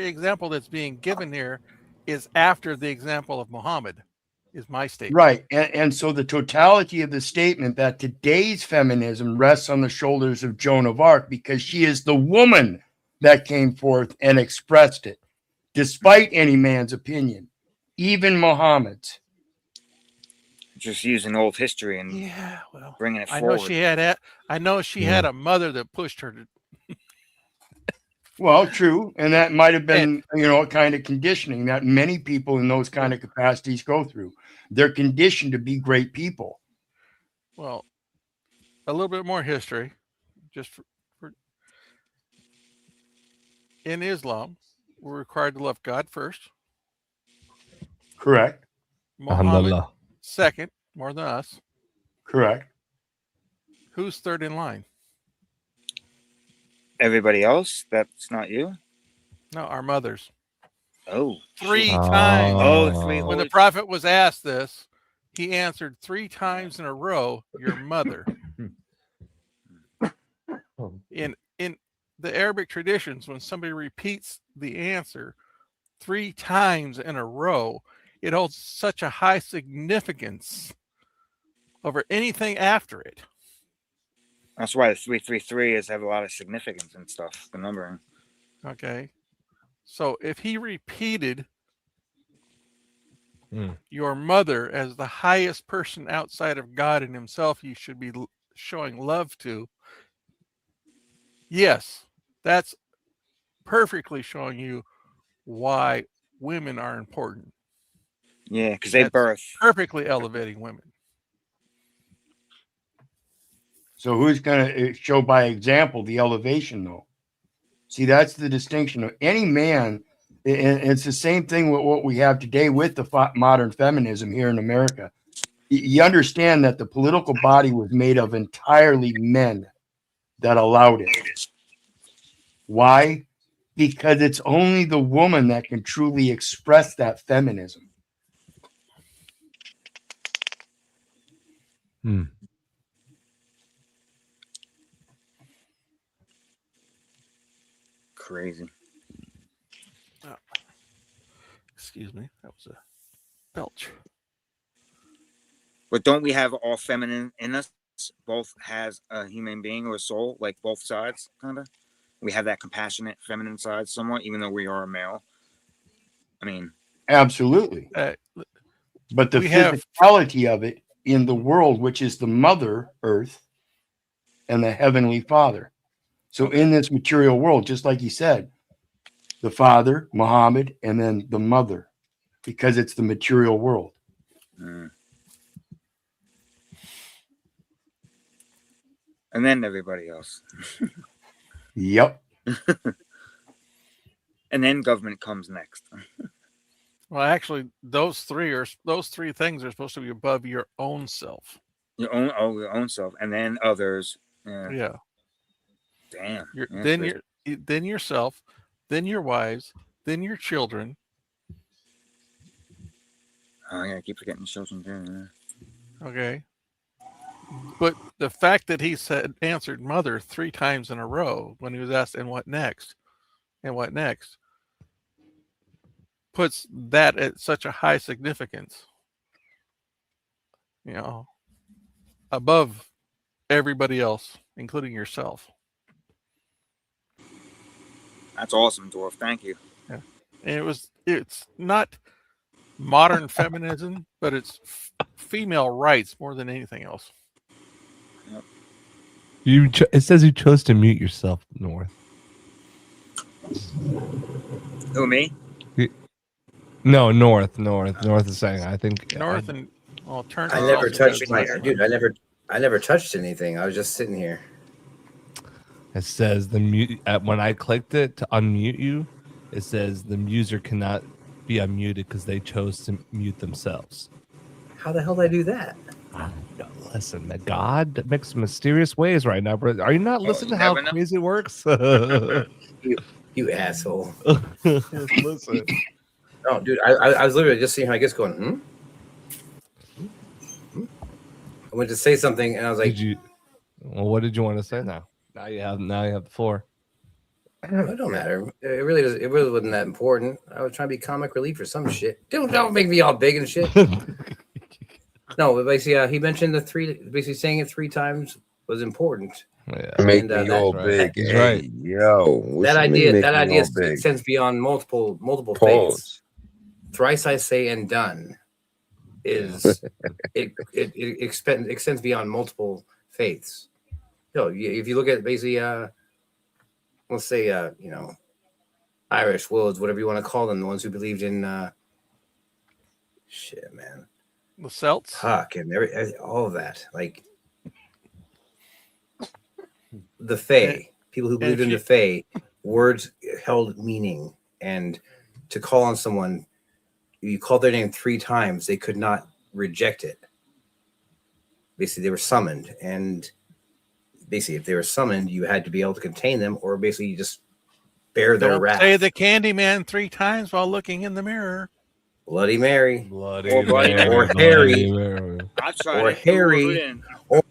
example that's being given here is after the example of Muhammad, is my statement. right, and so the totality of the statement that today's feminism rests on the shoulders of Joan of Arc because she is the woman that came forth and expressed it, despite any man's opinion, even Muhammad's. Just using old history and bringing it forward. I know she had a mother that pushed her to. Well, true, and that might have been, a kind of conditioning that many people in those kind of capacities go through. They're conditioned to be great people. Well, a little bit more history, just for in Islam, we're required to love God first. Correct. Muhammad second, more than us. Correct. Who's third in line? Everybody else? That's not you? No, our mothers. Oh. 3 times. Oh, when the prophet was asked this, he answered 3 times in a row, your mother. In the Arabic traditions, when somebody repeats the answer 3 times in a row, it holds such a high significance over anything after it. That's why the 333 have a lot of significance and stuff, the numbering. Okay. So if he repeated your mother as the highest person outside of God and himself you should be showing love to, yes, that's perfectly showing you why women are important. Yeah, because they birth. Perfectly elevating women. So who's going to show by example the elevation, though? See, that's the distinction of any man. And it's the same thing with what we have today with the modern feminism here in America. You understand that the political body was made of entirely men that allowed it. Why? Because it's only the woman that can truly express that feminism. Crazy. Oh. Excuse me. That was a belch. But don't we have all feminine in us? Both has a human being or a soul, like both sides, kind of. We have that compassionate feminine side somewhat, even though we are a male. I mean, absolutely. But the physicality of it in the world, which is the Mother Earth and the Heavenly Father. So in this material world, just like he said, the Father, Muhammad, and then the Mother, because it's the material world. And then everybody else. Yep. And then government comes next. Well, actually, those three things are supposed to be above your own self. Your own self, and then others. Yeah. Damn. Then yourself, then your wives, then your children. Oh yeah, I keep forgetting children too. Okay. But the fact that he answered mother 3 times in a row when he was asked, and what next? And what next? Puts that at such a high significance, above everybody else, including yourself. That's awesome, Dwarf. Thank you. Yeah. And it's not modern feminism, but it's female rights more than anything else. It says you chose to mute yourself, North. Who, me? No, North is saying. I think North and well, turn. I never touched my dude. I never touched anything. I was just sitting here. It says the mute when I clicked it to unmute you. It says the user cannot be unmuted because they chose to mute themselves. How the hell did I do that? Listen, the God makes mysterious ways right now, bro. Are you not listening to how crazy it works? you asshole. Listen. No, dude, I was literally just seeing how I guess going, I went to say something and I was like, Well, what did you want to say now? Now you have the floor. It don't matter. It really wasn't that important. I was trying to be comic relief or some shit. Don't make me all big and shit. No, but basically, he mentioned basically saying it 3 times was important. Yeah. Make me all big. He's Hey, right. Yo, That idea extends beyond multiple faiths. Thrice I say and done is it extends beyond multiple faiths. If you look at basically let's say Irish, Wills, whatever you want to call them, the ones who believed in shit, man. The Celts? Huck and all of that. Like the Fae. People who believed in the Fae, words held meaning. And to call on someone, you called their name 3 times, they could not reject it. Basically, they were summoned. And basically, if they were summoned, you had to be able to contain them, or basically you just bear their wrath. Say the Candyman 3 times while looking in the mirror. Bloody Mary. Bloody Mary. Or Harry. Or Harry. Or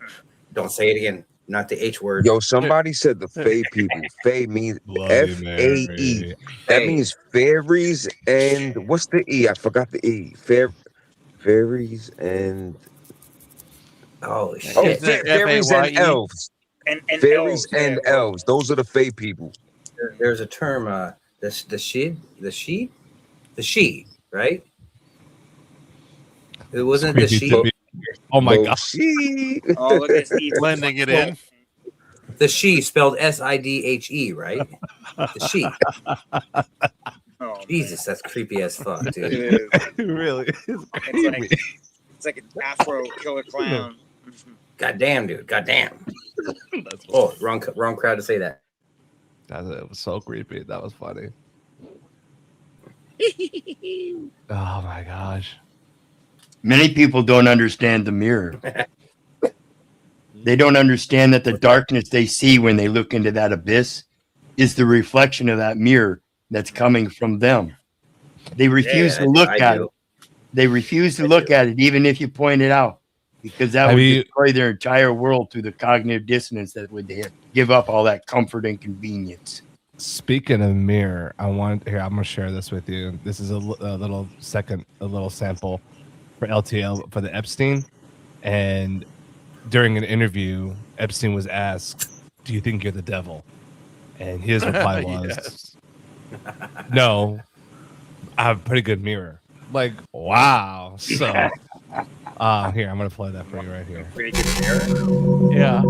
don't say it again. Not the H word. Yo, somebody said the Fae people. Fae means F-A-E. That means fairies and what's the E? I forgot the E. Fairies and holy shit. Fairies and elves. And fairies and elves. Those are the Fae people. There's a term, the she, right? It wasn't the she. Oh my god. Oh, look at Steve blending it in. The she spelled S-I-D-H-E, right? The she. Jesus, that's creepy as fuck, dude. It is. Really? It's like an Afro killer clown. Goddamn, dude. Goddamn. Oh, wrong crowd to say that. It was so creepy. That was funny. Oh my gosh. Many people don't understand the mirror. They don't understand that the darkness they see when they look into that abyss is the reflection of that mirror that's coming from them. They refuse to look at it. They refuse to look at it, even if you point it out, because that would destroy their entire world through the cognitive dissonance that would give up all that comfort and convenience. Speaking of mirror, I'm gonna share this with you. This is a little sample for LTL for the Epstein, and during an interview, Epstein was asked, "Do you think you're the devil?" And his reply was, "No, I have a pretty good mirror." Like, wow. So, here, I'm gonna play that for you right here. Pretty good mirror. Yeah.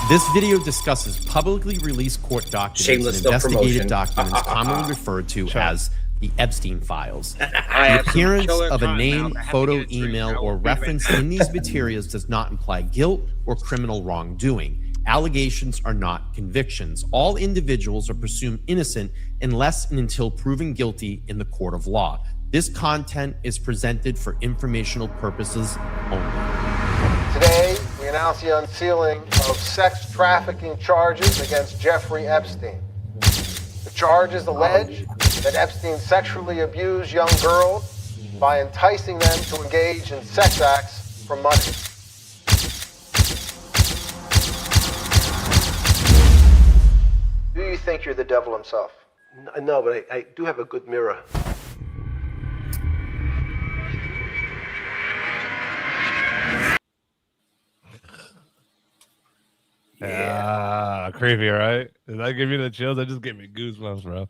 This video discusses publicly released court documents Shameless and investigative self-promotion. documents commonly referred to as the Epstein files. I The have some appearance killer of a content. name, I'll have to photo, get it straight. email, I or will be right reference back. in these materials does not imply guilt or criminal wrongdoing. Allegations are not convictions. All individuals are presumed innocent unless and until proven guilty in the court of law. This content is presented for informational purposes only. Today, we announce the unsealing of sex trafficking charges against Jeffrey Epstein. The charges allege that Epstein sexually abused young girls by enticing them to engage in sex acts for money. Do you think you're the devil himself? No, but I do have a good mirror. creepy, right? Did that give you the chills? That just gave me goosebumps, bro.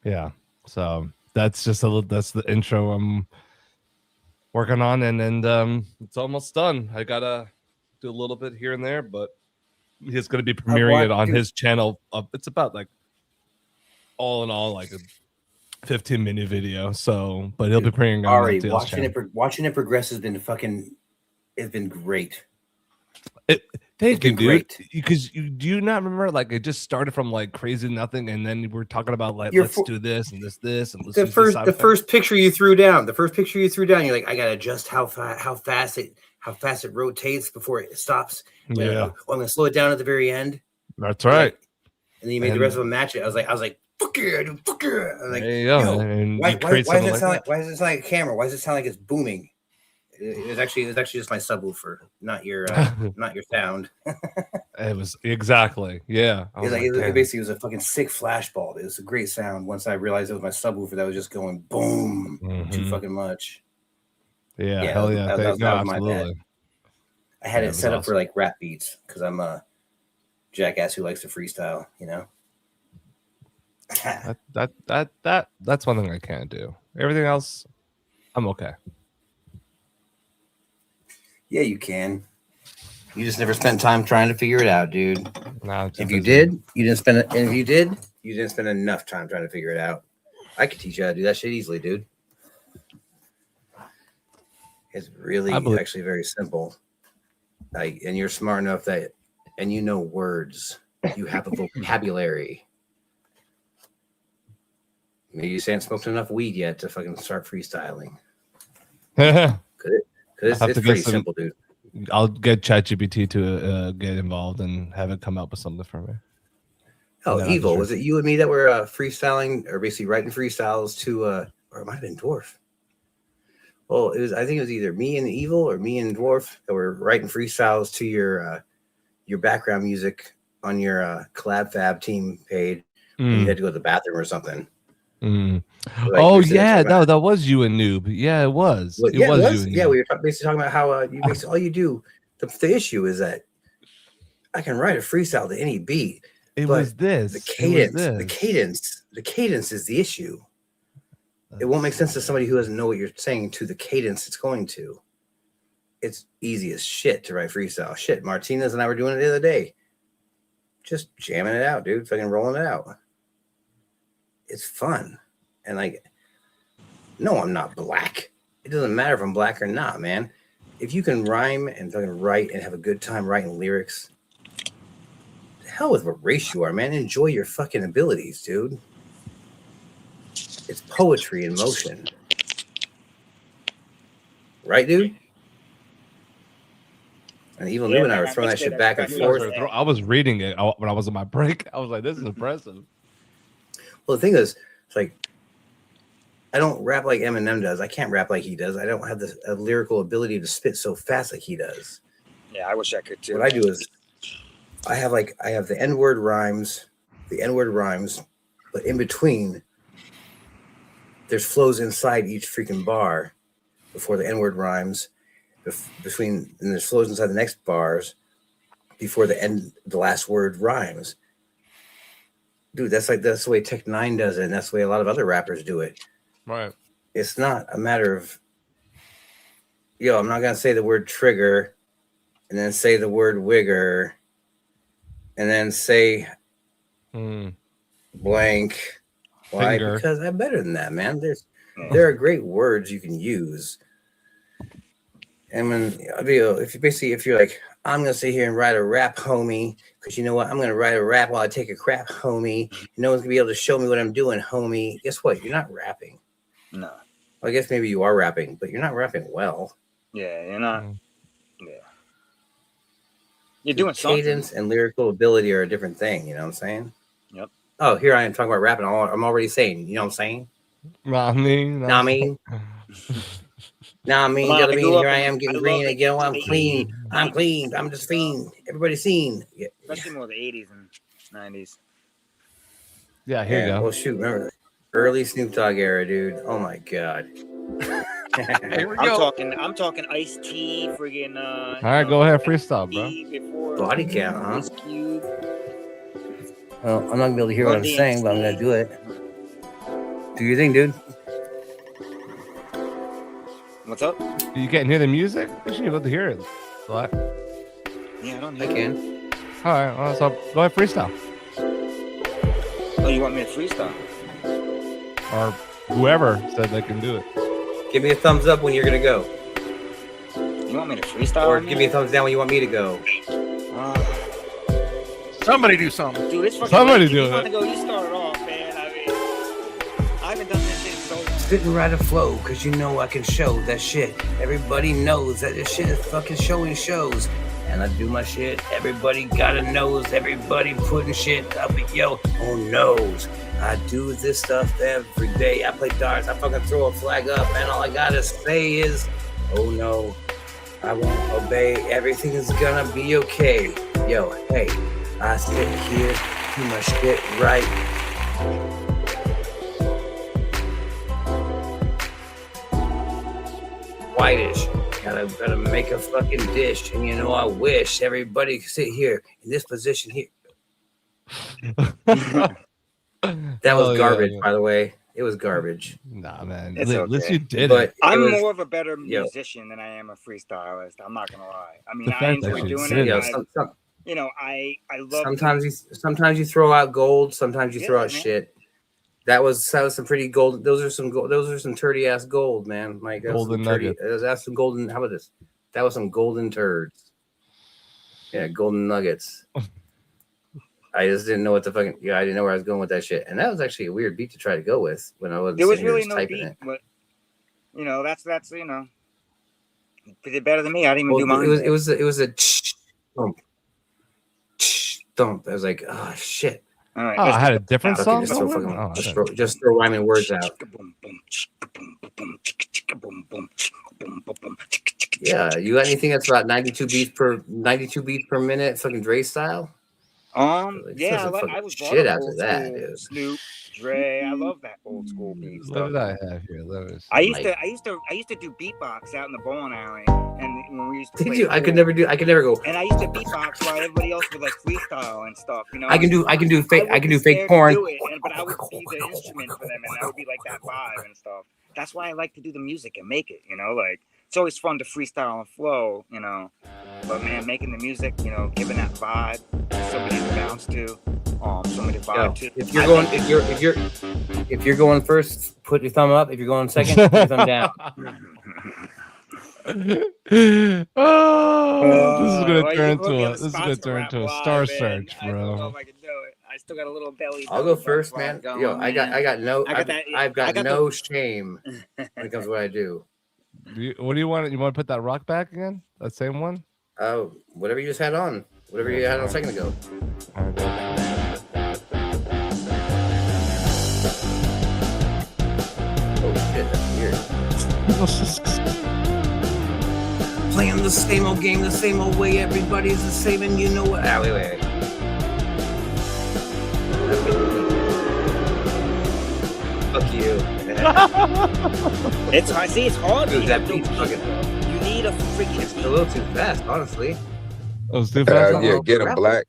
Yeah. So that's just that's the intro I'm working on, and it's almost done. I gotta do a little bit here and there, but he's gonna be premiering it on his channel. It's about like all in all like a 15-minute video. So, but he'll be premiering on Already DL's channel. watching it progress has been fucking. It's been great. Thank you, dude. Because do you not remember like it just started from like crazy nothing, and then we're talking about like let's do this and this and let's The use this first first picture you threw down. The first picture you threw down. You're like, I gotta adjust how fast it rotates before it stops. Yeah. I'm gonna slow it down at the very end. That's right. And then you made the rest of them match it. I was like, fuck yeah, dude, fuck yeah. I'm like, There you go. yo, And why you create does it something sound like like why does it sound like a camera? Why does it sound like it's booming? It was actually just my subwoofer, not your sound. It was exactly, yeah. It basically was a fucking sick flashbulb. It was a great sound. Once I realized it was my subwoofer that was just going boom too fucking much. Yeah, hell yeah. That was my bad. Absolutely. I had it set up for awesome. like rap beats because I'm a jackass who likes to freestyle, you know. That's one thing I can't do. Everything else, I'm okay. Yeah, you can. You just never spent time trying to figure it out, dude. No, if you did, you didn't spend it. And if you did, you didn't spend enough time trying to figure it out. I could teach you how to do that shit easily, dude. It's really actually very simple. And you're smart enough that, and you know words. You have a vocabulary. Maybe you haven't smoked enough weed yet to fucking start freestyling. Because it's pretty simple, dude. I'll get ChatGPT to get involved and have it come up with something for me. Oh, Evil. Was it you and me that were freestyling or basically writing freestyles to, or it might have been Dwarf. Well, I think it was either me and Evil or me and Dwarf that were writing freestyles to your background music on your Collab Fab team page. When you had to go to the bathroom or something. Like yeah, no, that was you and Noob. Yeah, it was. Well, it was you and yeah, Noob. we were basically talking about how you basically all you do. The issue is that I can write a freestyle to any beat. It was this. The cadence is the issue. It won't make sense to somebody who doesn't know what you're saying to the cadence it's going to. It's easy as shit to write freestyle. Shit, Martinez and I were doing it the other day. Just jamming it out, dude. Fucking rolling it out. It's fun. And like, no, I'm not black. It doesn't matter if I'm black or not, man. If you can rhyme and fucking write and have a good time writing lyrics, the hell with what race you are, man. Enjoy your fucking abilities, dude. It's poetry in motion. Right, dude? And Evil Noob and I were throwing that shit back and forth. I was reading it when I was on my break. I was like, this is impressive. Well, the thing is, it's like, I don't rap like Eminem does. I can't rap like he does. I don't have the lyrical ability to spit so fast like he does. Yeah, I wish I could too. What I do is I have the N-word rhymes, but in between there's flows inside each freaking bar before the N-word rhymes, and there's flows inside the next bars before the last word rhymes. Dude, that's the way Tech 9 does it, and that's the way a lot of other rappers do it. Right. It's not a matter of, I'm not gonna say the word trigger and then say the word wigger and then say blank. Why? Finger. Because I'm better than that, man. There are great words you can use. And when if you're like, I'm gonna sit here and write a rap, homie, because you know what? I'm gonna write a rap while I take a crap, homie. No one's gonna be able to show me what I'm doing, homie. Guess what? You're not rapping. No. Well, I guess maybe you are rapping, but you're not rapping well. Yeah, you're not. Yeah. You're doing something. Cadence and lyrical ability are a different thing. You know what I'm saying? Yep. Oh, here I am talking about rapping. I'm already saying. You know what I'm saying? Nah, I mean. Nah, I mean. Here I am getting green again. I'm clean. I'm clean. I'm just fiend. Everybody's seen. Yeah. Especially more the 80s and 90s. Yeah, here you go. Well, shoot, remember early Snoop Dogg era, dude. Oh my god. Here we go. I'm talking Ice-T, friggin' all right, go ahead, freestyle, bro. Body count, huh? Ice Cube. Well, I'm not gonna be able to hear what I'm saying, but I'm gonna do it. Do your thing, dude. What's up? You can't hear the music? You should be able to hear it. What? Yeah, I don't I hear it. can. All right, well, so go ahead, freestyle. Oh, you want me to freestyle? Or whoever said they can do it. Give me a thumbs up when you're gonna go. You want me to freestyle? Or give me a thumbs down when you want me to go. Somebody do something. Dude, it's fucking Somebody late. do You want it. to go? You started off, man. I mean, I haven't done this shit so long. Spitting right a flow, cause you know I can show that shit. Everybody knows that this shit is fucking showing shows. And I do my shit. Everybody gotta knows. Everybody putting shit up at yo. Who knows? I do this stuff every day. I play darts. I fucking throw a flag up, and all I gotta say is, oh no, I won't obey. Everything is gonna be okay. Yo, hey, I sit here, do my shit right. Whitish. Gotta make a fucking dish. And you know, I wish everybody could sit here in this position here. That was garbage, by the way. It was garbage. Nah, man. It's At least okay. you did But it. I'm was- more of a better musician than I am a freestylist. I'm not gonna lie. I mean, The I fact enjoy that you doing did it. it. You know, I love. Sometimes you throw out gold. Sometimes you throw Yeah, out man. shit. That was some pretty gold. Those are some turdy ass gold, man. Like that was Golden some turdy. nuggets. That's some golden. How about this? That was some golden turds. Yeah, golden nuggets. I just didn't know what the fucking I didn't know where I was going with that shit. And that was actually a weird beat to try to go with when I wasn't. There was sitting here really just no typing beat, it. but you know, that's you know, you did better than me. I didn't even Well, do mine. it was a thump. Thump. I was like, oh shit. All right, Oh, I had a different Okay, song. just throw going? fucking- Oh, just okay. throw- just throw rhyming words out. Yeah, you got anything that's about 92 beats per minute, fucking Dre style? Yeah, some fucking I was brought shit up after old that, school. dude. Snoop, Dre. I love that old school beat What stuff. did I have here? Let me see. I used to do beatbox out in the bowling alley, and when we used to Did play you? I could pool. never go. And I used to beatbox while everybody else would like freestyle and stuff. You know, I can do fake. I can do fake scared to porn. do it, but I would be the instrument for them, and that would be like that vibe and stuff. That's why I like to do the music and make it. You know, like it's always fun to freestyle and flow. You know, but man, making the music, you know, giving that vibe, somebody to bounce to, somebody to vibe to. If you're going, if you're going first, put your thumb up. If you're going second, put your thumb down. Oh, this is gonna Well, turn you put me on into the a spot to rap live, star man. search, I don't know bro. if I can do it. I still got a little belly. I'll go belly first, button man. going, Yo, I got no. man. I've got I no shame when it comes to what I do. What do you want? You want to put that rock back again? That same one? Oh, whatever you just had on. Whatever you had on a second ago. Oh shit, that's weird. Playing the same old game, the same old way. Everybody's the same, and you know what? Ah, wait. Fuck you. It's hard. See, it's hard. Dude, to that get beat's those fucking. beats, bro. You need a freaking It's a little too fast, honestly. Oh, it's too fast. Yeah, get him, Black.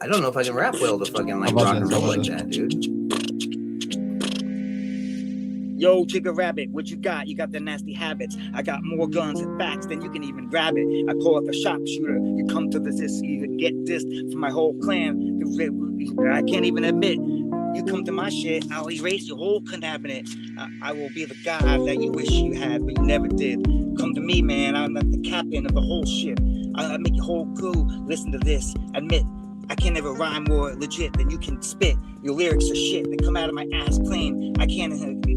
I don't know if I can rap well to fucking like rock and roll like that, dude. Yo, Jigger Rabbit, what you got? You got the nasty habits. I got more guns and facts than you can even grab it. I call it the sharpshooter. You come to this, you get dissed from my whole clan. I can't even admit. You come to my shit, I'll erase your whole cabinet. I will be the guy that you wish you had, but you never did. Come to me, man. I'm not the captain of the whole ship. I make your whole crew listen to this. Admit, I can't ever rhyme more legit than you can spit. Your lyrics are shit. They come out of my ass clean. I can't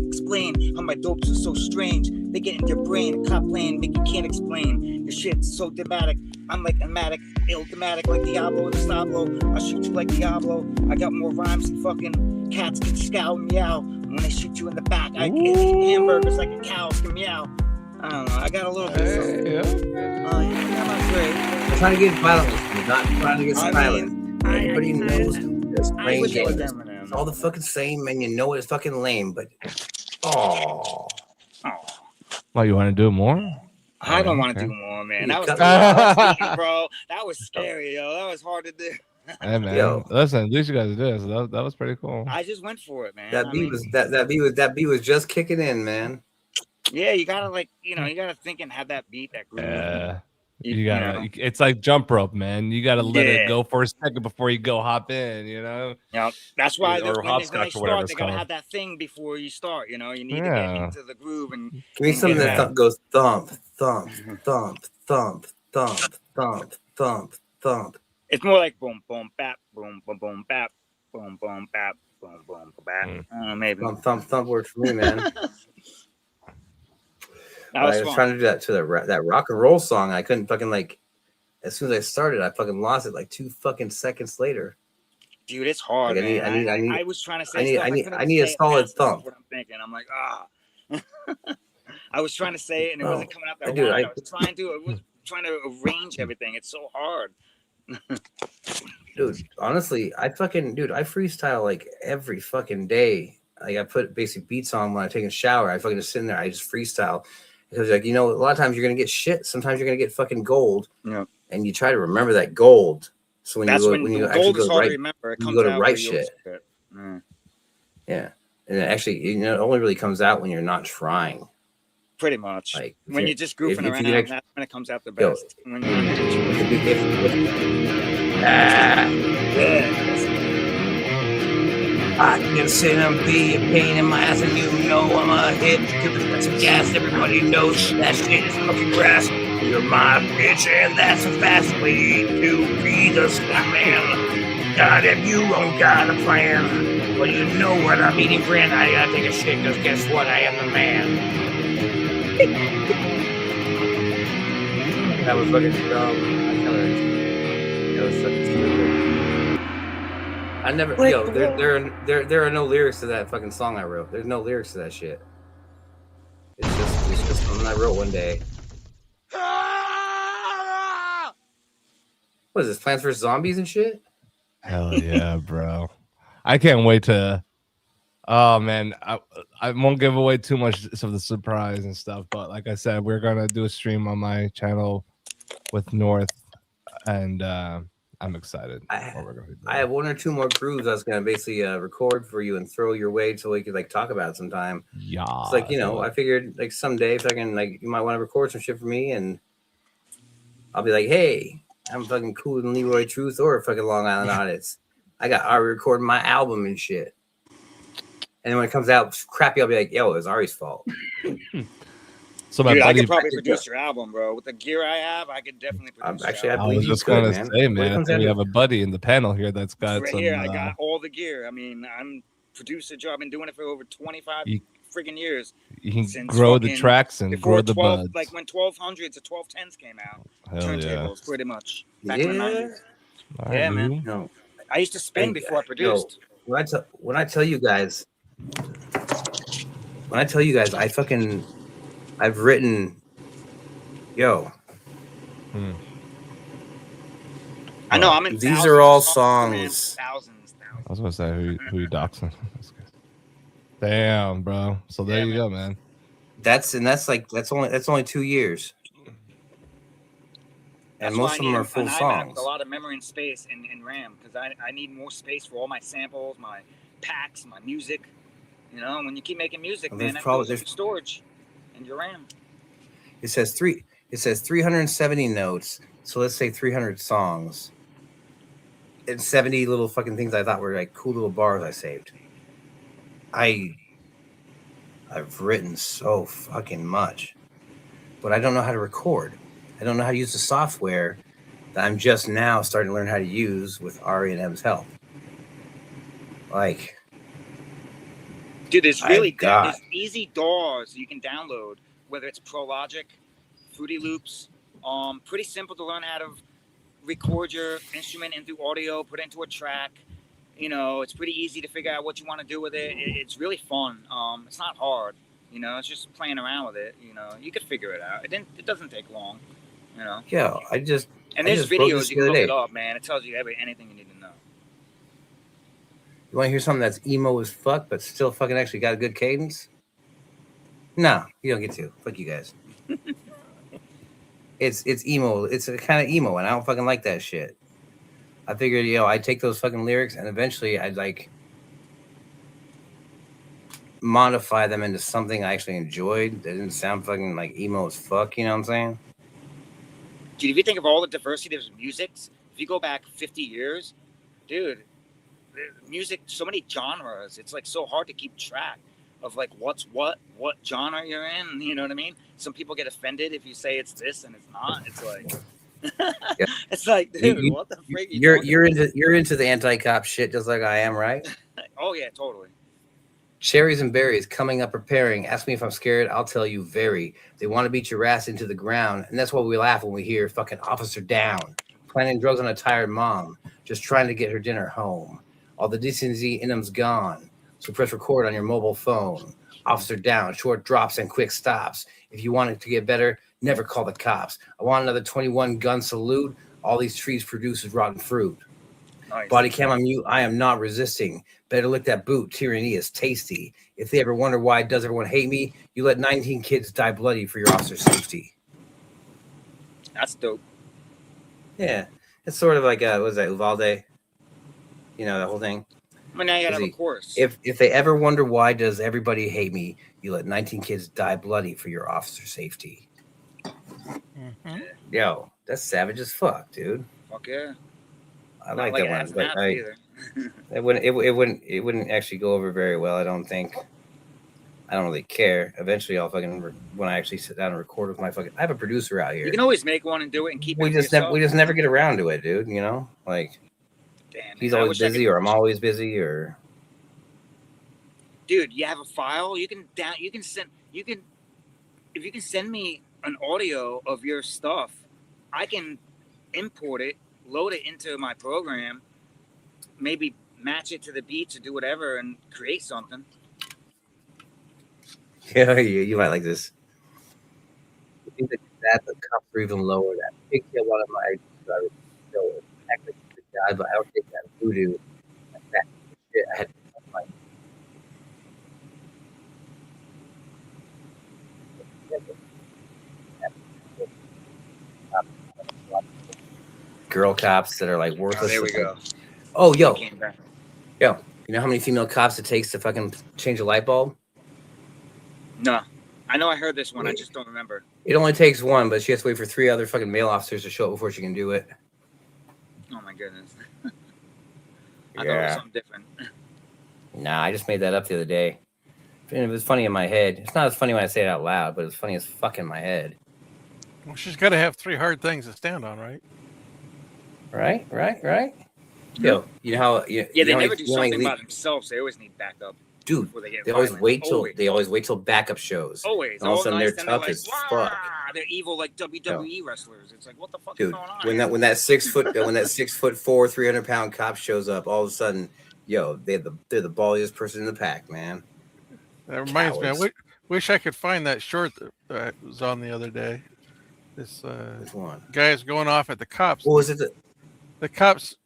explain how my dopes are so strange. They get in your brain, a cop playing, make you can't explain. Your shit's so dramatic. I'm like dramatic, dramatic like Diablo and Stablo. I shoot you like Diablo. I got more rhymes than fucking cats can scowl and meow. When they shoot you in the back, I can eat hamburgers like a cow can meow. I don't know. I got a little bit. Yeah, not great. I'm trying to get violent with you, not trying to get silent. Everybody knows this playing games. It's all the fucking same, man. You know it's fucking lame, but Well, you want to do more? I don't want to do more, man. That was, cut I was eating, bro. That was scary, yo. That was hard to do. Hey man, Yo. listen, at least you guys did. So that was pretty cool. I just went for it, man. That I beat mean, was that beat was just kicking in, man. yeah, you gotta you gotta think and have that beat, that groove. Yeah. You You gotta. know. It's like jump rope, man. You gotta let it Yeah. go for a second before you go hop in. You know. Yeah, that's why Or when they hopscotch or start, whatever they it's gotta called. have that thing before you start. You know, you need to Yeah. get into the groove and Give me something get that goes thump, thump, thump, thump, thump, thump, thump, thump. It's more like boom, boom, bap, boom, boom, boom, bap, boom, boom, bap, boom, boom, bap. Maybe Thump, thump, thump works for me, man. That was I was fun. trying to do that to that rock and roll song. I couldn't fucking as soon as I started, I fucking lost it like 2 fucking seconds later. Dude, it's hard, Like, man. I was trying to say stuff. I need a solid thump. What I'm thinking. I'm like, I was trying to say it and it No. wasn't coming out that Dude, line. I was trying to arrange everything. It's so hard. Dude, honestly, I freestyle like every fucking day. Like I put basic beats on when I take a shower. I fucking just sit in there. I just freestyle because a lot of times you're gonna get shit. Sometimes you're gonna get fucking gold. Yeah. And you try to remember that gold. So when That's you when you gold actually is go hard right, to remember. It you comes go to out write where you shit. overspit. Yeah, and it actually, it only really comes out when you're not trying. Pretty much. Like when you're just goofing around, that's when it comes out the best. When I can sit and be a pain in my ass, and I'm a hit. That's some gas. Everybody knows that shit is fucking grass. You're my bitch, and that's a fast way to be the man. God, if you don't got a plan, well, you know what I'm eating, friend. I gotta take a shit, because guess what? I am the man. That was fucking dumb. That was fucking stupid. I never, there are no lyrics to that fucking song I wrote. There's no lyrics to that shit. It's just something I wrote one day. What is this, Plants vs. Zombies and shit? Hell yeah, bro. I can't wait to. Oh man, I won't give away too much of the surprise and stuff, but like I said, we're gonna do a stream on my channel with North, and I'm excited. I have 1 or 2 more grooves I was gonna basically record for you and throw your way so we could talk about it sometime. Yeah, it's like I figured someday if I can you might want to record some shit for me, and I'll be like, hey, I'm fucking cooler than Leroy Truth or fucking Long Island Audits. I recorded my album and shit. And then when it comes out crappy, I'll be like, yo, it was Ari's fault. So dude, I could probably produce your album, bro. With the gear I have, I could definitely produce actually, your I I believe was you just could, gonna man. say, man, I think we have a buddy in the panel here that's got right some. here. I got all the gear. I mean, I'm producer job. I've been doing it for over 25 friggin' years. You can grow the tracks and grow the buds. Like when 1200s or 1210s came out. Hell turntables, pretty much. Back in the 90s. All Yeah, right, man. dude. No. I used to spin before I produced. When I tell you guys, I've written, I know, I'm in these are all songs. Thousands. I was gonna say who you doxing. Damn, bro. So there you go, man. That's only 2 years. And most of them are full an iMac songs. with a lot of memory and space in RAM, because I need more space for all my samples, my packs, my music. When you keep making music, Well, man, there's that goes in probably- your storage and your RAM. It says 370 notes. So let's say 300 songs. And 70 little fucking things I thought were like cool little bars I saved. I've written so fucking much, but I don't know how to record. I don't know how to use the software that I'm just now starting to learn how to use with Ari and M's help. Like, Dude, there's really God. there's easy DAWs you can download, whether it's Pro Logic, Fruity Loops. Pretty simple to learn how to record your instrument into audio, put it into a track. It's pretty easy to figure out what you want to do with it. It's really fun. It's not hard. It's just playing around with it. You could figure it out. It doesn't take long. yeah, And I there's just wrote videos this you the can other look day. it up, man. It tells you anything you need to know. You want to hear something that's emo as fuck, but still fucking actually got a good cadence? No, you don't get to. Fuck you guys. It's emo. It's a kind of emo, and I don't fucking like that shit. I figured, I'd take those fucking lyrics and eventually I'd like modify them into something I actually enjoyed. That didn't sound fucking like emo as fuck. You know what I'm saying? Dude, if you think of all the diversity of musics, if you go back 50 years, dude, music, so many genres. It's like so hard to keep track of like what's what genre you're in. You know what I mean? Some people get offended if you say it's this and it's not. It's like, Yeah. it's like, dude, what the freak? You're into the anti-cop shit just like I am, right? Oh yeah, totally. Cherries and berries coming up preparing. Ask me if I'm scared. I'll tell you very. They want to beat your ass into the ground. And that's why we laugh when we hear fucking officer down. Planting drugs on a tired mom. Just trying to get her dinner home. All the decency in them's gone. So press record on your mobile phone. Officer down. Short drops and quick stops. If you want it to get better, never call the cops. I want another 21 gun salute. All these trees produce is rotten fruit. Nice. Body cam on mute. I am not resisting. Better lick that boot. Tyranny is tasty. If they ever wonder why does everyone hate me, you let 19 kids die bloody for your officer's safety. That's dope. Yeah, it's sort of like what was that, Uvalde? You know, the whole thing. I mean, now you gotta have a chorus. If they ever wonder why does everybody hate me, you let 19 kids die bloody for your officer's safety. Mm-hmm. Yo, that's savage as fuck, dude. Fuck yeah. I like that one, but it wouldn't actually go over very well. I don't think. I don't really care. Eventually, I'll fucking when I actually sit down and record with my fucking. I have a producer out here. You can always make one and do it and keep it. We just never get around to it, dude. You know, like damn, he's always busy, or I'm always busy, or. Dude, you have a file. If you can send me an audio of your stuff, I can import it, load it into my program, maybe match it to the beats or do whatever and create something. Yeah, you might like this. I think that the cups are even lower. That pigtail one of my drivers still actually the guy, but I don't think that voodoo. That shit, I had to like. Girl cops that are like worthless. Oh, there we go. Oh, yo. You know how many female cops it takes to fucking change a light bulb? No. I know I heard this one. I just don't remember. It only takes one, but she has to wait for 3 other fucking male officers to show up before she can do it. Oh my goodness. I thought it was something different. Nah, I just made that up the other day. It was funny in my head. It's not as funny when I say it out loud, but it's funny as fuck in my head. Well, she's got to have 3 hard things to stand on, right? Right. Yo, you know how? Yeah, they never do something by themselves. They always need backup. Dude, they always wait till backup shows. Always. And all of a sudden they're tough as fuck. They're evil like WWE wrestlers. It's like, what the fuck Dude, is going on? when that 6'4", 300-pound cop shows up, all of a sudden, yo, they're the balliest person in the pack, man. That reminds me. I wish I could find that short that was on the other day. This guy is going off at the cops. What was it? The cops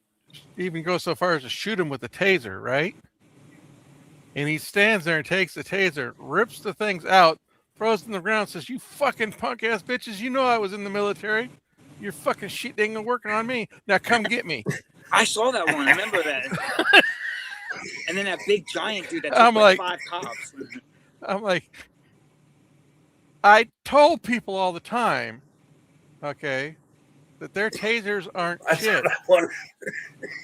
even go so far as to shoot him with a taser, right? And he stands there and takes the taser, rips the things out, throws it in the ground, says, "You fucking punk ass bitches! You know I was in the military. Your fucking shit ain't working on me. Now come get me." I saw that one. I remember that. And then that big giant dude that took I'm like 5 cops. I'm like, I told people all the time, okay, that their tasers aren't shit.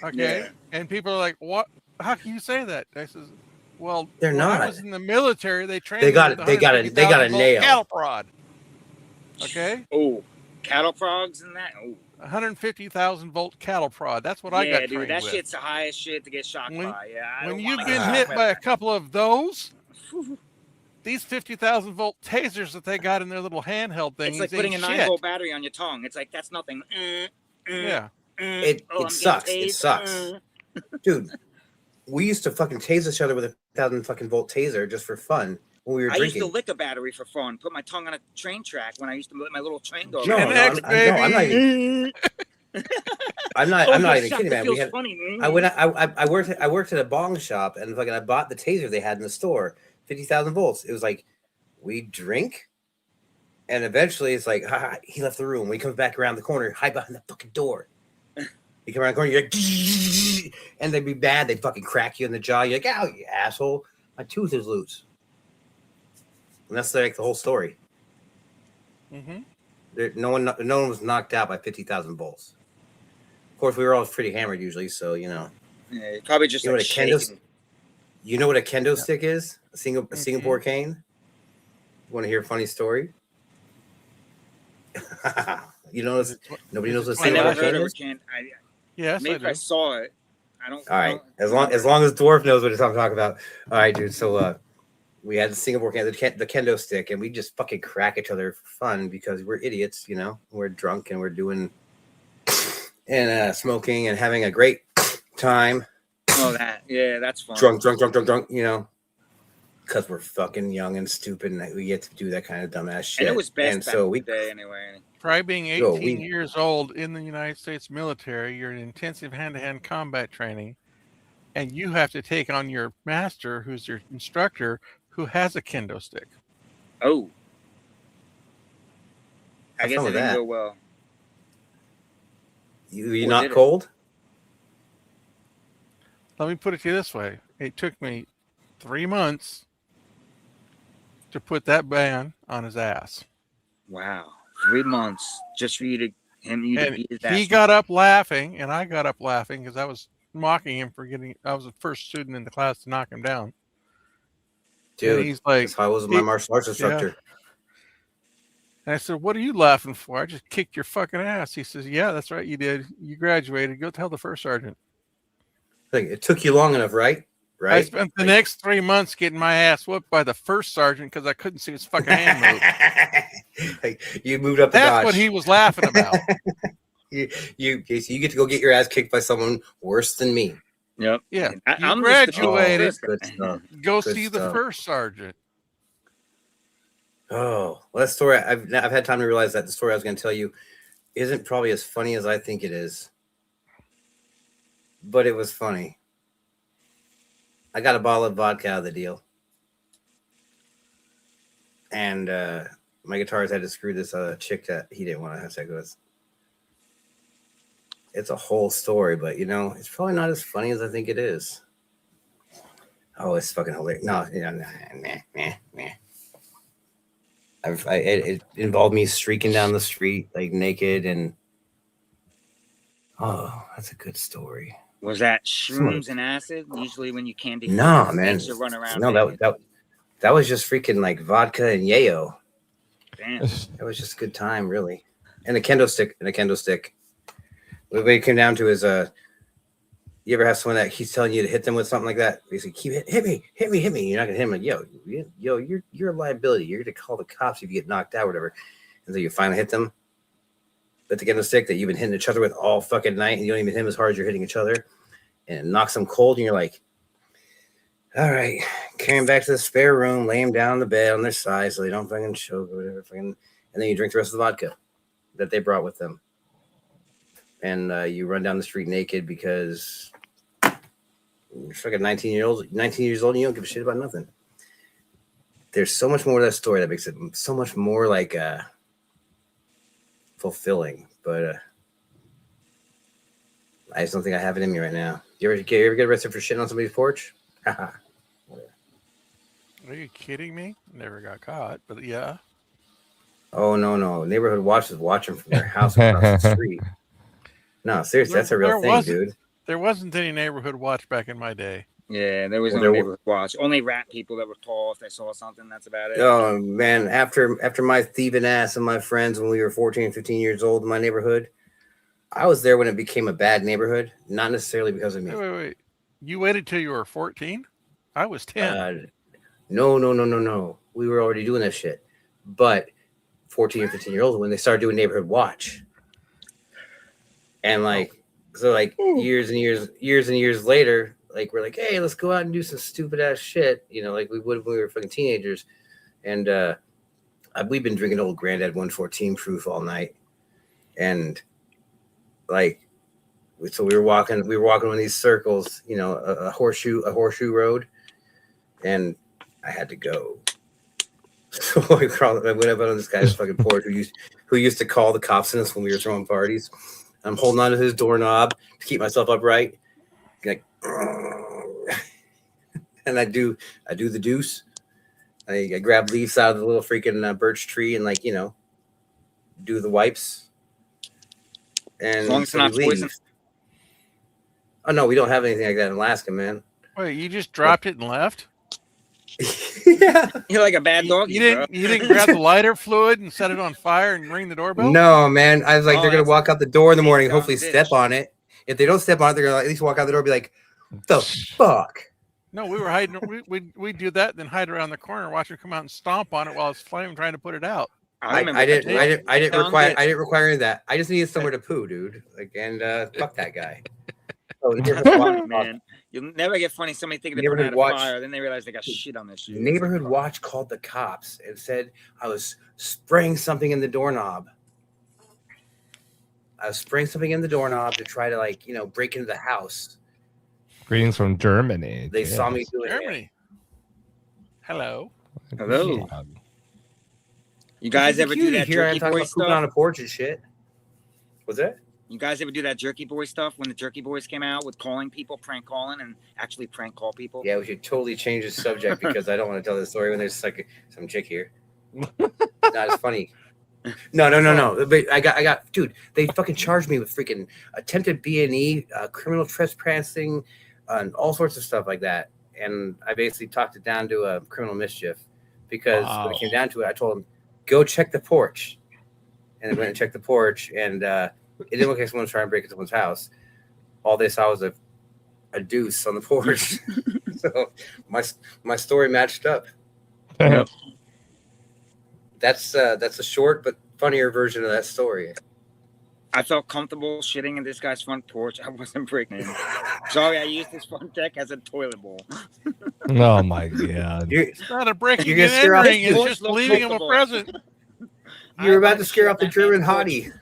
Okay, Yeah. and people are like, "What? How can you say that?" I says, "Well, They're when not. I was in the military. They trained. They got a nail. Cattle prod. Okay. Oh, cattle prods and that. Oh. 150,000 volt cattle prod. That's what I got trained dude, that with. shit's the highest shit to get shocked by. Yeah. When you've been hit by a couple of those, these 50,000 volt tasers that they got in their little handheld things, It's like putting a 9-volt battery on your tongue. It's like, that's nothing. Yeah. It sucks. It sucks. Dude, we used to fucking tase each other with a 1,000 fucking volt taser just for fun when we were I drinking. used to lick a battery for fun. Put my tongue on a train track when I used to let my little train go. No, I'm not even. I'm not even kidding, man. We had, I worked at a bong shop and fucking I bought the taser they had in the store, 50,000 volts. It was like we drink, and eventually it's like he left the room. We come back around the corner, hide behind the fucking door. You come around the corner, you're like, and they'd be bad. They'd fucking crack you in the jaw. You're like, ow, you asshole. My tooth is loose. And that's like the whole story. No one was knocked out by 50,000 volts. Of course, we were all pretty hammered usually, so you know. Yeah, probably just you know like what a kendo. shaking. You know what a kendo stick is? A Singapore cane. Want to hear a funny story? You know, nobody knows what I never Singapore heard cane of a is. can. Yes, maybe I saw it. I don't. All right, as long as Dwarf knows what I'm talking about. All right, dude. So we had the Singapore cane, the kendo stick, and we just fucking crack each other for fun because we're idiots, you know. We're drunk and we're doing and smoking and having a great time. Oh, that's fun. Drunk, you know, because we're fucking young and stupid and we get to do that kind of dumbass shit. And it was best and back so in we the day anyway. Try being 18 years old in the United States military. You're in intensive hand-to-hand combat training, and you have to take on your master, who's your instructor, who has a kendo stick. Oh. I Have guess fun it with didn't that. go well. You Or not did it? cold? Let me put it to you this way. It took me 3 months to put that man on his ass. Wow. 3 months just for you to beat his ass. He got up laughing, and I got up laughing because I was mocking him for I was the first student in the class to knock him down. Dude, and he's like, that's how I was my martial arts instructor. Yeah. And I said, "What are you laughing for? I just kicked your fucking ass." He says, "Yeah, that's right, you did. You graduated. Go tell the first sergeant." It took you long enough, right? Right. I spent the next 3 months getting my ass whooped by the first sergeant because I couldn't see his fucking hand move. You moved up the That's notch. what he was laughing about. you get to go get your ass kicked by someone worse than me. Yep. Yeah. I'm You just the graduated. Good stuff. Go Good see the stuff. first sergeant. Oh, well, that story, I've had time to realize that the story I was going to tell you isn't probably as funny as I think it is. But it was funny. I got a bottle of vodka out of the deal. And my guitarist had to screw this chick that he didn't want to have sex with. It's a whole story, but, you know, it's probably not as funny as I think it is. Oh, it's fucking hilarious. No, nah. It involved me streaking down the street like naked, and oh, that's a good story. Was that shrooms and acid? Usually when you candy, No, man, makes you run around. no, that was just freaking like vodka and yayo. Damn. It was just a good time, really. And a kendo stick. What it came down to is you ever have someone that keeps telling you to hit them with something like that? Basically, hit me. You're not gonna hit him. Like, yo, you're a liability. You're gonna call the cops if you get knocked out or whatever. And so you finally hit them. But to get a stick that you've been hitting each other with all fucking night, and you don't even hit them as hard as you're hitting each other, and it knocks them cold, and you're like, all right, carry them back to the spare room, lay them down on the bed on their side so they don't fucking choke or whatever. And then you drink the rest of the vodka that they brought with them. And you run down the street naked because you're fucking 19 years old, and you don't give a shit about nothing. There's so much more to that story that makes it so much more like fulfilling. But I just don't think I have it in me right now. You ever get arrested for shitting on somebody's porch? Are you kidding me? Never got caught, but yeah. Oh, no. Neighborhood Watch is watching from their house across the street. No, seriously, that's a real thing, dude. There wasn't any neighborhood watch back in my day. Yeah, there was no neighborhood watch. Only rat people that were tall. If they saw something, that's about it. Oh, man. After my thieving ass and my friends when we were 14, 15 years old in my neighborhood, I was there when it became a bad neighborhood. Not necessarily because of me. Wait. You waited till you were 14? I was 10. No. We were already doing that shit. But 14 and 15 year olds when they started doing neighborhood watch. And years and years later, like we're like, hey, let's go out and do some stupid ass shit, you know, like we would when we were fucking teenagers. And we've been drinking old Granddad 114 proof all night. And so we were walking one of these circles, you know, a horseshoe road, and I had to go. So I went up on this guy's fucking porch who used to call the cops on us when we were throwing parties. I'm holding onto his doorknob to keep myself upright. Like, and I do the deuce. I grab leaves out of the little freaking birch tree and like, do the wipes. And As long as it's not poison. Oh no, we don't have anything like that in Alaska, man. Wait, you just dropped it and left? Yeah. You're like a bad dog. You didn't grab the lighter fluid and set it on fire and ring the doorbell? No, man. I was like, they're gonna walk out the door in the morning, hopefully bitch. step on it. If they don't step on it, they're gonna at least walk out the door and be like, the fuck? No, we were hiding. We do that, then hide around the corner, watch them come out and stomp on it while it's flaming, trying to put it out. I didn't require any of that. I just needed somewhere to poo, dude. Like, and fuck that guy. Oh, man. You'll never get funny. Somebody thinking they're putting out a fire, then they realize they got shit on their shit. Neighborhood Watch called the cops and said I was spraying something in the doorknob. I was spraying something in the doorknob to try to break into the house. Greetings from Germany. They saw me doing Germany. Hello. Hello. You guys ever do that Here I am jerky talking boy about pooping stuff? on a porch and shit. What's that? You guys ever do that jerky boy stuff when the jerky boys came out with calling people, prank calling, and actually prank call people? Yeah, we should totally change the subject because I don't want to tell this story when there's like some chick here. That's funny. No. But I got, dude. They fucking charged me with freaking attempted B&E, criminal trespassing, and all sorts of stuff like that. And I basically talked it down to a criminal mischief because when it came down to it, I told him, "Go check the porch," and they went and checked the porch, and it didn't look like someone was trying to break into someone's house. All they saw was a deuce on the porch. So my story matched up. Yep. That's a short but funnier version of that story. I felt comfortable shitting in this guy's front porch. I wasn't breaking in. Sorry, I used this front deck as a toilet bowl. Oh my god! It's not a breaking You're and gonna scare off entering. It's the just leaving him a present. You're about to scare off the German hottie.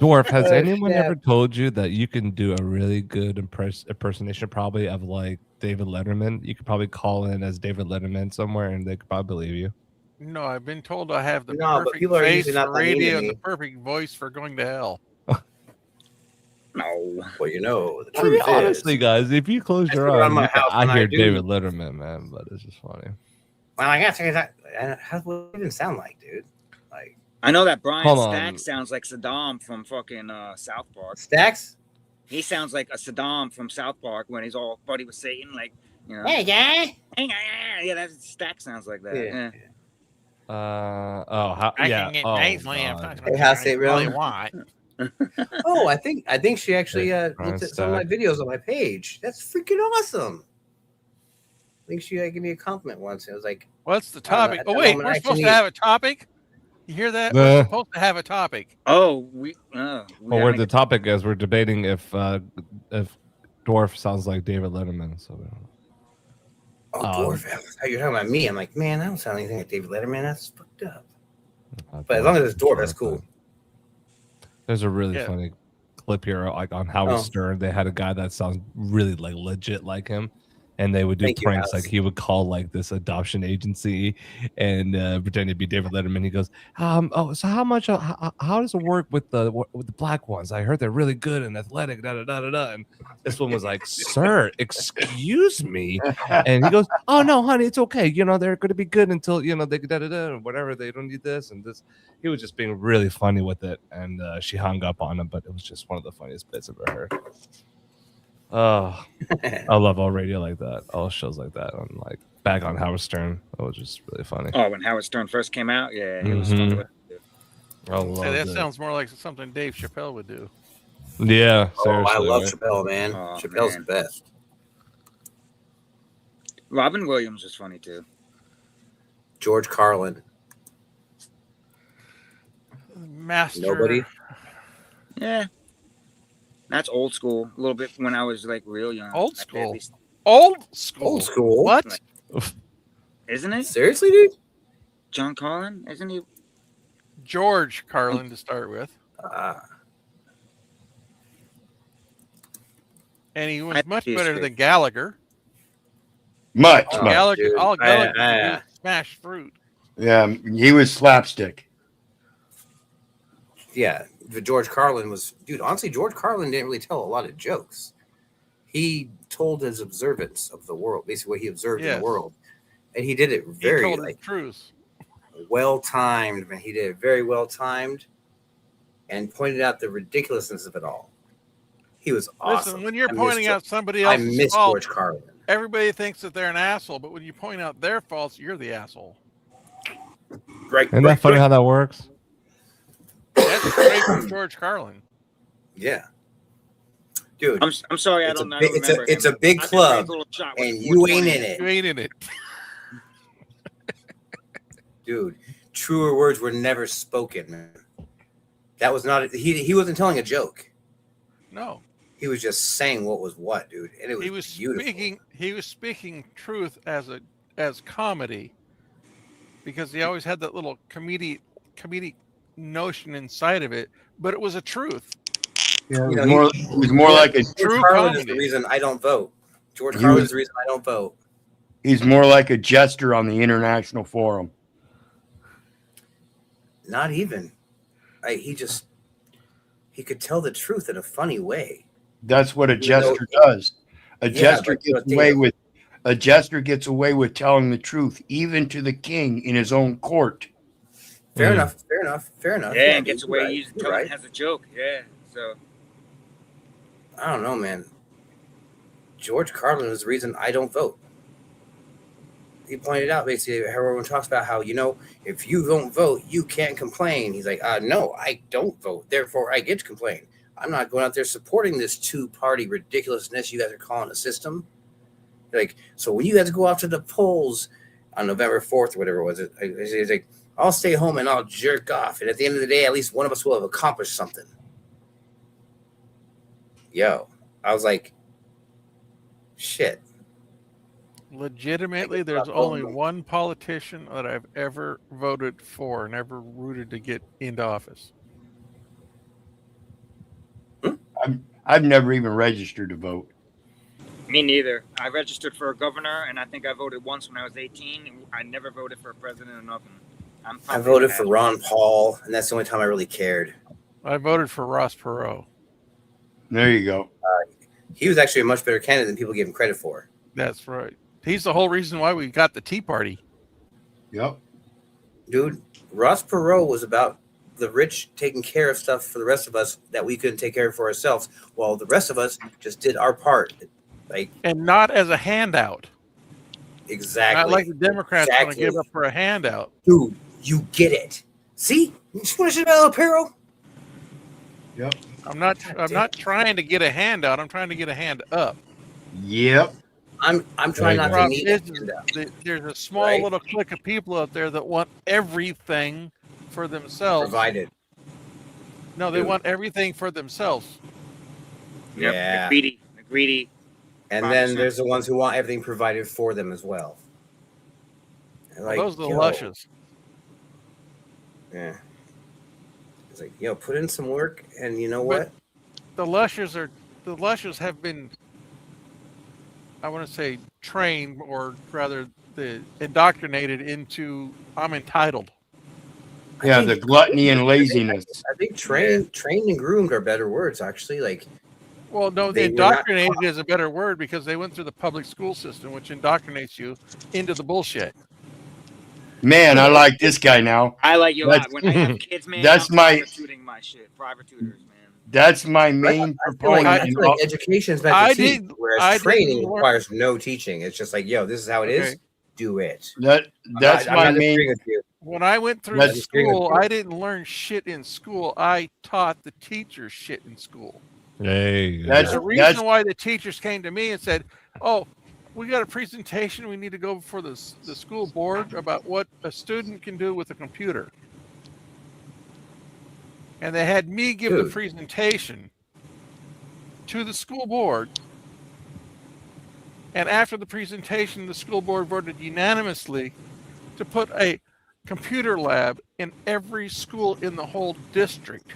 Dwarf, has Oh, anyone snap. ever told you that you can do a really good impersonation probably of like David Letterman? You could probably call in as David Letterman somewhere and they could probably believe you. No, I've been told I have the No, but perfect people are face usually not for that mean to radio and me. the perfect voice for going to hell. No. Well, the I mean, truth honestly, is. guys, if you close I your sit around eyes, my house I and I hear do- David Letterman, man, but it's just funny. Well, I guess how what it even sound like, dude? Like, I know that Brian Hold on. Stack sounds like Saddam from fucking South Park. Stacks? He sounds like a Saddam from South Park when he's all buddy with Satan, like, Hey, guy. Hey, guy. Yeah, that Stack sounds like that. Yeah. How? I Yeah. can get Oh, nicely. I'm God. talking Hey, about how's it really really? want. Oh, I think she actually Brian looked at some of my Stack. videos on my page. That's freaking awesome. I think she gave me a compliment once. It was like, What's the I don't know, topic? at Oh that wait, moment, we're I supposed actually to have a topic. You hear that? Nah. We're supposed to have a topic. Oh, Well, where the topic is, we're debating if Dwarf sounds like David Letterman. So, Dwarf. How you're talking about me? I'm like, man, I don't sound anything like David Letterman. That's fucked up. But as long as it's Dwarf, that's cool. There's a really Yeah. funny clip here, like on Howard Oh. Stern. They had a guy that sounds really like legit like him, and they would do Thank you, pranks. Alex. Like he would call like this adoption agency and pretend to be David Letterman. He goes, so how much? How does it work with the black ones? I heard they're really good and athletic. Da da da da da. And this one was like, "Sir, excuse me," and he goes, "Oh no, honey, it's okay. They're going to be good until they da da da whatever. They don't need this and this." He was just being really funny with it, and she hung up on him. But it was just one of the funniest bits I've ever heard. Oh, I love all radio like that, all shows like that. I'm like back on Howard Stern. It was just really funny. Oh, when Howard Stern first came out, yeah, he was fun Mhm. with it. I Say, love that it. sounds more like something Dave Chappelle would do. Yeah, Oh, I seriously, love right? Chappelle, man. Oh, Chappelle's man. the best. Robin Williams was funny too. George Carlin. Master. Nobody. Yeah, that's old school. A little bit when I was like real young. Old I played school. at least- Old school. Old school. What? Isn't it? Seriously, dude? John Carlin, isn't he? George Carlin to start with. And he was I much think he's better great. than Gallagher. Much. Gallagher, dude. all Gallagher could do I- was smash fruit. Yeah, he was slapstick. Yeah, George Carlin was, dude. Honestly, George Carlin didn't really tell a lot of jokes. He told his observance of the world, basically what he observed in the world, and he did it very he told his truth. Well timed. Man, he did it very well timed, and pointed out the ridiculousness of it all. He was awesome. Listen, when you're pointing out somebody else's fault, George Carlin. Everybody thinks that they're an asshole, but when you point out their faults, you're the asshole. Right. Isn't that funny how that works? That's straight from George Carlin. Yeah. Dude, I'm sorry, I don't know. It's a big club, and you ain't in it. You ain't in it. Dude, truer words were never spoken, man. That was not he wasn't telling a joke. No. He was just saying what was what, dude. And it was beautiful. He was speaking truth as comedy, because he always had that little comedic notion inside of it, but it was a truth. Yeah, it was more like a George Carlin is the reason I don't vote. George Carlin is the reason I don't vote. He's more like a jester on the international forum. Not even. He could tell the truth in a funny way. That's what a jester does. A jester gets away with telling the truth, even to the king in his own court. Fair enough. Yeah, and gets away. He's telling as a joke. Yeah, so. I don't know, man. George Carlin is the reason I don't vote. He pointed out basically how everyone talks about how, if you don't vote, you can't complain. He's like, no, I don't vote. Therefore, I get to complain. I'm not going out there supporting this two-party ridiculousness you guys are calling a system. Like, so when you guys go off to the polls on November 4th or whatever it was, he's like, I'll stay home and I'll jerk off. And at the end of the day, at least one of us will have accomplished something. Yo, I was like, shit. Legitimately, there's only one politician that I've ever voted for and ever rooted to get into office. I've never even registered to vote. Me neither. I registered for a governor, and I think I voted once when I was 18. I never voted for a president or nothing. I voted for Ron Paul, and that's the only time I really cared. I voted for Ross Perot. There you go. He was actually a much better candidate than people give him credit for. That's right. He's the whole reason why we got the Tea Party. Yep. Dude, Ross Perot was about the rich taking care of stuff for the rest of us that we couldn't take care of for ourselves, while the rest of us just did our part. And not as a handout. Exactly. Not like the Democrats want to give up for a handout. Dude, you get it. See? You just want to shit about Perot? Yep. I'm not trying to get a handout. I'm trying to get a hand up. Yep. I'm trying not to need it. There's a small little clique of people out there that want everything for themselves. Provided. No, they want everything for themselves. Yep. Yeah. The greedy. And then there's the ones who want everything provided for them as well. Like, those are the lushes. Yeah. It's like, put in some work, and you know what? The lushes have been, I want to say, trained, or rather, indoctrinated into I'm entitled. Yeah, the gluttony and laziness. I think trained and groomed are better words, actually. Well, no, the indoctrinated is a better word because they went through the public school system, which indoctrinates you into the bullshit. Man, I like this guy now. I like you a lot. When I have kids, man, that's private tutoring my shit. Private tutors, man. That's my main proponent. I feel like education is meant to teach, whereas training requires no teaching. It's just like, this is how it is. Do it. That's my main. When I went through school, I didn't learn shit in school. I taught the teachers shit in school. Hey, There's a reason why the teachers came to me and said, "Oh, we got a presentation. We need to go before the school board about what a student can do with a computer." And they had me give the presentation to the school board. And after the presentation, the school board voted unanimously to put a computer lab in every school in the whole district.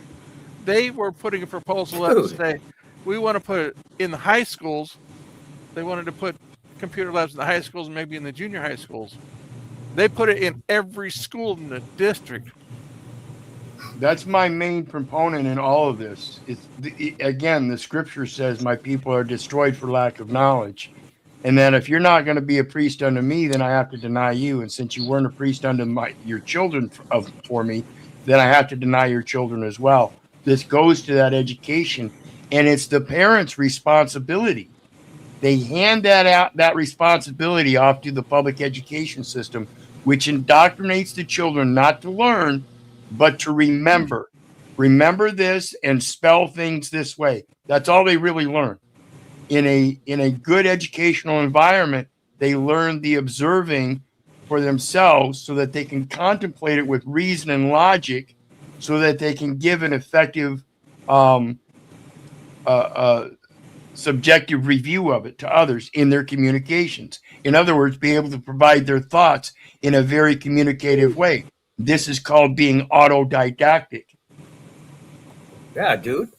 They were putting a proposal out to say, we want to put it in the high schools. They wanted to put computer labs in the high schools and maybe in the junior high schools. They put it in every school in the district. That's my main proponent in all of this. Again, the scripture says, "My people are destroyed for lack of knowledge," and that if you're not going to be a priest unto me, then I have to deny you. And since you weren't a priest unto your children for me, then I have to deny your children as well. This goes to that education, and it's the parents' responsibility. They hand that responsibility off to the public education system, which indoctrinates the children not to learn, but to remember. Remember this and spell things this way. That's all they really learn. In a good educational environment, they learn the observing for themselves so that they can contemplate it with reason and logic, so that they can give an effective subjective review of it to others in their communications. In other words, be able to provide their thoughts in a very communicative way. This is called being autodidactic. Yeah, dude.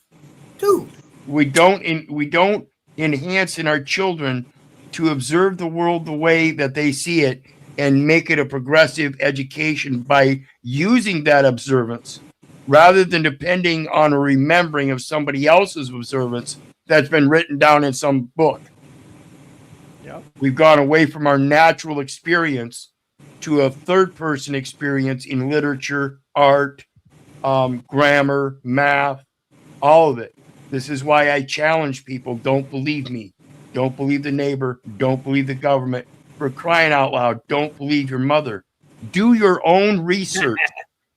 We don't enhance in our children to observe the world the way that they see it and make it a progressive education by using that observance rather than depending on a remembering of somebody else's observance that's been written down in some book. Yep. We've gone away from our natural experience to a third-person experience in literature, art, grammar, math, all of it. This is why I challenge people, don't believe me. Don't believe the neighbor. Don't believe the government. For crying out loud, don't believe your mother. Do your own research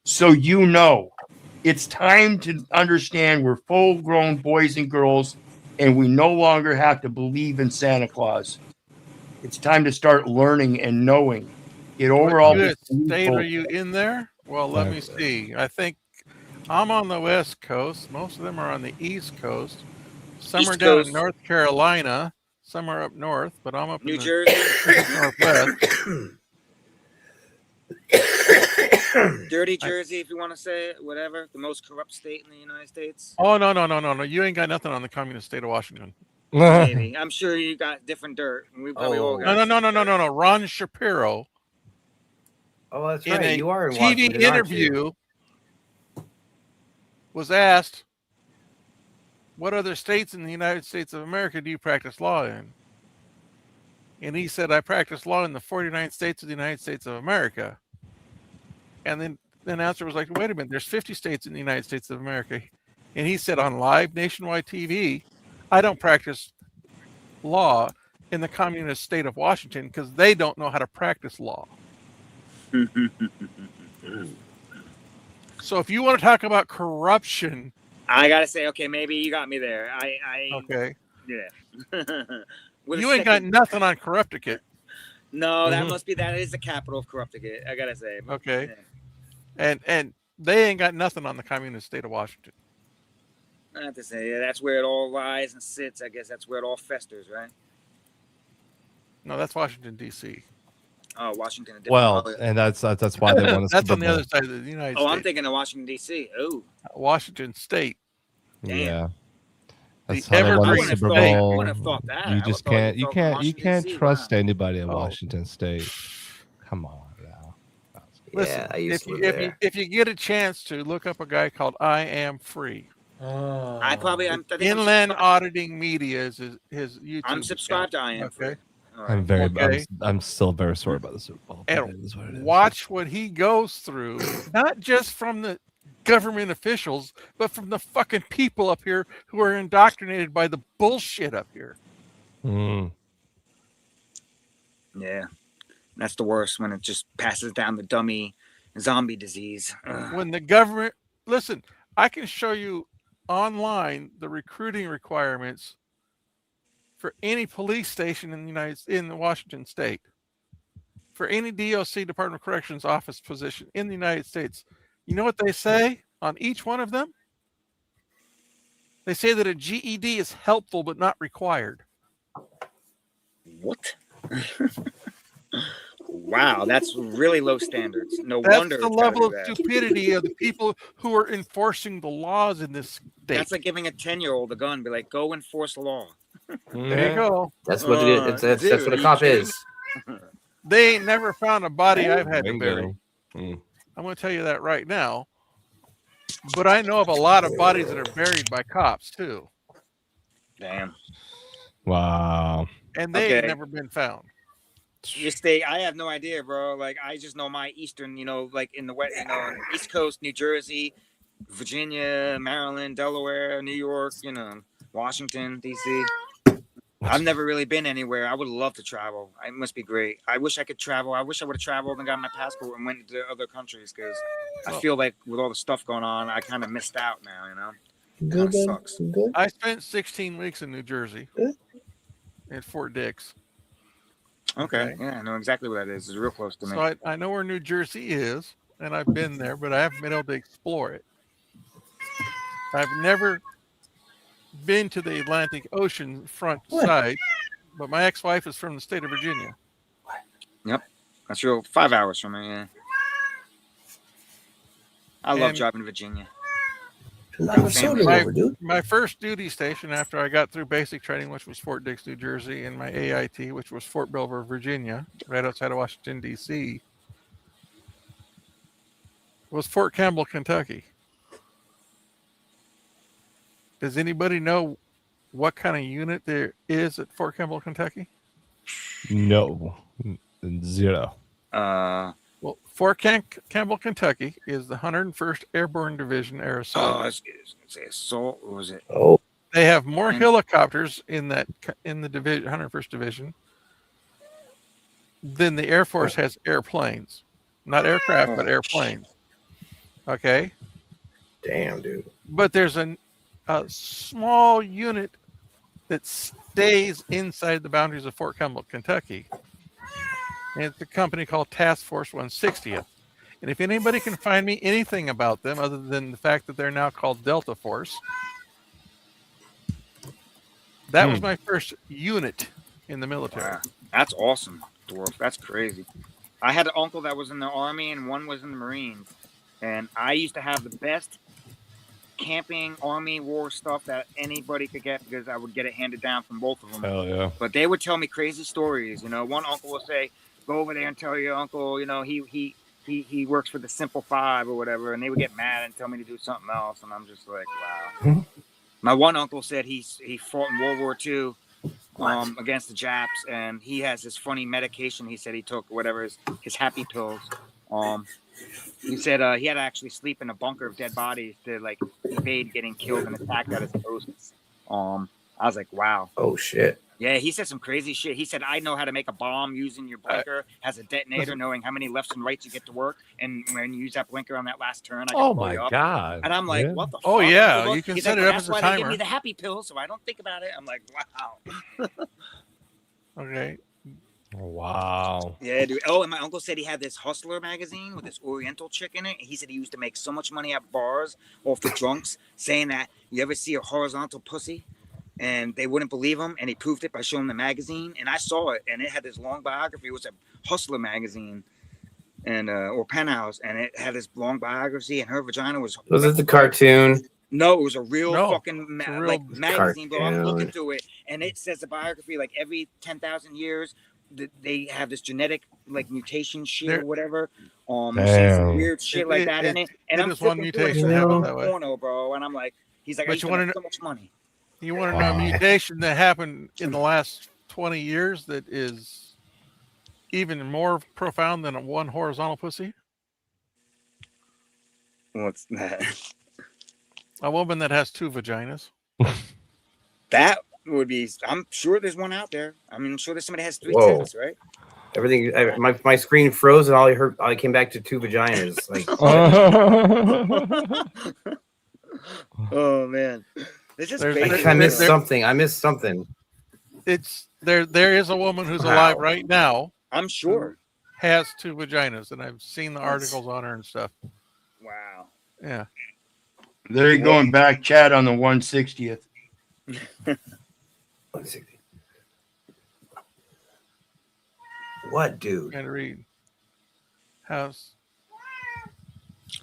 so you know. It's time to understand we're full-grown boys and girls, and we no longer have to believe in Santa Claus. It's time to start learning and knowing. Get over all this. What state are you in there? Well, let me see. I think I'm on the West Coast. Most of them are on the East Coast. Some are down in North Carolina. Some are up north, but I'm up New in Jersey, Northwest. Dirty Jersey, if you want to say it, whatever. The most corrupt state in the United States. Oh, no. You ain't got nothing on the communist state of Washington. Maybe. I'm sure you got different dirt. We probably all got No. Ron Shapiro. Oh, that's in right. a You are in TV Washington, aren't interview you? was asked, what other states in the United States of America do you practice law in? And he said, I practice law in the 49 states of the United States of America. And then the announcer was like, wait a minute, there's 50 states in the United States of America. And he said on live nationwide TV, I don't practice law in the communist state of Washington because they don't know how to practice law. So if you want to talk about corruption, I gotta say, okay, maybe you got me there. Okay. Yeah. You ain't got nothing on Corrupticate. No, that is the capital of Corrupticate. I gotta say. Okay. Yeah. And they ain't got nothing on the communist state of Washington. I have to say, yeah, that's where it all lies and sits. I guess that's where it all festers, right? No, that's Washington D.C. Oh, Washington. Well, and that's why they want us. That's on the other side of the United States. I'm thinking of Washington D.C. Oh, Washington State. Damn. Yeah. That's The how they won the evergreen Super state. Bowl. I wouldn't have thought that. You I just would've thought can't. You can't DC. trust anybody at Oh. Washington State. Come on. Listen, I used to live there. if you get a chance to look up a guy called I Am Free. I think I'm Inland subscribed. Auditing Media is his YouTube. I'm subscribed to I Am Free. Okay. All right. I'm very. Okay. I'm still very sorry about the Super Bowl. but it And is what it is. watch what he goes through, not just from the government officials, but from the fucking people up here who are indoctrinated by the bullshit up here. Yeah, that's the worst when it just passes down the dummy zombie disease. Ugh. When the government, listen, I can show you online the recruiting requirements for any police station in the Washington State, for any DOC, Department of Corrections office position in the United States. You know what they say on each one of them? They say that a GED is helpful but not required. What? Wow, that's really low standards. No That's wonder the it's gotta level be of bad. stupidity of the people who are enforcing the laws in this state. That's like giving a 10-year-old a gun, be like, go enforce law. There you go. That's what that's what a cop is. They ain't never found a body I've had to Bingo. bury. I'm going to tell you that right now. But I know of a lot of bodies that are buried by cops too. Damn. Wow. And they ain't Okay. never been found. Your state, I have no idea, bro. Like, I just know my eastern, like in the west, East Coast, New Jersey, Virginia, Maryland, Delaware, New York, Washington, D.C. I've never really been anywhere. I would love to travel. It must be great. I wish I could travel. I wish I would have traveled and got my passport and went to other countries because I feel like with all the stuff going on, I kind of missed out now, Good, sucks. Good. I spent 16 weeks in New Jersey at Fort Dix. Okay. Yeah, I know exactly what that is. It's real close to me. So I know where New Jersey is, and I've been there, but I haven't been able to explore it. I've never been to the Atlantic Ocean front side, but my ex-wife is from the state of Virginia. Yep. That's real 5 hours from me, yeah. I love driving to Virginia. My first duty station after I got through basic training, which was Fort Dix, New Jersey, and my AIT, which was Fort Belvoir, Virginia, right outside of Washington, D.C., was Fort Campbell, Kentucky. Does anybody know what kind of unit there is at Fort Campbell, Kentucky? No. Zero. Well, Fort Campbell, Kentucky is the 101st Airborne Division Air Assault. Oh, it's assault. What was it? Oh, they have more helicopters in the division, 101st Division, than the Air Force has airplanes, not aircraft, but airplanes. Okay. Damn, dude. But there's a small unit that stays inside the boundaries of Fort Campbell, Kentucky. And it's a company called Task Force 160th. And if anybody can find me anything about them other than the fact that they're now called Delta Force, that was my first unit in the military. Wow. That's awesome, Dwarf. That's crazy. I had an uncle that was in the Army and one was in the Marines. And I used to have the best camping Army war stuff that anybody could get because I would get it handed down from both of them. Hell yeah. But they would tell me crazy stories. One uncle will say, go over there and tell your uncle, he works for the Simple Five or whatever, and they would get mad and tell me to do something else, and I'm just like, wow. My one uncle said he fought in World War II against the Japs, and he has this funny medication he said he took, whatever, his happy pills. He said he had to actually sleep in a bunker of dead bodies to evade getting killed and attacked at his posts. I was like, wow. Oh shit. Yeah, he said some crazy shit. He said, I know how to make a bomb using your blinker, has a detonator, knowing how many lefts and rights you get to work. And when you use that blinker on that last turn, I can blow you up. God. And I'm like, what the fuck? Oh, yeah. Well, You can he's set like, it up that's as a why they give timer. me the happy pill, so I don't think about it. I'm like, wow. Okay. Wow. Yeah, dude. Oh, and my uncle said he had this Hustler magazine with this Oriental chick in it. He said he used to make so much money at bars off the drunks, saying that you ever see a horizontal pussy? And they wouldn't believe him, and he proved it by showing the magazine. And I saw it, and it had this long biography. It was a Hustler magazine, and or Penthouse, and it had this long biography. And her vagina was. Was it the cartoon? No, it was a real fucking magazine, bro. I'm looking through it, and it says the biography every 10,000 years. They have this genetic mutation shit or whatever. Some weird shit like that in it. And I'm flipping through it, porno, bro. And I'm like, he's like, I used to make so much money. You want to know a mutation that happened in the last 20 years that is even more profound than one horizontal pussy? What's that? A woman that has two vaginas. That would be. I'm sure there's one out there. I mean, I'm sure there's somebody that has three Whoa. tits, right? Everything. My screen froze, and I came back to two vaginas. Oh man. I missed something. I missed something. It's there. There is a woman who's alive right now. I'm sure has two vaginas, and I've seen the articles on her and stuff. Wow. Yeah. They're going back, Chad, on the 160th. 160. What, dude? Trying to read. House.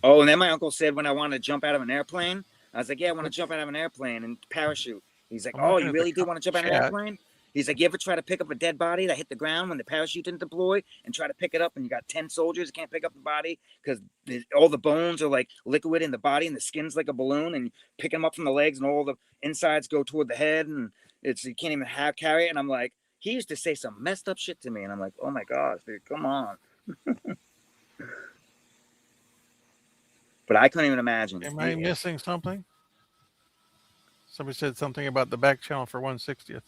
Oh, and then my uncle said when I wanted to jump out of an airplane, I was like, yeah, I want to jump out of an airplane and parachute. He's like, oh, you really do want to jump out of an airplane? He's like, you ever try to pick up a dead body that hit the ground when the parachute didn't deploy and try to pick it up and you got 10 soldiers that can't pick up the body because all the bones are like liquid in the body and the skin's like a balloon and you pick them up from the legs and all the insides go toward the head and you can't even carry it. And I'm like, he used to say some messed up shit to me. And I'm like, oh my gosh, dude, come on. But I couldn't even imagine. Am I missing something? Somebody said something about the back channel for 160th.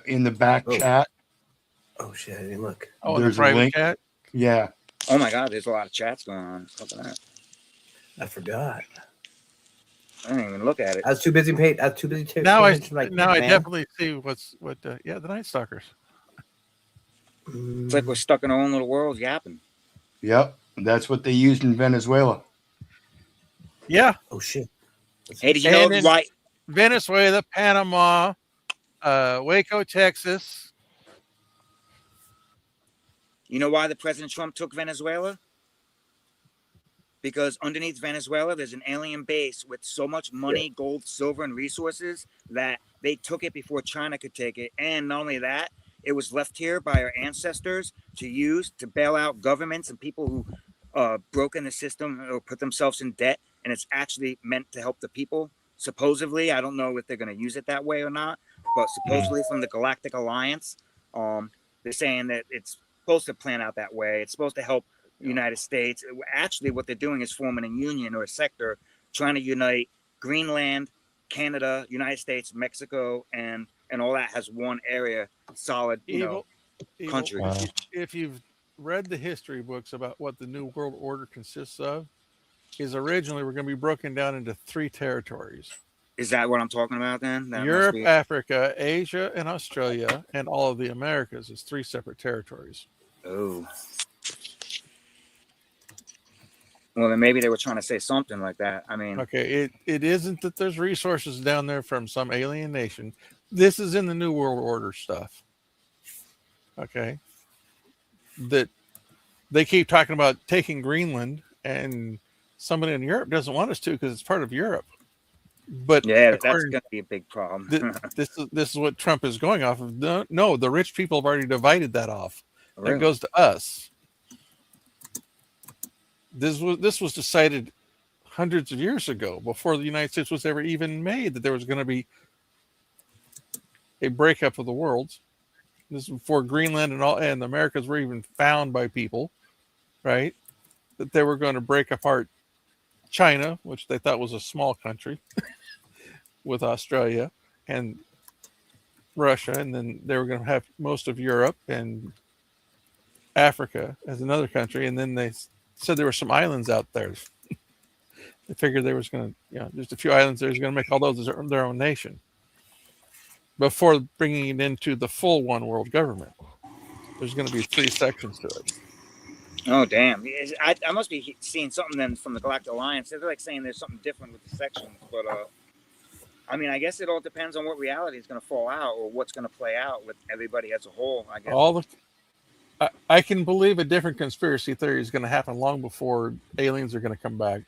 In the back chat. Oh shit! I didn't look. Oh, there's the private a link. chat. Yeah. Oh my God, there's a lot of chats going on. Look at that. I forgot. I didn't even look at it. I was too busy paying. I was too busy. Now I like, definitely see the Night Stalkers. It's like we're stuck in our own little world yapping. Yep, that's what they used in Venezuela. Yeah. Oh shit. Hey, did you know why? Venezuela, Panama, Waco, Texas. You know why the President Trump took Venezuela? Because underneath Venezuela, there's an alien base with so much money, gold, silver, and resources that they took it before China could take it. And not only that, it was left here by our ancestors to use to bail out governments and people who broke in the system or put themselves in debt. And it's actually meant to help the people. Supposedly, I don't know if they're going to use it that way or not, but supposedly from the Galactic Alliance, they're saying that it's supposed to plan out that way. It's supposed to help the United States. Actually, what they're doing is forming a union or a sector trying to unite Greenland, Canada, United States, Mexico, and all that has one area, solid, country. Wow. If you've read the history books about what the New World Order consists of, is originally we're going to be broken down into 3 territories. Is that what I'm talking about then? Europe, Africa, Asia, and Australia, and all of the Americas is 3 separate territories. Oh. Well, then maybe they were trying to say something like that. I mean, okay, it isn't that there's resources down there from some alien nation. This is in the New World Order stuff. Okay. That they keep talking about taking Greenland, and somebody in Europe doesn't want us to because it's part of Europe. But yeah, that's going to be a big problem. this is what Trump is going off of. No, the rich people have already divided that off. Really? That goes to us. This was decided hundreds of years ago, before the United States was ever even made, that there was going to be a breakup of the world. This is before Greenland and the Americas were even found by people, right? That they were going to break apart China, which they thought was a small country, with Australia and Russia, and then they were going to have most of Europe and Africa as another country, and then they said there were some islands out there. They figured there was going to, just a few islands there, was going to make all those their own nation before bringing it into the full one world government. There's going to be 3 sections to it. Oh, damn. I must be seeing something then from the Galactic Alliance. They're like saying there's something different with the sections. But, I mean, I guess it all depends on what reality is going to fall out or what's going to play out with everybody as a whole, I guess. I can believe a different conspiracy theory is going to happen long before aliens are going to come back.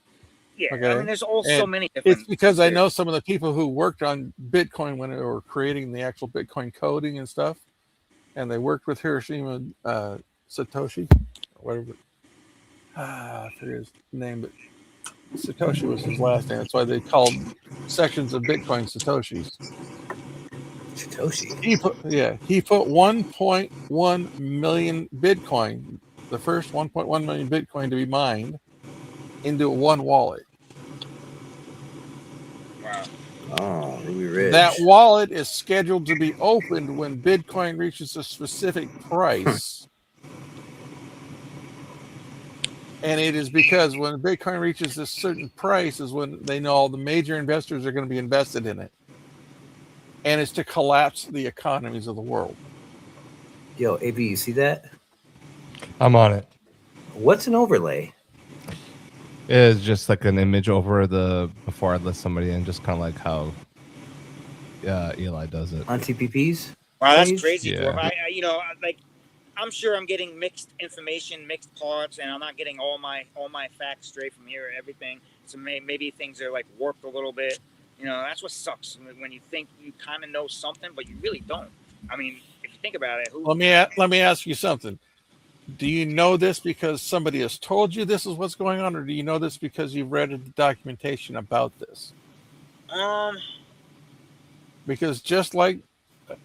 Yeah, okay? I mean, there's so many different... It's because I know some of the people who worked on Bitcoin when they were creating the actual Bitcoin coding and stuff, and they worked with Hiroshima Satoshi, whatever. I forget his name, but Satoshi was his last name. That's why they called sections of Bitcoin Satoshis. Satoshi? He put 1.1 million Bitcoin, the first 1.1 million Bitcoin to be mined, into one wallet. Wow. Oh, Ruby Ridge. That wallet is scheduled to be opened when Bitcoin reaches a specific price. And it is because when Bitcoin reaches a certain price is when they know all the major investors are going to be invested in it. And it's to collapse the economies of the world. Yo, AB, you see that? I'm on it. What's an overlay? It's just like an image over before I list somebody in, just kind of like how Eli does it. On TPPs? Wow, that's crazy. Yeah. Like, I'm sure I'm getting mixed information, mixed parts, and I'm not getting all my facts straight from here, everything. So maybe things are like warped a little bit. That's what sucks when you think you kind of know something, but you really don't. I mean, if you think about it, Let me ask you something. Do you know this because somebody has told you this is what's going on, or do you know this because you've read the documentation about this? Because just like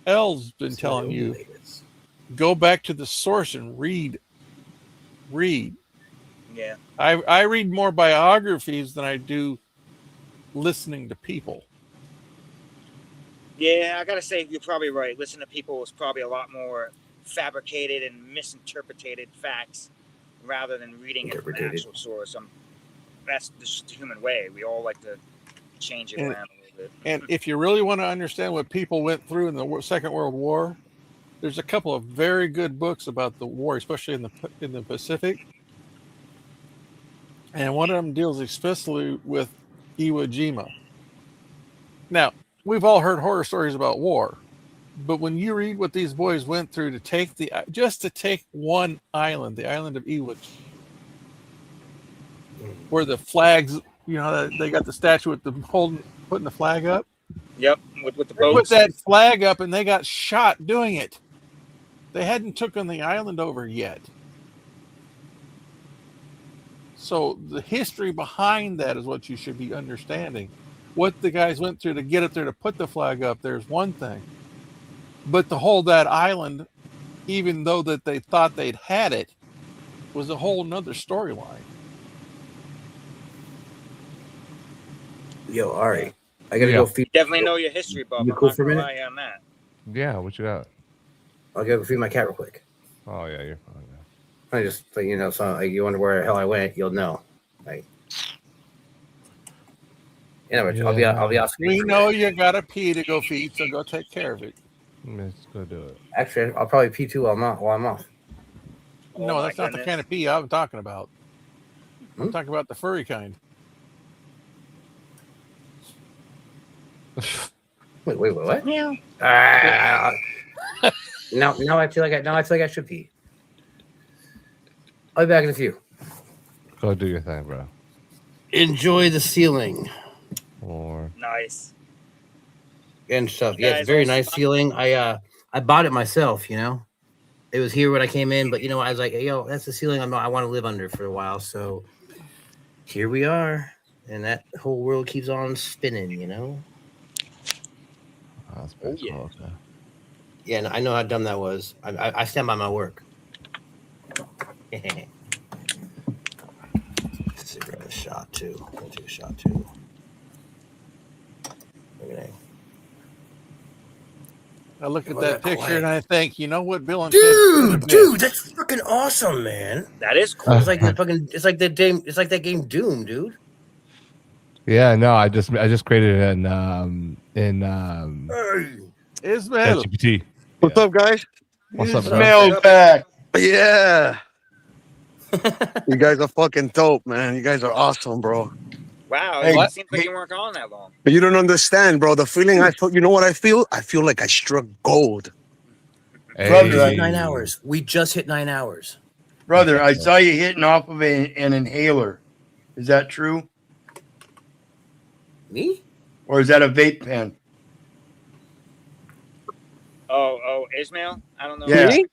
L's been telling you, go back to the source and read. Yeah. I read more biographies than I do listening to people. Yeah, I gotta say you're probably right. Listening to people is probably a lot more fabricated and misinterpreted facts rather than reading it from the actual source. That's just the human way. We all like to change it around a little bit. And if you really want to understand what people went through in the Second World War, there's a couple of very good books about the war, especially in the Pacific. And one of them deals especially with Iwo Jima. Now, we've all heard horror stories about war, but when you read what these boys went through to take one island, the island of Iwo, where the flags, they got the statue with them putting the flag up. Yep, with the They boats. put that flag up and they got shot doing it. They hadn't taken the island over yet. So the history behind that is what you should be understanding. What the guys went through to get up there to put the flag up, there's one thing. But to hold that island, even though that they thought they'd had it, was a whole nother storyline. Yo, Ari, I gotta go feed. Definitely know your history, Bob. You I'm cool not for a gonna minute? lie on that. Yeah, what you got? I'll go feed my cat real quick. Oh yeah, you're fine. I just, so you wonder where the hell I went, you'll know. Like, I'll be out. We know you gotta pee to go feed, so go take care of it. Let's go do it. Actually, I'll probably pee too while I'm off. No, that's not the kind of pee I'm talking about. I'm talking about the furry kind. Wait, what? Yeah. Now I feel like I should pee. I'll be back in a few. Go do your thing, bro. Enjoy the ceiling. Nice. And stuff. Yeah, it's a very nice ceiling. I bought it myself, It was here when I came in, but I was like, hey, yo, that's the ceiling I want to live under for a while. So here we are. And that whole world keeps on spinning, Oh, that's pretty cool. Okay. Yeah, and I know how dumb that was. I stand by my work. Cigarette shot too. I'll take a shot too. Okay. I look at that picture and I think, you know what, Bill and Ted Dude, that's freaking awesome, man. That is cool. It's like that game Doom, dude. Yeah, no, I just created it in Ismail. ChatGPT. What's up, guys? What's up, bro? Ismail back. Yeah. You guys are fucking dope, man. You guys are awesome, bro. Wow, Hey, it seems like you weren't gone that long. But you don't understand, bro. The feeling I feel, you know what I feel? I feel like I struck gold. Brother, 9 hours. We just hit 9 hours. Brother, I saw you hitting off of an inhaler. Is that true? Me? Or is that a vape pen? Oh, Ismail? I don't know. Yeah. Me?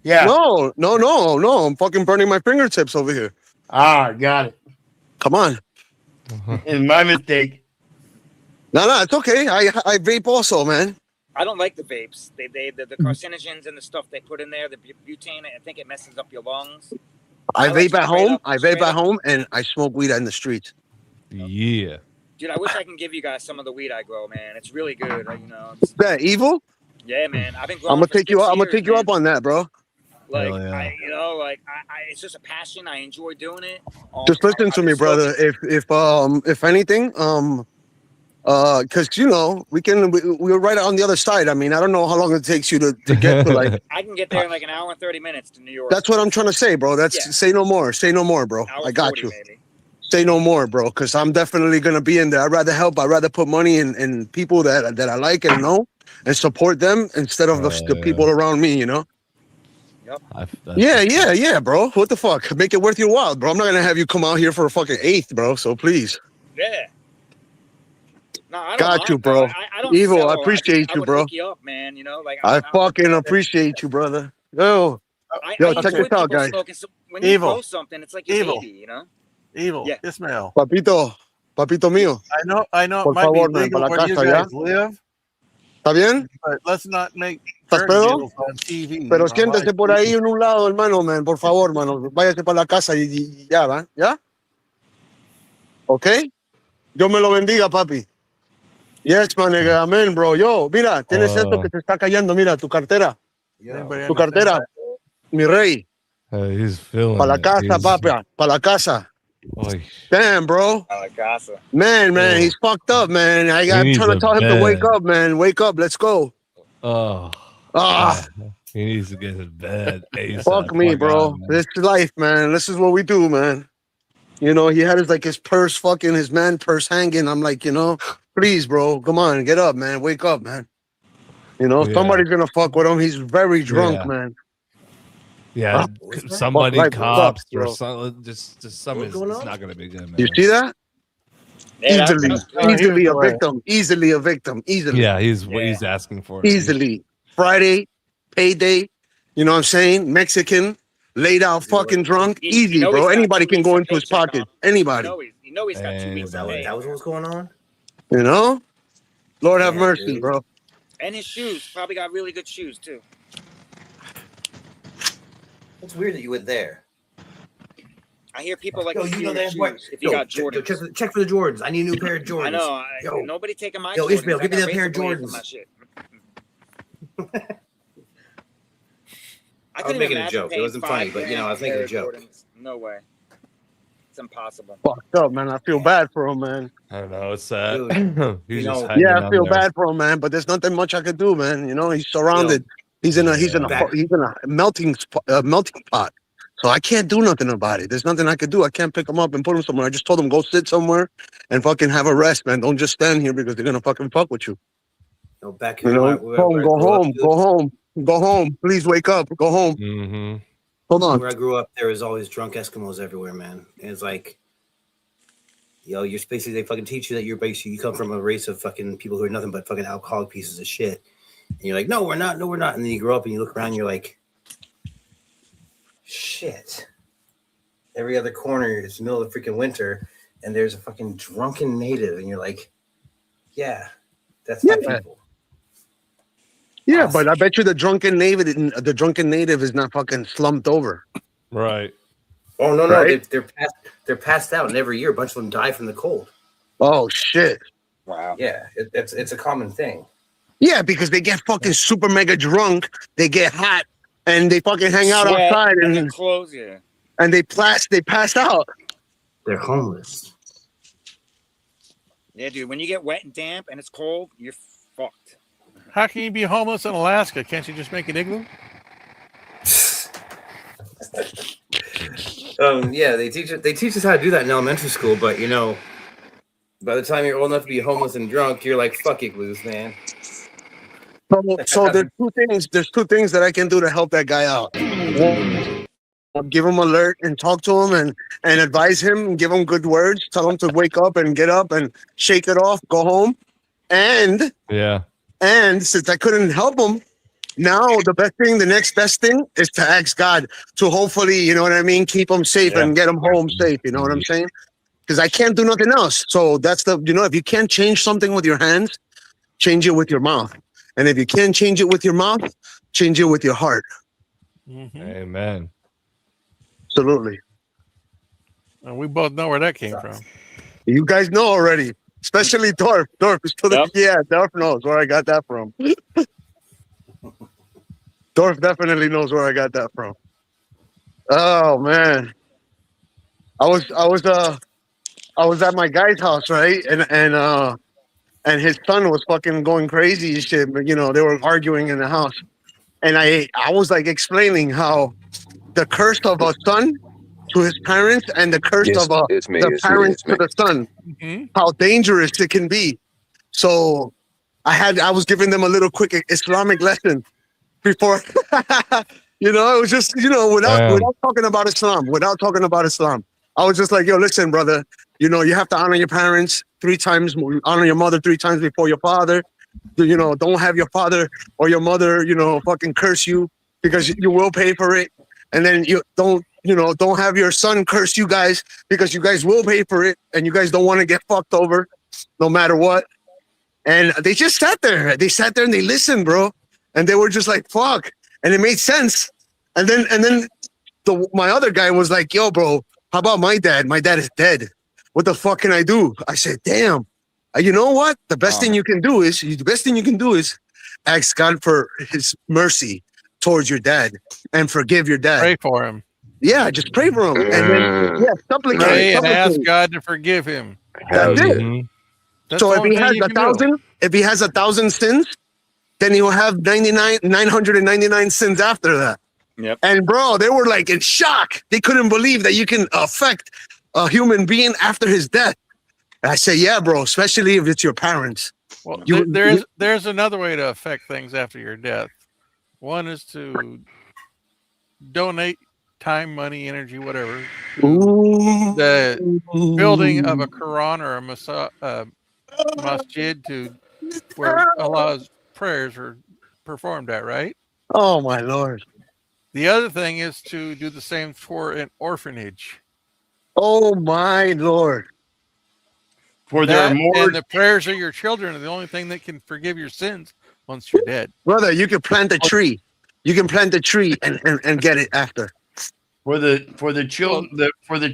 Yeah. No. I'm fucking burning my fingertips over here. Ah, got it. Come on. It's my mistake. No, it's okay. I vape also, man. I don't like the vapes. The carcinogens and the stuff they put in there, the butane, I think it messes up your lungs. I vape at home. I vape straight at up. home, and I smoke weed in the streets. Yeah. Dude, I wish I can give you guys some of the weed I grow, man. It's really good. That evil? Yeah, man. I've been growing. I'm gonna for take you 6 up. I'm gonna years, take you man. up on that, bro. Like, Hell yeah. it's just a passion. I enjoy doing it. Just listen to me, brother. If anything, because we're right on the other side. I mean, I don't know how long it takes you to get to like. I can get there in like an hour and 30 minutes to New York. That's what I'm trying to say, bro. Say no more. Say no more, bro. Hour I got 40, you. maybe. Say no more, bro, because I'm definitely gonna be in there. I'd rather help. I'd rather put money in people that I like and know and support them instead of the people around me. Yep. Yeah, bro. What the fuck? Make it worth your while, bro. I'm not gonna have you come out here for a fucking eighth, bro. So please. Yeah. No, I don't Got mind, you, bro. I don't Evil, sell. I appreciate I you, would bro. hook you up, man. You know, like I fucking appreciate you, brother. Yo, I check enjoy this out, people guys. smoking. So when you Evil. grow something, it's like your Evil. baby, you know. Evil. Yeah. Ismael. Papito mío. I know it Por might be favor, man, legal para la where you casa, guys ¿ya? live, ¿Está bien? but let's not make ¿Estás drug pedo? deals on TV. Pero on live siéntese por ahí en un lado, hermano, man, por favor, mano. Váyase para la casa y ya, ¿va? ¿Ya? ¿Ok? Dios me lo bendiga, papi. Yes, man, nigga. Amén, bro. Yo, mira, tienes esto que te está cayendo. Mira, tu cartera. Tu cartera, mi rey. He's feeling Para la it. casa, He's- papi. Para la casa. Oy. Damn, bro. I like casa. Man, Oh. he's fucked up, man. I'm He needs trying to a tell him to wake bed. up, man. Wake up. Let's go. Oh. Ah, He needs to get in bed ASAP. fuck me, bro. on, man. This is life, man. This is what we do, man. You know, he had his purse, fucking his man purse hanging. I'm like, you know, please, bro, come on, get up, man. Wake up, man. You know, Yeah. somebody's gonna fuck with him. He's very drunk, Yeah. man. Yeah, Fuck somebody, life cops, sucks, or bro. some, just some is it's not gonna be good, man. You see that? Yeah, Easily, that's easily a victim. Easily a victim. Easily. Yeah, he's asking for it. Easily. Friday, payday. You know what I'm saying? Mexican, laid out, fucking drunk. Easy, you know he's bro. got Anybody 2 can weeks go of into his paycheck pocket. on. Anybody. You know he's got 2 weeks of pay. That was what's going on. You know? Lord have Yeah, mercy, dude. bro. And his shoes probably got really good shoes too. It's weird that you went there. I hear people like Yo, to you see know your that what? shoes if you got Jordans. Check for the Jordans. I need a new pair of Jordans. I know. Yo, Nobody taking my yo, Jordans. Ishmael, I give me got that pair of razor blades on Jordans. my shit. I was making a joke. It paying wasn't funny, but you know, I was making a $5,000 joke. Jordans. No way. It's impossible. Fucked up, man. I feel bad for him, man. I don't know. It's sad. Dude, He's you just know- hanging Yeah, I on feel there. bad for him, man. But there's nothing much I could do, man. You know, he's surrounded. He's in a melting pot. So I can't do nothing about it. There's nothing I could do. I can't pick him up and put him somewhere. I just told him go sit somewhere and fucking have a rest, man. Don't just stand here because they're gonna fucking fuck with you. No, back You here, know, where go I grew up, home, dude, go home, go home. Please wake up. Go home. Mm-hmm. Hold on. Where I grew up, there was always drunk Eskimos everywhere, man. And it's like, yo, you're basically, they fucking teach you that you're basically, you come from a race of fucking people who are nothing but fucking alcoholic pieces of shit. And you're like, no, we're not. No, we're not. And then you grow up and you look around and you're like, shit. Every other corner, it's the middle of the freaking winter and there's a fucking drunken native. And you're like, yeah, that's my people. Yeah, but I bet you the drunken native is not fucking slumped over. Right. Oh, no, Right? they're passed out. And every year, a bunch of them die from the cold. Oh shit. Wow. Yeah, it's a common thing. Yeah, because they get fucking super mega drunk, they get hot, and they fucking hang out Sweat, outside and and their clothes, yeah. and they pass out. They're homeless. Yeah, dude. When you get wet and damp and it's cold, you're fucked. How can you be homeless in Alaska? Can't you just make an igloo? Yeah, they teach us how to do that in elementary school, but you know, by the time you're old enough to be homeless and drunk, you're like, fuck igloos, man. So there's two things that I can do to help that guy out. One, I'll give him alert and talk to him and advise him and give him good words. Tell him to wake up and get up and shake it off, go home. And since I couldn't help him, now the next best thing is to ask God to hopefully, you know what I mean, keep him safe and get him home safe. You know what I'm saying? Because I can't do nothing else. So that's if you can't change something with your hands, change it with your mouth. And if you can't change it with your mouth, change it with your heart. Mm-hmm. Amen. Absolutely. And we both know where that came from. You guys know already, especially Dorf. Dorf knows where I got that from. Dorf definitely knows where I got that from. Oh man, I was at my guy's house, right, and his son was fucking going crazy and shit. But you know, they were arguing in the house, and I was like explaining how the curse of a son to his parents and the curse of the parents to the son, how dangerous it can be. So I was giving them a little quick Islamic lesson before, you know, it was just, you know, without talking about Islam, I was just like, yo, listen, brother, you know, you have to honor your parents. 3 times, honor your mother 3 times before your father. You know, don't have your father or your mother, you know, fucking curse you because you will pay for it. And then you don't have your son curse you guys because you guys will pay for it and you guys don't want to get fucked over no matter what. And they just sat there. They sat there and they listened, bro. And they were just like, fuck. And it made sense. And then my other guy was like, yo, bro, how about my dad? My dad is dead. What the fuck can I do? I said, damn. You know what? The best thing you can do is ask God for his mercy towards your dad and forgive your dad. Pray for him. Yeah, just pray for him. And then supplicate. Pray and ask God to forgive him. That's it. Mm-hmm. That's So the if only he thing has you can do. if he has 1,000 sins, then he will have 999 sins after that. Yep. And bro, they were like in shock. They couldn't believe that you can affect a human being after his death. And I say, yeah, bro, especially if it's your parents. Well, there's another way to affect things after your death. One is to donate time, money, energy, whatever, to the building of a Quran or a masjid to where Allah's prayers are performed at, right? Oh my Lord. The other thing is to do the same for an orphanage. Oh my Lord. For there are more, and the prayers of your children are the only thing that can forgive your sins once you're dead. Brother, you can plant a tree. You can plant a tree and get it after. For the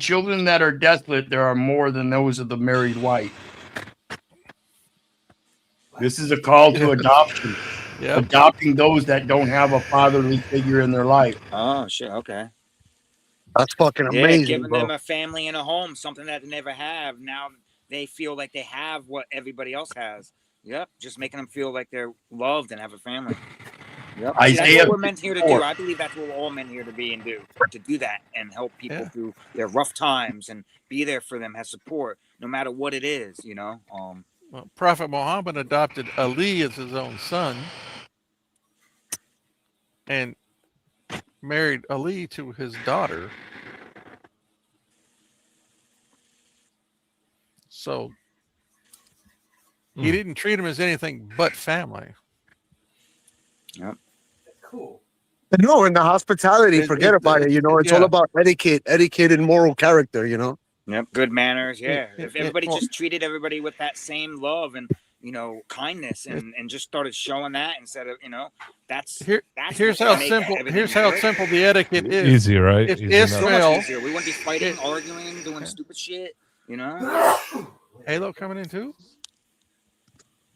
children that are desolate, there are more than those of the married wife. This is a call to adoption. Yep. Adopting those that don't have a fatherly figure in their life. Oh shit. Okay. That's fucking amazing, giving bro. them a family and a home, something that they never have. Now they feel like they have what everybody else has. Yep. Just making them feel like they're loved and have a family. Yep. See, that's what we're meant here to do. I believe that's what we're all meant here to be and to do that and help people through their rough times and be there for them, have support, no matter what it is, you know. Well, Prophet Muhammad adopted Ali as his own son and married Ali to his daughter. So he didn't treat him as anything but family. Yep. Cool. No, in the hospitality, forget about it. You know, it's all about etiquette and moral character, you know. Yep. Good manners. Yeah. If everybody just treated everybody with that same love and, you know, kindness and just started showing that instead of, you know, here's how simple the etiquette is. Easy, right? If Easy Ismail, we wouldn't be fighting, arguing, doing stupid shit, you know. Halo coming in too?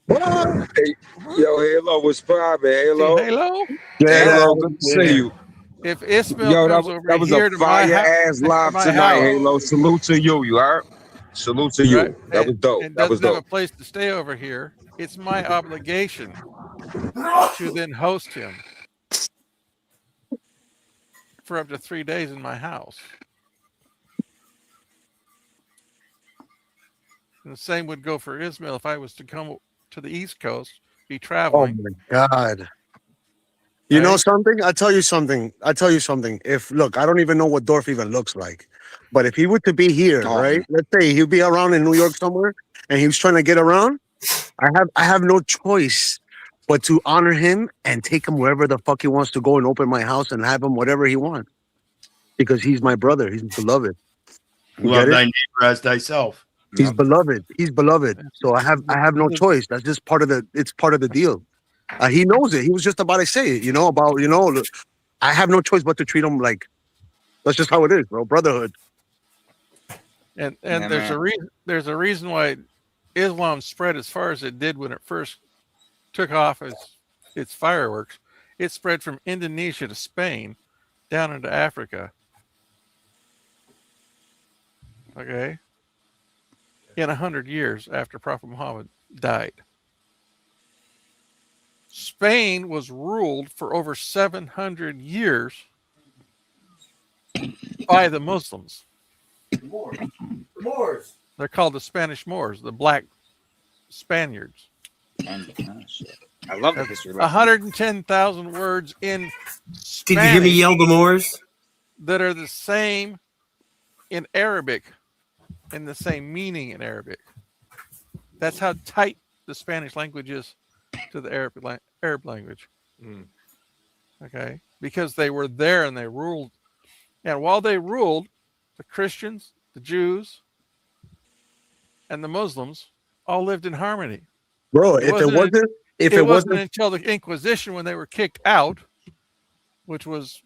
Hey, yo, Halo, what's poppin', Halo? Halo? Halo, good to see you. If Ismail comes over that was here a to my fire-ass live my tonight, house, Halo. Salute to you, you heard? Salute to you. right, That was dope. and That was doesn't have dope. a place to stay over here, it's my obligation to then host him for up to 3 days in my house. And the same would go for Ismail if I was to come to the East Coast, be Oh traveling. my God. You know something? I'll tell you something. Look, I don't even know what Dorf even looks like. But if he were to be here, right? Let's say he'll be around in New York somewhere and he was trying to get around. I have no choice but to honor him and take him wherever the fuck he wants to go and open my house and have him whatever he wants. Because he's my brother. He's beloved. You Love get it? thy neighbor as thyself. He's beloved. He's beloved. So I have no choice. That's just part of the deal. He knows it. He was just about to say it, look, I have no choice but to treat him like that's just how it is, bro. Brotherhood. And there's a reason why Islam spread as far as it did when it first took off as its fireworks. It spread from Indonesia to Spain down into Africa. Okay. In 100 years after Prophet Muhammad died. Spain was ruled for over 700 years by the Muslims. Moors. They're called the Spanish Moors, the black Spaniards. I love the history. 110,000 words in Spanish. Did you hear me yell the Moors? That are the same in Arabic and the same meaning in Arabic. That's how tight the Spanish language is to the Arab language. Okay, because they were there and they ruled, and while they ruled, the Christians, the Jews, and the Muslims all lived in harmony. Bro, if it wasn't until the Inquisition when they were kicked out, which was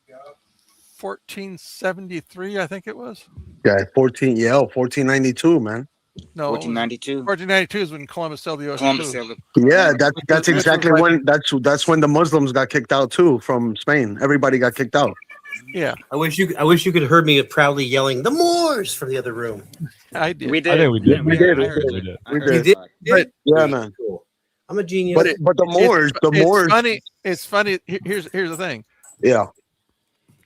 1473, I think it was. Yeah, 1492, man. No, 1492. 1492 is when Columbus sailed the ocean. Columbus too. sailed Yeah, that's exactly when that's when the Muslims got kicked out too from Spain. Everybody got kicked out. Yeah. I wish you could have heard me proudly yelling, "The Moors!" from the other room. I did. We did. I think we did. We did. Yeah, man. Cool. I'm a genius. But the Moors. It's funny. Here's the thing. Yeah.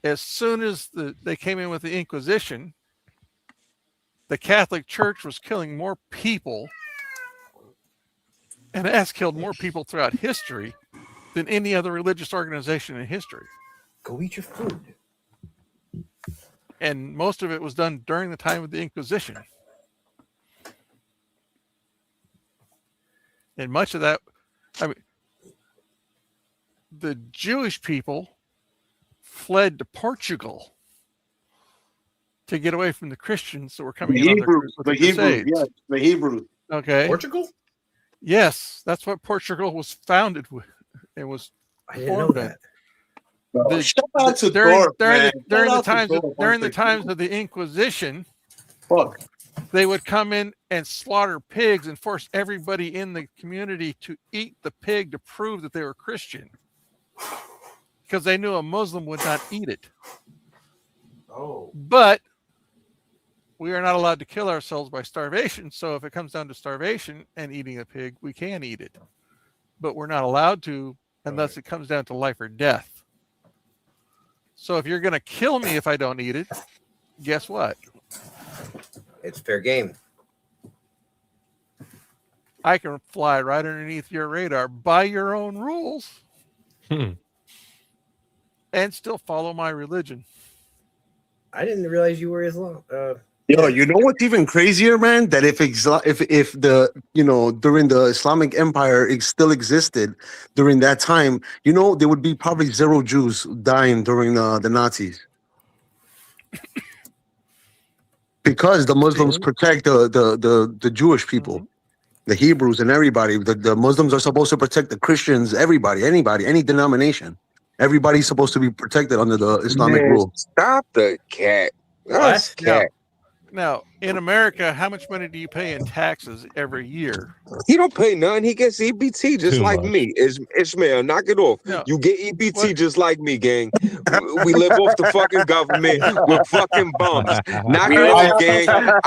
As soon as they came in with the Inquisition, the Catholic Church was killing more people and has killed more people throughout history than any other religious organization in history. Go eat your food. And most of it was done during the time of the Inquisition. And much of that, I mean, the Jewish people fled to Portugal to get away from the Christians that were coming in. The Hebrews. Okay. Portugal? Yes, that's what Portugal was founded with. It was. I didn't know that. Shout out to during Dorf, man. Shout out to Dorf. the times of the Inquisition, Fuck. they would come in and slaughter pigs and force everybody in the community to eat the pig to prove that they were Christian, because they knew a Muslim would not eat it. Oh. But we are not allowed to kill ourselves by starvation. So if it comes down to starvation and eating a pig, we can eat it. But we're not allowed to unless it comes down to life or death. So if you're going to kill me if I don't eat it, guess what? It's fair game. I can fly right underneath your radar by your own rules and still follow my religion. I didn't realize you were Islam. Yo, you know what's even crazier, man? That if the during the Islamic Empire it still existed during that time, there would be probably 0 Jews dying during the Nazis, because the Muslims protect the Jewish people, the Hebrews and everybody. The Muslims are supposed to protect the Christians, everybody, anybody, any denomination. Everybody's supposed to be protected under the Islamic rule. Stop the cat. That's cat. Now, in America, how much money do you pay in taxes every year? He don't pay none. He gets EBT just like me. Ishmael, knock it off. No. You get EBT just like me, gang. We live off the fucking government. We're fucking bums. Knock it off, gang. I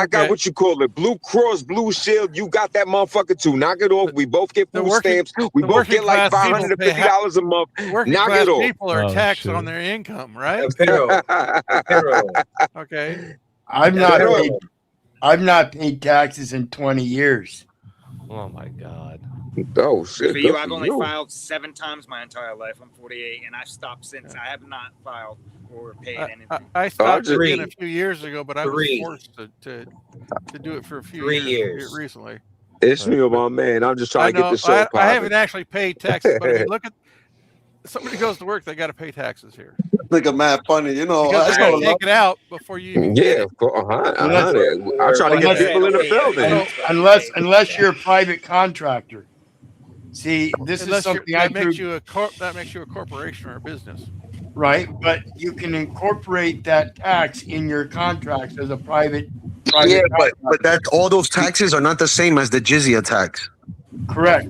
got what you call it. Blue Cross, Blue Shield. You got that motherfucker too. Knock it off. We both get food stamps. We both get like $550 a month. Knock it off. People are taxed on their income, right? Okay. I've not paid taxes in 20 years. Oh my God. Oh shit. For you, I've only filed 7 times my entire life. I'm 48, and I've stopped since. I have not filed or paid anything. I stopped doing it a few years ago, but I was forced to do it for a few years recently. Ishmael, my man. I'm just trying to get the show popping. I haven't actually paid taxes, but if you look at somebody goes to work, they got to pay taxes here. Like a mad funny, Because they take it out before you even get it. I'm trying to get people in the building. Unless you're a private contractor. See, this is something that makes you a corporation or a business. Right, but you can incorporate that tax in your contracts as a private yeah, but that all those taxes are not the same as the jizya tax. Correct,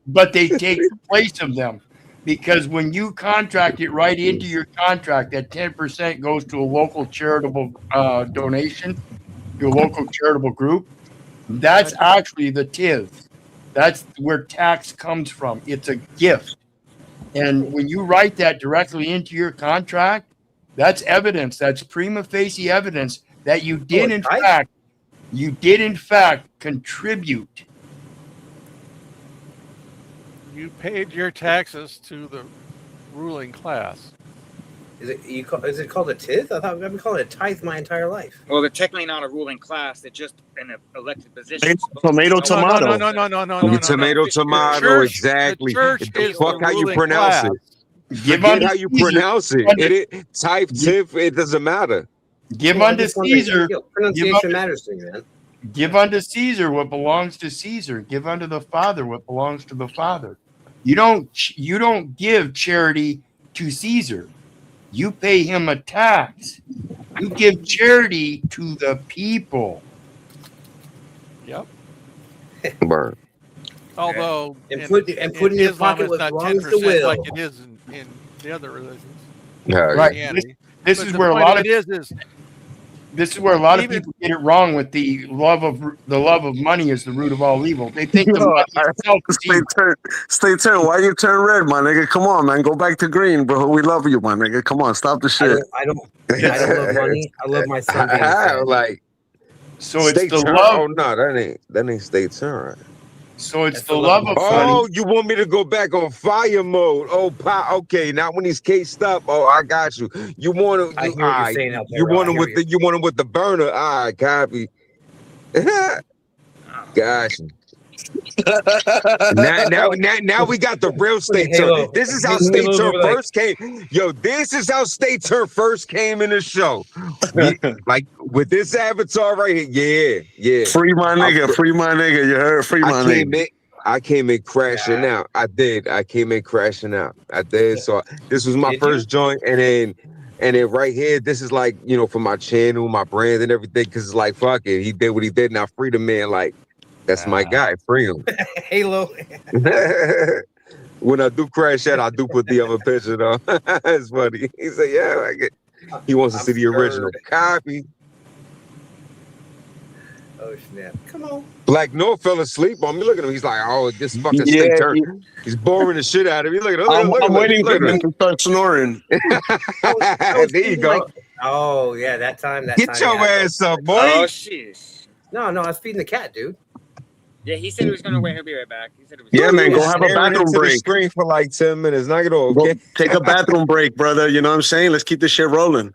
but they take the place of them. Because when you contract it right into your contract, that 10% goes to a local charitable donation, to a local charitable group. That's actually the TIV. That's where tax comes from. It's a gift. And when you write that directly into your contract, that's evidence. That's prima facie evidence that you did in fact contribute. You paid your taxes to the ruling class. Is it called a tithe? I thought I've been calling it a tithe my entire life. Well, they're technically not a ruling class. They're just an elected position. Tomato. No, Tomato. Church, Exactly. The church is fuck the how you ruling pronounce class. it. Give Forget unto how you Caesar. pronounce it. Type, tiff, it doesn't matter. Give Well, I unto just wonder, Caesar. pronunciation matters to me, man. Give unto Caesar what belongs to Caesar. Give unto the Father what belongs to the Father. You don't give charity to Caesar. You pay him a tax. You give charity to the people. Yep. Burn. Although And put in your pocket what belongs to Will. like it is in the other religions. Yeah, Right. Christianity. This But is the where a point lot of of it is this is where a lot of even- people get it wrong with the love of money is the root of all evil. They think the Yo, money itself is evil. Stay tuned. Why you turn red, my nigga? Come on, man. Go back to green, bro. We love you, my nigga. Come on, stop the shit. I don't love money. I love my son being fed. Like, So it's state the turn. love. Oh no, that ain't state turn. So it's the love of Oh, money. you want me to go back on fire mode? Oh, okay. Now when he's cased up, oh, I got you. You want to? I hear what you're saying, El You Perro. want I him hear with the? You want him with the burner? All right, copy. Gosh. now we got the real state turn. This is how state turn first came. Yo, this is how state turn first came in the show. Like with this avatar right here. Yeah. Free my nigga. Free my nigga. You heard? Free my nigga. I came in crashing out. I did. I came in crashing out. I did. So this was my first joint, and then right here, this is like, you know, for my channel, my brand, and everything. Because it's like, fuck it, he did what he did. Now free the man. Like, that's my guy. Free him. Halo. When I do crash out, I do put the other picture though. It's funny. He said, "Yeah, I get." He wants to see the original copy. Oh snap! Come on. Blacknorth fell asleep on me. Look at him. He's like, "Oh, this fucking state turn." He's boring the shit out of me. Look at him. I'm waiting for him to start snoring. There you go. Oh yeah, that time. Get your ass up, boy. Oh shit. No, I was feeding the cat, dude. Yeah, he said he was gonna wait. He'll be right back. He said it was. Yeah, man. Go have a Staring bathroom into the break. screen for like 10 minutes. Knock it off. Okay. Take a bathroom break, brother. You know what I'm saying? Let's keep this shit rolling.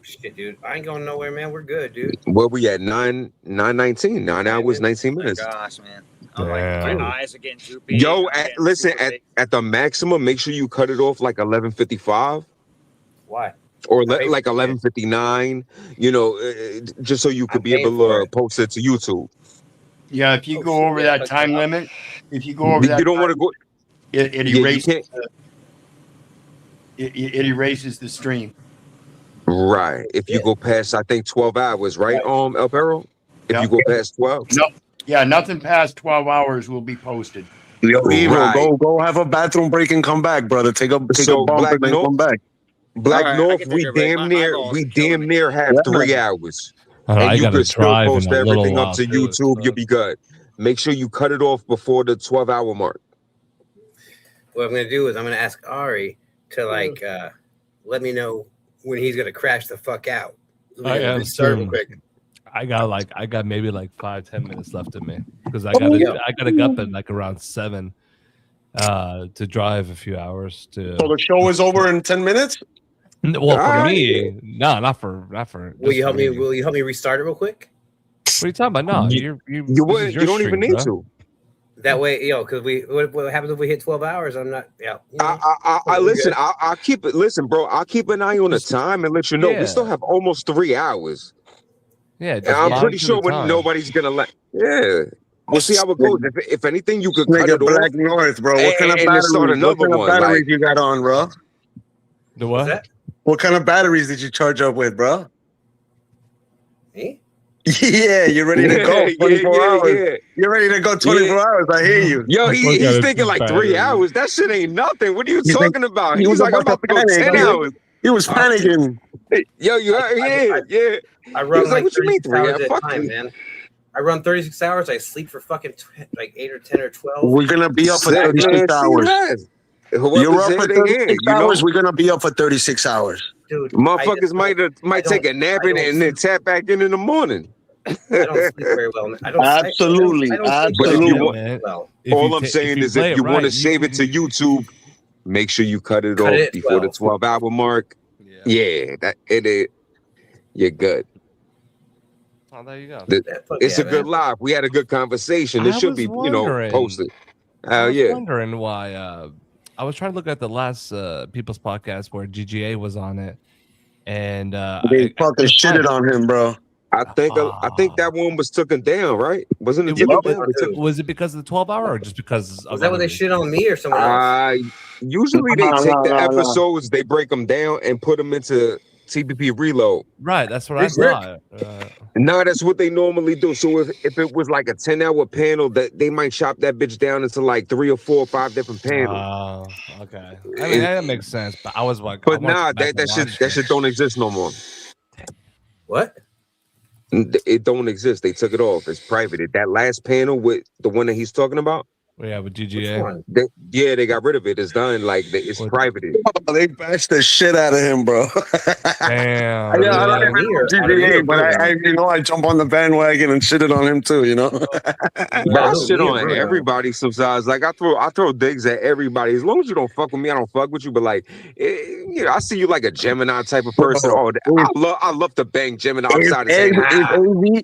Shit, dude. I ain't going nowhere, man. We're good, dude. Where we at? 9:19. 9 hours, 19 minutes. Gosh, man. I'm like, my eyes are getting droopy. Yo, listen, at the maximum, make sure you cut it off like 11:55. Why? Or like 11:59. You know, just so you could be able to post it to YouTube. Yeah, if you go over that time limit, if you go over that, you don't want to go. It Yeah, erases. It erases the stream. Right. If you go past, I think 12 hours, right? El Perro? If you go past 12. No. Yeah, nothing past 12 hours will be posted. Yo, Evil, Right. go have a bathroom break and come back, brother. Take a bump and then come back. Blacknorth, we damn near have 3 hours. I And you gotta can still drive post in a little everything up while, to too, YouTube. You'll be good. Make sure you cut it off before the 12-hour mark. What I'm gonna do is I'm gonna ask Ari to like let me know when he's gonna crash the fuck out. I am Start soon. quick. I got maybe like 5-10 minutes left in me because I gotta get up at like around 7 to drive a few hours to. So the show is over in 10 minutes? Well, for me, no, not for. Will you help me? Will you help me restart it real quick? What are you talking about? No, You don't even need to. That way, because what happens if we hit 12 hours? I'm not. Yeah. I listen. I'll keep it. Listen, bro. I'll keep an eye on the time and let you know. Yeah. We still have almost 3 hours. Yeah, And I'm pretty sure nobody's gonna let. Yeah. We'll see how it goes. If anything, you could cut it off. Blacknorth, bro. What kind of and then start batteries? What another kind of one, batteries like- you got on, bro? The what? What kind of batteries did you charge up with, bro? Me? Yeah, you're ready to go. 24 hours. Yeah. You're ready to go 24 hours. I hear you. Yo, he's thinking like 3 hours. That shit ain't nothing. What are you talking about? he He's was like, I'm about about to to go panic. 10 hours. He was panicking. Yo, you heard? Yeah. I run He's like, like what you mean 36 3 hours hours? at a Fuck time, you. man. I run 36 hours. I sleep for fucking like 8 or 10 or 12. We're going to be up for Sick, 36 man. See hours. that? Whoever's You're up in for the 36 end, you know? hours. We're going to be up for 36 hours. Dude, Motherfuckers might take a nap and then tap back in the morning. I don't sleep very well. Absolutely. I don't sleep But if very you well. want, If all you I'm ta- saying if you is play if it you want to right, save it to YouTube, make sure you cut it Cut off it at before the 12. 12-hour mark. Yeah, that it is. You're good. Oh, there you go. It's a good live. We had a good conversation. It should be, posted. I was Yeah. wondering why. I was trying to look at the last People's Podcast where GGA was on it, and They fucking shitted on him, bro. I think that one was taken down, right? Wasn't it taken down? Was it because of the 12-hour or just because of Was that when they shit on me or someone else? Usually they take the episodes, they break them down and put them into TPP Reload. Right, that's what I thought. No, that's what they normally do. So if it was like a 10-hour panel, that they might chop that bitch down into like 3 or 4 or 5 different panels. Oh, okay. I mean, that makes sense. But I was like, but nah, that shit don't exist no more. What? It don't exist. They took it off. It's private. That last panel with the one that he's talking about. Yeah, with GGA. They got rid of it. It's done. Like it's private. Oh, they bashed the shit out of him, bro. Damn. Yeah, I don't even know GGA, but I jump on the bandwagon and shitted on him too. Bro, I shit on everybody sometimes. Like I throw digs at everybody. As long as you don't fuck with me, I don't fuck with you. But like, I see you like a Gemini type of person. I love to bang Gemini. I'm sorry to say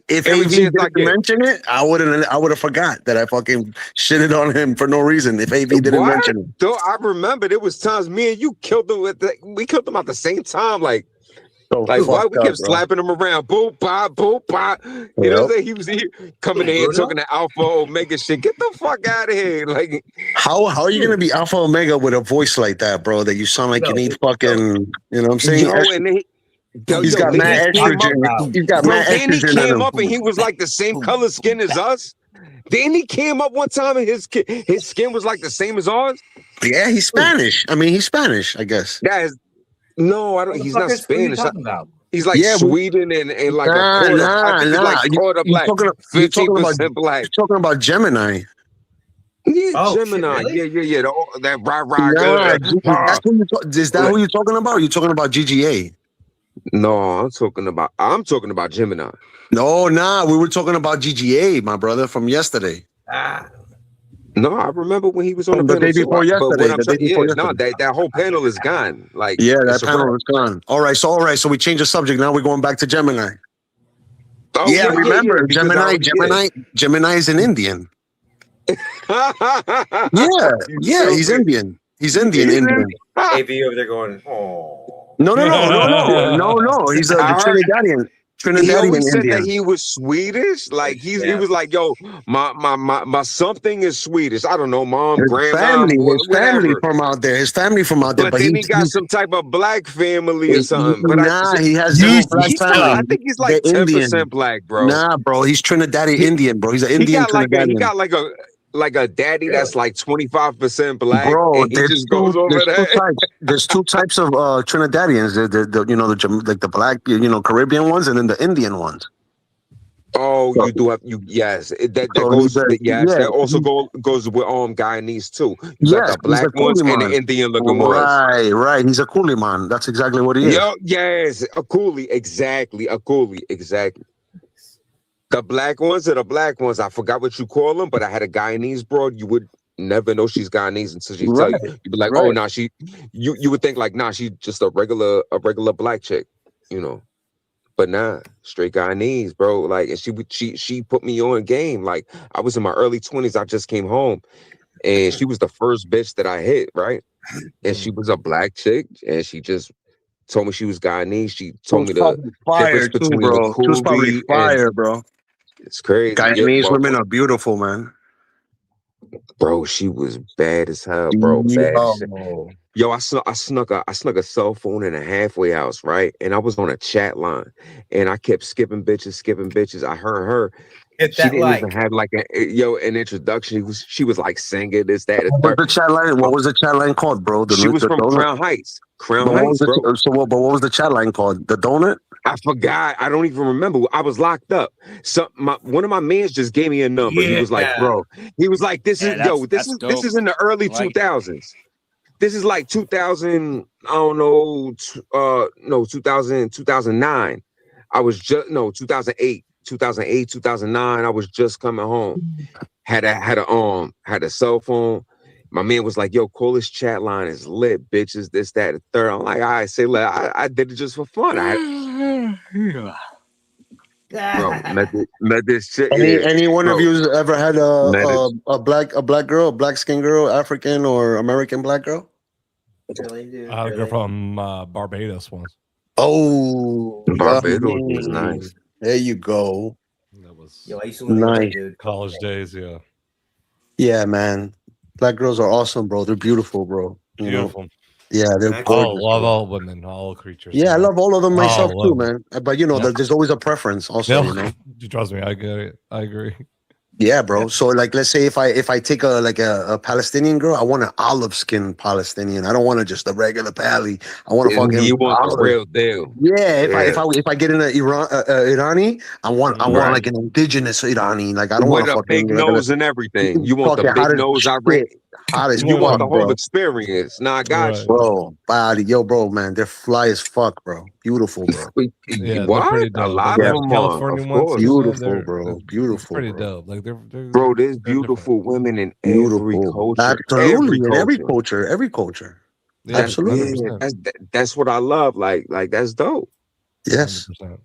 if AV didn't mention it, I would have forgot that I fucking shitted on him for no reason. If AV didn't mention it, though, I remember there was times me and you killed him we killed him at the same time. Like why we kept slapping him around? Boop, bop, boop, bop. You know what I'm saying? He was here coming in here talking to Alpha Omega shit. Get the fuck out of here! Like, how are you gonna be Alpha Omega with a voice like that, bro? That you sound like you need fucking. You know what I'm saying? He's got mad estrogen. He's got mad estrogen. Then he came up and he was like the same color skin as us. Then he came up one time and his skin was like the same as ours. Yeah, he's Spanish. I mean, he's Spanish, I guess. No, I don't. He's not Spanish. He's like Sweden and like caught up black. 50% black. You're talking about Gemini. Yeah, Gemini. Really? Yeah. That Is that who you're talking about? Or are you talking about GGA? No, I'm talking about Gemini. No, we were talking about GGA, my brother, from yesterday. No, I remember when he was on the day before yesterday. That whole panel is gone. Like, that panel is gone. All right, so we changed the subject. Now we're going back to Gemini. Oh, remember Gemini is an Indian. He's Indian. He's Indian. AV over there going, oh. No. He's a Trinidadian. He always said that he was Swedish. Like he was like, yo, my something is Swedish. I don't know, mom, grandma, his family from out there. But then he got some type of black family or something. But he has no black family. I think he's like 10% black, bro. Nah, bro, he's Trinidadian Indian, bro. He's an Indian Trinidadian. He got like a daddy that's like 25% black. Bro, and he just goes over there. There's two types of Trinidadians. The black, Caribbean ones, and then the Indian ones. Oh, you do have yes. That also goes with Guyanese too. Got the black ones and the Indian looking ones. Right. He's a coolie man. That's exactly what he is. Yes, a coolie, exactly. The black ones are the black ones. I forgot what you call them, but I had a Guyanese broad. You would never know she's Guyanese until she tell you. You'd be like, oh, nah, you would think like, nah, she's just a regular black chick, But nah, straight Guyanese, bro. Like, and she put me on game. Like, I was in my early 20s. I just came home, and she was the first bitch that I hit, right? And she was a black chick, and she just told me she was Guyanese. She told me the difference between the She was probably fire, bro. It's crazy. Guyanese women are beautiful, man. Bro, she was bad as hell, bro. Bad as hell. Yo, I snuck a cell phone in a halfway house, right? And I was on a chat line, and I kept skipping bitches. I heard her. She didn't even have like an introduction. She was like singing this, that. What was the chat line called, bro? She was from Crown Heights. Crown Heights, bro. But what was the chat line called? The Donut? I forgot. I don't even remember. I was locked up. So one of my mans just gave me a number. He was like, bro. He was like, this is in the early 2000s. This is like 2000. I don't know. 2009. I was just 2008. 2008, 2009. I was just coming home. Had a cell phone. my man was like, yo, call this chat line is lit, bitches, this, that, the third. I'm like, all right, say, look, I did it just for fun. Bro, met this chick. Any one of Bro, you ever had met it. a black girl, a black skin girl, African or American black girl? I had a girl from Barbados once. Oh, Barbados was yummy. nice. There you go. That was Yo, I used to live in LA, nice. dude. College days, yeah. Yeah, man. Black girls are awesome, bro. They're beautiful, bro. You Beautiful. know? Yeah, they're Oh, gorgeous. love bro. all women, all creatures. Yeah, I love all of them myself Oh, too, love them. man. But you know, Yep. there's always a preference, also. Yeah, You know. trust me, I get it. I agree. Yeah, bro. So like, let's say if I take a Palestinian girl, I want an olive skin Palestinian. I don't want just a regular Pali. I want a fucking You want the olive. real deal. Yeah, if I get in an Irani, I want Right. like an indigenous Irani. Like I don't want With a a big fucking regular. nose and everything. You want the Fucking big hot as nose, I shit. Hot as You want fuck, the whole bro. experience. Nah, I got you. Bro, body, yo, bro, man, they're fly as fuck, bro. Beautiful, bro. Yeah, they're What? pretty A dope. lot Like of the them are, California of ones, course. too, man, Beautiful, bro. it's Beautiful, pretty bro. dope. Like they're Bro, there's they're different. beautiful women in every Beautiful. culture. Absolutely, in every culture. culture, every culture. Yeah, Absolutely. 100%. That's what I love. Like that's dope. Yes. 100%.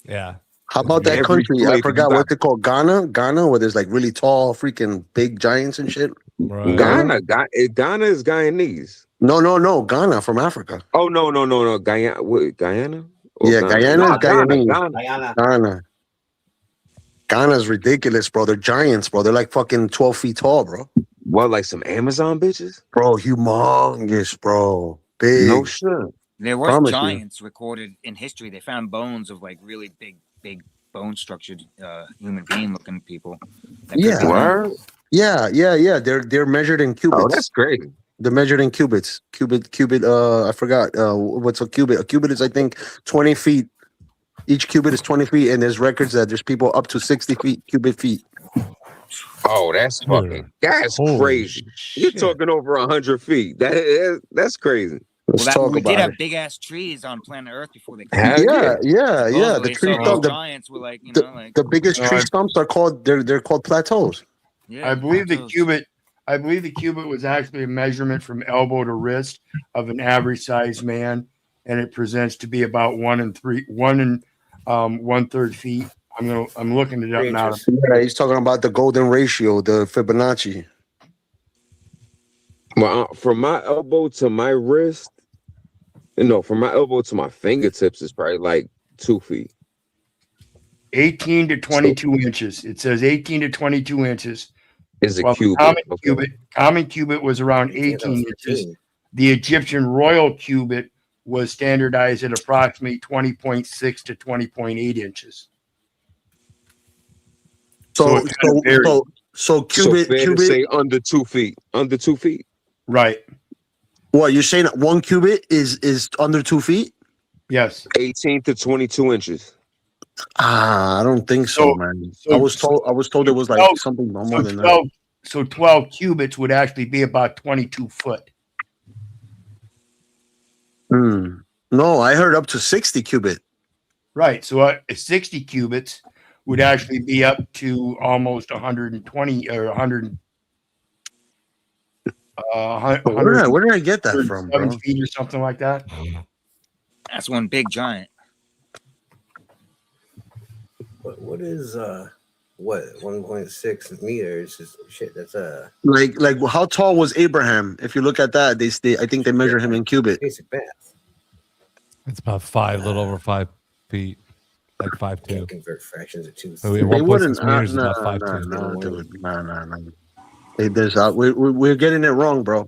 Yeah. How about that Every country? I flavor. You forgot got what they call Ghana, where there's like really tall, freaking big giants and shit. Right. Ghana is Guyanese. No, Ghana from Africa. Oh no, Guyana. What, Guyana? Or Yeah, Ghana? Guyana is Nah, Guyanese. Ghana. Ghana's ridiculous, bro. They're giants, bro. They're like fucking 12 feet tall, bro. What, like some Amazon bitches? Bro, humongous, bro. Big. No shit. There were Promise you. giants recorded in history. They found bones of like really big bone structured human being looking people. That could Yeah. be them. Word? Yeah. They're measured in cubits. Oh, that's great. They're measured in cubits. Cubit. I forgot. What's a cubit? A cubit is, I think, 20 feet. Each cubit is 20 feet, and there's records that there's people up to 60 cubic feet. Oh, that's fucking crazy. You're talking over 100 feet. That's crazy. We did have big ass trees on planet Earth before they. Yeah. The Supposedly, tree so stump. those giants were like, The biggest tree stumps are called. They're called plateaus. I believe the cubit was actually a measurement from elbow to wrist of an average sized man, and it presents to be about 1 and 1/3 feet. I'm looking it up now. Yeah, he's talking about the golden ratio, the Fibonacci. Well, from my elbow to my wrist, from my elbow to my fingertips is probably like 2 feet. 18 to 22 inches. It says 18 to 22 inches. Is a Well, cubit. Common cubit was around 18 inches. The Egyptian royal cubit was standardized at approximately 20.6 to 20.8 inches. So cubit So fair to say under 2 feet. Under 2 feet. Right. What, you're saying that 1 cubit is under 2 feet? Yes. 18 to 22 inches. I don't think so, man. I was told it was like something more than that. So 12 cubits would actually be about 22 foot. No, I heard up to 60 cubit. Right. So 60 cubits would actually be up to almost 120 or 100. Where did I get that from, bro? 7 feet or something like that. That's one big giant. What is 1.6 meters? Is shit. That's Like how tall was Abraham? If you look at that, I think they measure him in cubit. basic math. It's about a little over 5 feet, like 5'2". Convert fractions of 2. So 1.6 meters is about 5'2". No. We're getting it wrong, bro.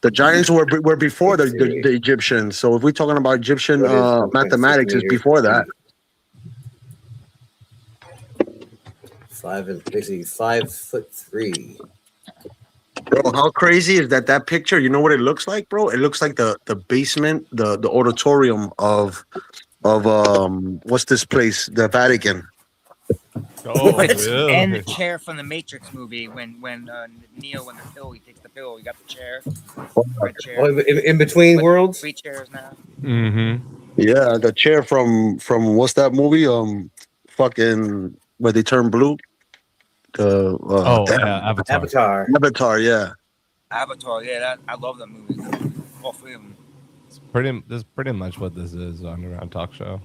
The giants were before the Egyptians. So if we're talking about Egyptian mathematics, it's before that. 5'3". Bro, how crazy is that picture? You know what it looks like, bro? It looks like the basement, the auditorium of what's this place? The Vatican. Oh, And the chair from the Matrix movie when Neo, when the pill, he takes the pill, he got the chair. Red chair. Oh, in between worlds. 3 chairs now. Mm-hmm. Yeah, the chair from what's that movie? Fucking where they turn blue. Avatar. Avatar, yeah. Avatar, yeah, that I love that movie. All three of them. This is pretty much what this is, Underground Talk Show.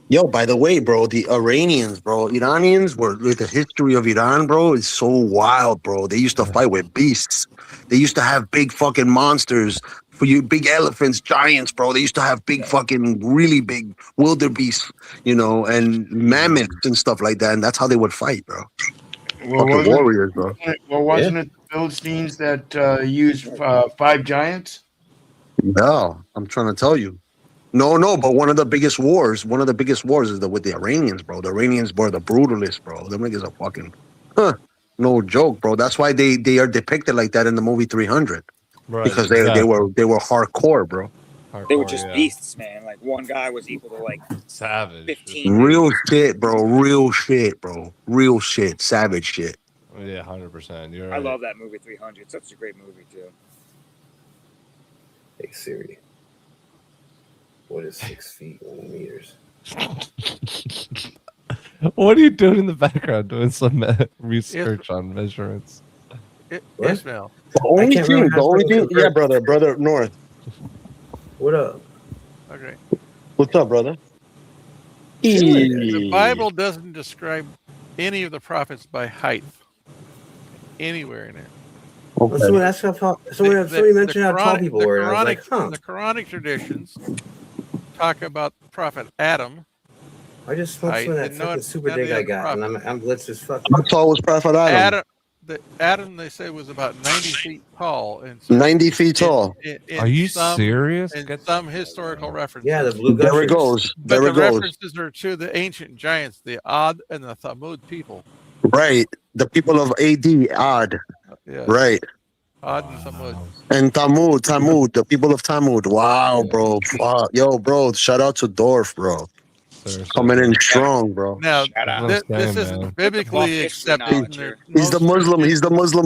Yo, by the way, bro, the Iranians, bro, Iranians were with the history of Iran, bro, is so wild, bro. They used to fight with beasts. They used to have big fucking monsters for you, big elephants, giants, bro. They used to have big fucking, really big wildebeests, you know, and mammoths and stuff like that. And that's how they would fight, bro. Fucking warriors, bro. Wasn't it the Philistines that used 5 giants? No, I'm trying to tell you. No, but one of the biggest wars is with the Iranians, bro. The Iranians were the brutalists, bro. Them niggas are fucking, no joke, bro. That's why they are depicted like that in the movie 300, right, because they were hardcore, bro. They were just beasts, man. Like one guy was equal to like savage. 15. Real shit, bro. Real shit, bro. Real shit. Savage shit. Yeah, 100%. You're I love that movie 300. Such a great movie too. Hey Siri, what is 6 feet 1 meters? What are you doing in the background? Doing some research on measurements. Ishmael. The only thing, yeah, brother North. What up? Okay. What's up, brother? The Bible doesn't describe any of the prophets by height anywhere in it. Okay. Somebody mentioned how tall people were. And I was like, huh. The Quranic traditions talk about Prophet Adam. I just smoked some of that fucking super dig I got, and I'm blitzed as fuck. How tall was Prophet Adam? Adam, they say, was about 90 feet tall. And 90 feet tall. Are you serious? In some historical references. Yeah, the blue There it goes. But There the it goes. references are to the ancient giants, the Ad and the Thamud people. Right. The people of AD, Ad. Yeah. Right. Ad and Thamud. And Tamud, the people of Tamud. Wow, bro. Wow. Yo, bro, shout out to Dorf, bro. Coming in strong, bro. Now, this isn't biblically accepted. He's the Muslim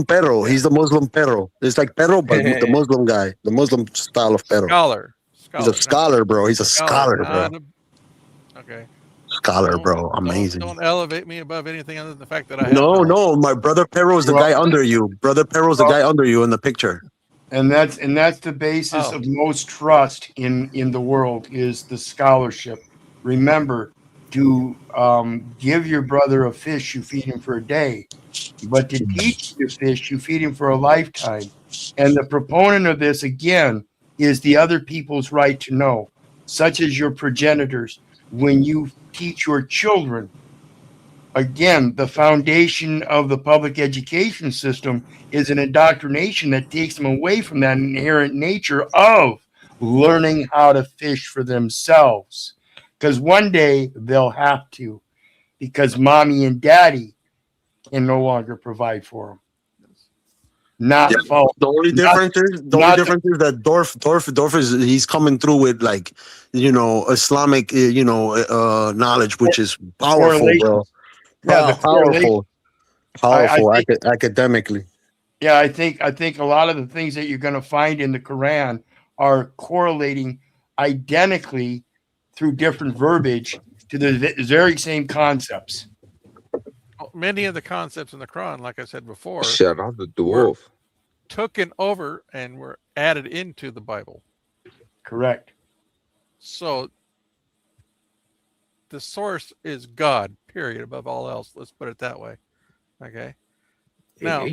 Pero. He's the Muslim Pero. It's like Pero, but with the Muslim guy, the Muslim style of Pero. Scholar. He's a scholar, bro. He's a scholar, bro. Okay. Scholar, bro. Amazing. Don't elevate me above anything other than the fact that I have No, my brother Pero is the guy under you. Brother Pero is the guy under you in the picture. And that's the basis of most trust in the world is the scholarship. Remember, to give your brother a fish, you feed him for a day. But to teach your fish, you feed him for a lifetime. And the proponent of this, again, is the other people's right to know, such as your progenitors. When you teach your children, again, the foundation of the public education system is an indoctrination that takes them away from that inherent nature of learning how to fish for themselves. Because one day they'll have to, because mommy and daddy can no longer provide for them. The only difference is that Dorf is he's coming through with, like, you know, Islamic knowledge, which is powerful, bro. Yeah, powerful academically. Yeah, I think a lot of the things that you're going to find in the Quran are correlating identically through different verbiage to the very same concepts. Many of the concepts in the Quran, like I said before, shout out to Dwarf, taken over and were added into the Bible. Correct. So the source is God, period, above all else. Let's put it that way. Okay. Now,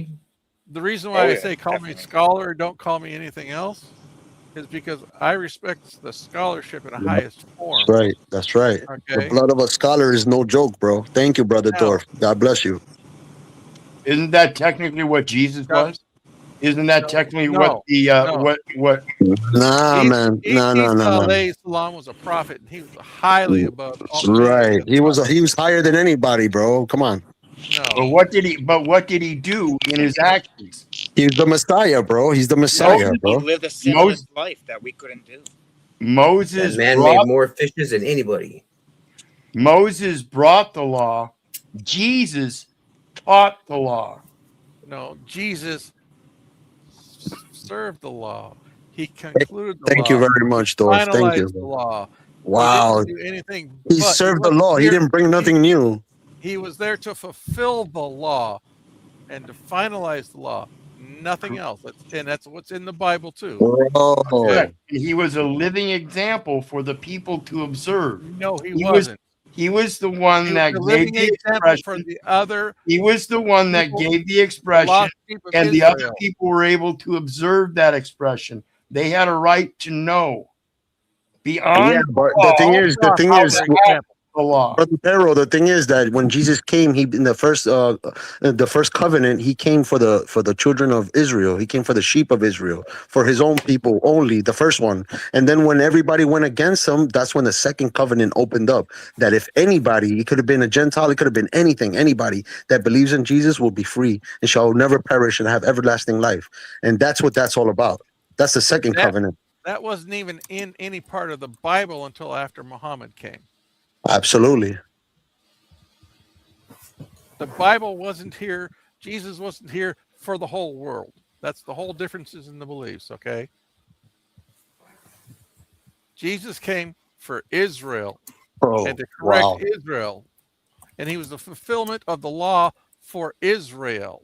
the reason why I say call me scholar, don't call me anything else, is because I respect the scholarship in the highest form. That's right. Okay. The blood of a scholar is no joke, bro. Thank you, brother Dorf. God bless you. Isn't that technically what Jesus was? Isn't that technically what the what? Nah, man. Nah. Salam was a prophet, and he was highly above. Right. He was higher than anybody, bro. Come on. No. But what did he do in his actions? He's the Messiah, bro. He's the Messiah, bro. He lived a sinless life that we couldn't do. Moses that man made more fishes than anybody. Moses brought the law. Jesus taught the law. No, Jesus served the law. He concluded the law. Thank you very much, Dorf. Thank you. The law. Wow. He didn't do anything. He served the law. He didn't bring nothing new. He was there to fulfill the law and to finalize the law. Nothing else. That's what's in the Bible too. Bro. He was a living example for the people to observe. No, he wasn't. He was the one He was that a gave living the example for expression. the other. He was the one that people, gave the the expression, lost sheep of and the other Israel. people were able to observe that expression. They had a right to know beyond Yeah, but the law, the thing how is, to act the law. Brother Pero, the thing is that when Jesus came, he in the first covenant, he came for the children of Israel. He came for the sheep of Israel, for his own people only, the first one. And then when everybody went against him, that's when the second covenant opened up. That if anybody, it could have been a Gentile, it could have been anything, anybody that believes in Jesus will be free and shall never perish and have everlasting life. And that's what that's all about. That's the second covenant. That wasn't even in any part of the Bible until after Muhammad came. Absolutely. The Bible wasn't here. Jesus wasn't here for the whole world. That's the whole differences in the beliefs, okay? Jesus came for Israel and to correct Israel. And he was the fulfillment of the law for Israel,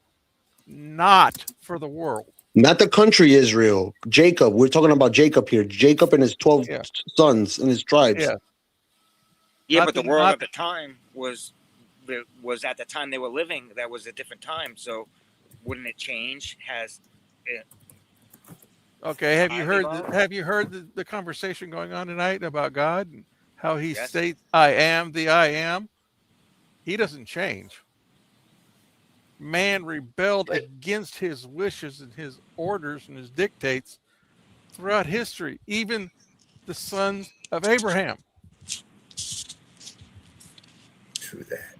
not for the world. Not the country Israel. Jacob. We're talking about Jacob here. Jacob and his 12 sons and his tribes. Yeah, but the world at the time was at the time they were living. That was a different time. So wouldn't it change? Okay. Have you heard the conversation going on tonight about God and how he states, "I am the I am"? He doesn't change. Man rebelled against his wishes and his orders and his dictates throughout history, even the sons of Abraham. True that.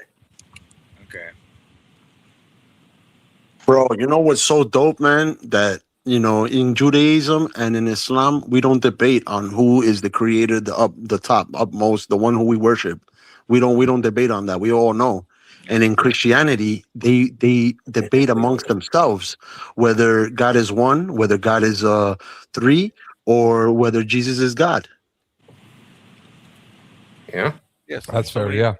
Okay. Bro, you know what's so dope, man? That, in Judaism and in Islam, we don't debate on who is the creator, the upmost, the one who we worship. We don't debate on that. We all know. And in Christianity, they debate amongst themselves whether God is one, whether God is three, or whether Jesus is God. Yeah. Yes, that's fair. Yeah.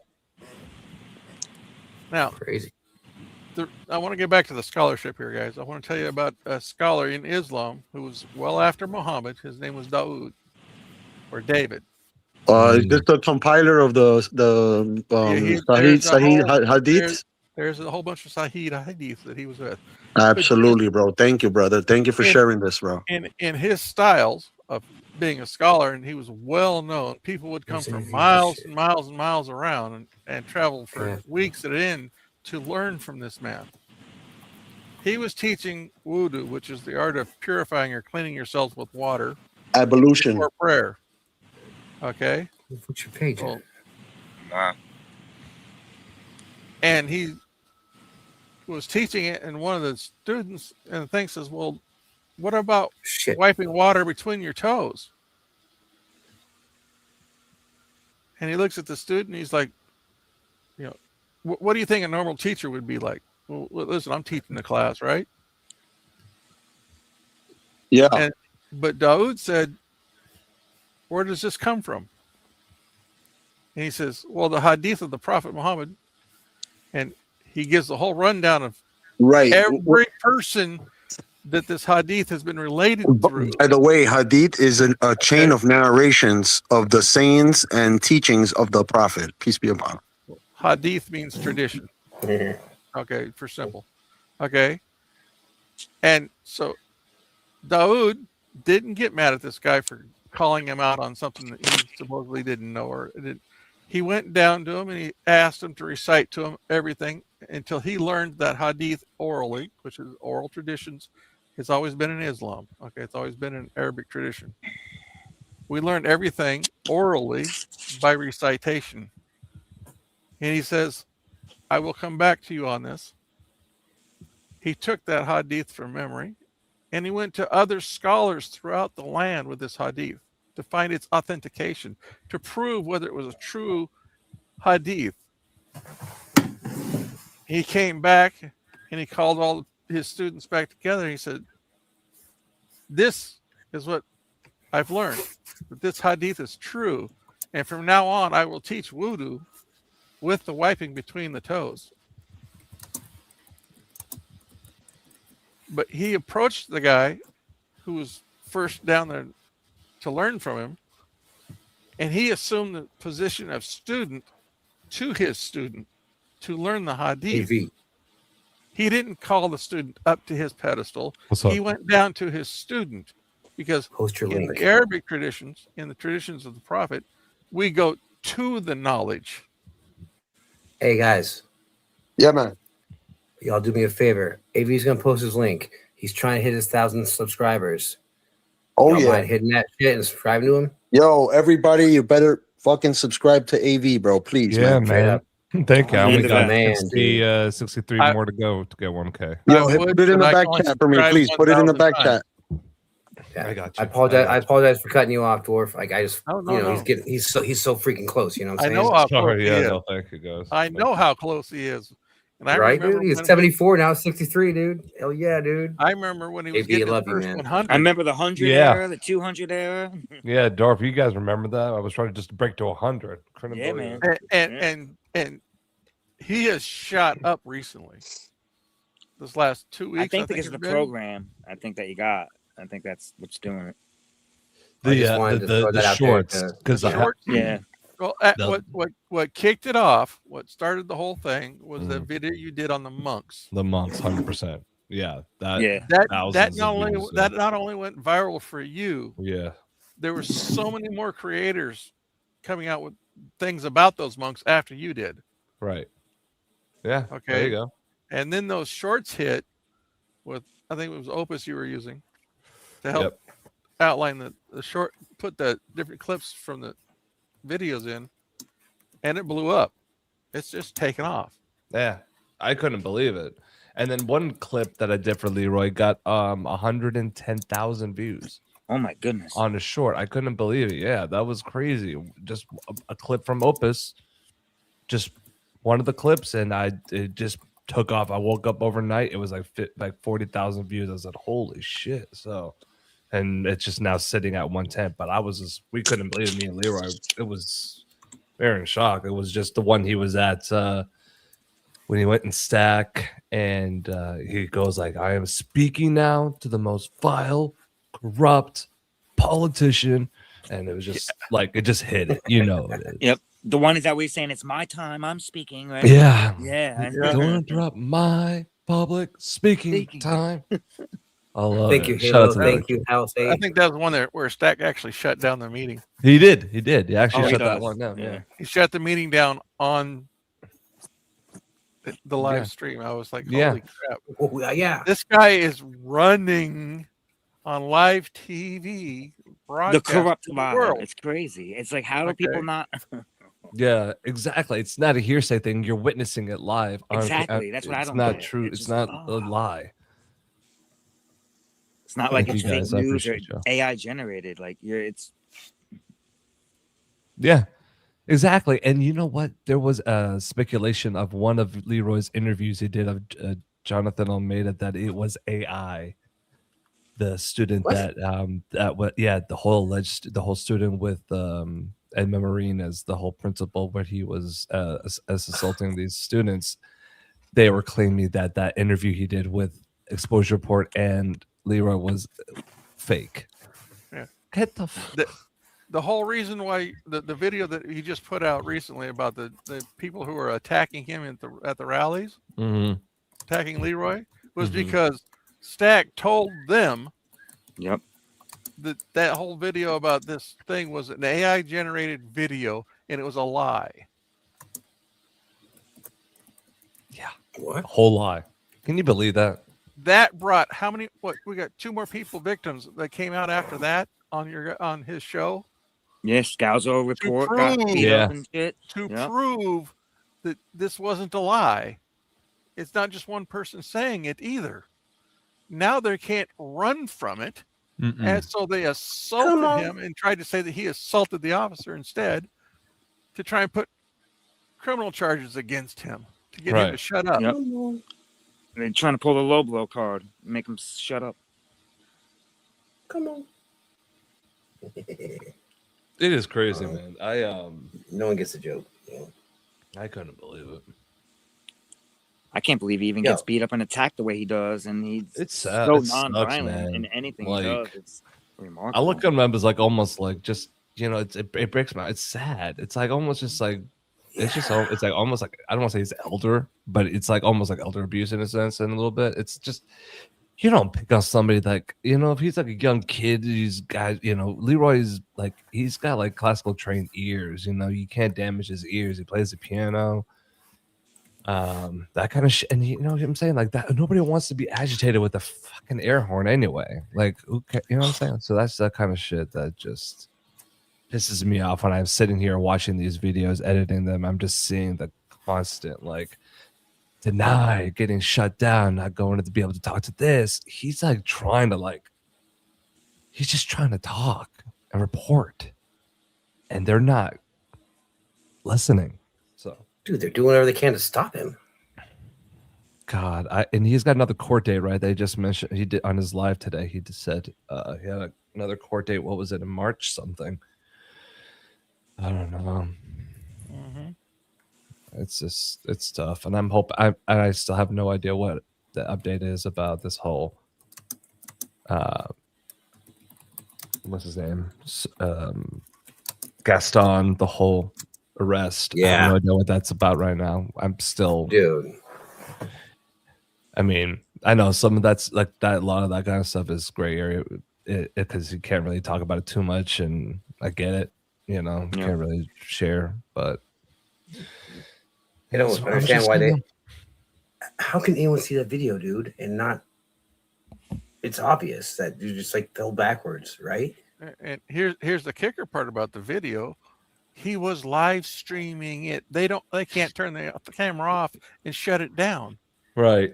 Now, crazy. I want to get back to the scholarship here, guys. I want to tell you about a scholar in Islam who was well after Muhammad. His name was Dawood or David. Is this the compiler of the Sahih Hadith? There's a whole bunch of Sahih Hadith that he was with. Absolutely, bro. Thank you, brother. Thank you for sharing this, bro. In his styles of being a scholar, and he was well known. People would come from miles and miles and miles around and travel for weeks at an end to learn from this man. He was teaching wudu, which is the art of purifying or cleaning yourself with water. Ablution. Before prayer. Okay. What's your page? Wow. And he was teaching it, and one of the students and the thing says, "Well, what about wiping water between your toes?" And he looks at the student, and he's like, what do you think a normal teacher would be like? Well, listen, I'm teaching the class, right? Yeah. But Dawood said, "Where does this come from?" And he says, "Well, the hadith of the Prophet Muhammad." And he gives the whole rundown of every person that this hadith has been related through. By the way, hadith is a chain of narrations of the sayings and teachings of the Prophet. Peace be upon him. Hadith means tradition. Okay, for simple. Okay. And so Dawood didn't get mad at this guy for calling him out on something that he supposedly didn't know. He went down to him and he asked him to recite to him everything until he learned that hadith orally, which is oral traditions, has always been in Islam. Okay, it's always been an Arabic tradition. We learned everything orally by recitation. And he says, "I will come back to you on this." He took that hadith from memory and he went to other scholars throughout the land with this hadith to find its authentication, to prove whether it was a true hadith. He came back and he called all his students back together. And he said, "This is what I've learned, that this hadith is true. And from now on, I will teach wudu with the wiping between the toes. But he approached the guy who was first down there to learn from him, and he assumed the position of student to his student to learn the hadith. AV. He didn't call the student up to his pedestal. What's up? He went down to his student, because Post your in link. the Arabic traditions, in the traditions of the Prophet, we go to the knowledge. Hey guys, Yeah, man. y'all do me a favor. AV's gonna post his link. He's trying to hit his 1,000 subscribers. Oh, Y'all yeah. mind hitting that shit and subscribing to him? Yo, everybody, you better fucking subscribe to AV, bro. Please, Yeah, man. man. Thank you. I only got Man, 63 more to go to get 1K. Yo, put it in the back chat for me, please. Put it in the back chat. Yeah. I got you. I apologize for cutting you off, Dwarf. Like I just, No, no, no. he's so freaking close. You know what I'm I saying? know how close Sorry, he yeah, is. no, thank you, guys. I know how close he is. And I Right, remember dude. He's when 74 now, 63, dude. Hell yeah, dude. I remember when he was AV, getting I love his you, first man. 100. I remember the 100 Yeah. era, the 200 era. Yeah, Dorf, you guys remember that? I was trying to just break to 100. Couldn't Yeah, believe man. it. And he has shot up recently. This last 2 weeks, I think because of it's the been. program, I think that you got. I think that's what's doing it. I just wanted to throw that out there shorts, to- because The shorts? Yeah. Well, The- what kicked it off, what started the whole thing, was the video you did on the monks. the monks, 100%. Yeah, that That thousands not of only views, that not only went viral for you, yeah. there were so many more creators coming out with things about those monks after you did. Right. Yeah. Okay. There you go. And then those shorts hit with, I think it was Opus you were using to help outline the short, put the different clips from the videos in, and it blew up. It's just taken off. Yeah. I couldn't believe it. And then one clip that I did for Leroy got 110,000 views. Oh my goodness. On a short. I couldn't believe it. Yeah, that was crazy. Just a clip from Opus. Just one of the clips, and it just took off. I woke up overnight. It was like 40,000 views. I said, holy shit. So, and it's just now sitting at 110. But we couldn't believe it, me and Leroy. It was very in shock. It was just the one he was at when he went in Stack, and he goes like, I am speaking now to the most vile, corrupt politician. And it was just like, it just hit it. You know it is. Yep. The one is that we're saying it's my time. I'm speaking. Right? Yeah. Yeah. Don't interrupt my public speaking time. I love Thank it. you, Shout Halo. out to Thank Leroy. you, House I 8. think that was one where Stack actually shut down the meeting. He did. He actually he shut that does. one down. Yeah. Yeah. He shut the meeting down on the live Yeah. stream. I was like, Yeah. holy crap. Oh, yeah. This guy is running on live TV. The corrupt the vibe. world. It's crazy. It's like, how do people not? Yeah, exactly. It's not a hearsay thing. You're witnessing it live. Exactly. That's what I It's don't not get. true. It's It's just, not a lie. It's not like Thank it's you, fake guys. I news or appreciate you. AI generated. Like it's Yeah, exactly. And you know what? There was a speculation of one of Leroy's interviews he did of Jonathan Almeida that it was AI. The student that the whole student with Edmund Marine as the whole principal, where he was assaulting these students. They were claiming that interview he did with Exposure Report and Leroy was fake. Yeah. Get the The whole reason why the video that he just put out recently about the people who are attacking him at the rallies, attacking Leroy, was because Stack told them that whole video about this thing was an AI generated video and it was a lie. Yeah. What? A whole lie. Can you believe that? That brought how many? What, we got 2 more victims that came out after that on his show. yes, Scalzo report got beat up and shit. To prove that this wasn't a lie. It's not just one person saying it either. Now they can't run from it. And so they assaulted him and tried to say that he assaulted the officer instead to try and put criminal charges against him to get him to shut up. Yep. They're trying to pull the low blow card, make him shut up. Come on. It is crazy, man. No one gets the joke. Yeah. I couldn't believe it. I can't believe he even gets beat up and attacked the way he does, and he's sad. so It sucks, non-violent man. in anything Like, he does. It's remarkable. I look at him as like almost like just it breaks my. It's sad. It's like almost just like it's just it's like almost like I don't want to say he's elder, but it's like almost like elder abuse in a sense, and a little bit. It's just you don't pick on somebody like if he's like a young kid, he's got Leroy's like he's got like classical trained ears. You can't damage his ears. He plays the piano. That kind of shit, and you know what I'm saying, like that. Nobody wants to be agitated with a fucking air horn anyway. Like, okay, you know what I'm saying? So that's that kind of shit that just pisses me off when I'm sitting here watching these videos, editing them. I'm just seeing the constant like deny, getting shut down, not going to be able to talk to this. He's like trying to he's just trying to talk and report, and they're not listening. So. Dude, they're doing whatever they can to stop him. God, and he's got another court date, right? They just mentioned he did on his live today. He just said he had another court date. What was it in March? Something. I don't know. It's tough, and I'm hoping. I still have no idea what the update is about this whole. What's his name? Gaston. The whole arrest. I have no idea what that's about right now. I'm still, dude. I mean, I know some of that's like that. A lot of that kind of stuff is gray area because you can't really talk about it too much, and I get it. You can't really share, but I don't understand why they. How can anyone see that video, dude, and not? It's obvious that you just like fell backwards, right? And here's the kicker part about the video. He was live streaming it. They can't turn the camera off and shut it down. Right.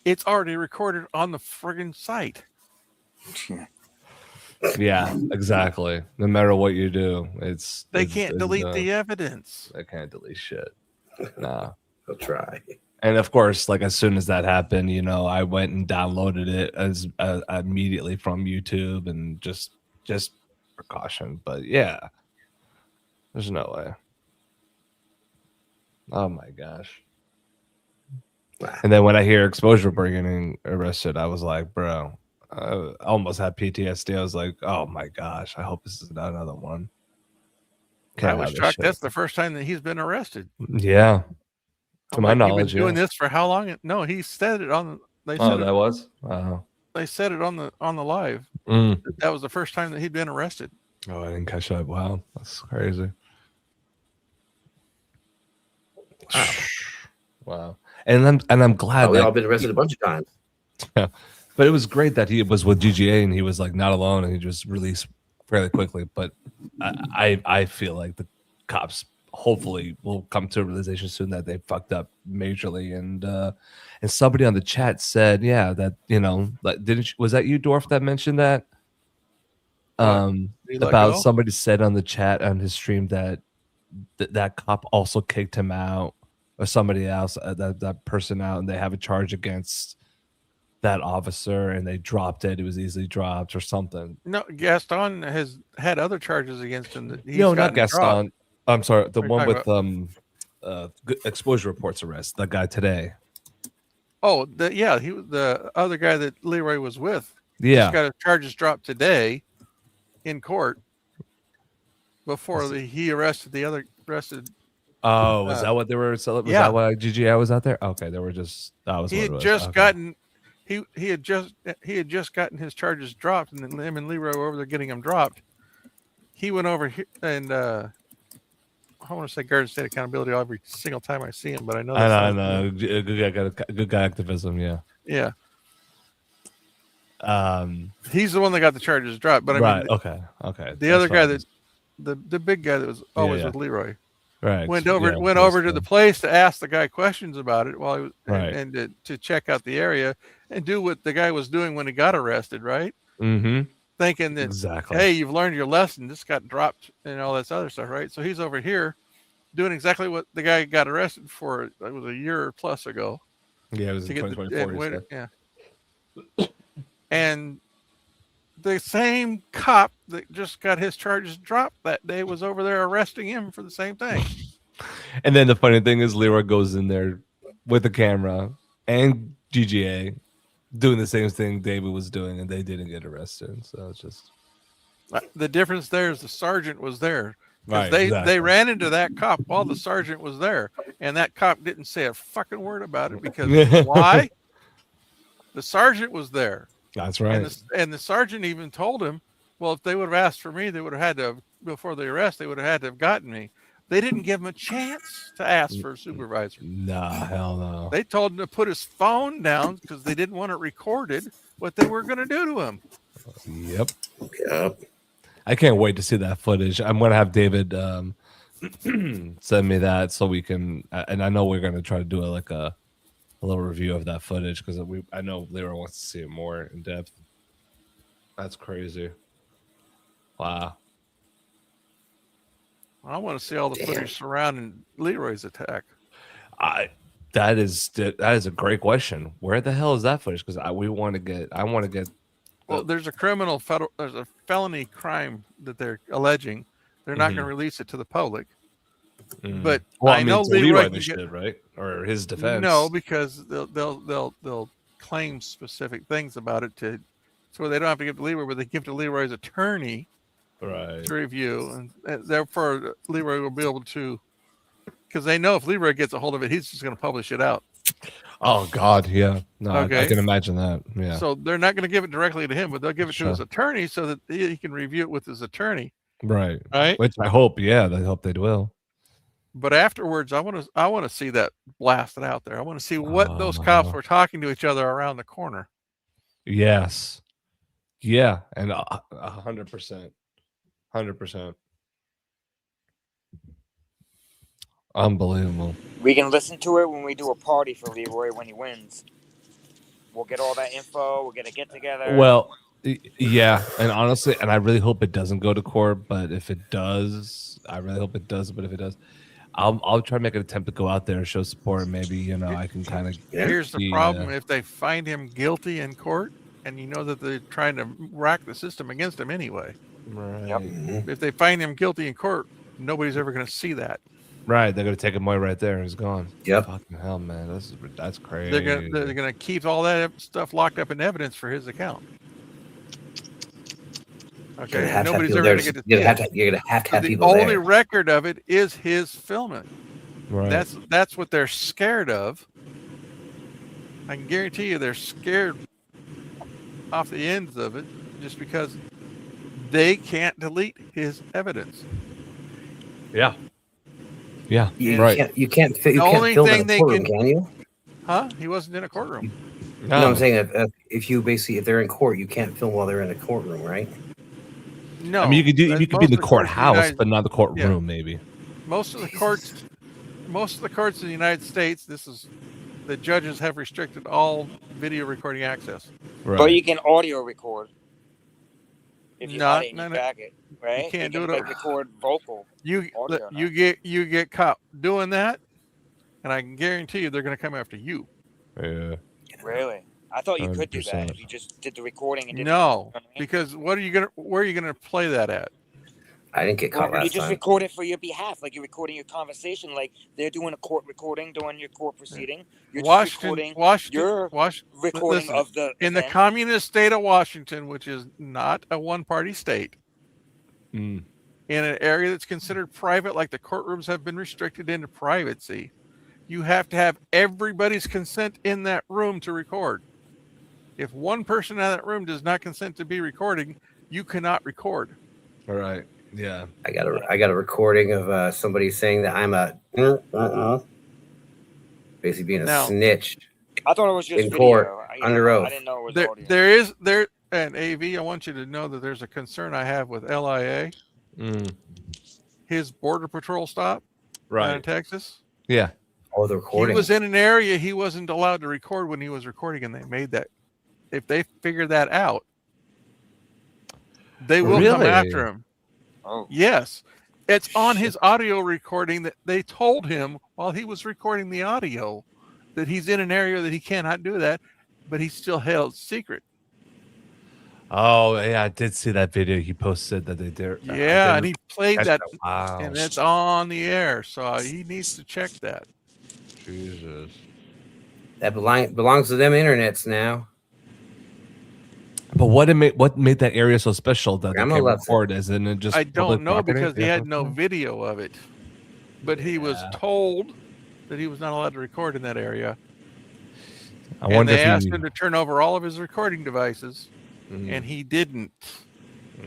It's already recorded on the friggin' site. Yeah, exactly. No matter what you do, they can't delete the evidence. They can't delete shit. Nah. They'll try. And of course, like as soon as that happened, I went and downloaded it as immediately from YouTube and just precaution. But yeah. There's no way. Oh my gosh. And then when I hear exposure for getting arrested, I was like, bro, I almost had PTSD. I was like, oh my gosh, I hope this is not another one. I was shocked. That's the first time that he's been arrested. Yeah. To my knowledge, doing this for how long? No, he said it on. They said that was. Wow. They said it on the live. That was the first time that he'd been arrested. Oh, I didn't catch that. Wow, that's crazy. Wow. And I'm glad we've all been arrested a bunch of times. Yeah. But it was great that he was with GGA and he was like not alone and he just released fairly quickly. But I feel like the cops hopefully will come to a realization soon that they fucked up majorly. And somebody on the chat said, yeah, that like was that you, Dorf, that mentioned that? About somebody said on the chat on his stream that that cop also kicked him out, or somebody else, that person out, and they have a charge against that officer, and they dropped it. It was easily dropped or something. No, Gaston has had other charges against him. That No, not Gaston. Dropped. I'm sorry, the one with exposure reports arrest. That guy today. Oh, he was the other guy that Leroy was with. Yeah, just got his charges dropped today in court before he arrested the other arrested. Oh, was that what they were? Was that why GGI was out there? Okay, they were just. That was. He had just gotten. He had just gotten his charges dropped, and then him and Leroy were over there getting them dropped. He went over here and I want to say Garden State Accountability every single time I see him, but I know. I know. Good guy activism. Yeah. Yeah. He's the one that got the charges dropped, but I mean, okay. The other guy the big guy that was always with Leroy, right? Went over to the place to ask the guy questions about it while he was, right, and to check out the area and do what the guy was doing when he got arrested, right? Mm-hmm. Thinking that hey, you've learned your lesson. This got dropped and all this other stuff, right? So he's over here doing exactly what the guy got arrested for. It was a year plus ago. Yeah, it was in 2024. Yeah. And the same cop that just got his charges dropped that day was over there arresting him for the same thing. And then the funny thing is, Leroy goes in there with the camera and GGA doing the same thing David was doing, and they didn't get arrested. So it's just the difference there is the sergeant was there. Because right. they ran into that cop while the sergeant was there, and that cop didn't say a fucking word about it because why? The sergeant was there. That's right. And the sergeant even told him, well, if they would have asked for me, they would have had to, before the arrest, they would have had to have gotten me. They didn't give him a chance to ask for a supervisor. Nah, hell no. They told him to put his phone down because they didn't want it recorded what they were going to do to him. Yep. I can't wait to see that footage. I'm gonna have David send me that so we can. And I know we're gonna try to do a little review of that footage because I know Leroy wants to see it more in depth. That's crazy. Wow. I want to see all the footage surrounding Leroy's attack. That is a great question. Where the hell is that footage? Because I want to get. Well, there's a felony crime that they're alleging. They're not going to release it to the public. But I know Leroy can get, right, or his defense. No, because they'll claim specific things about it so they don't have to give to Leroy, but they give to Leroy's attorney, right, to review, and therefore Leroy will be able to, because they know if Leroy gets a hold of it, he's just going to publish it out. Oh God, yeah. No, okay. I can imagine that. Yeah. So they're not going to give it directly to him, but they'll give it to his attorney so that he can review it with his attorney. Right. Right. Which I hope, I hope they will. But afterwards, I want to see that blasted out there. I want to see what those cops were talking to each other around the corner. Yes. Yeah, and 100%, 100%. Unbelievable. We can listen to it when we do a party for Leroy when he wins. We'll get all that info. We'll get a get together. Well, yeah, and honestly, and I really hope it doesn't go to court. But if it does, I really hope it does. But if it does, I'll try to make an attempt to go out there and show support. And maybe I can kind of. Here's the problem: if they find him guilty in court, and that they're trying to rack the system against him anyway. Right. Yep. If they find him guilty in court, nobody's ever going to see that. Right, they're gonna take him away right there. He's gone. Yep. Fucking hell, man, that's crazy. They're gonna keep all that stuff locked up in evidence for his account. Okay, nobody's ever gonna get to see it. You're gonna have to have the people only there. record of it is his filming. Right. That's what they're scared of. I can guarantee you they're scared off the ends of it just because they can't delete his evidence. Yeah. Yeah, right. You can't film in a courtroom, can you? Huh? He wasn't in a courtroom. No, I'm saying if they're in court, you can't film while they're in a courtroom, right? No. I mean, you could be in the courthouse, but not the courtroom, maybe. Most of the courts in the United States, the judges have restricted all video recording access. Right. But you can audio record. If you have it in your packet, right? You can't do it. Record vocal. You get caught doing that, and I can guarantee you they're going to come after you. Yeah. Really? I thought you 100%. could do that if you just did the recording and did No, because where are you gonna play that at? I didn't get caught last time. You just record it for your behalf, like you're recording your conversation, like they're doing a court recording during your court proceeding. You're just recording your recording of the in the communist state of Washington, which is not a one-party state, in an area that's considered private, like the courtrooms have been restricted into privacy. You have to have everybody's consent in that room to record. If one person in that room does not consent to be recording, you cannot record. All right. Yeah. I got a recording of somebody saying that I'm basically being a snitch. I thought it was just in court under oath. I didn't know it was audio. And AV, I want you to know that there's a concern I have with LIA. His border patrol stop in Texas. Yeah. Oh, the recording. He was in an area he wasn't allowed to record when he was recording, and they made that. If they figure that out, they will come after him. Oh. Yes. It's on his audio recording that they told him while he was recording the audio that he's in an area that he cannot do that, but he still held secret. Oh yeah, I did see that video. He posted that they did. Yeah, and he played that, Wow. and it's on the air, so he needs to check that. Jesus. That belongs to them internets now. But what made that area so special that Grandma they can loves it. record? Isn't it just I don't know property? because he Yeah. had no video of it, but he was told that he was not allowed to record in that area. I wonder they if asked he- him to turn over all of his recording devices, Mhm. and he didn't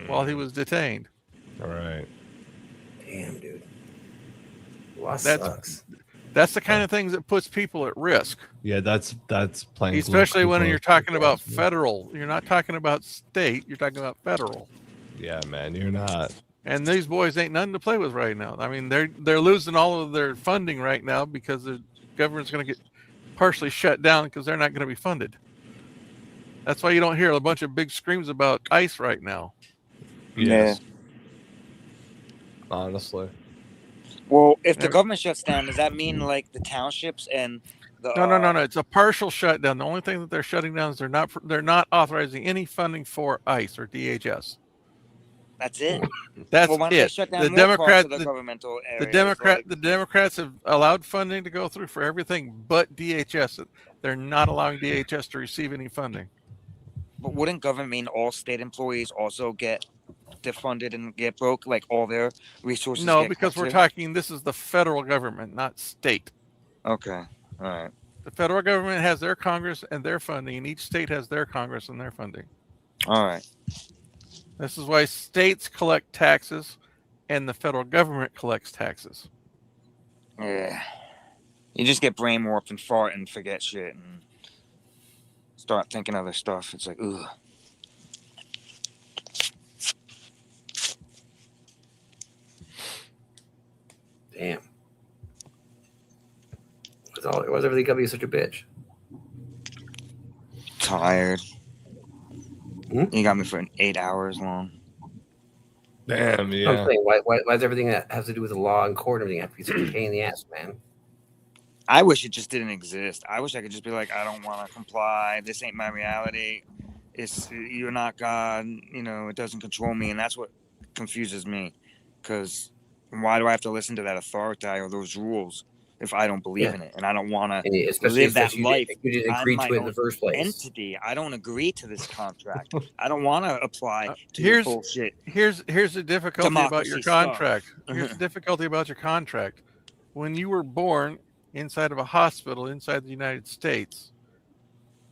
while he was detained. All right. Damn, dude. Law That's sucks. that's the kind of things that puts people at risk. Yeah, that's playing. Especially when close. you're talking about federal. You're not talking about state. You're talking about federal. Yeah, man, you're not. And these boys ain't nothing to play with right now. I mean, they're losing all of their funding right now because the government's going to get partially shut down because they're not going to be funded. That's why you don't hear a bunch of big screams about ICE right now. Yes. Honestly. Well, if the government shuts down, does that mean like the townships and the No. It's a partial shutdown. The only thing that they're shutting down is they're not authorizing any funding for ICE or DHS. That's it. That's well, why don't they it. shut down The more parts Democrats, of the governmental the areas? the Democrats have allowed funding to go through for everything but DHS. They're not allowing DHS to receive any funding. But wouldn't government mean all state employees also get defunded and get broke, like all their resources? No, get because cut we're too? talking. This is the federal government, not state. Okay, all right. The federal government has their Congress and their funding, and each state has their Congress and their funding. All right. This is why states collect taxes and the federal government collects taxes. Yeah. You just get brain warped and fart and forget shit and start thinking other stuff. It's like, ugh. Damn. Why was everything gonna be such a bitch? Tired. You got me for 8 hours long. Damn, I'm yeah. saying, why is everything that has to do with the law and court and everything have to be such a pain in the ass, man? I wish it just didn't exist. I wish I could just be like, I don't want to comply. This ain't my reality. You're not God. You know, it doesn't control me, and that's what confuses me. Because why do I have to listen to that authority or those rules if I don't believe in it and I don't want to live that life? You didn't agree to it in the first place. Entity. I don't agree to this contract. I don't want to apply to Here's your bullshit. Here's the difficulty about your Democracy stuff. contract. Here's the difficulty about your contract. When you were born inside of a hospital inside the United States,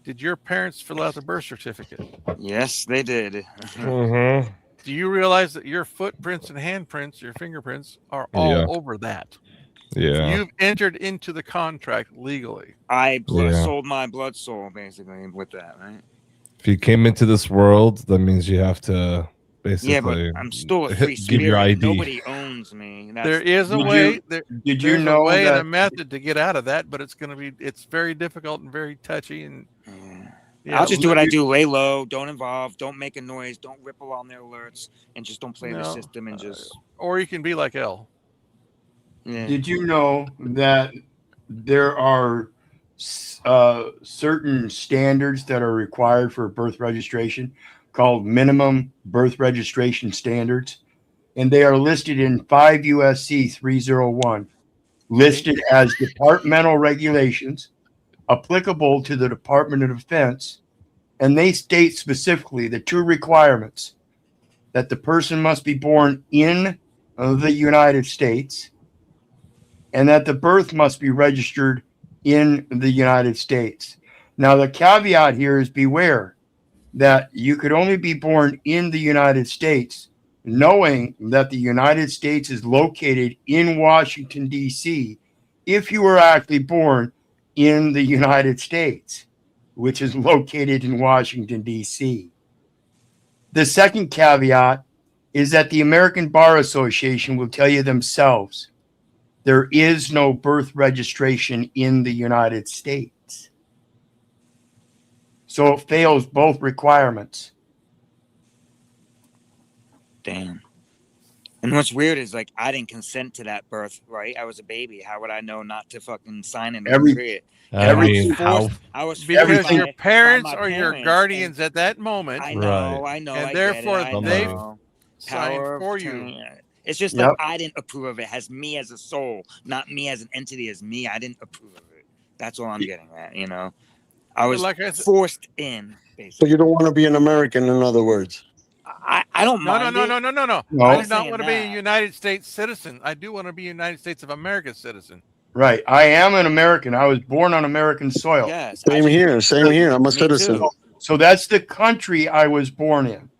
did your parents fill out the birth certificate? Yes, they did. Mm-hmm. Do you realize that your footprints and handprints, your fingerprints, are all over that? Yeah. You've entered into the contract legally. I sold my blood soul basically with that, right? If you came into this world, that means you have to basically. Yeah, but I'm still a free give spirit. your ID. Nobody owns me. There is a way. There's a way and a method to get out of that, but it's very difficult and very touchy. And I'll just do what I do. Lay low. Don't involve. Don't make a noise. Don't ripple on their alerts, and just don't play the system. And just. Or you can be like L. Yeah. Did you know that there are certain standards that are required for birth registration called minimum birth registration standards? And they are listed in 5 USC 301, listed as departmental regulations applicable to the Department of Defense. And they state specifically the two requirements: that the person must be born in the United States, and that the birth must be registered in the United States. Now, the caveat here is beware that you could only be born in the United States, knowing that the United States is located in Washington, D.C., if you were actually born in the United States, which is located in Washington, D.C. The second caveat is that the American Bar Association will tell you themselves there is no birth registration in the United States. So it fails both requirements. Damn. And what's weird is like I didn't consent to that birth, right? I was a baby. How would I know not to fucking sign it or agree it? I mean, I was forced Because your by parents my or your parents, guardians at that moment. I know, and I therefore get it, I they know. signed Power of for you. attorney. It's just Yep. like I didn't approve of it as me as a soul, not me as an entity as me. I didn't approve of it. That's all I'm getting at, you know. I was Like I said, forced in, So basically. you don't want to be an American, in other words. I don't no, mind no, it. no, no, no, no, No. I I'm do not not saying want to be a that. United States citizen. I do want to be a United States of America citizen. Right. I am an American. I was born on American soil. Yes. Same here. Same here. I'm a citizen. So that's the country I was born in.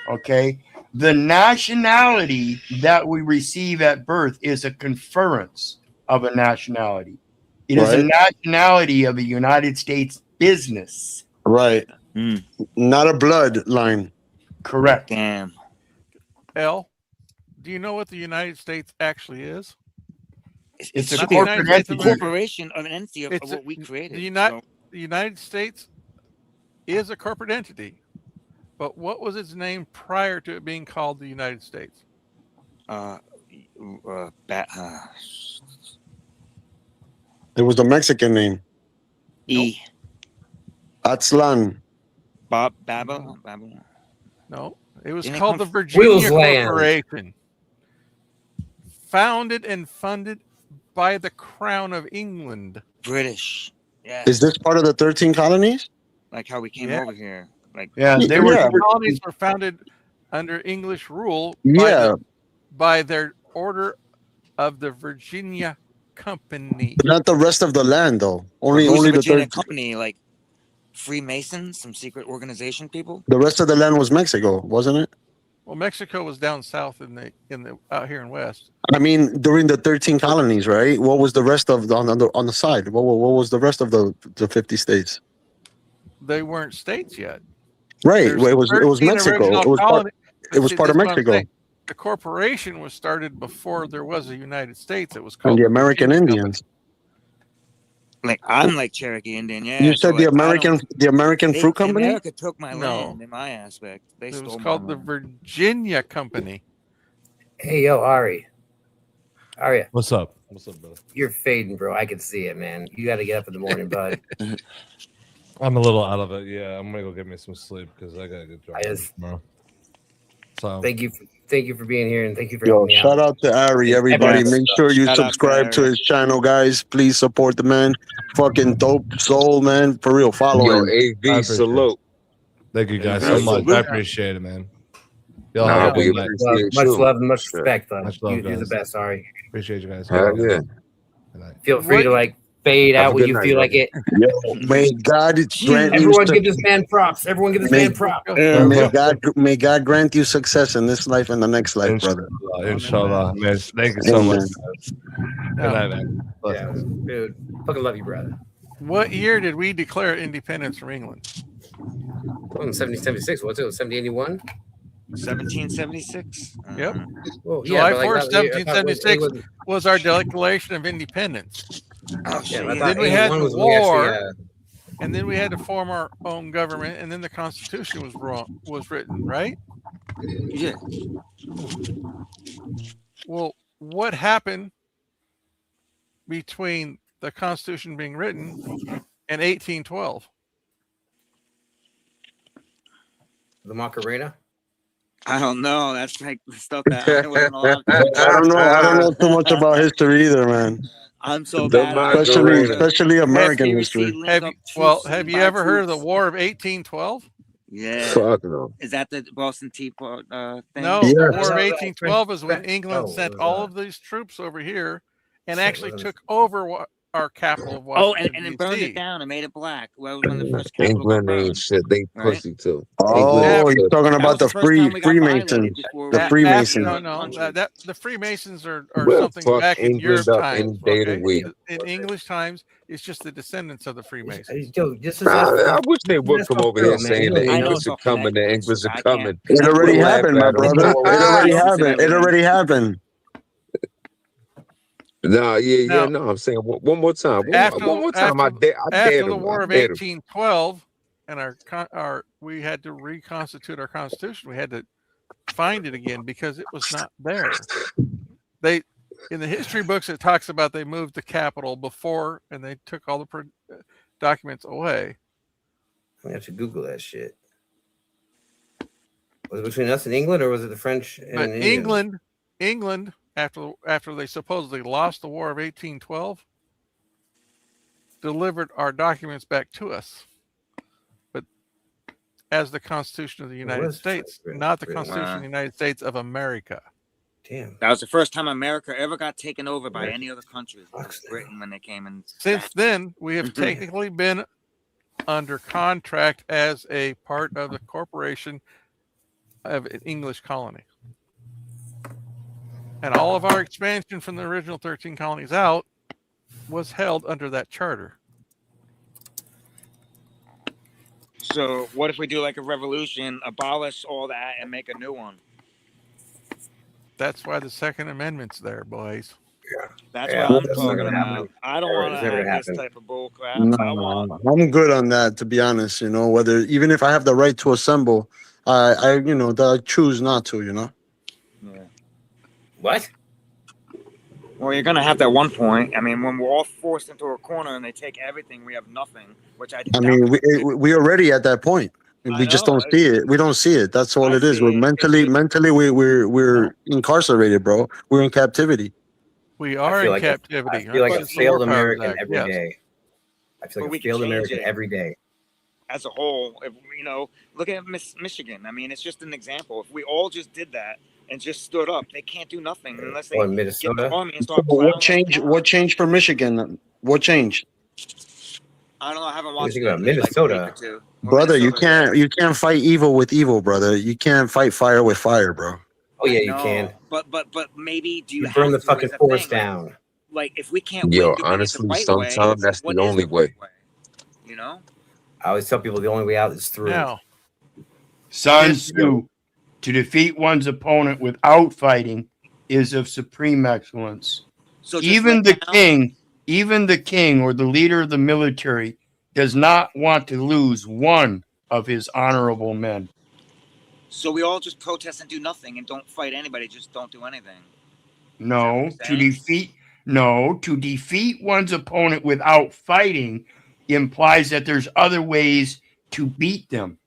Okay. The nationality that we receive at birth is a conference of a nationality. It is a Right. nationality of a United States business. Right. Not a bloodline. Correct. Damn. L, do you know what the United States actually is? It's a not the United corporate States of entity. America. Corporation of an entity of It's what we created. The United States is a corporate entity, but what was its name prior to it being called the United States? It was the Mexican name. E. Atzlan. Babylon. No, it was Didn't it called come the from- Virginia Wheelsland. Corporation, founded and funded by the Crown of England. British. Yeah. Is this part of the 13 colonies? Like how we came Yeah. over here. Like Yeah, they The were. colonies were founded under English rule by their order of the Virginia Company. Not the rest of the land, though. Who's Only the the Virginia 13. Company, like Freemasons, some secret organization people. The rest of the land was Mexico, wasn't it? Well, Mexico was down south in the out here in west. I mean, during the 13 colonies, right? What was the rest of on the side? What was the rest of the 50 states? They weren't states yet. Right. There's It was 13 Mexico. original It was colony- it was See, part of that's what I'm Mexico. saying. The corporation was started before there was a United States. It was And called the American Virginia Indians. Like I'm like Cherokee Indian, yeah. You so, said the like, I American Fruit Company? America took my No. land in my aspect. They It was stole called my the land. Virginia Company. Hey, yo, Ari. Aria, What's up? What's up, brother? you're fading, bro. I can see it, man. You got to get up in the morning, bud. I'm a little out of it. Yeah, I'm gonna go get me some sleep because I got a good job I just- tomorrow. So Thank you for being here, and thank you for Yo, helping me shout out to Ari, everybody. Yes. Make sure you Shout out to subscribe to Ari. his channel, guys. Please support the man. Fucking dope soul, man. For real, follow Yo, him. I AV appreciate salute. thank you guys Yeah, so much. I salute. appreciate it, man. Y'all Nah, have a we good night. appreciate Much you. love and much respect, bud. Much love, You're the guys. best, Ari. Appreciate you guys. Hell yeah. Good night. Feel free to like fade Have a out when good you night, feel brother. like it. Yo, may God grant you Everyone give this man props. Everyone give this man props. may God grant you success in this life and the next life, brother. Inshallah, man. Thank you so much. Amen. Guys. Good night, man. Yeah, dude. Fucking love you, brother. What year did we declare independence from England? 1776. What's it? 1781? 1776. Yep. Well, July but like, 4th, I thought it 1776 was- was our Declaration of Independence. Oh, shit. Yeah, I thought Then we had 81 the was when we war, actually, and then we had to form our own government, and then the Constitution was written, right? Yeah. Well, what happened between the Constitution being written and 1812? the Macarena. I don't know. That's like the stuff that I wasn't allowed I don't know too much about history either, man. I'm so The bad. Especially American history. Have you ever heard of the War of 1812? Yeah. Fuck no. Is that the Boston Tea thing? No, Yeah. the War of 1812 is when England sent all of these troops over here and actually took over our capital of Oh, Washington. and it burned DC. it down and made it black. Well, when the first capital got England ain't burned. shit. They Right? pussy too. Oh, you're talking That about was the the first time we got Freemasons. violated before The we- Freemasons. No, the Freemasons are We'll something fuck back in England Europe up times. any day of the Okay? week. In English times, it's just the descendants of the Freemasons. Yo, this is I wish they would come over here saying the I know English it's are all coming, the connected. English are I can't- coming. It already We'll laugh happened, my at 'em. brother. It already happened. It already happened. No, yeah, Now- no. I'm saying one more time. After, One more time. I after, dare after the them. War I of dare them. 1812, and we had to reconstitute our Constitution. We had to find it again because it was not there. They, in the history books, it talks about they moved the capital before and they took all the documents away. I have to Google that shit. Was it between us and England, or was it the French and But Indians? England, after they supposedly lost the War of 1812, delivered our documents back to us, but as the Constitution of the United States, not the Constitution of the United States of America. Damn. That was the first time America ever got taken over by any other country. Britain when they came in. Since then, we have technically been under contract as a part of the corporation of an English colony. And all of our expansion from the original 13 colonies out was held under that charter. So what if we do like a revolution, abolish all that, and make a new one? That's why the Second Amendment's there, boys. Yeah. That's what I'm talking about. I don't want to have this type of bull crap. No, I'm good on that, to be honest. You know, whether even if I have the right to assemble, I choose not to. You know. Yeah. What? Well, you're gonna have that one point. I mean, when we're all forced into a corner and they take everything, we have nothing. Which I mean, we already at that point. We just don't see it. We don't see it. That's all it is. We're mentally we're incarcerated, bro. We're in captivity. We are in captivity. I feel like a failed American every day. I feel But like we a failed can change American it. every day. As a whole, if, look at Michigan. I mean, it's just an example. If we all just did that and just stood up, they can't do nothing unless they Or in get Minnesota. the army and start What plowing us changed? down. What changed for Michigan? What changed? I don't know. I haven't What watched do you think about it in, like, a Minnesota? week or two. Brother, you can't fight evil with evil, brother. You can't fight fire with fire, bro. Oh yeah, you No, can. But maybe do you You burn have the to fucking is the forest thing. down. Like if we can't Yo, win doing honestly, it the right way, sometimes that's what the is only the way. right way? You know? I always tell people the only way out is through. Now, Sun Tzu, to defeat one's opponent without fighting is of supreme excellence. So just even like the king or the leader of the military does not want to lose one of his honorable men. So we all just protest and do nothing and don't fight anybody, just don't do anything. No, to defeat one's opponent without fighting implies that there's other ways to beat them.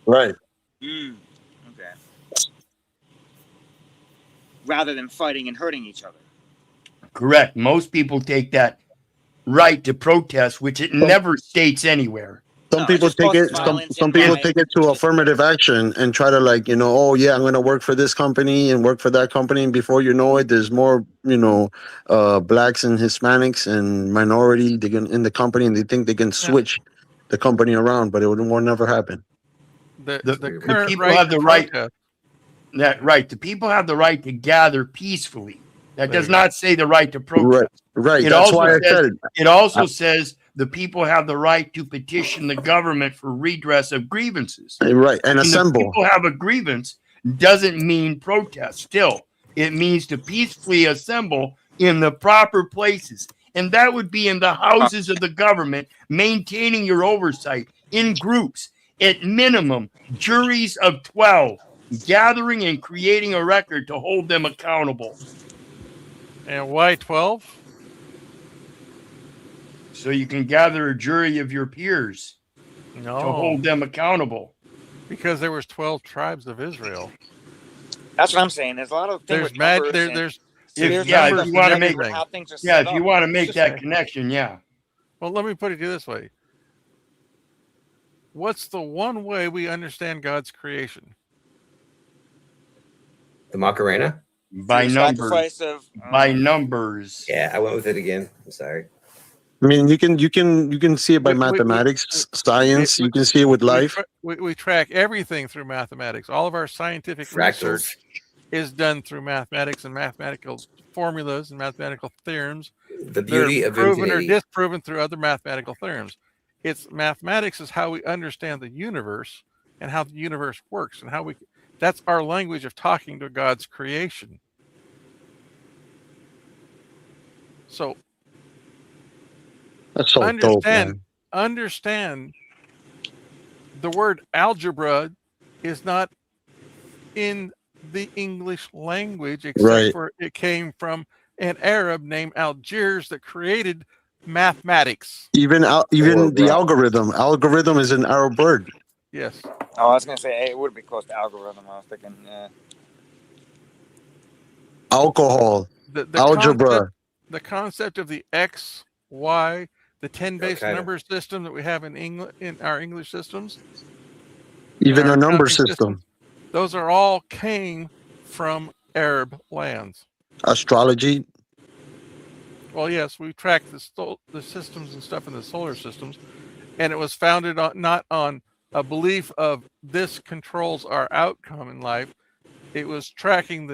Right. Okay. Rather than fighting and hurting each other. Correct. Most people take that right to protest, which it never states anywhere. Some people take it. Some people take it to affirmative action and try to oh yeah, I'm going to work for this company and work for that company, and before you know it, there's more blacks and Hispanics and minority in the company, and they think they can switch the company around, but it will never happen. The current people right have the to right. protest. That right. The people have the right to gather peacefully. That does not say the right to protest. Right. It That's also why I says, said it also says the people have the right to petition the government for redress of grievances. Right, and When assemble. the people have a grievance doesn't mean protest. Still, it means to peacefully assemble in the proper places. And that would be in the houses of the government, maintaining your oversight in groups, at minimum, juries of 12, gathering and creating a record to hold them accountable. And why 12? So you can gather a jury of your peers No. to hold them accountable. Because there was 12 tribes of Israel. That's what I'm saying. There's a lot of things There's with numbers and there's there's if numbers you want to and make how things are yeah, set if you up. want to make Just that saying. connection, yeah. Well, let me put it this way. What's the one way we understand God's creation? The Macarena? By The numbers. sacrifice of By numbers. Yeah, I went with it again. I'm sorry. I mean, you can see it by mathematics, science. You can see it with life. We track everything through mathematics. All of our scientific Fractals. research is done through mathematics and mathematical formulas and mathematical theorems. The beauty They're of proven or infinity. disproven through other mathematical theorems. It's mathematics is how we understand the universe and how the universe works and how we. That's our language of talking to God's creation. So That's so dope, man. understand the word algebra is not in the English language, except Right. for it came from an Arab named Algiers that created mathematics. Even the algorithm is an Arab word. Yes. Oh, I was gonna say it would be close to algorithm. I was thinking, yeah. Alcohol, algebra. The concept of the X, Y, the 10-base Al-Qaeda. number system that we have in our English systems, Even our a number accounting system. those are all came from Arab lands. Astrology. Well, yes, we track the systems and stuff in the solar systems, and it was founded on not on a belief of this controls our outcome in life. It was tracking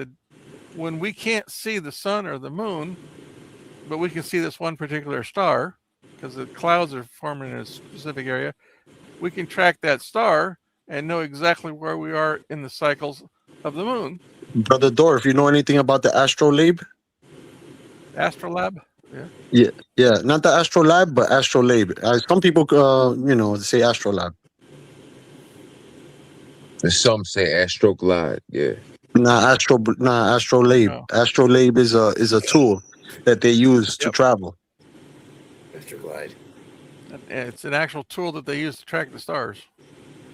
when we can't see the sun or the moon, but we can see this one particular star because the clouds are forming in a specific area. We can track that star and know exactly where we are in the cycles of the moon. Brother Dorf, you know anything about the astrolabe? Astrolab? Yeah. Not the astrolabe, but astrolabe. Some people, say astrolabe. And some say astroglide. Yeah. Astrolabe. No. Astrolabe is a tool that they use to travel. Astroglide. It's an actual tool that they use to track the stars.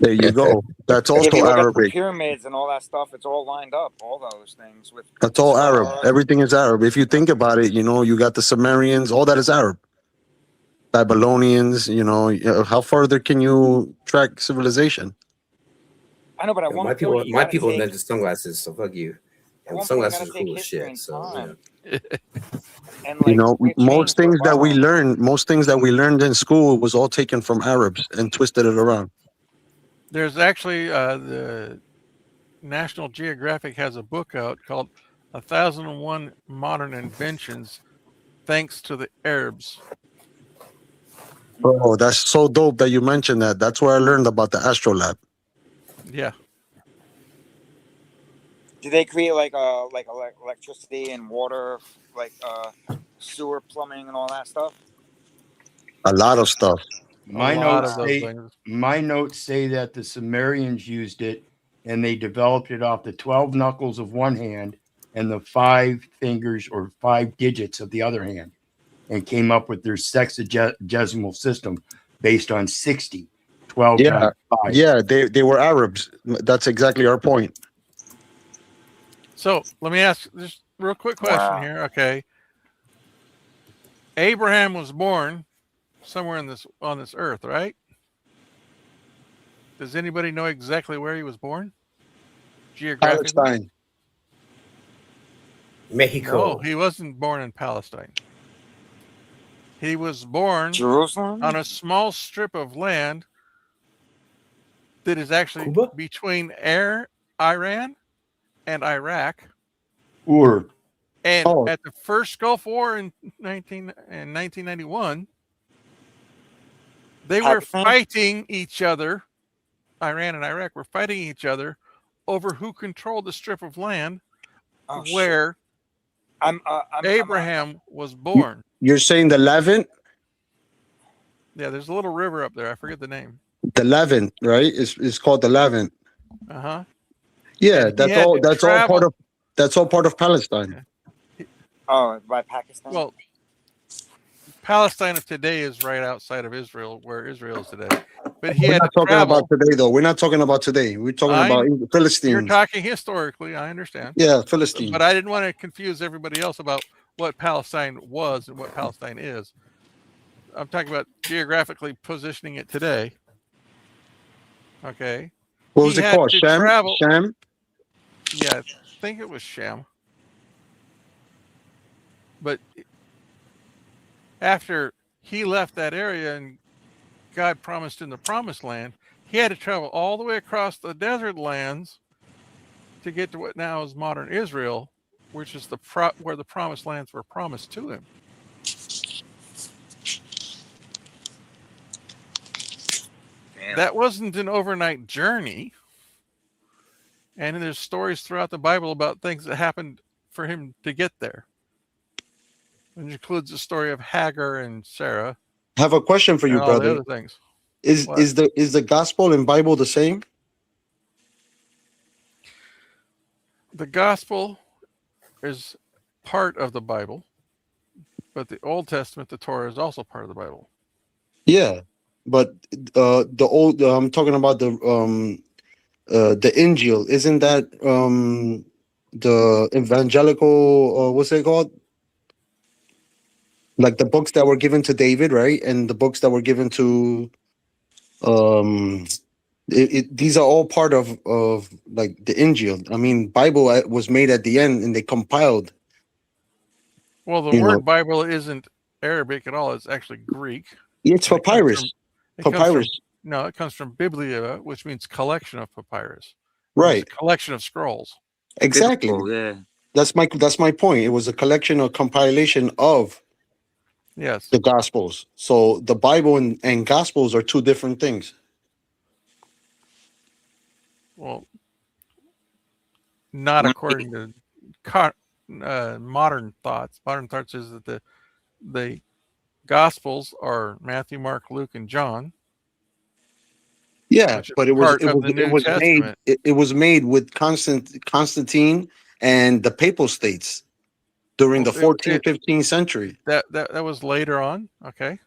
There you go. That's also If you look at the Arabic. pyramids and all that stuff, it's all lined up. All those things with. That's all Arab. Everything is Arab. If you think about it, you got the Sumerians. All that is Arab. Babylonians. How further can you track civilization? I know, but at one My point, people invented sunglasses, so fuck you. And sunglasses are cool as shit. So And most things that we learned in school was all taken from Arabs and twisted it around. There's actually the National Geographic has a book out called 1001 Modern Inventions Thanks to the Arabs. Oh, that's so dope that you mentioned that. That's where I learned about the astrolabe. Yeah. Do they create like electricity and water, sewer plumbing and all that stuff? A lot of stuff. My notes say that the Sumerians used it and they developed it off the 12 knuckles of one hand and the 5 fingers or 5 digits of the other hand, and came up with their sexagesimal system based on 60. 12 times 5. Yeah, they were Arabs. That's exactly our point. So let me ask this real quick question here. Okay. Abraham was born somewhere on this earth, right? Does anybody know exactly where he was born? Geographically? Palestine. Mexico. No, he wasn't born in Palestine. He was born Jerusalem on a small strip of land that is actually Cuba? between Iran and Iraq. Ur. And at the first Gulf War in 1991, they were fighting each other. Iran and Iraq were fighting each other over who controlled the strip of land where Abraham was born. You're saying the Levant? Yeah, there's a little river up there. I forget the name. The Levant, right? It's called the Levant. Uh-huh. Yeah, that's all part of Palestine. Oh, by Pakistan? Well, Palestine of today is right outside of Israel, where Israel is today. But he We're had not to talking travel. about today, though. We're not talking about today. We're talking about Philistines. You're talking historically, I understand. Yeah, Philistines. But I didn't want to confuse everybody else about what Palestine was and what Palestine is. I'm talking about geographically positioning it today. Okay. What was it called? Shem? Shem? Yeah, I think it was Shem. But after he left that area and God promised in the promised land, he had to travel all the way across the desert lands to get to what now is modern Israel, which is where the promised lands were promised to him. Damn. That wasn't an overnight journey. And there's stories throughout the Bible about things that happened for him to get there. It includes the story of Hagar and Sarah. I have a question for you, all brother. the other things. Is the gospel and Bible the same? the gospel is part of the Bible, but the Old Testament, the Torah, is also part of the Bible. Yeah, but the old I'm talking about the Injil. Isn't that the evangelical? What's it called? Like the books that were given to David, right? And the books that were given to these are all part of like the Injil. I mean, Bible was made at the end, and they compiled. Well, the word Bible isn't Arabic at all. It's actually Greek. It's papyrus. Papyrus. No, it comes from Biblia, which means collection of papyrus. Right. It's a collection of scrolls. Exactly. Yeah. That's my point. It was a collection or compilation of the Gospels. So the Bible and Gospels are two different things. Well, not according to modern thoughts. Modern thoughts is that the Gospels are Matthew, Mark, Luke, and John. Yeah, but it was made with Constantine and the Papal States during the 14th, 15th century. That was later on. Okay.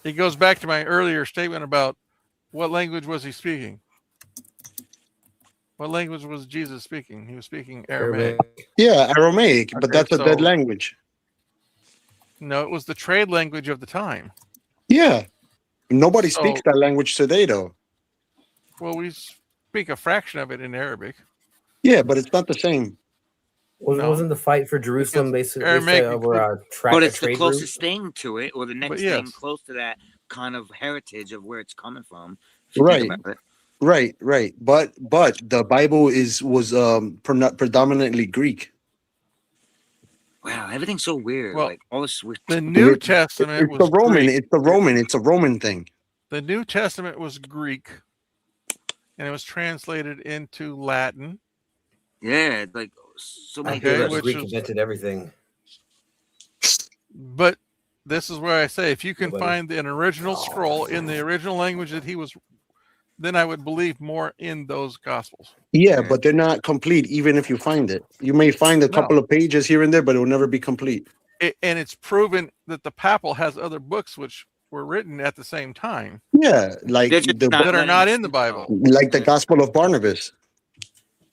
It goes back to my earlier statement about what language was he speaking. What language was Jesus speaking? He was speaking Aramaic. Yeah, Aramaic, but that's a dead language. No, it was the trade language of the time. Yeah. Nobody speaks that language today, though. Well, we speak a fraction of it in Arabic. Yeah, but it's not the same. Wasn't the fight for Jerusalem basically over but it's the closest thing to it, or the next thing close to that kind of heritage of where it's coming from. Right. Right. But the Bible was predominantly Greek. Wow, everything's so weird. Well, like all this weird. The New Testament was Roman. Greek. It's a Roman thing. The New Testament was Greek, and it was translated into Latin. Yeah, like so many. Greek invented everything. But this is where I say, if you can find an original scroll in the original language that he was, then I would believe more in those Gospels. Yeah, but they're not complete, even if you find it. You may find a couple of pages here and there, but it will never be complete. And it's proven that the Papal has other books which were written at the same time. Yeah, like that are not in the Bible. Like the Gospel of Barnabas.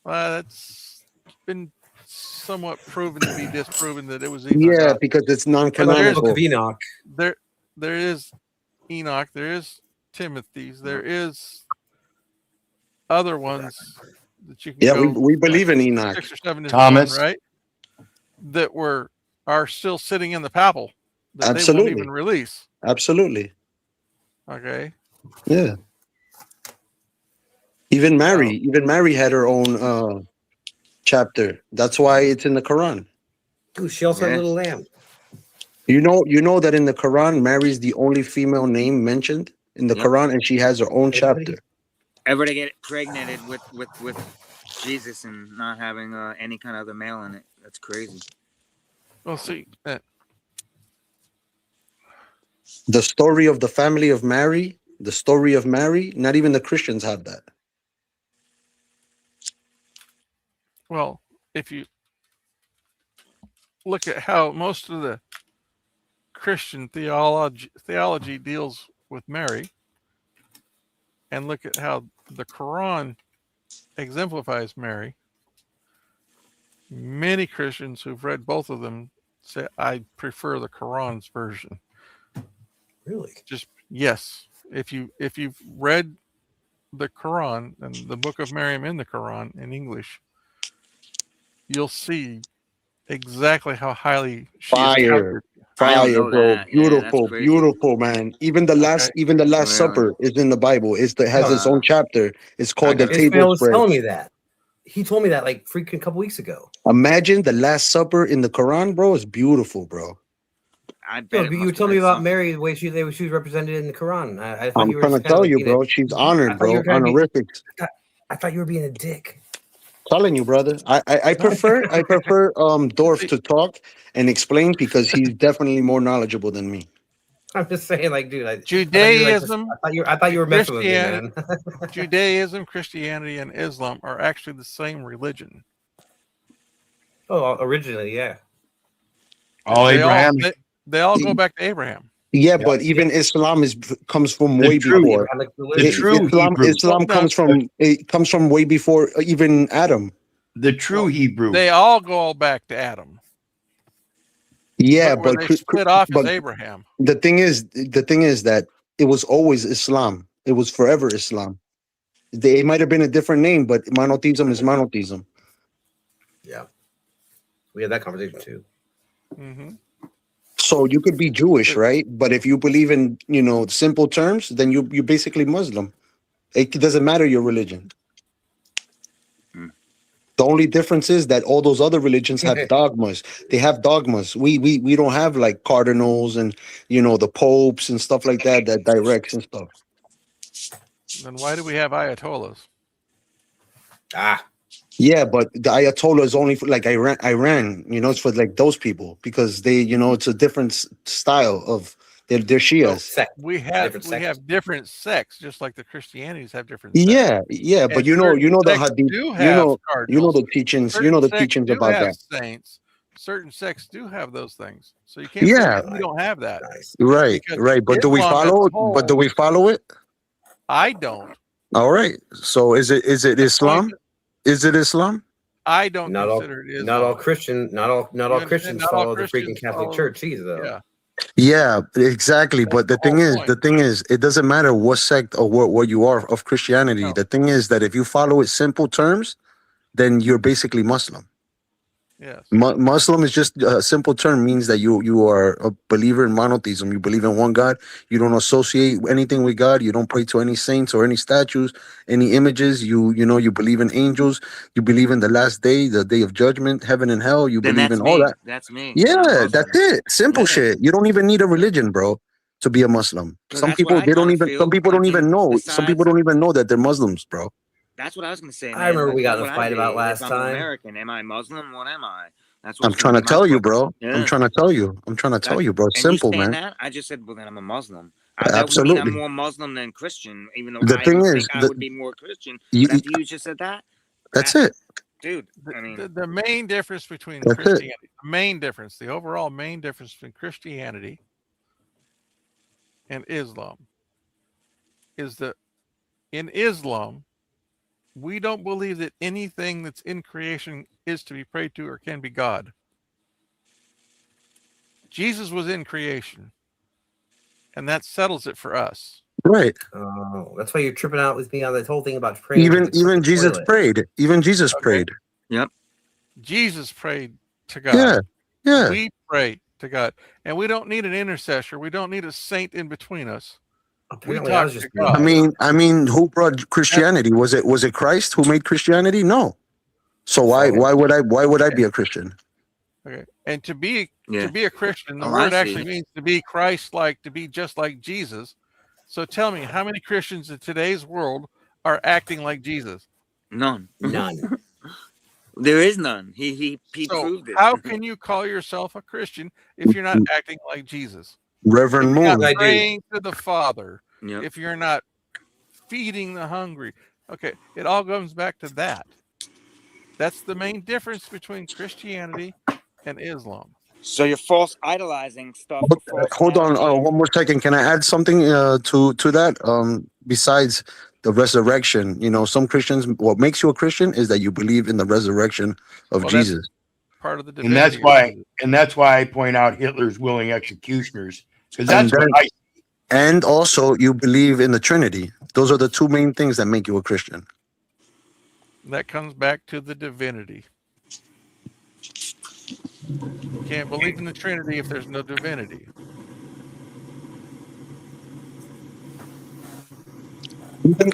That's been somewhat proven to be disproven that it was even because it's non-canonical. Book of Enoch. There is Enoch. There is Timothy's. There is other ones that you can. Yeah, we believe in Enoch. 6 or 7 is Thomas, one, right? That are still sitting in the Papal. That Absolutely. They won't even release. Absolutely. Okay. Yeah. Even Mary had her own chapter. That's why it's in the Quran. Ooh, she also had a little lamb. You know that in the Quran, Mary's the only female name mentioned in the Quran, and she has her own chapter. Ever to get pregnant with Jesus and not having any kind of other male in it? That's crazy. Well, see, the story of the family of Mary, not even the Christians have that. Well, if you look at how most of the Christian theology deals with Mary, and look at how the Quran exemplifies Mary, many Christians who've read both of them say, I prefer the Quran's version. Really? Yes. If you've read the Quran and the Book of Maryam in the Quran in English, you'll see exactly how highly she is counted. Fire, bro. Beautiful, man. Even the last supper is in the Bible. Has its own chapter. It's called the table spread. Telling me that. He told me that like freaking a couple weeks ago. Imagine the Last Supper in the Quran, bro. It's beautiful, bro. I bet you were telling me about Mary, the way she was represented in the Quran. I'm trying to tell you, bro. She's honored, bro. Honorific. I thought you were being a dick. Telling you, brother. I prefer Dorf to talk and explain because he's definitely more knowledgeable than me. I'm just saying, like, dude, Judaism. I thought you were messing with me, man. Judaism, Christianity, and Islam are actually the same religion. Oh, originally, yeah. They all go back to Abraham. Yeah, but even Islam comes from way before. Islam comes from way before even Adam. The true Hebrew. They all go back to Adam. Yeah, but but they split off as Abraham. The thing is that it was always Islam. It was forever Islam. It might have been a different name, but monotheism is monotheism. Yeah, we had that conversation too. Mm-hmm. So you could be Jewish, right? But if you believe in, simple terms, then you're basically Muslim. It doesn't matter your religion. The only difference is that all those other religions have dogmas. They have dogmas. We don't have like cardinals and the popes and stuff like that directs and stuff. Then why do we have ayatollahs? Yeah, but the Ayatollah is only for like Iran. It's for like those people because they, it's a different style of they're Shias. We have different sects, just like the Christianities have different. Yeah, sects. yeah, but And you know the sects hadith, do have cardinals. the teachings, Certain the sects teachings do about have that. Saints. Certain sects do have those things, so you can't say we don't have that. Right, Because right. But do we Islam as follow? a whole- But do we follow it? I don't. All right. So is it Islam? Is it Islam? I don't Not all, consider it Islam. not all Christian, not all understand? Christians Not all follow the freaking Christians Catholic follow- Church either, though. Yeah. Yeah, exactly. But the thing is, it doesn't matter what sect or what you are of Christianity. The thing is that if you follow it simple terms, then you're basically Muslim. Yes. Muslim is just a simple term, means that you are a believer in monotheism. You believe in one God. You don't associate anything with God. You don't pray to any saints or any statues, any images. You believe in angels. You believe in the last day, the day of judgment, heaven and hell. You Then believe that's in all me. that. That's me. Yeah, that's it. Simple shit. You don't even need a religion, bro, to be a Muslim. Some that's people what I kinda feel. some people don't even know. Some besides- people don't even know that they're Muslims, bro. That's what I was going to say. I remember man. we got in What a would fight I about be last if I'm time. American. Am I Muslim? What am I? That's what I'm trying to tell you, bro. I'm trying to tell you. I'm trying to tell you, bro. It's And you simple, saying man. that? I just said, well, then I'm a Muslim. That would mean Absolutely. I'm more Muslim than Christian, even though The I thing would is, think I the- would be more Christian. You- But after you just said that, That's it. dude, I mean, The main difference between That's it. Christianity, the overall main difference between Christianity and Islam is that in Islam, we don't believe that anything that's in creation is to be prayed to or can be God. Jesus was in creation, and that settles it for us. Right. Oh, that's why you're tripping out with me on this whole thing about praying. to the Even Jesus toilet. prayed. Even Jesus prayed. Yep. Jesus prayed to God. Yeah. Yeah. We pray to God, and we don't need an intercessor. We don't need a saint in between us. Apparently, I was just. I mean, who brought Christianity? Was it Christ who made Christianity? No. So why would I be a Christian? Okay. And to be Yeah. a Christian, the Oh, word I see. actually means to be Christ-like, to be just like Jesus. So tell me, how many Christians in today's world are acting like Jesus? none. None. There is none. He So proved it. how can you call yourself a Christian if you're not acting like Jesus? Reverend If you're Moon. not praying to the Father, Yep. if you're not feeding the hungry. Okay, it all comes back to that. That's the main difference between Christianity and Islam. So you're false idolizing stuff. Hold on, one more second. Can I add something to that? Besides the resurrection, some Christians, what makes you a Christian is that you believe in the resurrection of Well, that's Jesus. part of the And that's divinity. why I point out Hitler's willing executioners, because And that's what then- And also, you believe in the Trinity. Those are the two main things that make you a Christian. That comes back to the divinity. You can't believe in the Trinity if there's no divinity.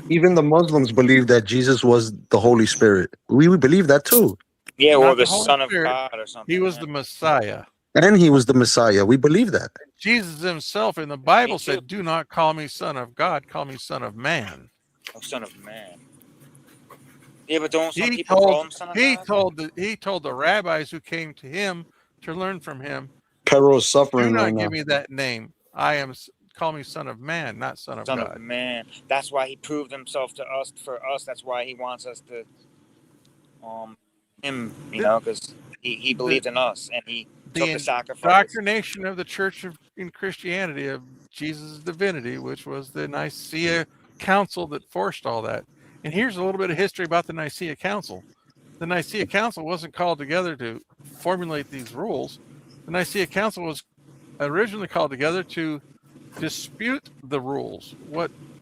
Even the Muslims believe that Jesus was the Holy Spirit. We believe that too. Yeah, Not or the Holy Son of Spirit. God or something. He was the Messiah. And he was the Messiah. We believe that. Jesus himself in the Bible said, "Do not call me son of God, call me son of man." Oh, Son of Man. Yeah, but don't some He people call told him Son of he God? told the rabbis who came to him to learn from him, Pharaoh is "Do suffering not right now. give me that name. call me son of man, not son of Son God. of man. That's why he proved himself to us for us. That's why he wants us to him, because he believed in us and he took the sacrifice. Indoctrination of the church in Christianity of Jesus' divinity, which was the Nicaea Council that forced all that. And here's a little bit of history about the Nicaea Council. The Nicaea Council wasn't called together to formulate these rules. The Nicaea Council was originally called together to dispute the rules.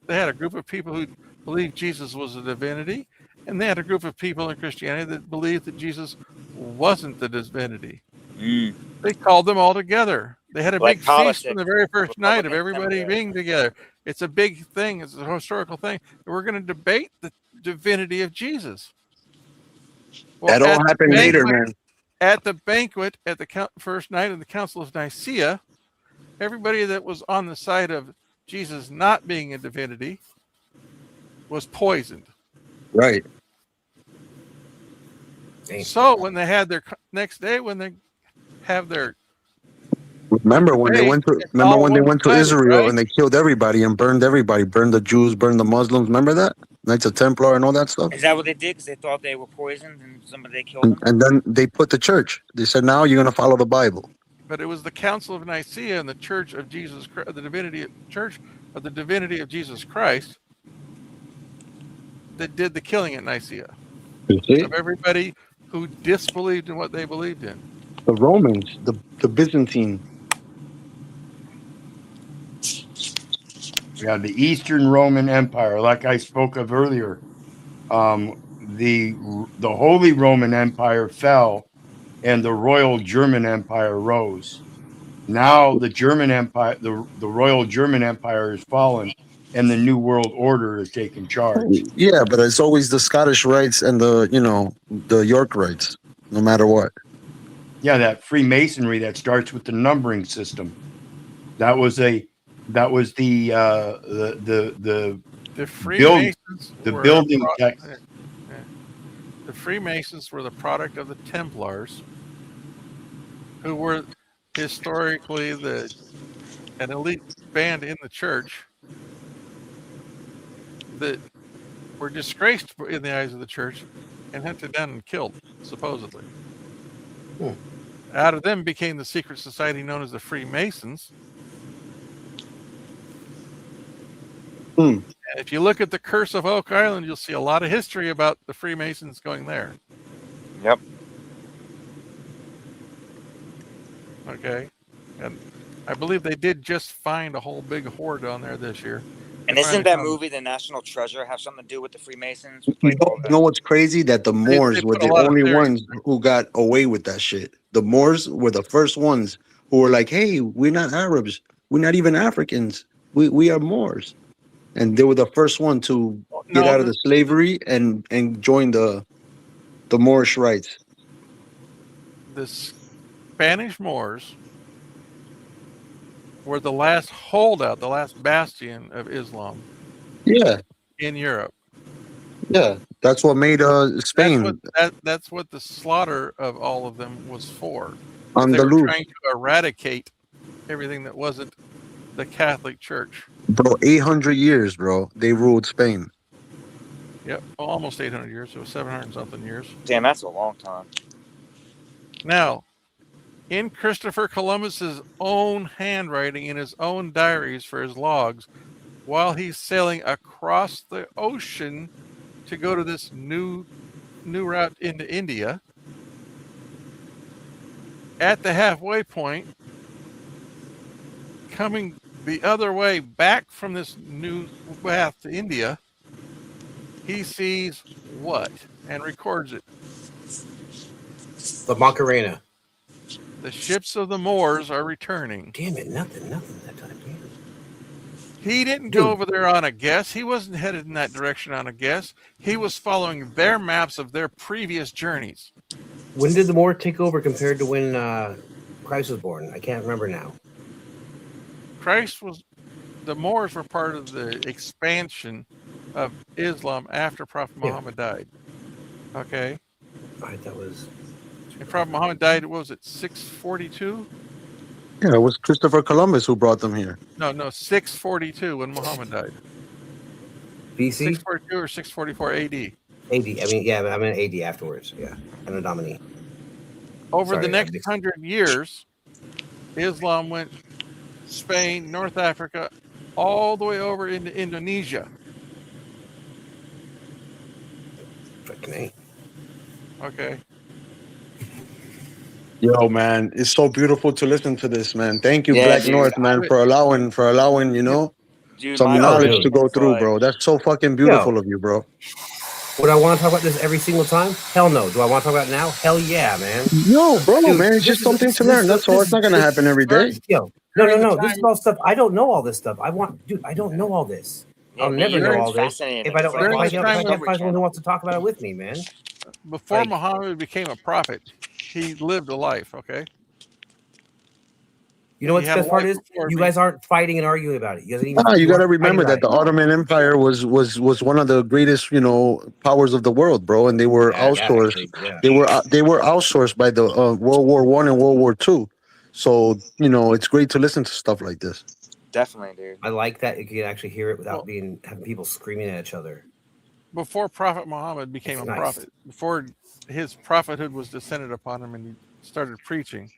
They had a group of people who believed Jesus was a divinity, and they had a group of people in Christianity that believed that Jesus wasn't the divinity. They called them all together. They had a big feast on the very first night of everybody being together. It's a big thing. It's a historical thing. We're going to debate the divinity of Jesus. That all happened later, man. At the banquet, at the first night of the Council of Nicaea, everybody that was on the side of Jesus not being a divinity was poisoned. Right. So when they had their next day, when they have their Remember when they went to Israel, right? and they killed everybody and burned everybody, burned the Jews, burned the Muslims. Remember that? Knights of Templar and all that stuff. Is that what they did? Because they thought they were poisoned and they killed them? And then they put the church. They said, now you're going to follow the Bible. But it was the Council of Nicaea and the Church of Jesus Christ, the Church of the Divinity of Jesus Christ, that did the killing at Nicaea of everybody who disbelieved in what they believed in. The Romans, the Byzantine. Yeah, the Eastern Roman Empire, like I spoke of earlier. The Holy Roman Empire fell, and the Royal German Empire rose. Now the German Empire, the Royal German Empire is fallen, and the New World Order is taking charge. Yeah, but it's always the Scottish rites and the York rites, no matter what. Yeah, that Freemasonry that starts with the numbering system. That was the Freemasons building tech. The Freemasons were the product of the Templars, who were historically an elite band in the church that were disgraced in the eyes of the church and hunted down and killed, supposedly. Out of them became the secret society known as the Freemasons. And if you look at the Curse of Oak Island, you'll see a lot of history about the Freemasons going there. Yep. Okay. And I believe they did just find a whole big hoard on there this year. And isn't that movie, The National Treasure, have something to do with the Freemasons? You know what's crazy? That the Moors were the only ones who got away with that shit. The Moors were the first ones who were like, hey, we're not Arabs. We're not even Africans. We are Moors. And they were the first one to get out of the slavery and join the Moorish rites. The Spanish Moors were the last holdout, the last bastion of Islam. Yeah. In Europe. Yeah, that's what made Spain. That's what the slaughter of all of them was for. On They the were loose. trying to eradicate everything that wasn't the Catholic Church. Bro, 800 years, bro. They ruled Spain. Yep, almost 800 years. It was 700 something years. Damn, that's a long time. Now, in Christopher Columbus's own handwriting, in his own diaries for his logs, while he's sailing across the ocean to go to this new route into India, at the halfway point, coming the other way back from this new path to India, he sees what? And records it. The Macarena. The ships of the Moors are returning. Damn it, nothing that time. Damn. He didn't go over there on a guess. He wasn't headed in that direction on a guess. He was following their maps of their previous journeys. When did the Moors take over compared to when Christ was born? I can't remember now. The Moors were part of the expansion of Islam after Prophet Muhammad died. Okay? All right, that was... And Prophet Muhammad died, what was it, 642? Yeah, it was Christopher Columbus who brought them here. No, 642 when Muhammad died. BC? 642 or 644 AD. AD. I mean, yeah, I'm in AD afterwards. Yeah, and a Domini. Over the next 100 years, Islam went Spain, North Africa, all the way over into Indonesia. Fucking Okay. Yo, man, it's so beautiful to listen to this, man. Thank you, Yeah, Blacknorth, man, for allowing Dude, some my knowledge opinion to go is through, like, bro. That's so fucking beautiful of you, bro. Would I want to talk about this every single time? Hell no. Do I want to talk about it now? Hell yeah, man. No, bro, Dude, man, it's just something to learn. That's all. It's not gonna happen every day. Yo, no. This is all stuff. I don't know all this stuff. Dude, I don't know all this. I'll never know all this if I don't. If I can't find someone who wants to talk about it with me, man. Before Muhammad became a prophet, he lived a life. Okay. You know what the best part is? You guys aren't fighting and arguing about it. You got to remember that the Ottoman Empire was one of the greatest, powers of the world, bro, and they were outsourced. Yeah. They were outsourced by the World War I and World War II. So it's great to listen to stuff like this. Definitely, dude. I like that you can actually hear it without having people screaming at each other. Before Prophet Muhammad became a prophet, before his prophethood was descended upon him and he started preaching,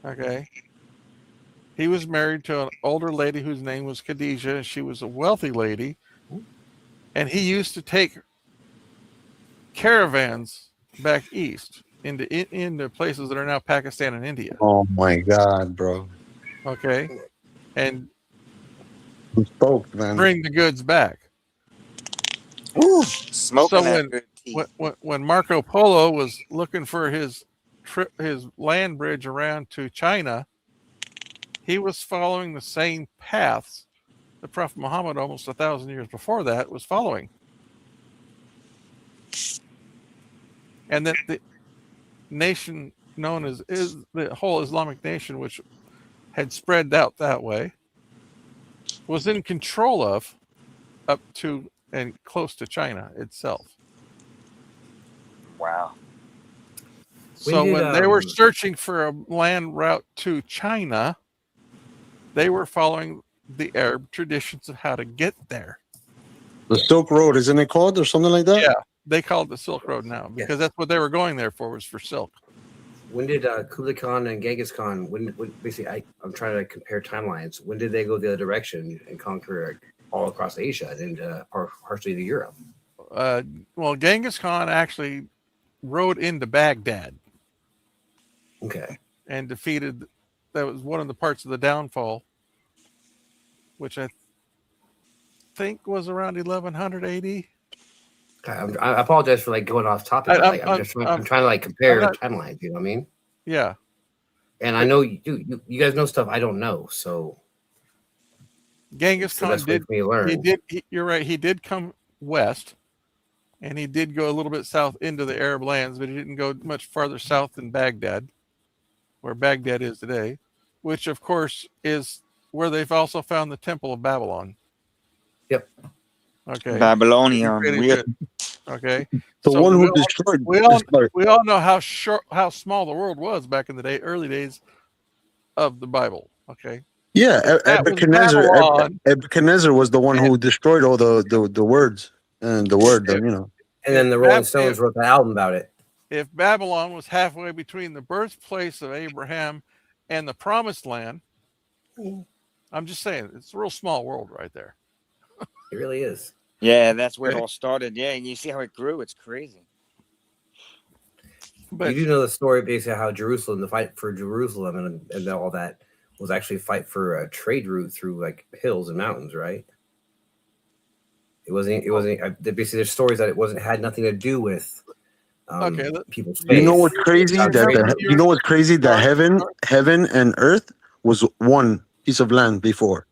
okay, he was married to an older lady whose name was Khadijah, and she was a wealthy lady, and he used to take caravans back east into places that are now Pakistan and India. Oh my God, bro. Okay, and man. Bring the goods back. Ooh, smoking when Marco Polo was looking for his land bridge around to China, he was following the same paths the Prophet Muhammad almost 1,000 years before that was following. And that the nation known as the whole Islamic nation, which had spread out that way, was in control of up to and close to China itself. Wow. So when they were searching for a land route to China, they were following the Arab traditions of how to get there. The Silk Road, isn't it called, or something like that? Yeah, they call it the Silk Road now because that's what they were going there for, was for silk. When did Kublai Khan and Genghis Khan? When basically, I'm trying to compare timelines. When did they go the other direction and conquer all across Asia and partially to Europe? Well, Genghis Khan actually rode into Baghdad. Okay. And defeated. That was one of the parts of the downfall, which I think was around 1100 AD. I apologize for going off topic. I'm trying to compare timelines. You know what I mean? Yeah. And I know you guys know stuff I don't know. So Genghis Khan did. You're right. He did come west, and he did go a little bit south into the Arab lands, but he didn't go much farther south than Baghdad, where Baghdad is today, which of course is where they've also found the Temple of Babylon. Yep. Okay. Babylonian. Okay. The one who destroyed. We all know how small the world was back in the early days of the Bible. Okay. Yeah, Nebuchadnezzar was the one who destroyed all the words and the word. And then the Rolling Stones wrote the album about it. If Babylon was halfway between the birthplace of Abraham and the Promised Land, I'm just saying, it's a real small world right there. It really is. Yeah, that's where it all started. Yeah, and you see how it grew. It's crazy. But you do know the story basically how Jerusalem, the fight for Jerusalem and all that was actually a fight for a trade route through hills and mountains, right? It wasn't basically there's stories that it had nothing to do with people's faith. You know what's crazy? That heaven and earth was one piece of land before.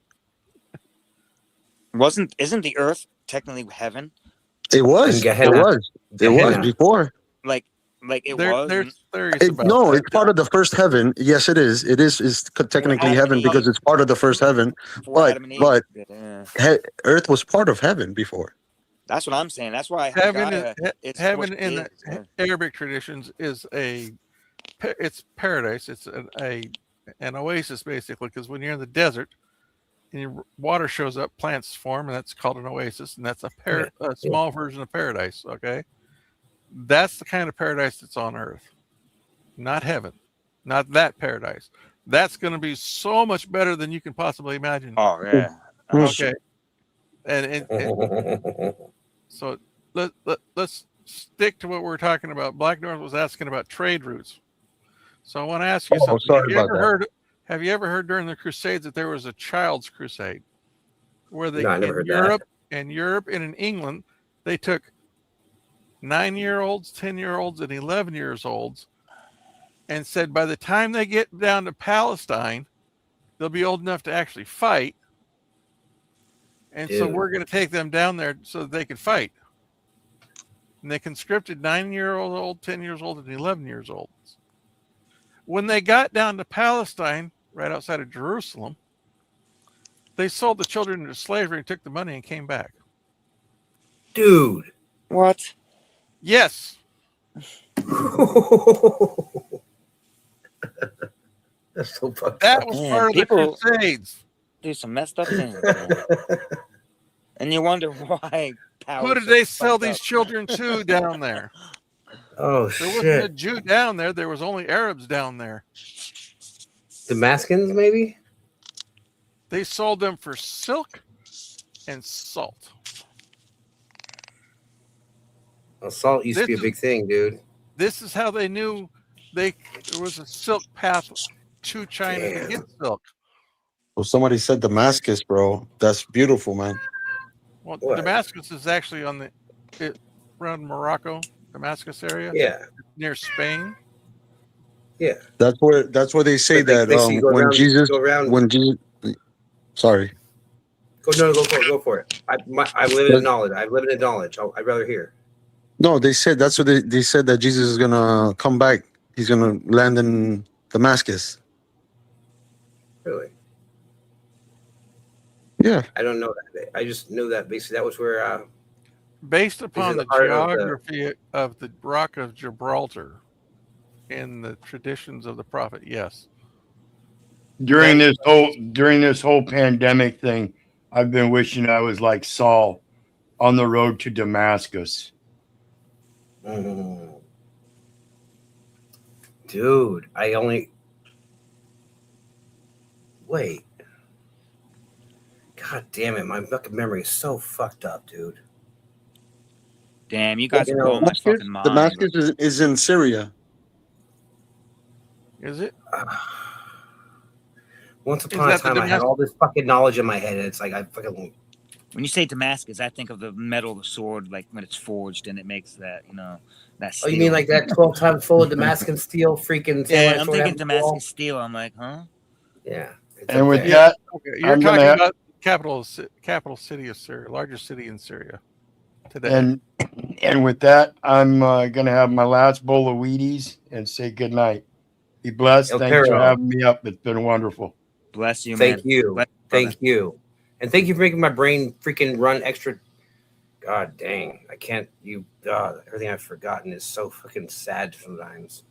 Isn't the earth technically heaven? It was. It was before. Like it was. There's theories about no, that. it's part of the first heaven. Yes, it is. It is technically heaven because it's part of the first heaven. But earth was part of heaven before. That's what I'm saying. That's why heaven in the Arabic traditions is it's paradise. It's a an oasis, basically, because when you're in the desert and your water shows up, plants form, and that's called an oasis, and that's a small version of paradise. Okay, that's the kind of paradise that's on Earth, not heaven, not that paradise. That's going to be so much better than you can possibly imagine. Oh yeah. Okay, and so let's stick to what we're talking about. Blacknorth was asking about trade routes. So I want to ask you something. Have you ever heard during the Crusades that there was a child's crusade, where they No, I never heard in Europe and in England, they took 9-year-olds, 10-year-olds, and 11-years-olds, and said by the time they get down to Palestine, they'll be old enough to actually fight, and so we're going to take them down there so that they could fight. And they conscripted 9-year-old, 10 years old, and 11-years-olds. When they got down to Palestine, right outside of Jerusalem, they sold the children into slavery and took the money and came back. Dude. What? Yes. That's so fucked That up. was part of the Crusades. Do some messed up things. And you wonder why. Who did they sell these children to down there? Oh, there wasn't a Jew down there. There was only Arabs down there. Damascus, maybe? They sold them for silk and salt. Well, salt used to be a big thing, dude. This is how they knew there was a silk path to China to get silk. Well, somebody said Damascus, bro. That's beautiful, man. Well, Damascus is actually on around Morocco, Damascus area. Yeah. Near Spain. Yeah. That's where they say that when Jesus. Sorry. Go for it. I'm living in knowledge. I'm living in knowledge. I'd rather hear. No, they said that's what they said, that Jesus is gonna come back. He's gonna land in Damascus. Really? Yeah. I don't know that. I just knew that basically that was where. Based upon the geography of the Rock of Gibraltar and the traditions of the prophet, yes. During this whole pandemic thing, I've been wishing I was like Saul on the road to Damascus. Dude, wait. God damn it, my fucking memory is so fucked up, dude. Damn, you guys are blowing my fucking mind. Damascus is in Syria. Is it? Once upon a time, I had all this fucking knowledge in my head, and it's like I fucking. When you say Damascus, I think of the metal of the sword, like when it's forged and it makes that, that steel. Oh, you mean like that 12 times full of Damascus steel freaking? Yeah, I'm thinking Damascus steel. I'm like, huh? Yeah. And with that, you're talking about capital city of Syria, largest city in Syria today. And with that, I'm gonna have my last bowl of Wheaties and say good night. Be blessed. Thanks for having me up. It's been wonderful. Bless you, man. Thank you. Thank you. And thank you for making my brain freaking run extra. God dang. I can't. Everything I've forgotten is so fucking sad sometimes.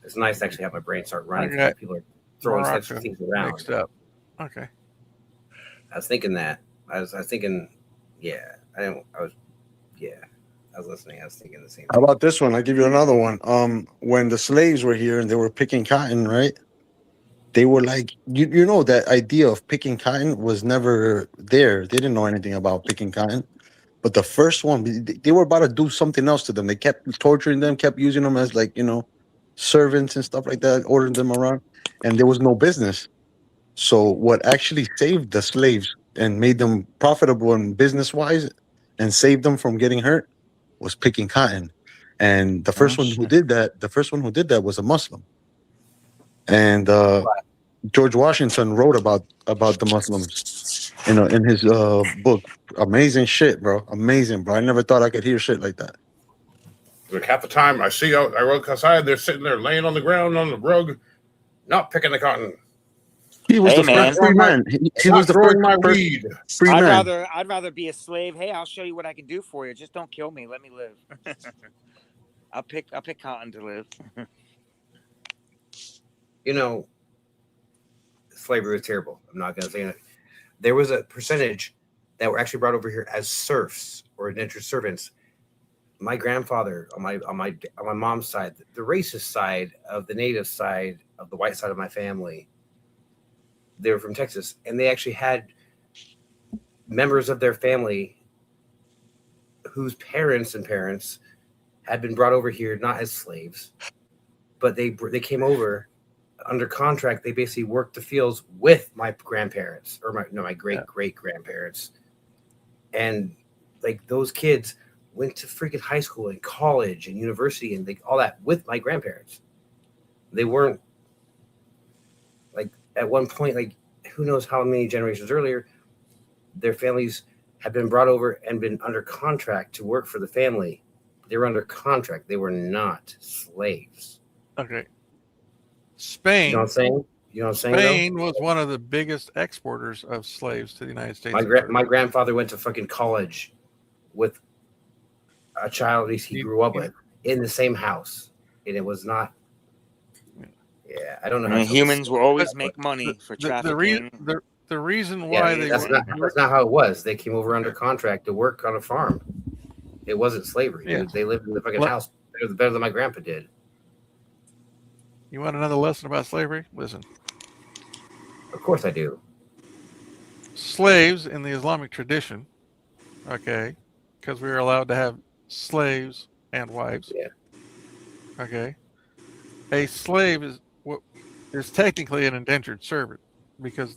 It's nice to actually have my brain start running. Okay. People are throwing such things around. Mixed up. Okay. I was thinking that. I was thinking, yeah. I was listening. I was thinking the same thing. How about this one? I'll give you another one. When the slaves were here and they were picking cotton, right? They were like, you know, that idea of picking cotton was never there. They didn't know anything about picking cotton. But the first one, they were about to do something else to them. They kept torturing them, kept using them as like, servants and stuff like that, ordering them around. And there was no business. So what actually saved the slaves and made them profitable and business-wise and saved them from getting hurt was picking cotton. And the first one who did that was a Muslim. And George Washington wrote about the Muslims, in his book. Amazing shit, bro. Amazing, bro. I never thought I could hear shit like that. Like half the time I look outside, they're sitting there laying on the ground on the rug, not picking the cotton. He was the first free man. He was the first weed. Free man. I'd rather be a slave. Hey, I'll show you what I can do for you. Just don't kill me. Let me live. I'll pick cotton to live. You know, slavery was terrible. I'm not gonna say it. There was a percentage that were actually brought over here as serfs or indentured servants. My grandfather on my mom's side, the racist side of the native side of the white side of my family, they were from Texas, and they actually had members of their family whose parents had been brought over here not as slaves, but they came over under contract. They basically worked the fields with my grandparents or my great great grandparents, and like those kids went to freaking high school and college and university and all that with my grandparents. They weren't like at one point, like who knows how many generations earlier, their families had been brought over and been under contract to work for the family. They were under contract. They were not slaves. Okay. Spain. You know what I'm saying? You know what I'm saying? Spain was one of the biggest exporters of slaves to the United States. My grandfather went to fucking college with a child he grew up with in the same house, and it was not. Yeah, I don't know. I mean, humans will always make money for trafficking. The reason why that's not how it was. They came over under contract to work on a farm. It wasn't slavery. Yeah. They lived in the fucking house better than my grandpa did. You want another lesson about slavery? Listen. Of course I do. Slaves in the Islamic tradition, okay, because we were allowed to have slaves and wives. Yeah. Okay. A slave is technically an indentured servant because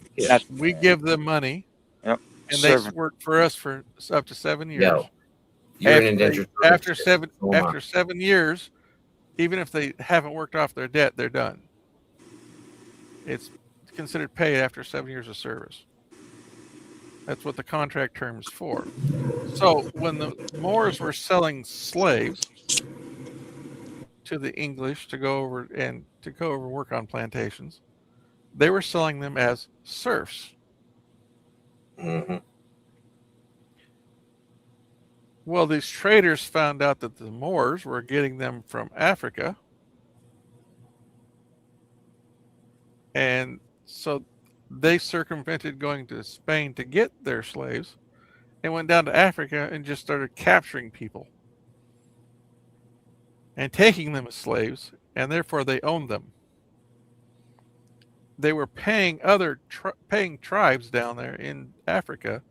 we give them money. Yep. And they work for us for up to 7 years. No. You're an indentured servant. After 7 years, even if they haven't worked off their debt, they're done. It's considered paid after 7 years of service. That's what the contract term is for. So when the Moors were selling slaves to the English to go over and work on plantations, they were selling them as serfs. Mm-hmm. Well, these traders found out that the Moors were getting them from Africa. And so they circumvented going to Spain to get their slaves and went down to Africa and just started capturing people and taking them as slaves, and therefore they owned them. They were paying paying tribes down there in Africa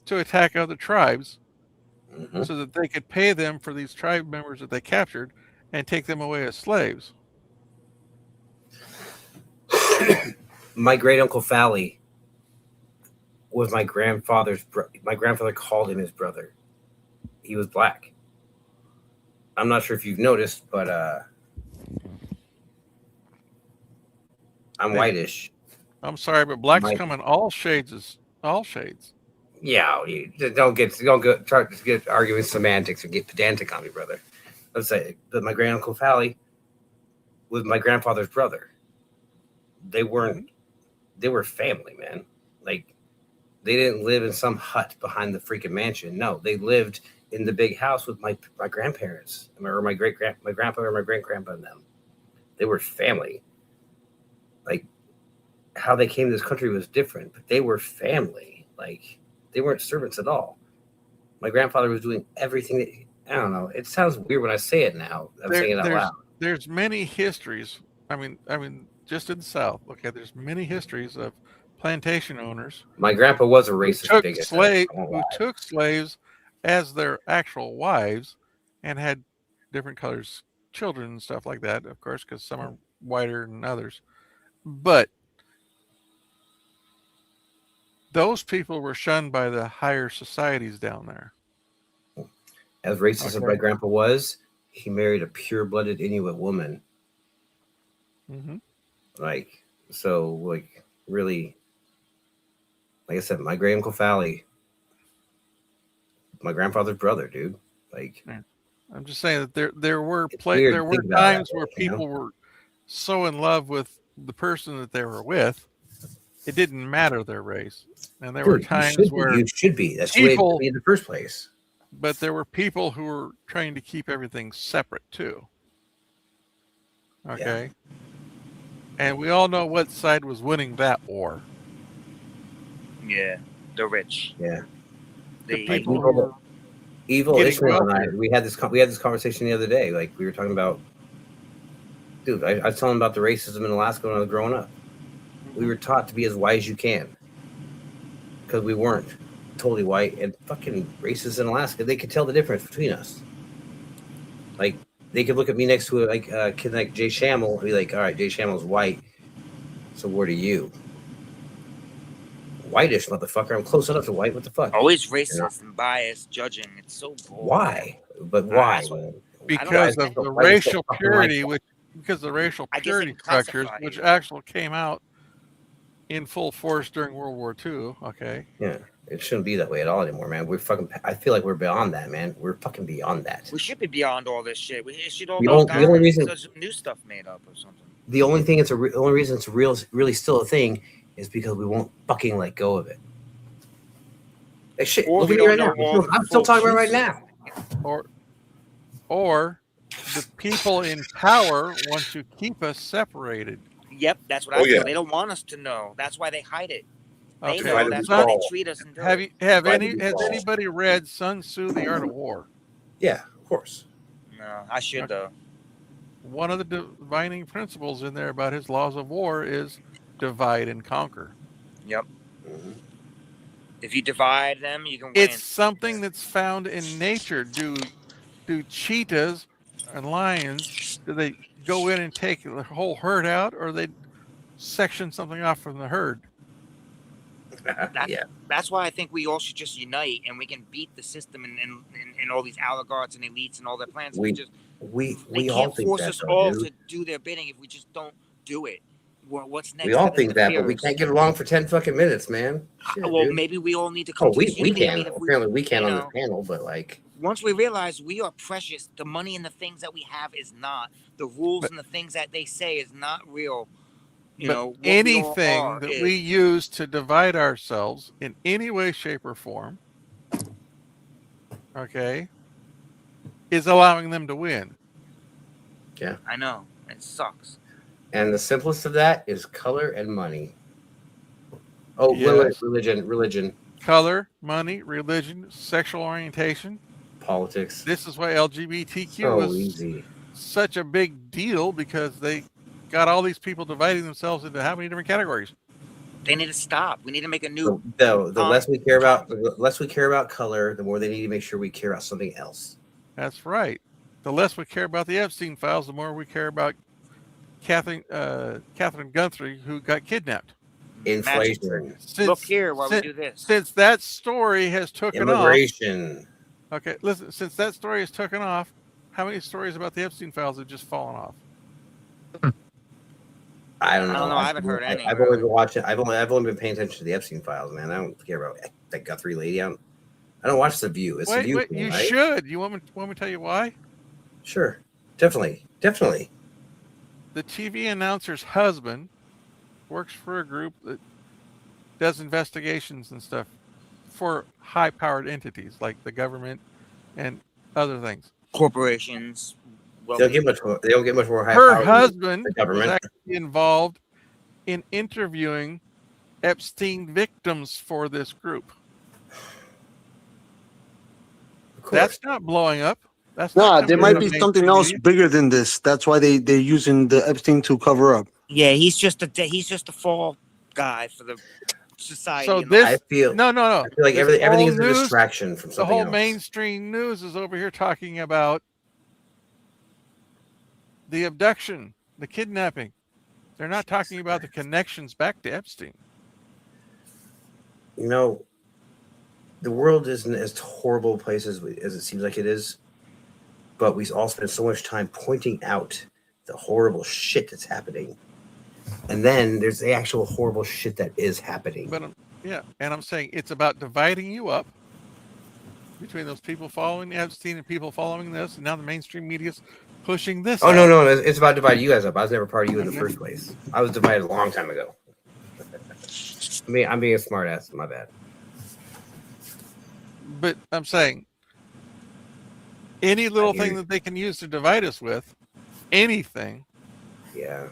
to attack other tribes so that they could pay them for these tribe members that they captured and take them away as slaves. My great uncle Fally was my grandfather's my grandfather called him his brother. He was black. I'm not sure if you've noticed, but I'm whitish. I'm sorry, but blacks come in all shades. Yeah, don't try to get arguing semantics or get pedantic on me, brother. Let's say that my great uncle Fally was my grandfather's brother. They were family, man. Like they didn't live in some hut behind the freaking mansion. No, they lived in the big house with my grandparents or my grandpa or my great grandpa and them. They were family. Like how they came to this country was different, but they were family. Like they weren't servants at all. My grandfather was doing everything I don't know. It sounds weird when I say it now. I'm saying it out loud. There's many histories. I mean, just in the South. Okay, there's many histories of plantation owners. My grandpa was a racist who took slaves as their actual wives and had different colors children and stuff like that, of course, because some are whiter than others. But those people were shunned by the higher societies down there. As racist as my grandpa was, he married a pure-blooded Inuit woman. Mm-hmm. Like, so, like, really, like I said, my great uncle Fally, my grandfather's brother, dude. Like, I'm just saying that there were times where people were so in love with the person that they were with, it didn't matter their race, and there were times where you should be. That's the way it should be in the first place. but there were people who were trying to keep everything separate too. Okay. And we all know what side was winning that war. Yeah, the rich. Yeah. The Like people who were evil getting Ishmael and I, wealthier. we had this conversation the other day. Like we were talking about, dude. I was telling about the racism in Alaska when I was growing up. We were taught to be as white as you can because we weren't totally white, and fucking racists in Alaska, they could tell the difference between us. Like they could look at me next to a kid like Jay Shamel and be like, "All right, Jay Shamel's white, so what are you? Whitish motherfucker. I'm close enough to white. What the fuck?" Always racist and biased, judging. It's so boring. Why? But why? That's what- Because I of don't the know. racial Fucking purity, like because the racial I guess they purity can structures, classify which you. actually came out in full force during World War II. Okay. Yeah, it shouldn't be that way at all anymore, man. We're fucking. I feel like we're beyond that, man. We're fucking beyond that. We should be beyond all this shit. It should all The be only- gone. the only reason- There's some new stuff made up or something. The only thing it's only reason it's really still a thing is because we won't fucking let go of it. Hey, shit, Or look we at me right don't now. know all I'm the still full talking about it right truths. now. Or the people in power want to keep us separated. Yep, that's what Oh, I feel. yeah. They don't want us to know. That's why they hide it. They Okay. know that's why they treat us and do Have it. has anybody read Sun Tzu, The Art of War? Yeah, of course. No, I should though. One of the defining principles in there about his laws of war is divide and conquer. Yep. If you divide them, you can win. It's something that's found in nature. Do cheetahs and lions, do they go in and take the whole herd out, or they section something off from the herd? That's why I think we all should just unite and we can beat the system and all these oligarchs and elites and all their plans. We They all can't think force that, us though, all dude. to do their bidding if we just don't do it. What's next? We all to them think to that, but fear we us? can't get along for 10 fucking minutes, man. Shit, Well, dude. maybe we all need to come Oh, to this we unity. I can. mean, if Apparently, we can you on know, this panel, but like, once we realize we are precious, the money and the things that we have is not. The rules and the things that they say is not real. You But know, what we all anything are that is. we use to divide ourselves in any way, shape, or form, okay, is allowing them to win. yeah. I know. It sucks. And the simplest of that is color and money. Oh, Yes. religion, Color, money, religion, sexual orientation. politics. This is why LGBTQ So was easy. such a big deal, because they got all these people dividing themselves into how many different categories? They need to stop. We need to make a new. The less we care about color, the more they need to make sure we care about something else. That's right. The less we care about the Epstein files, the more we care about Catherine Guthrie, who got kidnapped. Inflation, Look here while we do this. Since that story has taken immigration. off. Okay, listen. Since that story has taken off, how many stories about the Epstein files have just fallen off? I don't know. I haven't heard any. I've only been watching. I've only been paying attention to the Epstein files, man. I don't care about that Guthrie lady. I don't watch The View. It's The View. Wait, thing, you right? should. You want me to tell you why? Sure, definitely. The TV announcer's husband works for a group that does investigations and stuff for high-powered entities like the government and other things. Corporations. They don't get much more high Her power than husband the was government. actually involved in interviewing Epstein victims for this group. That's not blowing up. That's not there coming might to be the something mainstream else media. bigger than this. That's why they're using the Epstein to cover up. Yeah, he's just a fall guy for the society. So and this, I feel no. I feel like This everything whole is a news- distraction from The something whole else. mainstream news is over here talking about the abduction, the kidnapping. They're not talking about the connections back to Epstein. You know, the world isn't as horrible a place as it seems like it is, but we all spend so much time pointing out the horrible shit that's happening, and then there's the actual horrible shit that is happening. But and I'm saying it's about dividing you up between those people following Epstein and people following this, and now the mainstream media's pushing this. Oh out. no, it's about dividing you guys up. I was never part of you in the first place. I was divided a long time ago. I'm being a smart ass. My bad. But I'm saying Any little thing that they can use to divide us with, anything. Yeah.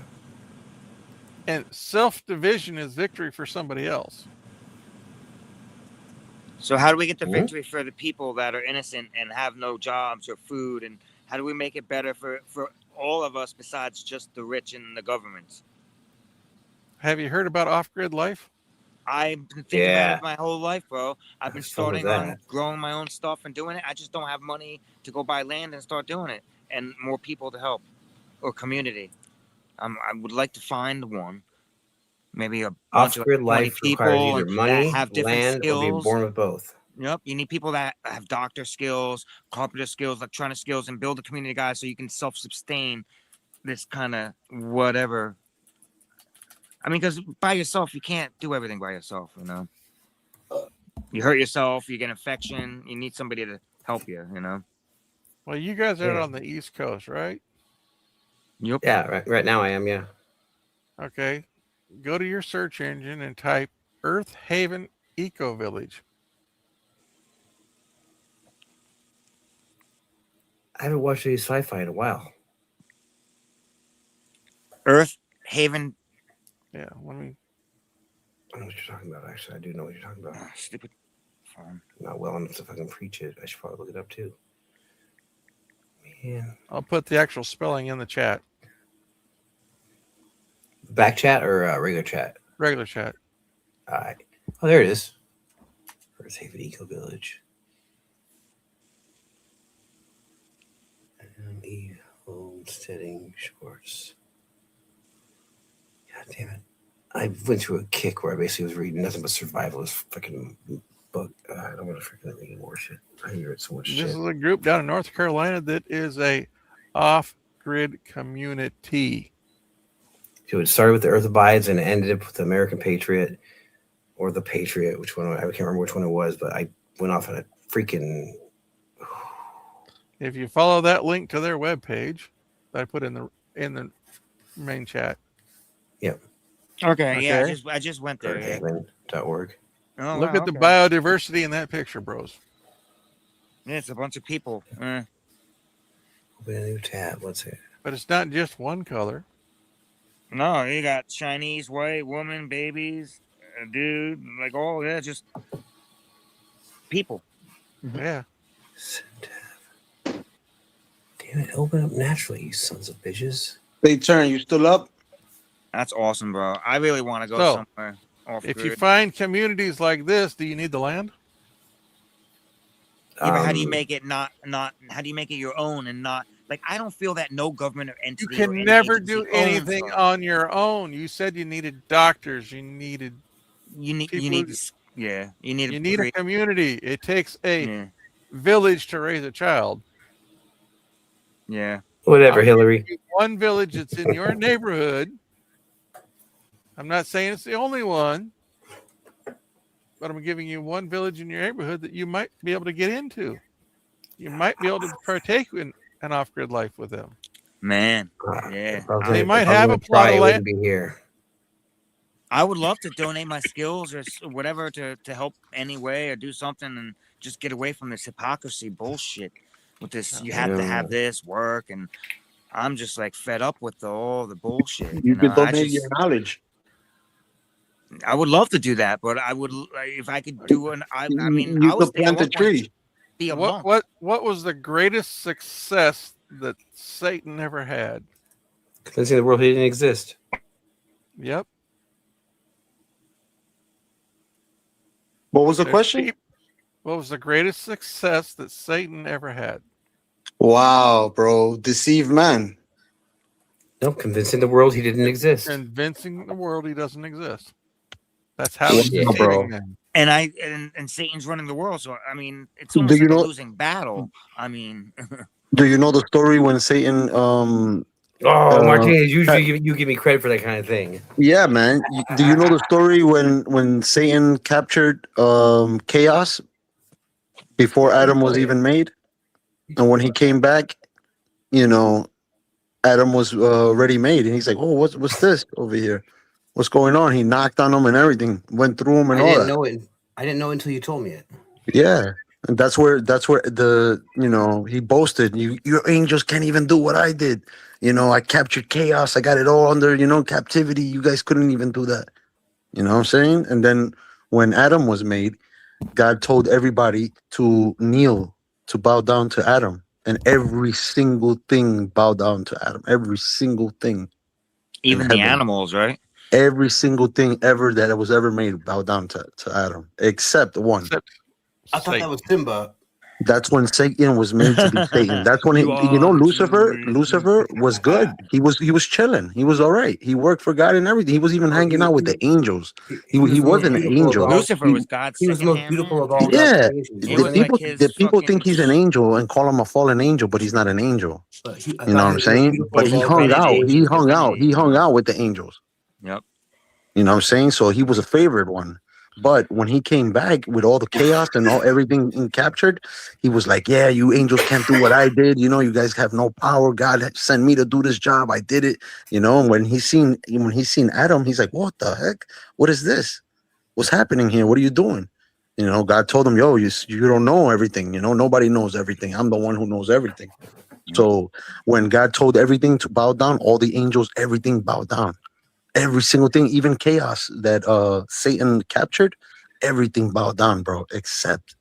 And self-division is victory for somebody else. So how do we get the victory for the people that are innocent and have no jobs or food? And how do we make it better for all of us besides just the rich and the governments? Have you heard about off-grid life? I've been thinking about it my whole life, bro. I've been starting on growing my own stuff and doing it. I just don't have money to go buy land and start doing it, and more people to help or community. I would like to find one. Maybe a bunch of Off-grid life requires people either money, that have different land, skills. or be born with both. Yep, you need people that have doctor skills, carpenter skills, electronic skills, and build a community, guys, so you can self-sustain this kind of whatever. I mean, because by yourself, you can't do everything by yourself, you know? You hurt yourself, you get infection, you need somebody to help you, you know? Well, you guys are on the East Coast, right? Yep. Yeah, right now I am, yeah. Okay. Go to your search engine and type Earth Haven Eco Village. I haven't watched any sci-fi in a while. Earth Haven. Yeah, let me. I know what you're talking about, actually. I do know what you're talking about. Stupid phone. Not well enough to fucking preach it. I should probably look it up, too. Man. I'll put the actual spelling in the chat. Back chat or regular chat? Regular chat. All right. Oh, there it is. Earth Haven Eco Village. E Homesteading Shorts. God damn it. I went through a kick where I basically was reading nothing but survivalist fucking book. I don't want to freaking read more shit. I read so much shit. This is a group down in North Carolina that is a off-grid community. So it started with the Earth Abides and ended up with the American Patriot or the Patriot, which one, I can't remember which one it was, but I went off on a freaking... If you follow that link to their webpage that I put in the main chat. Yep. Okay, yeah, I just went there. Earthhaven.org. Oh, Look wow, at the biodiversity in that picture, bros. Yeah, it's a bunch of people. Open a new tab. What's it? But it's not just one color. No, you got Chinese, white, woman, babies, a dude, like all that, just people. Yeah. Damn it, open up naturally, you sons of bitches. They turn, you still up? That's awesome, bro. I really want to go somewhere off If grid. you find communities like this, do you need the land? Yeah, but how do you make it not? How do you make it your own and not like? I don't feel that no government or entity. You can never do anything on your own. You said you needed doctors. You need a community. It takes a village to raise a child. Yeah. Whatever, Hillary. One village that's in your neighborhood. I'm not saying it's the only one, but I'm giving you one village in your neighborhood that you might be able to get into. You might be able to partake in an off-grid life with them. Man, yeah. They might have a plot of land. Be here. I would love to donate my skills or whatever to help any way or do something and just get away from this hypocrisy bullshit with this. You have to have this work, and I'm just like fed up with all the bullshit. You could donate your knowledge. I would love to do that, but I would if I could do an. I mean, you I was could plant a tree. Be a monk. What was the greatest success that Satan ever had? Convincing the world he didn't exist. Yep. What was the question? What was the greatest success that Satan ever had? Wow, bro. Deceive man. No, convincing the world he didn't exist. Convincing the world he doesn't exist. That's how he's bro. them. And Satan's running the world, so I mean, it's almost like a losing battle. I mean, do you know the story when Satan? Martinez, usually you give me credit for that kind of thing. Yeah, man. Do you know the story when Satan captured chaos before Adam was even made, and when he came back, Adam was already made, and he's like, "Oh, what's this over here? What's going on?" He knocked on him and everything, went through him and all that. I didn't know until you told me it. Yeah, And that's where the he boasted. Your angels can't even do what I did. I captured chaos. I got it all under captivity. You guys couldn't even do that. You know what I'm saying? And then when Adam was made, God told everybody to kneel, to bow down to Adam, and every single thing bowed down to Adam. Every single thing, Even the animals, right? every single thing ever that was ever made bowed down to Adam, except one. I thought that was Simba. That's when Satan was made to be Satan. That's when Lucifer was good. He was chilling. He was all right. He worked for God and everything. He was even hanging out with the angels. He was an angel. Lucifer was God's He was the most beautiful of all. Yeah, the people think he's an angel and call him a fallen angel, but he's not an angel. You know what I'm saying? But he hung out. He hung out with the angels. Yep. You know what I'm saying? So he was a favorite one. But when he came back with all the chaos and everything captured, he was like, "Yeah, you angels can't do what I did. You guys have no power. God sent me to do this job. I did it." And when he seen Adam, he's like, "What the heck? What is this? What's happening here? What are you doing?" God told him, "Yo, you don't know everything. Nobody knows everything. I'm the one who knows everything." So when God told everything to bow down, all the angels, everything bowed down. Every single thing, even chaos that Satan captured, everything bowed down, bro, except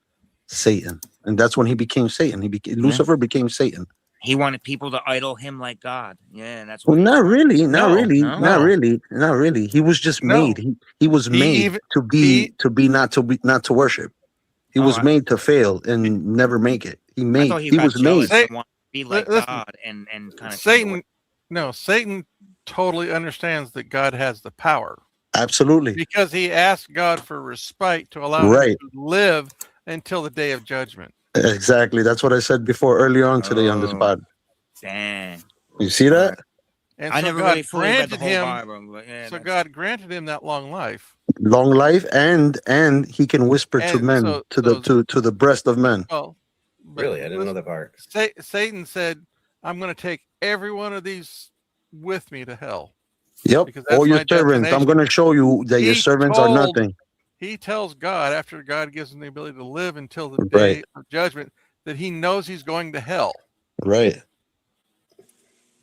Satan. And that's when he became Satan. Lucifer became Satan. He wanted people to idol him like God. Yeah, that's Well, not really. He was just No. made. He was made to not to worship. He was made to fail and never make it. I thought He got was jealous made. and wanted to be like Listen, God and kind of Satan totally understands that God has the power. Absolutely. Because he asked God for respite to allow him to live until the day of judgment. Exactly. That's what I said before earlier on today on this pod. Dang. You see that? And I so never God really fully read the granted whole him. Bible, but yeah, So God granted him that long life. Long life, and he can whisper to And men, so- to the breast of men. Well, but Really, I didn't know that part. Satan said, "I'm going to take every one of these with me to hell." Yep. Because that's All your my servants. I'm destination. going to show you that your He servants are told- nothing. He tells God, after God gives him the ability to live until the day of judgment, that he knows he's going to hell. Right.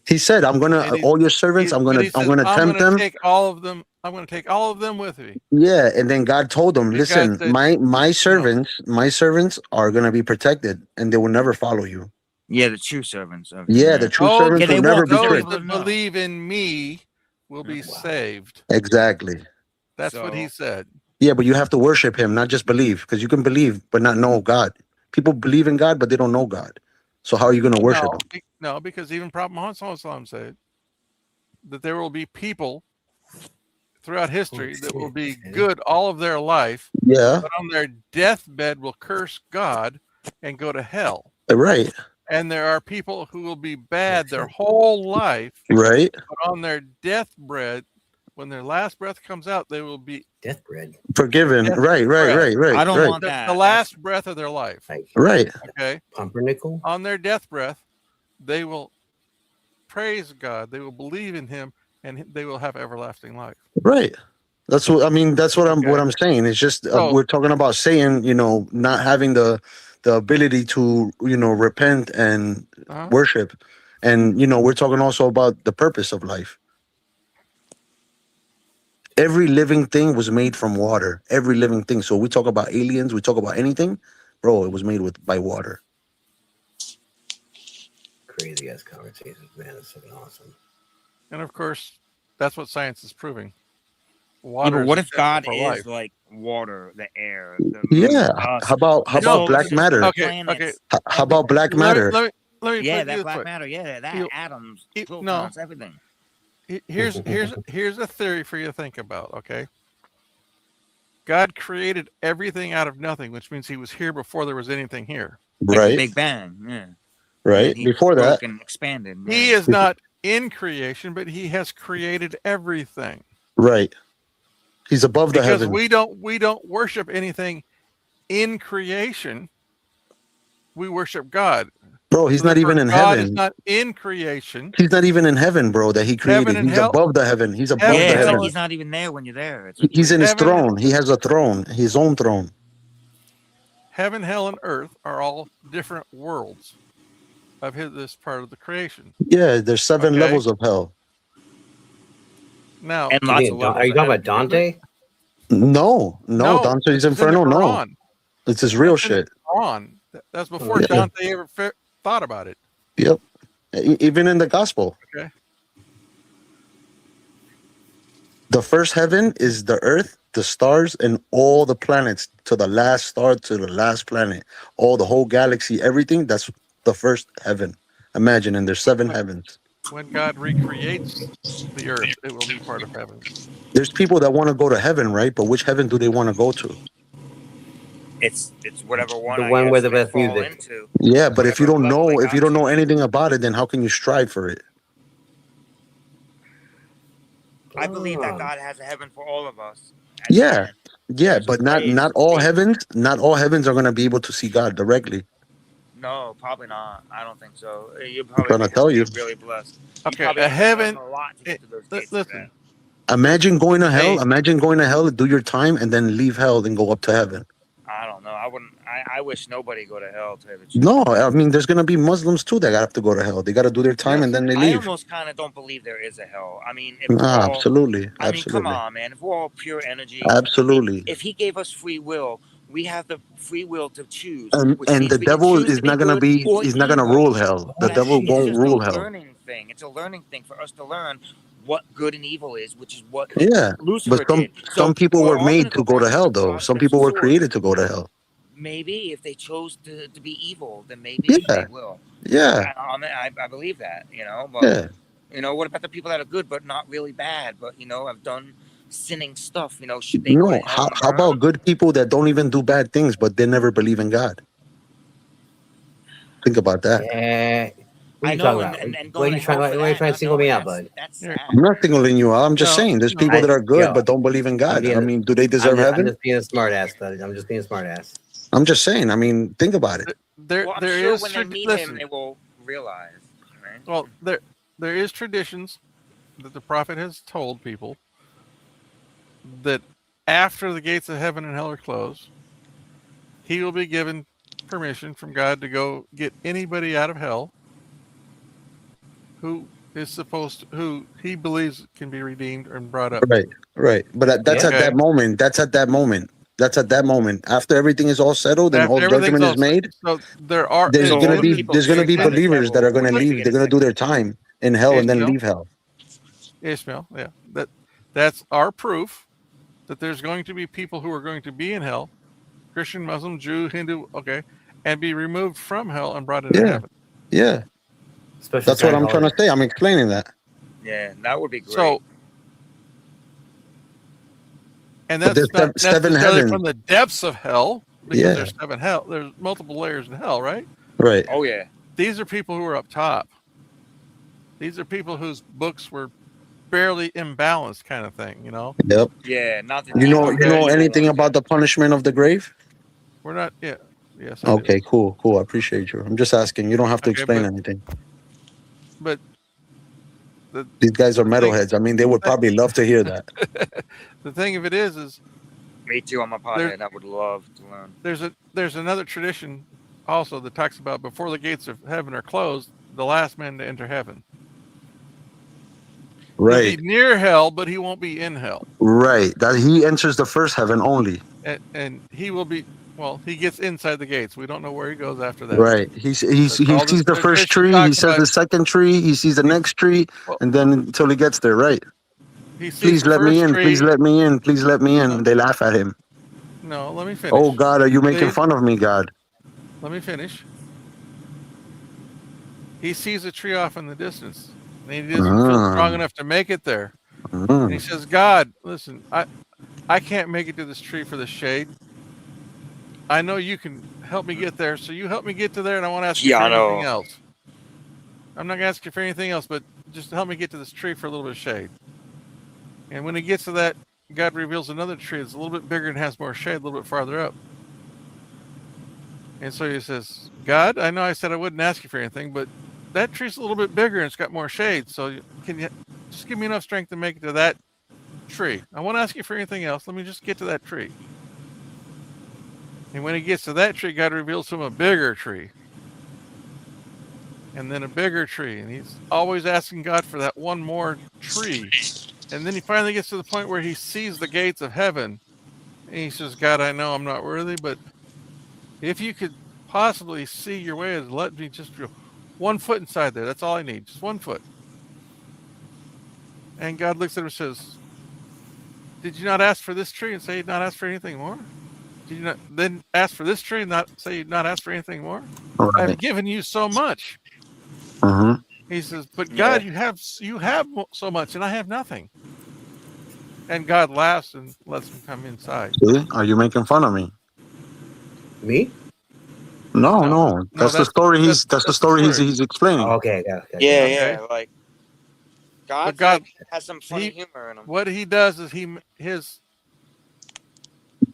He said, "I'm gonna And all your servants. I'm but gonna he says, tempt them." Take all of them. I'm going to take all of them with me. Yeah, and then God told him, Because "Listen, they- my servants are gonna be protected, and they will never follow you." Yeah, the true servants of Yeah, the true servants will never be those tricked. that believe in me will be saved. Exactly. That's what he said. Yeah, but you have to worship him, not just believe, because you can believe but not know God. People believe in God, but they don't know God. So how are you going to worship him? No, because even Prophet Muhammad said that there will be people throughout history that will be good all of their life, Yeah. but on their deathbed will curse God and go to hell. Right. And there are people who will be bad their whole life, Right. but on their deathbed, when their last breath comes out, they will be death bread. Forgiven. Right. I don't right. want that. the last breath of their life. Right. Okay. Pumpernickel. On their death breath, they will praise God. They will believe in Him, and they will have everlasting life. Right. That's what I mean. That's what I'm saying. It's just we're talking about saying, not having the ability to, repent and worship. And, we're talking also about the purpose of life. Every living thing was made from water. Every living thing. So we talk about aliens, we talk about anything, bro, it was made by water. Crazy ass conversations, man. It's fucking awesome. And of course, that's what science is proving. Yeah, Water. but what is if God essential for is life. like water, the air? Yeah. How about black matter? Okay. How about black matter? Let me Yeah, put that it black this way. matter. Yeah, that atoms, no. protons, everything. Here's a theory for you to think about. Okay. God created everything out of nothing, which means He was here before there was anything here. Like Right. the Big Bang. Yeah. Right. He Before that. broke and expanded. He is not in creation, but He has created everything. Right. He's above the Because heavens. we don't worship anything in creation. We worship God. Bro, he's not even in God is heaven. not in creation. He's not even in heaven, bro, that he created. Heaven and He's hell- above the heaven. He's above Heaven the Yeah, it's heaven. like He's not even there when you're there. It's He's in his Heaven- throne. He has a throne, his own throne. heaven, hell, and earth are all different worlds of this part of the creation. Yeah, there's 7 levels of hell. Now, And lots of levels. Are you talking about Dante? No, Dante's this is in the Inferno. No, Quran. it's his real That's in the shit. Quran. That's before Yeah. Dante ever thought about it. Yep. Even in the gospel, Okay. the first heaven is the earth, the stars, and all the planets, to the last star, to the last planet, all the whole galaxy, everything. That's the first heaven. Imagine, and there's 7 heavens. When God recreates the earth, it will be part of heaven. There's people that want to go to heaven, right? But which heaven do they want to go to? It's whatever one. The I one guess where the they best fall music. into. Yeah, but if you don't Whatever know, level they if you got don't know to. anything about it, then how can you strive for it? I believe that God has a heaven for all of us. Yeah, yeah, There's a but not place, all state. heavens. Not all heavens are going to be able to see God directly. No, probably not. I don't think so. You I'm probably trying to tell you. be really blessed. Okay, probably a have to heaven. learn a lot to get to those gates. Listen, Imagine going to hell. Hey. Imagine going to hell, do your time, and then leave hell and go up to heaven. I don't know. I wouldn't. I wish nobody go to hell. To tell you the truth. No, I mean, there's going to be Muslims too that have to go to hell. They got to do their time and then they I leave. almost kind of don't believe there is a hell. I mean, if Nah, we're all, absolutely, I mean, come absolutely, on, man. If we're all pure energy, absolutely. if he gave us free will, we have the free will to choose. Which And means the we can devil choose is to be not going to good be. or He's not going to evil. rule hell. The devil It's won't just rule a hell. learning thing. It's a learning thing for us to learn what good and evil is, which is what Yeah, Lucifer but did. So some people we're were all gonna made go to go back to hell, the though. God Some of people were sword. created to go to hell. Maybe if they chose to be evil, then maybe Yeah, they will. yeah, I believe that, but yeah. what about the people that are good but not really bad, but have done sinning stuff? Should they go to No, hell and how burn? about good people that don't even do bad things, but they never believe in God? Think about that. Yeah. What are I you know, talking about? and Why are you trying? Why are you trying to single me out, bud? That's sad. I'm not singling you out. I'm just saying there's people that are good but don't believe in God. I mean, do they deserve I'm heaven? just being a smart ass, bud. I'm just being a smart ass. I'm just saying. I mean, think about it. There I'm there sure is when they meet him, they will realize. Right? Well, there is traditions that the prophet has told people that after the gates of heaven and hell are closed, he will be given permission from God to go get anybody out of hell who he believes can be redeemed and brought up. Right. But that's at that moment. That's at that moment. That's at that moment. After everything is all settled and After all everything's judgment all is made, so there are there's so gonna when be people there's gonna be let me- believers that are gonna leave. They're gonna do their time in hell and then Ishmael. leave hell. Ishmael, yeah. That's our proof that there's going to be people who are going to be in hell, Christian, Muslim, Jew, Hindu, and be removed from hell and brought into Yeah, heaven. yeah. Especially That's what I'm trying to say. I'm explaining that. Yeah, that would be great. So, and But that's there's not seven necessarily heavens. from the depths of hell, because Yeah. there's 7 hell. There's multiple layers in hell, right? Right. Oh yeah. These are people who are up top. These are people whose books were barely imbalanced, kind of thing. Yep. Yeah, not the You deep know evil anything ones. about the punishment of the grave? We're not. Yeah. Yes. I do. Okay, cool. I appreciate you. I'm just asking. You don't have to Okay, explain but- anything. But These guys are the thing- metalheads. I mean, they would probably love to hear that. the thing of it is Me too. I'm a pothead. I would love to learn. there's another tradition also that talks about before the gates of heaven are closed, the last man to enter heaven. Right. He'll be near hell, but he won't be in hell. Right. That he enters the first heaven only. And he will be. Well, he gets inside the gates. We don't know where he goes after that. Right. He sees all this the first tradition tree. He talks says the about- second tree. He sees the next tree, and then until he gets there. Right. He sees Please the let me first in. tree. Please let me in. Please let me in. They laugh at him. No, let me finish. Oh God, are you making They- fun of me, God? Let me finish. He sees a tree off in the distance, and he doesn't feel strong enough to make it there. And he says, "God, listen, I can't make it to this tree for the shade. I know you can help me get there, so you help me get to there, and I want to ask you for anything else. I'm not going to ask you for anything else, but just help me get to this tree for a little bit of shade." And when he gets to that, God reveals another tree that's a little bit bigger and has more shade a little bit farther up. And so he says, "God, I know I said I wouldn't ask you for anything, but that tree's a little bit bigger and it's got more shade. So can you just give me enough strength to make it to that tree? I won't ask you for anything else. Let me just get to that tree." And when he gets to that tree, God reveals to him a bigger tree. And then a bigger tree. And he's always asking God for that one more tree. And then he finally gets to the point where he sees the gates of heaven. And he says, God, I know I'm not worthy, but if you could possibly see your way, let me just 1 foot inside there. That's all I need. Just 1 foot. And God looks at him and says, did you not ask for this tree and say you'd not ask for anything more? Did you not then ask for this tree and not say you'd not ask for anything more? Right. I've given you so much. Mm-hmm. He says, but God, you have so much and I have nothing. And God laughs and lets him come inside. See? Are you making fun of me? Me? No. That's the story. That's the story he's explaining. Oh, okay. Yeah. Like God has some funny humor in him. What he does is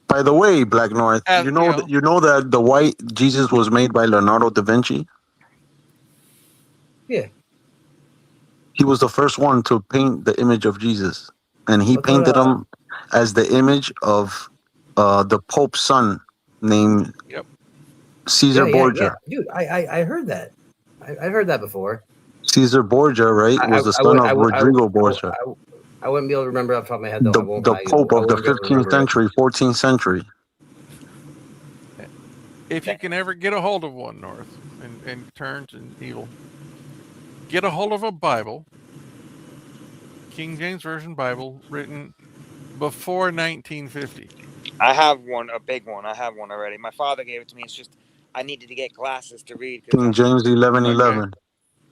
By the way, Blacknorth, you know that the white Jesus was made by Leonardo da Vinci? Yeah. He was the first one to paint the image of Jesus. And he painted him as the image of the Pope's son named Caesar Borgia. Dude, I heard that. I heard that before. Caesar Borgia, right, was the son of Rodrigo Borgia. I wouldn't be able to remember off the top of my head, though. The Pope of the 15th century, 14th century. If you can ever get a hold of one, North, and turn to evil, get a hold of a Bible, King James Version Bible, written before 1950. I have one, a big one. I have one already. My father gave it to me. It's just I needed to get glasses to read. King James 11:11.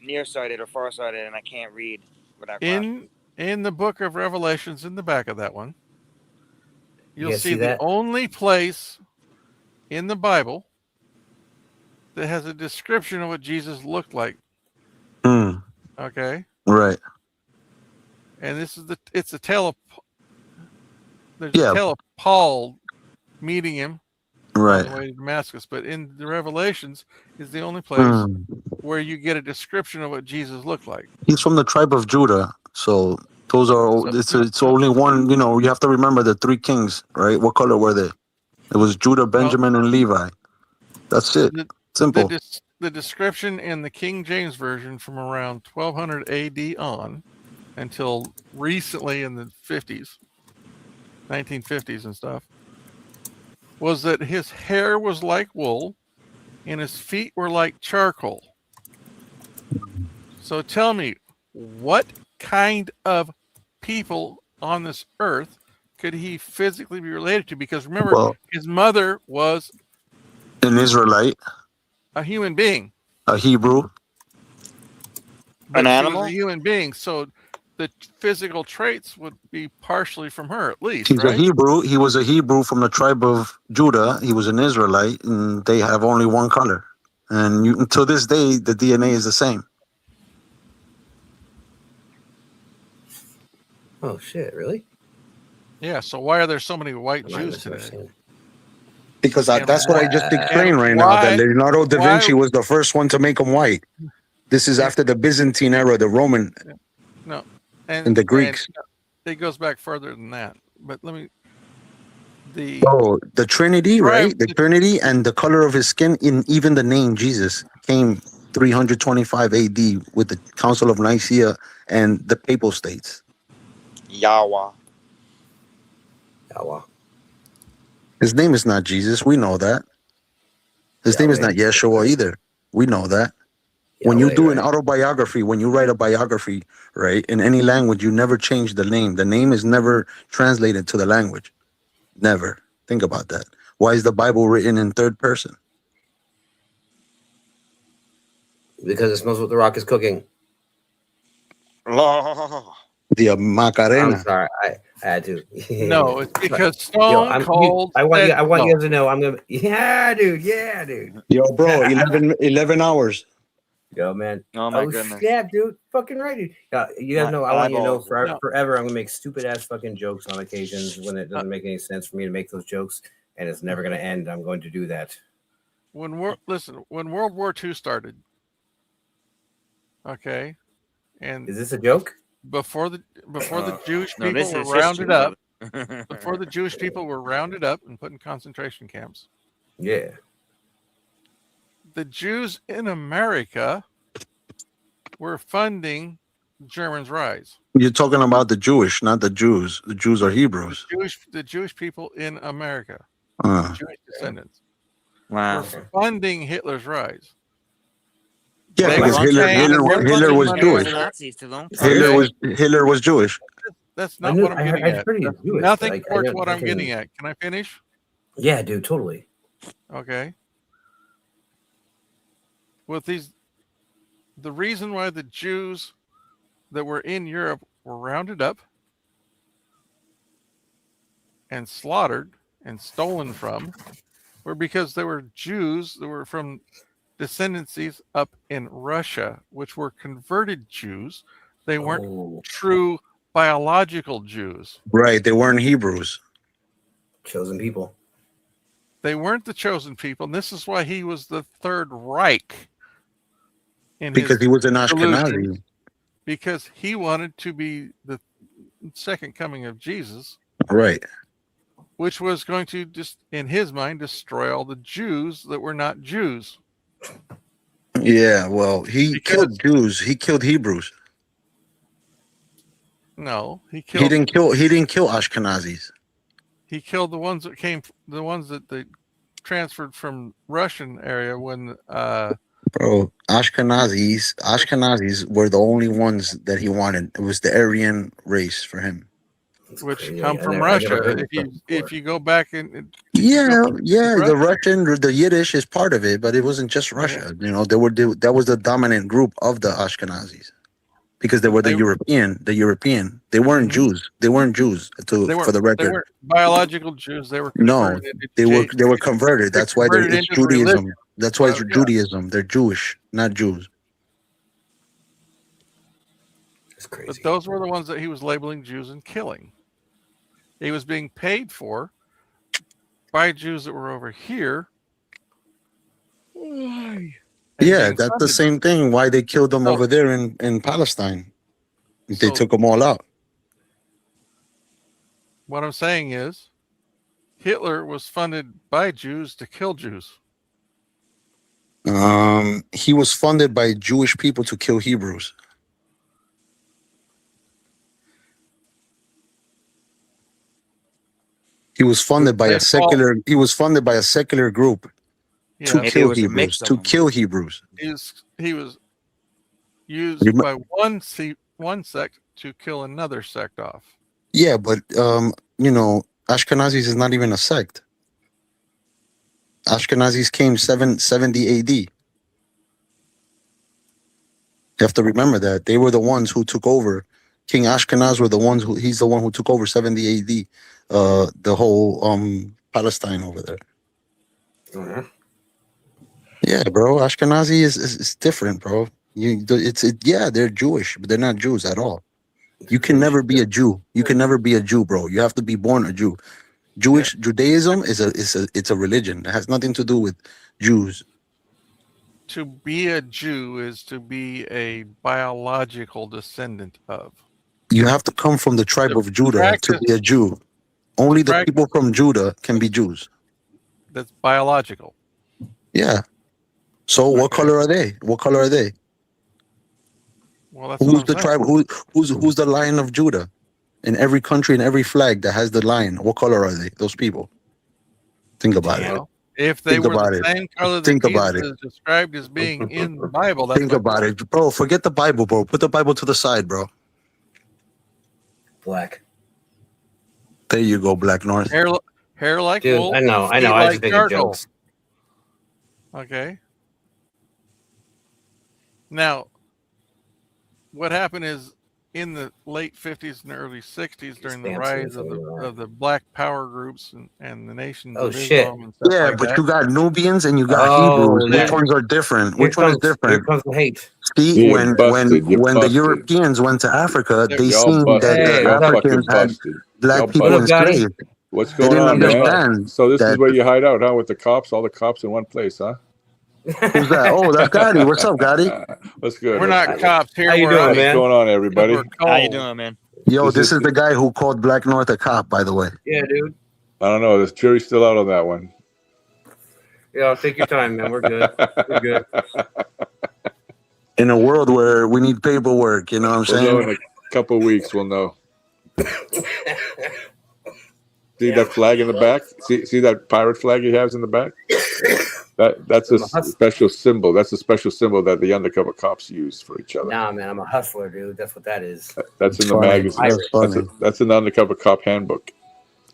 Nearsighted or farsighted, and I can't read without glasses. In the book of Revelations, in the back of that one, you'll see the that? only place in the Bible that has a description of what Jesus looked like. Okay. Right. And it's a tale of a tale of Paul meeting him right on the way to Damascus. But in the Revelations is the only place where you get a description of what Jesus looked like. He's from the tribe of Judah, so those are it's only one. You have to remember the three kings, right? What color were they? It was Judah, Benjamin, and Levi. That's it. Simple. The description in the King James Version from around 1200 AD on until recently in the 50s, 1950s and stuff, was that his hair was like wool and his feet were like charcoal. So tell me, what kind of people on this earth could he physically be related to? Because remember, his mother was an Israelite, a human being, a Hebrew, but an animal, a human being. So the physical traits would be partially from her, at least. He's a Hebrew. He was a Hebrew from the tribe of Judah. He was an Israelite, and they have only one color. And to this day, the DNA is the same. Oh shit! Really? Yeah. So why are there so many white Jews today? Because that's what I just explained right now. That Leonardo da Vinci was the first one to make them white. This is after the Byzantine era, the Roman, and the Greeks. It goes back further than that. But the Trinity, right? The Trinity and the color of his skin, in even the name Jesus, came 325 AD with the Council of Nicaea and the Papal States. Yahweh. His name is not Jesus. We know that. His name is not Yeshua either. We know that. When you do an autobiography, when you write a biography, right, in any language, you never change the name. The name is never translated to the language. Never. Think about that. Why is the Bible written in third person? Because it smells what the Rock is cooking. The Macarena. I'm sorry, I had to. No, it's because Stone Cold. I want you guys to know. I'm gonna. Yeah, dude. Yo, bro, 11 hours. Yo, man. Oh my goodness. Yeah, dude. Fucking right, dude. You guys know. I want you to know forever. I'm gonna make stupid ass fucking jokes on occasions when it doesn't make any sense for me to make those jokes, and it's never gonna end. I'm going to do that. When World War II started, okay, and is this a joke? Before the Jewish people were rounded up, before the Jewish people were rounded up and put in concentration camps, Yeah. The Jews in America were funding Germans' rise. You're talking about the Jewish, not the Jews. The Jews are Hebrews. The Jewish people in America, Uh. Jewish descendants, Wow. were funding Hitler's rise. Yeah, They because weren't paying- they weren't Hitler putting was money Jewish. into their- Hitler was Jewish. That's not what I'm getting at. pretty That's Jewish, nothing but towards I what I'm can- getting at. Can I finish? Yeah, dude, totally. Okay. With these, the reason why the Jews that were in Europe were rounded up and slaughtered and stolen from were because they were Jews that were from descendancies up in Russia, which were converted Jews. They weren't true biological Jews. Right. They weren't Hebrews. Chosen people. They weren't the chosen people. And this is why he was the Third Reich. Because he was an Ashkenazi. delusion, because he wanted to be the second coming of Jesus. Right. Which was going to just, in his mind, destroy all the Jews that were not Jews. Yeah, well, he killed Jews. He killed Hebrews. No, he killed. He didn't kill Ashkenazis. He killed the ones that the ones that they transferred from Russian area when. Bro, Ashkenazis were the only ones that he wanted. It was the Aryan race for him. Which come from Russia. If you go back and the Russian, the Yiddish is part of it, but it wasn't just Russia. You know, that was the dominant group of the Ashkenazis because they were the European. They weren't Jews. They weren't Jews. For the record, they weren't biological Jews. They were they were converted. That's why it's Judaism. That's why it's Judaism. They're Jewish, not Jews. It's crazy. But those were the ones that he was labeling Jews and killing. He was being paid for by Jews that were over here. Yeah, that's the same thing. Why they killed them over there in Palestine? They took them all out. What I'm saying is, Hitler was funded by Jews to kill Jews. He was funded by Jewish people to kill Hebrews. He was funded by a secular. He was funded by a secular group to kill Hebrews. To kill Hebrews. He was used by one sect to kill another sect off. Yeah, but Ashkenazis is not even a sect. Ashkenazis came 770 AD. You have to remember that they were the ones who took over. King Ashkenaz were the ones he's the one who took over 70 AD. The whole Palestine over there. Mm-hmm. Yeah, bro. Ashkenazi is different, bro. They're Jewish, but they're not Jews at all. You can never be a Jew. You can never be a Jew, bro. You have to be born a Jew. Judaism is a religion. It has nothing to do with Jews. To be a Jew is to be a biological descendant of. You have to come from the tribe of Judah to be a Jew. Only the people from Judah can be Jews. That's biological. Yeah. So what color are they? What color are they? Well, that's who's the tribe? Who's the Lion of Judah? In every country, in every flag that has the lion, what color are they? Those people. Think about it. If they were the same color that Jesus is described as being in the Bible, that's think about it, bro. Forget the Bible, bro. Put the Bible to the side, bro. Black. There you go, Blacknorth. Hair like Dude, wool. I know. I was just making jokes. Okay. Now, what happened is in the late 50s and early 60s during the rise of the black power groups and the nations of Islam and stuff like but that. you got Nubians and you got Hebrews. Which ones are different? Which one is different? Here comes the hate. See, when the Europeans went to Africa, they seen that the Africans had black people enslaved. What's going on, man? So this is where you hide out, huh? With the cops, all the cops in one place, huh? Who's that? Oh, that's Gotti. What's up, Gotti? What's good? We're not cops here. How you doing, man? What's going on, everybody? How you doing, man? Yo, this is the guy who called Blacknorth a cop, by the way. Yeah, dude. I don't know. The jury's still out on that one. Yeah, take your time, man. We're good. We're good. In a world where we need paperwork, you know what I'm We'll know in saying? a couple of weeks. We'll know. See that flag in the back? See that pirate flag he has in the back? That's a special symbol. That's a special symbol that the undercover cops use for each other. Nah, man, I'm a hustler, dude. That's what that is. That's in the magazine. That's an undercover cop handbook.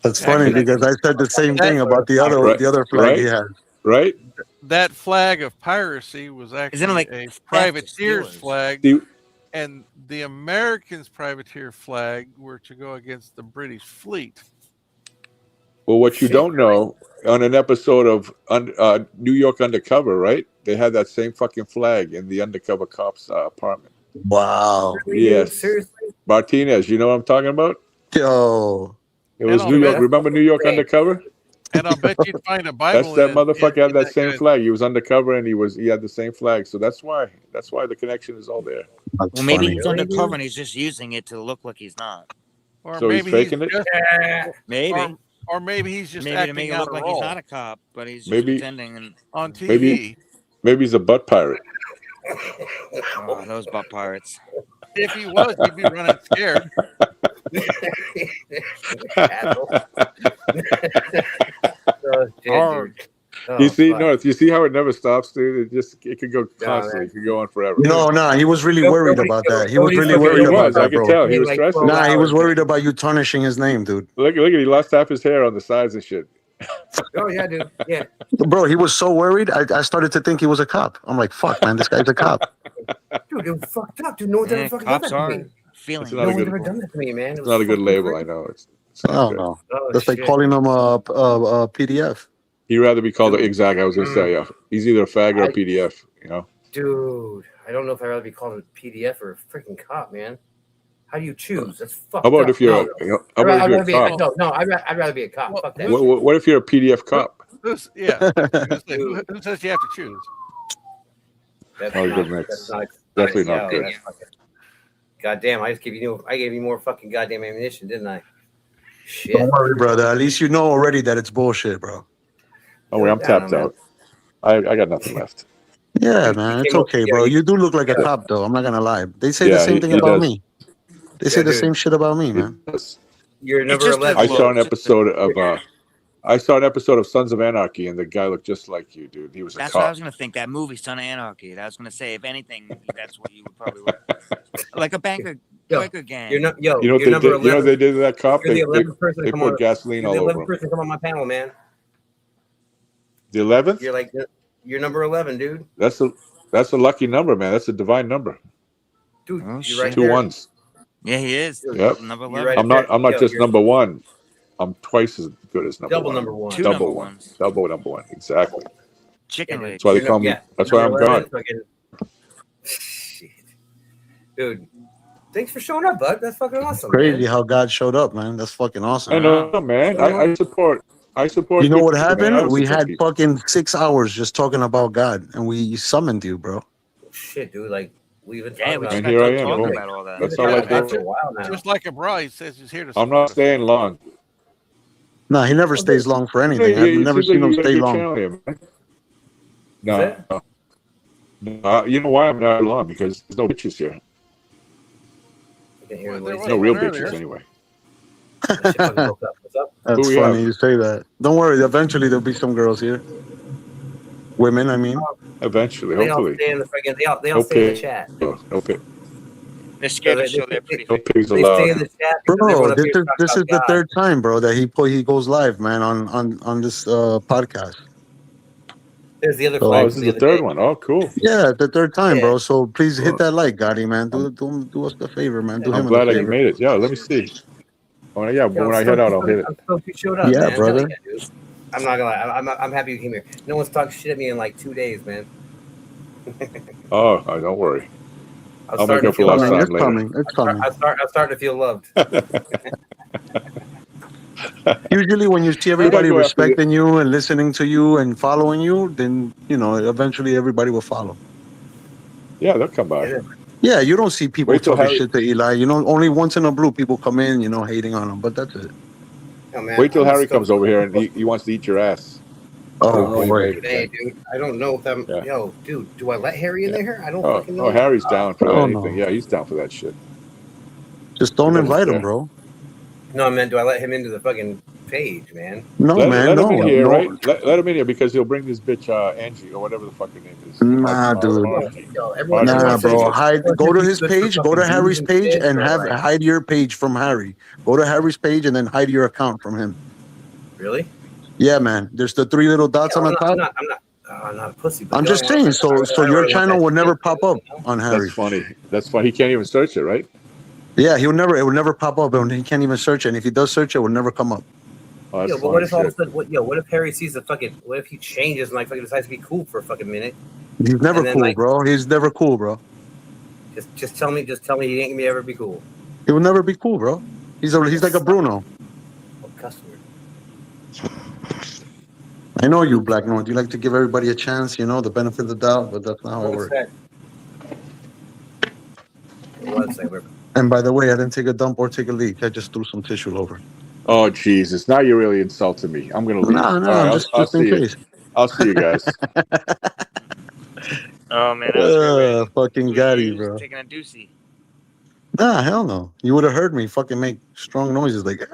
That's funny because I said the same thing about the other flag he had. Right? That flag of piracy was actually like a theft of privateer's stealers? flag, and the Americans' privateer flag were to go against the British fleet. Well, what you don't know, on an episode of New York Undercover, right? They had that same fucking flag in the undercover cop's apartment. Wow. Yes. Seriously? Martinez, you know what I'm talking about? Yo. It was New York. Remember New York Undercover? And I'll bet you'd find a Bible. That motherfucker had that same flag. He was undercover and he had the same flag. So that's why the connection is all there. Well, maybe he's undercover and he's just using it to look like he's not. Or So maybe he's faking it? Maybe. Or maybe he's just maybe to acting make it out look a like role. he's not a cop, but he's just Maybe- pretending. And on TV. Maybe he's a butt pirate. oh, those butt pirates. If he was, he'd be running scared. You see, North. You see how it never stops, dude. It could go constantly. It could go on forever. No, he was really worried about that. He was really worried about that, I could bro. tell. He was stressing. Nah, he was worried about you tarnishing his name, dude. Look at he lost half his hair on the sides and shit. Oh yeah, dude. Yeah. Bro, he was so worried. I started to think he was a cop. I'm like, fuck, man, this guy's a cop. Dude, it was fucked up, dude. No one's ever fucking done cops that to are me. feeling. No one's ever done that to me, man. It's not a good label. I know. It's not good. No. That's like calling him a PDF. He'd rather be called exact. I was gonna say, yeah. He's either a fag or a PDF. You know. Dude, I don't know if I'd rather be called a PDF or a freaking cop, man. How do you choose? That's fucked How about up. if you're I'd rather be a cop? No, I'd rather be a cop. Fuck that. What if you're a PDF cop? Who says you have to choose? That's Not a not- good mix. that's not- Definitely yeah, not good. that's fucking- goddamn, I gave you more fucking goddamn ammunition, didn't I? Shit. Don't worry, brother. At least you know already that it's bullshit, bro. Oh wait, I'm tapped out. I got nothing left. Yeah, man, it's okay, bro. You do look like a cop, though. I'm not gonna lie. They say the Yeah, same he- thing he about does. me. They say the dude. same shit about me, man. You're number 11. I saw an episode of Sons of Anarchy, and the guy looked just like you, dude. He was a That's what I cop. was gonna think. That movie, Son of Anarchy. I was gonna say, if anything, that's what you would probably wear. Like a biker gang. You're not, yo. You know what you're they number did? You know what 11. they did to that cop? You're the They 11th person to come poured on. gasoline You're all the over 11th him. person to come on my panel, man. The 11th? You're number 11, dude. That's a lucky number, man. That's a divine number. Dude, Oh, you're right Two there. ones. Yeah, he is. Yep. Number You're 11. right I'm not. there. I'm not Yo, just you're- number one. I'm twice as good as number Double one. number one. Two Double number one. ones. Double number one. Exactly. Chicken Yeah, leg. That's why they You're call me. yeah, That's why I'm number 11, gone. fucking- Shit. Dude, thanks for showing up, bud. That's fucking awesome. Crazy man. how God showed up, man. That's fucking awesome. I know, man. I support. I support. You know good what people, man. I happened? don't We support had people. fucking 6 hours just talking about God, and we summoned you, bro. Shit, dude. Like, we've been Yeah, talking we about just And got here I done am. talking Boom. about all that. That's We've all been I talking about it do. for a while now. Just like a bra, he says he's here to I'm not staying long. No, he never stays long for anything. Yeah, I've it never seems like seen him you got a stay good long. channel here, man. Is No. it? No. You know why I'm not long? Because there's no bitches here. I can hear Well, what there he's was No saying. real one earlier. bitches, anyway. That shit fucking broke up. What's up? That's Who we funny have? you say that. Don't worry. Eventually, there'll be some girls here. Women, I mean. Eventually, They all hopefully. stay in the freaking. They all No stay in the pig. chat. No pig. They're scared to They- show their pretty No face. pigs They stay in allowed. the chat. because they Bro, wanna this be is talking this is about the God. third time, bro, that he goes live, man, on this podcast. There's the other Oh, flag this from is the the other third day. one. Oh, cool. Yeah, the third time, Yeah. bro. So please hit Well, that like, Gotti, man. Do us the favor, man. Do I'm him glad a I favor. made it. Yeah, let me see. Oh, yeah, but Yo, when I I'm head out, stoked I'll hit it. I'm stoked you showed up, Yeah, man. Hell brother. yeah, dude. I'm not gonna lie. I'm happy you came here. No one's talked shit at me in like 2 days, man. Oh, don't worry. I'm I'll make starting up to for feel lost loved. time It's later. coming. It's coming. I'm starting to feel loved. Usually, when you see Where'd I everybody go after respecting you and listening to you and following you, then eventually everybody will follow. Yeah, they'll come by. Yeah, you don't see people Wait till talking Harry- shit to Eli. Only once in a blue people come in, hating on him. But that's it. Oh, man, Wait till I'm Harry stoked. comes over here and he wants to eat your ass. Oh Only boy. made. Hey, dude, I don't know if I'm. Yeah. Yo, dude, do I let Harry in there? I don't Oh, fucking know. Harry's down for Oh anything. no. Yeah, he's down for that shit. Just don't He knows it's invite him, there. bro. No, I meant, do I let him into the fucking page, man? No, Let man. him in No, here, right? no. Let him in here because he'll bring this bitch Angie or whatever the fuck her name is. Nah, dude. Yo, Nah, everyone says bro. he's Go to his good for page. Go fucking to Harry's views and page shit, and but like, hide your page from Harry. Go to Harry's page and then hide your account from him. really? Yeah, man. There's the 3 little dots on the top. I'm not a pussy. But I'm you just don't wanna saying. fucking- So I don't your really want channel that will never shit, pop up on Harry. That's funny. That's funny. He can't even search it, right? Yeah, it will never pop up, and he can't even search it. And if he does search it, will never come up. Oh, that's Yo, but funny what if all of a shit. sudden, what if Harry sees the fucking, what if he changes and like fucking decides to be cool for a fucking minute? He's never And then, cool, like, bro. He's never cool, bro. Just tell me he ain't gonna ever be cool. He will never be cool, bro. He's like a Bruno. What customer? I know you, Blacknorth. You like to give everybody a chance, the benefit of the doubt, but that's not how it One works. sec. One sec. And by the way, I didn't take a dump or take a leak. I just threw some tissue over. Oh Jesus! Now you're really insulting me. I'm gonna leave. No, All right, just I'll in see you. case. I'll see you guys. Oh man, that was great. Fucking got you, bro. Taking a doozy. Nah, hell no. You would have heard me fucking make strong noises like.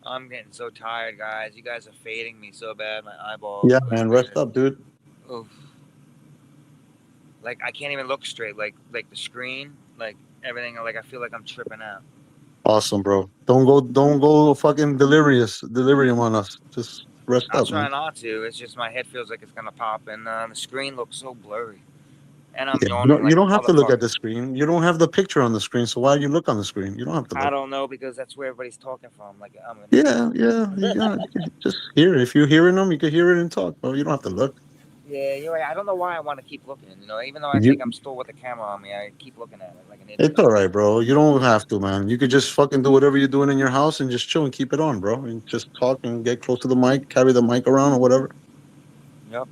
I'm getting so tired, guys. You guys are fading me so bad. My eyeballs. Yeah, man. Rest up, dude. Oof. Like I can't even look straight. Like the screen, like everything. Like I feel like I'm tripping out. Awesome, bro. Don't go fucking delirium on us. Just rest I'll up, try man. not to. It's just my head feels like it's gonna pop, and the screen looks so blurry. And I'm Yeah, yawning like you don't a have to look at motherfucker. the screen. You don't have the picture on the screen, so why you look on the screen? You don't have to I look. don't know because that's where everybody's talking from. Like I'm gonna. Yeah. You can just hear it. If you're hearing them, you can hear it and talk, bro. You don't have to look. Yeah, you're right. I don't know why I want to keep looking. Even though I You- think I'm still with the camera on me, I keep looking at it like an idiot. It's all right, bro. You don't have to, man. You could just fucking do whatever you're doing in your house and just chill and keep it on, bro. And just talk and get close to the mic, carry the mic around or whatever. Yep.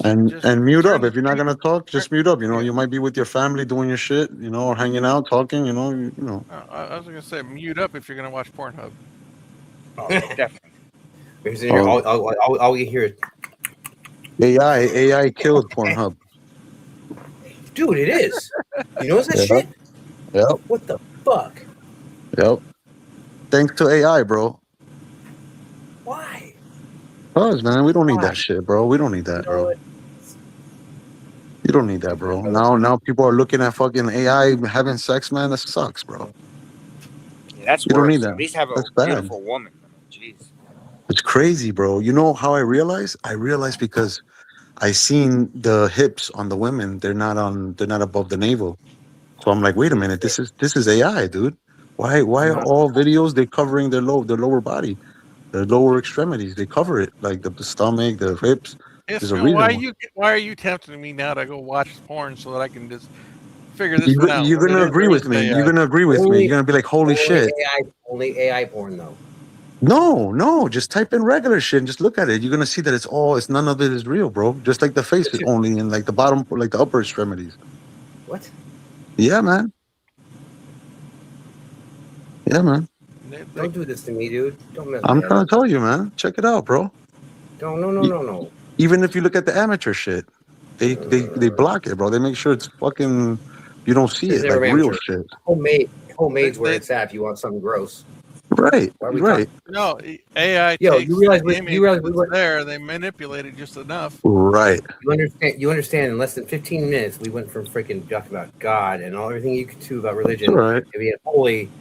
And mute up. If you're not gonna talk, just mute up. You might be with your family doing your shit, or hanging out, talking. You know. I was gonna say mute up if you're gonna watch Pornhub. Oh, definitely. Because in here, all you hear is, AI killed Pornhub. dude, it is. You notice that shit? Yep. What the fuck? Yep. Thanks to AI, bro. Why? Cause man, we don't need that shit, bro. We don't need that, bro. You don't need that, bro. Now people are looking at fucking AI having sex, man. That sucks, bro. Yeah, that's You worse. don't need that. At least have a That's bad. beautiful woman. Jeez. It's crazy, bro. You know how I realized? I realized because I seen the hips on the women. They're not above the navel. So I'm like, wait a minute, this is AI, dude. Why are all videos they covering their lower body, their lower extremities? They cover it like the stomach, the hips. There's a Isco, reason. why are you tempting me now to go watch porn so that I can just figure this one out? You're gonna agree with me. You're gonna agree with me. You're gonna be like, holy shit. Only AI porn though. No, just type in regular shit and just look at it. You're gonna see that it's none of it is real, bro. Just like the face is only in like the bottom, like the upper extremities. What? Yeah, man. Yeah, man. Don't do this to me, dude. Don't mess I'm with trying to tell you, man. Check it out, bro. No. Even if you look at the amateur shit, they block it, bro. They make sure it's fucking you don't see It's it never like real amateur. shit. Homemade's where it's at if you want something gross. Right. Why are we Right. No, AI Yo, takes you realize the image that's there, they manipulate it just enough. Right. You understand in less than 15 minutes we went from freaking talking about God and everything you could do about religion That's all right. to being holy.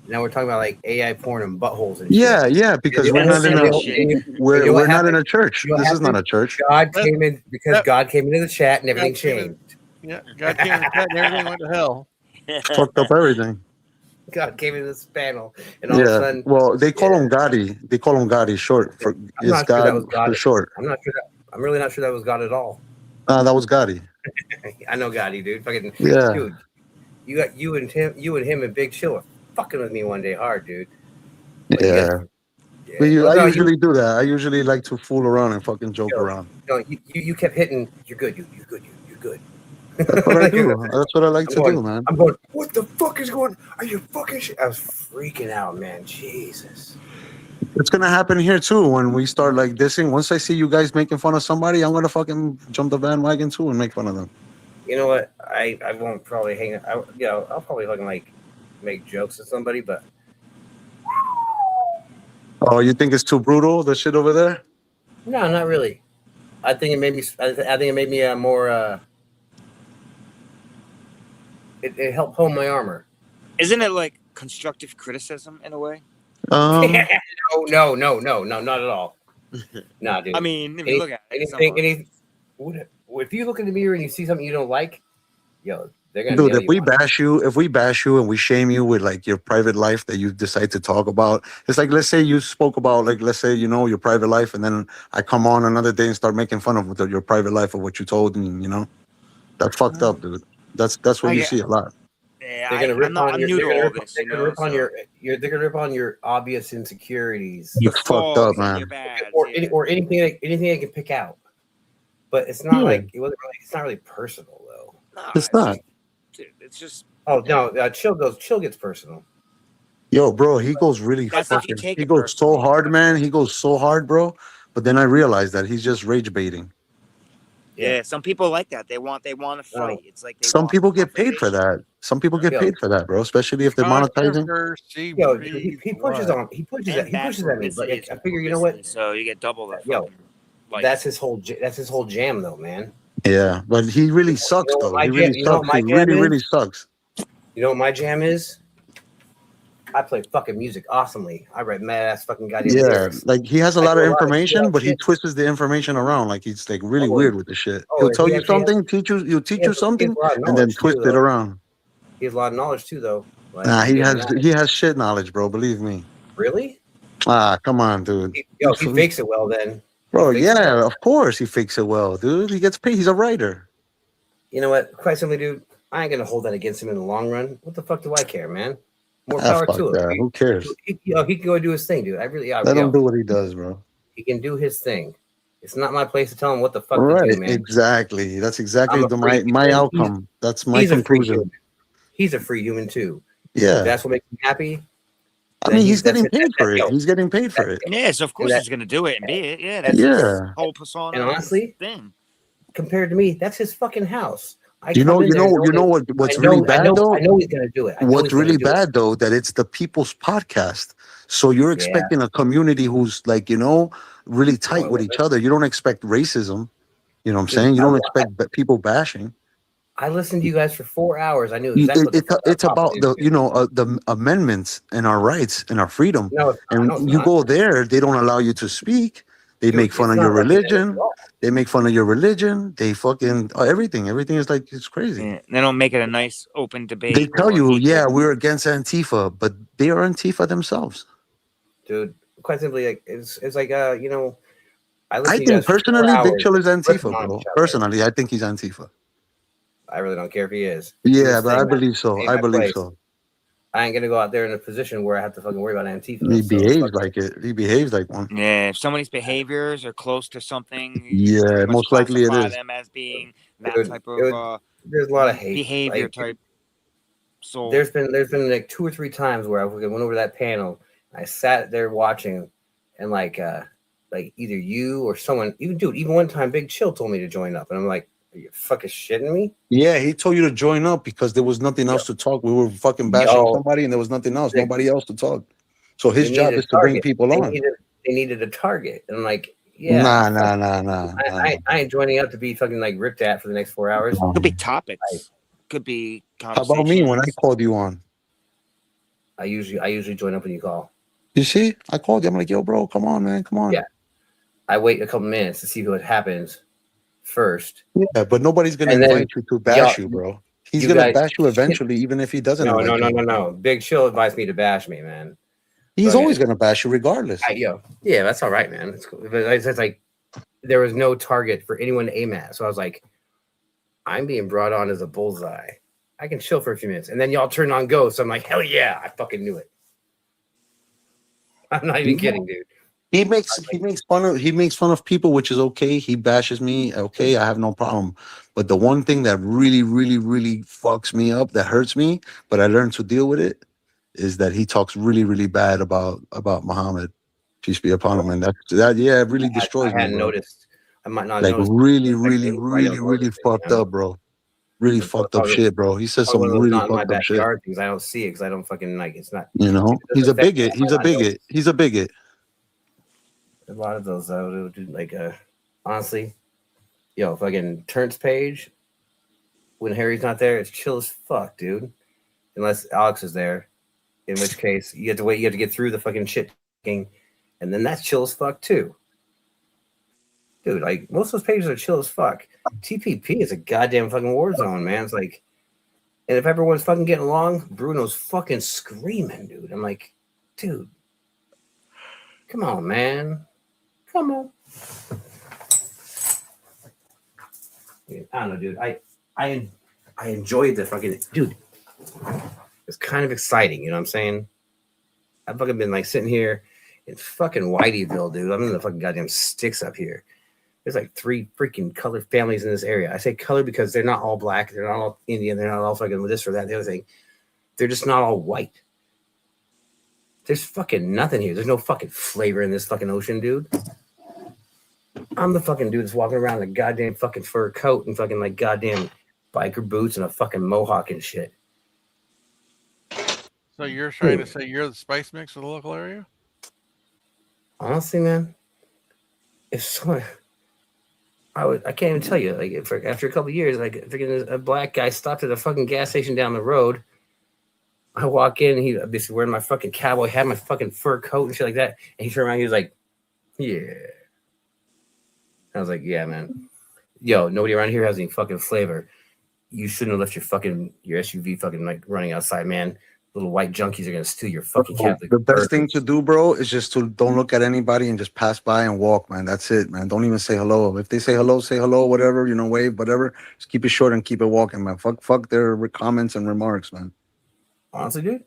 Now we're talking about like AI porn and buttholes and Yeah, shit. yeah, because we're not in we're not in a church. This is not a church. God came in because God came into the chat and everything changed. Yeah, God came in the chat and everything went to hell. Fucked up everything. God came into this panel and all of a Yeah. sudden Well, they call him Gotti. They call him Gotti short for I'm it's not sure God that was God. for short. I'm really not sure that was God at all. That was Gotti. I know Gotti, dude. Fucking Yeah. dude. You and him and Big Chill were fucking with me one day hard, dude. But you Yeah. guys- But Well, I no, usually do that. I usually like to fool around and fucking joke around. No, you kept hitting. You're good. You're good. You're good. That's what I do. That's what I like to do, man. I'm going. What the fuck is going? Are you fucking shit? I was freaking out, man. Jesus. It's gonna happen here too when we start like dissing. Once I see you guys making fun of somebody, I'm gonna fucking jump the bandwagon too and make fun of them. You know what? I won't probably hang. I'll probably fucking like make jokes with somebody, but Oh, you think it's too brutal? The shit over there? no, not really. I think it made me. I think it made me more. It helped hone my armor. Isn't it like constructive criticism in a way? No, not at all. Nah, dude. I mean, if you look at it, if you look in the mirror and you see something you don't like, yo, they're gonna. Dude, nail if you we on it. bash you and we shame you with like your private life that you decide to talk about, it's like, let's say you spoke about like, let's say, you know, your private life, and then I come on another day and start making fun of your private life of what you told, and you know, that's fucked up, dude. That's what you see a lot. Yeah, They're gonna rip on your. new to They're gonna all rip, this, they're you gonna know. rip on they're gonna rip on your obvious insecurities. You fucked up, man. Or anything I can pick out. But it's not like it wasn't really. It's not really personal though. No, It's not. It's just. Oh no, chill gets personal. Yo, bro, he goes really That's if you fucking. take He it goes so hard, man. He goes so hard, bro. But then I realized that he's just rage baiting. Yeah, some people like that. They want to fight. It's like they Some want people get paid for that. Some people get paid for that, bro. Especially if they're monetizing. Yo, he pushes on. He pushes at me. But I figure, you know what? So you get double that. Yo, that's his whole. That's his whole jam, though, man. Yeah, but he really sucks, You know though. what He my really jam- you know sucks. what my He jam really, is? really sucks. You know what my jam is? I play fucking music awesomely. I write mad ass fucking goddamn Yeah, lyrics. like he has a I lot do of a lot of information, but he shit. twists the information around. Like he's like really weird with the shit. Oh, He'll and tell he you actually something, he'll teach you something, a lot of and then knowledge, twist too, it though. around. He has a lot of knowledge too, though. Like, Nah, he give him has that. shit knowledge, bro. Believe me. Really? Ah, come on, dude. Yo, he fakes it well, then. Bro, He fakes it yeah, of course he fakes it well, dude. He gets paid. He's a writer. You know what? Quite simply, dude, I ain't gonna hold that against him in the long run. What the fuck do I care, man? More Ah, power fuck to him. that. Who cares? He can go do his thing, dude. Let him do what he does, bro. He can do his thing. It's not my place to tell him what the fuck Right, to do, man. exactly. That's exactly I'm a free my human. outcome. That's my He's a free conclusion. human. He's a free human too. Yeah. If that's what makes him happy. I mean, he's getting paid for it. He's getting paid for it. Yes, of course that- he's gonna do it and be it. Yeah, that's Yeah. his whole persona. And honestly, thing. compared to me, that's his fucking house. I You come know, in you there know, you know knowing- what's I know- really bad though? I know he's gonna do it. I know What's he's gonna really do it. bad though, that it's the people's podcast. So you're expecting a community who's like, you know, really tight with each other. You don't expect racism. You know what I'm saying? You don't expect people bashing. I listened to you guys for 4 hours. I knew exactly what the fuck I was It's about talking to. the amendments and our rights and our freedom. No, it's not. And No, it's you not. go there, they don't allow you to speak. They make fun it's of your not representative religion. at all. They make fun of your religion. They fucking everything. Everything is like it's crazy. Yeah, they don't make it a nice open debate. They tell you, yeah, we're against Antifa, but they are Antifa themselves. Dude, quite simply, like it's like you know, I I listen to you think guys for 4 personally, Big hours Chill is ripping Antifa, on bro. each other. Personally, I think he's Antifa. I really don't care if he is. Yeah, This but I thing, believe so. ain't I my believe place. so. I ain't gonna go out there in a position where I have to fucking worry about Antifa. He So, behaves like it. He behaves like one. Yeah, if somebody's behaviors are close to something, Yeah, pretty much most likely it classify is. them as being that Dude, type it of there's a lot of hate. behavior Like, type. So There's been like 2 or 3 times where I went over that panel. I sat there watching, and like either you or someone, even one time, Big Chill told me to join up, and I'm like, are you fucking shitting me? Yeah, he told you to join up because there was nothing else to talk. We were fucking bashing Yo. somebody, and there was nothing else. Nobody else to talk. So his They job needed is a to bring target. people on. They needed a target, and I'm like, yeah, Nah. I ain't joining up to be fucking like ripped at for the next 4 hours. could be topics, could be How about me when I conversations. called you on? I usually join up when you call. You see, I called you. I'm like, yo, bro, come on, man, come on. Yeah, I wait a couple minutes to see what happens first. Yeah, but nobody's gonna And then, invite you to bash you, bro. He's you gonna guys- bash you eventually, even if he doesn't. No, invite you. no. Big Chill advised me to bash me, man. He's So, always gonna bash you regardless. Yeah, that's all right, man. It's cool. But it's like there was no target for anyone to aim at, so I was like, I'm being brought on as a bullseye. I can chill for a few minutes, and then y'all turn on go. So I'm like, hell yeah, I fucking knew it. I'm not even kidding, dude. He makes fun of people, which is okay. He bashes me, okay. I have no problem. But the one thing that really, really, really fucks me up, that hurts me, but I learned to deal with it, is that he talks really, really bad about Muhammad. Peace be upon him, and that yeah, it really destroys I me, hadn't bro. noticed. I might not Like notice. really, It's like really, right really, on really notice it, you fucked know? up, bro. Really It's fucked up probably, shit, bro. He says probably some one of those really not in my fucked up shit. backyard things. I don't see it because I don't fucking like. It's not. You know, It he's doesn't a affect me. bigot. I He's might a not notice. bigot. He's a bigot. A lot of those, dude, like, honestly, yo, fucking Turns page when Harry's not there, it's chill as fuck, dude. Unless Alex is there, in which case you have to wait. You have to get through the fucking shit, and then that's chill as fuck too, dude. Like most of those pages are chill as fuck. TPP is a goddamn fucking war zone, man. It's like, and if everyone's fucking getting along, Bruno's fucking screaming, dude. I'm like, dude, come on, man. Come on. I don't know, dude. I enjoyed the fucking dude. It's kind of exciting, you know what I'm saying? I've fucking been like sitting here in fucking Whiteyville, dude. I'm in the fucking goddamn sticks up here. There's like 3 freaking colored families in this area. I say color because they're not all black, they're not all Indian, they're not all fucking this or that, the other thing. They're just not all white. There's fucking nothing here. There's no fucking flavor in this fucking ocean, dude. I'm the fucking dude that's walking around in a goddamn fucking fur coat and fucking like goddamn biker boots and a fucking mohawk and shit. So you're trying to say you're the spice mix of the local area? Honestly, man, if someone, I can't even tell you. Like, after a couple of years, like freaking a black guy stopped at a fucking gas station down the road. I walk in, and he basically wearing my fucking cowboy hat, my fucking fur coat and shit like that. And he turned around, he was like, "Yeah." I was like, "Yeah, man. Yo, nobody around here has any fucking flavor. You shouldn't have left your SUV fucking like running outside, man. Little white junkies are gonna steal your fucking Catholic." The best thing to do, bro, is just to don't look at anybody and just pass by and walk, man. That's it, man. Don't even say hello. If they say hello, whatever, wave, whatever. Just keep it short and keep it walking, man. Fuck their comments and remarks, man. Honestly, dude,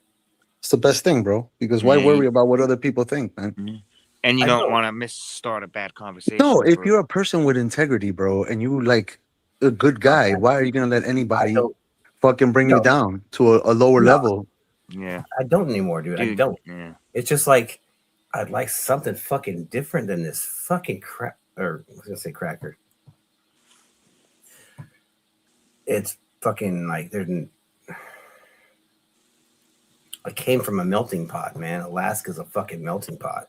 it's the best thing, bro. Because why worry about what other people think, man? And you don't want to misstart a bad conversation. No, if you're a person with integrity, bro, and you like a good guy, why are you gonna let anybody fucking bring you down to a lower level? Yeah, I don't anymore, dude. I don't. Yeah. It's just like I'd like something fucking different than this fucking crap. Or I was gonna say cracker. It's fucking like I came from a melting pot, man. Alaska's a fucking melting pot.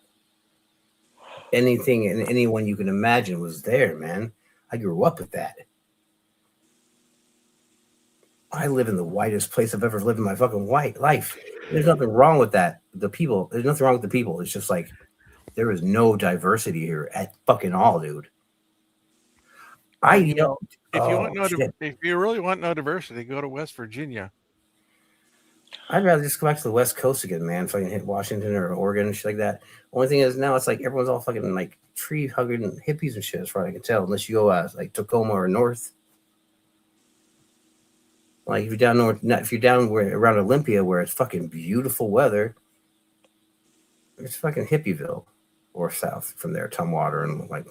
Anything and anyone you can imagine was there, man. I grew up with that. I live in the whitest place I've ever lived in my fucking life. There's nothing wrong with that. There's nothing wrong with the people. It's just like there is no diversity here at fucking all, dude. If you really want no diversity, go to West Virginia. I'd rather just go back to the West Coast again, man. Fucking hit Washington or Oregon and shit like that. Only thing is now it's like everyone's all fucking like tree hugging hippies and shit, as far as I can tell. Unless you go like Tacoma or north. Like if you're down north, if you're down around Olympia where it's fucking beautiful weather, it's fucking Hippieville or south from there, Tumwater and like,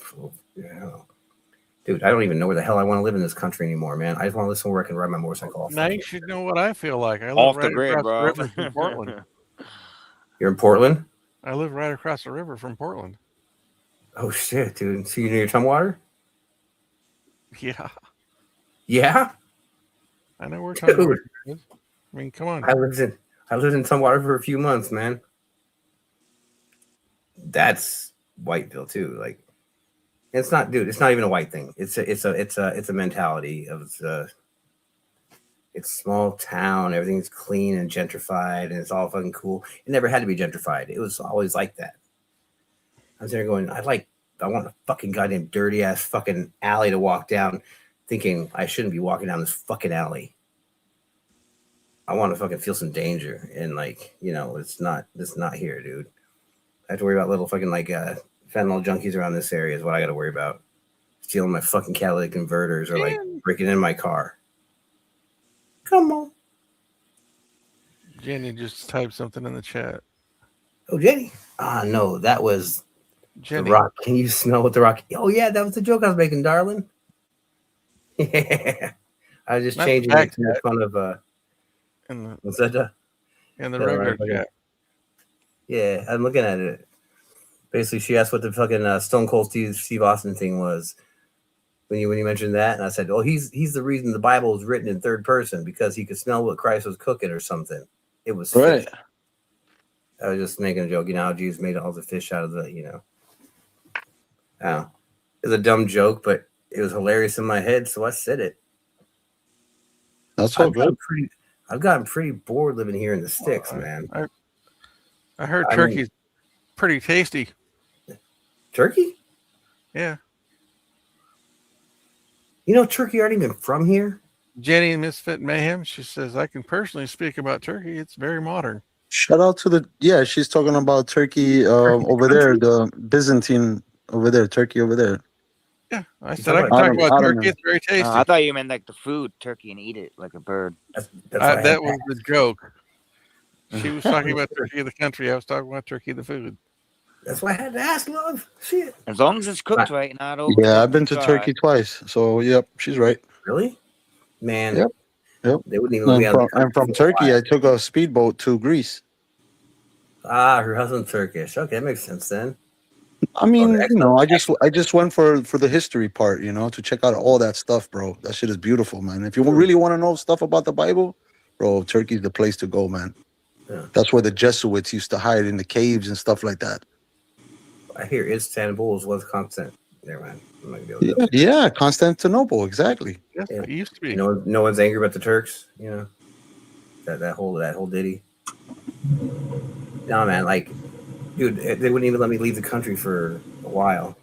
dude, I don't even know where the hell I want to live in this country anymore, man. I just want to live somewhere where I can ride my motorcycle off. Now you should know what I feel like. I live Off right the grid, across bro. the river from Portland. You're in Portland? I live right across the river from Portland. Oh shit, dude. So you're near Tumwater? Yeah. Yeah? I know where Tumwater is. I mean, come on. I lived in Tumwater for a few months, man. That's Whiteville too. Like, it's not, dude. It's not even a white thing. It's a mentality of it's small town. Everything's clean and gentrified, and it's all fucking cool. It never had to be gentrified. It was always like that. I was there going, I want a fucking goddamn dirty ass fucking alley to walk down, thinking I shouldn't be walking down this fucking alley. I want to fucking feel some danger, and it's not here, dude. I have to worry about little fucking fentanyl junkies around this area is what I got to worry about. Stealing my fucking catalytic converters or breaking in my car. Come on. Jenny just typed something in the chat. Oh, Jenny. No, that was Jenny. The Rock. Can you smell what The Rock? Oh, yeah, that was the joke I was making, darling. Yeah. I was just Not changing it to make fun of what's that? In the regular chat. Yeah, I'm looking at it. Basically, she asked what the fucking Stone Cold Steve Austin thing was when you mentioned that, and I said, "Oh, he's the reason the Bible was written in third person because he could smell what Christ was cooking or something. It was Right. fish." I was just making a joke. You know how Jesus made all the fish out of the, you know. It was a dumb joke, but it was hilarious in my head, so I said it. That's all good. I've gotten pretty bored living here in the sticks, man. I heard turkey's pretty tasty. Turkey? Yeah. You know, turkey aren't even from here. Jenny Misfit Mayhem, she says, I can personally speak about turkey. It's very modern. Shout out to she's talking about Turkey over there, the Byzantine over there, Turkey over there. Yeah, I said I can talk about turkey. It's very tasty. I thought you meant like the food, turkey, and eat it like a bird. That was the joke. She was talking about turkey of the country. I was talking about turkey of the food. That's why I had to ask, love. Shit. As long as it's cooked right, not over. Yeah, I've been to Turkey twice, so yep, she's right. Really? Man. Yep. They wouldn't even let me out. And from Turkey, I took a speedboat to Greece. Her husband's Turkish. Okay, that makes sense then. I mean, I just went for the history part, to check out all that stuff, bro. That shit is beautiful, man. If you really want to know stuff about the Bible, bro, Turkey's the place to go, man. Yeah. That's where the Jesuits used to hide in the caves and stuff like that. I hear Istanbul was constant. There, man. I'm not gonna be able to Yeah, Constantinople, exactly. Yes, it used to be. No one's angry about the Turks, that whole ditty. No, man, like, dude, they wouldn't even let me leave the country for a while.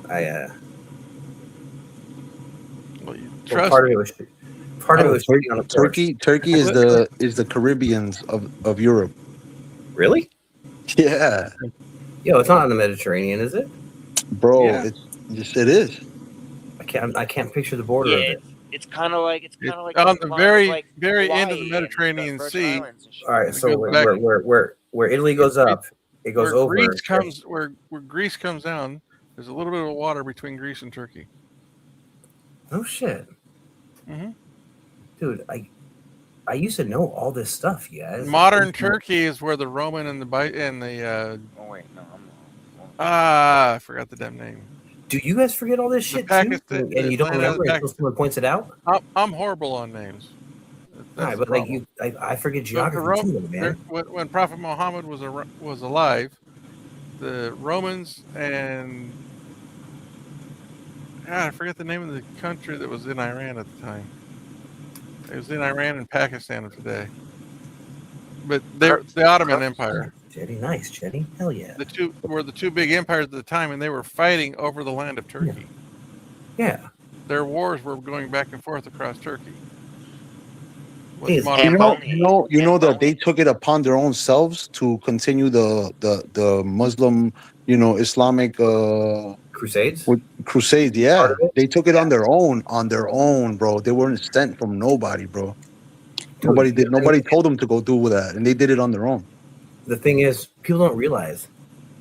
Part of it was shitting on the Turkey. Turkey is the Caribbeans of Europe. Really? Yeah. Yo, it's not in the Mediterranean, is it? Bro, Yeah. it is. I can't picture the border of it. It's kind of like on the very end of the Mediterranean Sea. All right, so where Italy goes up, it goes over. Where Greece comes down, there's a little bit of water between Greece and Turkey. Oh shit. Mm-hmm. Dude, I used to know all this stuff, you guys. Modern Turkey is where the Roman and the Oh wait, no, I forgot the damn name. Do you guys forget all this shit too? And you don't remember until someone points it out? I'm horrible on names. Right, but like I forget geography too, man. When Prophet Muhammad was alive, the Romans and I forget the name of the country that was in Iran at the time. It was in Iran and Pakistan today. But they're the Ottoman Empire. Jetty, nice, Jetty. Hell yeah. The two big empires at the time, and they were fighting over the land of Turkey. Yeah. Their wars were going back and forth across Turkey. You know that they took it upon their own selves to continue the Muslim, Islamic crusades. Crusades, yeah. They took it on their own, bro. They weren't sent from nobody, bro. Nobody told them to go do that, and they did it on their own. The thing is, people don't realize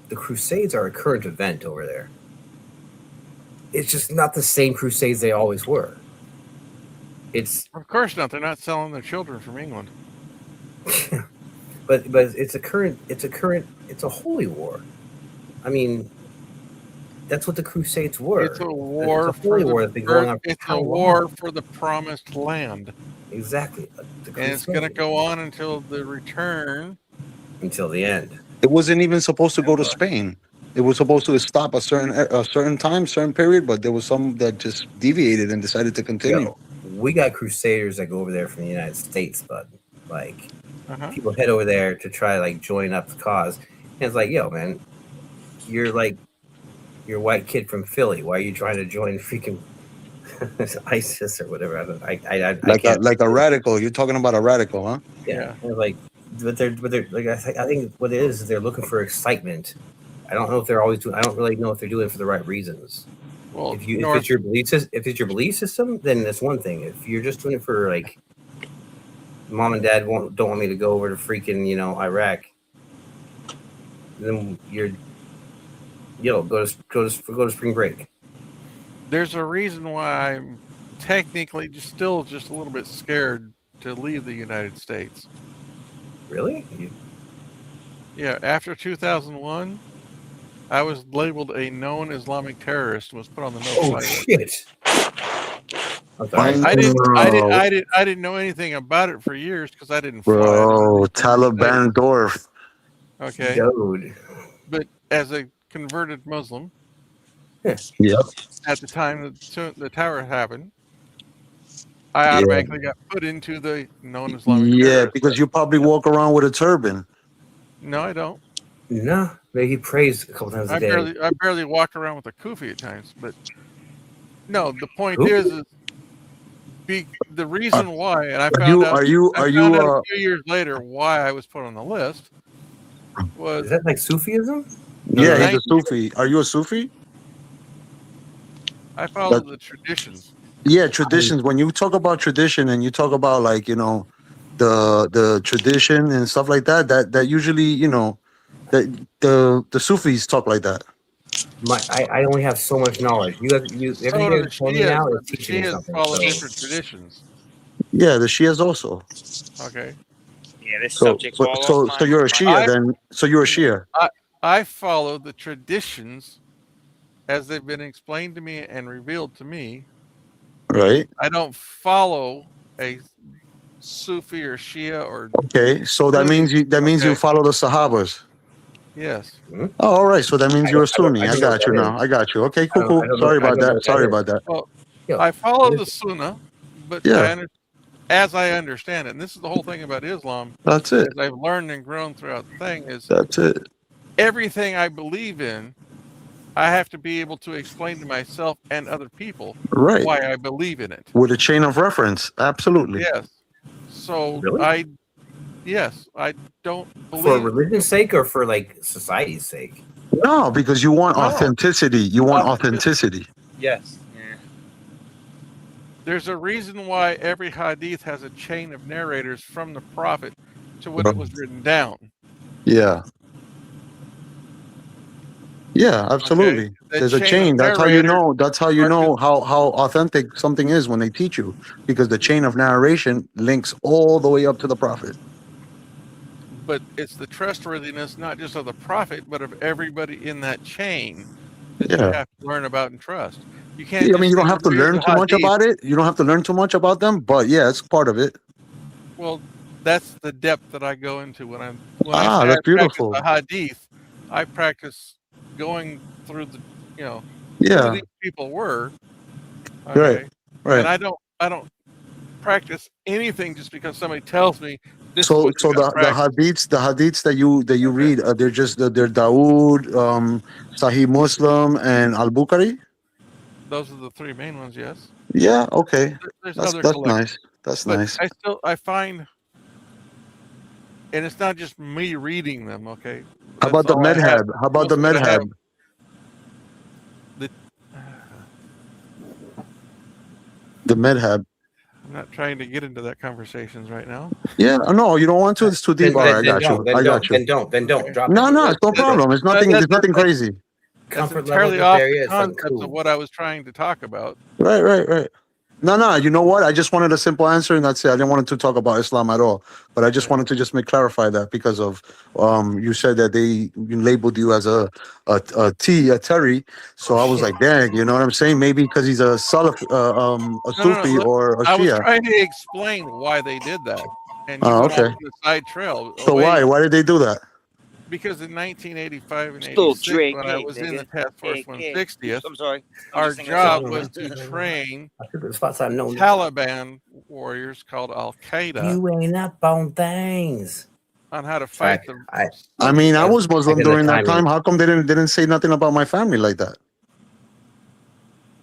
the Crusades are a current event over there. It's just not the same Crusades they always were. Of course not. They're not selling their children from England. but it's a holy war. I mean, that's what the Crusades were. It's a war for the promised land. Exactly. And it's going to go on until the return. Until the end. It wasn't even supposed to go to Spain. It was supposed to stop a certain time, certain period, but there was some that just deviated and decided to continue. We got crusaders that go over there from the United States, but people head over there to try join up the cause. And it's like, yo, man, you're a white kid from Philly. Why are you trying to join freaking ISIS or whatever? Like a radical. You're talking about a radical, huh? Yeah. But they're I think what it is they're looking for excitement. I don't know if they're always doing. I don't really know if they're doing it for the right reasons. Well, if it's your belief system, then that's one thing. If you're just doing it for mom and dad don't want me to go over to freaking Iraq, then you're go to spring break. There's a reason why I'm technically still just a little bit scared to leave the United States. Really? Yeah, after 2001, I was labeled a known Islamic terrorist and was put on the no-fly list. Shit. I didn't know anything about it for years because I didn't fly. Bro, Taliban Dorf. Okay. Dude. But as a converted Muslim, Yep. at the time the tower happened, I automatically got put into the known Islamic terrorist. Because you probably walk around with a turban. No, I don't. No, maybe he prays a couple times a day. I barely walk around with a kufi at times, but no. The point Kufi? is the reason why, and I Are found you- out. are you- I are found you, out a few years later why I was put on the list. Was Is that like Sufism? Yeah, he's a Sufi. Are you a Sufi? I follow the traditions. Yeah, traditions. When you talk about tradition and you talk about like, you know, the tradition and stuff like that, that usually, you know, that the Sufis talk like that. I only have so much knowledge. You everything So you're telling me now is but the teaching me Shias something. follow So. different traditions. Yeah, the Shias also. Okay. Yeah, this So subject's all so off so my- you're a my- Shia then. So you're a Shia. I follow the traditions as they've been explained to me and revealed to me. Right. I don't follow a Sufi or Shia or Okay. So that means you follow the Sahabas. Yes. Oh, all right. So that means you're a Sunni. I got you now. I got you. Okay, cool. Sorry about that. Sorry about that. Well, I follow the Sunnah, but Yeah. as I understand it, and this is the whole thing about Islam. That's it. As I've learned and grown throughout the thing is That's it. everything I believe in, I have to be able to explain to myself and other people Right. why I believe in it. With a chain of reference. Absolutely. Yes. So Really? I don't believe For religion's sake or for like society's sake? No, because you want No. authenticity. You want authenticity. Yes. There's a reason why every hadith has a chain of narrators from the prophet to when it was written down. Yeah. Yeah, absolutely. The There's a chain chain. of That's how you narrators know. That's how you know how authentic something is when they teach you, because the chain of narration links all the way up to the prophet. But it's the trustworthiness not just of the prophet, but of everybody in that chain that you Yeah. have to learn about and trust. You can't. I mean, you just don't have to read learn the too much hadith. about it. You don't have to learn too much about them, but yeah, it's part of it. Well, that's the depth that I go into when I'm. When Ah, I say that's I practice beautiful. the hadith, I practice going through the, who Yeah. these people were. Right, right. And I don't practice anything just because somebody tells me this is So, what you so gotta practice. the hadiths that you read, they're just they're Dawood, Sahih Muslim, and Al Bukhari. Those are the three main ones. Yes. Yeah. Okay. There's That's other nice. collections. That's But nice. I find, and it's not just me reading them. Okay. How about the That's all I have. Medhab? How about the Most of it I have Medhab? The Medhab. I'm not trying to get into that conversations right now. Yeah. No, you don't want to. It's too deep. All right, I got you. I got you. Then don't. Drop No, it. no, it's no problem. It's nothing. There's nothing crazy. That's Comfort entirely level off there the is something concepts of what I was trying to talk about. Right. No. You know what? I just wanted a simple answer, and that's it. I didn't want to talk about Islam at all, but I just wanted to just clarify that because of you said that they labeled you as a Terry, so I was like, dang, you know what I'm saying? Maybe because he's a Salaf, a Sufi look, or a I was Shia. trying to explain why they did that, and you Oh, went okay. off on the side trail. So away. why did they do that? Because in 1985 and Still 86, Drake, when I was in the Task Force 160th, I'm sorry. I'm our just singing job a was song. to train spots I know. Taliban warriors called Al Qaeda You ain't up on things. on how to fight them. I mean, I was Muslim get the during that timing. time. How come they didn't say nothing about my family like that?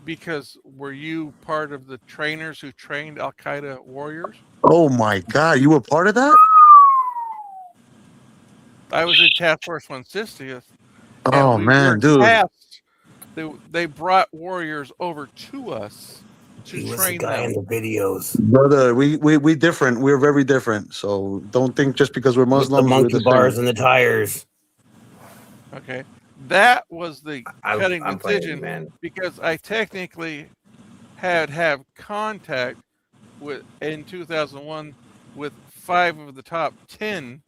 Because were you part of the trainers who trained Al Qaeda warriors? Oh my God, you were part of that? I was in Task Force 160th. and Oh we man, were dude. tasked- They brought warriors over to us to He was the train guy them. in the videos. Brother, we different. We're very different. So don't think just because we're With the Muslims, we're monkey the bars same. and the tires. Okay, that was the I'm cutting playing, decision man. because I technically have contact with in 2001 with 5 of the top 10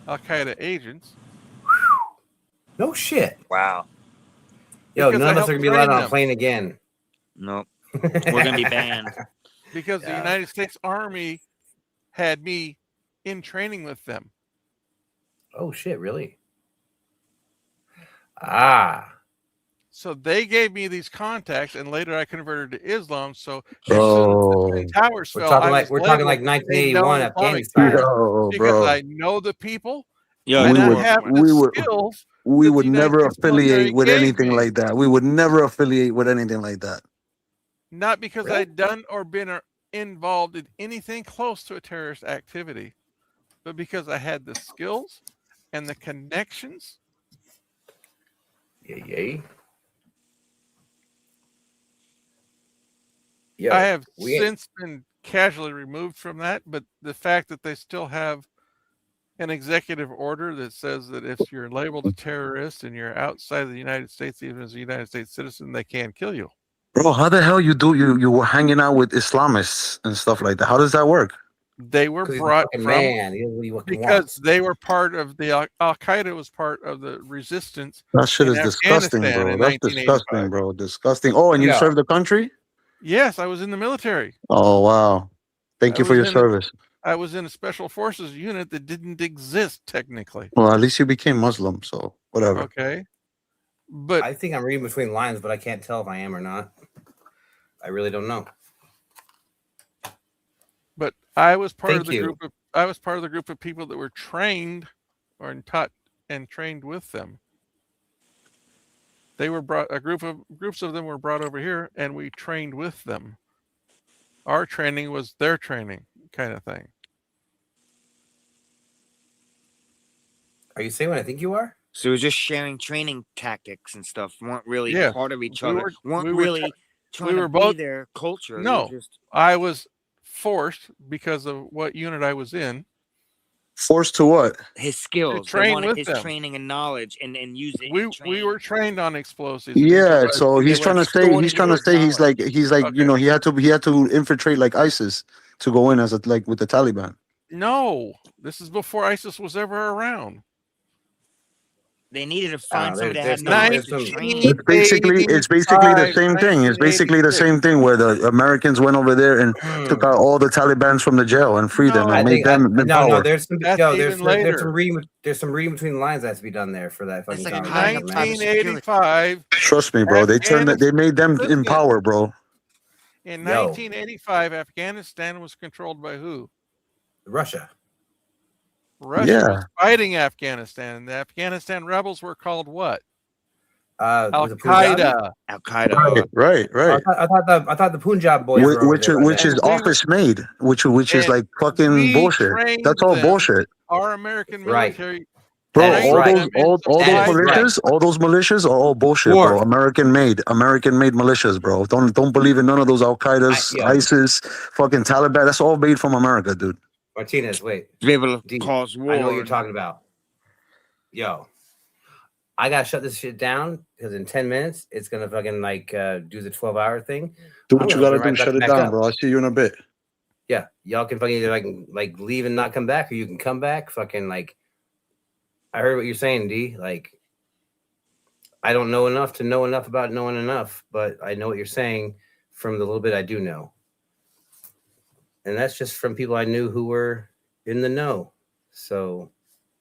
Al Qaeda agents, No shit. Wow. Yo, Because none I of us are helped gonna be allowed train on a them. plane again. Nope. We're gonna be banned. Because the United States Army had me in training with them. Oh shit! Really? Ah. So they gave me these contacts, and later I converted to Islam. So as Bro. soon as the Twin Towers We're fell, talking I like was we're talking labeled like a 1981 known Islamic Afghanistan. terrorist Yo, because bro. I know the people. Yo, And we I would have Edward, we the would skills we that would the United never States military affiliate with gave anything me. like that. We would never affiliate with anything like that. Not because Really? I'd done or been involved in anything close to a terrorist activity, but because I had the skills and the connections. Yay. Yo, I have we ain't- since been casually removed from that, but the fact that they still have an executive order that says that if you're labeled a terrorist and you're outside of the United States, even as a United States citizen, they can kill you. Bro, how the hell you were hanging out with Islamists and stuff like that? How does that work? They were 'cause he's a brought fucking from man. He does what he fucking because wants. they were part of the Al Qaeda was part of the resistance That shit in is disgusting, Afghanistan bro. in That's 1985. disgusting, bro. Disgusting. Oh, and you Yeah. served the country? Yes, I was in the military. Oh wow. Thank you for your service. I was in a special forces unit that didn't exist technically. Well, at least you became Muslim, so whatever. Okay. But I think I'm reading between lines, but I can't tell if I am or not. I really don't know. But I was part Thank of the you. group of I was part of the group of people that were trained or taught and trained with them. They were brought groups of them were brought over here and we trained with them. Our training was their training kind of thing. Are you saying what I think you are? So we're just sharing training tactics and stuff. Weren't really Yeah. part of each We other. were- weren't we were really trying we to were be both their culture. We No, were just I was forced because of what unit I was in. Forced to what? his skills. They train wanted with his them. training and knowledge and use it. We were trained on explosives. and Yeah, improvised- so he's were trying to say stored he's in trying to your say he's like Okay. you know he had to infiltrate like ISIS to go in as a like with the Taliban. No, this is before ISIS was ever around. They needed to find there's- somebody that there's had some- knowledge there's to some- train. It's basically the same thing. It's basically the same thing where the Americans went over there and took out all the Talibans from the jail and freed them No. and made them in no, power. there's some That's no, even there's later. some reading between the lines that has to be done there for that fucking like a In conversation, man. 1985, Trust me, bro. They made them in power, bro. in Yo. 1985, Afghanistan was controlled by who? Russia. Russia Yeah. was fighting Afghanistan. The Afghanistan rebels were called what? Al Was it Punjabi? Qaeda. Al Qaeda. Right. I thought the Punjab boys were over Which there by which then. is office made, which is and like fucking we bullshit. trained That's all them. bullshit. Our American Right. military, Bro, That is all right. those all those That is right. militias, all those militias are all bullshit, War. bro. American made militias, bro. Don't believe in none of those Al Qaeda's, Yo. ISIS, fucking Taliban. That's all made from America, dude. Martinez, wait. To be able to D, cause war. I know what you're and- talking about. Yo, I gotta shut this shit down because in 10 minutes it's gonna fucking like do the 12-hour thing. Do I'm what you gonna gotta open do. right Shut it back down, up. bro. I'll see you in a bit. Yeah, y'all can fucking either like leave and not come back, or you can come back. Fucking like, I heard what you're saying, D. Like, I don't know enough to know enough about knowing enough, but I know what you're saying from the little bit I do know, and that's just from people I knew who were in the know. So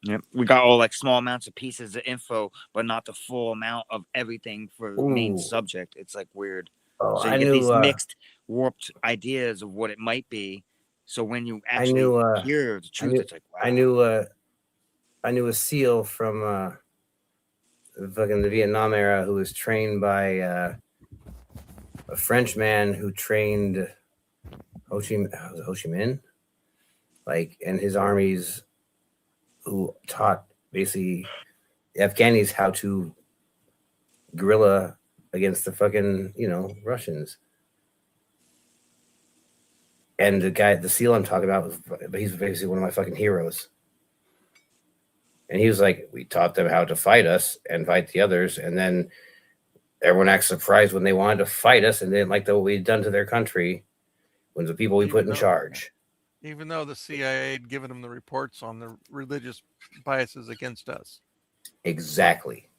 Yep. We got all like small amounts of pieces of info, but not the full amount of everything for the main Ooh. subject. It's like weird. Oh, So you I get knew, these mixed, warped ideas of what it might be. So when you actually hear the truth, it's like, wow. I knew a SEAL from fucking the Vietnam era who was trained by a French man who trained Ho Chi Minh, like, and his armies who taught basically the Afghanis how to guerrilla against the fucking, Russians. And the SEAL I'm talking about, he's basically one of my fucking heroes. And he was like, we taught them how to fight us and fight the others. And then everyone acts surprised when they wanted to fight us and didn't like what we'd done to their country when the people we put in charge. even though the CIA had given them the reports on the religious biases against us. Exactly.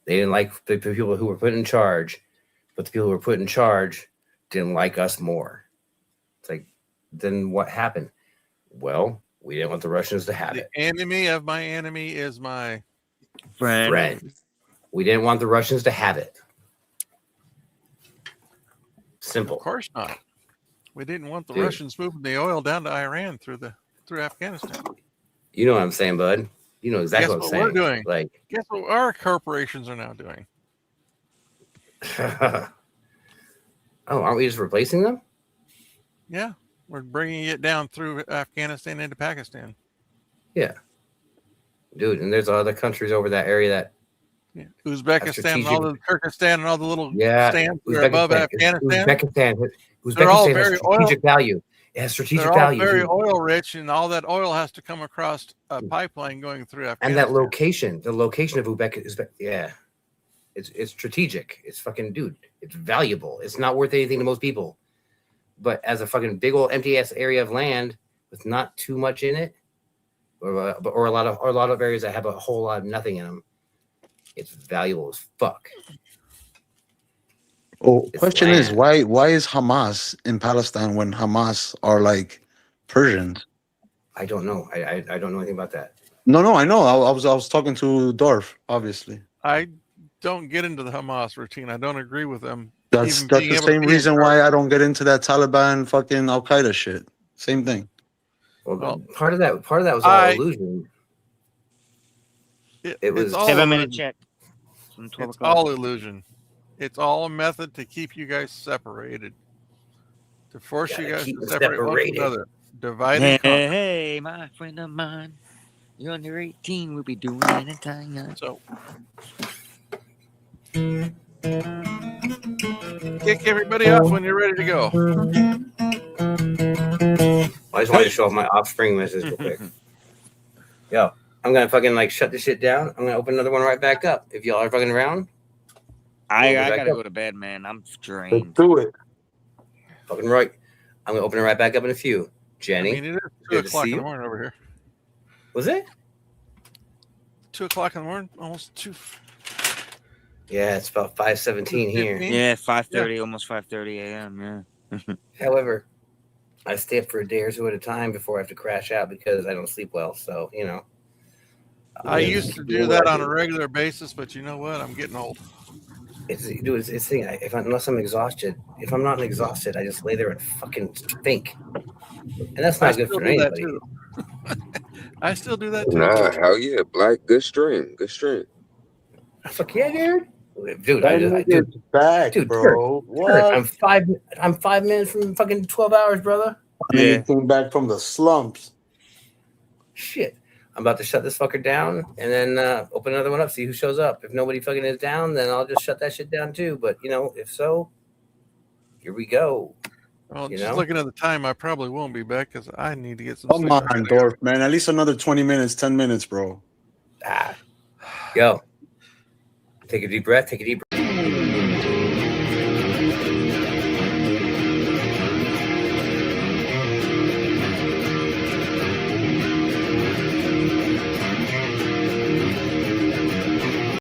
They didn't like the people who were put in charge, but the people who were put in charge didn't like us more. It's like, then what happened? Well, we didn't want the Russians to have it. The enemy of my enemy is my Friend. We didn't want the Russians to have it. Simple. Of course not. We didn't want the Dude. Russians moving the oil down to Iran through Afghanistan. You know what I'm saying, bud? You know exactly Guess what I'm what saying. we're doing? Like, Guess what our corporations are now doing? oh, aren't we just replacing them? Yeah, we're bringing it down through Afghanistan into Pakistan. Yeah, dude. And there's other countries over that area that Uzbekistan, and all the Kyrgyzstan, and all the little yeah, stands that are above Afghanistan. Uzbekistan all has very strategic value. It has strategic They're all value. very dude. oil rich, and all that oil has to come across a pipeline going through Afghanistan. And that location, the location of Uzbekistan, yeah, it's strategic. It's fucking, dude. It's valuable. It's not worth anything to most people, but as a fucking big old empty ass area of land with not too much in it, or a lot of areas that have a whole lot of nothing in them, it's valuable as fuck. Oh, question is why is Hamas in Palestine when Hamas are like Persians? I don't know. I don't know anything about that. No, I know. I was talking to Dorf, obviously. I don't get into the Hamas routine. I don't agree with them. That's even the being able to same be in reason charge. why I don't get into that Taliban fucking Al Qaeda shit. Same thing. Well, part of that was all illusion. It was It's all 7-minute illusion. check. From 12 It's o'clock. all illusion. It's all a method to keep you guys separated, to force you Gotta guys keep to them separate one from separated. another. Divide Hey, and conquer. hey, my friend of mine. You're under 18. We'll be doing anything. So, kick everybody off when you're ready to go. I just wanted to show off my offspring message real quick. Yo, I'm gonna fucking like shut this shit down. I'm gonna open another one right back up. If y'all are fucking around, I back gotta up. go to bed, man. I'm drained. Do it. Fucking right. I'm gonna open it right back up in a few. Jenny, I mean, it is 2 good to o'clock see in the you. morning over here. Was it? 2 o'clock in the morning, almost 2. Yeah, it's about 5:17 here. Yeah, 5:30, almost 5:30 a.m. Yeah. However, I stay up for a day or two at a time before I have to crash out because I don't sleep well. So you know, I used to do that on a regular basis, but you know what? I'm getting old. It's thing. Unless I'm exhausted, if I'm not exhausted, I just lay there and fucking think, and that's not good for anybody. I still do that too. Nah, hell yeah, Black. Good stream. Good stream. Fuck yeah, dude. That nigga's back, bro. Kurt, What? I'm 5 minutes from fucking 12 hours, brother. Nigga came back from the slumps. Shit. I'm about to shut this fucker down and then open another one up, see who shows up. If nobody fucking is down, then I'll just shut that shit down too. But you know, if so, here we go. Well, You just know? looking at the time, I probably won't be back because I need to get some Come sleep. on, Dorf, man. At least another 20 minutes, 10 minutes, bro. Yo. Take a deep breath.